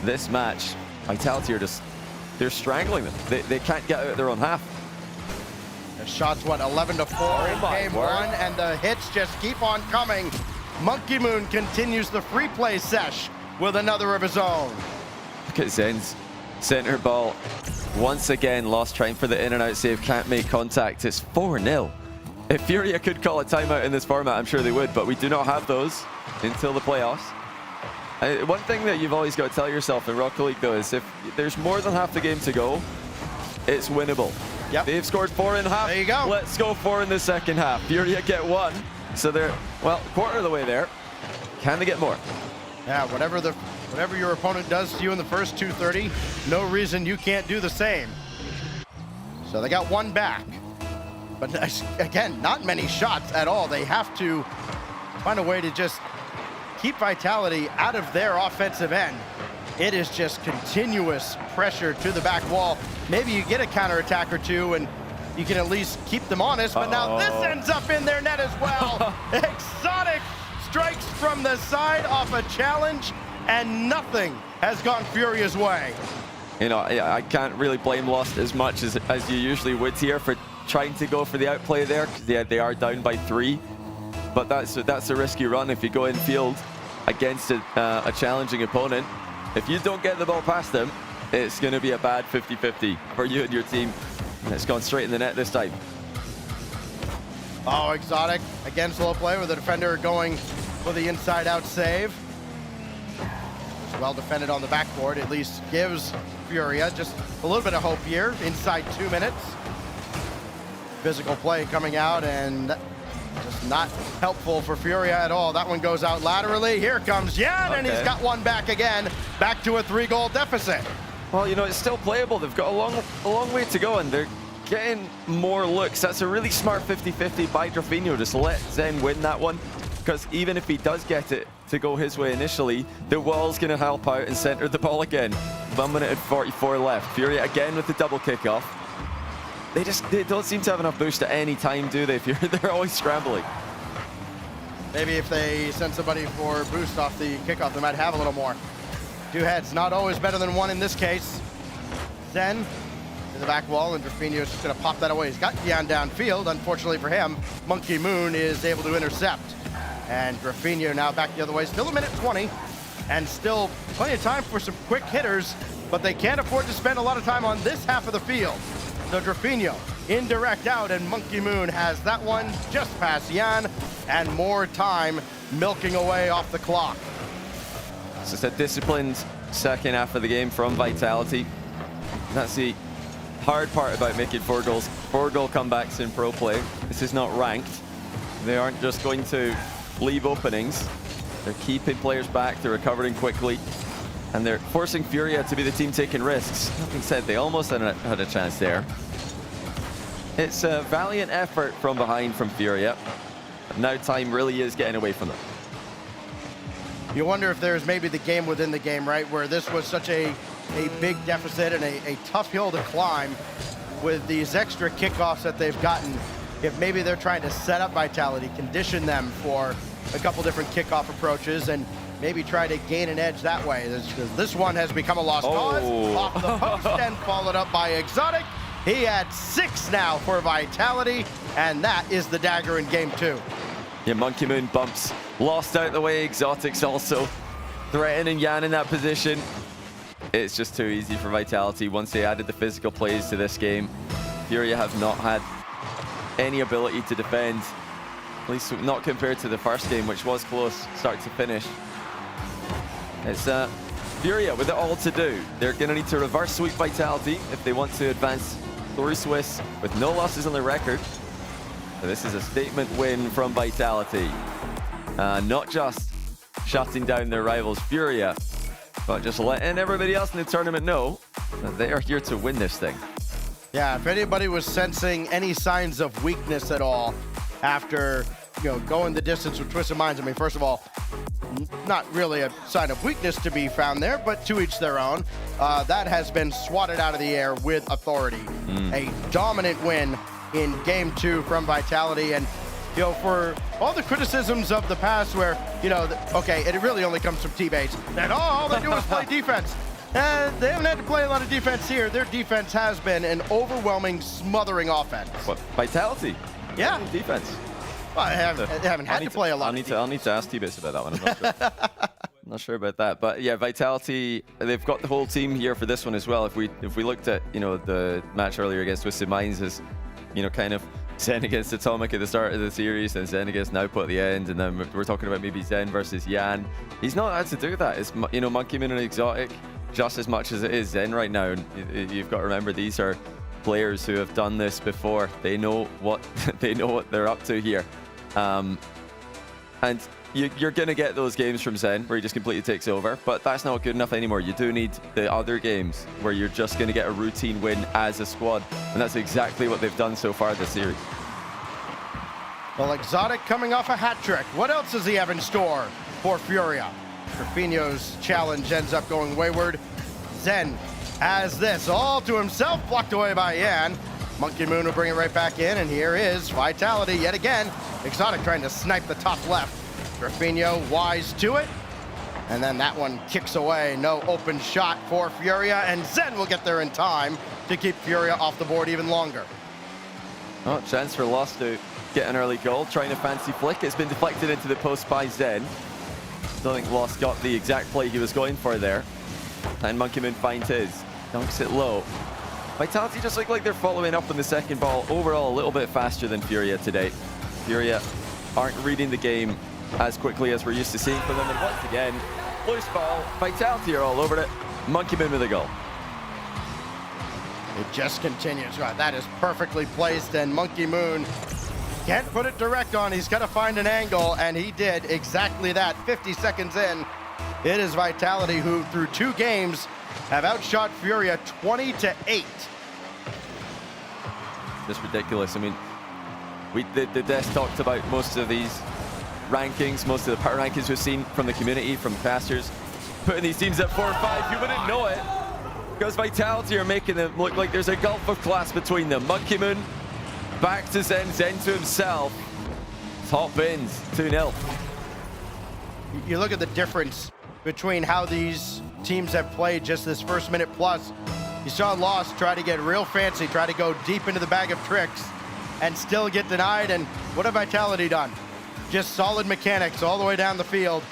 this match. Vitality are just, they're strangling them. They can't get out of their own half. The shots, what, 11-4 in game 1, and the hits just keep on coming. Monkey Moon continues the free play sesh with another of his own. Look at Zen's center ball. Once again, lost trying for the in and out save, can't make contact. It's 4-0. If Furia could call a timeout in this format, I'm sure they would, but we do not have those until the playoffs. One thing that you've always got to tell yourself in Rocket League, though, is if there's more than half the game to go, it's winnable. Yep. They've scored 4 in half. There you go. Let's go 4 in the second half. Furia get 1. So they're, well, quarter of the way there. Can they get more? Yeah, whatever your opponent does to you in the first 230, no reason you can't do the same. So they got one back. But again, not many shots at all. They have to find a way to just keep Vitality out of their offensive end. It is just continuous pressure to the back wall. Maybe you get a counterattack or two and you can at least keep them honest, but now this ends up in their net as well. Exotic strikes from the side off a challenge, and nothing has gone Furia's way. You know, I can't really blame Lost as much as you usually would here for trying to go for the outplay there, because they are down by 3. But that's a risky run if you go in field against a challenging opponent. If you don't get the ball past them, it's going to be a bad 50-50 for you and your team. And it's gone straight in the net this time. Oh, Exotic again, slow play with the defender going for the inside-out save. It's well defended on the backboard. At least gives Furia just a little bit of hope here inside 2 minutes. Physical play coming out and just not helpful for Furia at all. That one goes out laterally. Here comes Jan, and he's got one back again. Back to a 3-goal deficit. Well, you know, it's still playable. They've got a long way to go, and they're getting more looks. That's a really smart 50-50 by Drafinho. Just let Zen win that one, because even if he does get it to go his way initially, the wall's going to help out and center the ball again. 1 minute and 44 left. Furia again with the double kickoff. They don't seem to have enough boost at any time, do they? They're always scrambling. Maybe if they send somebody for boost off the kickoff, they might have a little more. 2 heads, not always better than 1 in this case. Zen to the back wall, and Drafinho's just going to pop that away. He's got Jan downfield. Unfortunately for him, Monkey Moon is able to intercept. And Drafinho now back the other way. Still 1:20, and still plenty of time for some quick hitters, but they can't afford to spend a lot of time on this half of the field. So Drafinho, indirect out, and Monkey Moon has that one just past Jan, and more time milking away off the clock. It's just a disciplined second half of the game from Vitality. That's the hard part about making 4-goal comebacks in pro play. This is not ranked. They aren't just going to leave openings. They're keeping players back, they're recovering quickly, and they're forcing Furia to be the team taking risks. That being said, they almost had a chance there. It's a valiant effort from behind from Furia. Now time really is getting away from them. You wonder if there's maybe the game within the game, right? Where this was such a big deficit and a tough hill to climb with these extra kickoffs that they've gotten. If maybe they're trying to set up Vitality, condition them for a couple different kickoff approaches, and maybe try to gain an edge that way. This one has become a lost cause. Off the post and followed up by Exotic. He had 6 now for Vitality, and that is the dagger in game 2. Yeah, Monkey Moon bumps Lost out the way. Exotic's also threatening Jan in that position. It's just too easy for Vitality once they added the physical plays to this game. Furia have not had any ability to defend, at least not compared to the first game, which was close start to finish. It's Furia with it all to do. They're going to need to reverse sweep Vitality if they want to advance through Swiss with no losses on their record. So this is a statement win from Vitality. Not just shutting down their rivals Furia, but just letting everybody else in the tournament know that they are here to win this thing. Yeah, if anybody was sensing any signs of weakness at all after, going the distance with Twisted Minds, I mean, first of all, not really a sign of weakness to be found there, but to each their own. That has been swatted out of the air with authority. A dominant win in game 2 from Vitality, and for all the criticisms of the past where, okay, it really only comes from teammates, that all they do is play defense. They haven't had to play a lot of defense here. Their defense has been an overwhelming, smothering offense. What, Vitality? Yeah. Defense. Well, they haven't had to play a lot. I'll need to ask T-Bits about that one. I'm not sure. I'm not sure about that. But yeah, Vitality, they've got the whole team here for this one as well. If we looked at, the match earlier against Twisted Minds as, kind of Zen against Atomic at the start of the series, and Zen against Nauput at the end, and then we're talking about maybe Zen versus Jan. He's not had to do that. It's, Monkey Moon and Exotic just as much as it is Zen right now. And you've got to remember, these are players who have done this before. They know what they're up to here. And you're going to get those games from Zen where he just completely takes over, but that's not good enough anymore. You do need the other games where you're just going to get a routine win as a squad, and that's exactly what they've done so far this series. Well, Exotic coming off a hat trick. What else does he have in store for Furia? Trevino's challenge ends up going wayward. Zen has this all to himself, blocked away by Yan. Monkey Moon will bring it right back in, and here is Vitality yet again. Exotic trying to snipe the top left. Trevino wise to it, and then that one kicks away. No open shot for Furia, and Zen will get there in time to keep Furia off the board even longer. Oh, chance for Lost to get an early goal, trying a fancy flick. It's been deflected into the post by Zen. Don't think Lost got the exact play he was going for there. And Monkey Moon finds his, dunks it low. Vitality just look like they're following up on the second ball. Overall, a little bit faster than Furia today. Furia aren't reading the game as quickly as we're used to seeing from them. And once again, loose ball, Vitality are all over it. Monkey Moon with a goal. It just continues. Right, that is perfectly placed, and Monkey Moon can't put it direct on. He's got to find an angle, and he did exactly that. 50 seconds in, it is Vitality who, through 2 games, have outshot Furia 20-8. Just ridiculous. I mean, the desk talked about most of these rankings, most of the power rankings we've seen from the community, from casters, putting these teams at 4 or 5. You wouldn't know it, because Vitality are making them look like there's a gulf of class between them. Monkey Moon back to Zen, Zen to himself. Top bins, 2-0. You look at the difference between how these teams have played just this first minute plus. You saw Lost try to get real fancy, try to go deep into the bag of tricks, and still get denied. And what have Vitality done? Just solid mechanics all the way down the field.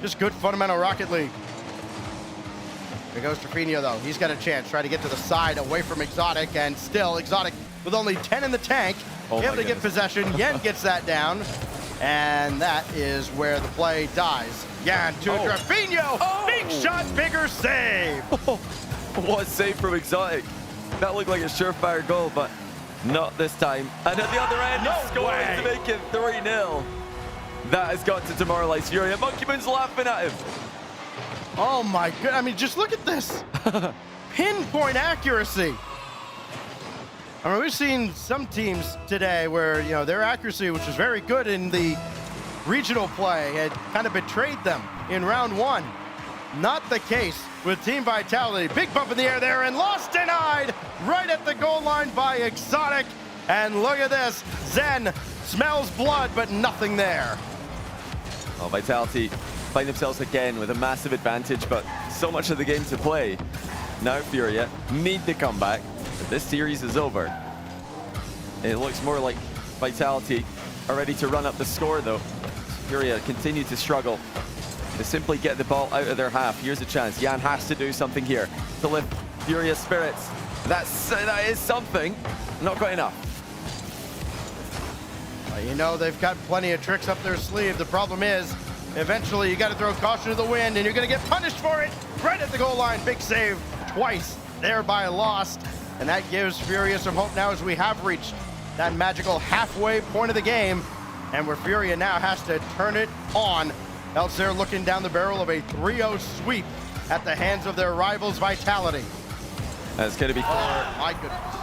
Just good fundamental Rocket League. There goes Trevino, though. He's got a chance. Try to get to the side away from Exotic, and still Exotic with only 10 in the tank. Able to get possession. Yen gets that down, and that is where the play dies. Yan to Trevino. Big shot, bigger save. What a save from Exotic. That looked like a surefire goal, but not this time. And at the other end, he scores to make it 3-0. That has got to demoralize Furia. Monkey Moon's laughing at him. Oh my god, I mean, just look at this. Pinpoint accuracy. I mean, we've seen some teams today where, you know, their accuracy, which was very good in the regional play, had kind of betrayed them in round 1. Not the case with Team Vitality. Big bump in the air there, and Lost denied right at the goal line by Exotic. And look at this, Zen smells blood, but nothing there. Oh, Vitality find themselves again with a massive advantage, but so much of the game to play. Now Furia need the comeback, but this series is over. It looks more like Vitality are ready to run up the score, though. Furia continue to struggle to simply get the ball out of their half. Here's a chance. Yan has to do something here to lift Furia's spirits. That is something. Not quite enough. You know, they've got plenty of tricks up their sleeve. The problem is, eventually you got to throw caution to the wind, and you're going to get punished for it right at the goal line. Big save twice there by Lost, and that gives Furia some hope now as we have reached that magical halfway point of the game, and where Furia now has to turn it on, else they're looking down the barrel of a 3-0 sweep at the hands of their rivals Vitality. That's going to be my goodness.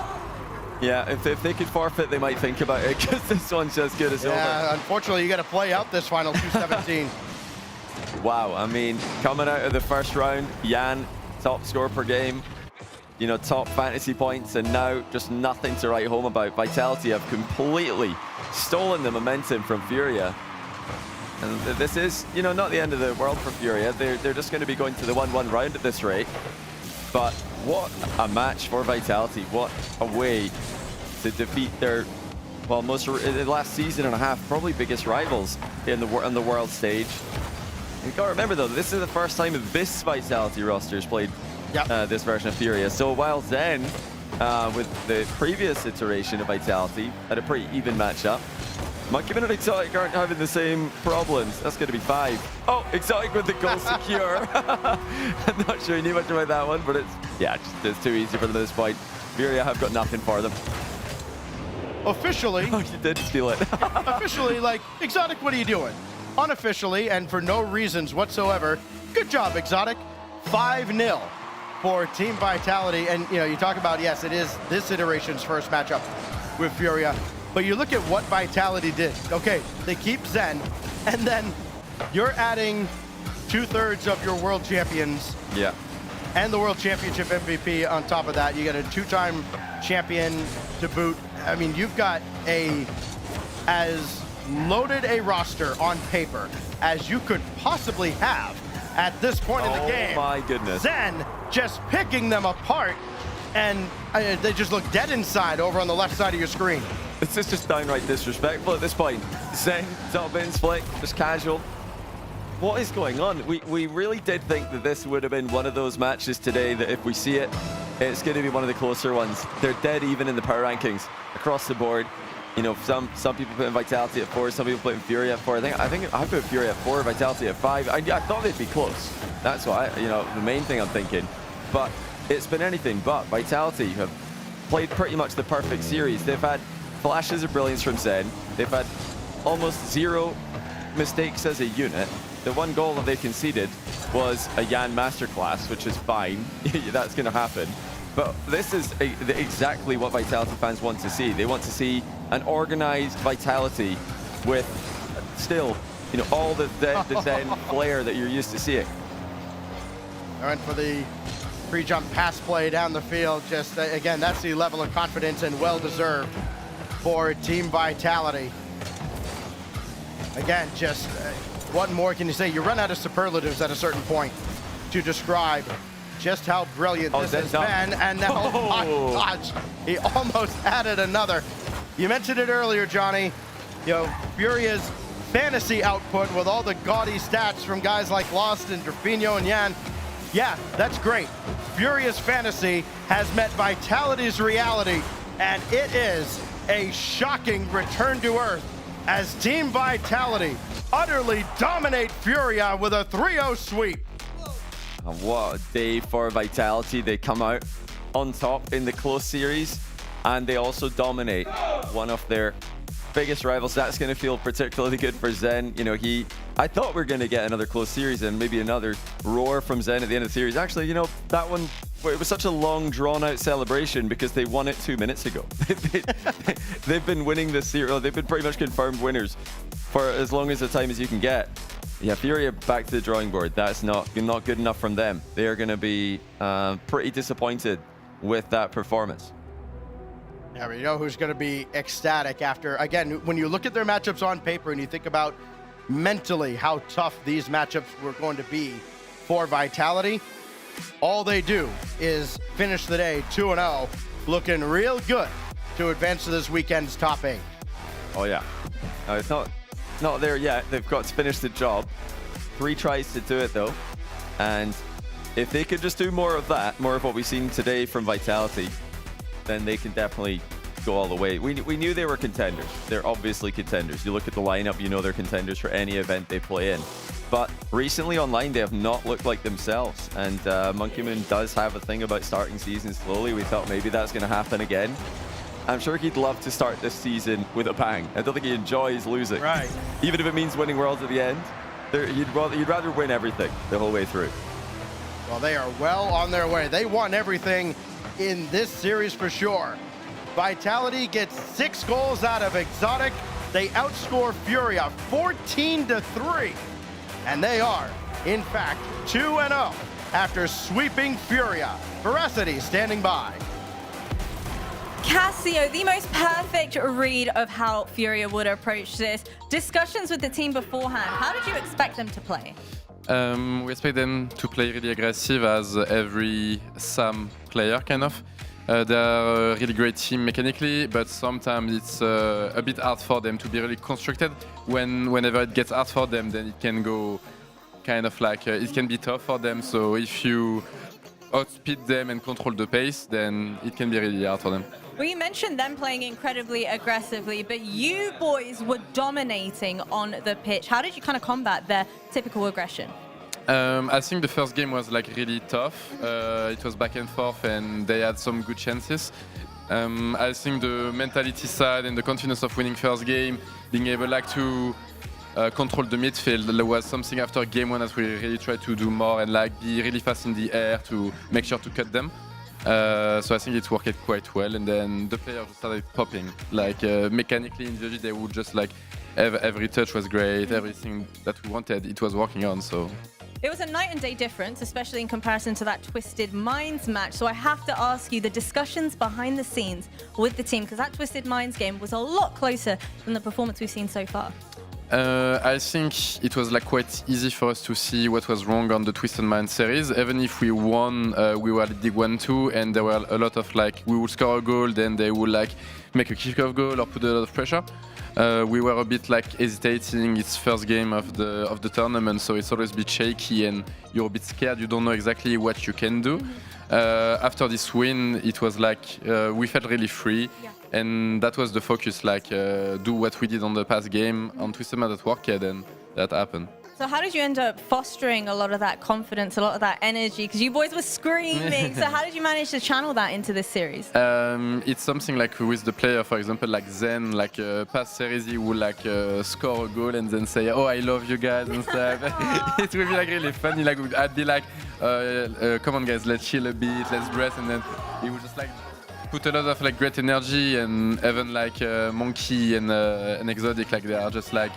Yeah, if they could forfeit, they might think about it, because this one's as good as over. Yeah, unfortunately, you got to play out this final 2-17. Wow, I mean, coming out of the first round, Yan, top score per game, you know, top fantasy points, and now just nothing to write home about. Vitality have completely stolen the momentum from Furia. And this is, you know, not the end of the world for Furia. They're just going to be going to the 1-1 round at this rate. But what a match for Vitality. What a way to defeat their, well, the last season and a half, probably biggest rivals on the world stage. And you've got to remember, though, this is the first time this Vitality roster has played this version of Furia. So while Zen, with the previous iteration of Vitality, had a pretty even matchup, Monkey Moon and Exotic aren't having the same problems. That's going to be 5. Oh, Exotic with the goal secure. I'm not sure he knew much about that one, but it's too easy for them at this point. Furia have got nothing for them. Officially. Oh, you did steal it. Officially, like, Exotic, what are you doing? unofficially and for no reasons whatsoever. Good job, Exotic. 5-0 for Team Vitality. And, you know, you talk about, yes, it is this iteration's first matchup with Furia. But you look at what Vitality did. Okay, they keep Zen, and then you're adding 2/3 of your world champions. Yeah. And the World Championship MVP on top of that. You get a 2-time champion to boot. I mean, you've got as loaded a roster on paper as you could possibly have at this point in the game. Oh my goodness. Zen just picking them apart, and they just look dead inside over on the left side of your screen. This is just downright disrespectful at this point. Zen, top bin split, just casual. What is going on? We really did think that this would have been one of those matches today that if we see it, it's going to be one of the closer ones. They're dead even in the power rankings across the board. You know, some people put in Vitality at 4, some people put in Furia at 4. I think I put Furia at 4, Vitality at 5. I thought they'd be close. That's why, you know, the main thing I'm thinking. But it's been anything but. Vitality have played pretty much the perfect series. They've had flashes of brilliance from Zen. They've had almost 0 mistakes as a unit. The one goal that they conceded was a Yan masterclass, which is fine. That's going to happen. But this is exactly what Vitality fans want to see. They want to see an organized Vitality with still, you know, all the Zen flair that you're used to seeing. They went for the pre-jump pass play down the field. Just, again, that's the level of confidence and well-deserved for Team Vitality. Again, just what more can you say? You run out of superlatives at a certain point to describe just how brilliant this has been. And now, oh my gosh, he almost added another. You mentioned it earlier, Johnny. You know, Furia's fantasy output with all the gaudy stats from guys like Lost and Drafinho and Yan. Yeah, that's great. Furia's fantasy has met Vitality's reality, and it is a shocking return to earth as Team Vitality utterly dominate Furia with a 3-0 sweep. What a day for Vitality. They come out on top in the close series, and they also dominate one of their biggest rivals. That's going to feel particularly good for Zen. You know, I thought we were going to get another close series and maybe another roar from Zen at the end of the series. Actually, you know, that one, it was such a long, drawn-out celebration because they won it 2 minutes ago. They've been winning this series. They've been pretty much confirmed winners for as long as the time as you can get. Yeah, Furia back to the drawing board. That's not good enough from them. They are going to be pretty disappointed with that performance. Yeah, but you know who's going to be ecstatic after, again, when you look at their matchups on paper and you think about mentally how tough these matchups were going to be for Vitality, all they do is finish the day 2-0, looking real good to advance to this weekend's top 8. Oh, yeah. No, it's not there yet. They've got to finish the job. 3 tries to do it, though. And if they could just do more of that, more of what we've seen today from Vitality, then they can definitely go all the way. We knew they were contenders. They're obviously contenders. You look at the lineup, you know they're contenders for any event they play in. But recently online, they have not looked like themselves. And Monkey Moon does have a thing about starting seasons slowly. We thought maybe that's going to happen again. I'm sure he'd love to start this season with a bang. I don't think he enjoys losing. Right. Even if it means winning Worlds at the end, you'd rather win everything the whole way through. Well, they are well on their way. They won everything in this series for sure. Vitality gets 6 goals out of Exotic. They outscore Furia 14-3. And they are, in fact, 2-0 after sweeping Furia. Veracity standing by. Cassio, the most perfect read of how Furia would approach this. Discussions with the team beforehand. How did you expect them to play? We expect them to play really aggressive as every SAM player, kind of. They're a really great team mechanically, but sometimes it's a bit hard for them to be really constructed. Whenever it gets hard for them, then it can go kind of like, it can be tough for them. So if you outspeed them and control the pace, then it can be really hard for them. Well, you mentioned them playing incredibly aggressively, but you boys were dominating on the pitch. How did you kind of combat their typical aggression? I think the first game was like really tough. It was back and forth and they had some good chances. I think the mentality side and the confidence of winning first game, being able like to control the midfield. There was something after game 1 that we really tried to do more and like be really fast in the air to make sure to cut them. So I think it worked quite well, and then the players started popping. Like mechanically in GG, they would just like every touch was great, everything that we wanted, it was working on. So it was a night and day difference, especially in comparison to that Twisted Minds match. So I have to ask you the discussions behind the scenes with the team, because that Twisted Minds game was a lot closer than the performance we've seen so far. I think it was like quite easy for us to see what was wrong on the Twisted Mind series. Even if we won, we were at Dig 1-2, and there were a lot of like we would score a goal, then they would like make a kickoff goal or put a lot of pressure. We were a bit like hesitating. It's first game of the tournament, so it's always a bit shaky, and you're a bit scared. You don't know exactly what you can do. After this win, it was like we felt really free. Yeah. And that was the focus, like do what we did on the past game on Twisted Mind that worked, and that happened. So how did you end up fostering a lot of that confidence, a lot of that energy? Because you boys were screaming. So how did you manage to channel that into this series? It's something like with the player, for example, like Zen, like past series, he would like score a goal and then say, "Oh, I love you guys" and stuff. It would be like really funny. Like I'd be like, "Come on, guys, let's chill a bit, let's breathe," and then he would just like put a lot of like great energy, and even like Monkey and Exotic, like they are just like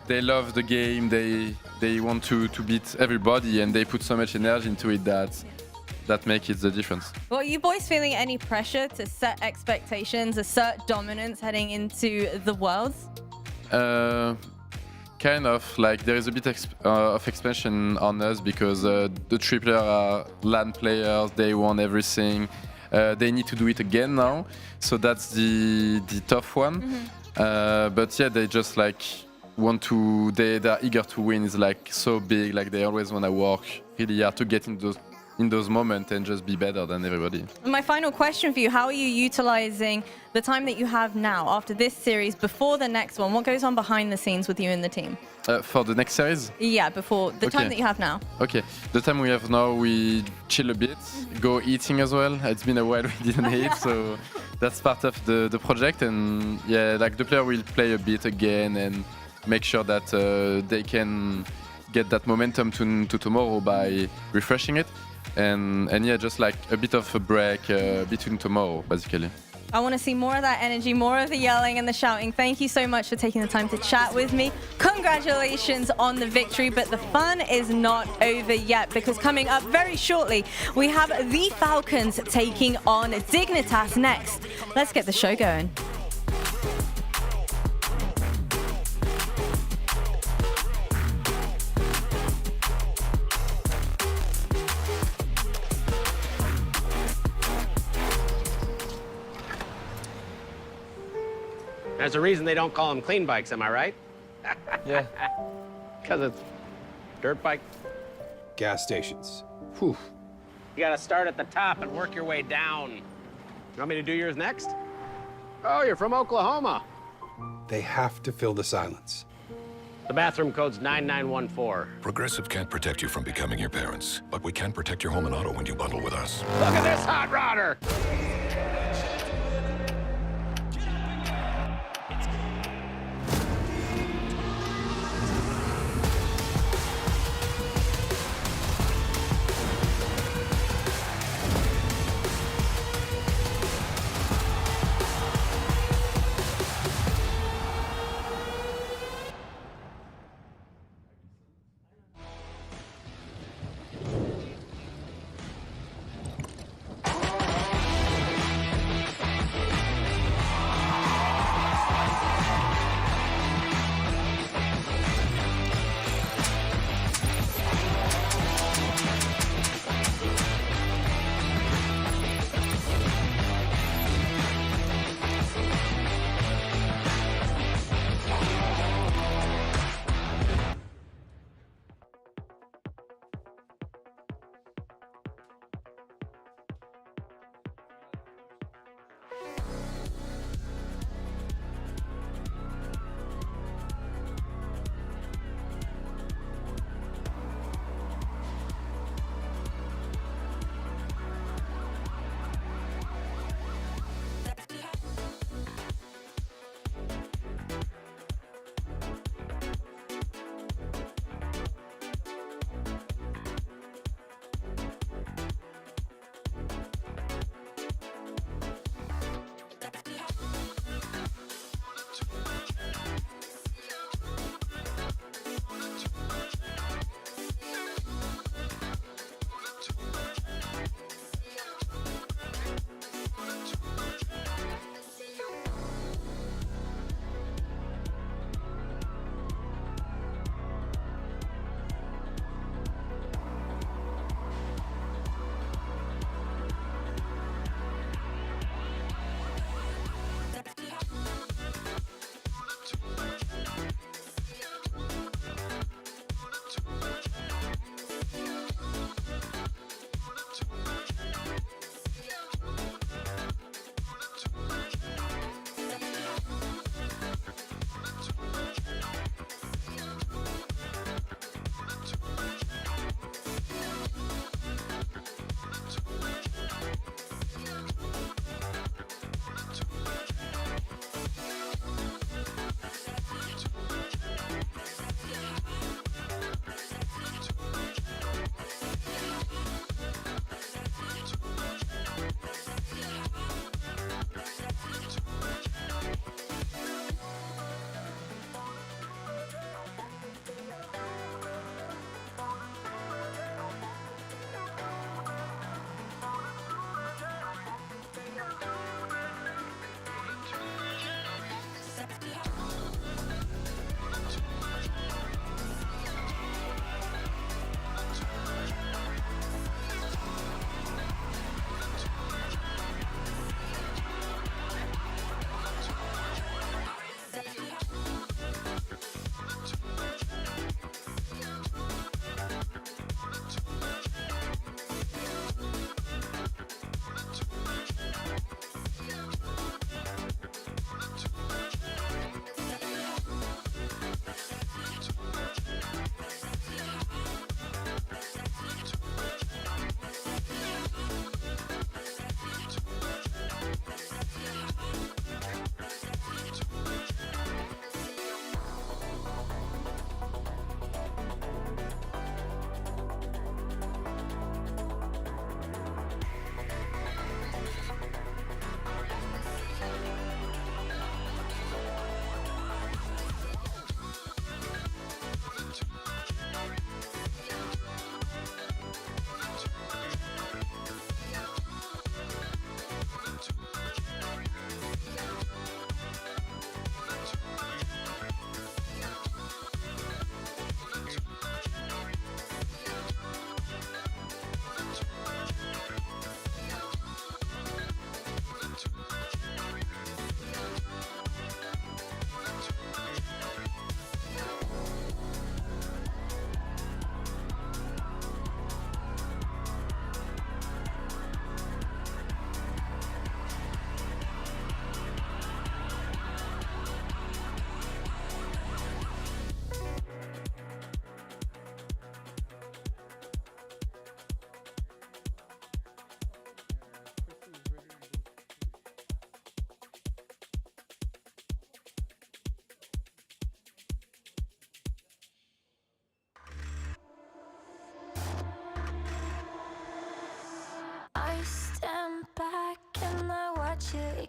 they love the game, they want to beat everybody, and they put so much energy into it that makes it the difference. Well, are you boys feeling any pressure to set expectations, assert dominance heading into the Worlds? Kind of, like there is a bit of expansion on us because the three players are LAN players, they won everything. They need to do it again now, so that's the tough one. But yeah, they just like want to. They're eager to win. It's like so big. Like they always want to work really hard to get in those moments and just be better than everybody. My final question for you: how are you utilizing the time that you have now after this series before the next one? What goes on behind the scenes with you and the team? For the next series? Yeah, before the time that you have now. Okay, the time we have now, we chill a bit, go eating as well. It's been a while we didn't eat, so that's part of the project. And yeah, like the player will play a bit again and make sure that they can get that momentum to tomorrow by refreshing it. And yeah, just like a bit of a break between tomorrow, basically. I want to see more of that energy, more of the yelling and the shouting. Thank you so much for taking the time to chat with me. Congratulations on the victory, but the fun is not over yet, because coming up very shortly, we have the Falcons taking on Dignitas next. Let's get the show going. There's a reason they don't call them clean bikes, am I right? Yeah. Because it's dirt bike. Gas stations. Whew. You gotta start at the top and work your way down. You want me to do yours next? Oh, you're from Oklahoma. They have to fill the silence. The bathroom code's 9914. Progressive can't protect you from becoming your parents, but we can protect your home and auto when you bundle with us. Look at this hot rodder!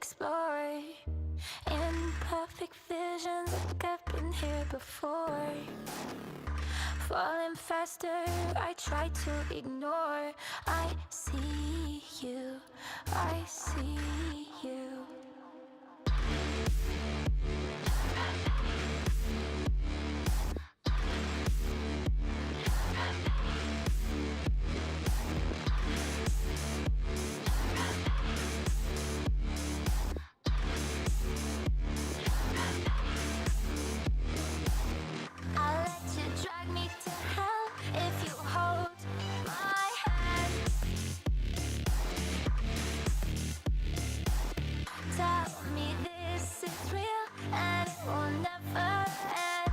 explore. Imperfect visions, like I've been here before. Falling faster, I try to ignore. I see you, I see you. I'll let you drag me to hell if you hold my hand. Tell me this is real and it will never end.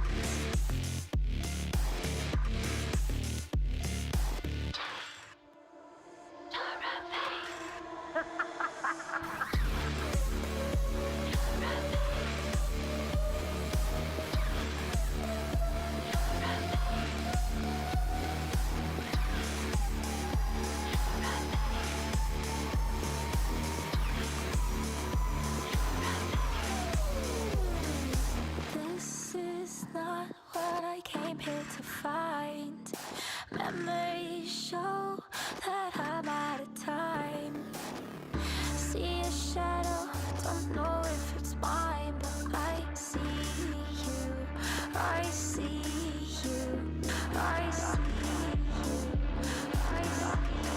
This is not what I came here to find. Memories show that I'm out of time. See a shadow, don't know if it's mine, but I see you, I see you, I see you, I see you.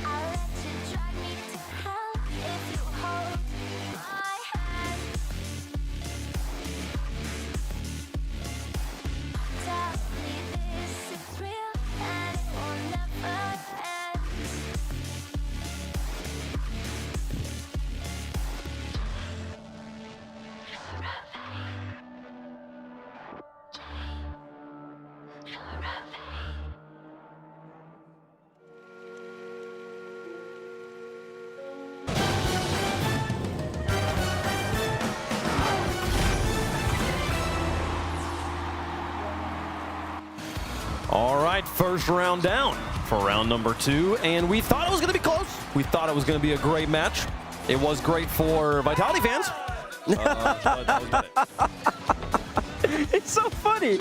I'll let you drag me to hell if you hold my hand. Tell me this is real and it will never end. All right, first round down for round number 2, and we thought it was going to be close. We thought it was going to be a great match. It was great for Vitality fans. It's so funny.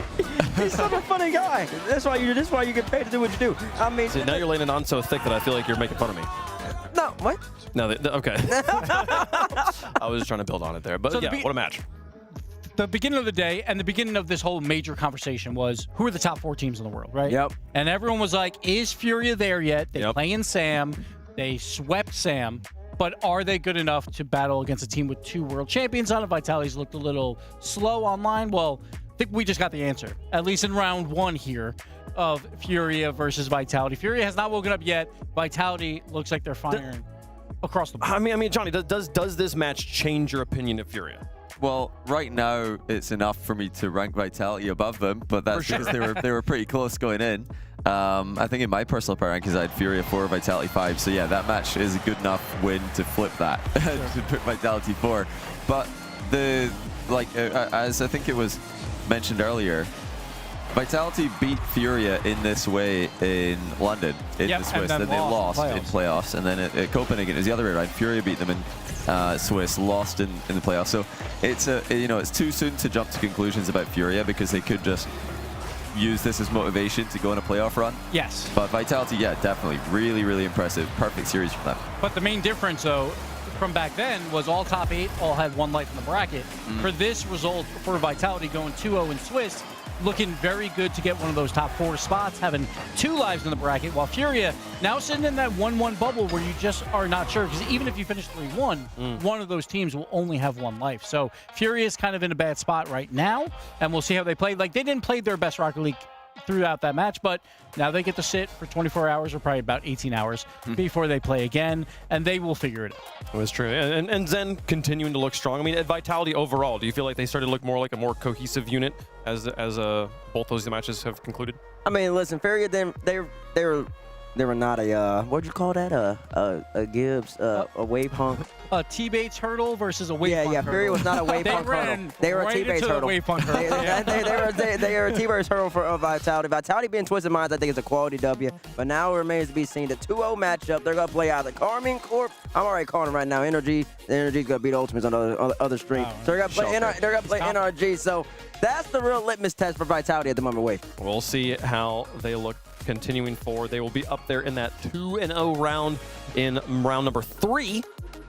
He's such a funny guy. That's why you get paid to do what you do. I mean, See, now you're laying it on so thick that I feel like you're making fun of me. No, what? No, okay. I was just trying to build on it there, but So yeah, what a match. The beginning of the day and the beginning of this whole major conversation was, who are the top 4 teams in the world, right? Yep. And everyone was like, is Furia there yet? They play in Sam. They swept Sam. But are they good enough to battle against a team with 2 world champions on it? Vitality's looked a little slow online. Well, I think we just got the answer, at least in round 1 here of Furia versus Vitality. Furia has not woken up yet. Vitality looks like they're firing across the board. I mean, Johnny, does this match change your opinion of Furia? Well, right now it's enough for me to rank Vitality above them, but that's because they were pretty close going in. I think in my personal power rankings I had Furia 4, Vitality 5. So yeah, that match is a good enough win to flip that to put Vitality 4. But as I think it was mentioned earlier, Vitality beat Furia in this way in London, in the Swiss. Then they lost in playoffs, and then at Copenhagen is the other way around. Furia beat them in Swiss, lost in the playoffs. So it's too soon to jump to conclusions about Furia because they could just use this as motivation to go on a playoff run. Yes. But Vitality, yeah, definitely, really, really impressive. Perfect series from them. But the main difference, though, from back then was all top 8 all had 1 life in the bracket. For this result for Vitality going 2-0 in Swiss, looking very good to get one of those top 4 spots, having 2 lives in the bracket, while Furia now sitting in that 1-1 bubble where you just are not sure, because even if you finish 3-1, one of those teams will only have 1 life. So Furia is kind of in a bad spot right now, and we'll see how they play. Like, they didn't play their best Rocket League throughout that match, but now they get to sit for 24 hours or probably about 18 hours before they play again, and they will figure it out. That's true. And Zen continuing to look strong. I mean, at Vitality overall, do you feel like they started to look more like a more cohesive unit as both those matches have concluded? I mean, listen, Furia, they were not a what'd you call that? A Gibbs, a wave punk. A T-Bates hurdle versus a wave punk hurdle. Furia was not a wave punk hurdle. They were a T-Bates hurdle. Wave punk hurdle. They were a T-Bates hurdle for Vitality. Vitality being Twisted Minds, I think, is a quality W. But now it remains to be seen. The 2-0 matchup, they're going to play either Carmine Corp. I'm already calling it right now. NRG. The NRG's going to beat Ultimates on the other stream. So they're going to play NRG. So that's the real litmus test for Vitality at the moment, Wave. We'll see how they look continuing forward. They will be up there in that 2-0 round in round number 3.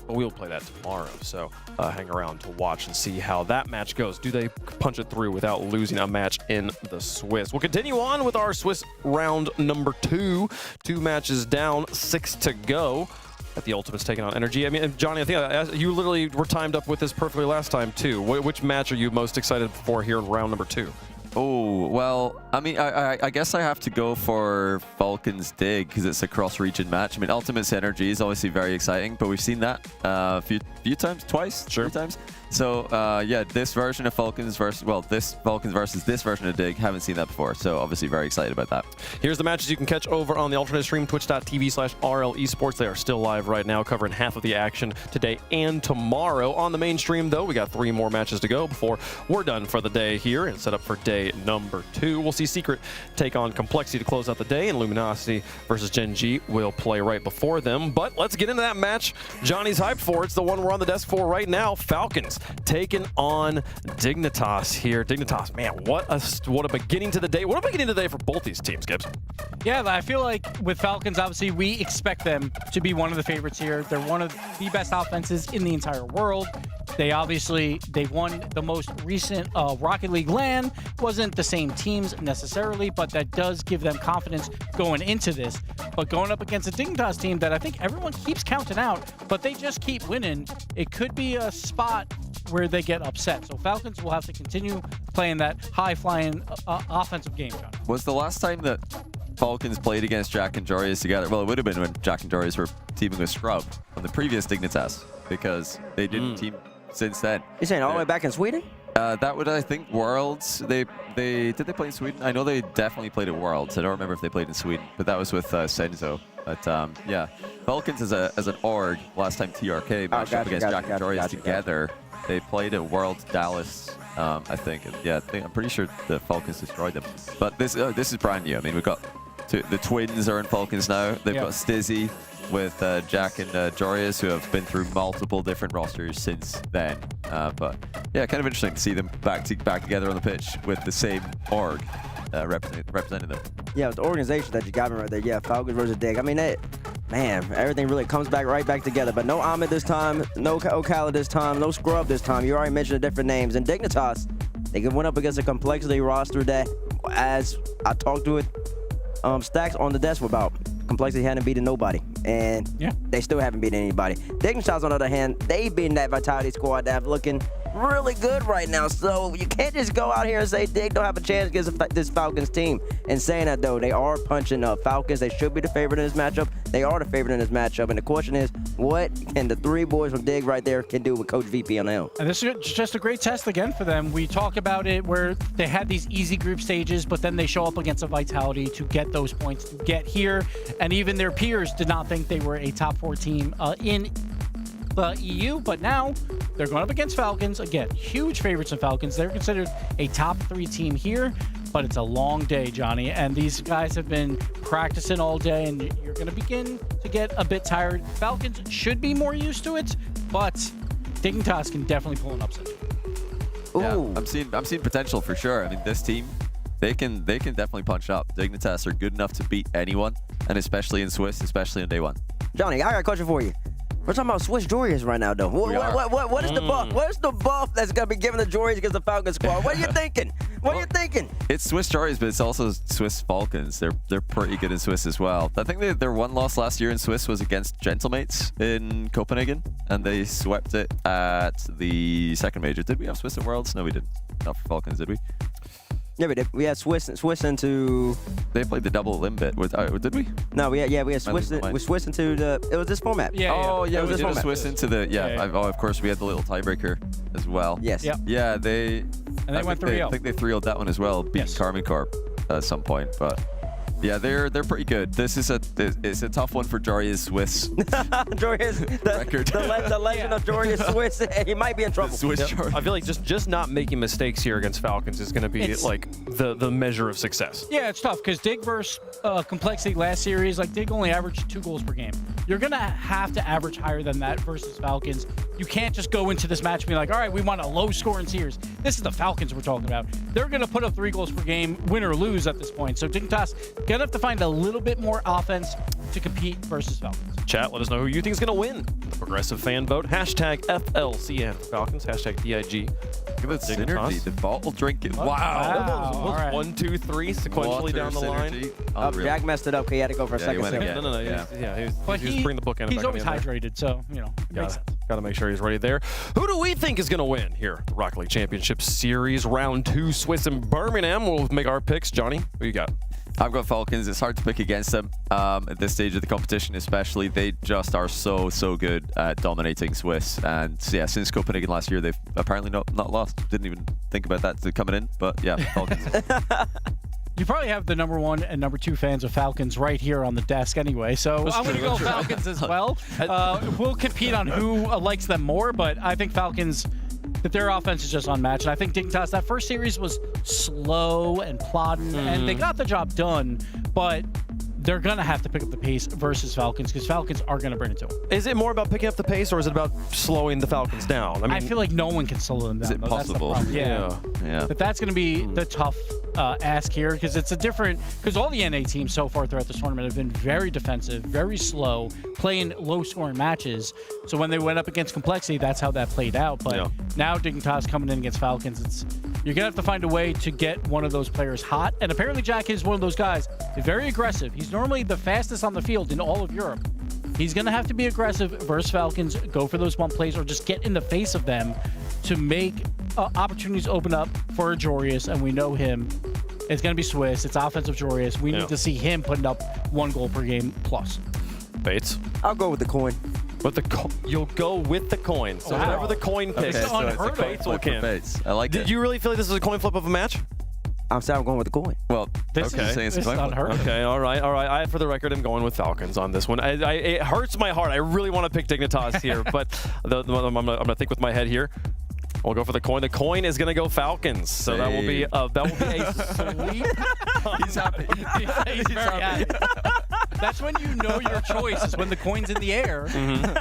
But we'll play that tomorrow, so hang around to watch and see how that match goes. Do they punch it through without losing a match in the Swiss? We'll continue on with our Swiss round number 2. 2 matches down, 6 to go. At the Ultimates taking on NRG. I mean, Johnny, I think you literally were timed up with this perfectly last time, too. Which match are you most excited for here in round number 2? Oh, well, I mean, I guess I have to go for Falcons Dig because it's a cross-region match. I mean, Ultimates Energy is obviously very exciting, but we've seen that a few times, twice, 3 times. So, yeah, this version of Falcons versus, well, this Falcons versus this version of Dig, haven't seen that before. So, obviously, very excited about that. Here's the matches you can catch over on the alternate stream, twitch.tv/RLEsports. They are still live right now, covering half of the action today and tomorrow. On the main stream, though, we got 3 more matches to go before we're done for the day here and set up for day number 2. We'll see Secret take on Complexity to close out the day, and Luminosity versus Gen.G will play right before them. But let's get into that match Johnny's hyped for. It's the one we're on the desk for right now. Falcons taking on Dignitas here. Dignitas, man, what a beginning to the day. What a beginning to the day for both these teams, Gibbs. Yeah, I feel like with Falcons, obviously, we expect them to be one of the favorites here. They're one of the best offenses in the entire world. They won the most recent Rocket League LAN. Wasn't the same teams necessarily, but that does give them confidence going into this. But going up against a Dignitas team that I think everyone keeps counting out, but they just keep winning, it could be a spot where they get upset. So Falcons will have to continue playing that high-flying offensive game, John. Was the last time that Falcons played against Jack and Jorius together? Well, it would have been when Jack and Jorius were teaming with Scrub on the previous Dignitas, because they didn't team since then. You're saying all the way back in Sweden? That would, I think, Worlds. Did they play in Sweden? I know they definitely played at Worlds. I don't remember if they played in Sweden, but that was with Senzo. But yeah, Falcons as an org, last time TRK matched up against Jack and Jorius together. They played at Worlds Dallas, I think. And yeah, I'm pretty sure the Falcons destroyed them. But this is brand new. I mean, we've got the twins are in Falcons now. They've got Stizzy with Jack and Jorius, who have been through multiple different rosters since then. But yeah, kind of interesting to see them back together on the pitch with the same org representing them. Yeah, the organization that you got me right there. Yeah, Falcons versus Dig. I mean, man, everything really comes back right back together. But no Ahmed this time, no Ocala this time, no Scrub this time. You already mentioned the different names. And Dignitas, they went up against a Complexity roster that, as I talked to it, Stacks on the desk about, Complexity hadn't beaten nobody, and they still haven't beaten anybody. Dignitas, on the other hand, they've beaten that Vitality squad that looking really good right now. So you can't just go out here and say Dig don't have a chance against this Falcons team. And saying that, though, they are punching up Falcons. They should be the favorite in this matchup. They are the favorite in this matchup. And the question is, what can the 3 boys from Dig right there can do with Coach VP on the helm? And this is just a great test again for them. We talk about it where they had these easy group stages, but then they show up against a Vitality to get those points, to get here. And even their peers did not think they were a top 4 team in the EU, but now they're going up against Falcons. Again, huge favorites in Falcons. They're considered a top 3 team here, but it's a long day, Johnny, and these guys have been practicing all day, and you're going to begin to get a bit tired. Falcons should be more used to it, but Dignitas can definitely pull an upset. Yeah, I'm seeing potential for sure. I mean, this team, they can definitely punch up. Dignitas are good enough to beat anyone, and especially in Swiss, especially on day 1. Johnny, I got a question for you. We're talking about Swiss Jorius right now, though. What is the buff? What is the buff that's going to be given to Jorius against the Falcons squad? What are you thinking? What are you thinking? It's Swiss Jorius, but it's also Swiss Falcons. They're pretty good in Swiss as well. I think their one loss last year in Swiss was against Gentlemates in Copenhagen, and they swept it at the second major. Did we have Swiss at Worlds? No, we didn't. Not for Falcons, did we? Yeah, we did. We had Swiss into. They played the double limb bit. Did we? No, we had Swiss into the. It was this format. Yeah. Oh yeah, we did Swiss into the. Yeah. Yeah. Of course, we had the little tiebreaker as well. Yes. Yep. Yeah, they. And they went 3-0. I think they 3-0'd that one as well, beating Carmen Corp at some point, but. Yeah, they're pretty good. This is it's a tough one for Joria's Swiss. Joria's record. The legend of Joria's Swiss. He might be in trouble. I feel like just not making mistakes here against Falcons is going to be like the measure of success. Yeah, it's tough because Dig versus Complexity last series, like Dig only averaged 2 goals per game. You're going to have to average higher than that versus Falcons. You can't just go into this match and be like, all right, we want a low scoring series. This is the Falcons we're talking about. They're going to put up 3 goals per game, win or lose at this point. So Dignitas gonna have to find a little bit more offense to compete versus Falcons. Chat, let us know who you think is going to win the Progressive Fan Vote. Hashtag FLCN for Falcons. Hashtag DIG. Look at that synergy. The bottle drinking. Wow. All right. 1, 2, 3 sequentially down the line. Jack messed it up. He had to go for a second sip. No. He was bringing the book in. He's always hydrated, so, you know. Got to make sure he's ready there. Who do we think is going to win here? The Rocket League Championship Series, Round 2, Swiss and Birmingham. We'll make our picks. Johnny, who you got? I've got Falcons. It's hard to pick against them at this stage of the competition, especially. They just are so good at dominating Swiss. And yeah, since Copenhagen last year, they've apparently not lost. Didn't even think about that coming in, but yeah, Falcons. You probably have the number 1 and number 2 fans of Falcons right here on the desk anyway, so I'm going to go Falcons as well. We'll compete on who likes them more, but I think Falcons, that their offense is just unmatched. And I think Dignitas, that first series was slow and plodding, and they got the job done, but they're going to have to pick up the pace versus Falcons because Falcons are going to bring it to them. Is it more about picking up the pace or is it about slowing the Falcons down? I feel like no one can slow them down. Is it possible? Yeah. But that's going to be the tough ask here because it's a different, because all the NA teams so far throughout this tournament have been very defensive, very slow, playing low scoring matches. So when they went up against Complexity, that's how that played out. But now Dignitas coming in against Falcons, you're going to have to find a way to get one of those players hot. And apparently Jack is one of those guys, very aggressive. He's normally the fastest on the field in all of Europe. He's going to have to be aggressive versus Falcons, go for those bump plays, or just get in the face of them to make opportunities open up for Jorius, and we know him. It's going to be Swiss. It's offensive Jorius. We need to see him putting up 1 goal per game plus. Bates? I'll go with the coin. You'll go with the coin. So whatever the coin picks, Bates will win. I like it. Did you really feel like this is a coin flip of a match? I'm sorry, I'm going with the coin. Well, this is unheard of. Okay, all right. I, for the record, am going with Falcons on this one. It hurts my heart. I really want to pick Dignitas here, but I'm going to think with my head here. We'll go for the coin. The coin is going to go Falcons, so that will be a sweet. He's happy. He's very happy. That's when you know your choice is when the coin's in the air.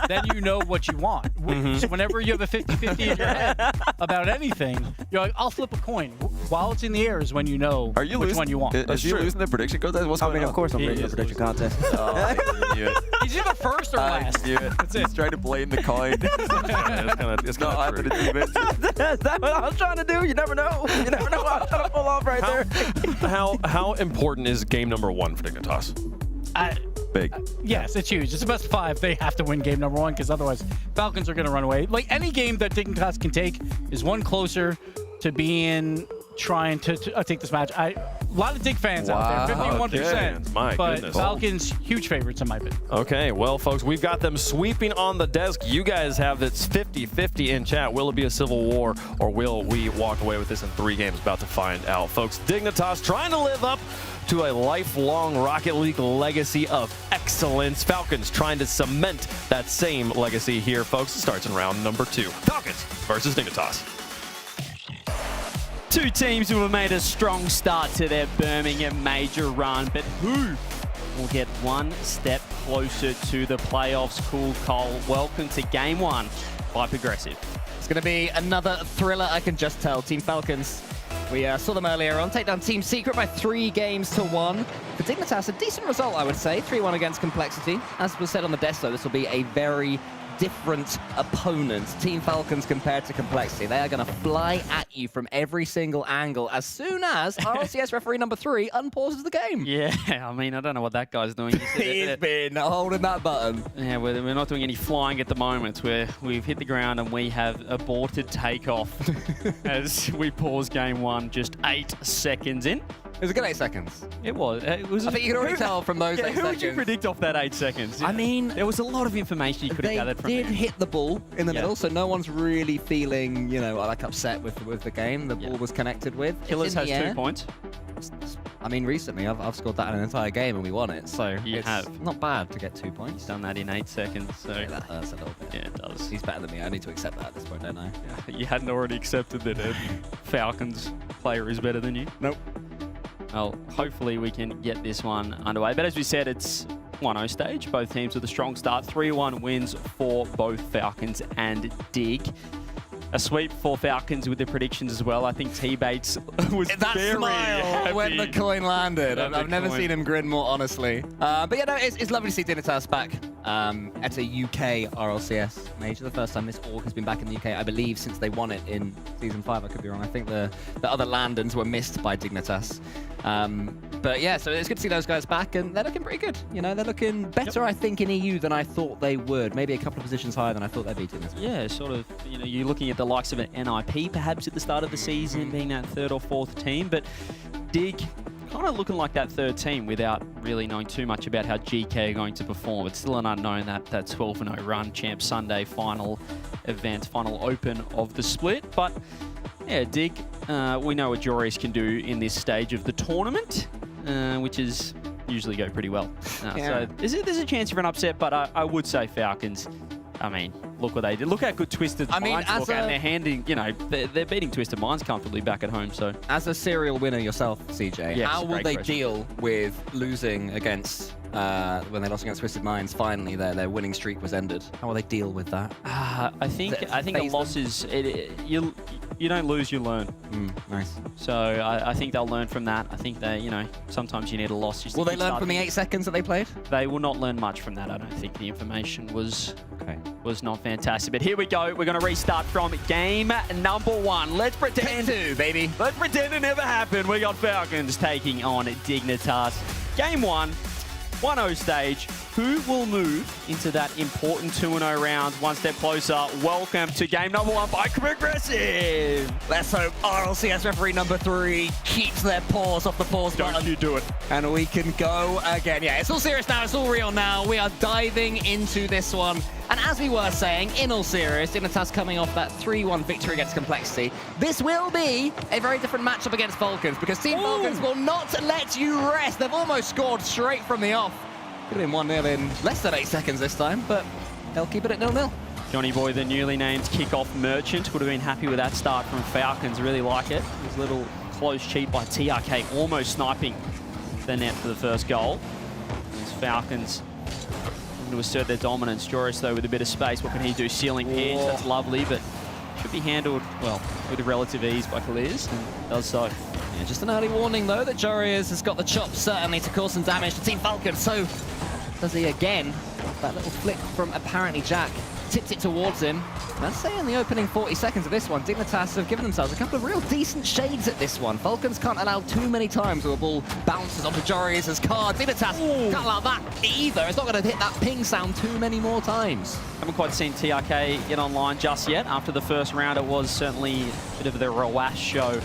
Then you know what you want. So whenever you have a 50-50 in your head about anything, you're like, I'll flip a coin. While it's in the air is when you know which one you want. Is he losing the prediction contest? What's going on? Of course I'm losing the prediction contest. He's either first or last. He's trying to blame the coin. It's not happening to me. That's what I was trying to do. You never know. You never know what I was trying to pull off right there. How important is game number 1 for Dignitas? Big. Yes, it's huge. It's the best 5. They have to win game number 1 because otherwise Falcons are going to run away. Like any game that Dignitas can take is one closer to being trying to take this match. A lot of Dig fans out there, 51%. My but goodness. Falcons, huge favorites in my opinion. Okay, well, folks, we've got them sweeping on the desk. You guys have this 50-50 in chat. Will it be a civil war, or will we walk away with this in 3 games? About to find out, folks. Dignitas trying to live up to a lifelong Rocket League legacy of excellence. Falcons trying to cement that same legacy here, folks. It starts in round number 2. Falcons versus Dignitas. 2 teams who have made a strong start to their Birmingham major run, but who will get one step closer to the playoffs? Cool Cole, welcome to Game 1 by Progressive. It's going to be another thriller, I can just tell. Team Falcons, we saw them earlier on, take down Team Secret by 3 games to 1. For Dignitas, a decent result, I would say. 3-1 against Complexity. As was said on the desk, though, this will be a very different opponent. Team Falcons compared to Complexity. They are going to fly at you from every single angle as soon as Rlcs referee number 3 unpauses the game. Yeah, I mean, I don't know what that guy's doing. He's been holding that button. Yeah, we're not doing any flying at the moment. We've hit the ground and we have aborted takeoff as we pause game 1 just 8 seconds in. It was a good 8 seconds. It was. I think you can already tell from those 8 seconds. Who would you predict off that 8 seconds? I mean, there was a lot of information you could have gathered from They there. did hit the ball in the middle, so no one's really feeling, you know, like upset with the game. The ball was connected with. Killers has 2 points. I mean, recently I've scored that in an entire game and we won it, so You it's have. not bad to get 2 points. Done that in 8 seconds, so Yeah, that hurts a little bit. yeah, it does. He's better than me. I need to accept that at this point, don't I? You hadn't already accepted that a Falcons player is better than you. Nope. Well, hopefully we can get this one underway. But as we said, it's 1-0 stage. Both teams with a strong start. 3-1 wins for both Falcons and Dig. A sweep for Falcons with the predictions as well. I think T-Bates was that very smile happy when the coin landed. I've never seen him grin more, honestly. But yeah, no, it's lovely to see Dignitas back at a UK RLCS major. The first time this org has been back in the UK, I believe, since they won it in Season 5. I could be wrong. I think the other Landons were missed by Dignitas. But yeah, so it's good to see those guys back, and they're looking pretty good. You know, they're looking better, I think, in EU than I thought they would. Maybe a couple of positions higher than I thought they'd be doing this. Yeah, sort of, you know, you're looking at the likes of an NIP perhaps at the start of the season, being that 3rd or 4th team, but Dig kind of looking like that 3rd team without really knowing too much about how GK are going to perform. It's still an unknown, that 12-0 run, Champ Sunday final event, final open of the split, but yeah, Dig, we know what Joris can do in this stage of the tournament, which is usually go pretty well. So there's a chance for an upset, but I would say Falcons. I mean, look what they did. Look how good Twisted Minds look, and they're handing, you know, they're beating Twisted Minds comfortably back at home. So, as a serial winner yourself, CJ, Yeah, how it's a will great they question. deal with losing against when they lost against Twisted Minds? Finally, their winning streak was ended. How will they deal with that? I think a loss is you don't lose, you learn. Nice. So I think they'll learn from that. I think they, you know, sometimes you need a loss. Just Will to they learn kickstart from the 8 seconds that they played? They will not learn much from that. I don't think the information was not fantastic. But here we go. We're going to restart from game number 1. Let's pretend. Take 2, baby. Let's pretend it never happened. We got Falcons taking on Dignitas. Game 1, 1-0 stage. Who will move into that important 2-0 round one step closer? Welcome to game number 1 by Progressive. Let's hope RLCS referee number 3 keeps their paws off the pause button. Don't you do it. And we can go again. Yeah, it's all serious now. It's all real now. We are diving into this one. And as we were saying, in all serious, Dignitas coming off that 3-1 victory against Complexity, this will be a very different matchup against Falcons, because Team Falcons will not let you rest. They've almost scored straight from the off. Could have been 1-0 in less than 8 seconds this time, but they'll keep it at 0-0. Johnny Boy, the newly named kickoff merchant, would have been happy with that start from Falcons. Really like it. It was a little close cheat by TRK, almost sniping the net for the first goal. As Falcons looking to assert their dominance. Joris, though, with a bit of space. What can he do? Ceiling pinch. That's lovely, but should be handled, well, with relative ease by Kaliers, and does so. Yeah, just an early warning, though, that Joris has got the chops, certainly, to cause some damage to Team Falcons. So, does he again? That little flick from apparently Jack tipped it towards him. And I'd say in the opening 40 seconds of this one, Dignitas have given themselves a couple of real decent shades at this one. Falcons can't allow too many times where a ball bounces onto Joris' card. Dignitas can't allow that either. It's not going to hit that ping sound too many more times. Haven't quite seen TRK get online just yet. After the first round, it was certainly a bit of the Rlcs show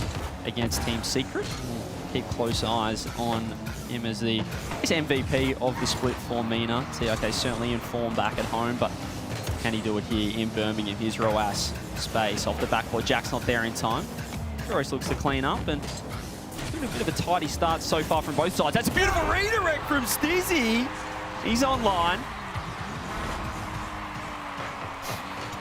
against Team Secret. We'll keep close eyes on him as the MVP of the split for Mina. TRK certainly in form back at home, but can he do it here in Birmingham? His Rlcs space off the backboard. Jack's not there in time. Joris looks to clean up, and doing a bit of a tidy start so far from both sides. That's a beautiful redirect from Stizzy. He's online.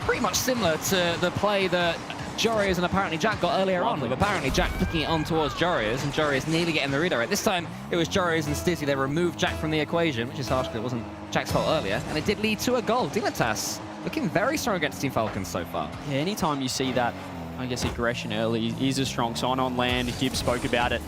Pretty much similar to the play that Joris and apparently Jack got earlier on. With apparently Jack flicking it on towards Joris, and Joris nearly getting the redirect. This time it was Joris and Stizzy. They removed Jack from the equation, which is harsh because it wasn't Jack's fault earlier, and it did lead to a goal. Dignitas looking very strong against Team Falcons so far. Yeah, anytime you see that, I guess, aggression early is a strong sign on land. Gibbs spoke about it.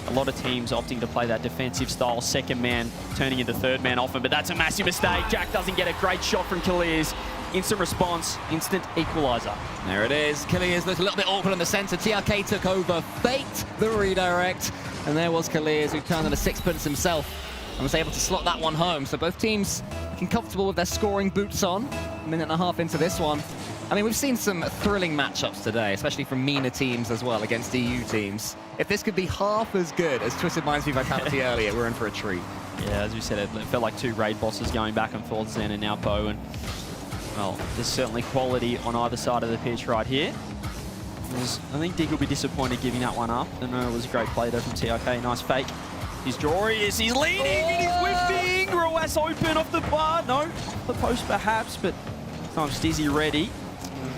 A lot of teams opting to play that defensive style, second man turning into third man often, but that's a massive mistake. Jack doesn't get a great shot from Kaliers. instant response, instant equalizer. There it is. Kalias looked a little bit awkward in the center. TRK took over, faked the redirect, and there was Kalias, who turned on a sixpence himself and was able to slot that one home. So both teams looking comfortable with their scoring boots on. A minute and a half into this one. I mean, we've seen some thrilling matchups today, especially from MENA teams as well against EU teams. If this could be half as good as Twisted Minds v Vitality earlier, we're in for a treat. Yeah, as we said, it felt like two raid bosses going back and forth, Zen and now Bo. And, well, there's certainly quality on either side of the pitch right here. I think Dig will be disappointed giving that one up. I know it was a great play there from TRK. Nice fake. He's Jorius, he's leading and he's whiffing. Roas open off the bar. No, the post perhaps, but sometimes Stizzy ready.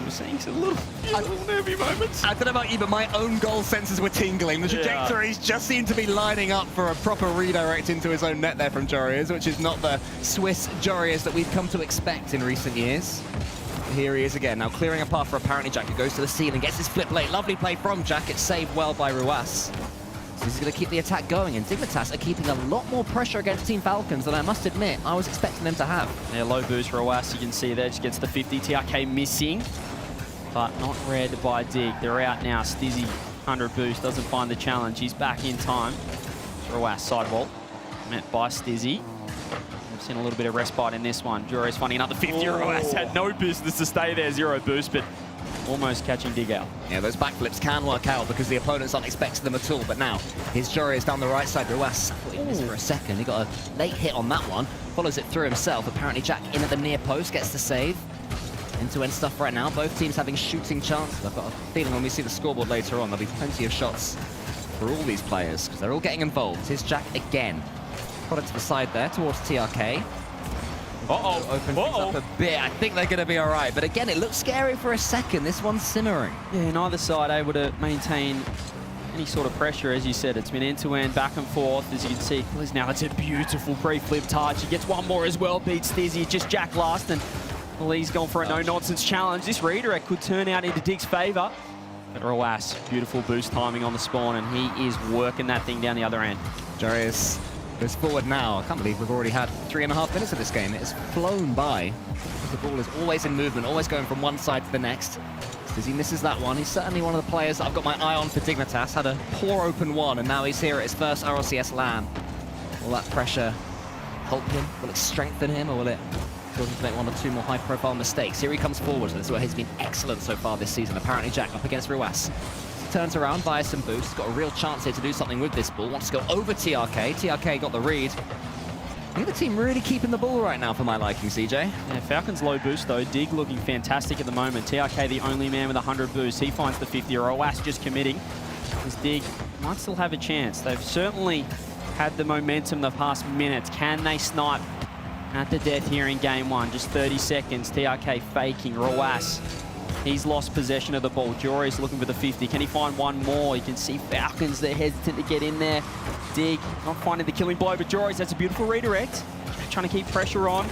We're seeing some little nervy moments. I don't know about you, but my own goal sensors were tingling. The trajectories just seem to be lining up for a proper redirect into his own net there from Jorius, which is not the Swiss Jorius that we've come to expect in recent years. Here he is again, now clearing a path for apparently Jack, who goes to the ceiling, gets his flip late. Lovely play from Jack, it's saved well by Ruas. So he's going to keep the attack going, and Dignitas are keeping a lot more pressure against Team Falcons than I must admit I was expecting them to have. Yeah, low boost for Ruas, you can see there, just gets the 50. TRK missing, but not read by Dig. They're out now. Stizzy, 100 boost, doesn't find the challenge. He's back in time. Ruas sidewall, met by Stizzy. We've seen a little bit of respite in this one. Jorius finding another 50. Ruas had no business to stay there, 0 boost, but almost catching Dig out. Yeah, those backflips can work out because the opponents aren't expecting them at all. But now, his Jorius down the right side. Ruas missed for a second. He got a late hit on that one. Follows it through himself. Apparently Jack in at the near post, gets the save. End-to-end stuff right now. Both teams having shooting chances. I've got a feeling when we see the scoreboard later on, there'll be plenty of shots for all these players because they're all getting involved. Here's Jack again. Got it to the side there towards TRK. Open things up a bit. I think they're going to be all right. But again, it looks scary for a second. This one's simmering. Yeah, neither side able to maintain any sort of pressure. As you said, it's been end-to-end, back and forth. As you can see, now it's a beautiful pre-flip touch. He gets one more as well, beats Stizzy. Just Jack last, and Lee's gone for a no-nonsense challenge. This redirect could turn out into Dig's favour. But Ruas, beautiful boost timing on the spawn, and he is working that thing down the other end. Jorius goes forward now. I can't believe we've already had 3.5 minutes of this game. It has flown by. The ball is always in movement, always going from one side to the next. As he misses that one, he's certainly one of the players that I've got my eye on for Dignitas. Had a poor open one, and now he's here at his first RLCS LAN. Will that pressure help him? Will it strengthen him, or will it cause him to make 1 or 2 more high-profile mistakes? Here he comes forward. This is where he's been excellent so far this season. Apparently Jack up against Ruas. Turns around via some boosts. Got a real chance here to do something with this ball. Wants to go over TRK. TRK got the read. The other team really keeping the ball right now for my liking, CJ. Yeah, Falcons low boost though. Dig looking fantastic at the moment. TRK the only man with 100 boost. He finds the 50. Ruas just committing. As Dig might still have a chance. They've certainly had the momentum the past minutes. Can they snipe at the death here in game 1? Just 30 seconds. TRK faking. Ruas. He's lost possession of the ball. Jorius looking for the 50. Can he find one more? You can see Falcons, they're hesitant to get in there. Dig not finding the killing blow, but Jorius, that's a beautiful redirect. Trying to keep pressure on.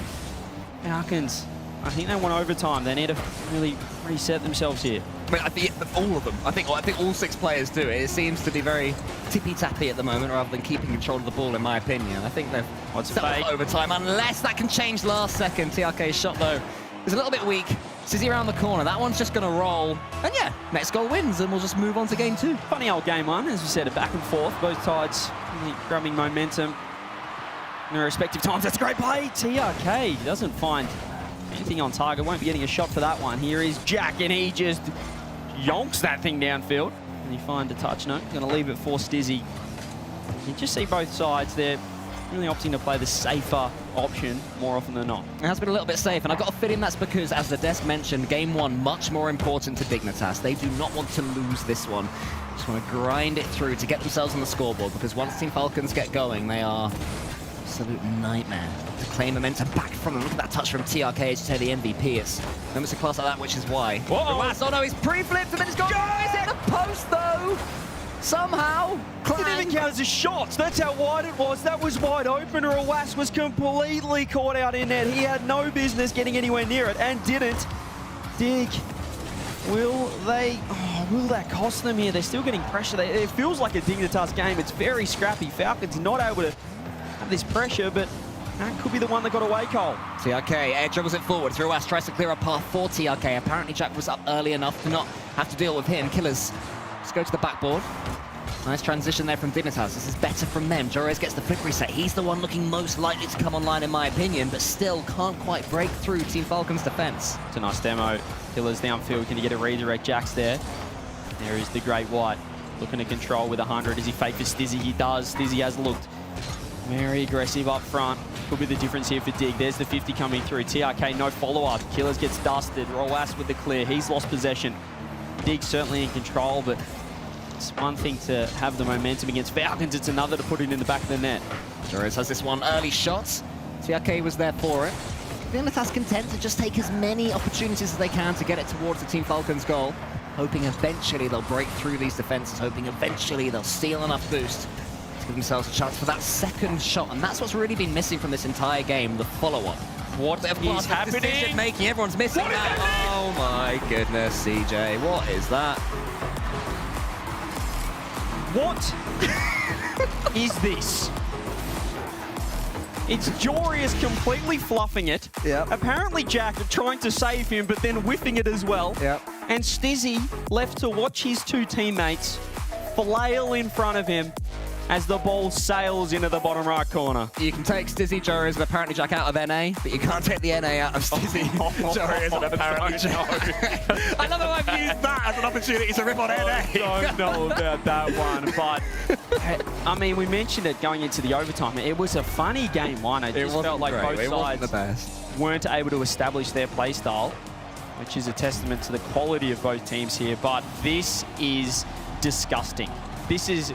Falcons, I think they want overtime. They need to really reset themselves here. I mean, I think all of them. I think all 6 players do it. It seems to be very tippy-tappy at the moment rather than keeping control of the ball, in my opinion. I think they've settled for overtime, unless that can change last second. TRK's shot, though, is a little bit weak. Sizzy around the corner. That one's just going to roll. And yeah, next goal wins, and we'll just move on to game 2. Funny old game 1, as we said, a back and forth. Both sides really grabbing momentum in their respective times. That's a great play. TRK doesn't find anything on target. Won't be getting a shot for that one. Here is Jack, and he just yonks that thing downfield. And you find a touch. No, going to leave it for Stizzy. You just see both sides there really opting to play the safer option more often than not. It has been a little bit safe, and I've got a feeling that's because, as the desk mentioned, game 1 much more important to Dignitas. They do not want to lose this one. Just want to grind it through to get themselves on the scoreboard, because once Team Falcons get going, they are absolute nightmare to claim momentum back from them. Look at that touch from TRK to take the MVP. It's moments of class like that, which is why. Oh no, he's pre-flipped, and then he's gone. He's hit the post, though. Somehow. Didn't even count as a shot. That's how wide it was. That was wide open. Ruas was completely caught out in net. He had no business getting anywhere near it and didn't. Dig. Will that cost them here? They're still getting pressure. It feels like a Dignitas game. It's very scrappy. Falcons not able to have this pressure, but That could be the one that got away, Cole. TRK, air dribbles it forward. Ruas tries to clear a path for TRK. Apparently Jack was up early enough to not have to deal with him. Killers just go to the backboard. Nice transition there from Dignitas. This is better from them. Jorez gets the flick reset. He's the one looking most likely to come online, in my opinion, but still can't quite break through Team Falcon's defense. It's a nice demo. Killers downfield. Can he get a redirect? Jack's there. There is the Great White. Looking to control with 100. Does he fake for Stizzy? He does. Stizzy has looked very aggressive up front. Could be the difference here for Dig. There's the 50 coming through. TRK, no follow-up. Killers gets dusted. Roas with the clear. He's lost possession. Dig certainly in control, but it's one thing to have the momentum against Falcons. It's another to put it in the back of the net. Jorez has this one early shots. TRK was there for it. Dignitas content to just take as many opportunities as they can to get it towards the Team Falcons goal, hoping eventually they'll break through these defenses, hoping eventually they'll steal enough boost to give themselves a chance for that second shot. And that's what's really been missing from this entire game, the follow-up. What is happening? Decision-making, everyone's missing that. Oh my goodness, CJ, what is that? What is this? It's Jorius completely fluffing it. Yep. Apparently Jack trying to save him, but then whiffing it as well. Yep. And Stizzy left to watch his two teammates flail in front of him as the ball sails into the bottom right corner. You can take Stizzy, Jorez, and apparently Jack out of NA, but you can't take the NA out of Stizzy, Jorez, and apparently Jack. I love how I've used that as an opportunity to rip on NA. I don't know about that one, but I mean, we mentioned it going into the overtime. It was a funny game one. It just felt like both sides weren't able to establish their play style, which is a testament to the quality of both teams here. But this is disgusting. This is,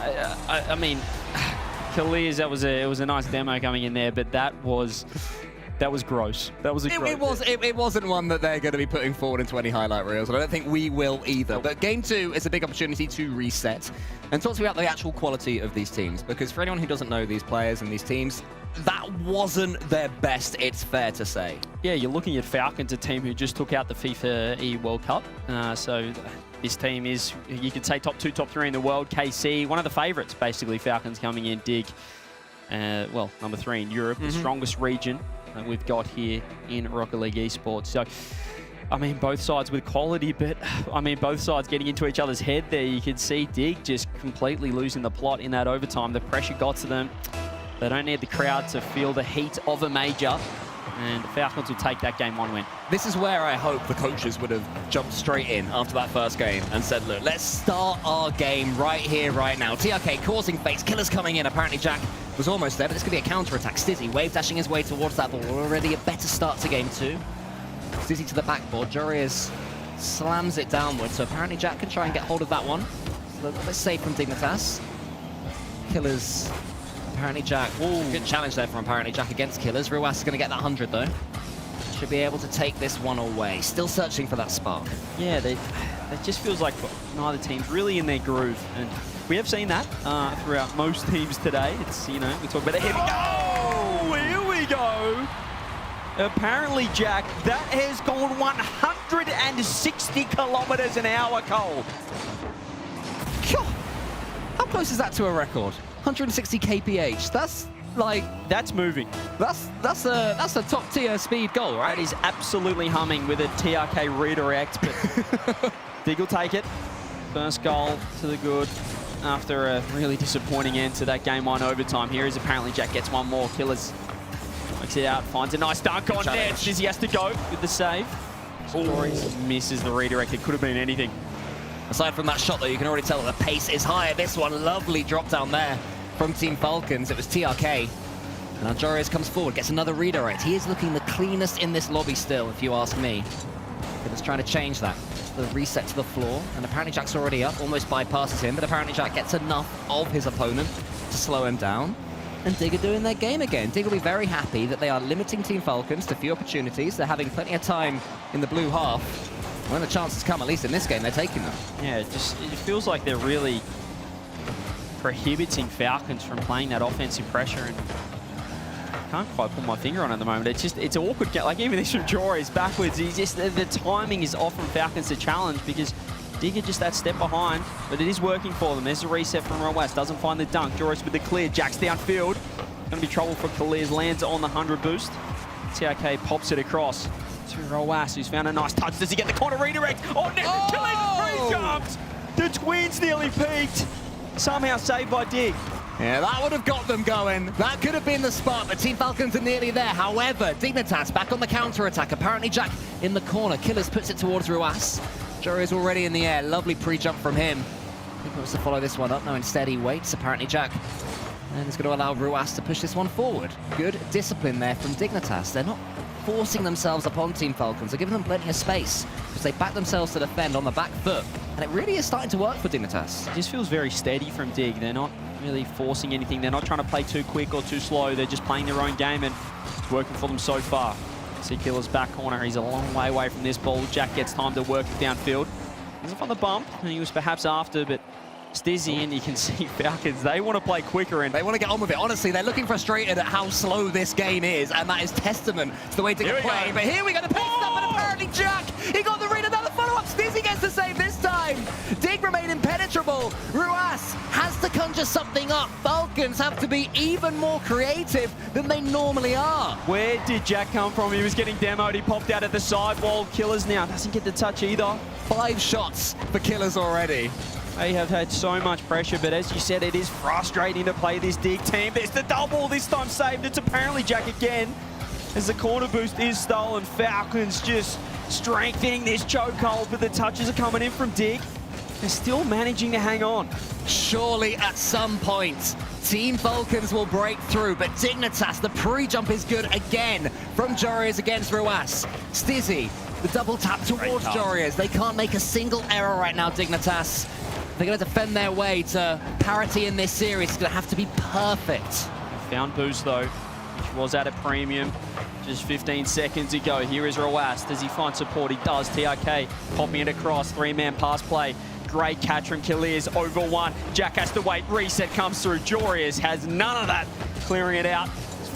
I mean, Khalils, it was a nice demo coming in there, but that was gross. That was a gross. It wasn't one that they're going to be putting forward into any highlight reels, and I don't think we will either. But Game 2 is a big opportunity to reset and talk to you about the actual quality of these teams, because for anyone who doesn't know these players and these teams, that wasn't their best, it's fair to say. Yeah, you're looking at Falcons, a team who just took out the FIFA E World Cup. So this team is, you could say, top 2, top 3 in the world. KC, one of the favourites, basically. Falcons coming in. Dig, well, number 3 in Europe, the strongest region that we've got here in Rocket League Esports. So, I mean, both sides with quality, but I mean, both sides getting into each other's head there. You can see Dig just completely losing the plot in that overtime. The pressure got to them. They don't need the crowd to feel the heat of a major. And the Falcons will take that Game 1 win. This is where I hope the coaches would have jumped straight in after that first game and said, look, let's start our game right here, right now. TRK causing fakes, Killers coming in. Apparently Jack was almost there, but this could be a counter-attack. Stizzy wave dashing his way towards that ball. Already a better start to Game 2. Stizzy to the backboard. Jorius slams it downwards, so apparently Jack can try and get hold of that one. A little bit safe from Dignitas. Killers. Apparently Jack, good challenge there from apparently Jack against Killers. Ruas is going to get that 100 though. Should be able to take this one away. Still searching for that spark. Yeah, it just feels like neither team's really in their groove. And we have seen that throughout most teams today. It's, you know, we talk about it. Here we go! Here we go! Apparently, Jack, that has gone 160 kilometers an hour, Cole. How close is that to a record? 160 kph. That's like, that's moving. That's a top tier speed goal, right? That is absolutely humming with a TRK redirect, but Dig will take it. First goal to the good after a really disappointing end to that Game 1 overtime. Here is apparently Jack gets one more. Killers works it out, finds a nice dunk on net. Stizzy has to go with the save. Stories misses the redirect. It could have been anything. Aside from that shot, though, you can already tell that the pace is higher. This one, lovely drop down there from Team Falcons. It was TRK. And now Jorius comes forward, gets another redirect. He is looking the cleanest in this lobby still, if you ask me. But it's trying to change that. The reset to the floor. And apparently Jack's already up, almost bypasses him. But apparently Jack gets enough of his opponent to slow him down. And Dig are doing their game again. Dig will be very happy that they are limiting Team Falcons to few opportunities. They're having plenty of time in the blue half. When the chances come, at least in this game, they're taking them. Yeah, it feels like they're really prohibiting Falcons from playing that offensive pressure, and I can't quite put my finger on it at the moment. It's awkward. Like even this from Jory is backwards. He's just the timing is off from Falcons to challenge because Digger just that step behind, but it is working for them. There's a reset from Rowas. Doesn't find the dunk. Joris with the clear. Jack's downfield. Gonna be trouble for Kaliz. Lands on the 100 boost. TRK pops it across to Roas, who's found a nice touch. Does he get the corner redirect? Oh, no! Kaliz pre-jumped! The twins nearly peaked. Somehow saved by Dig. Yeah, that would have got them going. That could have been the spot, but Team Falcons are nearly there. However, Dignitas back on the counter-attack. Apparently Jack in the corner. Killers puts it towards Ruas. Jory is already in the air. Lovely pre-jump from him. He wants to follow this one up. No, instead he waits. Apparently Jack. And he's going to allow Ruas to push this one forward. Good discipline there from Dignitas. They're not forcing themselves upon Team Falcons. They're giving them plenty of space because they back themselves to defend on the back foot. And it really is starting to work for Dignitas. It just feels very steady from Dig. They're not really forcing anything. They're not trying to play too quick or too slow. They're just playing their own game, and it's working for them so far. See Killer's back corner. He's a long way away from this ball. Jack gets time to work it downfield. He's up on the bump, and he was perhaps after, but Stizzy, and you can see Falcons, they want to play quicker and they want to get on with it. Honestly, they're looking frustrated at how slow this game is, and that is testament to the way Dig are playing. But here we go, the pace up, and apparently Jack, he got the read, another follow-up. Stizzy gets the save this time. Dig remain impenetrable. Ruas has to conjure something up. Falcons have to be even more creative than they normally are. Where did Jack come from? He was getting demoed. He popped out at the sidewall. Killers now doesn't get the touch either. 5 shots for Killers already. They have had so much pressure, but as you said, it is frustrating to play this Dig team. There's the double, this time saved. It's apparently Jack again, as the corner boost is stolen. Falcons just strengthening this chokehold, but the touches are coming in from Dig. They're still managing to hang on. Surely at some point, Team Falcons will break through, but Dignitas, the pre-jump is good again from Jorias against Ruas. Stizzy, the double tap towards Jorias. They can't make a single error right now, Dignitas. They're going to defend their way to parity in this series. It's going to have to be perfect. Found boost though, which was at a premium just 15 seconds ago. Here is Ruas. Does he find support? He does. TRK popping it across. 3-man pass play. Great catch from Kaliz over one. Jack has to wait. Reset comes through. Jorias has none of that. Clearing it out.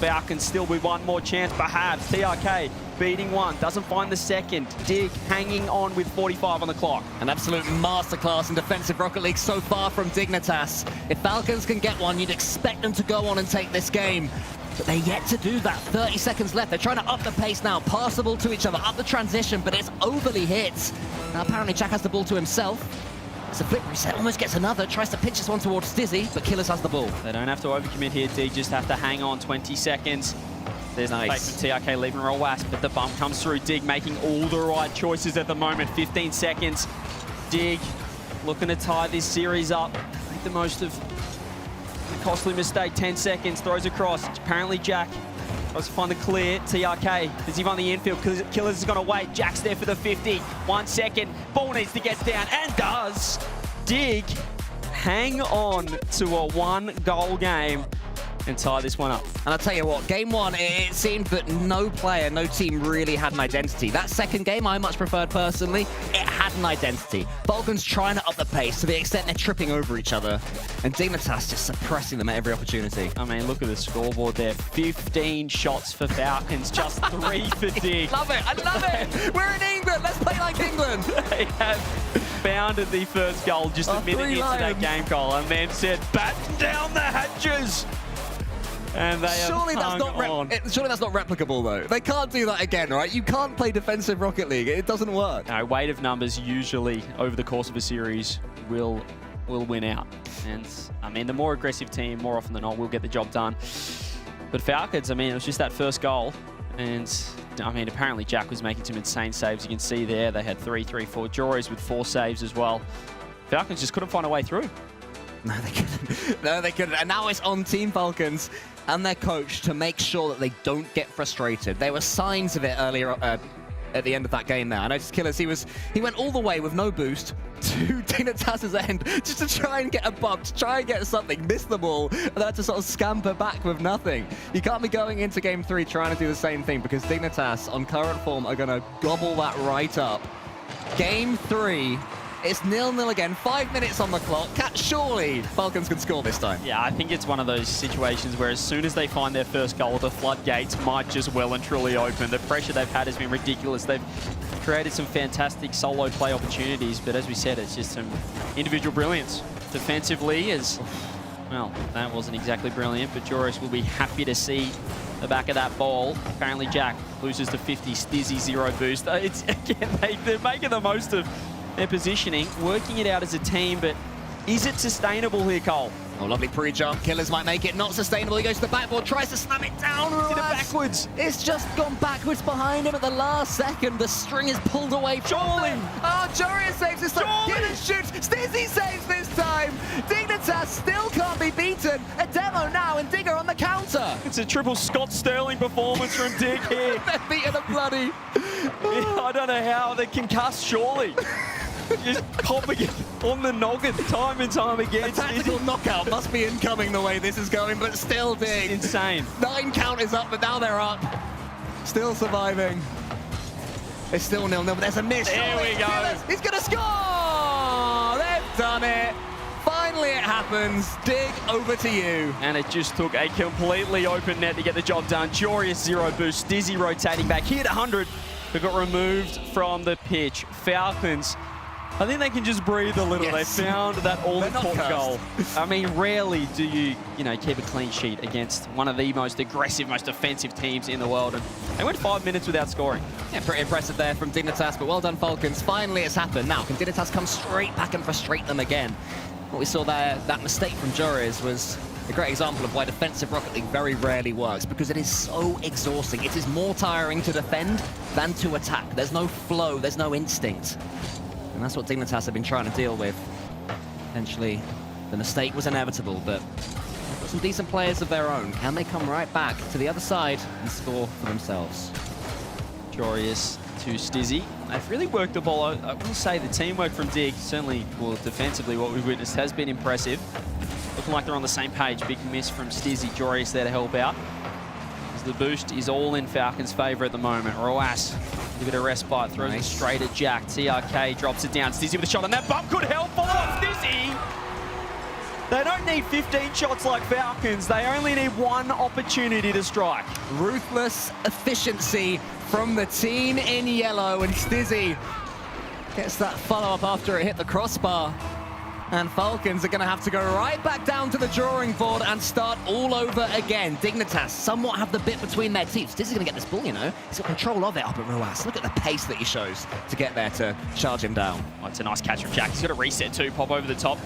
Falcons still with one more chance, perhaps. TRK beating one, doesn't find the second. Dig hanging on with 45 on the clock. An absolute masterclass in defensive Rocket League so far from Dignitas. If Falcons can get one, you'd expect them to go on and take this game. But they're yet to do that. 30 seconds left. They're trying to up the pace now. Passable to each other. Up the transition, but it's overly hit. Now apparently Jack has the ball to himself. It's a flip reset, almost gets another, tries to pitch this one towards Stizzy, but Killers has the ball. They don't have to overcommit here, Dig just have to hang on 20 seconds. There's nice. The TRK leaving Roas, but the bump comes through. Dig making all the right choices at the moment. 15 seconds. Dig looking to tie this series up. Make the most of the costly mistake. 10 seconds, throws across. Apparently Jack tries to find the clear. TRK, does he find the infield? Killers is going to wait. Jack's there for the 50. 1 second. Ball needs to get down, and does. Dig hang on to a 1-goal game and tie this one up. And I'll tell you what, game one, it seemed that no player, no team really had an identity. That second game, I much preferred personally. It had an identity. Falcons trying to up the pace to the extent they're tripping over each other. And Dignitas just suppressing them at every opportunity. I mean, look at the scoreboard there. 15 shots for Falcons, just 3 for Dig. Love it, I love it. We're in England, let's play like England. They have founded the first goal just a minute into that game goal, and then said, batten down the hatches. And they surely that's not replicable though. They can't do that again, right? You can't play defensive Rocket League. It doesn't work. No, weight of numbers usually over the course of a series will win out. And I mean, the more aggressive team, more often than not, will get the job done. But Falcons, I mean, it was just that first goal. And I mean, apparently Jack was making some insane saves. You can see there, they had 3, 4 Jories with 4 saves as well. Falcons just couldn't find a way through. No, they couldn't. No, they couldn't. And now it's on Team Falcons and their coach to make sure that they don't get frustrated. There were signs of it earlier at the end of that game there. I noticed Killers, he went all the way with no boost to Dignitas' end just to try and get a bump, to try and get something, miss the ball, and then had to sort of scamper back with nothing. You can't be going into game 3 trying to do the same thing because Dignitas, on current form, are going to gobble that right up. Game 3. It's 0-0 again, 5 minutes on the clock. Surely Falcons can score this time. Yeah, I think it's one of those situations where as soon as they find their first goal, the floodgates might just well and truly open. The pressure they've had has been ridiculous. They've created some fantastic solo play opportunities, but as we said, it's just some individual brilliance. Defensively, as Well, that wasn't exactly brilliant, but Joris will be happy to see the back of that ball. Apparently Jack loses to 50, Stizzy 0 boost. It's, again, they're making the most of their positioning, working it out as a team, but is it sustainable here, Cole? Oh, lovely pre-jump. Killers might make it not sustainable. He goes to the backboard, tries to slam it down. Did it backwards. It's just gone backwards behind him at the last second. The string is pulled away from him. Oh, Joris saves this time. Killers shoots. Stizzy saves this time. Dignitas still can't be beaten. A demo now and Digger on the counter. It's a triple Scott Sterling performance from Dig here. They're beating a bloody. I don't know how they can cuss, surely. Just popping it on the noggin time and time again. A tactical knockout must be incoming the way this is going, but still Dig. It's insane. 9 count is up, but now they're up. Still surviving. It's still 0-0, but there's a miss. There we go. He's going to score! They've done it. Finally it happens. Dig, over to you. And it just took a completely open net to get the job done. Joris 0 boost, Dizzy rotating back. Hit 100, but got removed from the pitch. Falcons, I think they can just breathe a little. Yes. They found that all-important goal. I mean, rarely do you keep a clean sheet against one of the most aggressive, most offensive teams in the world. And they went 5 minutes without scoring. Yeah, pretty impressive there from Dignitas, but well done, Falcons. Finally, it's happened. Now, can Dignitas come straight back and frustrate them again? What we saw there, that mistake from Joris was a great example of why defensive Rocket League very rarely works, because it is so exhausting. It is more tiring to defend than to attack. There's no flow, there's no instinct. And that's what Dignitas have been trying to deal with. Eventually, the mistake was inevitable, but they've got some decent players of their own. Can they come right back to the other side and score for themselves? Joris to Stizzy. They've really worked the ball. I will say the teamwork from Dig, certainly, well, defensively, what we've witnessed has been impressive. Looking like they're on the same page. Big miss from Stizzy. Joris there to help out. As the boost is all in Falcons' favour at the moment. Roas, a bit of respite, throws it straight at Jack. TRK drops it down. Stizzy with a shot, and that bump could help fall off Stizzy. They don't need 15 shots like Falcons. They only need one opportunity to strike. Ruthless efficiency from the team in yellow, and Stizzy gets that follow-up after it hit the crossbar. And Falcons are going to have to go right back down to the drawing board and start all over again. Dignitas somewhat have the bit between their teeth. Stizzy's going to get this ball, you know. He's got control of it up at Ruas. Look at the pace that he shows to get there to charge him down. Oh, it's a nice catch from Jack. He's got a reset too. Pop over the top.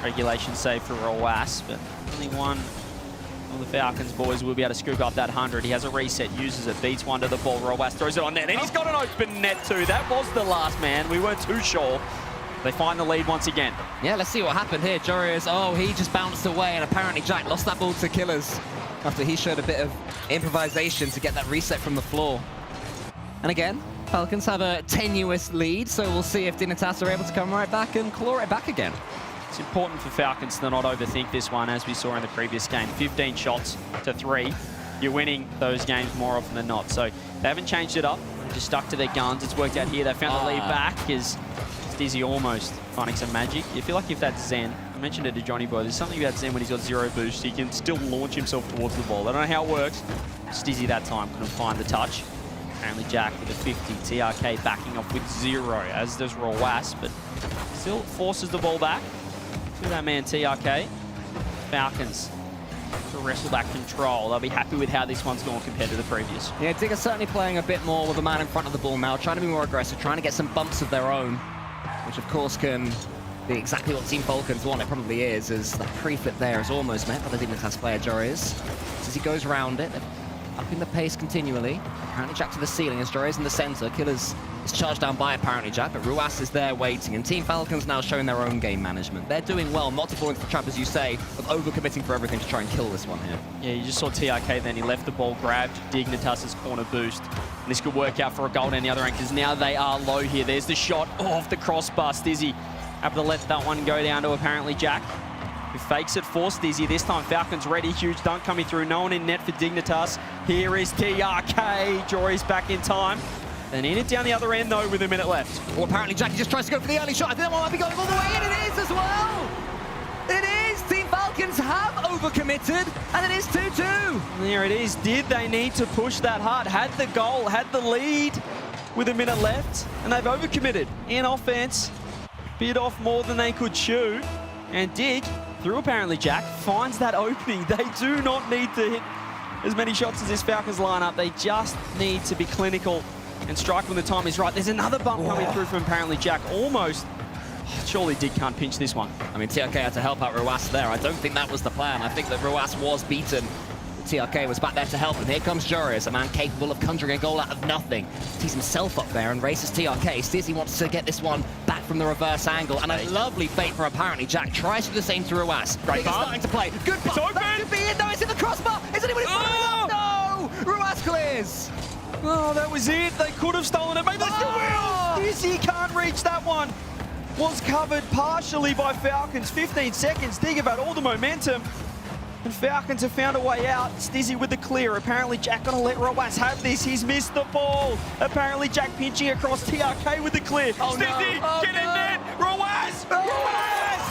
Regulation save for Ruas, but only one of the Falcons boys will be able to scoop up that 100. He has a reset, uses it, beats one to the ball. Ruas throws it on net, and he's got an open net too. That was the last man. We weren't too sure. They find the lead once again. Yeah, let's see what happened here. Joris, oh, he just bounced away, and apparently Jack lost that ball to Killers after he showed a bit of improvisation to get that reset from the floor. And again, Falcons have a tenuous lead, so we'll see if Dignitas are able to come right back and claw it back again. It's important for Falcons to not overthink this one, as we saw in the previous game. 15 shots to 3. You're winning those games more often than not. So they haven't changed it up. They're just stuck to their guns. It's worked out here. They found the lead back as Stizzy almost finding some magic. You feel like if that's Zen, I mentioned it to Johnny Boy, there's something about Zen when he's got 0 boost, he can still launch himself towards the ball. I don't know how it works. Stizzy that time couldn't find the touch. Apparently Jack with a 50, TRK backing off with 0, as does Roas, but still forces the ball back to that man TRK. Falcons to wrestle back control. They'll be happy with how this one's gone compared to the previous. Yeah, Digger's certainly playing a bit more with the man in front of the ball now, trying to be more aggressive, trying to get some bumps of their own, which of course can be exactly what Team Falcons want. It probably is, as the pre-flip there is almost met by the Dignitas player, Joris. As he goes around it, upping the pace continually. Apparently Jack to the ceiling as Joris in the center. Killers is charged down by apparently Jack, but Ruas is there waiting. And Team Falcons now showing their own game management. They're doing well not to fall into the trap, as you say, of overcommitting for everything to try and kill this one here. Yeah, you just saw TRK then. He left the ball, grabbed Dignitas' corner boost. And this could work out for a goal down the other end, because now they are low here. There's the shot off the crossbar. Stizzy able to let that one go down to apparently Jack, who fakes it for Stizzy. This time Falcons ready. Huge dunk coming through. No one in net for Dignitas. Here is TRK. Jory's back in time. And in it down the other end, though, with a minute left. Well, apparently Jackie just tries to go for the early shot. I think that one might be going all the way in. It is as well. It is. Team Falcons have overcommitted, and it is 2-2. There it is. Did they need to push that hard? Had the goal, had the lead with a minute left, and they've overcommitted in offense. Bit off more than they could chew. And Dig through apparently Jack, finds that opening. They do not need to hit as many shots as this Falcons lineup. They just need to be clinical and strike when the time is right. There's another bump coming through from apparently Jack. Almost. Surely Dig can't pinch this one. I mean, TRK had to help out Ruas there. I don't think that was the plan. I think that Ruas was beaten. TRK was back there to help him. Here comes Jurius, a man capable of conjuring a goal out of nothing. Sees himself up there and races TRK. Stizzy wants to get this one back from the reverse angle. And a lovely fake from apparently Jack. Tries to do the same to Ruas. Dig is starting to play. Good pass. That could be it. No, it's in the crossbar. Is anybody following up? No! Ruas clears. Oh, that was it. They could have stolen it. Maybe they still will. Stizzy can't reach that one. Was covered partially by Falcons. 15 seconds. Dig have had all the momentum. And Falcons have found a way out. Stizzy with the clear. Apparently Jack gonna let Ruas have this. He's missed the ball. Apparently Jack pinching across TRK with the clear. Oh, Stizzy, get in there. Ruas! Ruas!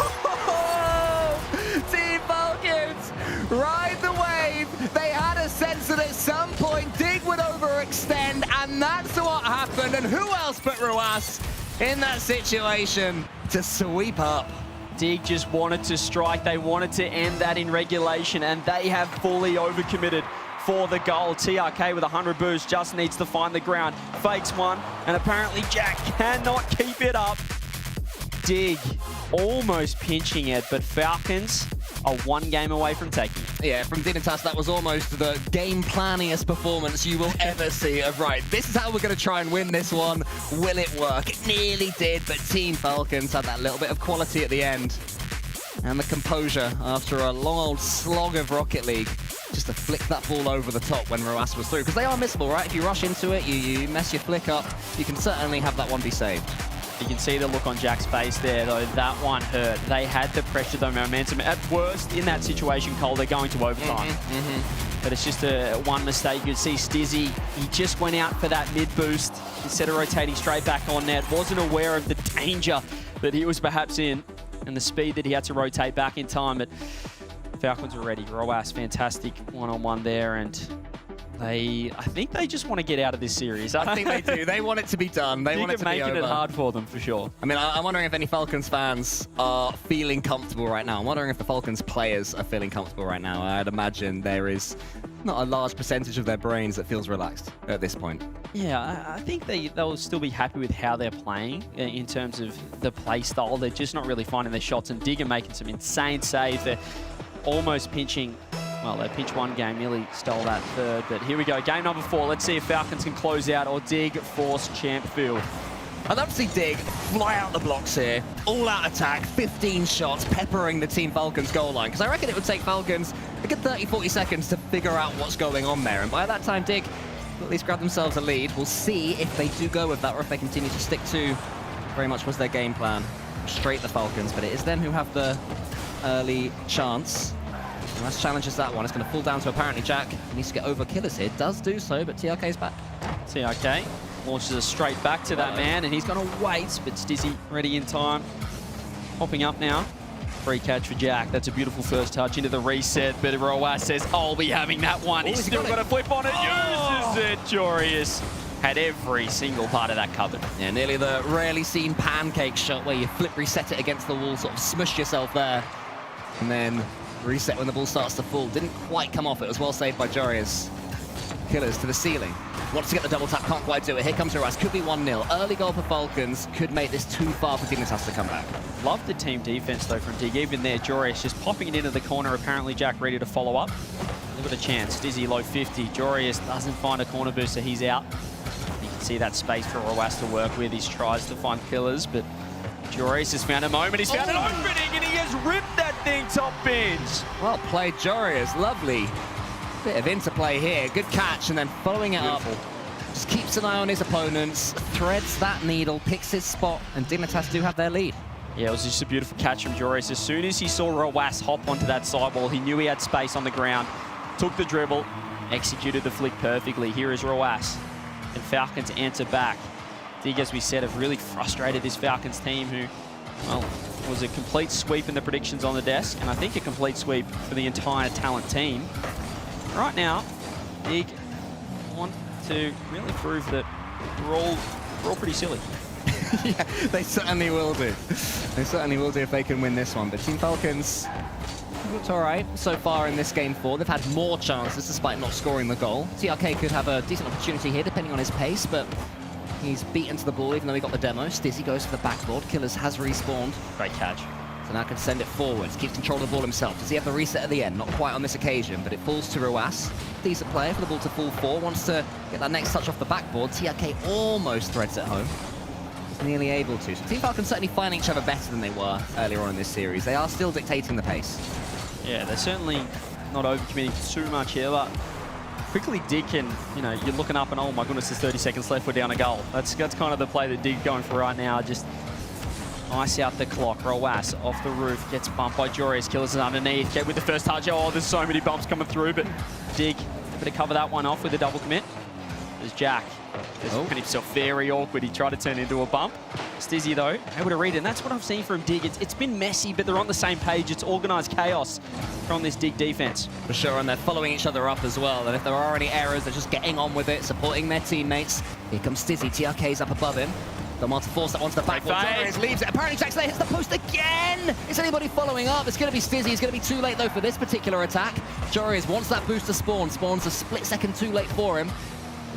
Team Falcons ride the wave. They had a sense that at some point Dig would overextend, and that's what happened. And who else but Ruas in that situation to sweep up? Dig just wanted to strike. They wanted to end that in regulation, and they have fully overcommitted for the goal. TRK with 100 boost just needs to find the ground. Fakes one, and apparently Jack cannot keep it up. Dig almost pinching it, but Falcons are one game away from taking it. Yeah, from Dignitas, that was almost the game planniest performance you will ever see of, right, this is how we're going to try and win this one. Will it work? It nearly did, but Team Falcons had that little bit of quality at the end. And the composure after a long old slog of Rocket League, just to flick that ball over the top when Ruas was through. Because they are missable, right? If you rush into it, you mess your flick up, you can certainly have that one be saved. You can see the look on Jack's face there, though. That one hurt. They had the pressure, the momentum. At worst, in that situation, Cole, they're going to overtime. But it's just one mistake. You can see Stizzy, he just went out for that mid-boost instead of rotating straight back on net. Wasn't aware of the danger that he was perhaps in and the speed that he had to rotate back in time. But Falcons are ready. Ruas, fantastic one-on-one there. And I think they just want to get out of this series. I think they do. They want it to be done. They want it to be over. Making it hard for them, for sure. I mean, I'm wondering if any Falcons fans are feeling comfortable right now. I'm wondering if the Falcons players are feeling comfortable right now. I'd imagine there is not a large percentage of their brains that feels relaxed at this point. Yeah, I think they'll still be happy with how they're playing in terms of the play style. They're just not really finding their shots, and Dig are making some insane saves. They're almost pinching. Well, they pinched one game, nearly stole that third. But here we go, game number 4. Let's see if Falcons can close out or Dig force champ field. I'd love to see Dig fly out the blocks here. All-out attack, 15 shots, peppering the Team Falcons goal line. Because I reckon it would take Falcons a good 30, 40 seconds to figure out what's going on there. And by that time, Dig will at least grab themselves a lead. We'll see if they do go with that or if they continue to stick to very much was their game plan. Straight the Falcons, but it is them who have the early chance. Ruas challenges that one. It's going to fall down to apparently Jack. He needs to get over killers here. Does do so, but TRK's back. TRK launches it straight back to that man, and he's going to wait, but Stizzy ready in time. Popping up now. Free catch for Jack. That's a beautiful first touch into the reset, but Ruas says, I'll be having that one. He's still got a flip on it. Uses it. Jurius had every single part of that covered. Yeah, nearly the rarely seen pancake shot where you flip reset it against the wall, sort of smush yourself there, and then reset when the ball starts to fall. Didn't quite come off. It was well saved by Jurius. Killers to the ceiling. Wants to get the double tap, can't quite do it. Here comes Ruas. Could be 1-0. Early goal for Falcons. Could make this too far for Dignitas to come back. Love the team defense, though, from Dig. Even there, Jurius just popping it into the corner. Apparently, Jack ready to follow up. Look at a chance. Stizzy low 50. Jurius doesn't find a corner boost, so he's out. You can see that space for Ruas to work with. He tries to find killers, but Jurius has found a moment. He's found an opening, and he has ripped that thing top binge. Well played, Jurius. Lovely. Bit of interplay here. Good catch, and then following it up. Just keeps an eye on his opponents, threads that needle, picks his spot, and Dignitas do have their lead. Yeah, it was just a beautiful catch from Jurius. As soon as he saw Ruas hop onto that sidewall, he knew he had space on the ground, took the dribble, executed the flick perfectly. Here is Ruas, and Falcons answer back. Dig, as we said, have really frustrated this Falcons team who, well, was a complete sweep in the predictions on the desk, and I think a complete sweep for the entire talent team. Right now, Dig want to really prove that we're all pretty silly. Yeah, they certainly will do. They certainly will do if they can win this one. But Team Falcons looked all right so far in this game 4. They've had more chances despite not scoring the goal. TRK could have a decent opportunity here depending on his pace, but he's beaten to the ball even though he got the demo. Stizzy goes for the backboard. Killers has respawned. Great catch. So now can send it forwards. Keeps control of the ball himself. Does he have the reset at the end? Not quite on this occasion, but it falls to Ruas. Decent player for the ball to fall 4. Wants to get that next touch off the backboard. TRK almost threads it home. He's nearly able to. So Team Falcons certainly finding each other better than they were earlier on in this series. They are still dictating the pace. Yeah, they're certainly not overcommitting too much here, but quickly Dig can, you know, you're looking up and oh my goodness, there's 30 seconds left, we're down a goal. That's kind of the play that Dig going for right now. Just ice out the clock. Roas off the roof, gets bumped by Jorius. Killers is underneath. Get with the first touch. Oh, there's so many bumps coming through, but Dig better cover that one off with a double commit. There's Jack. He's found himself very awkward. He tried to turn into a bump. Stizzy, though, able to read it. And that's what I've seen from Dig. It's been messy, but they're on the same page. It's organised chaos from this Dig defense. For sure, and they're following each other up as well. And if there are any errors, they're just getting on with it, supporting their teammates. Here comes Stizzy. TRK's up above him. Don't want to force that onto the backboard. Joris leaves it. Apparently, Jack's there. Hits the post again. Is anybody following up? It's going to be Stizzy. It's going to be too late, though, for this particular attack. Joris wants that boost to spawn. Spawns a split second too late for him.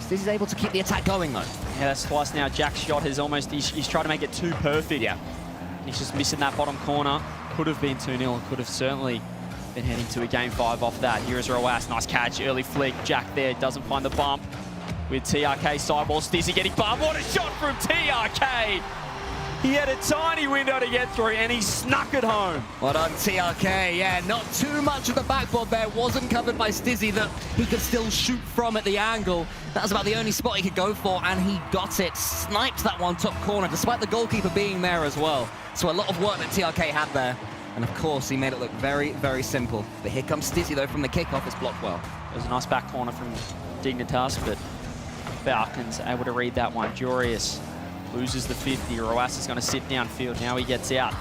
Stizzy's able to keep the attack going, though. Yeah, that's twice now. Jack's shot has almost... He's trying to make it too perfect. Yeah. He's just missing that bottom corner. Could have been 2-0. Could have certainly been heading to a game 5 off that. Here is Roas. Nice catch. Early flick. Jack there. Doesn't find the bump. With TRK sideball. Stizzy getting bumped. What a shot from TRK! He had a tiny window to get through, and he snuck it home. Well done, TRK. Yeah, not too much of the backboard there. Wasn't covered by Stizzy that he could still shoot from at the angle. That was about the only spot he could go for, and he got it. Sniped that one top corner, despite the goalkeeper being there as well. So a lot of work that TRK had there. And of course, he made it look very, very simple. But here comes Stizzy, though, from the kickoff. It's blocked well. It was a nice back corner from Dignitas, but Falcons able to read that one. Jorius loses the 50. Roas is going to sit downfield. Now he gets out.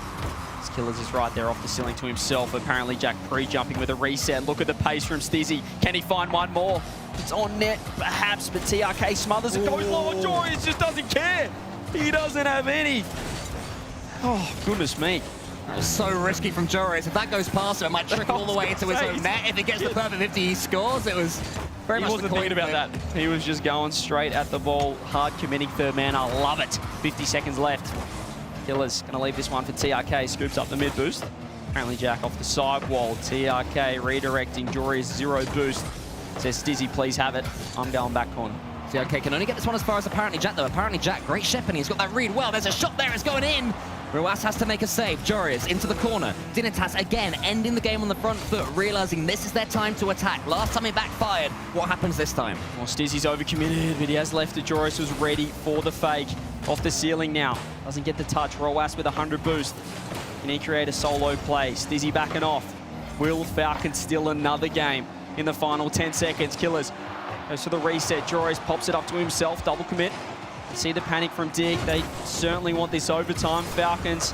His Killers is right there off the ceiling to himself. Apparently Jack pre-jumping with a reset. Look at the pace from Stizzy. Can he find one more? It's on net, perhaps, but TRK smothers it. Goes low. Jorius just doesn't care. He doesn't have any. Oh, goodness me. That was so risky from Jorius. If that goes past him, it might trickle all the way into his own net. If he gets the perfect 50, he scores. It was very much the coin. He wasn't thinking about that. He was just going straight at the ball, hard committing third man. I love it. 50 seconds left. Killers going to leave this one for TRK. Scoops up the mid boost. Apparently Jack off the side wall. TRK redirecting. Jorius 0 boost. Says Stizzy, please have it. I'm going back corner. TRK can only get this one as far as apparently Jack, though. Apparently Jack, great shepherding. He's got that read well. There's a shot there. It's going in. Ruas has to make a save. Jorius into the corner. Dignitas again ending the game on the front foot, realizing this is their time to attack. Last time it backfired. What happens this time? Well, Stizzy's overcommitted, but he has left it. Jorius was ready for the fake. Off the ceiling now. Doesn't get the touch. Ruas with 100 boost. Can he create a solo play? Stizzy backing off. Will Falcons steal another game in the final 10 seconds? Killers goes for the reset. Jorius pops it up to himself. Double commit. See the panic from Dig. They certainly want this overtime. Falcons,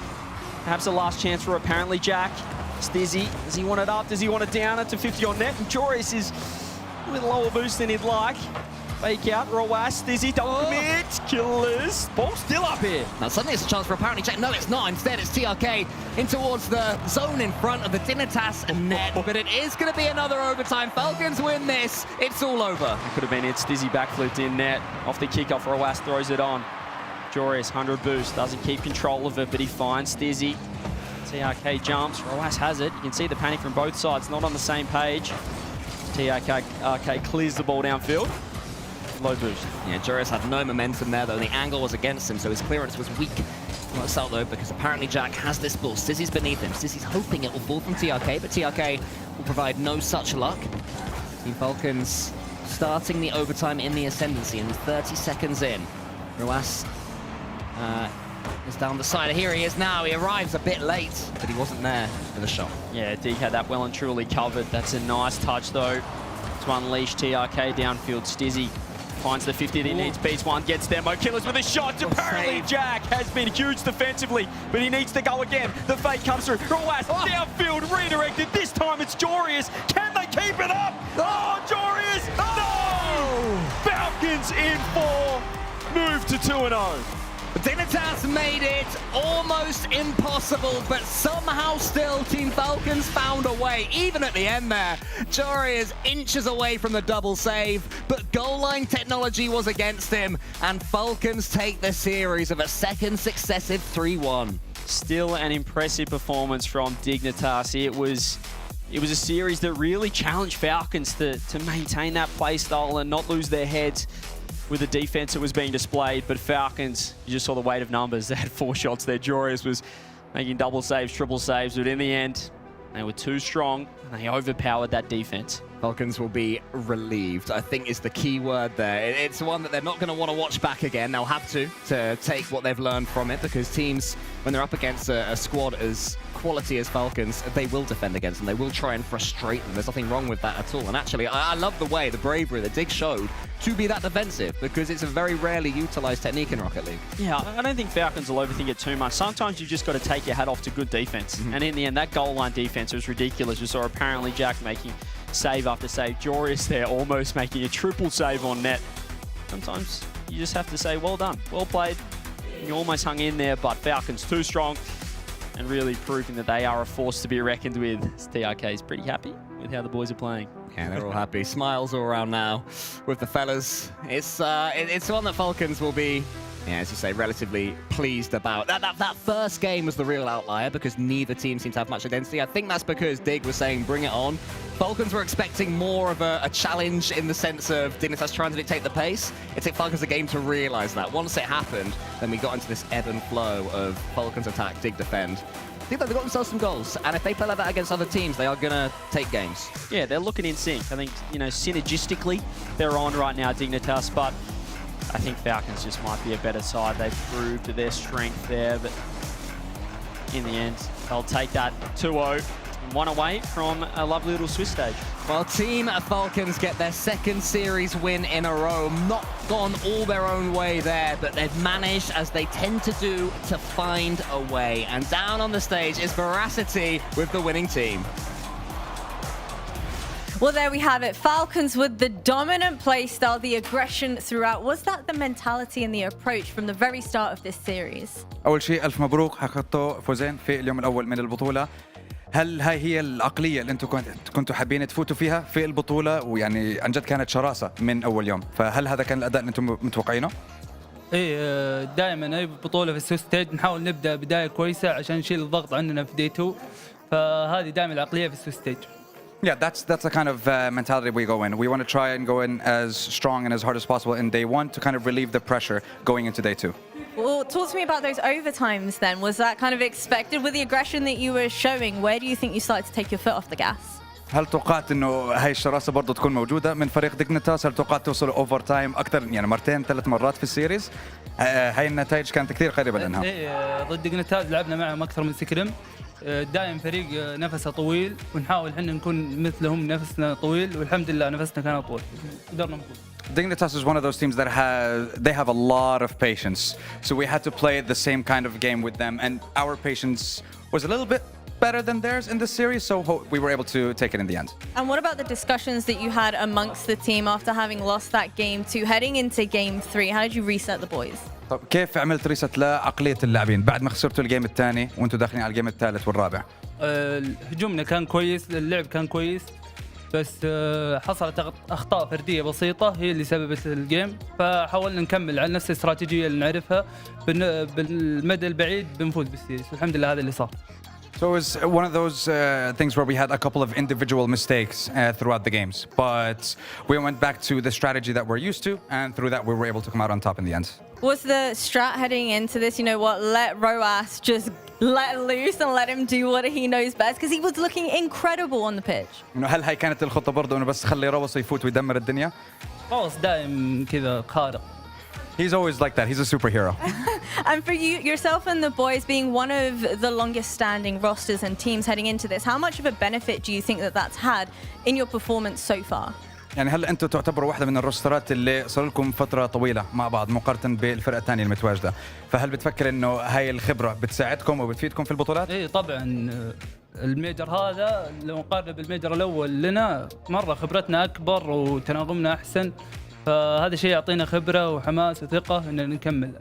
perhaps a last chance for apparently Jack. Stizzy, does he want it up? Does he want it down? It's a 50 on net. And Jorius is with a lower boost than he'd like. Fake out, Roas, Stizzy, double commit. Killers, ball still up here. Now suddenly it's a chance for apparently Jack. No, it's not. Instead, it's TRK in towards the zone in front of the Dignitas net. But it is going to be another overtime. Falcons win this. It's all over. It could have been it. Stizzy backflipped in net. Off the kickoff, Roas throws it on. Jorius, 100 boost. Doesn't keep control of it, but he finds Stizzy. TRK jumps. Roas has it. You can see the panic from both sides. Not on the same page. TRK clears the ball downfield. Low boost. Yeah, Jorius had no momentum there, though. The angle was against him, so his clearance was weak. Works out, though, because apparently Jack has this ball. Stizzy's beneath him. Stizzy's hoping it will fall from TRK, but TRK will provide no such luck. Team Falcons starting the overtime in the ascendancy, and 30 seconds in. Ruas is down the side. Here he is now. He arrives a bit late, but he wasn't there for the shot. Yeah, Dig had that well and truly covered. That's a nice touch, though, to unleash TRK downfield. Stizzy finds the 50 that he needs, beats one, gets demo. Killers with a shot. Apparently Jack has been huge defensively, but he needs to go again. The fake comes through. Ruas downfield, redirected. This time it's Jorius. Can they keep it up? Oh, Jorius! No! Falcons in 4, move to 2-0. Dignitas made it almost impossible, but somehow still Team Falcons found a way. Even at the end there, Jory is inches away from the double save, but goal line technology was against him, and Falcons take the series of a second successive 3-1. Still an impressive performance from Dignitas. It was a series that really challenged Falcons to maintain that play style and not lose their heads with the defense that was being displayed. But Falcons, you just saw the weight of numbers. They had 4 shots there. Joreus was making double saves, triple saves, but in the end, they were too strong and they overpowered that defense. Falcons will be relieved, I think is the key word there. It's one that they're not going to want to watch back again. They'll have to take what they've learned from it, because teams, when they're up against a squad as quality as Falcons, they will defend against them. They will try and frustrate them. There's nothing wrong with that at all. And actually, I love the way, the bravery that Dig showed to be that defensive, because it's a very rarely utilized technique in Rocket League. Yeah, I don't think Falcons will overthink it too much. Sometimes you've just got to take your hat off to good defense. And in the end, that goal line defense was ridiculous. We saw apparently Jack making save after save. Joreus there almost making a triple save on net. Sometimes you just have to say, well done, well played. You almost hung in there, but Falcons too strong and really proving that they are a force to be reckoned with. TRK is pretty happy with how the boys are playing. Yeah, they're all happy. Smiles all around now with the fellas. It's one that Falcons will be, yeah, as you say, relatively pleased about. That first game was the real outlier, because neither team seemed to have much identity. I think that's because Dig was saying, bring it on. Falcons were expecting more of a challenge in the sense of Dignitas trying to dictate the pace. It took Falcons a game to realize that. Once it happened, then we got into this ebb and flow of Falcons attack, Dig defend. I think they've got themselves some goals, and if they play like that against other teams, they are going to take games. Yeah, they're looking in sync. I think, you know, synergistically, they're on right now, Dignitas, but I think Falcons just might be a better side. They've proved their strength there, but in the end, they'll take that 2-0. One away from a lovely little Swiss stage. Well, Team Falcons get their second series win in a row. Not gone all their own way there, but they've managed, as they tend to do, to find a way. And down on the stage is Veracity with the winning team. Well, there we have it. Falcons with the dominant play style, the aggression throughout. Was that the mentality and the approach from the very start of this series? أول شيء ألف مبروك، حققتوا فوزين في اليوم الأول من البطولة. هل هاي هي العقلية اللي أنتم كنتوا حابين تفوتوا فيها في البطولة؟ ويعني عن جد كانت شراسة من أول يوم، فهل هذا كان الأداء اللي أنتم متوقعينه؟ ايه دائما اي بطولة في السويس ستيج نحاول نبدأ بداية كويسة عشان نشيل الضغط عندنا في دي 2، فهذه دائما العقلية في السويس ستيج. Yeah, that's the kind of mentality we go in. We want to try and go in as strong and as hard as possible in day 1 to kind of relieve the pressure going into day 2. Well, talk to me about those overtimes then. Was that kind of expected with the aggression that you were showing? Where do you think you started to take your foot off the gas? هل توقعت انه هاي الشراسه برضه تكون موجوده من فريق ديجنيتاس؟ هل توقعت توصل اوفر تايم اكثر، يعني مرتين 3 مرات في السيريز؟ هاي النتائج كانت كثير قريبه لانها. ايه ضد ديجنيتاس لعبنا معهم اكثر من سكرم. دائما فريق نفسه طويل ونحاول احنا نكون مثلهم نفسنا طويل، والحمد لله نفسنا كان طويل قدرنا نفوز. Dignitas is one of those teams that have a lot of patience, so we had to play the same kind of game with them, and our patience was a little bit better than theirs in this series, so we were able to take it in the end. And what about the discussions that you had amongst the team after having lost that game 2, heading into game 3? How did you reset the boys? طب كيف عملت ريست لعقلية اللاعبين بعد ما خسرتوا الجيم الثاني وانتم داخلين على الجيم الثالث والرابع؟ هجومنا كان كويس، اللعب كان كويس، بس حصلت اخطاء فرديه بسيطه هي اللي سببت الجيم، فحاولنا نكمل على نفس الاستراتيجيه اللي نعرفها، بالمدى البعيد بنفوز بالسيريز، والحمد لله هذا اللي صار. So it was one of those things where we had a couple of individual mistakes throughout the games, but we went back to the strategy that we're used to, and through that we were able to come out on top in the end. Was the strat heading into this, you know what, let Roas just let loose and let him do what he knows best, because he was looking incredible on the pitch. إنه هل هاي كانت الخطة برضه إنه بس خلي روس يفوت ويدمر الدنيا؟ روس دائم كذا خارق. He's always like that. He's a superhero. And for you, yourself and the boys being one of the longest standing rosters and teams heading into this, how much of a benefit do you think that that's had in your performance so far? يعني هل انتم تعتبروا واحدة من الروسترات اللي صار لكم فترة طويلة مع بعض مقارنة بالفرقة الثانية المتواجدة، فهل بتفكر انه هاي الخبرة بتساعدكم وبتفيدكم في البطولات؟ ايه طبعا، الميجر هذا لو نقارنه بالميجر الاول لنا مرة خبرتنا اكبر وتناغمنا احسن، فهذا شيء يعطينا خبرة وحماس وثقة ان نكمل.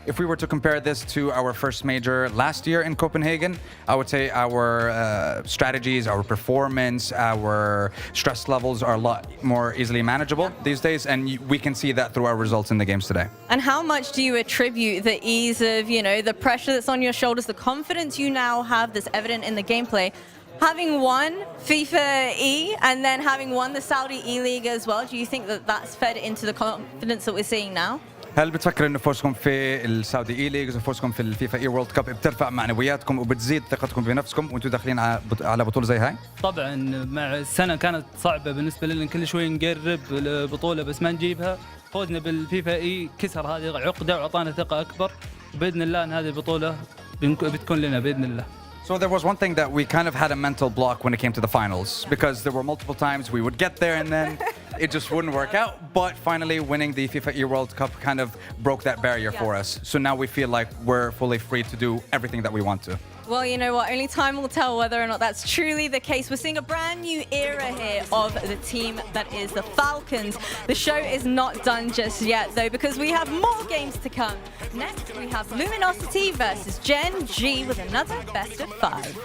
If we were to compare this to our first major last year in Copenhagen, I would say our strategies, our performance, our stress levels are a lot more easily manageable these days, and we can see that through our results in the games today. And how much do you attribute the ease of, the pressure that's on your shoulders, the confidence you now have that's evident in the gameplay, having won FIFA E and then having won the Saudi E-League as well? Do you think that that's fed into the confidence that we're seeing now? هل بتفكر انه فوزكم في السعودي اي ليجز وفوزكم في الفيفا اي وورلد كاب بترفع معنوياتكم وبتزيد ثقتكم بنفسكم وانتم داخلين على بطوله زي هاي؟ طبعا مع السنه كانت صعبه بالنسبه لنا، كل شوي نقرب البطوله بس ما نجيبها. فوزنا بالفيفا اي كسر هذه العقده وعطانا ثقه اكبر، باذن الله ان هذه البطوله بتكون لنا باذن الله. So there was one thing that we kind of had a mental block when it came to the finals, because there were multiple times we would get there and then it just wouldn't work out. But finally winning the FIFA E World Cup kind of broke that barrier for us. So now we feel like we're fully free to do everything that we want to. Well, you know what? Only time will tell whether or not that's truly the case. We're seeing a brand new era here of the team that is the Falcons. The show is not done just yet, though, because we have more games to come. Next, we have Luminosity versus Gen.G with another best of 5.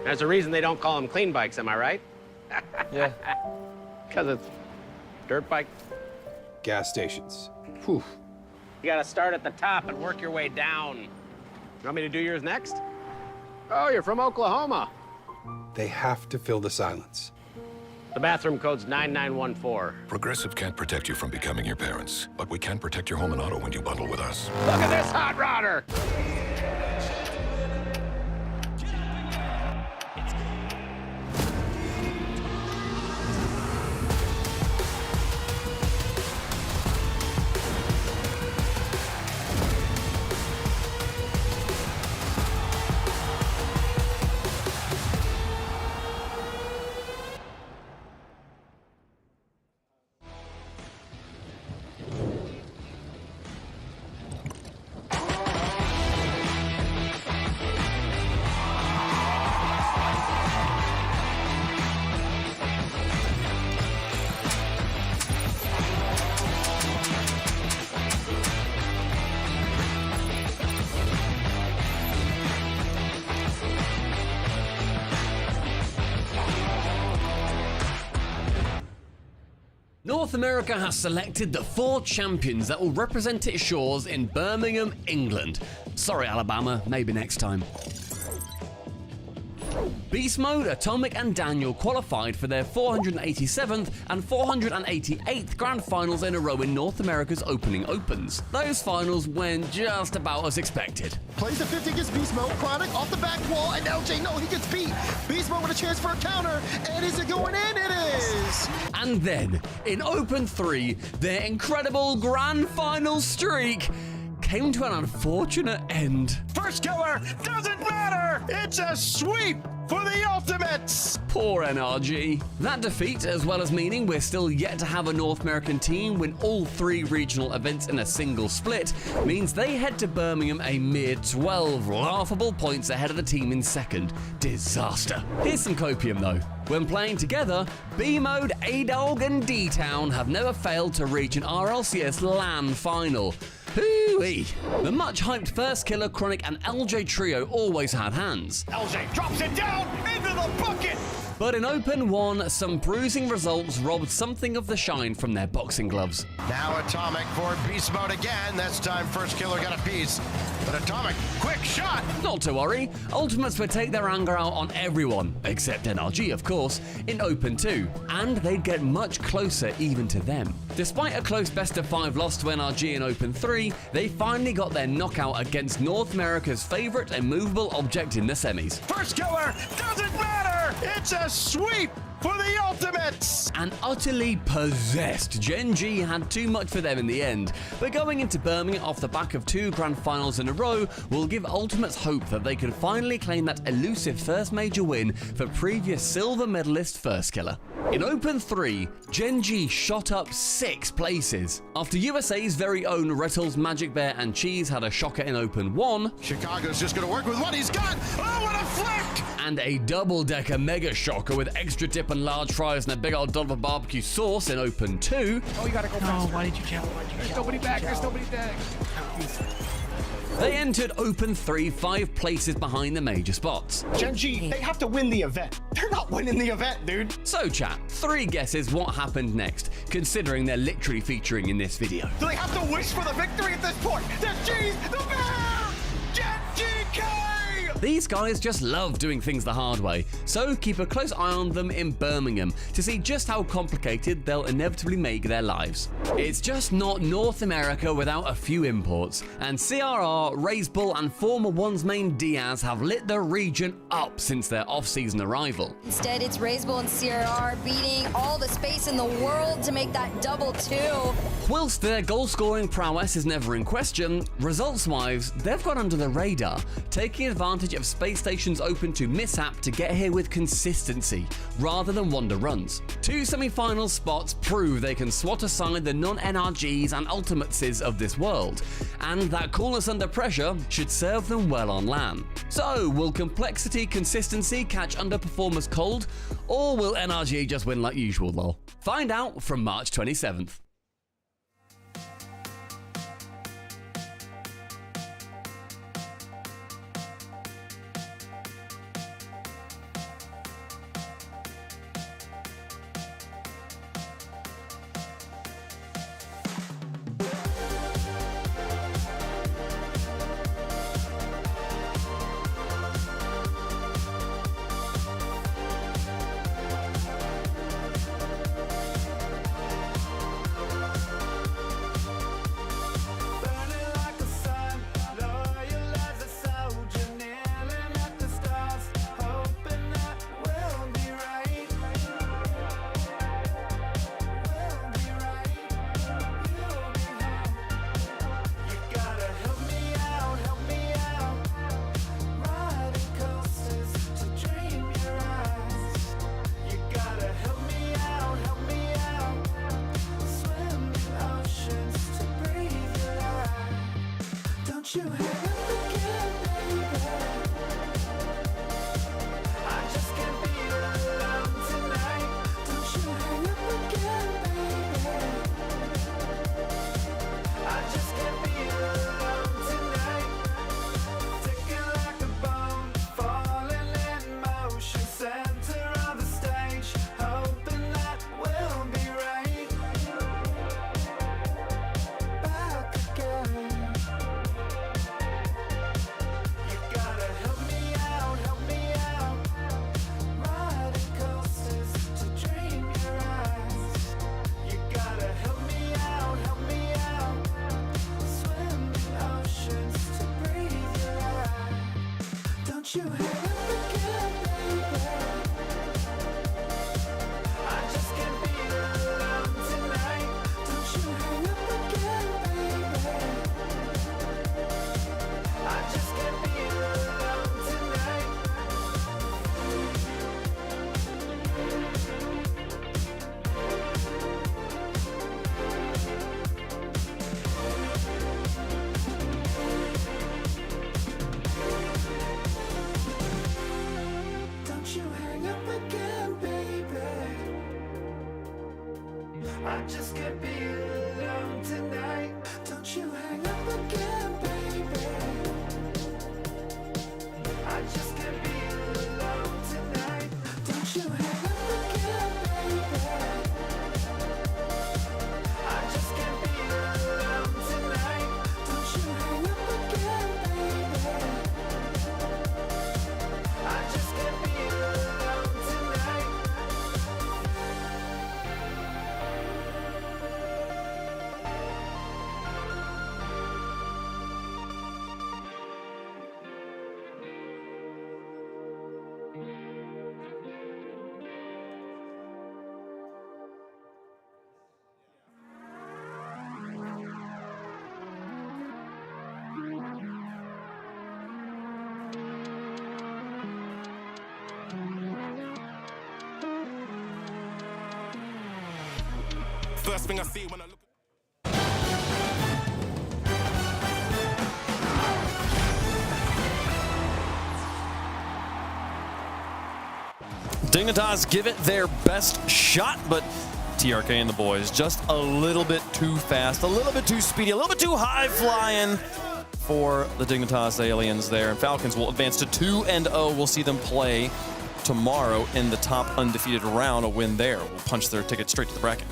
There's a reason they don't call them clean bikes, am I right? Yeah. Because it's dirt bike. Gas stations. Whew. You gotta start at the top and work your way down. You want me to do yours next? Oh, you're from Oklahoma. They have to fill the silence. The bathroom code's 9914. Progressive can't protect you from becoming your parents, but we can protect your home and auto when you bundle with us. Look at this hot rodder! North America has selected the 4 champions that will represent its shores in Birmingham, England. Sorry, Alabama, maybe next time. Beast Mode, Atomic and Daniel qualified for their 487th and 488th Grand Finals in a row in North America's opening opens. Those finals went just about as expected. Plays the 50 against Beast Mode, Chronic off the back wall, and LJ, no, he gets beat. Beast Mode with a chance for a counter, and is it going in? It is! And then, in Open 3, their incredible Grand Final streak came to an unfortunate end. First killer doesn't matter! It's a sweep for the Ultimates! Poor NRG. That defeat, as well as meaning we're still yet to have a North American team win all 3 regional events in a single split, means they head to Birmingham a mere 12 laughable points ahead of the team in second. Disaster. Here's some copium though. When playing together, B-Mode, A-Dog and D-Town have never failed to reach an RLCS LAN final. Hooey! The much hyped First Killer, Chronic and LJ trio always had hands. LJ drops it down into the bucket! But in Open 1, some bruising results robbed something of the shine from their boxing gloves. Now Atomic for Beast Mode again. This time First Killer got a piece. But Atomic, quick shot! Not to worry, Ultimates would take their anger out on everyone, except NRG of course, in Open 2, and they'd get much closer even to them. Despite a close best of 5 loss to NRG in Open 3, they finally got their knockout against North America's favourite immovable object in the semis. First Killer doesn't matter! It's a sweep for the Ultimates! And utterly possessed, Gen.G had too much for them in the end, but going into Birmingham off the back of 2 grand finals in a row will give Ultimates hope that they could finally claim that elusive first major win for previous silver medalist First Killer. In Open 3, Gen.G shot up 6 places. After USA's very own Rlcs, Magic Bear and Cheese had a shocker in Open 1, Chicago's just going to work with what he's got. Oh, what a flick! and a double-decker mega shocker with extra dip and large fries and a big old dollop of barbecue sauce in Open 2. Oh, you gotta go faster. Why did you jump? There's nobody back. There's nobody back. They entered Open 3 5 places behind the major spots. Gen.G, they have to win the event. They're not winning the event, dude. So chat, 3 guesses what happened next, considering they're literally featuring in this video. Do they have to wish for the victory at this point? Gen.G's the bear! Gen.G-K! These guys just love doing things the hard way, so keep a close eye on them in Birmingham to see just how complicated they'll inevitably make their lives. It's just not North America without a few imports, and CRR, Razebull and former One's Main Diaz have lit the region up since their off-season arrival. Instead, it's Razebull and CRR beating all the space in the world to make that double 2. Whilst their goal-scoring prowess is never in question, results-wise, they've got under the radar, taking advantage of Space Station's Open 2 mishap to get here with consistency, rather than wander runs. 2 semi-final spots prove they can swat aside the non-NRGs and Ultimates of this world, and that coolness under pressure should serve them well on LAN. So, will complexity, consistency catch underperformers cold, or will NRG just win like usual, lol? Find out from March 27th. First thing I see when I look. Dignitas give it their best shot, but TRK and the boys just a little bit too fast, a little bit too speedy, a little bit too high flying for the Dignitas aliens there. And Falcons will advance to 2-0. We'll see them play tomorrow in the top undefeated round. A win there will punch their ticket straight to the bracket.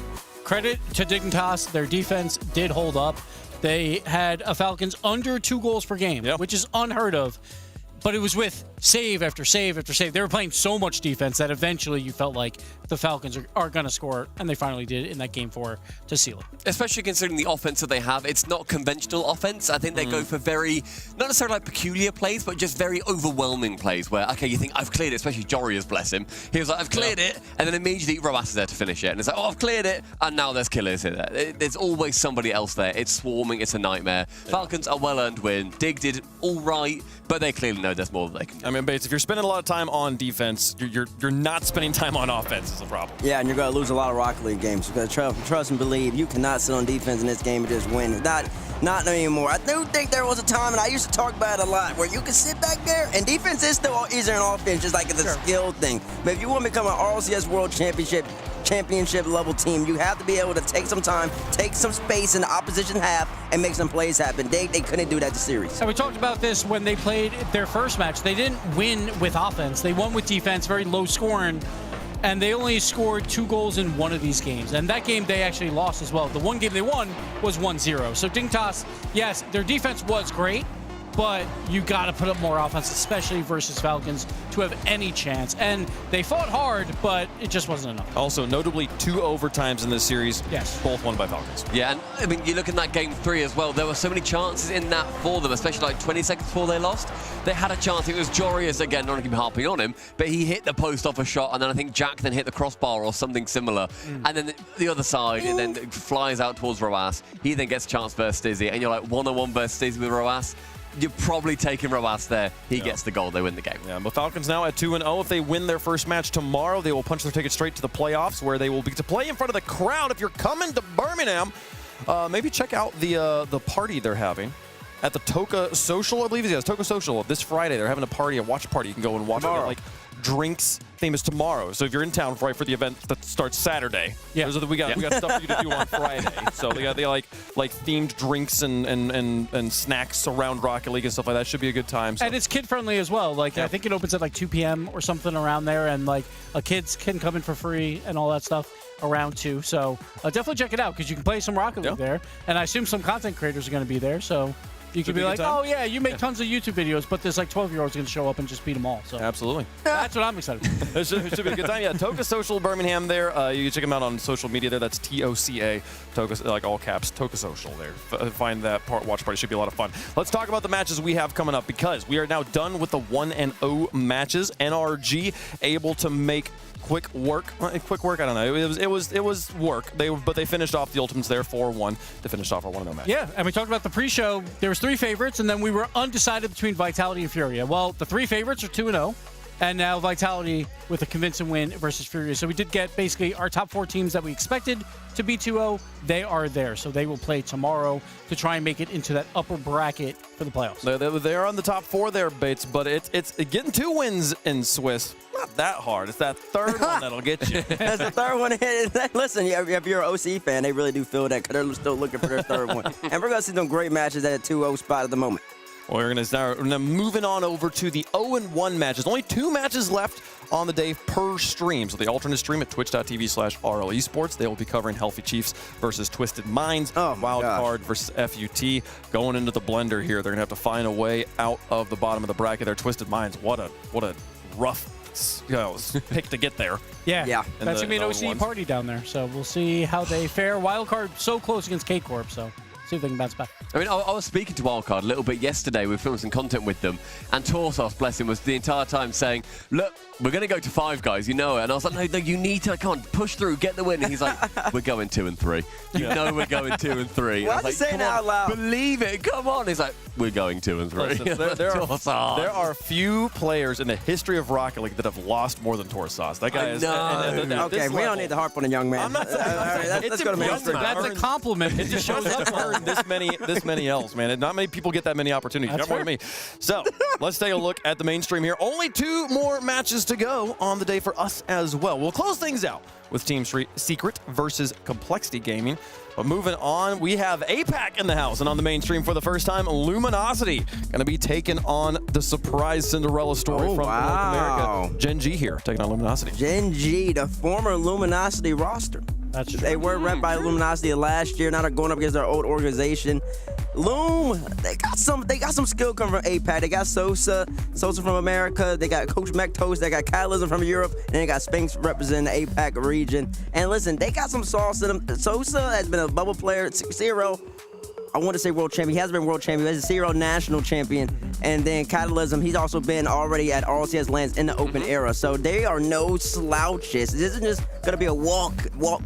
Credit to Dignitas. Their defense did hold up. They had a Falcons under 2 goals per game, which is unheard of. But it was with save after save after save. They were playing so much defense that eventually you felt like the Falcons are going to score, and they finally did in that game 4 to seal it. Especially considering the offense that they have. It's not conventional offense. I think they go for very, not necessarily like peculiar plays, but just very overwhelming plays where, okay, you think, I've cleared it, especially Joria's, bless him. He was like, I've cleared it, and then immediately Roas is there to finish it. And it's like, oh, I've cleared it, and now there's killers here. There's always somebody else there. It's swarming, it's a nightmare. Falcons, a well-earned win. Dig did all right, but they clearly know there's more that they can do. I mean, Bates, if you're spending a lot of time on defense, you're not spending time on offense is the problem. Yeah, and you're going to lose a lot of Rocket League games. Because trust and believe, you cannot sit on defense in this game and just win. Not anymore. I do think there was a time, and I used to talk about it a lot, where you can sit back there, and defense is still easier than offense, just like it's a skill thing. But if you want to become an RLCS World Championship level team, you have to be able to take some time, take some space in the opposition half, and make some plays happen. They couldn't do that this series. And we talked about this when they played their first match. They didn't win with offense. They won with defense, very low scoring, and they only scored 2 goals in 1 of these games. And that game they actually lost as well. The one game they won was 1-0. So Dignitas, yes, their defense was great, but you got to put up more offense, especially versus Falcons, to have any chance. And they fought hard, but it just wasn't enough. Also, notably 2 overtimes in this series, both won by Falcons. Yeah, and I mean, you look at that game 3 as well. There were so many chances in that for them, especially like 20 seconds before they lost. They had a chance. It was Jorius again, not to keep harping on him, but he hit the post off a shot, and then I think Jack then hit the crossbar or something similar. And then the other side, and then it flies out towards Roas. He then gets a chance versus Stizzy, and you're like 1-on-1 versus Stizzy with Roas. You're probably taking Roas there. He gets the goal. They win the game. Yeah, but Falcons now at 2-0. If they win their first match tomorrow, they will punch their ticket straight to the playoffs, where they will be to play in front of the crowd. If you're coming to Birmingham, maybe check out the party they're having at the Toka Social, I believe it is. Toka Social this Friday. They're having a party, a watch party. You can go and watch it. Like drinks theme is tomorrow. So if you're in town right for the event that starts Saturday, we got stuff for you to do on Friday. So they like themed drinks and snacks around Rocket League and stuff like that. Should be a good time. So. And it's kid friendly as well. Like I think it opens at like 2 p.m. or something around there, and like kids can come in for free and all that stuff around too. So definitely check it out because you can play some Rocket League there, and I assume some content creators are going to be there. So. You could be like, oh, yeah, you make tons of YouTube videos, but there's like 12-year-olds going to show up and just beat them all. So absolutely. That's what I'm excited about. It should be a good time. Yeah, Toka Social Birmingham there. You can check them out on social media there. That's TOCA, Toka, like all caps, Toka Social there. Find that watch party. Should be a lot of fun. Let's talk about the matches we have coming up because we are now done with the 1-0 matches. NRG able to make quick work. I don't know. It was work. But they finished off the Ultimates there 4-1 to finish off our 1-0 match. Yeah, and we talked about the pre-show. There was 3 favorites, and then we were undecided between Vitality and Furia. Well, the 3 favorites are 2-0, and now Vitality with a convincing win versus Furia. So we did get basically our top 4 teams that we expected to be 2-0. They are there, so they will play tomorrow to try and make it into that upper bracket for the playoffs. They're on the top 4 there, Bates, but it's getting 2 wins in Swiss. Not that hard. It's that third one that'll get you. That's the third one. Listen, if you're an OC fan, they really do feel that because they're still looking for their third one. And we're going to see some great matches at a 2-0 spot at the moment. Well, we're going to start moving on over to the 0-1 matches. Only 2 matches left on the day per stream. So the alternate stream at twitch.tv/RLesports. They will be covering Healthy Chiefs versus Twisted Minds. Wild Card versus FUT. Going into the blender here. They're going to have to find a way out of the bottom of the bracket there. Twisted Minds, what a rough pick to get there. Yeah. That's going to be an OC party down there. So we'll see how they fare. Wild Card so close against K-Corp. So See if they can bounce back. I mean, I was speaking to Wildcard a little bit yesterday. We filmed some content with them, and Torsos, bless him, was the entire time saying, "Look, we're going to go to 5 guys, you know it." And I was like, "No, you need to, come on, push through, get the win." And he's like, "We're going 2 and 3. You know we're going 2 and 3." Why I was is he like, saying "Come on, out loud? believe it, come on." He's like, "We're going 2 and 3. Listen, there are few players in the history of Rocket League that have lost more than Torsauce. That guy is. Okay, we don't need to harp on a young man. I'm not saying let's go to mainstream. That's a compliment. It just shows up. Earned this many L's, man. And not many people get that many opportunities. Not more than me. So let's take a look at the mainstream here. Only 2 more matches to go on the day for us as well. We'll close things out with Team Secret versus Complexity Gaming. But moving on, we have APAC in the house, and on the mainstream for the first time, Luminosity going to be taking on the surprise Cinderella story from North America. Gen.G here, taking on Luminosity. Gen.G, the former Luminosity roster. That's true. They were rep by Luminosity last year. Now they're going up against their old organization. Loom, they got some skill coming from APAC. They got Sosa from America. They got Coach Mektos. They got Catalysm from Europe, and they got Spinks representing the APAC region. And listen, they got some sauce in them. Sosa has been a bubble player. Zero, I want to say world champion. He has been world champion. He's a Zero national champion. And then Catalysm, he's also been already at Rlcs lands in the open era. So they are no slouches. This isn't just going to be a walk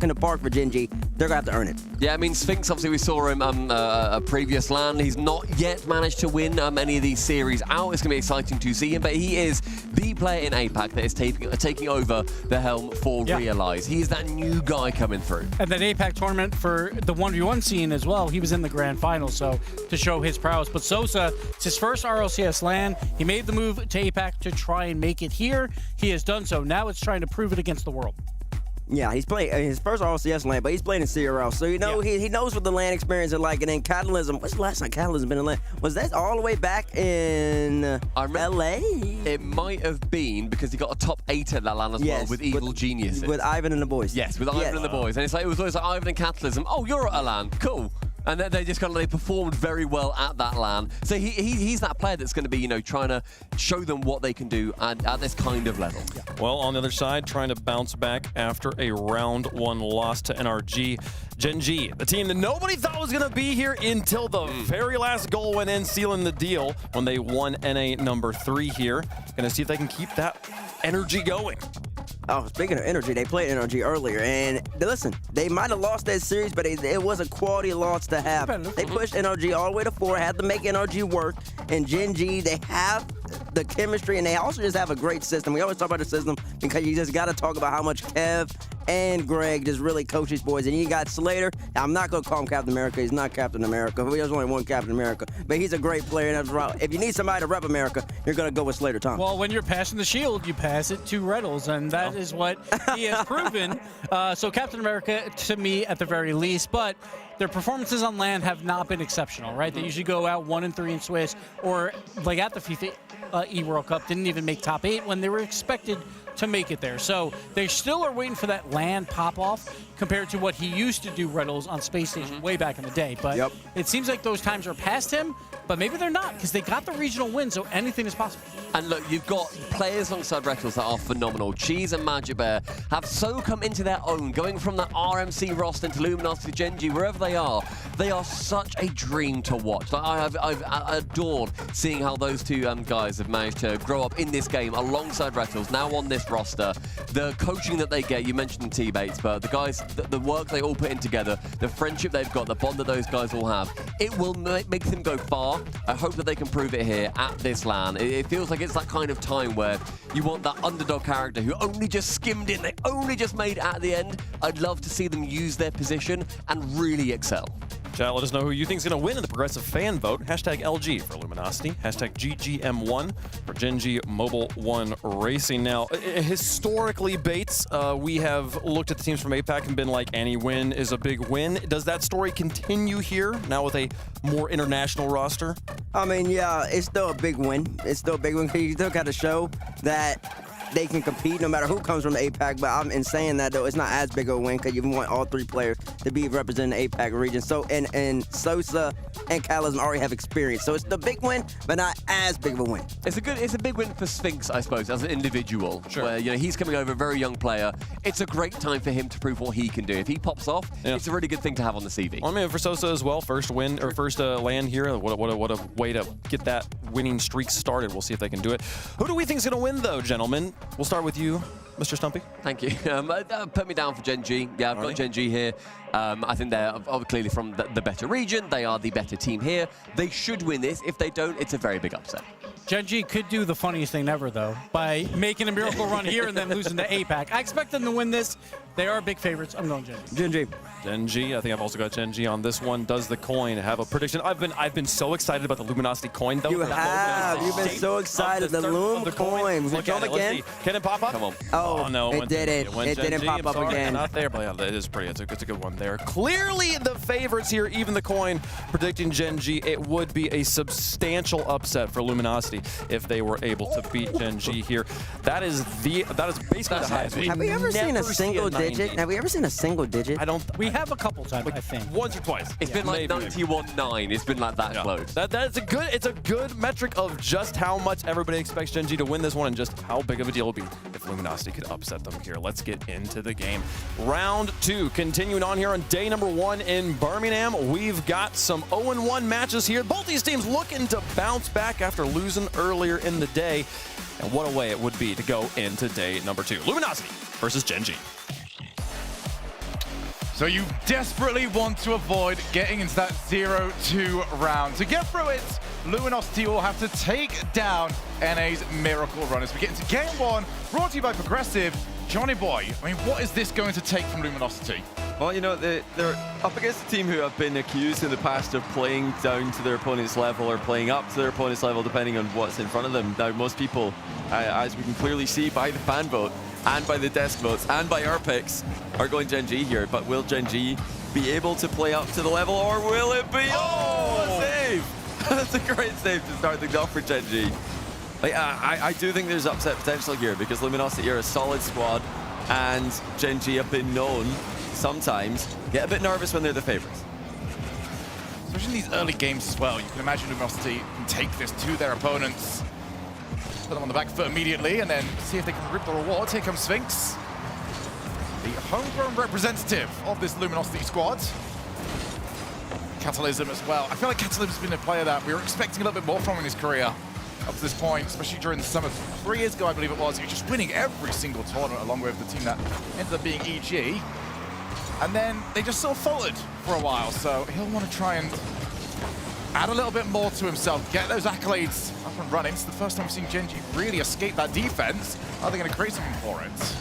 in the park for Gen.G. They're going to have to earn it. Yeah, I mean, Sphinx, obviously, we saw him a previous LAN. He's not yet managed to win any of these series out. It's going to be exciting to see him, but he is the player in APAC that is taking over the helm for Realize. He is that new guy coming through. And that APAC tournament for the 1v1 scene as well, he was in the grand final, so to show his prowess. But Sosa, it's his first RLCS LAN. He made the move to APAC to try and make it here. He has done so. Now it's trying to prove it against the world. Yeah, he's playing his first RLCS LAN, but he's playing in CRL. So, you know, he knows what the LAN experience is like. And then Catalysm, what's the last time Catalysm been in LAN? Was that all the way back in LA? It might have been because he got a top 8 at that LAN as well with Evil Geniuses. With Ivan and the boys. Yes, with Ivan and the boys. And it's like, it was always like Ivan and Catalysm. Oh, you're at a LAN. Cool. And then they just they performed very well at that LAN. So he's that player that's going to be, you know, trying to show them what they can do at this kind of level. Yeah. Well, on the other side, trying to bounce back after a round 1 loss to NRG. Gen.G, the team that nobody thought was going to be here until the very last goal went in, sealing the deal when they won NA number 3 here. Going to see if they can keep that energy going. Oh, speaking of energy, they played NRG earlier, and listen, they might have lost that series, but it was a quality loss to have. They pushed NRG all the way to 4, had to make NRG work, and Gen.G, they have the chemistry, and they also just have a great system. We always talk about the system because you just got to talk about how much Kev and Greg just really coach these boys. And you got Slater. I'm not going to call him Captain America. He's not Captain America. There's only one Captain America. But he's a great player. And if you need somebody to rep America, you're going to go with Slater Thomas. Well, when you're passing the shield, you pass it to Rlcs, and that is what he has proven. So Captain America, to me, at the very least. But their performances on LAN have not been exceptional, right? They usually go out 1 and 3 in Swiss, or like at the FIFA E-World Cup, didn't even make top 8 when they were expected to make it there. So they still are waiting for that LAN pop-off compared to what he used to do, Rlcs, on Space Station way back in the day. But it seems like those times are past him, but maybe they're not, because they got the regional win, so anything is possible. And look, you've got players alongside Rlcs that are phenomenal. Cheese and Magic Bear have so come into their own, going from that RMC roster into Luminosity, Gen.G, wherever they are such a dream to watch. Like, I've adored seeing how those two guys have managed to grow up in this game alongside Rlcs, now on this roster. The coaching that they get, you mentioned T-Bates, but the guys, the work they all put in together, the friendship they've got, the bond that those guys all have, it will make them go far. I hope that they can prove it here at this LAN. It feels like it's that kind of time where you want that underdog character who only just skimmed in, they only just made it at the end. I'd love to see them use their position and really excel. Chat, let us know who you think is going to win in the progressive fan vote. Hashtag LG for Luminosity. Hashtag GGM1 for Gen.G Mobile 1 Racing. Now, historically, Bates, we have looked at the teams from APAC and been like, any win is a big win. Does that story continue here, now with a more international roster? I mean, yeah, it's still a big win. It's still a big win because you still got to show that they can compete no matter who comes from the APAC. But I'm in saying that, though, it's not as big of a win because you want all 3 players to be representing the APAC region. So, and Sosa and Calism already have experience. So it's the big win, but not as big of a win. It's a big win for Sphinx, I suppose, as an individual. Sure. Where, you know, he's coming over, a very young player. It's a great time for him to prove what he can do. If he pops off, it's a really good thing to have on the CV. Well, I mean, for Sosa as well, first win or first land here. What a way to get that winning streak started. We'll see if they can do it. Who do we think is going to win, though, gentlemen? We'll start with you, Mr. Stumpy. Thank you. Put me down for Gen.G. Yeah, I've got Gen.G here. I think they're clearly from the better region. They are the better team here. They should win this. If they don't, it's a very big upset. Gen.G could do the funniest thing ever, though, by making a miracle run here and then losing to APAC. I expect them to win this. They are big favorites. I'm going Gen.G. Gen.G. Gen.G. I think I've also got Gen.G on this one. Does the coin have a prediction? I've been so excited about the Luminosity coin, though. You have. You've been so excited. The Loom coin. Look at it again. Can it pop up? Come on. Oh, no. it didn't. It didn't pop up again. Not there, but yeah, it is pretty. It's a good one there. Clearly the favorites here, even the coin predicting Gen.G. It would be a substantial upset for Luminosity if they were able to beat Gen.G. here. That is basically the highest. Have we ever seen a single digit? Have we ever seen a single digit? We have a couple times, I think. Once or twice. It's been like 91-9. It's been like that close. It's a good metric of just how much everybody expects Gen.G to win this one and just how big of a deal it would be if Luminosity could upset them here. Let's get into the game. Round 2, continuing on here on day number 1 in Birmingham. We've got some 0-1 matches here. Both these teams looking to bounce back after losing earlier in the day. And what a way it would be to go into day number 2. Luminosity versus Gen.G. So you desperately want to avoid getting into that 0-2 round. To get through it, Luminosity will have to take down NA's Miracle Run. As we get into game 1, brought to you by Progressive. Johnny Boy, I mean, what is this going to take from Luminosity? Well, you know, they're up against a team who have been accused in the past of playing down to their opponent's level or playing up to their opponent's level, depending on what's in front of them. Now, most people, as we can clearly see by the fan vote and by the desk votes and by our picks, are going Gen.G here. But will Gen.G be able to play up to the level, or will it be? Oh, a save! That's a great save to start things off for Gen.G. Like, I do think there's upset potential here because Luminosity are a solid squad, and Gen.G have been known sometimes get a bit nervous when they're the favorites. Especially in these early games as well. You can imagine Luminosity can take this to their opponents, put them on the back foot immediately, and then see if they can rip the rewards. Here comes Sphinx, the homegrown representative of this Luminosity squad. Catalysm as well. I feel like Catalysm's been a player that we were expecting a little bit more from in his career up to this point, especially during the summer. 3 years ago, I believe it was. He was just winning every single tournament along with the team that ended up being EG. And then they just sort of faltered for a while, so he'll want to try and add a little bit more to himself, get those accolades up and running. It's the first time we've seen Gen.G really escape that defense. Are they going to create something for it?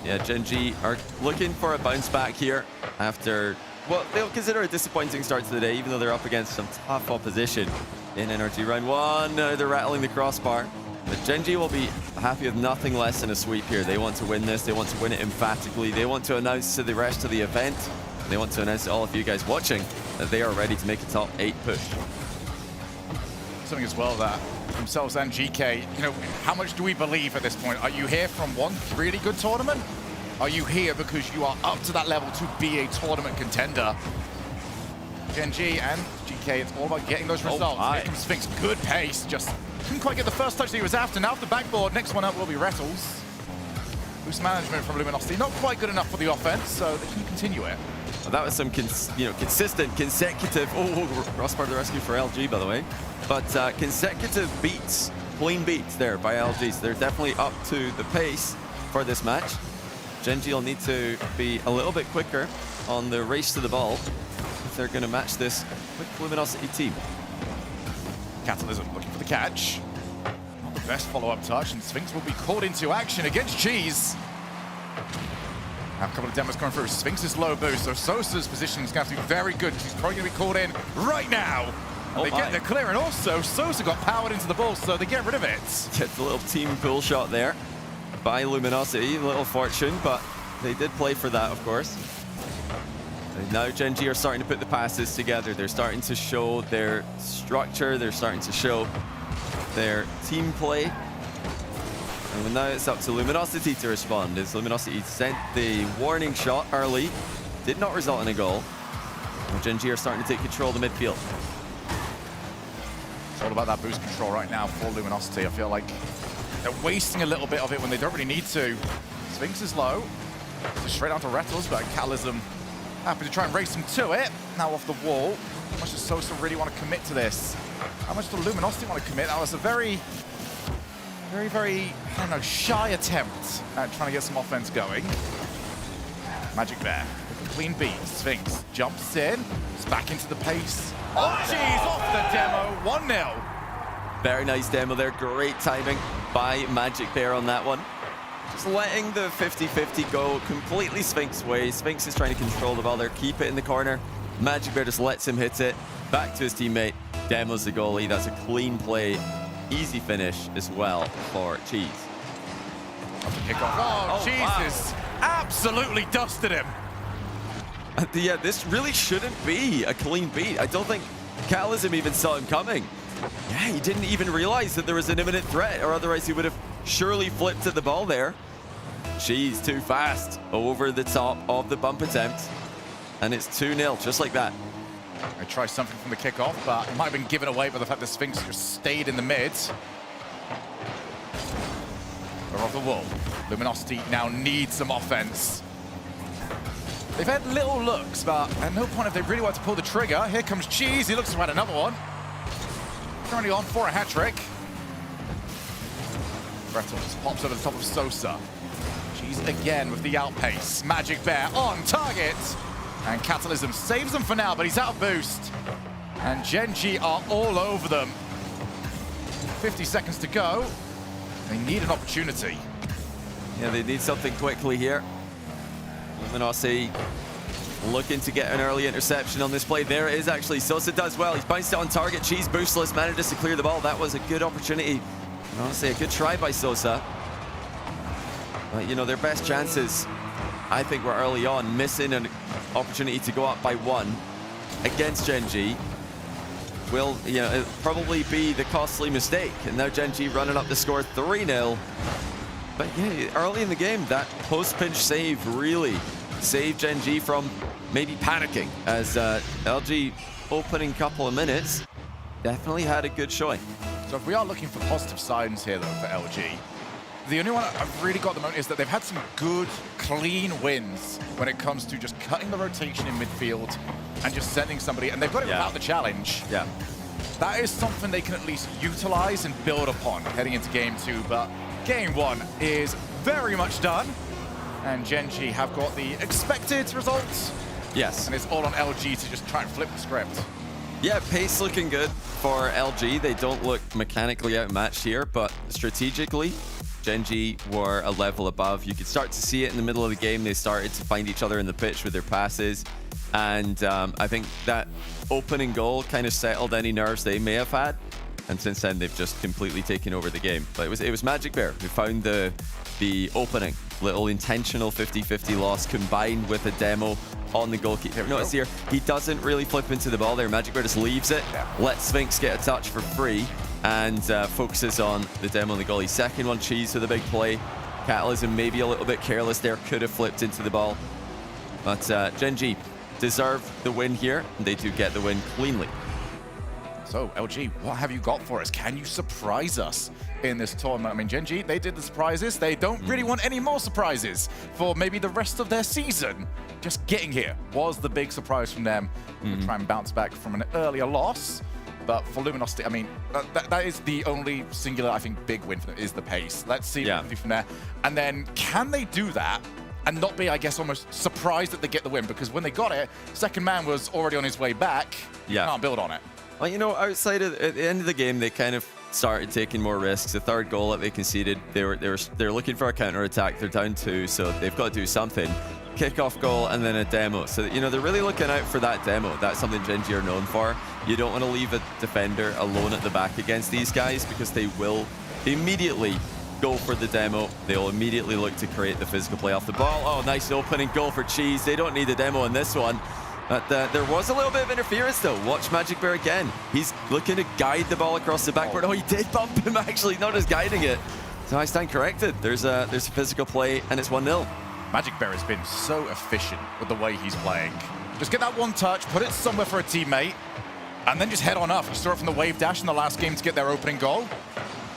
Yeah, Gen.G are looking for a bounce back here after what they'll consider a disappointing start to the day, even though they're up against some tough opposition in NRG round 1. They're rattling the crossbar. But Gen.G will be happy with nothing less than a sweep here. They want to win this. They want to win it emphatically. They want to announce to the rest of the event, and they want to announce to all of you guys watching, that they are ready to make a top 8 push. Something as well that themselves and GK, you know, how much do we believe at this point? Are you here from one really good tournament? Are you here because you are up to that level to be a tournament contender? Gen.G and GK, it's all about getting those results. Here comes Sphinx, good pace, just couldn't quite get the first touch that he was after. Now off the backboard, next one up will be Rlcs. Boost management from Luminosity, not quite good enough for the offense, so they can continue it. Well, that was some consistent, consecutive, crossbar the rescue for LG, by the way. But consecutive beats, clean beats there by LG, so they're definitely up to the pace for this match. Gen.G will need to be a little bit quicker on the race to the ball if they're going to match this with Luminosity team. Catalysm looking for the catch. Not the best follow-up touch, and Sphinx will be called into action against Cheese. Now a couple of demos coming through. Sphinx is low boost, so Sosa's position is going to have to be very good. She's probably going to be called in right now. And they get the clear, and also Sosa got powered into the ball, so they get rid of it. Gets a little team pull shot there by Luminosity. A little fortune, but they did play for that, of course. And now Gen.G are starting to put the passes together. They're starting to show their structure. They're starting to show their team play. And now it's up to Luminosity to respond, as Luminosity sent the warning shot early. Did not result in a goal. And Gen.G are starting to take control of the midfield. It's all about that boost control right now for Luminosity. I feel like they're wasting a little bit of it when they don't really need to. Sphinx is low. So straight down to Rlcs, but Catalysm happy to try and race him to it. Now off the wall. How much does Sosa really want to commit to this? How much does Luminosity want to commit? That was a very, I don't know, shy attempt at trying to get some offense going. Magic Bear, with a clean beat. Sphinx jumps in, it's back into the pace. Oh, jeez, off the demo, 1-0. Very nice demo there, great timing by Magic Bear on that one. Just letting the 50-50 go completely Sphinx way. Sphinx is trying to control the ball there, keep it in the corner. Magic Bear just lets him hit it, back to his teammate, demos the goalie. That's a clean play, easy finish as well for Cheese. Kick off. Oh, Jesus, wow. Absolutely dusted him. Yeah, this really shouldn't be a clean beat. I don't think Catalysm even saw him coming. Yeah, he didn't even realize that there was an imminent threat, or otherwise he would have surely flipped at the ball there. Cheese too fast over the top of the bump attempt. And it's 2-0, just like that. I try something from the kickoff, but it might have been given away by the fact that Sphinx just stayed in the mid. They're off the wall. Luminosity now needs some offense. They've had little looks, but at no point have they really wanted to pull the trigger. Here comes Cheese. He looks to add another one. Currently on for a hat-trick. Gretel just pops over the top of Sosa. Cheese again with the outpace. Magic Bear on target. And Catalysm saves them for now, but he's out of boost. And Gen.G are all over them. 50 seconds to go. They need an opportunity. Yeah, they need something quickly here. Luminosity looking to get an early interception on this play. There it is actually. Sosa does well. He's bounced it on target. Cheese boostless, manages to clear the ball. That was a good opportunity. Honestly, a good try by Sosa. But, you know, their best chances, I think, were early on, missing an opportunity to go up by 1 against Gen.G. Will, you know, it'll probably be the costly mistake. And now Gen.G running up the score 3-0. But yeah, early in the game, that post-pinch save really saved Gen.G from maybe panicking, as LG opening couple of minutes definitely had a good showing. So if we are looking for positive signs here, though, for LG, the only one I've really got at the moment is that they've had some good, clean wins when it comes to just cutting the rotation in midfield and just sending somebody, and they've got it without the challenge. Yeah. That is something they can at least utilize and build upon heading into game 2, but game 1 is very much done, and Gen.G have got the expected results. Yes. And it's all on LG to just try and flip the script. Yeah, pace looking good for LG. They don't look mechanically outmatched here, but strategically, Gen.G were a level above. You could start to see it in the middle of the game. They started to find each other in the pitch with their passes. And I think that opening goal kind of settled any nerves they may have had. And since then, they've just completely taken over the game. But it was Magic Bear who found the opening. Little intentional 50-50 loss combined with a demo on the goalkeeper. Notice here, he doesn't really flip into the ball there. Magic Bear just leaves it, lets Sphinx get a touch for free, and focuses on the demo on the goalie. Second one, Cheese with a big play. Catalysm maybe a little bit careless there, could have flipped into the ball. But Gen.G deserve the win here, and they do get the win cleanly. So, LG, what have you got for us? Can you surprise us in this tournament? I mean, Gen.G, they did the surprises. They don't really want any more surprises for maybe the rest of their season. Just getting here was the big surprise from them. We'll try and bounce back from an earlier loss. But for Luminosity, I mean, that is the only singular, I think, big win for them, is the pace. Let's see what they do from there. And then, can they do that and not be, I guess, almost surprised that they get the win? Because when they got it, second man was already on his way back. You can't build on it. Well, you know, outside of at the end of the game, they kind of started taking more risks. The third goal that they conceded, they're looking for a counter attack. They're down 2, so they've got to do something. Kickoff goal and then a demo. So you know they're really looking out for that demo. That's something Gen.G are known for. You don't want to leave a defender alone at the back against these guys because they will immediately go for the demo. They'll immediately look to create the physical play off the ball. Oh, nice opening goal for Cheese. They don't need a demo in this one. But there was a little bit of interference, though. Watch Magic Bear again. He's looking to guide the ball across the backboard. Oh, he did bump him, actually, not just guiding it. So I stand corrected. There's a physical play, and it's 1-0. Magic Bear has been so efficient with the way he's playing. Just get that one touch, put it somewhere for a teammate, and then just head on up. You saw it from the wave dash in the last game to get their opening goal.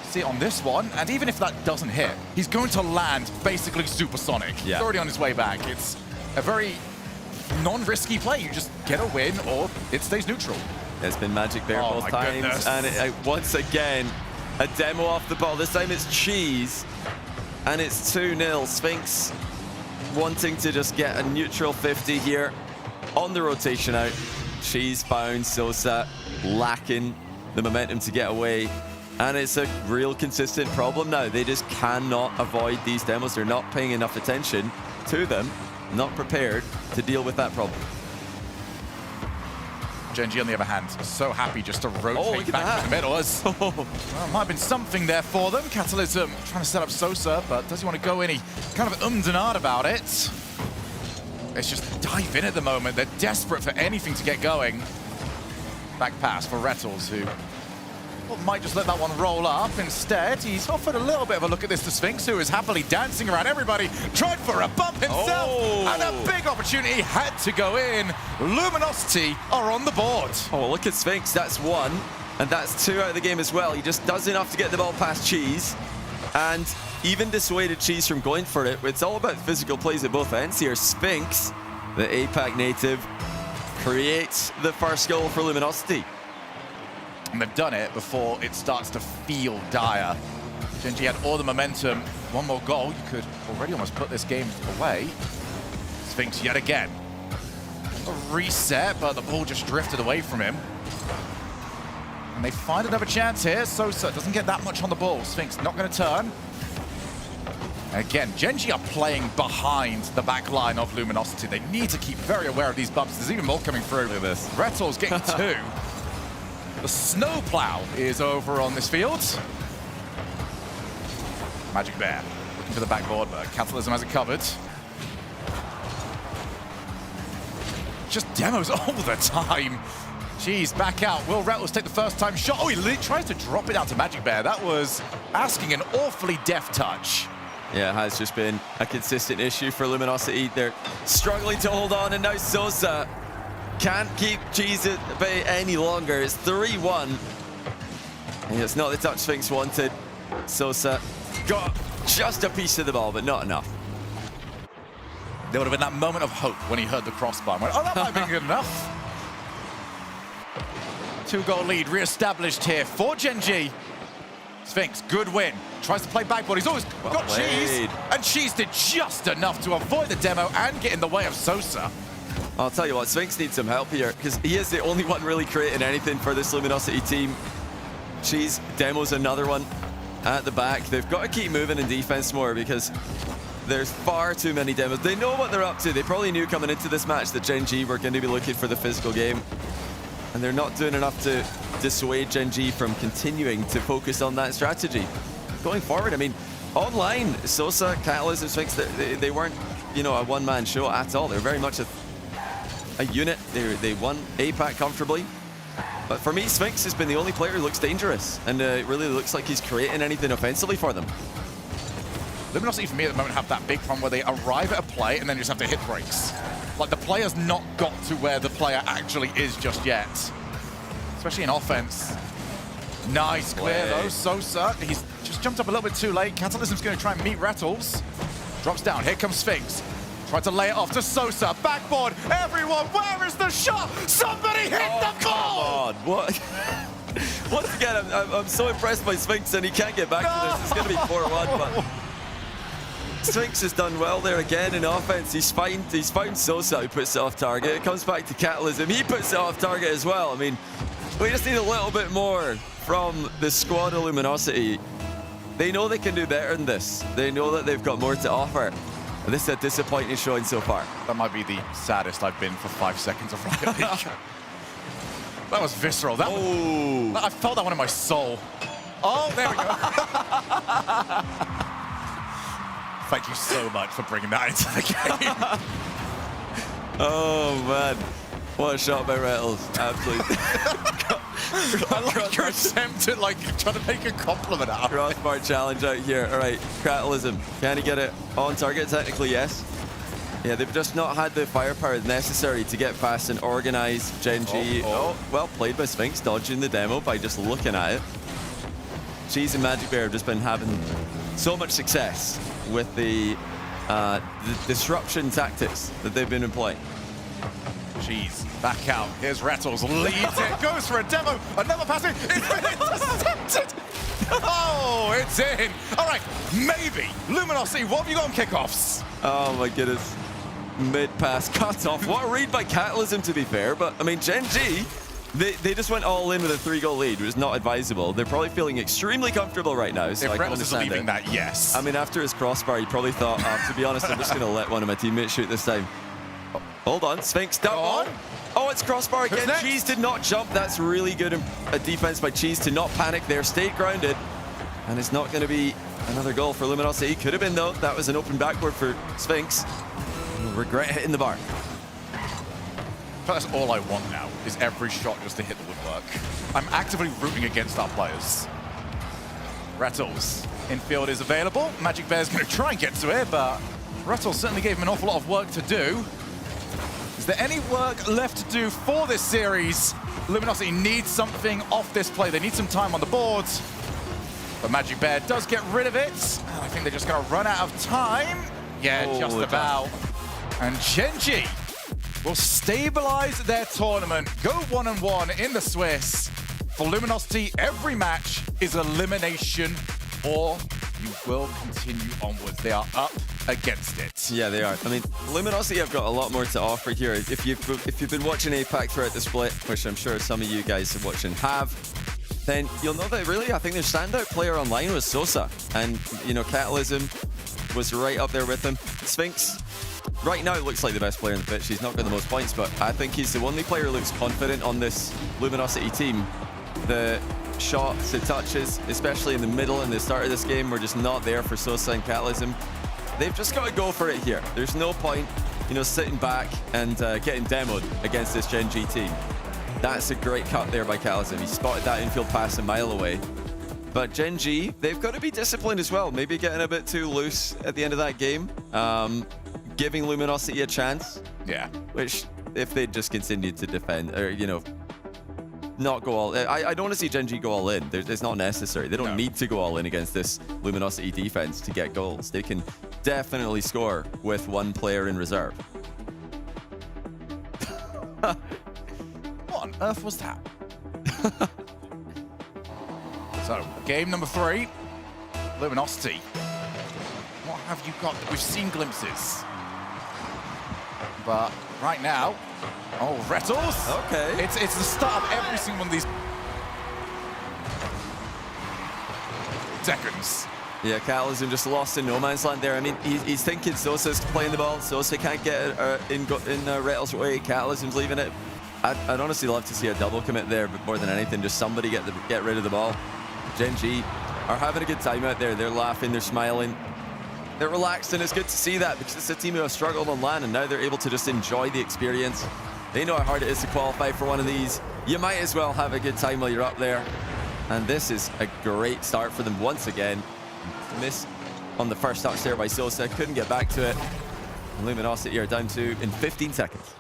See it on this one, and even if that doesn't hit, he's going to land basically supersonic. Yeah. He's already on his way back. It's a very non-risky play. You just get a win, or it stays neutral. It's been Magic Bear both times, goodness. and once again, a demo off the ball. This time it's Cheese, and it's 2-0. Sphinx wanting to just get a neutral 50 here on the rotation out. Cheese found Sosa lacking the momentum to get away, and it's a real consistent problem now. They just cannot avoid these demos. They're not paying enough attention to them, not prepared to deal with that problem. Gen.G on the other hand, so happy just to rotate back to the middle. Well, might have been something there for them. Catalysm trying to set up Sosa, but does he want to go in? He kind of and ahhed about it. It's just dive in at the moment. They're desperate for anything to get going. Back pass for Rlcs, who might just let that one roll up. Instead, he's offered a little bit of a look at this to Sphinx, who is happily dancing around everybody, tried for a bump himself, and a big opportunity had to go in. Luminosity are on the board. Oh, look at Sphinx. That's 1, and that's 2 out of the game as well. He just does enough to get the ball past Cheese, and even dissuaded Cheese from going for it. It's all about physical plays at both ends here. Sphinx, the APAC native, creates the first goal for Luminosity. And they've done it before it starts to feel dire. Gen.G had all the momentum. One more goal, you could already almost put this game away. Sphinx yet again. A reset, but the ball just drifted away from him. And they find another chance here. Sosa doesn't get that much on the ball. Sphinx not going to turn. Again, Gen.G are playing behind the back line of Luminosity. They need to keep very aware of these bumps. There's even more coming through. Look at this. Rlcs getting 2. The snowplow is over on this field. Magic Bear looking for the backboard, but Catalysm has it covered. Just demos all the time. Jeez, back out. Will Rlcs take the first time shot? Oh, he tries to drop it out to Magic Bear. That was asking an awfully deft touch. Yeah, it has just been a consistent issue for Luminosity. They're struggling to hold on, and now Sosa can't keep Cheese at bay any longer. It's 3-1. And it's not the touch Sphinx wanted. Sosa got just a piece of the ball, but not enough. There would have been that moment of hope when he heard the crossbar and went, oh, that might be good enough. 2-goal lead re-established here for Gen.G. Sphinx, good win. Tries to play backboard. He's always got Cheese. And Cheese did just enough to avoid the demo and get in the way of Sosa. I'll tell you what, Sphinx needs some help here, because he is the only one really creating anything for this Luminosity team. Cheese demos another one at the back. They've got to keep moving in defense more, because there's far too many demos. They know what they're up to. They probably knew coming into this match that Gen.G were going to be looking for the physical game. And they're not doing enough to dissuade Gen.G from continuing to focus on that strategy. Going forward, I mean, online, Sosa, Catalysm, Sphinx, they weren't, you know, a one-man show at all. They're very much a unit. They won APAC comfortably. But for me, Sphinx has been the only player who looks dangerous, and it really looks like he's creating anything offensively for them. Luminosity, for me, at the moment, have that big problem where they arrive at a play and then just have to hit breaks. Like, the player's not got to where the player actually is just yet. Especially in offense. Nice clear, though. Sosa, he's just jumped up a little bit too late. Catalysm's going to try and meet Rlcs. Drops down. Here comes Sphinx. Tried to lay it off to Sosa. Backboard. Everyone, where is the shot? Somebody hit the ball! Come on, what? Once again, I'm so impressed by Sphinx, and he can't get back to this. It's going to be 4-1, but Sphinx has done well there again in offense. He's found Sosa, who puts it off target. It comes back to Catalysm. He puts it off target as well. I mean, we just need a little bit more from the squad of Luminosity. They know they can do better than this. They know that they've got more to offer. And this is a disappointing showing so far. That might be the saddest I've been for 5 seconds of Rocket League. That was visceral. I felt that one in my soul. Oh, there we go. Thank you so much for bringing that into the game. Oh, man. What a shot by Rlcs. Absolutely. I like your attempt at like trying to make a compliment out of it. Crossbar challenge out here. All right, Catalysm. Can he get it on target? Technically, yes. Yeah, they've just not had the firepower necessary to get past an organized Gen.G. Oh, well played by Sphinx, dodging the demo by just looking at it. Cheese and Magic Bear have just been having so much success with the disruption tactics that they've been employing. Cheese back out. Here's Rattles, leads it, goes for a demo, another passing. It's been intercepted. Oh, it's in. All right, maybe. Luminosity, what have you got on kickoffs? Oh my goodness. Mid-pass cut off. What a read by Catalysm, to be fair. But, I mean, Gen.G, they just went all in with a 3-goal lead, which is not advisable. They're probably feeling extremely comfortable right now, so if I can Rettles is understand leaving that, yes. I mean, after his crossbar, he probably thought, to be honest, I'm just going to let one of my teammates shoot this time. Oh, hold on, Sphinx double. Oh, it's crossbar again. Cheese did not jump. That's really good defense by Cheese to not panic there. Stayed grounded. And it's not going to be another goal for Luminosity. Could have been, though. That was an open backboard for Sphinx. He'll regret hitting the bar. That's all I want now, is every shot just to hit the woodwork. I'm actively rooting against our players. Rattles, infield is available. Magic Bear's going to try and get to it, but Rattles certainly gave him an awful lot of work to do. Is there any work left to do for this series? Luminosity needs something off this play. They need some time on the board. But Magic Bear does get rid of it. And I think they're just going to run out of time. Yeah, just about. And Gen.G will stabilize their tournament, go 1-1 in the Swiss. For Luminosity, every match is elimination, or you will continue onwards. They are up against it. Yeah, they are. I mean, Luminosity have got a lot more to offer here. If you've been watching APAC throughout the split, which I'm sure some of you guys are watching have, then you'll know that really, I think their standout player online was Sosa. And, you know, Catalysm was right up there with him. Sphinx, right now, it looks like the best player in the pitch. He's not got the most points, but I think he's the only player who looks confident on this Luminosity team. The shots, the touches, especially in the middle and the start of this game, were just not there for Sosa and Catalysm. They've just got to go for it here. There's no point, you know, sitting back and getting demoed against this Gen.G team. That's a great cut there by Catalysm. He spotted that infield pass a mile away. But Gen.G, they've got to be disciplined as well. Maybe getting a bit too loose at the end of that game. Giving Luminosity a chance. Yeah. Which, if they just continued to defend, or, you know, not go all in. I don't want to see Gen.G go all in. It's not necessary. They don't need to go all in against this Luminosity defense to get goals. They can definitely score with one player in reserve. What on earth was that? So, game number 3, Luminosity. What have you got? We've seen glimpses. But right now, oh, Rettles. Okay. It's the start of every single one of these seconds. Yeah, Catalysm just lost in no man's land there. I mean, he's thinking Sosa's playing the ball. Sosa can't get it in Rettles' way. Catalysm's leaving it. I'd honestly love to see a double commit there, but more than anything, just somebody get rid of the ball. Gen.G are having a good time out there. They're laughing, they're smiling, they're relaxed, and it's good to see that because it's a team who have struggled on LAN, and now they're able to just enjoy the experience. They know how hard it is to qualify for one of these. You might as well have a good time while you're up there. And this is a great start for them once again. Miss on the first touch there by Sosa, couldn't get back to it. And Luminosity are down to in 15 seconds.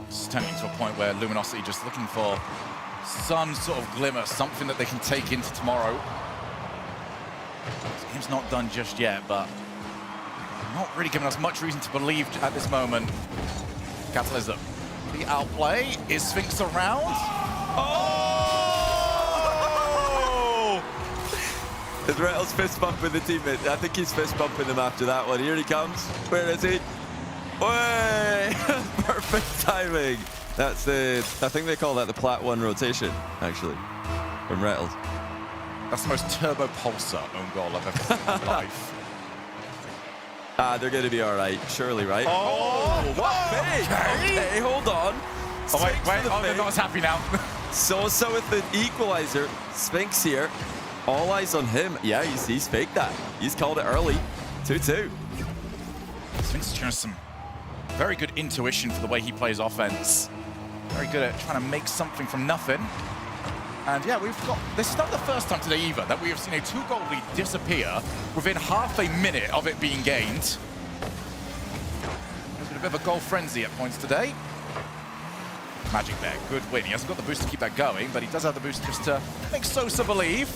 It's turning into a point where Luminosity just looking for some sort of glimmer, something that they can take into tomorrow. This game's not done just yet, but not really giving us much reason to believe at this moment. Catalysm. The outplay. Is Sphinx around? Oh! Is Rettles fist bumping the teammate? I think he's fist bumping them after that one. Here he comes. Where is he? Way! Perfect timing. That's the, I think they call that the Plat 1 rotation, actually, from Rettles. That's the most turbo pulsar own goal I've ever seen in my life. They're going to be all right, surely, right? Oh, what fake? Okay, hold on. Oh, wait, they're not as happy now. Sosa with the equalizer. Sphinx here. All eyes on him. Yeah, he's faked that. He's called it early. 2-2. Sphinx has shown some very good intuition for the way he plays offense. Very good at trying to make something from nothing. And yeah, this is not the first time today either that we have seen a 2-goal lead disappear within half a minute of it being gained. There's been a bit of a goal frenzy at points today. Magic there, good win. He hasn't got the boost to keep that going, but he does have the boost just to make Sosa believe,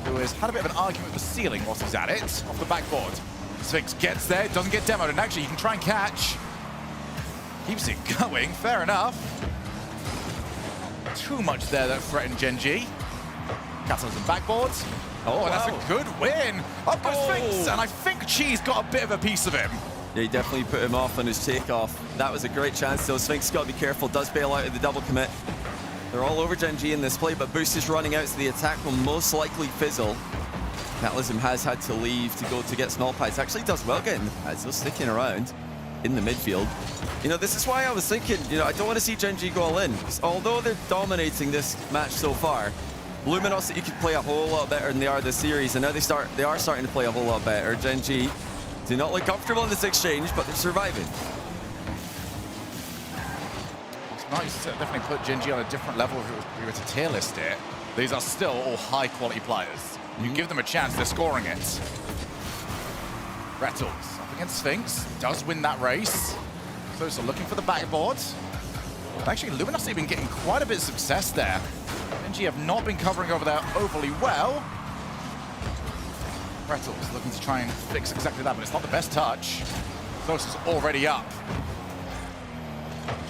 who has had a bit of an argument with the ceiling whilst he's at it, off the backboard. Sphinx gets there, doesn't get demoed, and actually he can try and catch. Keeps it going, fair enough. Too much there that threatened Gen.G. Catalysm backboards. Oh, and that's a good win. Up goes Sphinx, and I think Chi's got a bit of a piece of him. Yeah, he definitely put him off on his takeoff. That was a great chance, though. Sphinx got to be careful, does bail out of the double commit. They're all over Gen.G in this play, but Boost is running out, so the attack will most likely fizzle. Catalysm has had to leave to go to get small pads. Actually does well getting the pads, though, sticking around in the midfield. You know, this is why I was thinking, you know, I don't want to see Gen.G go all in. Although they're dominating this match so far, Luminosity could play a whole lot better than they are this series, and now they are starting to play a whole lot better. Gen.G do not look comfortable in this exchange, but they're surviving. It's nice to definitely put Gen.G on a different level if we were to tier list it. These are still all high-quality players. You give them a chance, they're scoring it. Rlcs up against Sphinx, does win that race. So looking for the backboard. Actually, Luminosity have been getting quite a bit of success there. Gen.G have not been covering over there overly well. Rlcs looking to try and fix exactly that, but it's not the best touch. Sosa's already up.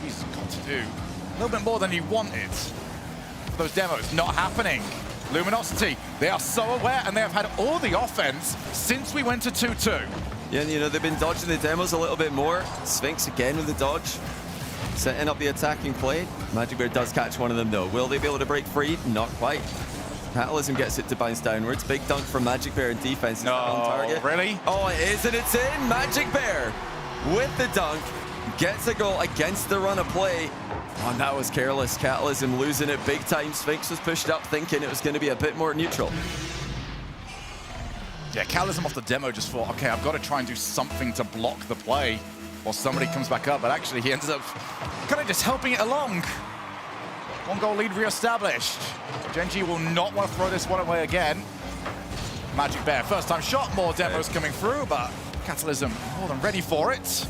He's got to do a little bit more than he wanted. Those demos not happening. Luminosity, they are so aware, and they have had all the offense since we went to 2-2. Yeah, and you know, they've been dodging the demos a little bit more. Sphinx again with the dodge, setting up the attacking play. Magic Bear does catch one of them though. Will they be able to break free? Not quite. Catalysm gets it to bounce downwards. Big dunk from Magic Bear in defense. Is that on target? Really? Oh, it is, and it's in. Magic Bear with the dunk gets a goal against the run of play. Oh, and that was careless. Catalysm losing it big time. Sphinx was pushed up thinking it was going to be a bit more neutral. Yeah, Catalysm off the demo just thought, okay, I've got to try and do something to block the play while somebody comes back up, but actually he ends up kind of just helping it along. 1-goal lead re-established. Gen.G will not want to throw this one away again. Magic Bear, first time shot, more demos coming through, but Catalysm more than ready for it.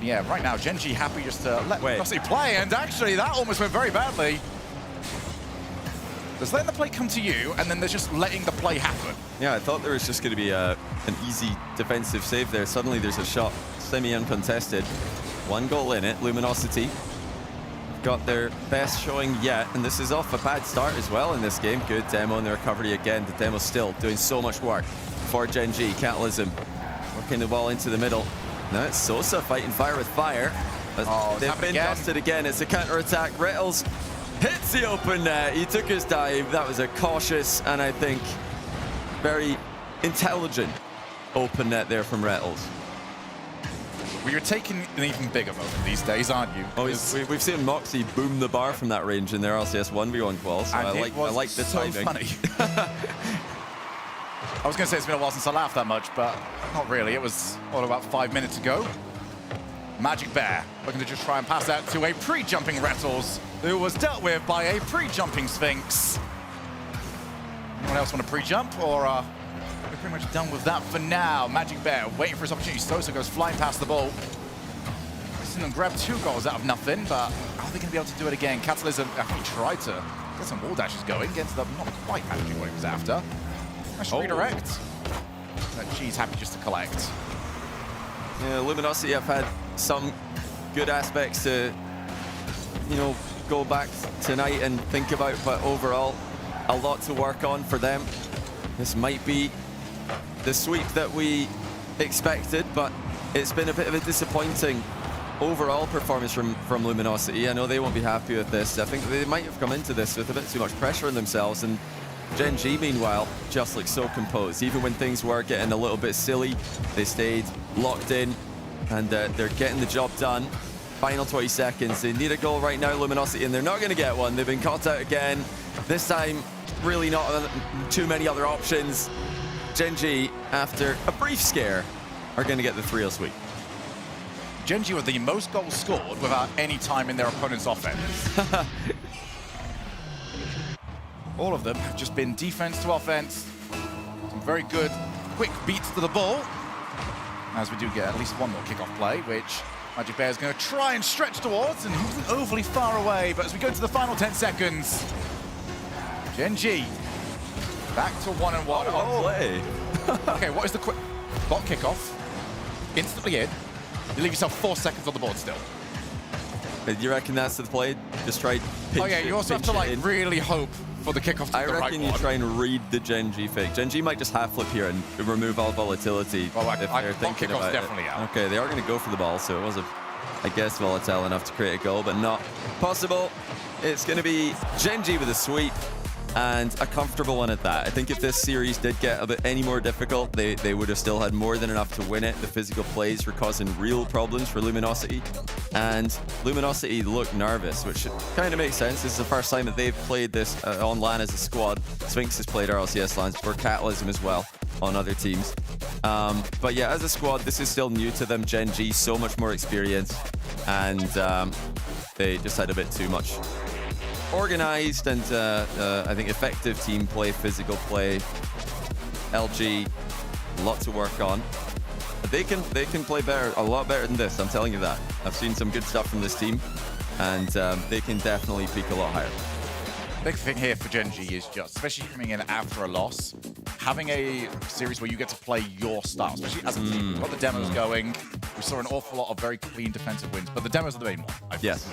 Yeah, right now, Gen.G happy just to let Luminosity play, and actually that almost went very badly. There's letting the play come to you, and then there's just letting the play happen. Yeah, I thought there was just going to be an easy defensive save there. Suddenly there's a shot, semi-uncontested. 1 goal in it. Luminosity got their best showing yet, and this is off a bad start as well in this game. Good demo in the recovery again. The demo's still doing so much work for Gen.G. Catalysm working the ball into the middle. Now it's Sosa fighting fire with fire. They've been busted again. It's a counter-attack. Rlcs hits the open net. He took his dive. That was a cautious and I think very intelligent open net there from Rlcs. Well, you're taking an even bigger moment these days, aren't you? Oh, we've seen Moxie boom the bar from that range in their LCS 1v1 qual, so I like the so timing. Funny. I was going to say it's been a while since I laughed that much, but not really. It was all about 5 minutes ago. Magic Bear looking to just try and pass out to a pre-jumping Rlcs, who was dealt with by a pre-jumping Sphinx. Anyone else want to pre-jump, or we're pretty much done with that for now? Magic Bear waiting for his opportunity. Sosa goes flying past the ball. Seen them grab 2 goals out of nothing, but are they going to be able to do it again? Catalysm, I think he tried to get some wall dashes going, gets them not quite managing what he was after. Nice redirect. G's happy just to collect. Yeah, Luminosity have had some good aspects to, you know, go back tonight and think about, but overall, a lot to work on for them. This might be the sweep that we expected, but it's been a bit of a disappointing overall performance from Luminosity. I know they won't be happy with this. I think they might have come into this with a bit too much pressure on themselves, and Gen.G, meanwhile, just looks so composed. Even when things were getting a little bit silly, they stayed locked in, and they're getting the job done. Final 20 seconds. They need a goal right now, Luminosity, and they're not going to get one. They've been caught out again. This time, really not too many other options. Gen.G, after a brief scare, are going to get the 3-0 sweep. Gen.G were the most goals scored without any time in their opponent's offense. All of them have just been defense to offense. Some very good, quick beats to the ball. As we do get at least one more kickoff play, which Magic Bear is going to try and stretch towards, and he wasn't overly far away. But as we go to the final 10 seconds, Gen.G back to 1-1. Oh, play. Okay, what is the quick bot kickoff? Instantly in. You leave yourself 4 seconds on the board still. Do you reckon that's the play? Just try. Oh yeah, you also have to like really hope for the kickoff to be I the right reckon you one. try and read the Gen.G fake. Gen.G might just half flip here and remove all volatility Well, if they're thinking kickoff's about definitely it. out. Okay, they are going to go for the ball, so it was, I guess, volatile enough to create a goal, but not possible. It's going to be Gen.G with a sweep, and a comfortable one at that. I think if this series did get a bit any more difficult, they would have still had more than enough to win it. The physical plays were causing real problems for Luminosity, and Luminosity looked nervous, which kind of makes sense. This is the first time that they've played this on LAN as a squad. Sphinx has played RLCS LANs before, Catalysm as well on other teams. But yeah, as a squad, this is still new to them. Gen.G, so much more experience, and they just had a bit too much organized and I think effective team play, physical play. LG, a lot to work on. They can play better, a lot better than this, I'm telling you that. I've seen some good stuff from this team, and they can definitely peak a lot higher. Big thing here for Gen.G is just, especially coming in after a loss, having a series where you get to play your style, especially as a team. We've got the demos going. We saw an awful lot of very clean defensive wins, but the demos are the main one, I think. Yes.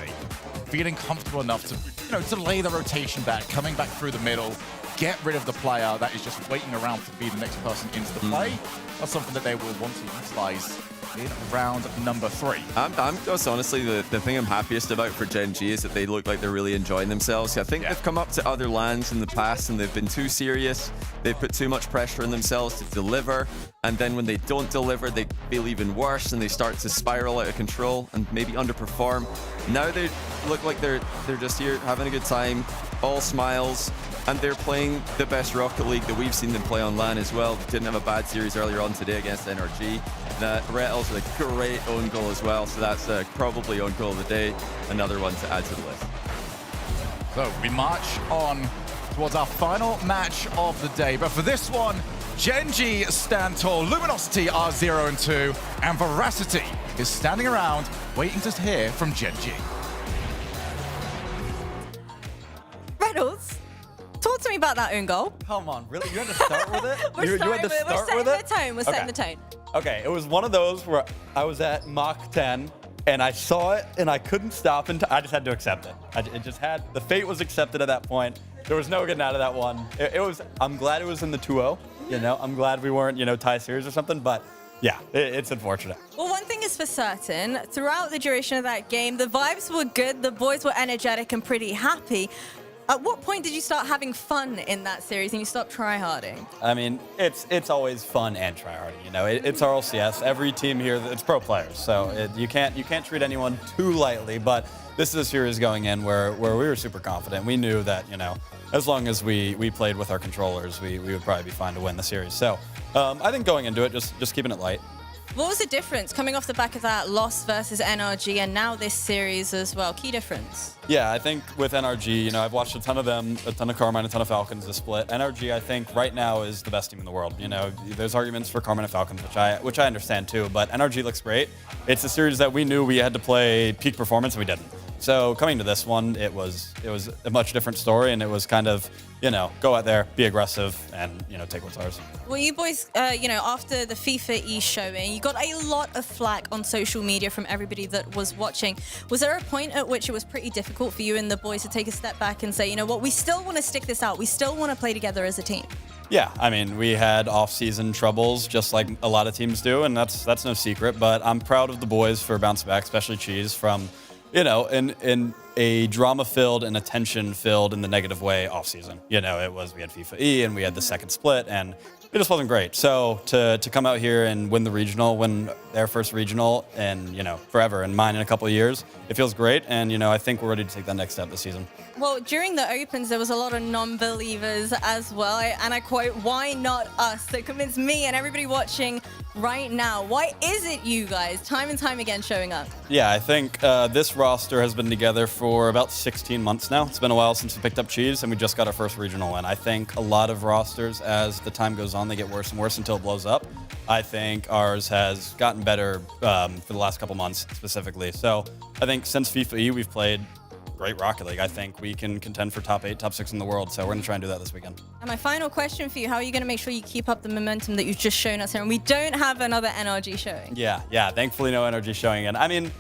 Feeling comfortable enough to, to lay the rotation back, coming back through the middle, get rid of the player that is just waiting around to be the next person into the play. That's something that they will want to utilize in round number 3. I'm just honestly, the thing I'm happiest about for Gen.G is that they look like they're really enjoying themselves. I think they've come up to other LANs in the past and they've been too serious. They've put too much pressure on themselves to deliver. And then when they don't deliver, they feel even worse and they start to spiral out of control and maybe underperform. Now they look like they're just here having a good time, all smiles. And they're playing the best Rocket League that we've seen them play on LAN as well. Didn't have a bad series earlier on today against NRG. The Rlcs with a great own goal as well, so that's probably own goal of the day. Another one to add to the list. So we march on towards our final match of the day. But for this one, Gen.G stand tall, Luminosity are 0-2, and Veracity is standing around waiting to hear from Gen.G. Reynolds, talk to me about that own goal. Come on, really? You had to start with it? We're setting the tone. We're setting the tone. Okay, it was one of those where I was at Mach 10 and I saw it and I couldn't stop and I just had to accept it. The fate was accepted at that point. There was no getting out of that one. I'm glad it was in the 2-0. I'm glad we weren't, tie series or something, but yeah, it's unfortunate. Well, one thing is for certain, throughout the duration of that game, the vibes were good, the boys were energetic and pretty happy. At what point did you start having fun in that series and you stopped tryharding? I mean, it's always fun and tryharding. It's RLCS. Every team here, it's pro players, so you can't treat anyone too lightly. But this is a series going in where we were super confident. We knew that as long as we played with our controllers, we would probably be fine to win the series. So I think going into it, just keeping it light. What was the difference coming off the back of that loss versus NRG and now this series as well? Key difference? Yeah, I think with NRG, I've watched a ton of them, a ton of Carmine, a ton of Falcons this split. NRG, I think, right now is the best team in the world. There's arguments for Carmine and Falcons, which I understand too, but NRG looks great. It's a series that we knew we had to play peak performance, and we didn't. So coming to this one, it was a much different story, and it was kind of, go out there, be aggressive, and, take what's ours. Well, you boys, after the FIFA E showing, you got a lot of flack on social media from everybody that was watching. Was there a point at which it was pretty difficult for you and the boys to take a step back and say, you know what, we still want to stick this out. We still want to play together as a team? Yeah, I mean, we had off-season troubles just like a lot of teams do, and that's no secret, but I'm proud of the boys for bouncing back, especially Cheese, from, in a drama-filled and attention-filled in the negative way off-season. We had FIFA E and we had the second split, and it just wasn't great. So to come out here and win the regional, win their first regional, and forever, and mine in a couple of years, it feels great. And I think we're ready to take that next step this season. Well, during the Opens, there was a lot of non-believers as well. And I quote, "Why not us?" That convinced me and everybody watching right now. Why is it you guys, time and time again, showing up? Yeah, I think this roster has been together for about 16 months now. It's been a while since we picked up Cheese, and we just got our first regional win. I think a lot of rosters, as the time goes on, they get worse and worse until it blows up. I think ours has gotten better for the last couple months specifically. So I think since FIFA E, we've played great Rocket League. I think we can contend for top 8, top 6 in the world. So we're going to try and do that this weekend. And my final question for you, how are you going to make sure you keep up the momentum that you've just shown us here? And we don't have another NRG showing. Yeah. Thankfully, no NRG showing in. I mean,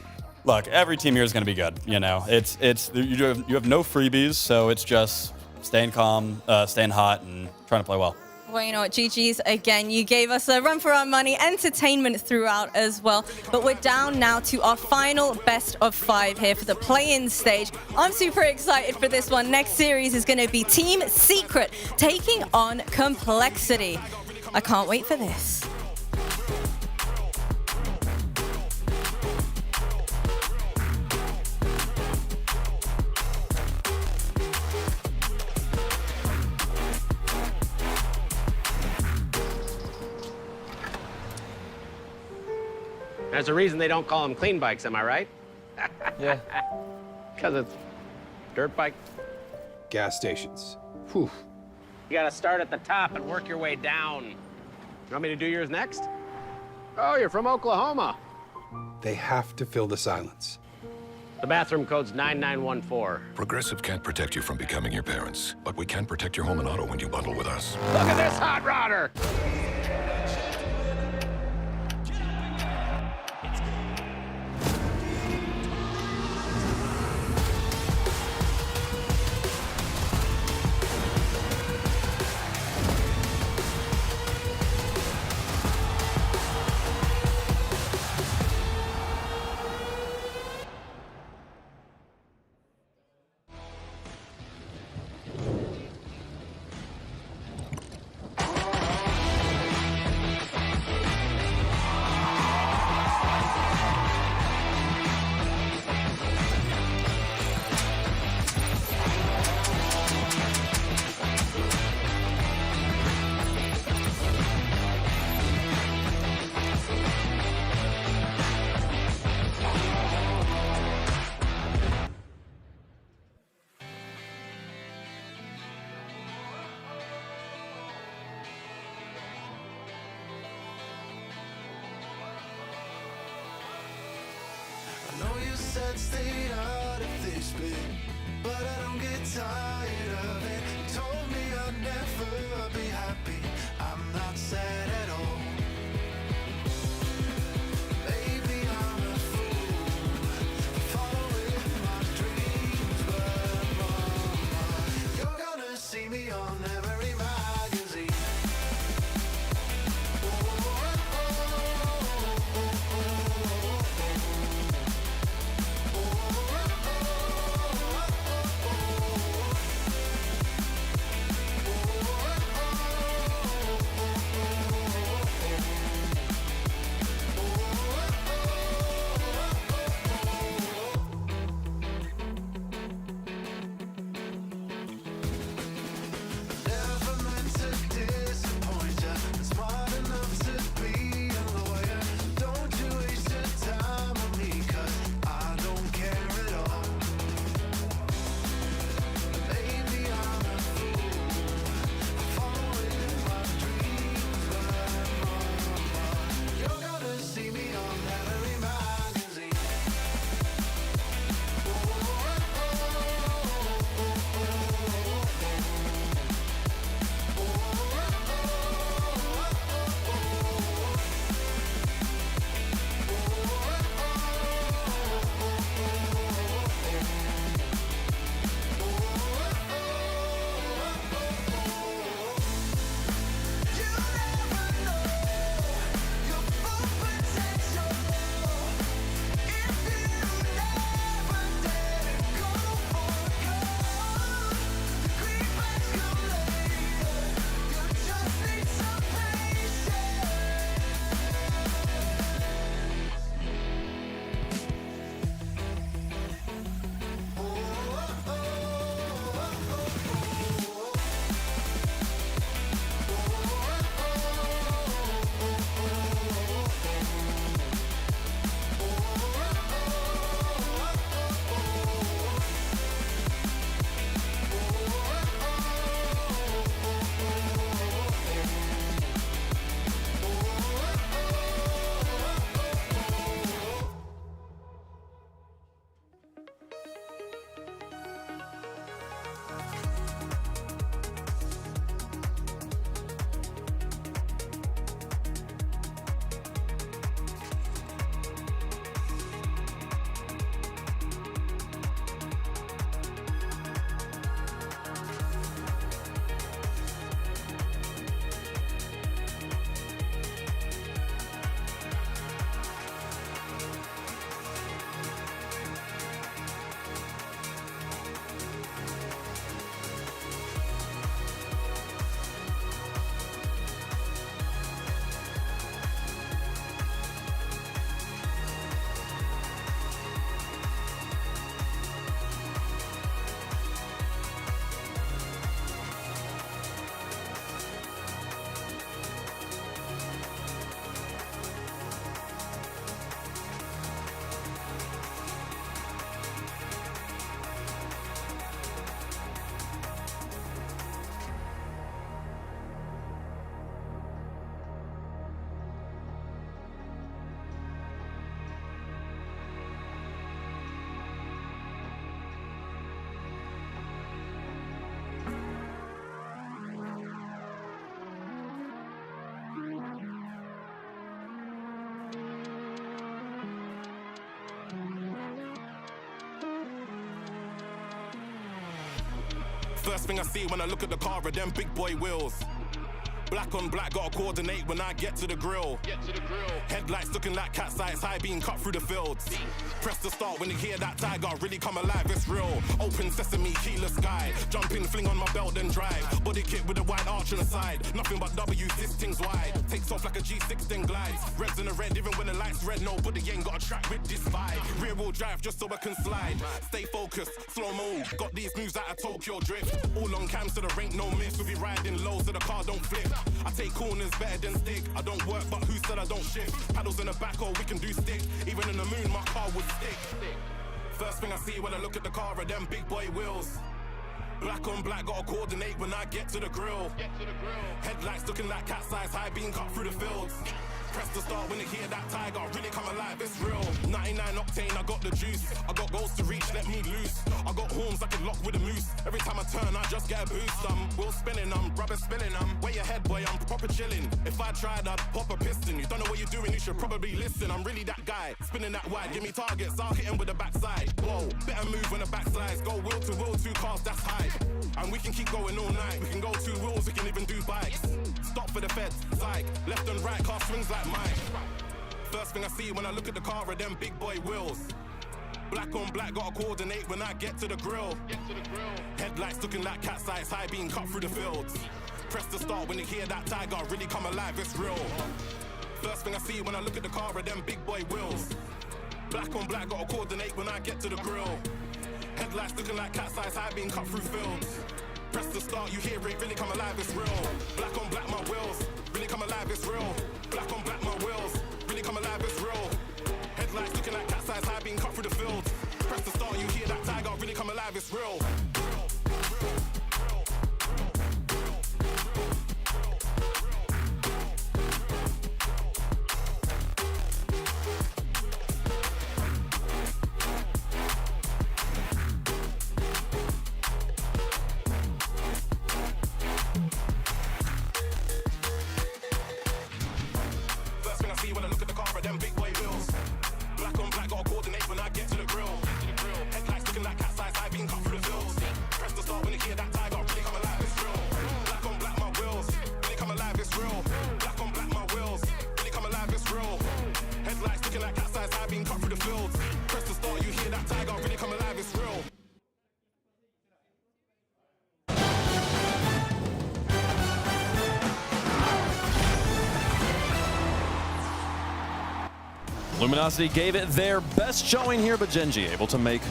look, every team here is going to be good. You know, you have no freebies, so it's just staying calm, staying hot, and trying to play well. Well, you know what, GG's again. You gave us a run for our money, entertainment throughout as well. But we're down now to our final best of 5 here for the play-in stage. I'm super excited for this one. Next series is going to be Team Secret taking on Complexity. I can't wait for this. There's a reason they don't call them clean bikes, am I right? Yeah. Because it's dirt bike. Gas stations. Whew. You gotta start at the top and work your way down. You want me to do yours next? Oh, you're from Oklahoma. They have to fill the silence. The bathroom code's 9914. Progressive can't protect you from becoming your parents, but we can protect your home and auto when you bundle with us. Look at this hot rodder! I know you said stay out of this bit, but I don't get tired of it. You told me I'd never be happy. I'm not sad at all. Maybe I'm a fool, following my dreams, but mama, you're gonna see me on every magazine. First thing I see when I look at the car are them big boy wheels. Black on black, gotta coordinate when I get to the grill. Headlights looking like cat's eyes, high being cut through the fields. Press the start when you hear that tiger really come alive, it's real. Open sesame, keyless sky. Jump in, fling on my belt, then drive. Body kit with a wide arch on the side. Nothing but W's, this thing's wide. Takes off like a G6, then glides. Reds in the red, even when the light's red. Nobody ain't got a track with this vibe. Rear wheel drive just so I can slide. Stay focused, slow mo. Got these moves out of Tokyo drift. All on cam so there ain't no miss. We'll be riding low so the car don't flip. I take corners better than stick. I don't work, but who said I don't shift? Paddles in the back, or we can do stick. Even in the moon, my car would stick. First thing I see when I look at the car are them big boy wheels. Black on black, gotta coordinate when I get to the grill. Headlights looking like cat's eyes, high being cut through the fields. Press the start when you hear that tiger really come alive, it's real. 99 octane, I got the juice. I got goals to reach, let me loose. I got horns I can lock with a moose. Every time I turn, I just get a boost. Wheel spinning, rubber spilling, way ahead, boy, I'm proper chilling. If I tried, I'd pop a piston. You don't know what you're doing, you should probably listen. I'm really that guy, spinning that wide. Give me targets, I'll hit him with the backside. Whoa, better move when the backslides. Go wheel to wheel, 2 cars, that's high. And we can keep going all night. We can go 2 wheels, we can even do bikes. Stop for the feds, psych. Left and right, car swings like mine. First thing I see when I look at the car are them big boy wheels. Black on black, gotta coordinate when I get to the grill. Headlights looking like cat's eyes, high being cut through the fields. Press the start when you hear that tiger really come alive, it's real. First thing I see when I look at the car are them big boy wheels. Black on black, gotta coordinate when I get to the grill. Headlights looking like cat's eyes, high being cut through fields. Press the start, you hear it really come alive, it's real. Black on black, my wheels really come alive, it's real. Black on black, my wheels really come alive, it's real. Headlights looking like cat's eyes, high being cut through the fields. Press the start, you hear that tiger really come alive, it's real. Luminosity gave it their best showing here, but Gen.G able to make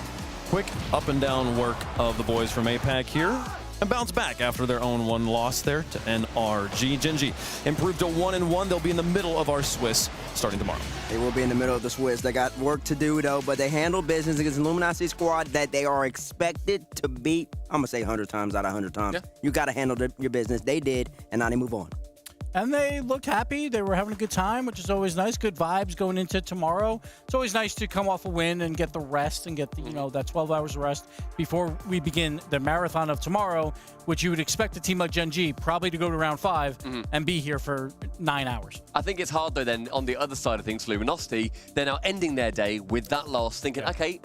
quick up and down work of the boys from APAC here and bounce back after their own 1 loss there to NRG. Gen.G improved to 1-1. They'll be in the middle of our Swiss starting tomorrow. They will be in the middle of the Swiss. They got work to do, though, but they handle business against the Luminosity squad that they are expected to beat. I'm going to say 100 times out of 100 times. Yeah. You got to handle your business. They did, and now they move on. And they looked happy. They were having a good time, which is always nice. Good vibes going into tomorrow. It's always nice to come off a win and get the rest and get the, that 12 hours of rest before we begin the marathon of tomorrow, which you would expect a team like Gen.G probably to go to round 5 and be here for 9 hours. I think it's hard, though, then, on the other side of things, Luminosity, they're now ending their day with that loss, thinking, okay,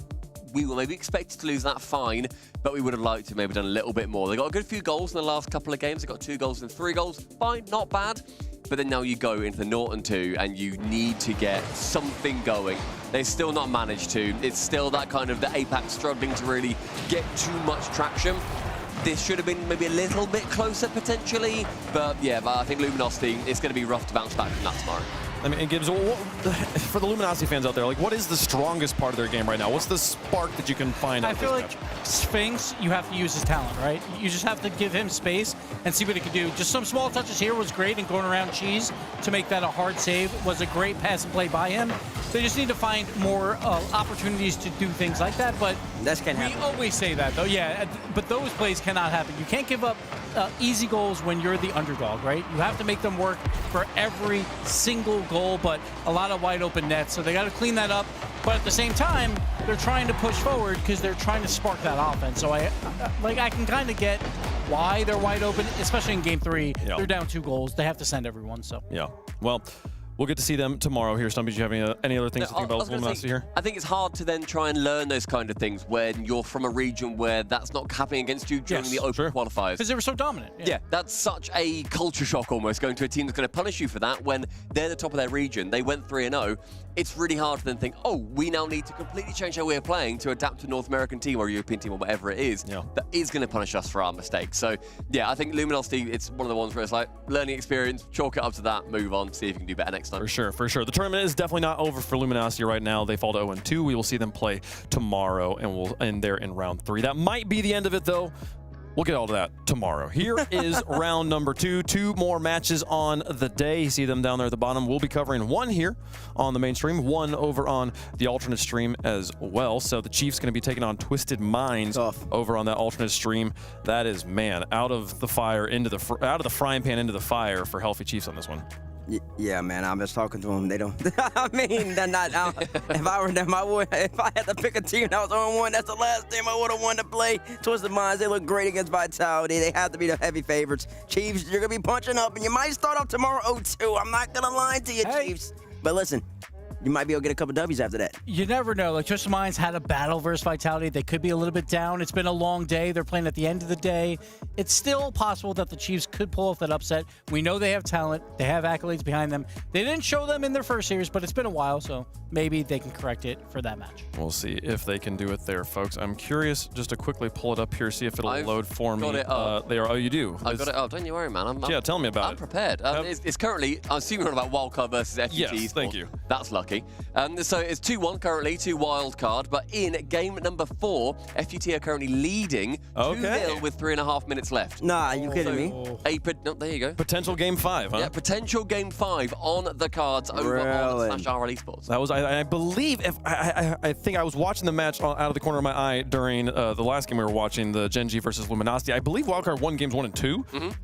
we were maybe expected to lose that, fine, but we would have liked to maybe done a little bit more. They got a good few goals in the last couple of games. They got 2 goals and 3 goals. Fine, not bad. But then now you go into the Norton 2 and you need to get something going. They've still not managed to. It's still that kind of the APAC struggling to really get too much traction. This should have been maybe a little bit closer potentially. But yeah, I think Luminosity, it's going to be rough to bounce back from that tomorrow. I mean, Gibbs, for the Luminosity fans out there, like, what is the strongest part of their game right now? What's the spark that you can find? I feel like Sphinx, you have to use his talent, right? You just have to give him space and see what he can do. Just some small touches here was great, and going around Cheese to make that a hard save was a great pass and play by him. They just need to find more opportunities to do things like that, but we always say that, though. Yeah, but those plays cannot happen. You can't give up easy goals when you're the underdog, right? You have to make them work for every single goal, but a lot of wide open nets, so they got to clean that up. But at the same time, they're trying to push forward because they're trying to spark that offense. So I can kind of get why they're wide open, especially in Game 3. Yeah. They're down 2 goals. They have to send everyone. So yeah, well, we'll get to see them tomorrow here. Stumpy, do you have any other things to think about Luminosity here? I think it's hard to then try and learn those kind of things when you're from a region where that's not happening against you during the open qualifiers. Because they were so dominant. Yeah, that's such a culture shock almost, going to a team that's going to punish you for that when they're the top of their region. They went 3-0. It's really hard to then think, oh, we now need to completely change how we're playing to adapt to a North American team or a European team or whatever it is that is going to punish us for our mistakes. So, yeah, I think Luminosity, it's one of the ones where it's like learning experience, chalk it up to that, move on, see if you can do better next time. For sure, for sure. The tournament is definitely not over for Luminosity right now. They fall to 0-2. We will see them play tomorrow, and we'll end there in round 3. That might be the end of it, though. We'll get all to that tomorrow. Here is round number 2. 2 more matches on the day. You see them down there at the bottom. We'll be covering one here on the main stream, one over on the alternate stream as well. So the Chiefs going to be taking on Twisted Minds over on that alternate stream. That is, man, out of the fire into the out of the frying pan into the fire for Healthy Chiefs on this one. Yeah, man, I'm just talking to them. They don't. I mean, they're not. If I were them, I would. If I had to pick a team that was 0-1, that's the last team I would have wanted to play. Twisted Minds, they look great against Vitality. They have to be the heavy favorites. Chiefs, you're gonna be punching up, and you might start off tomorrow 0-2. I'm not gonna lie to you, Chiefs. But listen, you might be able to get a couple W's after that. You never know. Like, Twisted Minds had a battle versus Vitality. They could be a little bit down. It's been a long day. They're playing at the end of the day. It's still possible that the Chiefs could pull off that upset. We know they have talent. They have accolades behind them. They didn't show them in their first series, but it's been a while, so maybe they can correct it for that match. We'll see if they can do it there, folks. I'm curious just to quickly pull it up here, see if it'll load for me. It up. There. Oh, you do? I've got it up. Don't you worry, man. Yeah, tell me about it. I'm prepared. It's currently, I'm assuming about Wildcard versus FUT. Yes, thank you. That's lucky. So it's 2-1 currently, 2 Wildcard, but in game number 4, FUT are currently leading 2-0 with 3.5 minutes left. Nah, you kidding me? There you go. Potential game 5, huh? Yeah, potential game 5 on the cards over on /RL Esports. That was, I believe, I think I was watching the match out of the corner of my eye during the last game we were watching, the Gen.G versus Luminosity. I believe Wildcard won games 1 and 2,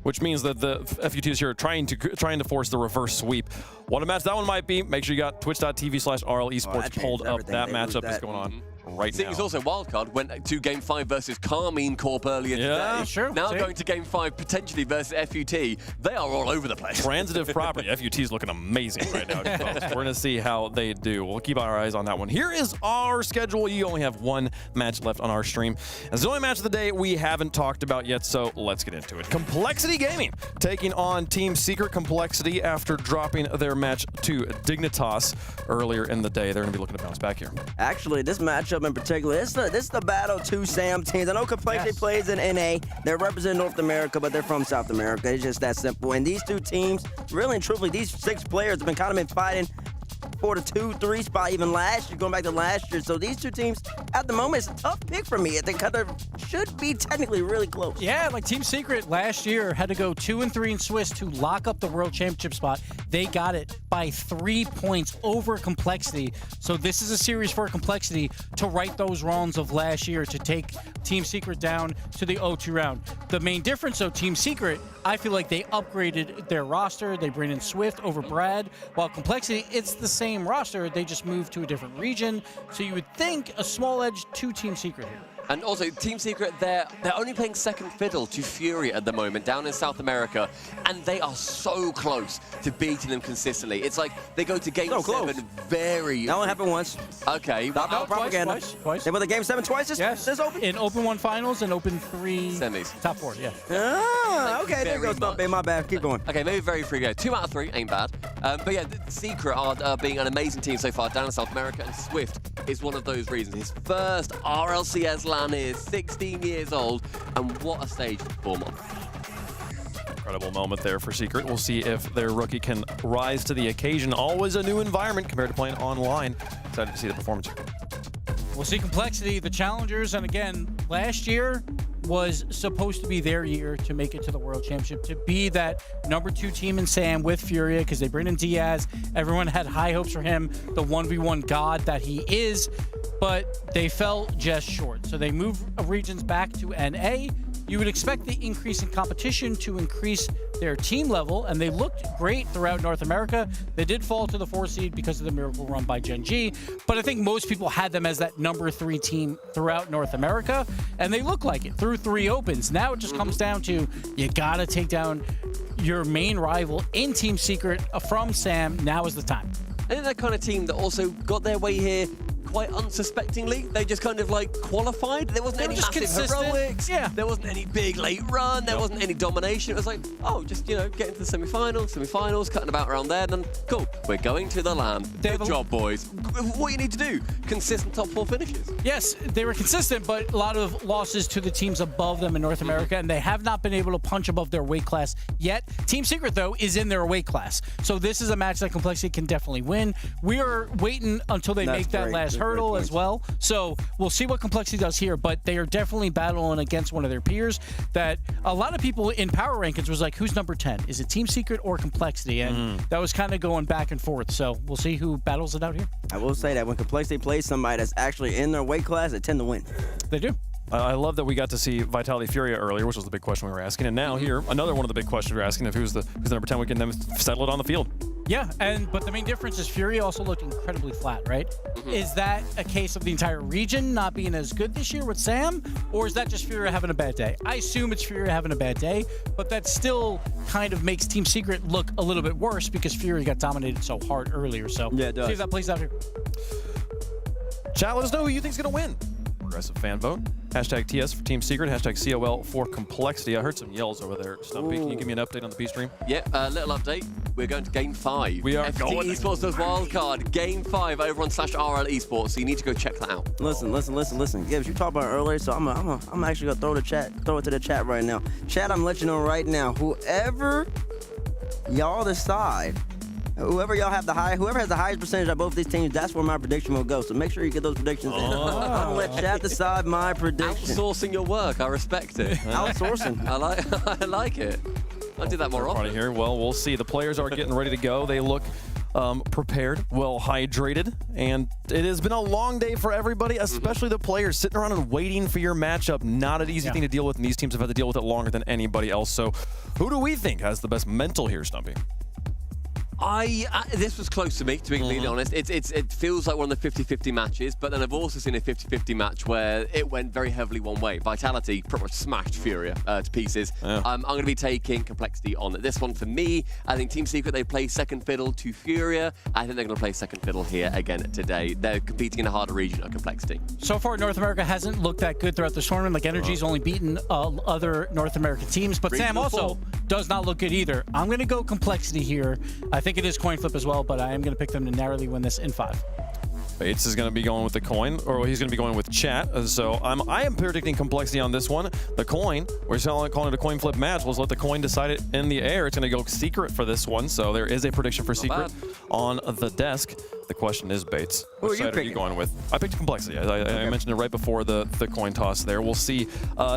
which means that the FUTs here are trying to force the reverse sweep. What a match that one might be. Make sure you got twitch.tv/RL Esports pulled up. That matchup is going on right now. It's also Wildcard went to game 5 versus Carmine Corp earlier today. Sure. Now going to game 5 potentially versus FUT. They are all over the place. Transitive property. FUT's looking amazing right now. We're going to see how they do. We'll keep our eyes on that one. Here is our schedule. You only have one match left on our stream. It's the only match of the day we haven't talked about yet, so let's get into it. Complexity Gaming taking on Team Secret. Complexity after dropping their match to Dignitas earlier in the day. They're going to be looking to bounce back here. Actually, this matchup in particular, this is the battle of 2 SAM teams. I know Complexity plays in NA. They're representing North America, but they're from South America. It's just that simple. And these 2 teams, really and truthfully, these 6 players have been fighting for the 2-3 spot even last year, going back to last year. So these 2 teams, at the moment, it's a tough pick for me. They kind of should be technically really close. Yeah, like Team Secret last year had to go 2-3 in Swiss to lock up the World Championship spot. They got it by 3 points over Complexity. So this is a series for Complexity to right those wrongs of last year, to take Team Secret down to the 0-2 round. The main difference, though, Team Secret, I feel like they upgraded their roster. They bring in Swift over Brad, while Complexity, it's the same roster. They just moved to a different region. So you would think a small edge to Team Secret here. And also, Team Secret, they're only playing second fiddle to Furia at the moment, down in South America, and they are so close to beating them consistently. It's like they go to game 7 very... That only happened once. Okay. Propaganda. Twice. They went to game 7 twice this open? In Open 1 finals and Open 3... Semis. Top 4, yeah. Okay, there goes Stumpy. My bad. Keep going. Okay, maybe very free go. 2 out of 3 ain't bad. But yeah, Secret are being an amazing team so far down in South America, and Swift is one of those reasons. His first RLCS LAN is 16 years old, and what a stage to perform on. Incredible moment there for Secret. We'll see if their rookie can rise to the occasion. Always a new environment compared to playing online. Excited to see the performance. We'll see Complexity, the challengers, and again, last year was supposed to be their year to make it to the World Championship, to be that number 2 team in SAM with Furia, because they bring in Diaz. Everyone had high hopes for him, the 1v1 god that he is, but they fell just short. So they moved regions back to NA. you would expect the increase in competition to increase their team level, and they looked great throughout North America. They did fall to the 4 seed because of the miracle run by Gen.G, but I think most people had them as that number 3 team throughout North America, and they look like it through 3 opens. Now it just comes down to you gotta take down your main rival in Team Secret from Sam. Now is the time. And that kind of team that also got their way here quite unsuspectingly. They just kind of like qualified. There wasn't any massive heroics. Yeah. There wasn't any big late run. There wasn't any domination. It was like, oh, just, you know, get into the semi-finals, cutting about around there, and then cool, we're going to the land. Good job, boys. What you need to do, consistent top 4 finishes. Yes, they were consistent, but a lot of losses to the teams above them in North America, and they have not been able to punch above their weight class yet. Team Secret, though, is in their weight class. So this is a match that Complexity can definitely win. We are waiting until they make that last hurdle as well. So we'll see what Complexity does here, but they are definitely battling against one of their peers that a lot of people in power rankings was like, who's number 10? Is it Team Secret or Complexity? And that was kind of going back and forth. So we'll see who battles it out here. I will say that when Complexity plays somebody that's actually in their weight class, they tend to win. They do. I love that we got to see Vitality Furia earlier, which was the big question we were asking. And now here, another one of the big questions we're asking of who's the number 10, we can then settle it on the field. Yeah, but the main difference is Furia also looked incredibly flat, right? Is that a case of the entire region not being as good this year with Sam? Or is that just Furia having a bad day? I assume it's Furia having a bad day, but that still kind of makes Team Secret look a little bit worse because Furia got dominated so hard earlier. So yeah, it does. See if that plays out here. Chat, let us know who you think's going to win. Progressive fan vote. Hashtag TS for Team Secret. Hashtag COL for Complexity. I heard some yells over there. Stumpy, can you give me an update on the P-Stream? Yeah, little update. We're going to Game 5. We are FT going. Esports does wildcard. Game 5 over on /RL Esports, so you need to go check that out. Listen. Gibbs, you talked about it earlier, so I'm actually going to throw it to the chat right now. Chat, I'm letting you know right now, whoever y'all decide, whoever has the highest percentage of both these teams, that's where my prediction will go. So make sure you get those predictions in. I'm going to let chat decide my prediction. Outsourcing your work, I respect it. Outsourcing. I like it. I'll do that more often. Here. Well, we'll see. The players are getting ready to go. They look prepared, well hydrated, and it has been a long day for everybody, especially the players sitting around and waiting for your matchup. Not an easy thing to deal with, and these teams have had to deal with it longer than anybody else. So who do we think has the best mental here, Stumpy? This was close to me, to be completely honest. It feels like one of the 50-50 matches, but then I've also seen a 50-50 match where it went very heavily one way. Vitality pretty much smashed Furia to pieces. Yeah. I'm going to be taking Complexity on this one. For me, I think Team Secret, they play second fiddle to Furia. I think they're going to play second fiddle here again today. They're competing in a harder region of Complexity. So far, North America hasn't looked that good throughout the tournament. Like, NRG's only beaten other North American teams, but Sam also does not look good either. I'm going to go Complexity here. I think it is coin flip as well, but I am going to pick them to narrowly win this in 5. Bates is going to be going with the coin, or he's going to be going with chat. So I am predicting Complexity on this one. The coin, we're calling it a coin flip match. Let's let the coin decide it in the air. It's going to go Secret for this one. So there is a prediction for Secret on the desk. The question is, Bates, which side are you going with? I picked Complexity. I mentioned it right before the coin toss there. We'll see.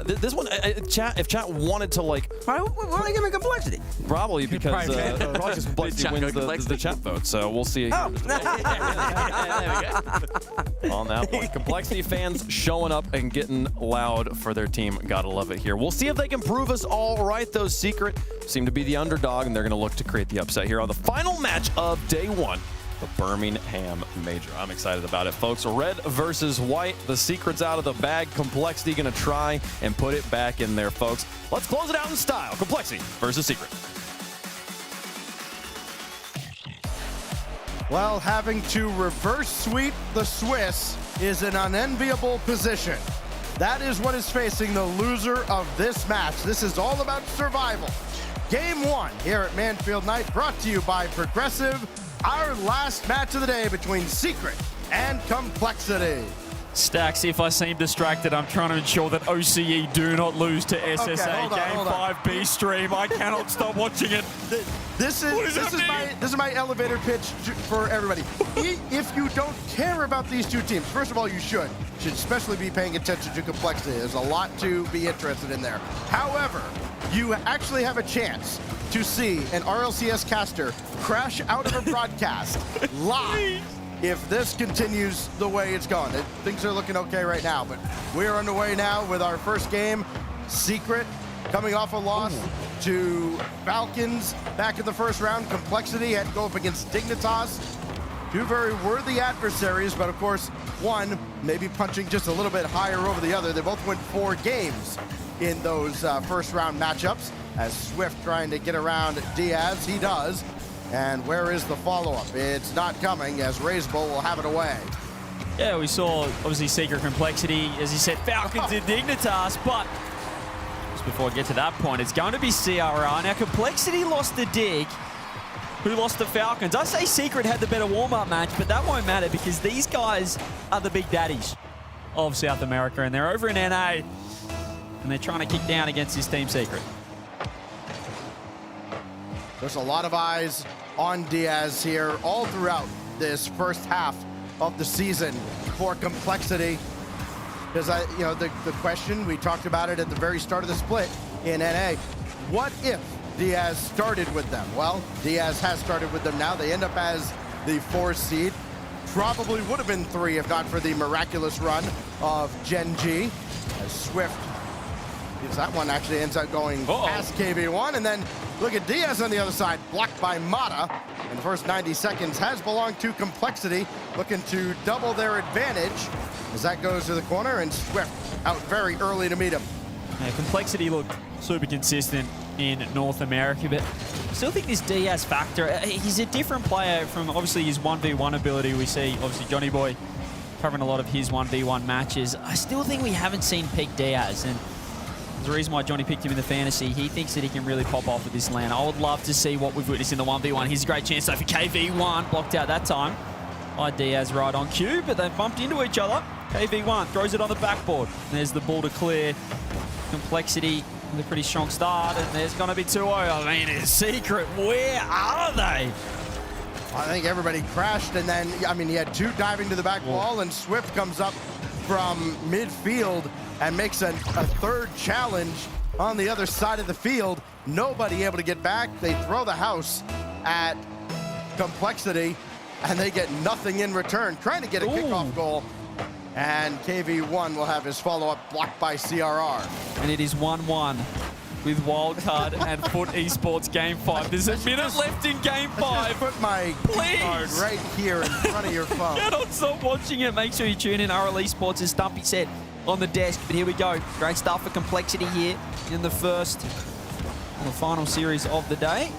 This one, chat. If chat wanted to like, why are they giving Complexity? Probably because Complexity wins the chat vote. So we'll see. Oh. On that one. Complexity fans showing up and getting loud for their team. Gotta love it here. We'll see if they can prove us all right. Those Secret seem to be the underdog, and they're going to look to create the upset here on the final match of day 1. The Birmingham Major. I'm excited about it, folks. Red versus white. The Secret's out of the bag. Complexity going to try and put it back in there, folks. Let's close it out in style. Complexity versus Secret. Well, having to reverse sweep the Swiss is an unenviable position. That is what is facing the loser of this match. This is all about survival. Game 1 here at Manfield Night, brought to you by Progressive. Our last match of the day between Secret and Complexity. Stax, if I seem distracted, I'm trying to ensure that OCE do not lose to SSA. Okay, Game 5 B stream. I cannot stop watching it. This is my elevator pitch for everybody. If you don't care about these two teams, first of all, you should especially be paying attention to Complexity. There's a lot to be interested in there. However, you actually have a chance to see an RLCS caster crash out of a broadcast live if this continues the way it's gone. Things are looking okay right now, but we're underway now with our first game. Secret coming off a loss to Falcons back in the first round. Complexity had to go up against Dignitas. Two very worthy adversaries, but of course, one maybe punching just a little bit higher over the other. They both went 4 games in those first round matchups. As Swift trying to get around Diaz, he does. And where is the follow-up? It's not coming, as Razebo will have it away. Yeah, we saw, obviously, Secret Complexity, as he said, Falcons and Dignitas, but just before I get to that point, it's going to be CRR. Now, Complexity lost the Dig, who lost the Falcons. I say Secret had the better warm-up match, but that won't matter because these guys are the big daddies of South America, and they're over in NA, and they're trying to kick down against this Team Secret. There's a lot of eyes on Diaz here all throughout this first half of the season for Complexity. Because the question, we talked about it at the very start of the split in NA. What if Diaz started with them? Well, Diaz has started with them now. They end up as the 4th seed. Probably would have been 3 if not for the miraculous run of Gen.G. As Swift, because that one actually ends up going past KV1. And then look at Diaz on the other side, blocked by Mata. And the first 90 seconds has belonged to Complexity, looking to double their advantage as that goes to the corner, and Swift out very early to meet him. Yeah, Complexity looked super consistent in North America, but I still think this Diaz factor, he's a different player from obviously his 1v1 ability. We see obviously Johnny Boy covering a lot of his 1v1 matches. I still think we haven't seen peak Diaz, and there's a reason why Johnny picked him in the fantasy. He thinks that he can really pop off with this land. I would love to see what we've witnessed in the 1v1. Here's a great chance though for KV1, blocked out that time by Diaz right on cue, but they bumped into each other. KV1 throws it on the backboard. There's the ball to clear. Complexity with a pretty strong start, and there's going to be 2-0. I mean, it's Secret. Where are they? I think everybody crashed, and then, I mean, he had 2 diving to the back wall, and Swift comes up from midfield and makes a 3rd challenge on the other side of the field. Nobody able to get back. They throw the house at Complexity, and they get nothing in return, trying to get a kickoff goal. And KV1 will have his follow-up blocked by CRR. And it is 1-1 with Wildcard and Foot Esports Game 5. There's a minute left in Game 5. Put my card right here in front of your phone. Cannot stop watching it. Make sure you tune in. RL Esports, as Stumpy said, on the desk. But here we go. Great stuff for Complexity here in the final series of the day.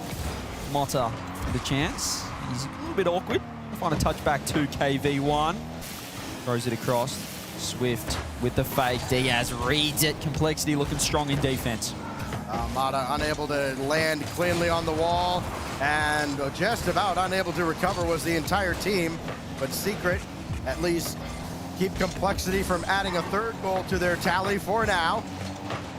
Mota with a chance. He's a little bit awkward. Find a touchback to KV1. Throws it across. Swift with the fake. Diaz reads it. Complexity looking strong in defense. Mata unable to land cleanly on the wall, and just about unable to recover was the entire team. But Secret at least keep Complexity from adding a 3rd goal to their tally for now.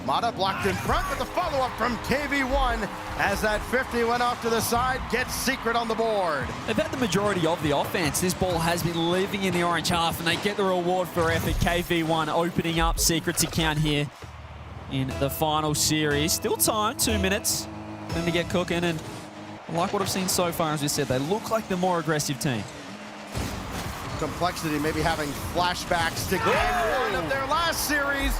Mata blocked in front with the follow-up from KV1 as that 50 went off to the side, gets Secret on the board. They've had the majority of the offense. This ball has been living in the orange half, and they get the reward for effort. KV1 opening up Secret's account here in the final series. Still time, 2 minutes for them to get cooking, and I like what I've seen so far. As we said, they look like the more aggressive team. Complexity maybe having flashbacks to game 1 of their last series,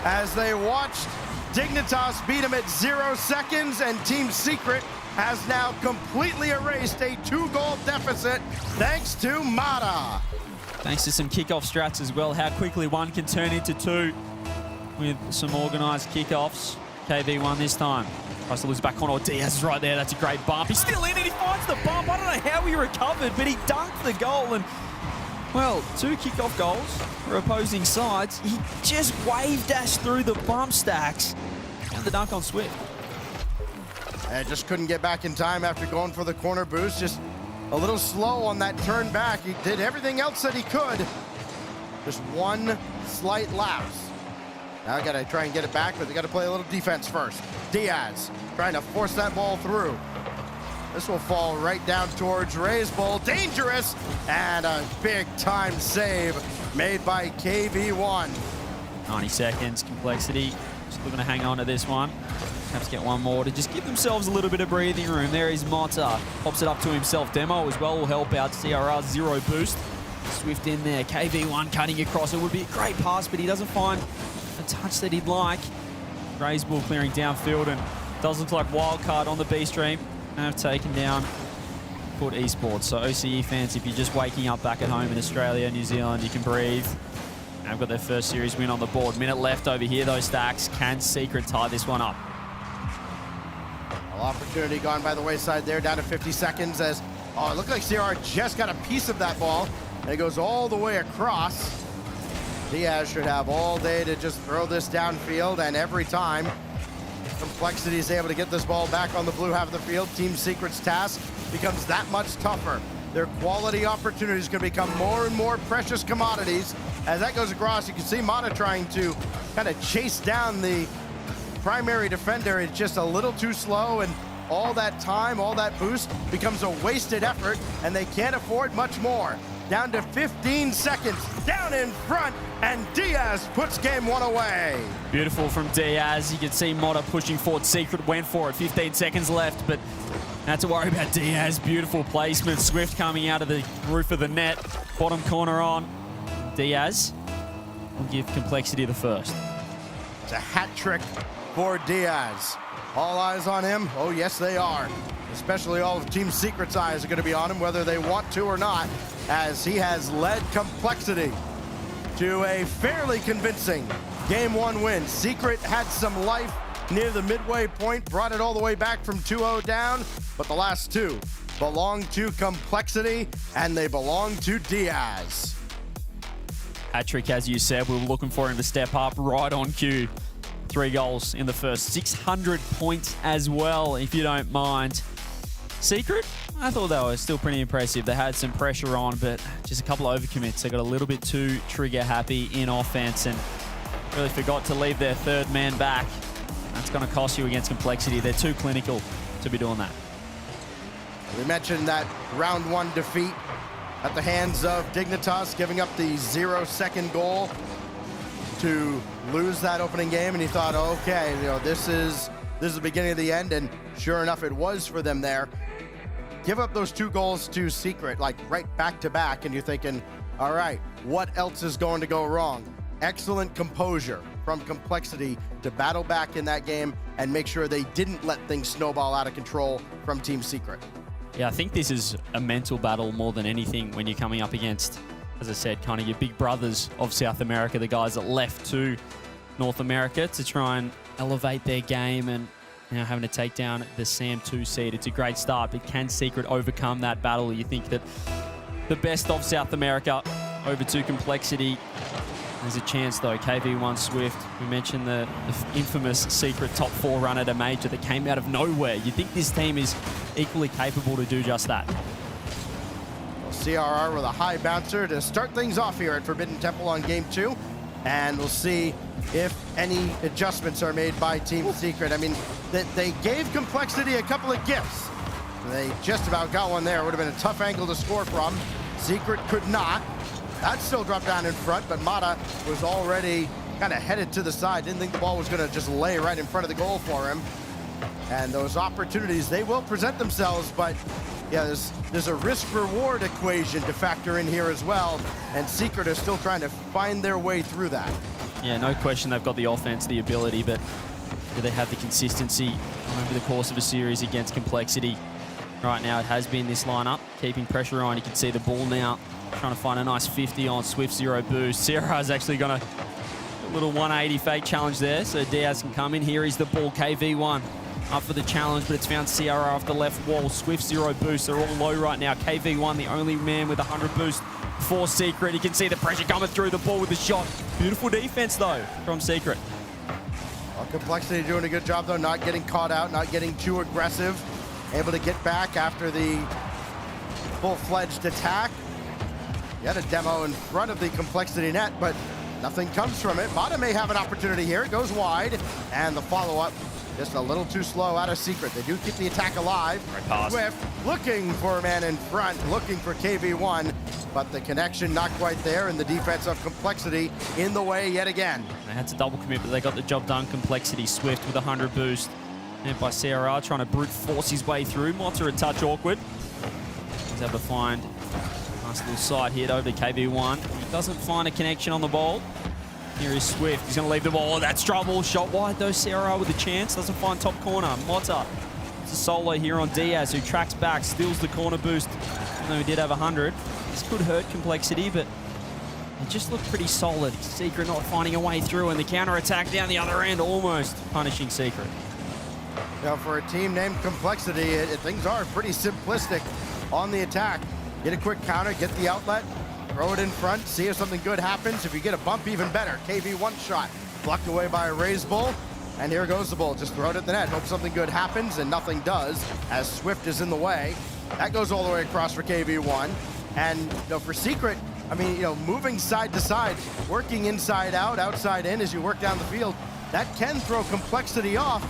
as they watched Dignitas beat him at 0 seconds, and Team Secret has now completely erased a 2-goal deficit thanks to Mata. Thanks to some kickoff strats as well, how quickly one can turn into 2 with some organized kickoffs. KV1 this time. Russell is back on, or Diaz is right there. That's a great bump. He's still in and he finds the bump. I don't know how he recovered, but he dunked the goal, and well, 2 kickoff goals for opposing sides. He just wave dashed through the bump stacks. And the dunk on Swift. And just couldn't get back in time after going for the corner boost. Just a little slow on that turn back. He did everything else that he could. Just 1 slight lapse. Now got to try and get it back, but they got to play a little defense first. Diaz trying to force that ball through. This will fall right down towards Ray's ball. Dangerous, and a big-time save made by KV1. 90 seconds, Complexity just looking to hang on to this one. Perhaps get one more to just give themselves a little bit of breathing room. There is Mota, pops it up to himself. Demo as well will help out. CRR 0 boost. Swift in there, KV1 cutting across. It would be a great pass, but he doesn't find a touch that he'd like. Gray's ball clearing downfield, and does look like Wildcard on the B stream. And have taken down Put Esports. So OCE fans, if you're just waking up back at home in Australia, New Zealand, you can breathe. And they've got their first series win on the board. Minute left over here, though, Stacks. Can Secret tie this one up? Well, opportunity gone by the wayside there, down to 50 seconds as, oh, it looked like CR just got a piece of that ball, and it goes all the way across. Diaz should have all day to just throw this downfield, and every time Complexity is able to get this ball back on the blue half of the field, Team Secret's task becomes that much tougher. Their quality opportunities can become more and more precious commodities. As that goes across, you can see Mata trying to kind of chase down the primary defender. It's just a little too slow, and all that time, all that boost becomes a wasted effort, and they can't afford much more. Down to 15 seconds, down in front, and Diaz puts game one away. Beautiful from Diaz. You can see Mata pushing forward. Secret went for it. 15 seconds left, but not to worry about Diaz. Beautiful placement. Swift coming out of the roof of the net. Bottom corner on. Diaz will give Complexity the first. It's a hat trick for Diaz. All eyes on him? Oh, yes, they are. Especially all of Team Secret's eyes are going to be on him, whether they want to or not, as he has led Complexity to a fairly convincing Game 1 win. Secret had some life near the midway point, brought it all the way back from 2-0 down, but the last two belong to Complexity, and they belong to Diaz. Hat-trick, as you said. We were looking for him to step up right on cue. 3 goals in the first. 600 points as well, if you don't mind. Secret, I thought they were still pretty impressive. They had some pressure on, but just a couple of overcommits. They got a little bit too trigger happy in offense and really forgot to leave their third man back. That's going to cost you against Complexity. They're too clinical to be doing that. We mentioned that round 1 defeat at the hands of Dignitas, giving up the 0-second goal to lose that opening game, and he thought, okay, you know, this is the beginning of the end, and sure enough, it was for them there. Give up those 2 goals to Secret, like right back to back, and you're thinking, all right, what else is going to go wrong? Excellent composure from Complexity to battle back in that game and make sure they didn't let things snowball out of control from Team Secret. Yeah, I think this is a mental battle more than anything when you're coming up against, as I said, kind of your big brothers of South America, the guys that left to North America to try and elevate their game, and now having to take down the SAM 2 seed. It's a great start, but can Secret overcome that battle? You think that the best of South America over to Complexity. There's a chance though. KV1 Swift, we mentioned the infamous Secret top 4 run at a major that came out of nowhere. You think this team is equally capable to do just that? Well, CRR with a high bouncer to start things off here at Forbidden Temple on game 2. And we'll see if any adjustments are made by Team Secret. I mean, they gave Complexity a couple of gifts. They just about got one there. It would have been a tough angle to score from. Secret could not. That still dropped down in front, but Mata was already kind of headed to the side. Didn't think the ball was going to just lay right in front of the goal for him. And those opportunities, they will present themselves, but yeah, there's a risk-reward equation to factor in here as well, and Secret is still trying to find their way through that. Yeah, no question they've got the offense, the ability, but do they have the consistency over the course of a series against Complexity? Right now, it has been this lineup, keeping pressure on. You can see the ball now, trying to find a nice 50 on Swift 0 boost. Sierra's actually going to a little 180 fake challenge there, so Diaz can come in. Here is the ball, KV1 up for the challenge, but it's found Sierra off the left wall. Swift 0 boost, they're all low right now. KV1, the only man with 100 boost for Secret. You can see the pressure coming through the ball with the shot. Beautiful defense though from Secret. Well, Complexity doing a good job though, not getting caught out, not getting too aggressive. Able to get back after the full-fledged attack. You had a demo in front of the Complexity net, but nothing comes from it. Mata may have an opportunity here. It goes wide, and the follow-up just a little too slow out of Secret. They do keep the attack alive. Swift looking for a man in front, looking for KV1, but the connection not quite there, and the defense of Complexity in the way yet again. They had to double commit, but they got the job done. Complexity, Swift with 100 boost. And by CRR trying to brute force his way through. Mota a touch awkward. He's able to find a nice little side hit over to KV1. He doesn't find a connection on the ball. Here is Swift. He's going to leave the ball. That's trouble. Shot wide, though. CRR with a chance. Doesn't find top corner. Motta. It's a solo here on Diaz, who tracks back, steals the corner boost. Even though he did have 100. This could hurt Complexity, but it just looked pretty solid. Secret not finding a way through, and the counter-attack down the other end, almost punishing Secret. Now, for a team named Complexity, things are pretty simplistic on the attack. Get a quick counter, get the outlet, throw it in front, see if something good happens. If you get a bump, even better. KV1 shot, blocked away by a raised bull. And here goes the bull. Just throw it at the net. Hope something good happens, and nothing does, as Swift is in the way. That goes all the way across for KV1. And for Secret, I mean, moving side to side, working inside out, outside in as you work down the field, that can throw Complexity off,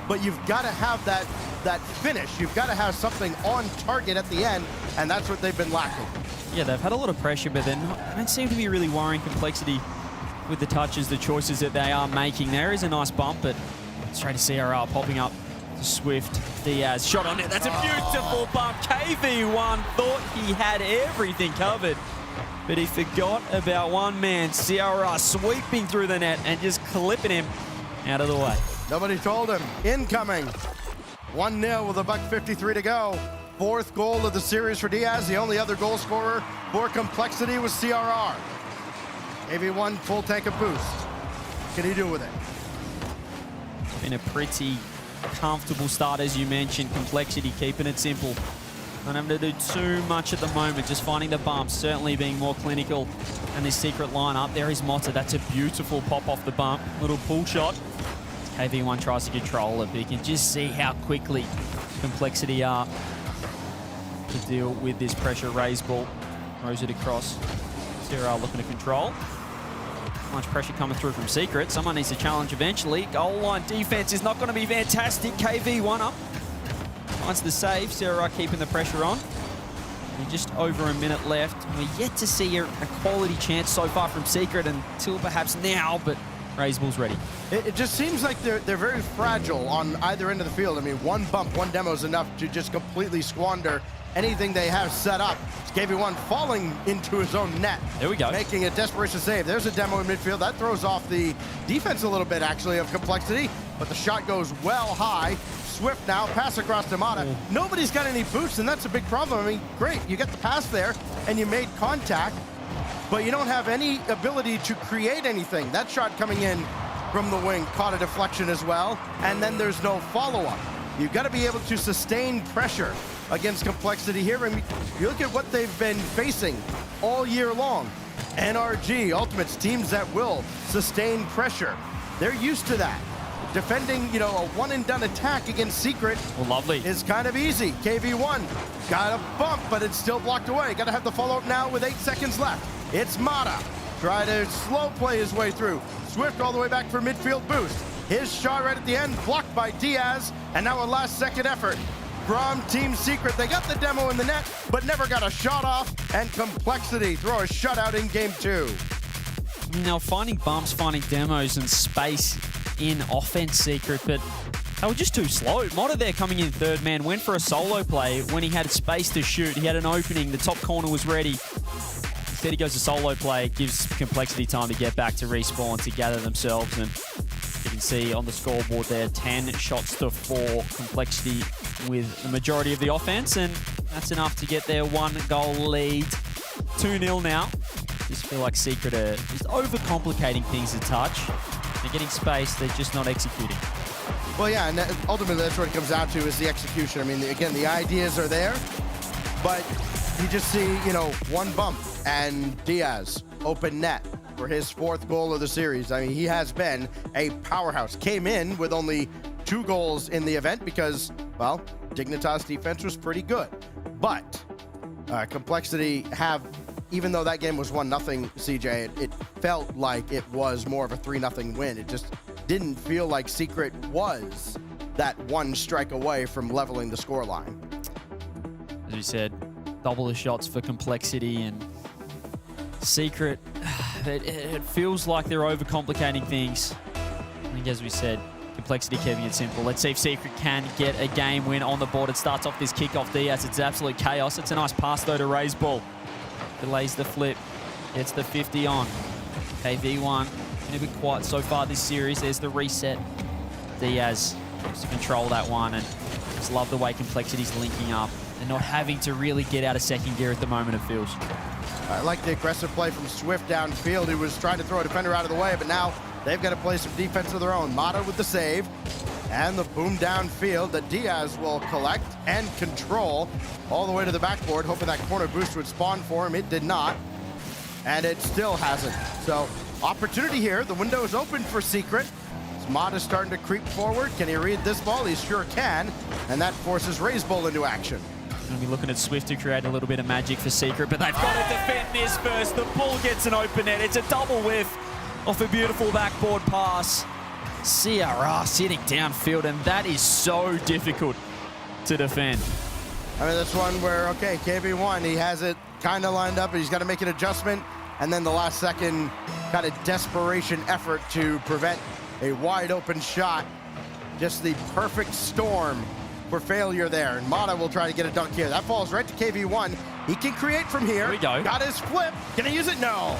but you've got to have that finish. You've got to have something on target at the end, and that's what they've been lacking. Yeah, they've had a lot of pressure, but they don't seem to be really worrying Complexity with the touches, the choices that they are making. There is a nice bump, but straight to CRR popping up to Swift. Diaz, shot on it. That's a beautiful bump. KV1 thought he had everything covered, but he forgot about one man. CRR sweeping through the net and just clipping him out of the way. Nobody told him. Incoming. 1-0 with $1:53 to go. Fourth goal of the series for Diaz. The only other goal scorer for Complexity was CRR. KV1 full tank of boost. What can he do with it? Been a pretty comfortable start, as you mentioned. Complexity keeping it simple. Not having to do too much at the moment, just finding the bumps, certainly being more clinical. And this Secret lineup, there is Motta. That's a beautiful pop off the bump. Little pull shot. KV1 tries to control it, but you can just see how quickly Complexity are to deal with this pressure raise ball. Throws it across. CRR looking to control. Much pressure coming through from Secret. Someone needs to challenge eventually. Goal line defense is not going to be fantastic. KV1 up. Finds the save. CRR keeping the pressure on. And just over a minute left. We're yet to see a quality chance so far from Secret until perhaps now, but Raiseball's ready. It just seems like they're very fragile on either end of the field. I mean, one bump, one demo is enough to just completely squander anything they have set up. It's KV1 falling into his own net. There we go. Making a desperation save. There's a demo in midfield. That throws off the defense a little bit, actually, of Complexity, but the shot goes well high. Swift now, pass across to Motta. Nobody's got any boost, and that's a big problem. I mean, great, you get the pass there, and you made contact, but you don't have any ability to create anything. That shot coming in from the wing caught a deflection as well, and then there's no follow-up. You've got to be able to sustain pressure against Complexity here. I mean, you look at what they've been facing all year long. NRG, Ultimates, teams that will sustain pressure. They're used to that. Defending, a one-and-done attack against Secret is kind of easy. KV1 got a bump, but it's still blocked away. Got to have the follow-up now with 8 seconds left. It's Motta. Try to slow play his way through. Swift all the way back for midfield boost. His shot right at the end, blocked by Diaz, and now a last-second effort from Team Secret. They got the demo in the net, but never got a shot off, and Complexity throw a shutout in Game 2. Now, finding bumps, finding demos and space in offense, Secret, but they were just too slow. Motta there coming in third man, went for a solo play when he had space to shoot. He had an opening, the top corner was ready. Instead he goes to solo play, gives Complexity time to get back to respawn, to gather themselves, and you can see on the scoreboard there, 10 shots to 4, Complexity with the majority of the offense, and that's enough to get their 1-goal lead. 2-0 now. Just feel like Secret are just overcomplicating things a touch. They're getting space, they're just not executing. Well, yeah, and ultimately that's what it comes down to is the execution. I mean, again, the ideas are there, but you just see, one bump and Diaz, open net for his 4th goal of the series. I mean, he has been a powerhouse. Came in with only 2 goals in the event because, well, Dignitas defense was pretty good. But Complexity have, even though that game was 1-0, CJ, it felt like it was more of a 3-0 win. It just didn't feel like Secret was that one strike away from leveling the scoreline. As you said, double the shots for Complexity, and Secret, it feels like they're overcomplicating things. I think, as we said, Complexity keeping it simple. Let's see if Secret can get a game win on the board. It starts off this kickoff Diaz. It's absolute chaos. It's a nice pass, though, to Raiseball. Delays the flip. Gets the 50 on. KV1 been a bit quiet so far this series. There's the reset. Diaz wants to control that one, and just love the way Complexity's linking up and not having to really get out of second gear at the moment, it feels. I like the aggressive play from Swift downfield. He was trying to throw a defender out of the way, but now they've got to play some defense of their own. Mata with the save and the boom downfield that Diaz will collect and control all the way to the backboard, hoping that corner boost would spawn for him. It did not, and it still hasn't. So opportunity here. The window is open for Secret. Mata's starting to creep forward. Can he read this ball? He sure can, and that forces Razebull into action. Going to be looking at Swift to create a little bit of magic for Secret, but they've got to defend this first. The bull gets an open net. It's a double whiff off a beautiful backboard pass. CRR sitting downfield, and that is so difficult to defend. I mean, that's one where, okay, KV1, he has it kind of lined up, but he's got to make an adjustment, and then the last second kind of desperation effort to prevent a wide open shot. Just the perfect storm for failure there. And Mata will try to get a dunk here. That falls right to KV1. He can create from here. Here we go. Got his flip. Can he use it? No.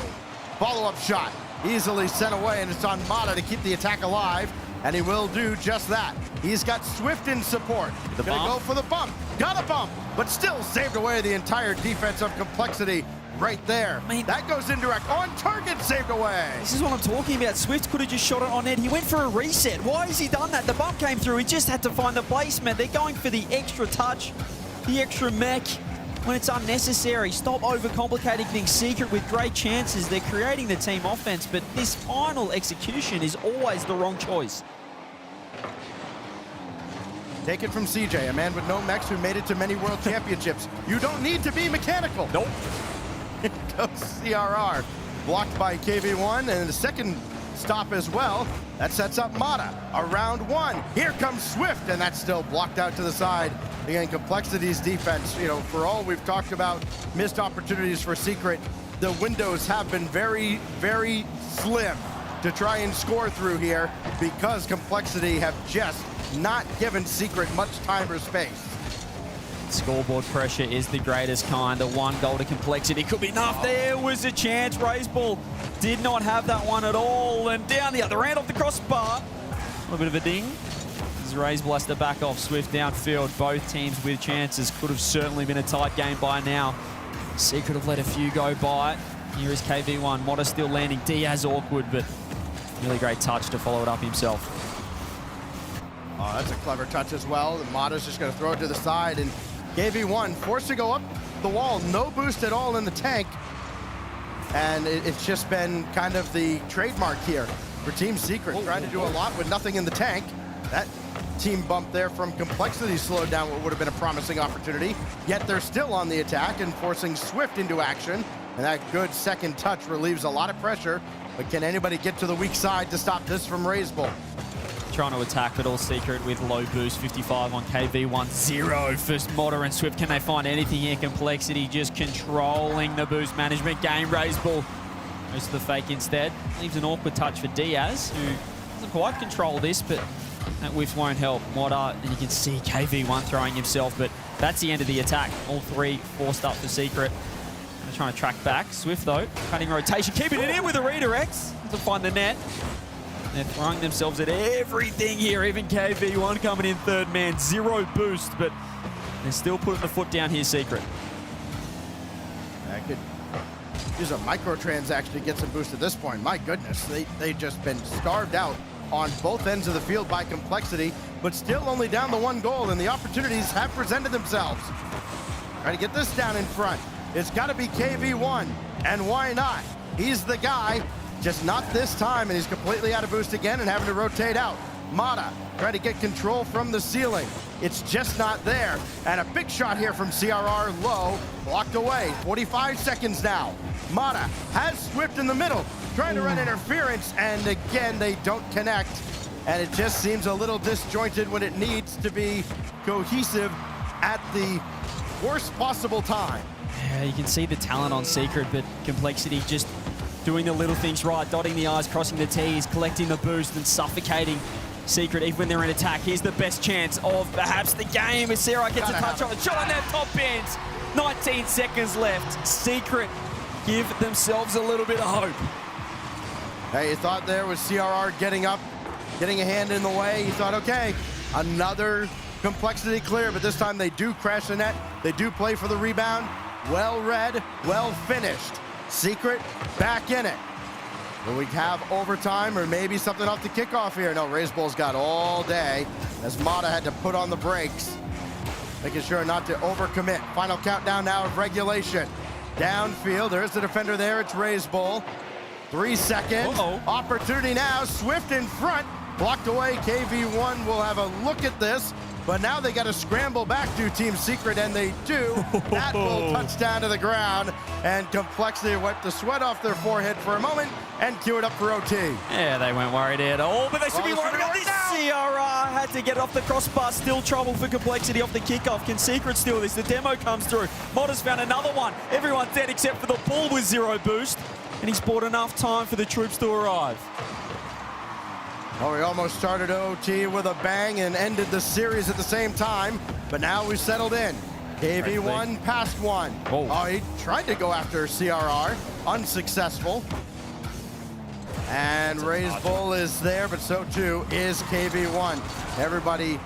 Follow-up shot. Easily sent away, and it's on Mata to keep the attack alive, and he will do just that. He's got Swift in support. Gonna go for the bump. Got a bump, but still saved away the entire defense of Complexity right there. That goes indirect. On target, saved away. This is what I'm talking about. Swift could have just shot it on net. He went for a reset. Why has he done that? The bump came through. He just had to find the placement. They're going for the extra touch, the extra mech when it's unnecessary. Stop overcomplicating things. Secret with great chances. They're creating the team offense, but this final execution is always the wrong choice. Take it from CJ, a man with no mechs who made it to many world championships. You don't need to be mechanical. Nope. Here goes CRR. Blocked by KV1, and the second stop as well. That sets up Mata. Around one. Here comes Swift, and that's still blocked out to the side. Again, Complexity's defense, you know, for all we've talked about missed opportunities for Secret, the windows have been very, very slim to try and score through here because Complexity have just not given Secret much time or space. Scoreboard pressure is the greatest kind. The one goal to Complexity could be enough. There was a chance. Razebull did not have that one at all. And down the other end off the crossbar. A little bit of a ding. As Razebull has to back off Swift downfield. Both teams with chances. Could have certainly been a tight game by now. Secret have let a few go by. Here is KV1. Mata still landing. Diaz awkward, but really great touch to follow it up himself. Oh, that's a clever touch as well. The Mata's just going to throw it to the side, and KV1 forced to go up the wall. No boost at all in the tank. And it's just been kind of the trademark here for Team Secret, trying to do a lot with nothing in the tank. That team bump there from Complexity slowed down what would have been a promising opportunity. Yet they're still on the attack and forcing Swift into action. And that good second touch relieves a lot of pressure. But can anybody get to the weak side to stop this from Razebull? Trying to attack, but all Secret with low boost. 55 on KV1, 0 for Mata and Swift. Can they find anything here? Complexity just controlling the boost management game. Razebull goes to the fake instead. Leaves an awkward touch for Diaz, who doesn't quite control this, but that whiff won't help. Mata, and you can see KV1 throwing himself, but that's the end of the attack. All three forced up for Secret. They're trying to track back. Swift, though, cutting rotation, keeping it in with the redirects to find the net. They're throwing themselves at everything here. Even KV1 coming in third man. 0 boost, but they're still putting the foot down here, Secret. That could use a microtransaction to get some boost at this point. My goodness, they've just been starved out on both ends of the field by Complexity, but still only down the one goal, and the opportunities have presented themselves. Trying to get this down in front. It's got to be KV1, and why not? He's the guy. Just not this time, and he's completely out of boost again and having to rotate out. Mata trying to get control from the ceiling. It's just not there. And a big shot here from CRR, low, blocked away. 45 seconds now. Mata has Swift in the middle, trying to run interference, and again, they don't connect. And it just seems a little disjointed when it needs to be cohesive at the worst possible time. Yeah, you can see the talent on Secret, but Complexity just doing the little things right, dotting the I's, crossing the T's, collecting the boost and suffocating Secret even when they're in attack. Here's the best chance of perhaps the game as Sarah gets a touch on it. Shot on that top bins. 19 seconds left. Secret give themselves a little bit of hope. Hey, you thought there was CRR getting up, getting a hand in the way. You thought, okay, another complexity clear, but this time they do crash the net. They do play for the rebound. Well read, well finished. Secret back in it. Will we have overtime or maybe something off the kickoff here? No, Raise Bull's got all day as Mata had to put on the brakes, making sure not to overcommit. Final countdown now of regulation. Downfield, there's the defender there, it's Raise Bull. 3 seconds, opportunity now, Swift in front, blocked away. KV1 will have a look at this, but now they got to scramble back to Team Secret, and they do. That will touch down to the ground, and Complexity wiped the sweat off their forehead for a moment and queue it up for OT. Yeah, they weren't worried at all, but they should be worried about this. CRR had to get it off the crossbar. Still trouble for Complexity off the kickoff. Can Secret steal this? The demo comes through. Modder's found another one. Everyone's dead except for the Bull with 0 boost, and he's bought enough time for the troops to arrive. Well, we almost started OT with a bang and ended the series at the same time, but now we've settled in. KV1 passed one. Oh, he tried to go after CRR, unsuccessful. And Raise Bull is there, but so too is KV1. Everybody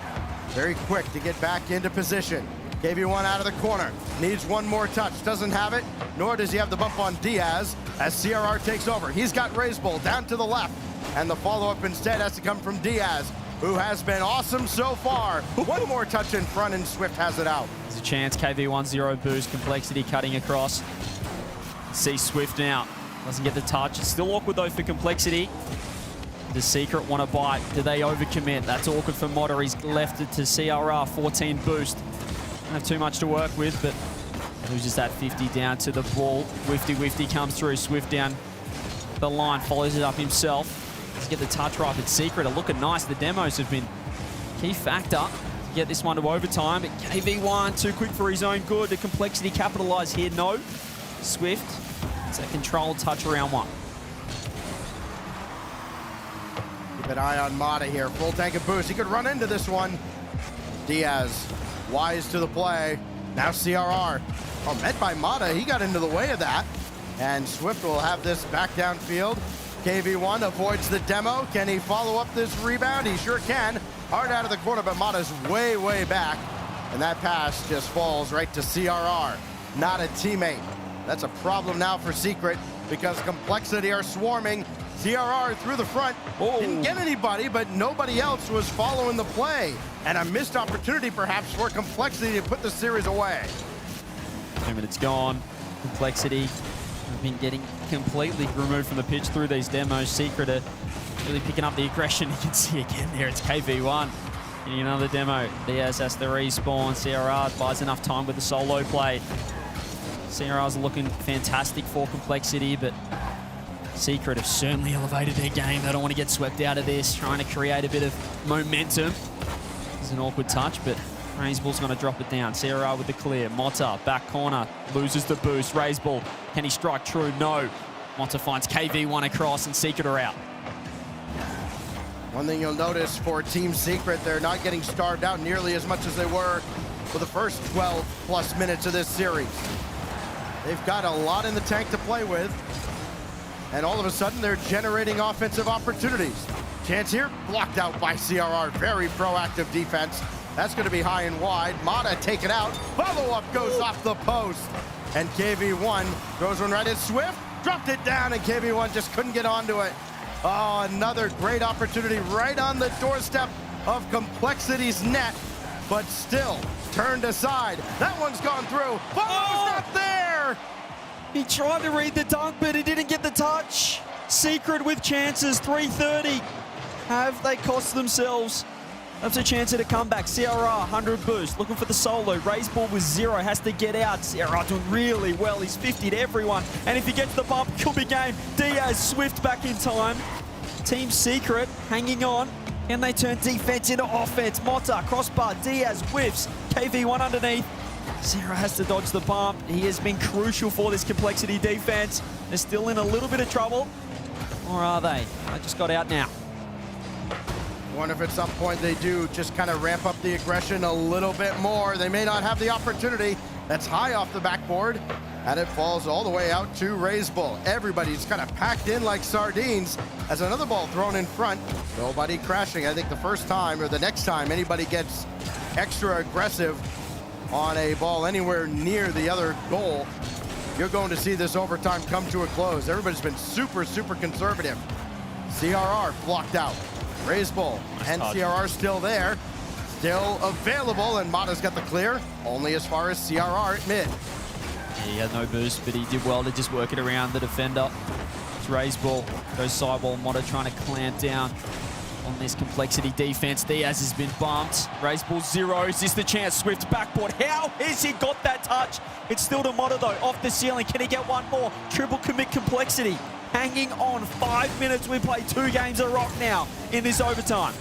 very quick to get back into position. KV1 out of the corner, needs one more touch, doesn't have it, nor does he have the bump on Diaz as CRR takes over. He's got Raise Bull down to the left, and the follow-up instead has to come from Diaz, who has been awesome so far. One more touch in front, and Swift has it out. There's a chance, KV1 0 boost, Complexity cutting across. See Swift now, doesn't get the touch. It's still awkward though for Complexity. Does Secret want to bite? Do they overcommit? That's awkward for Modder. He's left it to CRR, 14 boost. Don't have too much to work with, but loses that 50 down to the ball. Wifty comes through, Swift down the line, follows it up himself. Let's get the touch right, but Secret are looking nice. The demos have been key factor to get this one to overtime. But KV1 too quick for his own good. The Complexity capitalize here, no. Swift, it's a controlled touch around one. Keep an eye on Mata here, full tank of boost. He could run into this one. Diaz, wise to the play. Now CRR, met by Mata, he got into the way of that. And Swift will have this back downfield. KV1 avoids the demo. Can he follow up this rebound? He sure can. Hard out of the corner, but Mata's way, way back. And that pass just falls right to CRR. Not a teammate. That's a problem now for Secret because Complexity are swarming. CRR through the front. Didn't get anybody, but nobody else was following the play. And a missed opportunity perhaps for Complexity to put the series away. 2 minutes gone. Complexity have been getting completely removed from the pitch through these demos. Secret are really picking up the aggression. You can see again there, it's KV1. Getting another demo. Diaz has to respawn. CRR buys enough time with the solo play. CRR's looking fantastic for Complexity, but Secret have certainly elevated their game. They don't want to get swept out of this, trying to create a bit of momentum. It's an awkward touch, but Raise Bull's going to drop it down. CRR with the clear. Mota, back corner, loses the boost. Raise Bull, can he strike true? No. Mota finds KV1 across, and Secret are out. One thing you'll notice for Team Secret, they're not getting starved out nearly as much as they were for the first 12+ minutes of this series. They've got a lot in the tank to play with, and all of a sudden they're generating offensive opportunities. Chance here, blocked out by CRR. Very proactive defense. That's going to be high and wide. Mata taken out. Follow-up goes off the post. And KV1 throws one right at Swift. Dropped it down, and KV1 just couldn't get onto it. Oh, another great opportunity right on the doorstep of Complexity's net, but still turned aside. That one's gone through. Follow-up's not there! He tried to read the dunk, but he didn't get the touch. Secret with chances, 3:30. Have they cost themselves? That's a chance at a comeback. CRR, 100 boost, looking for the solo. Raise Ball with 0, has to get out. CRR doing really well. He's 50 to everyone. And if he gets the bump, could be game. Diaz, Swift back in time. Team Secret hanging on. Can they turn defense into offense? Mota, crossbar, Diaz whiffs. KV1 underneath. CRR has to dodge the bump. He has been crucial for this Complexity defense. They're still in a little bit of trouble. Or are they? They just got out now. Wonder if at some point they do just kind of ramp up the aggression a little bit more. They may not have the opportunity. That's high off the backboard. And it falls all the way out to Raise Bull. Everybody's kind of packed in like sardines as another ball thrown in front. Nobody crashing. I think the first time or the next time anybody gets extra aggressive on a ball anywhere near the other goal, you're going to see this overtime come to a close. Everybody's been super, super conservative. CRR blocked out. Raise Bull and CRR still there. Still available, and Mata's got the clear, only as far as CRR at mid. Yeah, he had no boost, but he did well to just work it around the defender. It's Raise Bull, goes sidewall. Mata trying to clamp down on this complexity defense. Diaz has been bumped. Raise Bull 0. Is this the chance? Swift backboard. How has he got that touch? It's still to Mata though, off the ceiling. Can he get one more? Triple commit complexity. Hanging on. 5 minutes. We play 2 games of rock now in this overtime.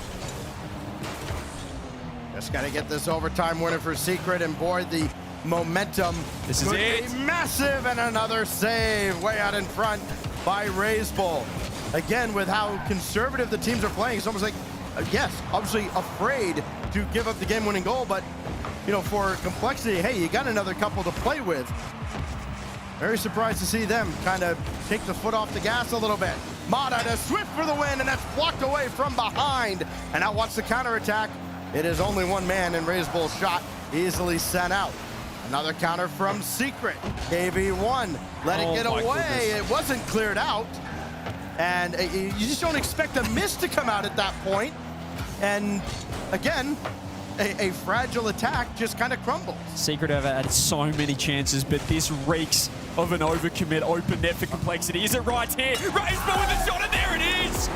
Just got to get this overtime winner for Secret, and boy, the momentum. This is it. Massive, and another save way out in front by Raise Bull. Again, with how conservative the teams are playing, it's almost like, yes, obviously afraid to give up the game-winning goal, but, you know, for complexity, hey, you got another couple to play with. Very surprised to see them kind of take the foot off the gas a little bit. Mata to Swift for the win, and that's blocked away from behind. And now watch the counterattack. It is only one man, and Raise Bull's shot easily sent out. Another counter from Secret. KV1 let it get away. Goodness. It wasn't cleared out. And you just don't expect a miss to come out at that point. And again, a fragile attack just kind of crumbles. Secret have had so many chances, but this reeks of an overcommit open net for complexity. Is it right here? Raise Bull with a shot, and there it is!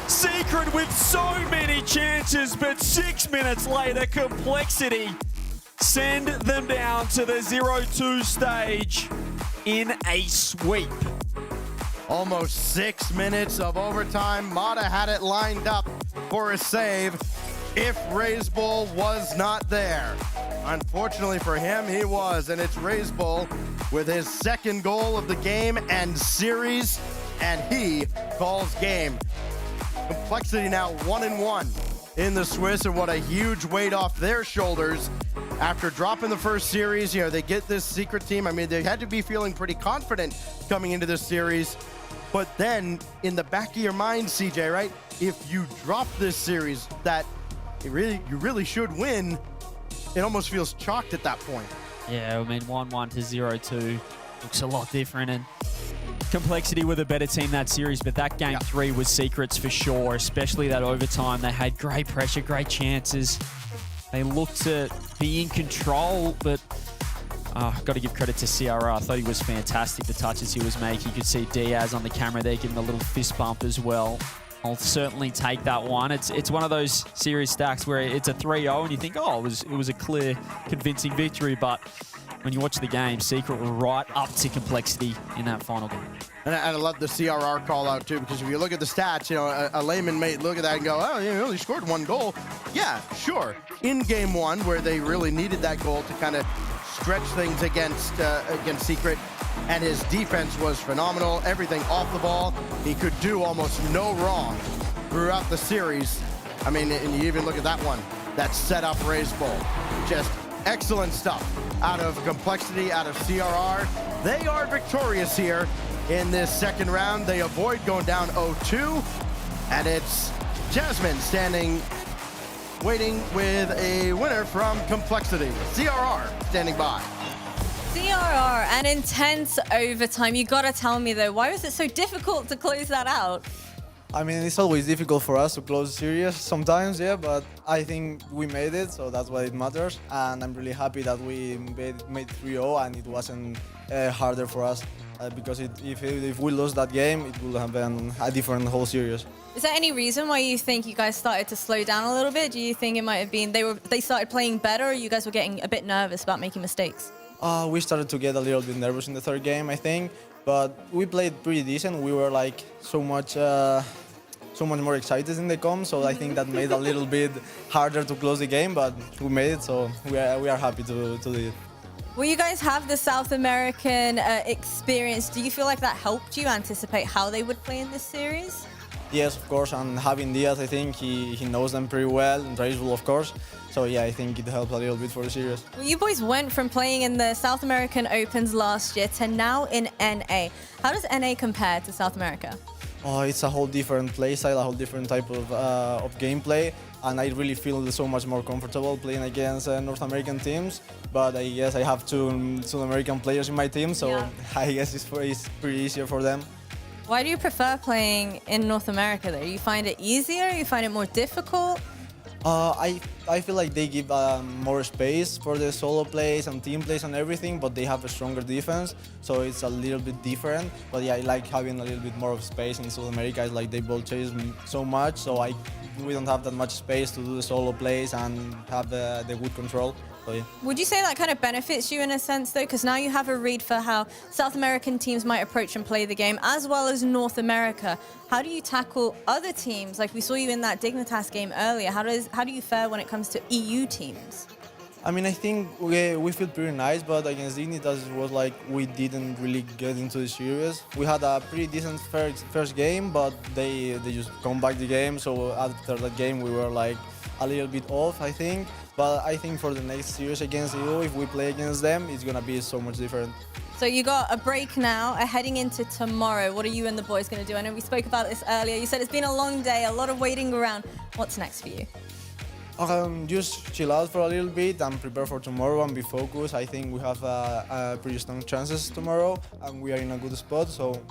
Secret with so many chances, but 6 minutes later, complexity send them down to the 0-2 stage in a sweep. Almost 6 minutes of overtime. Mata had it lined up for a save if Raise Bull was not there. Unfortunately for him, he was, and it's Raise Bull with his second goal of the game and series, and he calls game. Complexity now 1-1 in the Swiss, and what a huge weight off their shoulders. After dropping the first series, you know, they get this Secret team. I mean, they had to be feeling pretty confident coming into this series. But then, in the back of your mind, CJ, right? If you drop this series that you really should win, it almost feels chalked at that point. Yeah, I mean, 1-1 to 0-2 looks a lot different, and Complexity were the better team that series, but that game 3 was Secrets for sure, especially that overtime. They had great pressure, great chances. They looked to be in control, but got to give credit to CRR. I thought he was fantastic, the touches he was making. You could see Diaz on the camera there giving a little fist bump as well. I'll certainly take that one. It's one of those series stacks where it's a 3-0 and you think, oh, it was a clear, convincing victory, but when you watch the game, Secret were right up to Complexity in that final game. And I love the CRR call out too, because if you look at the stats, you know, a layman may look at that and go, oh, you only scored 1 goal. Yeah, sure. In game 1, where they really needed that goal to kind of stretch things against Secret, and his defense was phenomenal. Everything off the ball. He could do almost no wrong throughout the series. I mean, and you even look at that one, that set up Raise Bull. Just excellent stuff out of Complexity, out of CRR. They are victorious here in this second round. They avoid going down 0-2, and it's Jasmine standing, waiting with a winner from Complexity. CRR standing by. CRR, an intense overtime. You gotta tell me though, why was it so difficult to close that out? I mean, it's always difficult for us to close series sometimes, yeah, but I think we made it, so that's why it matters. And I'm really happy that we made 3-0 and it wasn't harder for us. Because if we lost that game, it would have been a different whole series. Is there any reason why you think you guys started to slow down a little bit? Do you think it might have been they started playing better, or you guys were getting a bit nervous about making mistakes? We started to get a little bit nervous in the third game, I think, but we played pretty decent. We were like so much more excited in the comp, so I think that made a little bit harder to close the game, but we made it, so we are happy to do it. Well, you guys have the South American experience. Do you feel like that helped you anticipate how they would play in this series? Yes, of course, and having Diaz, I think he knows them pretty well, and Raceful, of course. So yeah, I think it helped a little bit for the series. Well, you boys went from playing in the South American Opens last year to now in NA. How does NA compare to South America? Oh, it's a whole different play style, a whole different type of gameplay, and I really feel so much more comfortable playing against North American teams. But I guess I have two South American players in my team, so Yeah. I guess it's pretty easier for them. Why do you prefer playing in North America though? You find it easier? You find it more difficult? I feel like they give more space for the solo plays and team plays and everything, but they have a stronger defense, so it's a little bit different. But yeah, I like having a little bit more of space in South America. It's like they both chase me so much, so we don't have that much space to do the solo plays and have the good control. So yeah. Would you say that kind of benefits you in a sense though? Because now you have a read for how South American teams might approach and play the game, as well as North America. How do you tackle other teams? Like we saw you in that Dignitas game earlier. How do you fare when it comes to EU teams? I mean, I think we feel pretty nice, but against Dignitas it was like we didn't really get into the series. We had a pretty decent first game, but they just come back the game. So after that game, we were like a little bit off, I think. But I think for the next series against EU, if we play against them, it's gonna be so much different. So you got a break now, heading into tomorrow. What are you and the boys going to do? I know we spoke about this earlier. You said it's been a long day, a lot of waiting around. What's next for you? Just chill out for a little bit and prepare for tomorrow and be focused. I think we have pretty strong chances tomorrow, and we are in a good spot. So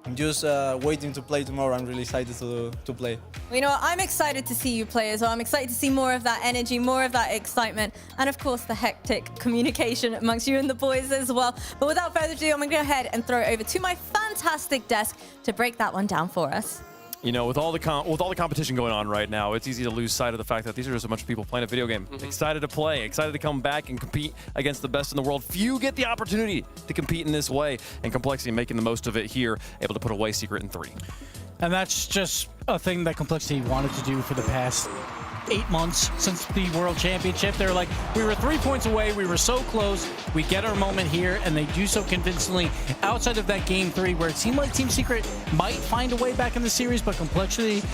I'm just waiting to play tomorrow. I'm really excited to play. Well, you know what? I'm excited to see you play as well. I'm excited to see more of that energy, more of that excitement, and of course the hectic communication amongst you and the boys as well. But without further ado, I'm going to go ahead and throw it over to my fantastic desk to break that one down for us. You know, with all the competition going on right now, it's easy to lose sight of the fact that these are just a bunch of people playing a video game. Excited to play, excited to come back and compete against the best in the world. Few get the opportunity to compete in this way, and Complexity making the most of it here, able to put away Secret in 3. And that's just a thing that Complexity wanted to do for the past 8 months since the World Championship. They're like, we were 3 points away, we were so close, we get our moment here, and they do so convincingly outside of that Game 3 where it seemed like Team Secret might find a way back in the series, but Complexity,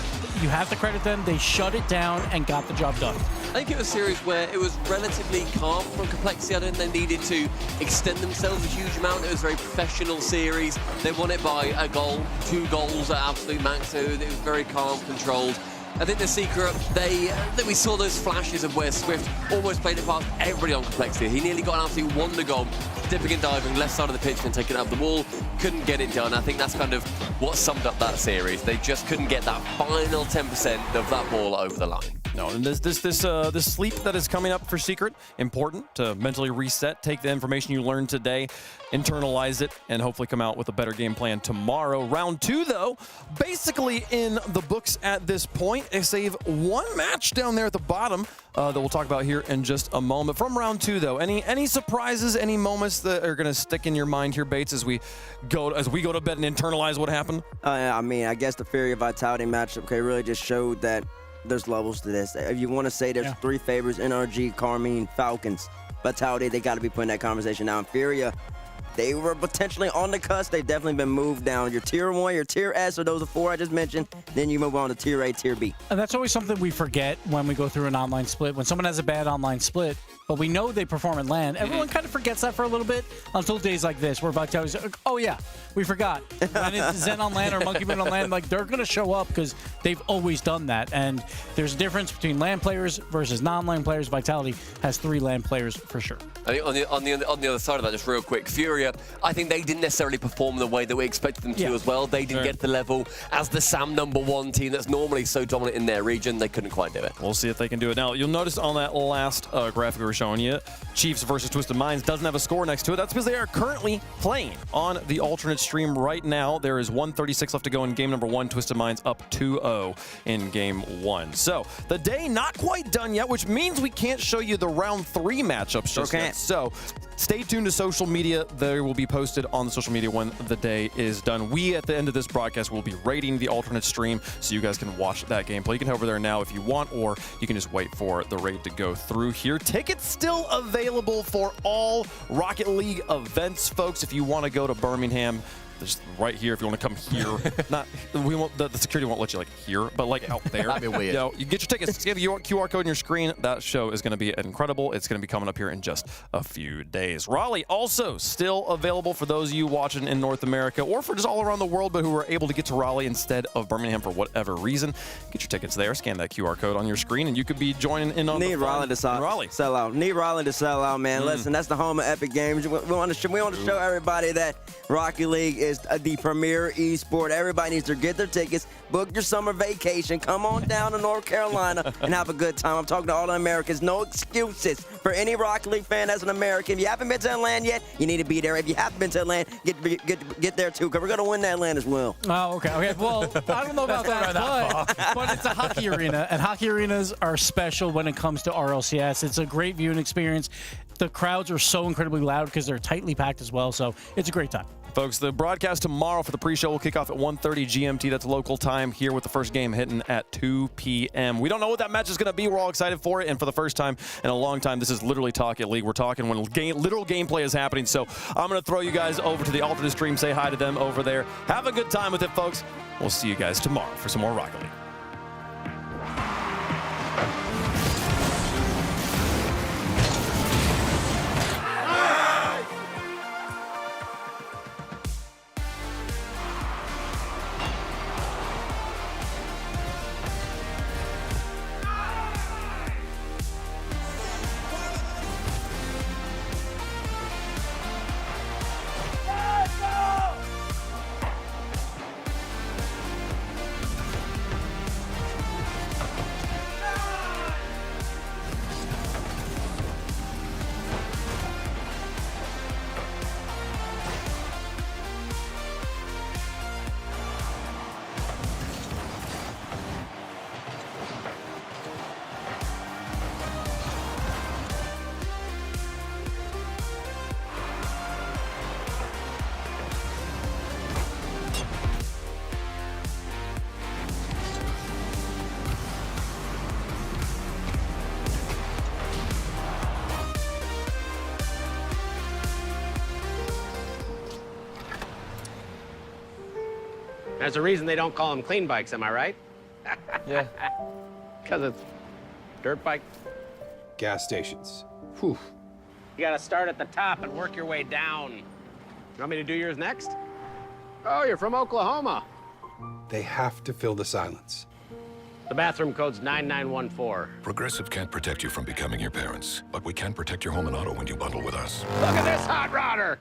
you have to credit them, they shut it down and got the job done. I think it was a series where it was relatively calm from Complexity. I don't think they needed to extend themselves a huge amount. It was a very professional series. They won it by a goal, 2 goals at absolute max, so it was very calm, controlled. I think the Secret, we saw those flashes of where Swift almost played it past everybody on Complexity. He nearly got an absolute wonder goal, dipping and diving left side of the pitch and taking it up the wall. Couldn't get it done. I think that's kind of what summed up that series. They just couldn't get that final 10% of that ball over the line. No, and this sleep that is coming up for Secret, important to mentally reset, take the information you learned today, internalize it, and hopefully come out with a better game plan tomorrow. Round 2, though, basically in the books at this point, save one match down there at the bottom that we'll talk about here in just a moment. From round 2, though, any surprises, any moments that are going to stick in your mind here, Bates, as we go to bed and internalize what happened? I mean, I guess the Furia Vitality matchup really just showed that there's levels to this. If you want to say there's 3 favorites, NRG, Carmine, Falcons, Vitality, they got to be putting that conversation now. And Furia, they were potentially on the cusp. They've definitely been moved down. Your tier 1, your tier S, or those are 4 I just mentioned. Then you move on to tier A, tier B. And that's always something we forget when we go through an online split. When someone has a bad online split, but we know they perform in LAN, everyone kind of forgets that for a little bit until days like this, where Vitality's like, oh yeah, we forgot. When it's Zen on LAN or Monkey Moon on LAN, like they're going to show up because they've always done that. And there's a difference between LAN players versus non-LAN players. Vitality has 3 LAN players for sure. I think on the other side of that, just real quick, Furia, I think they didn't necessarily perform the way that we expected them to as well. They didn't get the level as the SAM #1 team that's normally so dominant in their region. They couldn't quite do it. We'll see if they can do it. Now, you'll notice on that last graphic we were showing you, Chiefs versus Twisted Minds doesn't have a score next to it. That's because they are currently playing on the alternate stream right now. There is 1:36 left to go in game number 1. Twisted Minds up 2-0 in game 1. So the day not quite done yet, which means we can't show you the round 3 matchups just yet. So stay tuned to social media. They will be posted on the social media when the day is done. We, at the end of this broadcast, will be rating the alternate stream so you guys can watch that gameplay. You can head over there now if you want, or you can just wait for the raid to go through here. Tickets still available for all Rocket League events, folks. If you want to go to Birmingham, just right here if you want to come here. Not we won't. The security won't let you like here, but like out there. That'd be weird. You know, you get your tickets. Scan the QR code on your screen. That show is going to be incredible. It's going to be coming up here in just a few days. Raleigh also still available for those of you watching in North America or for just all around the world, but who are able to get to Raleigh instead of Birmingham for whatever reason. Get your tickets there. Scan that QR code on your screen, and you could be joining in on Need the fun Raleigh to sell out. Need Raleigh to sell out, man. Listen, that's the home of Epic Games. We want to show everybody that Rocket League is the premier esport. Everybody needs to get their tickets, book your summer vacation, come on down to North Carolina and have a good time. I'm talking to all the Americans. No excuses for any Rocket League fan as an American. If you haven't been to Atlanta yet, you need to be there. If you haven't been to Atlanta, get there too, because we're going to win that Atlanta as well. Oh, okay. Well, I don't know about that, but it's a hockey arena, and hockey arenas are special when it comes to RLCS. It's a great viewing experience. The crowds are so incredibly loud because they're tightly packed as well, so it's a great time. Folks, the broadcast tomorrow for the pre-show will kick off at 1:30 GMT. That's local time here with the first game hitting at 2 p.m. We don't know what that match is going to be. We're all excited for it. And for the first time in a long time, this is literally Talk It League. We're talking when literal gameplay is happening. So I'm going to throw you guys over to the alternate stream. Say hi to them over there. Have a good time with it, folks. We'll see you guys tomorrow for some more Rocket League. There's a reason they don't call them clean bikes, am I right? Yeah. Because it's dirt bike. Gas stations. Whew. You gotta start at the top and work your way down. You want me to do yours next? Oh, you're from Oklahoma. They have to fill the silence. The bathroom code's 9914. Progressive can't protect you from becoming your parents, but we can protect your home and auto when you bundle with us. Look at this hot rodder!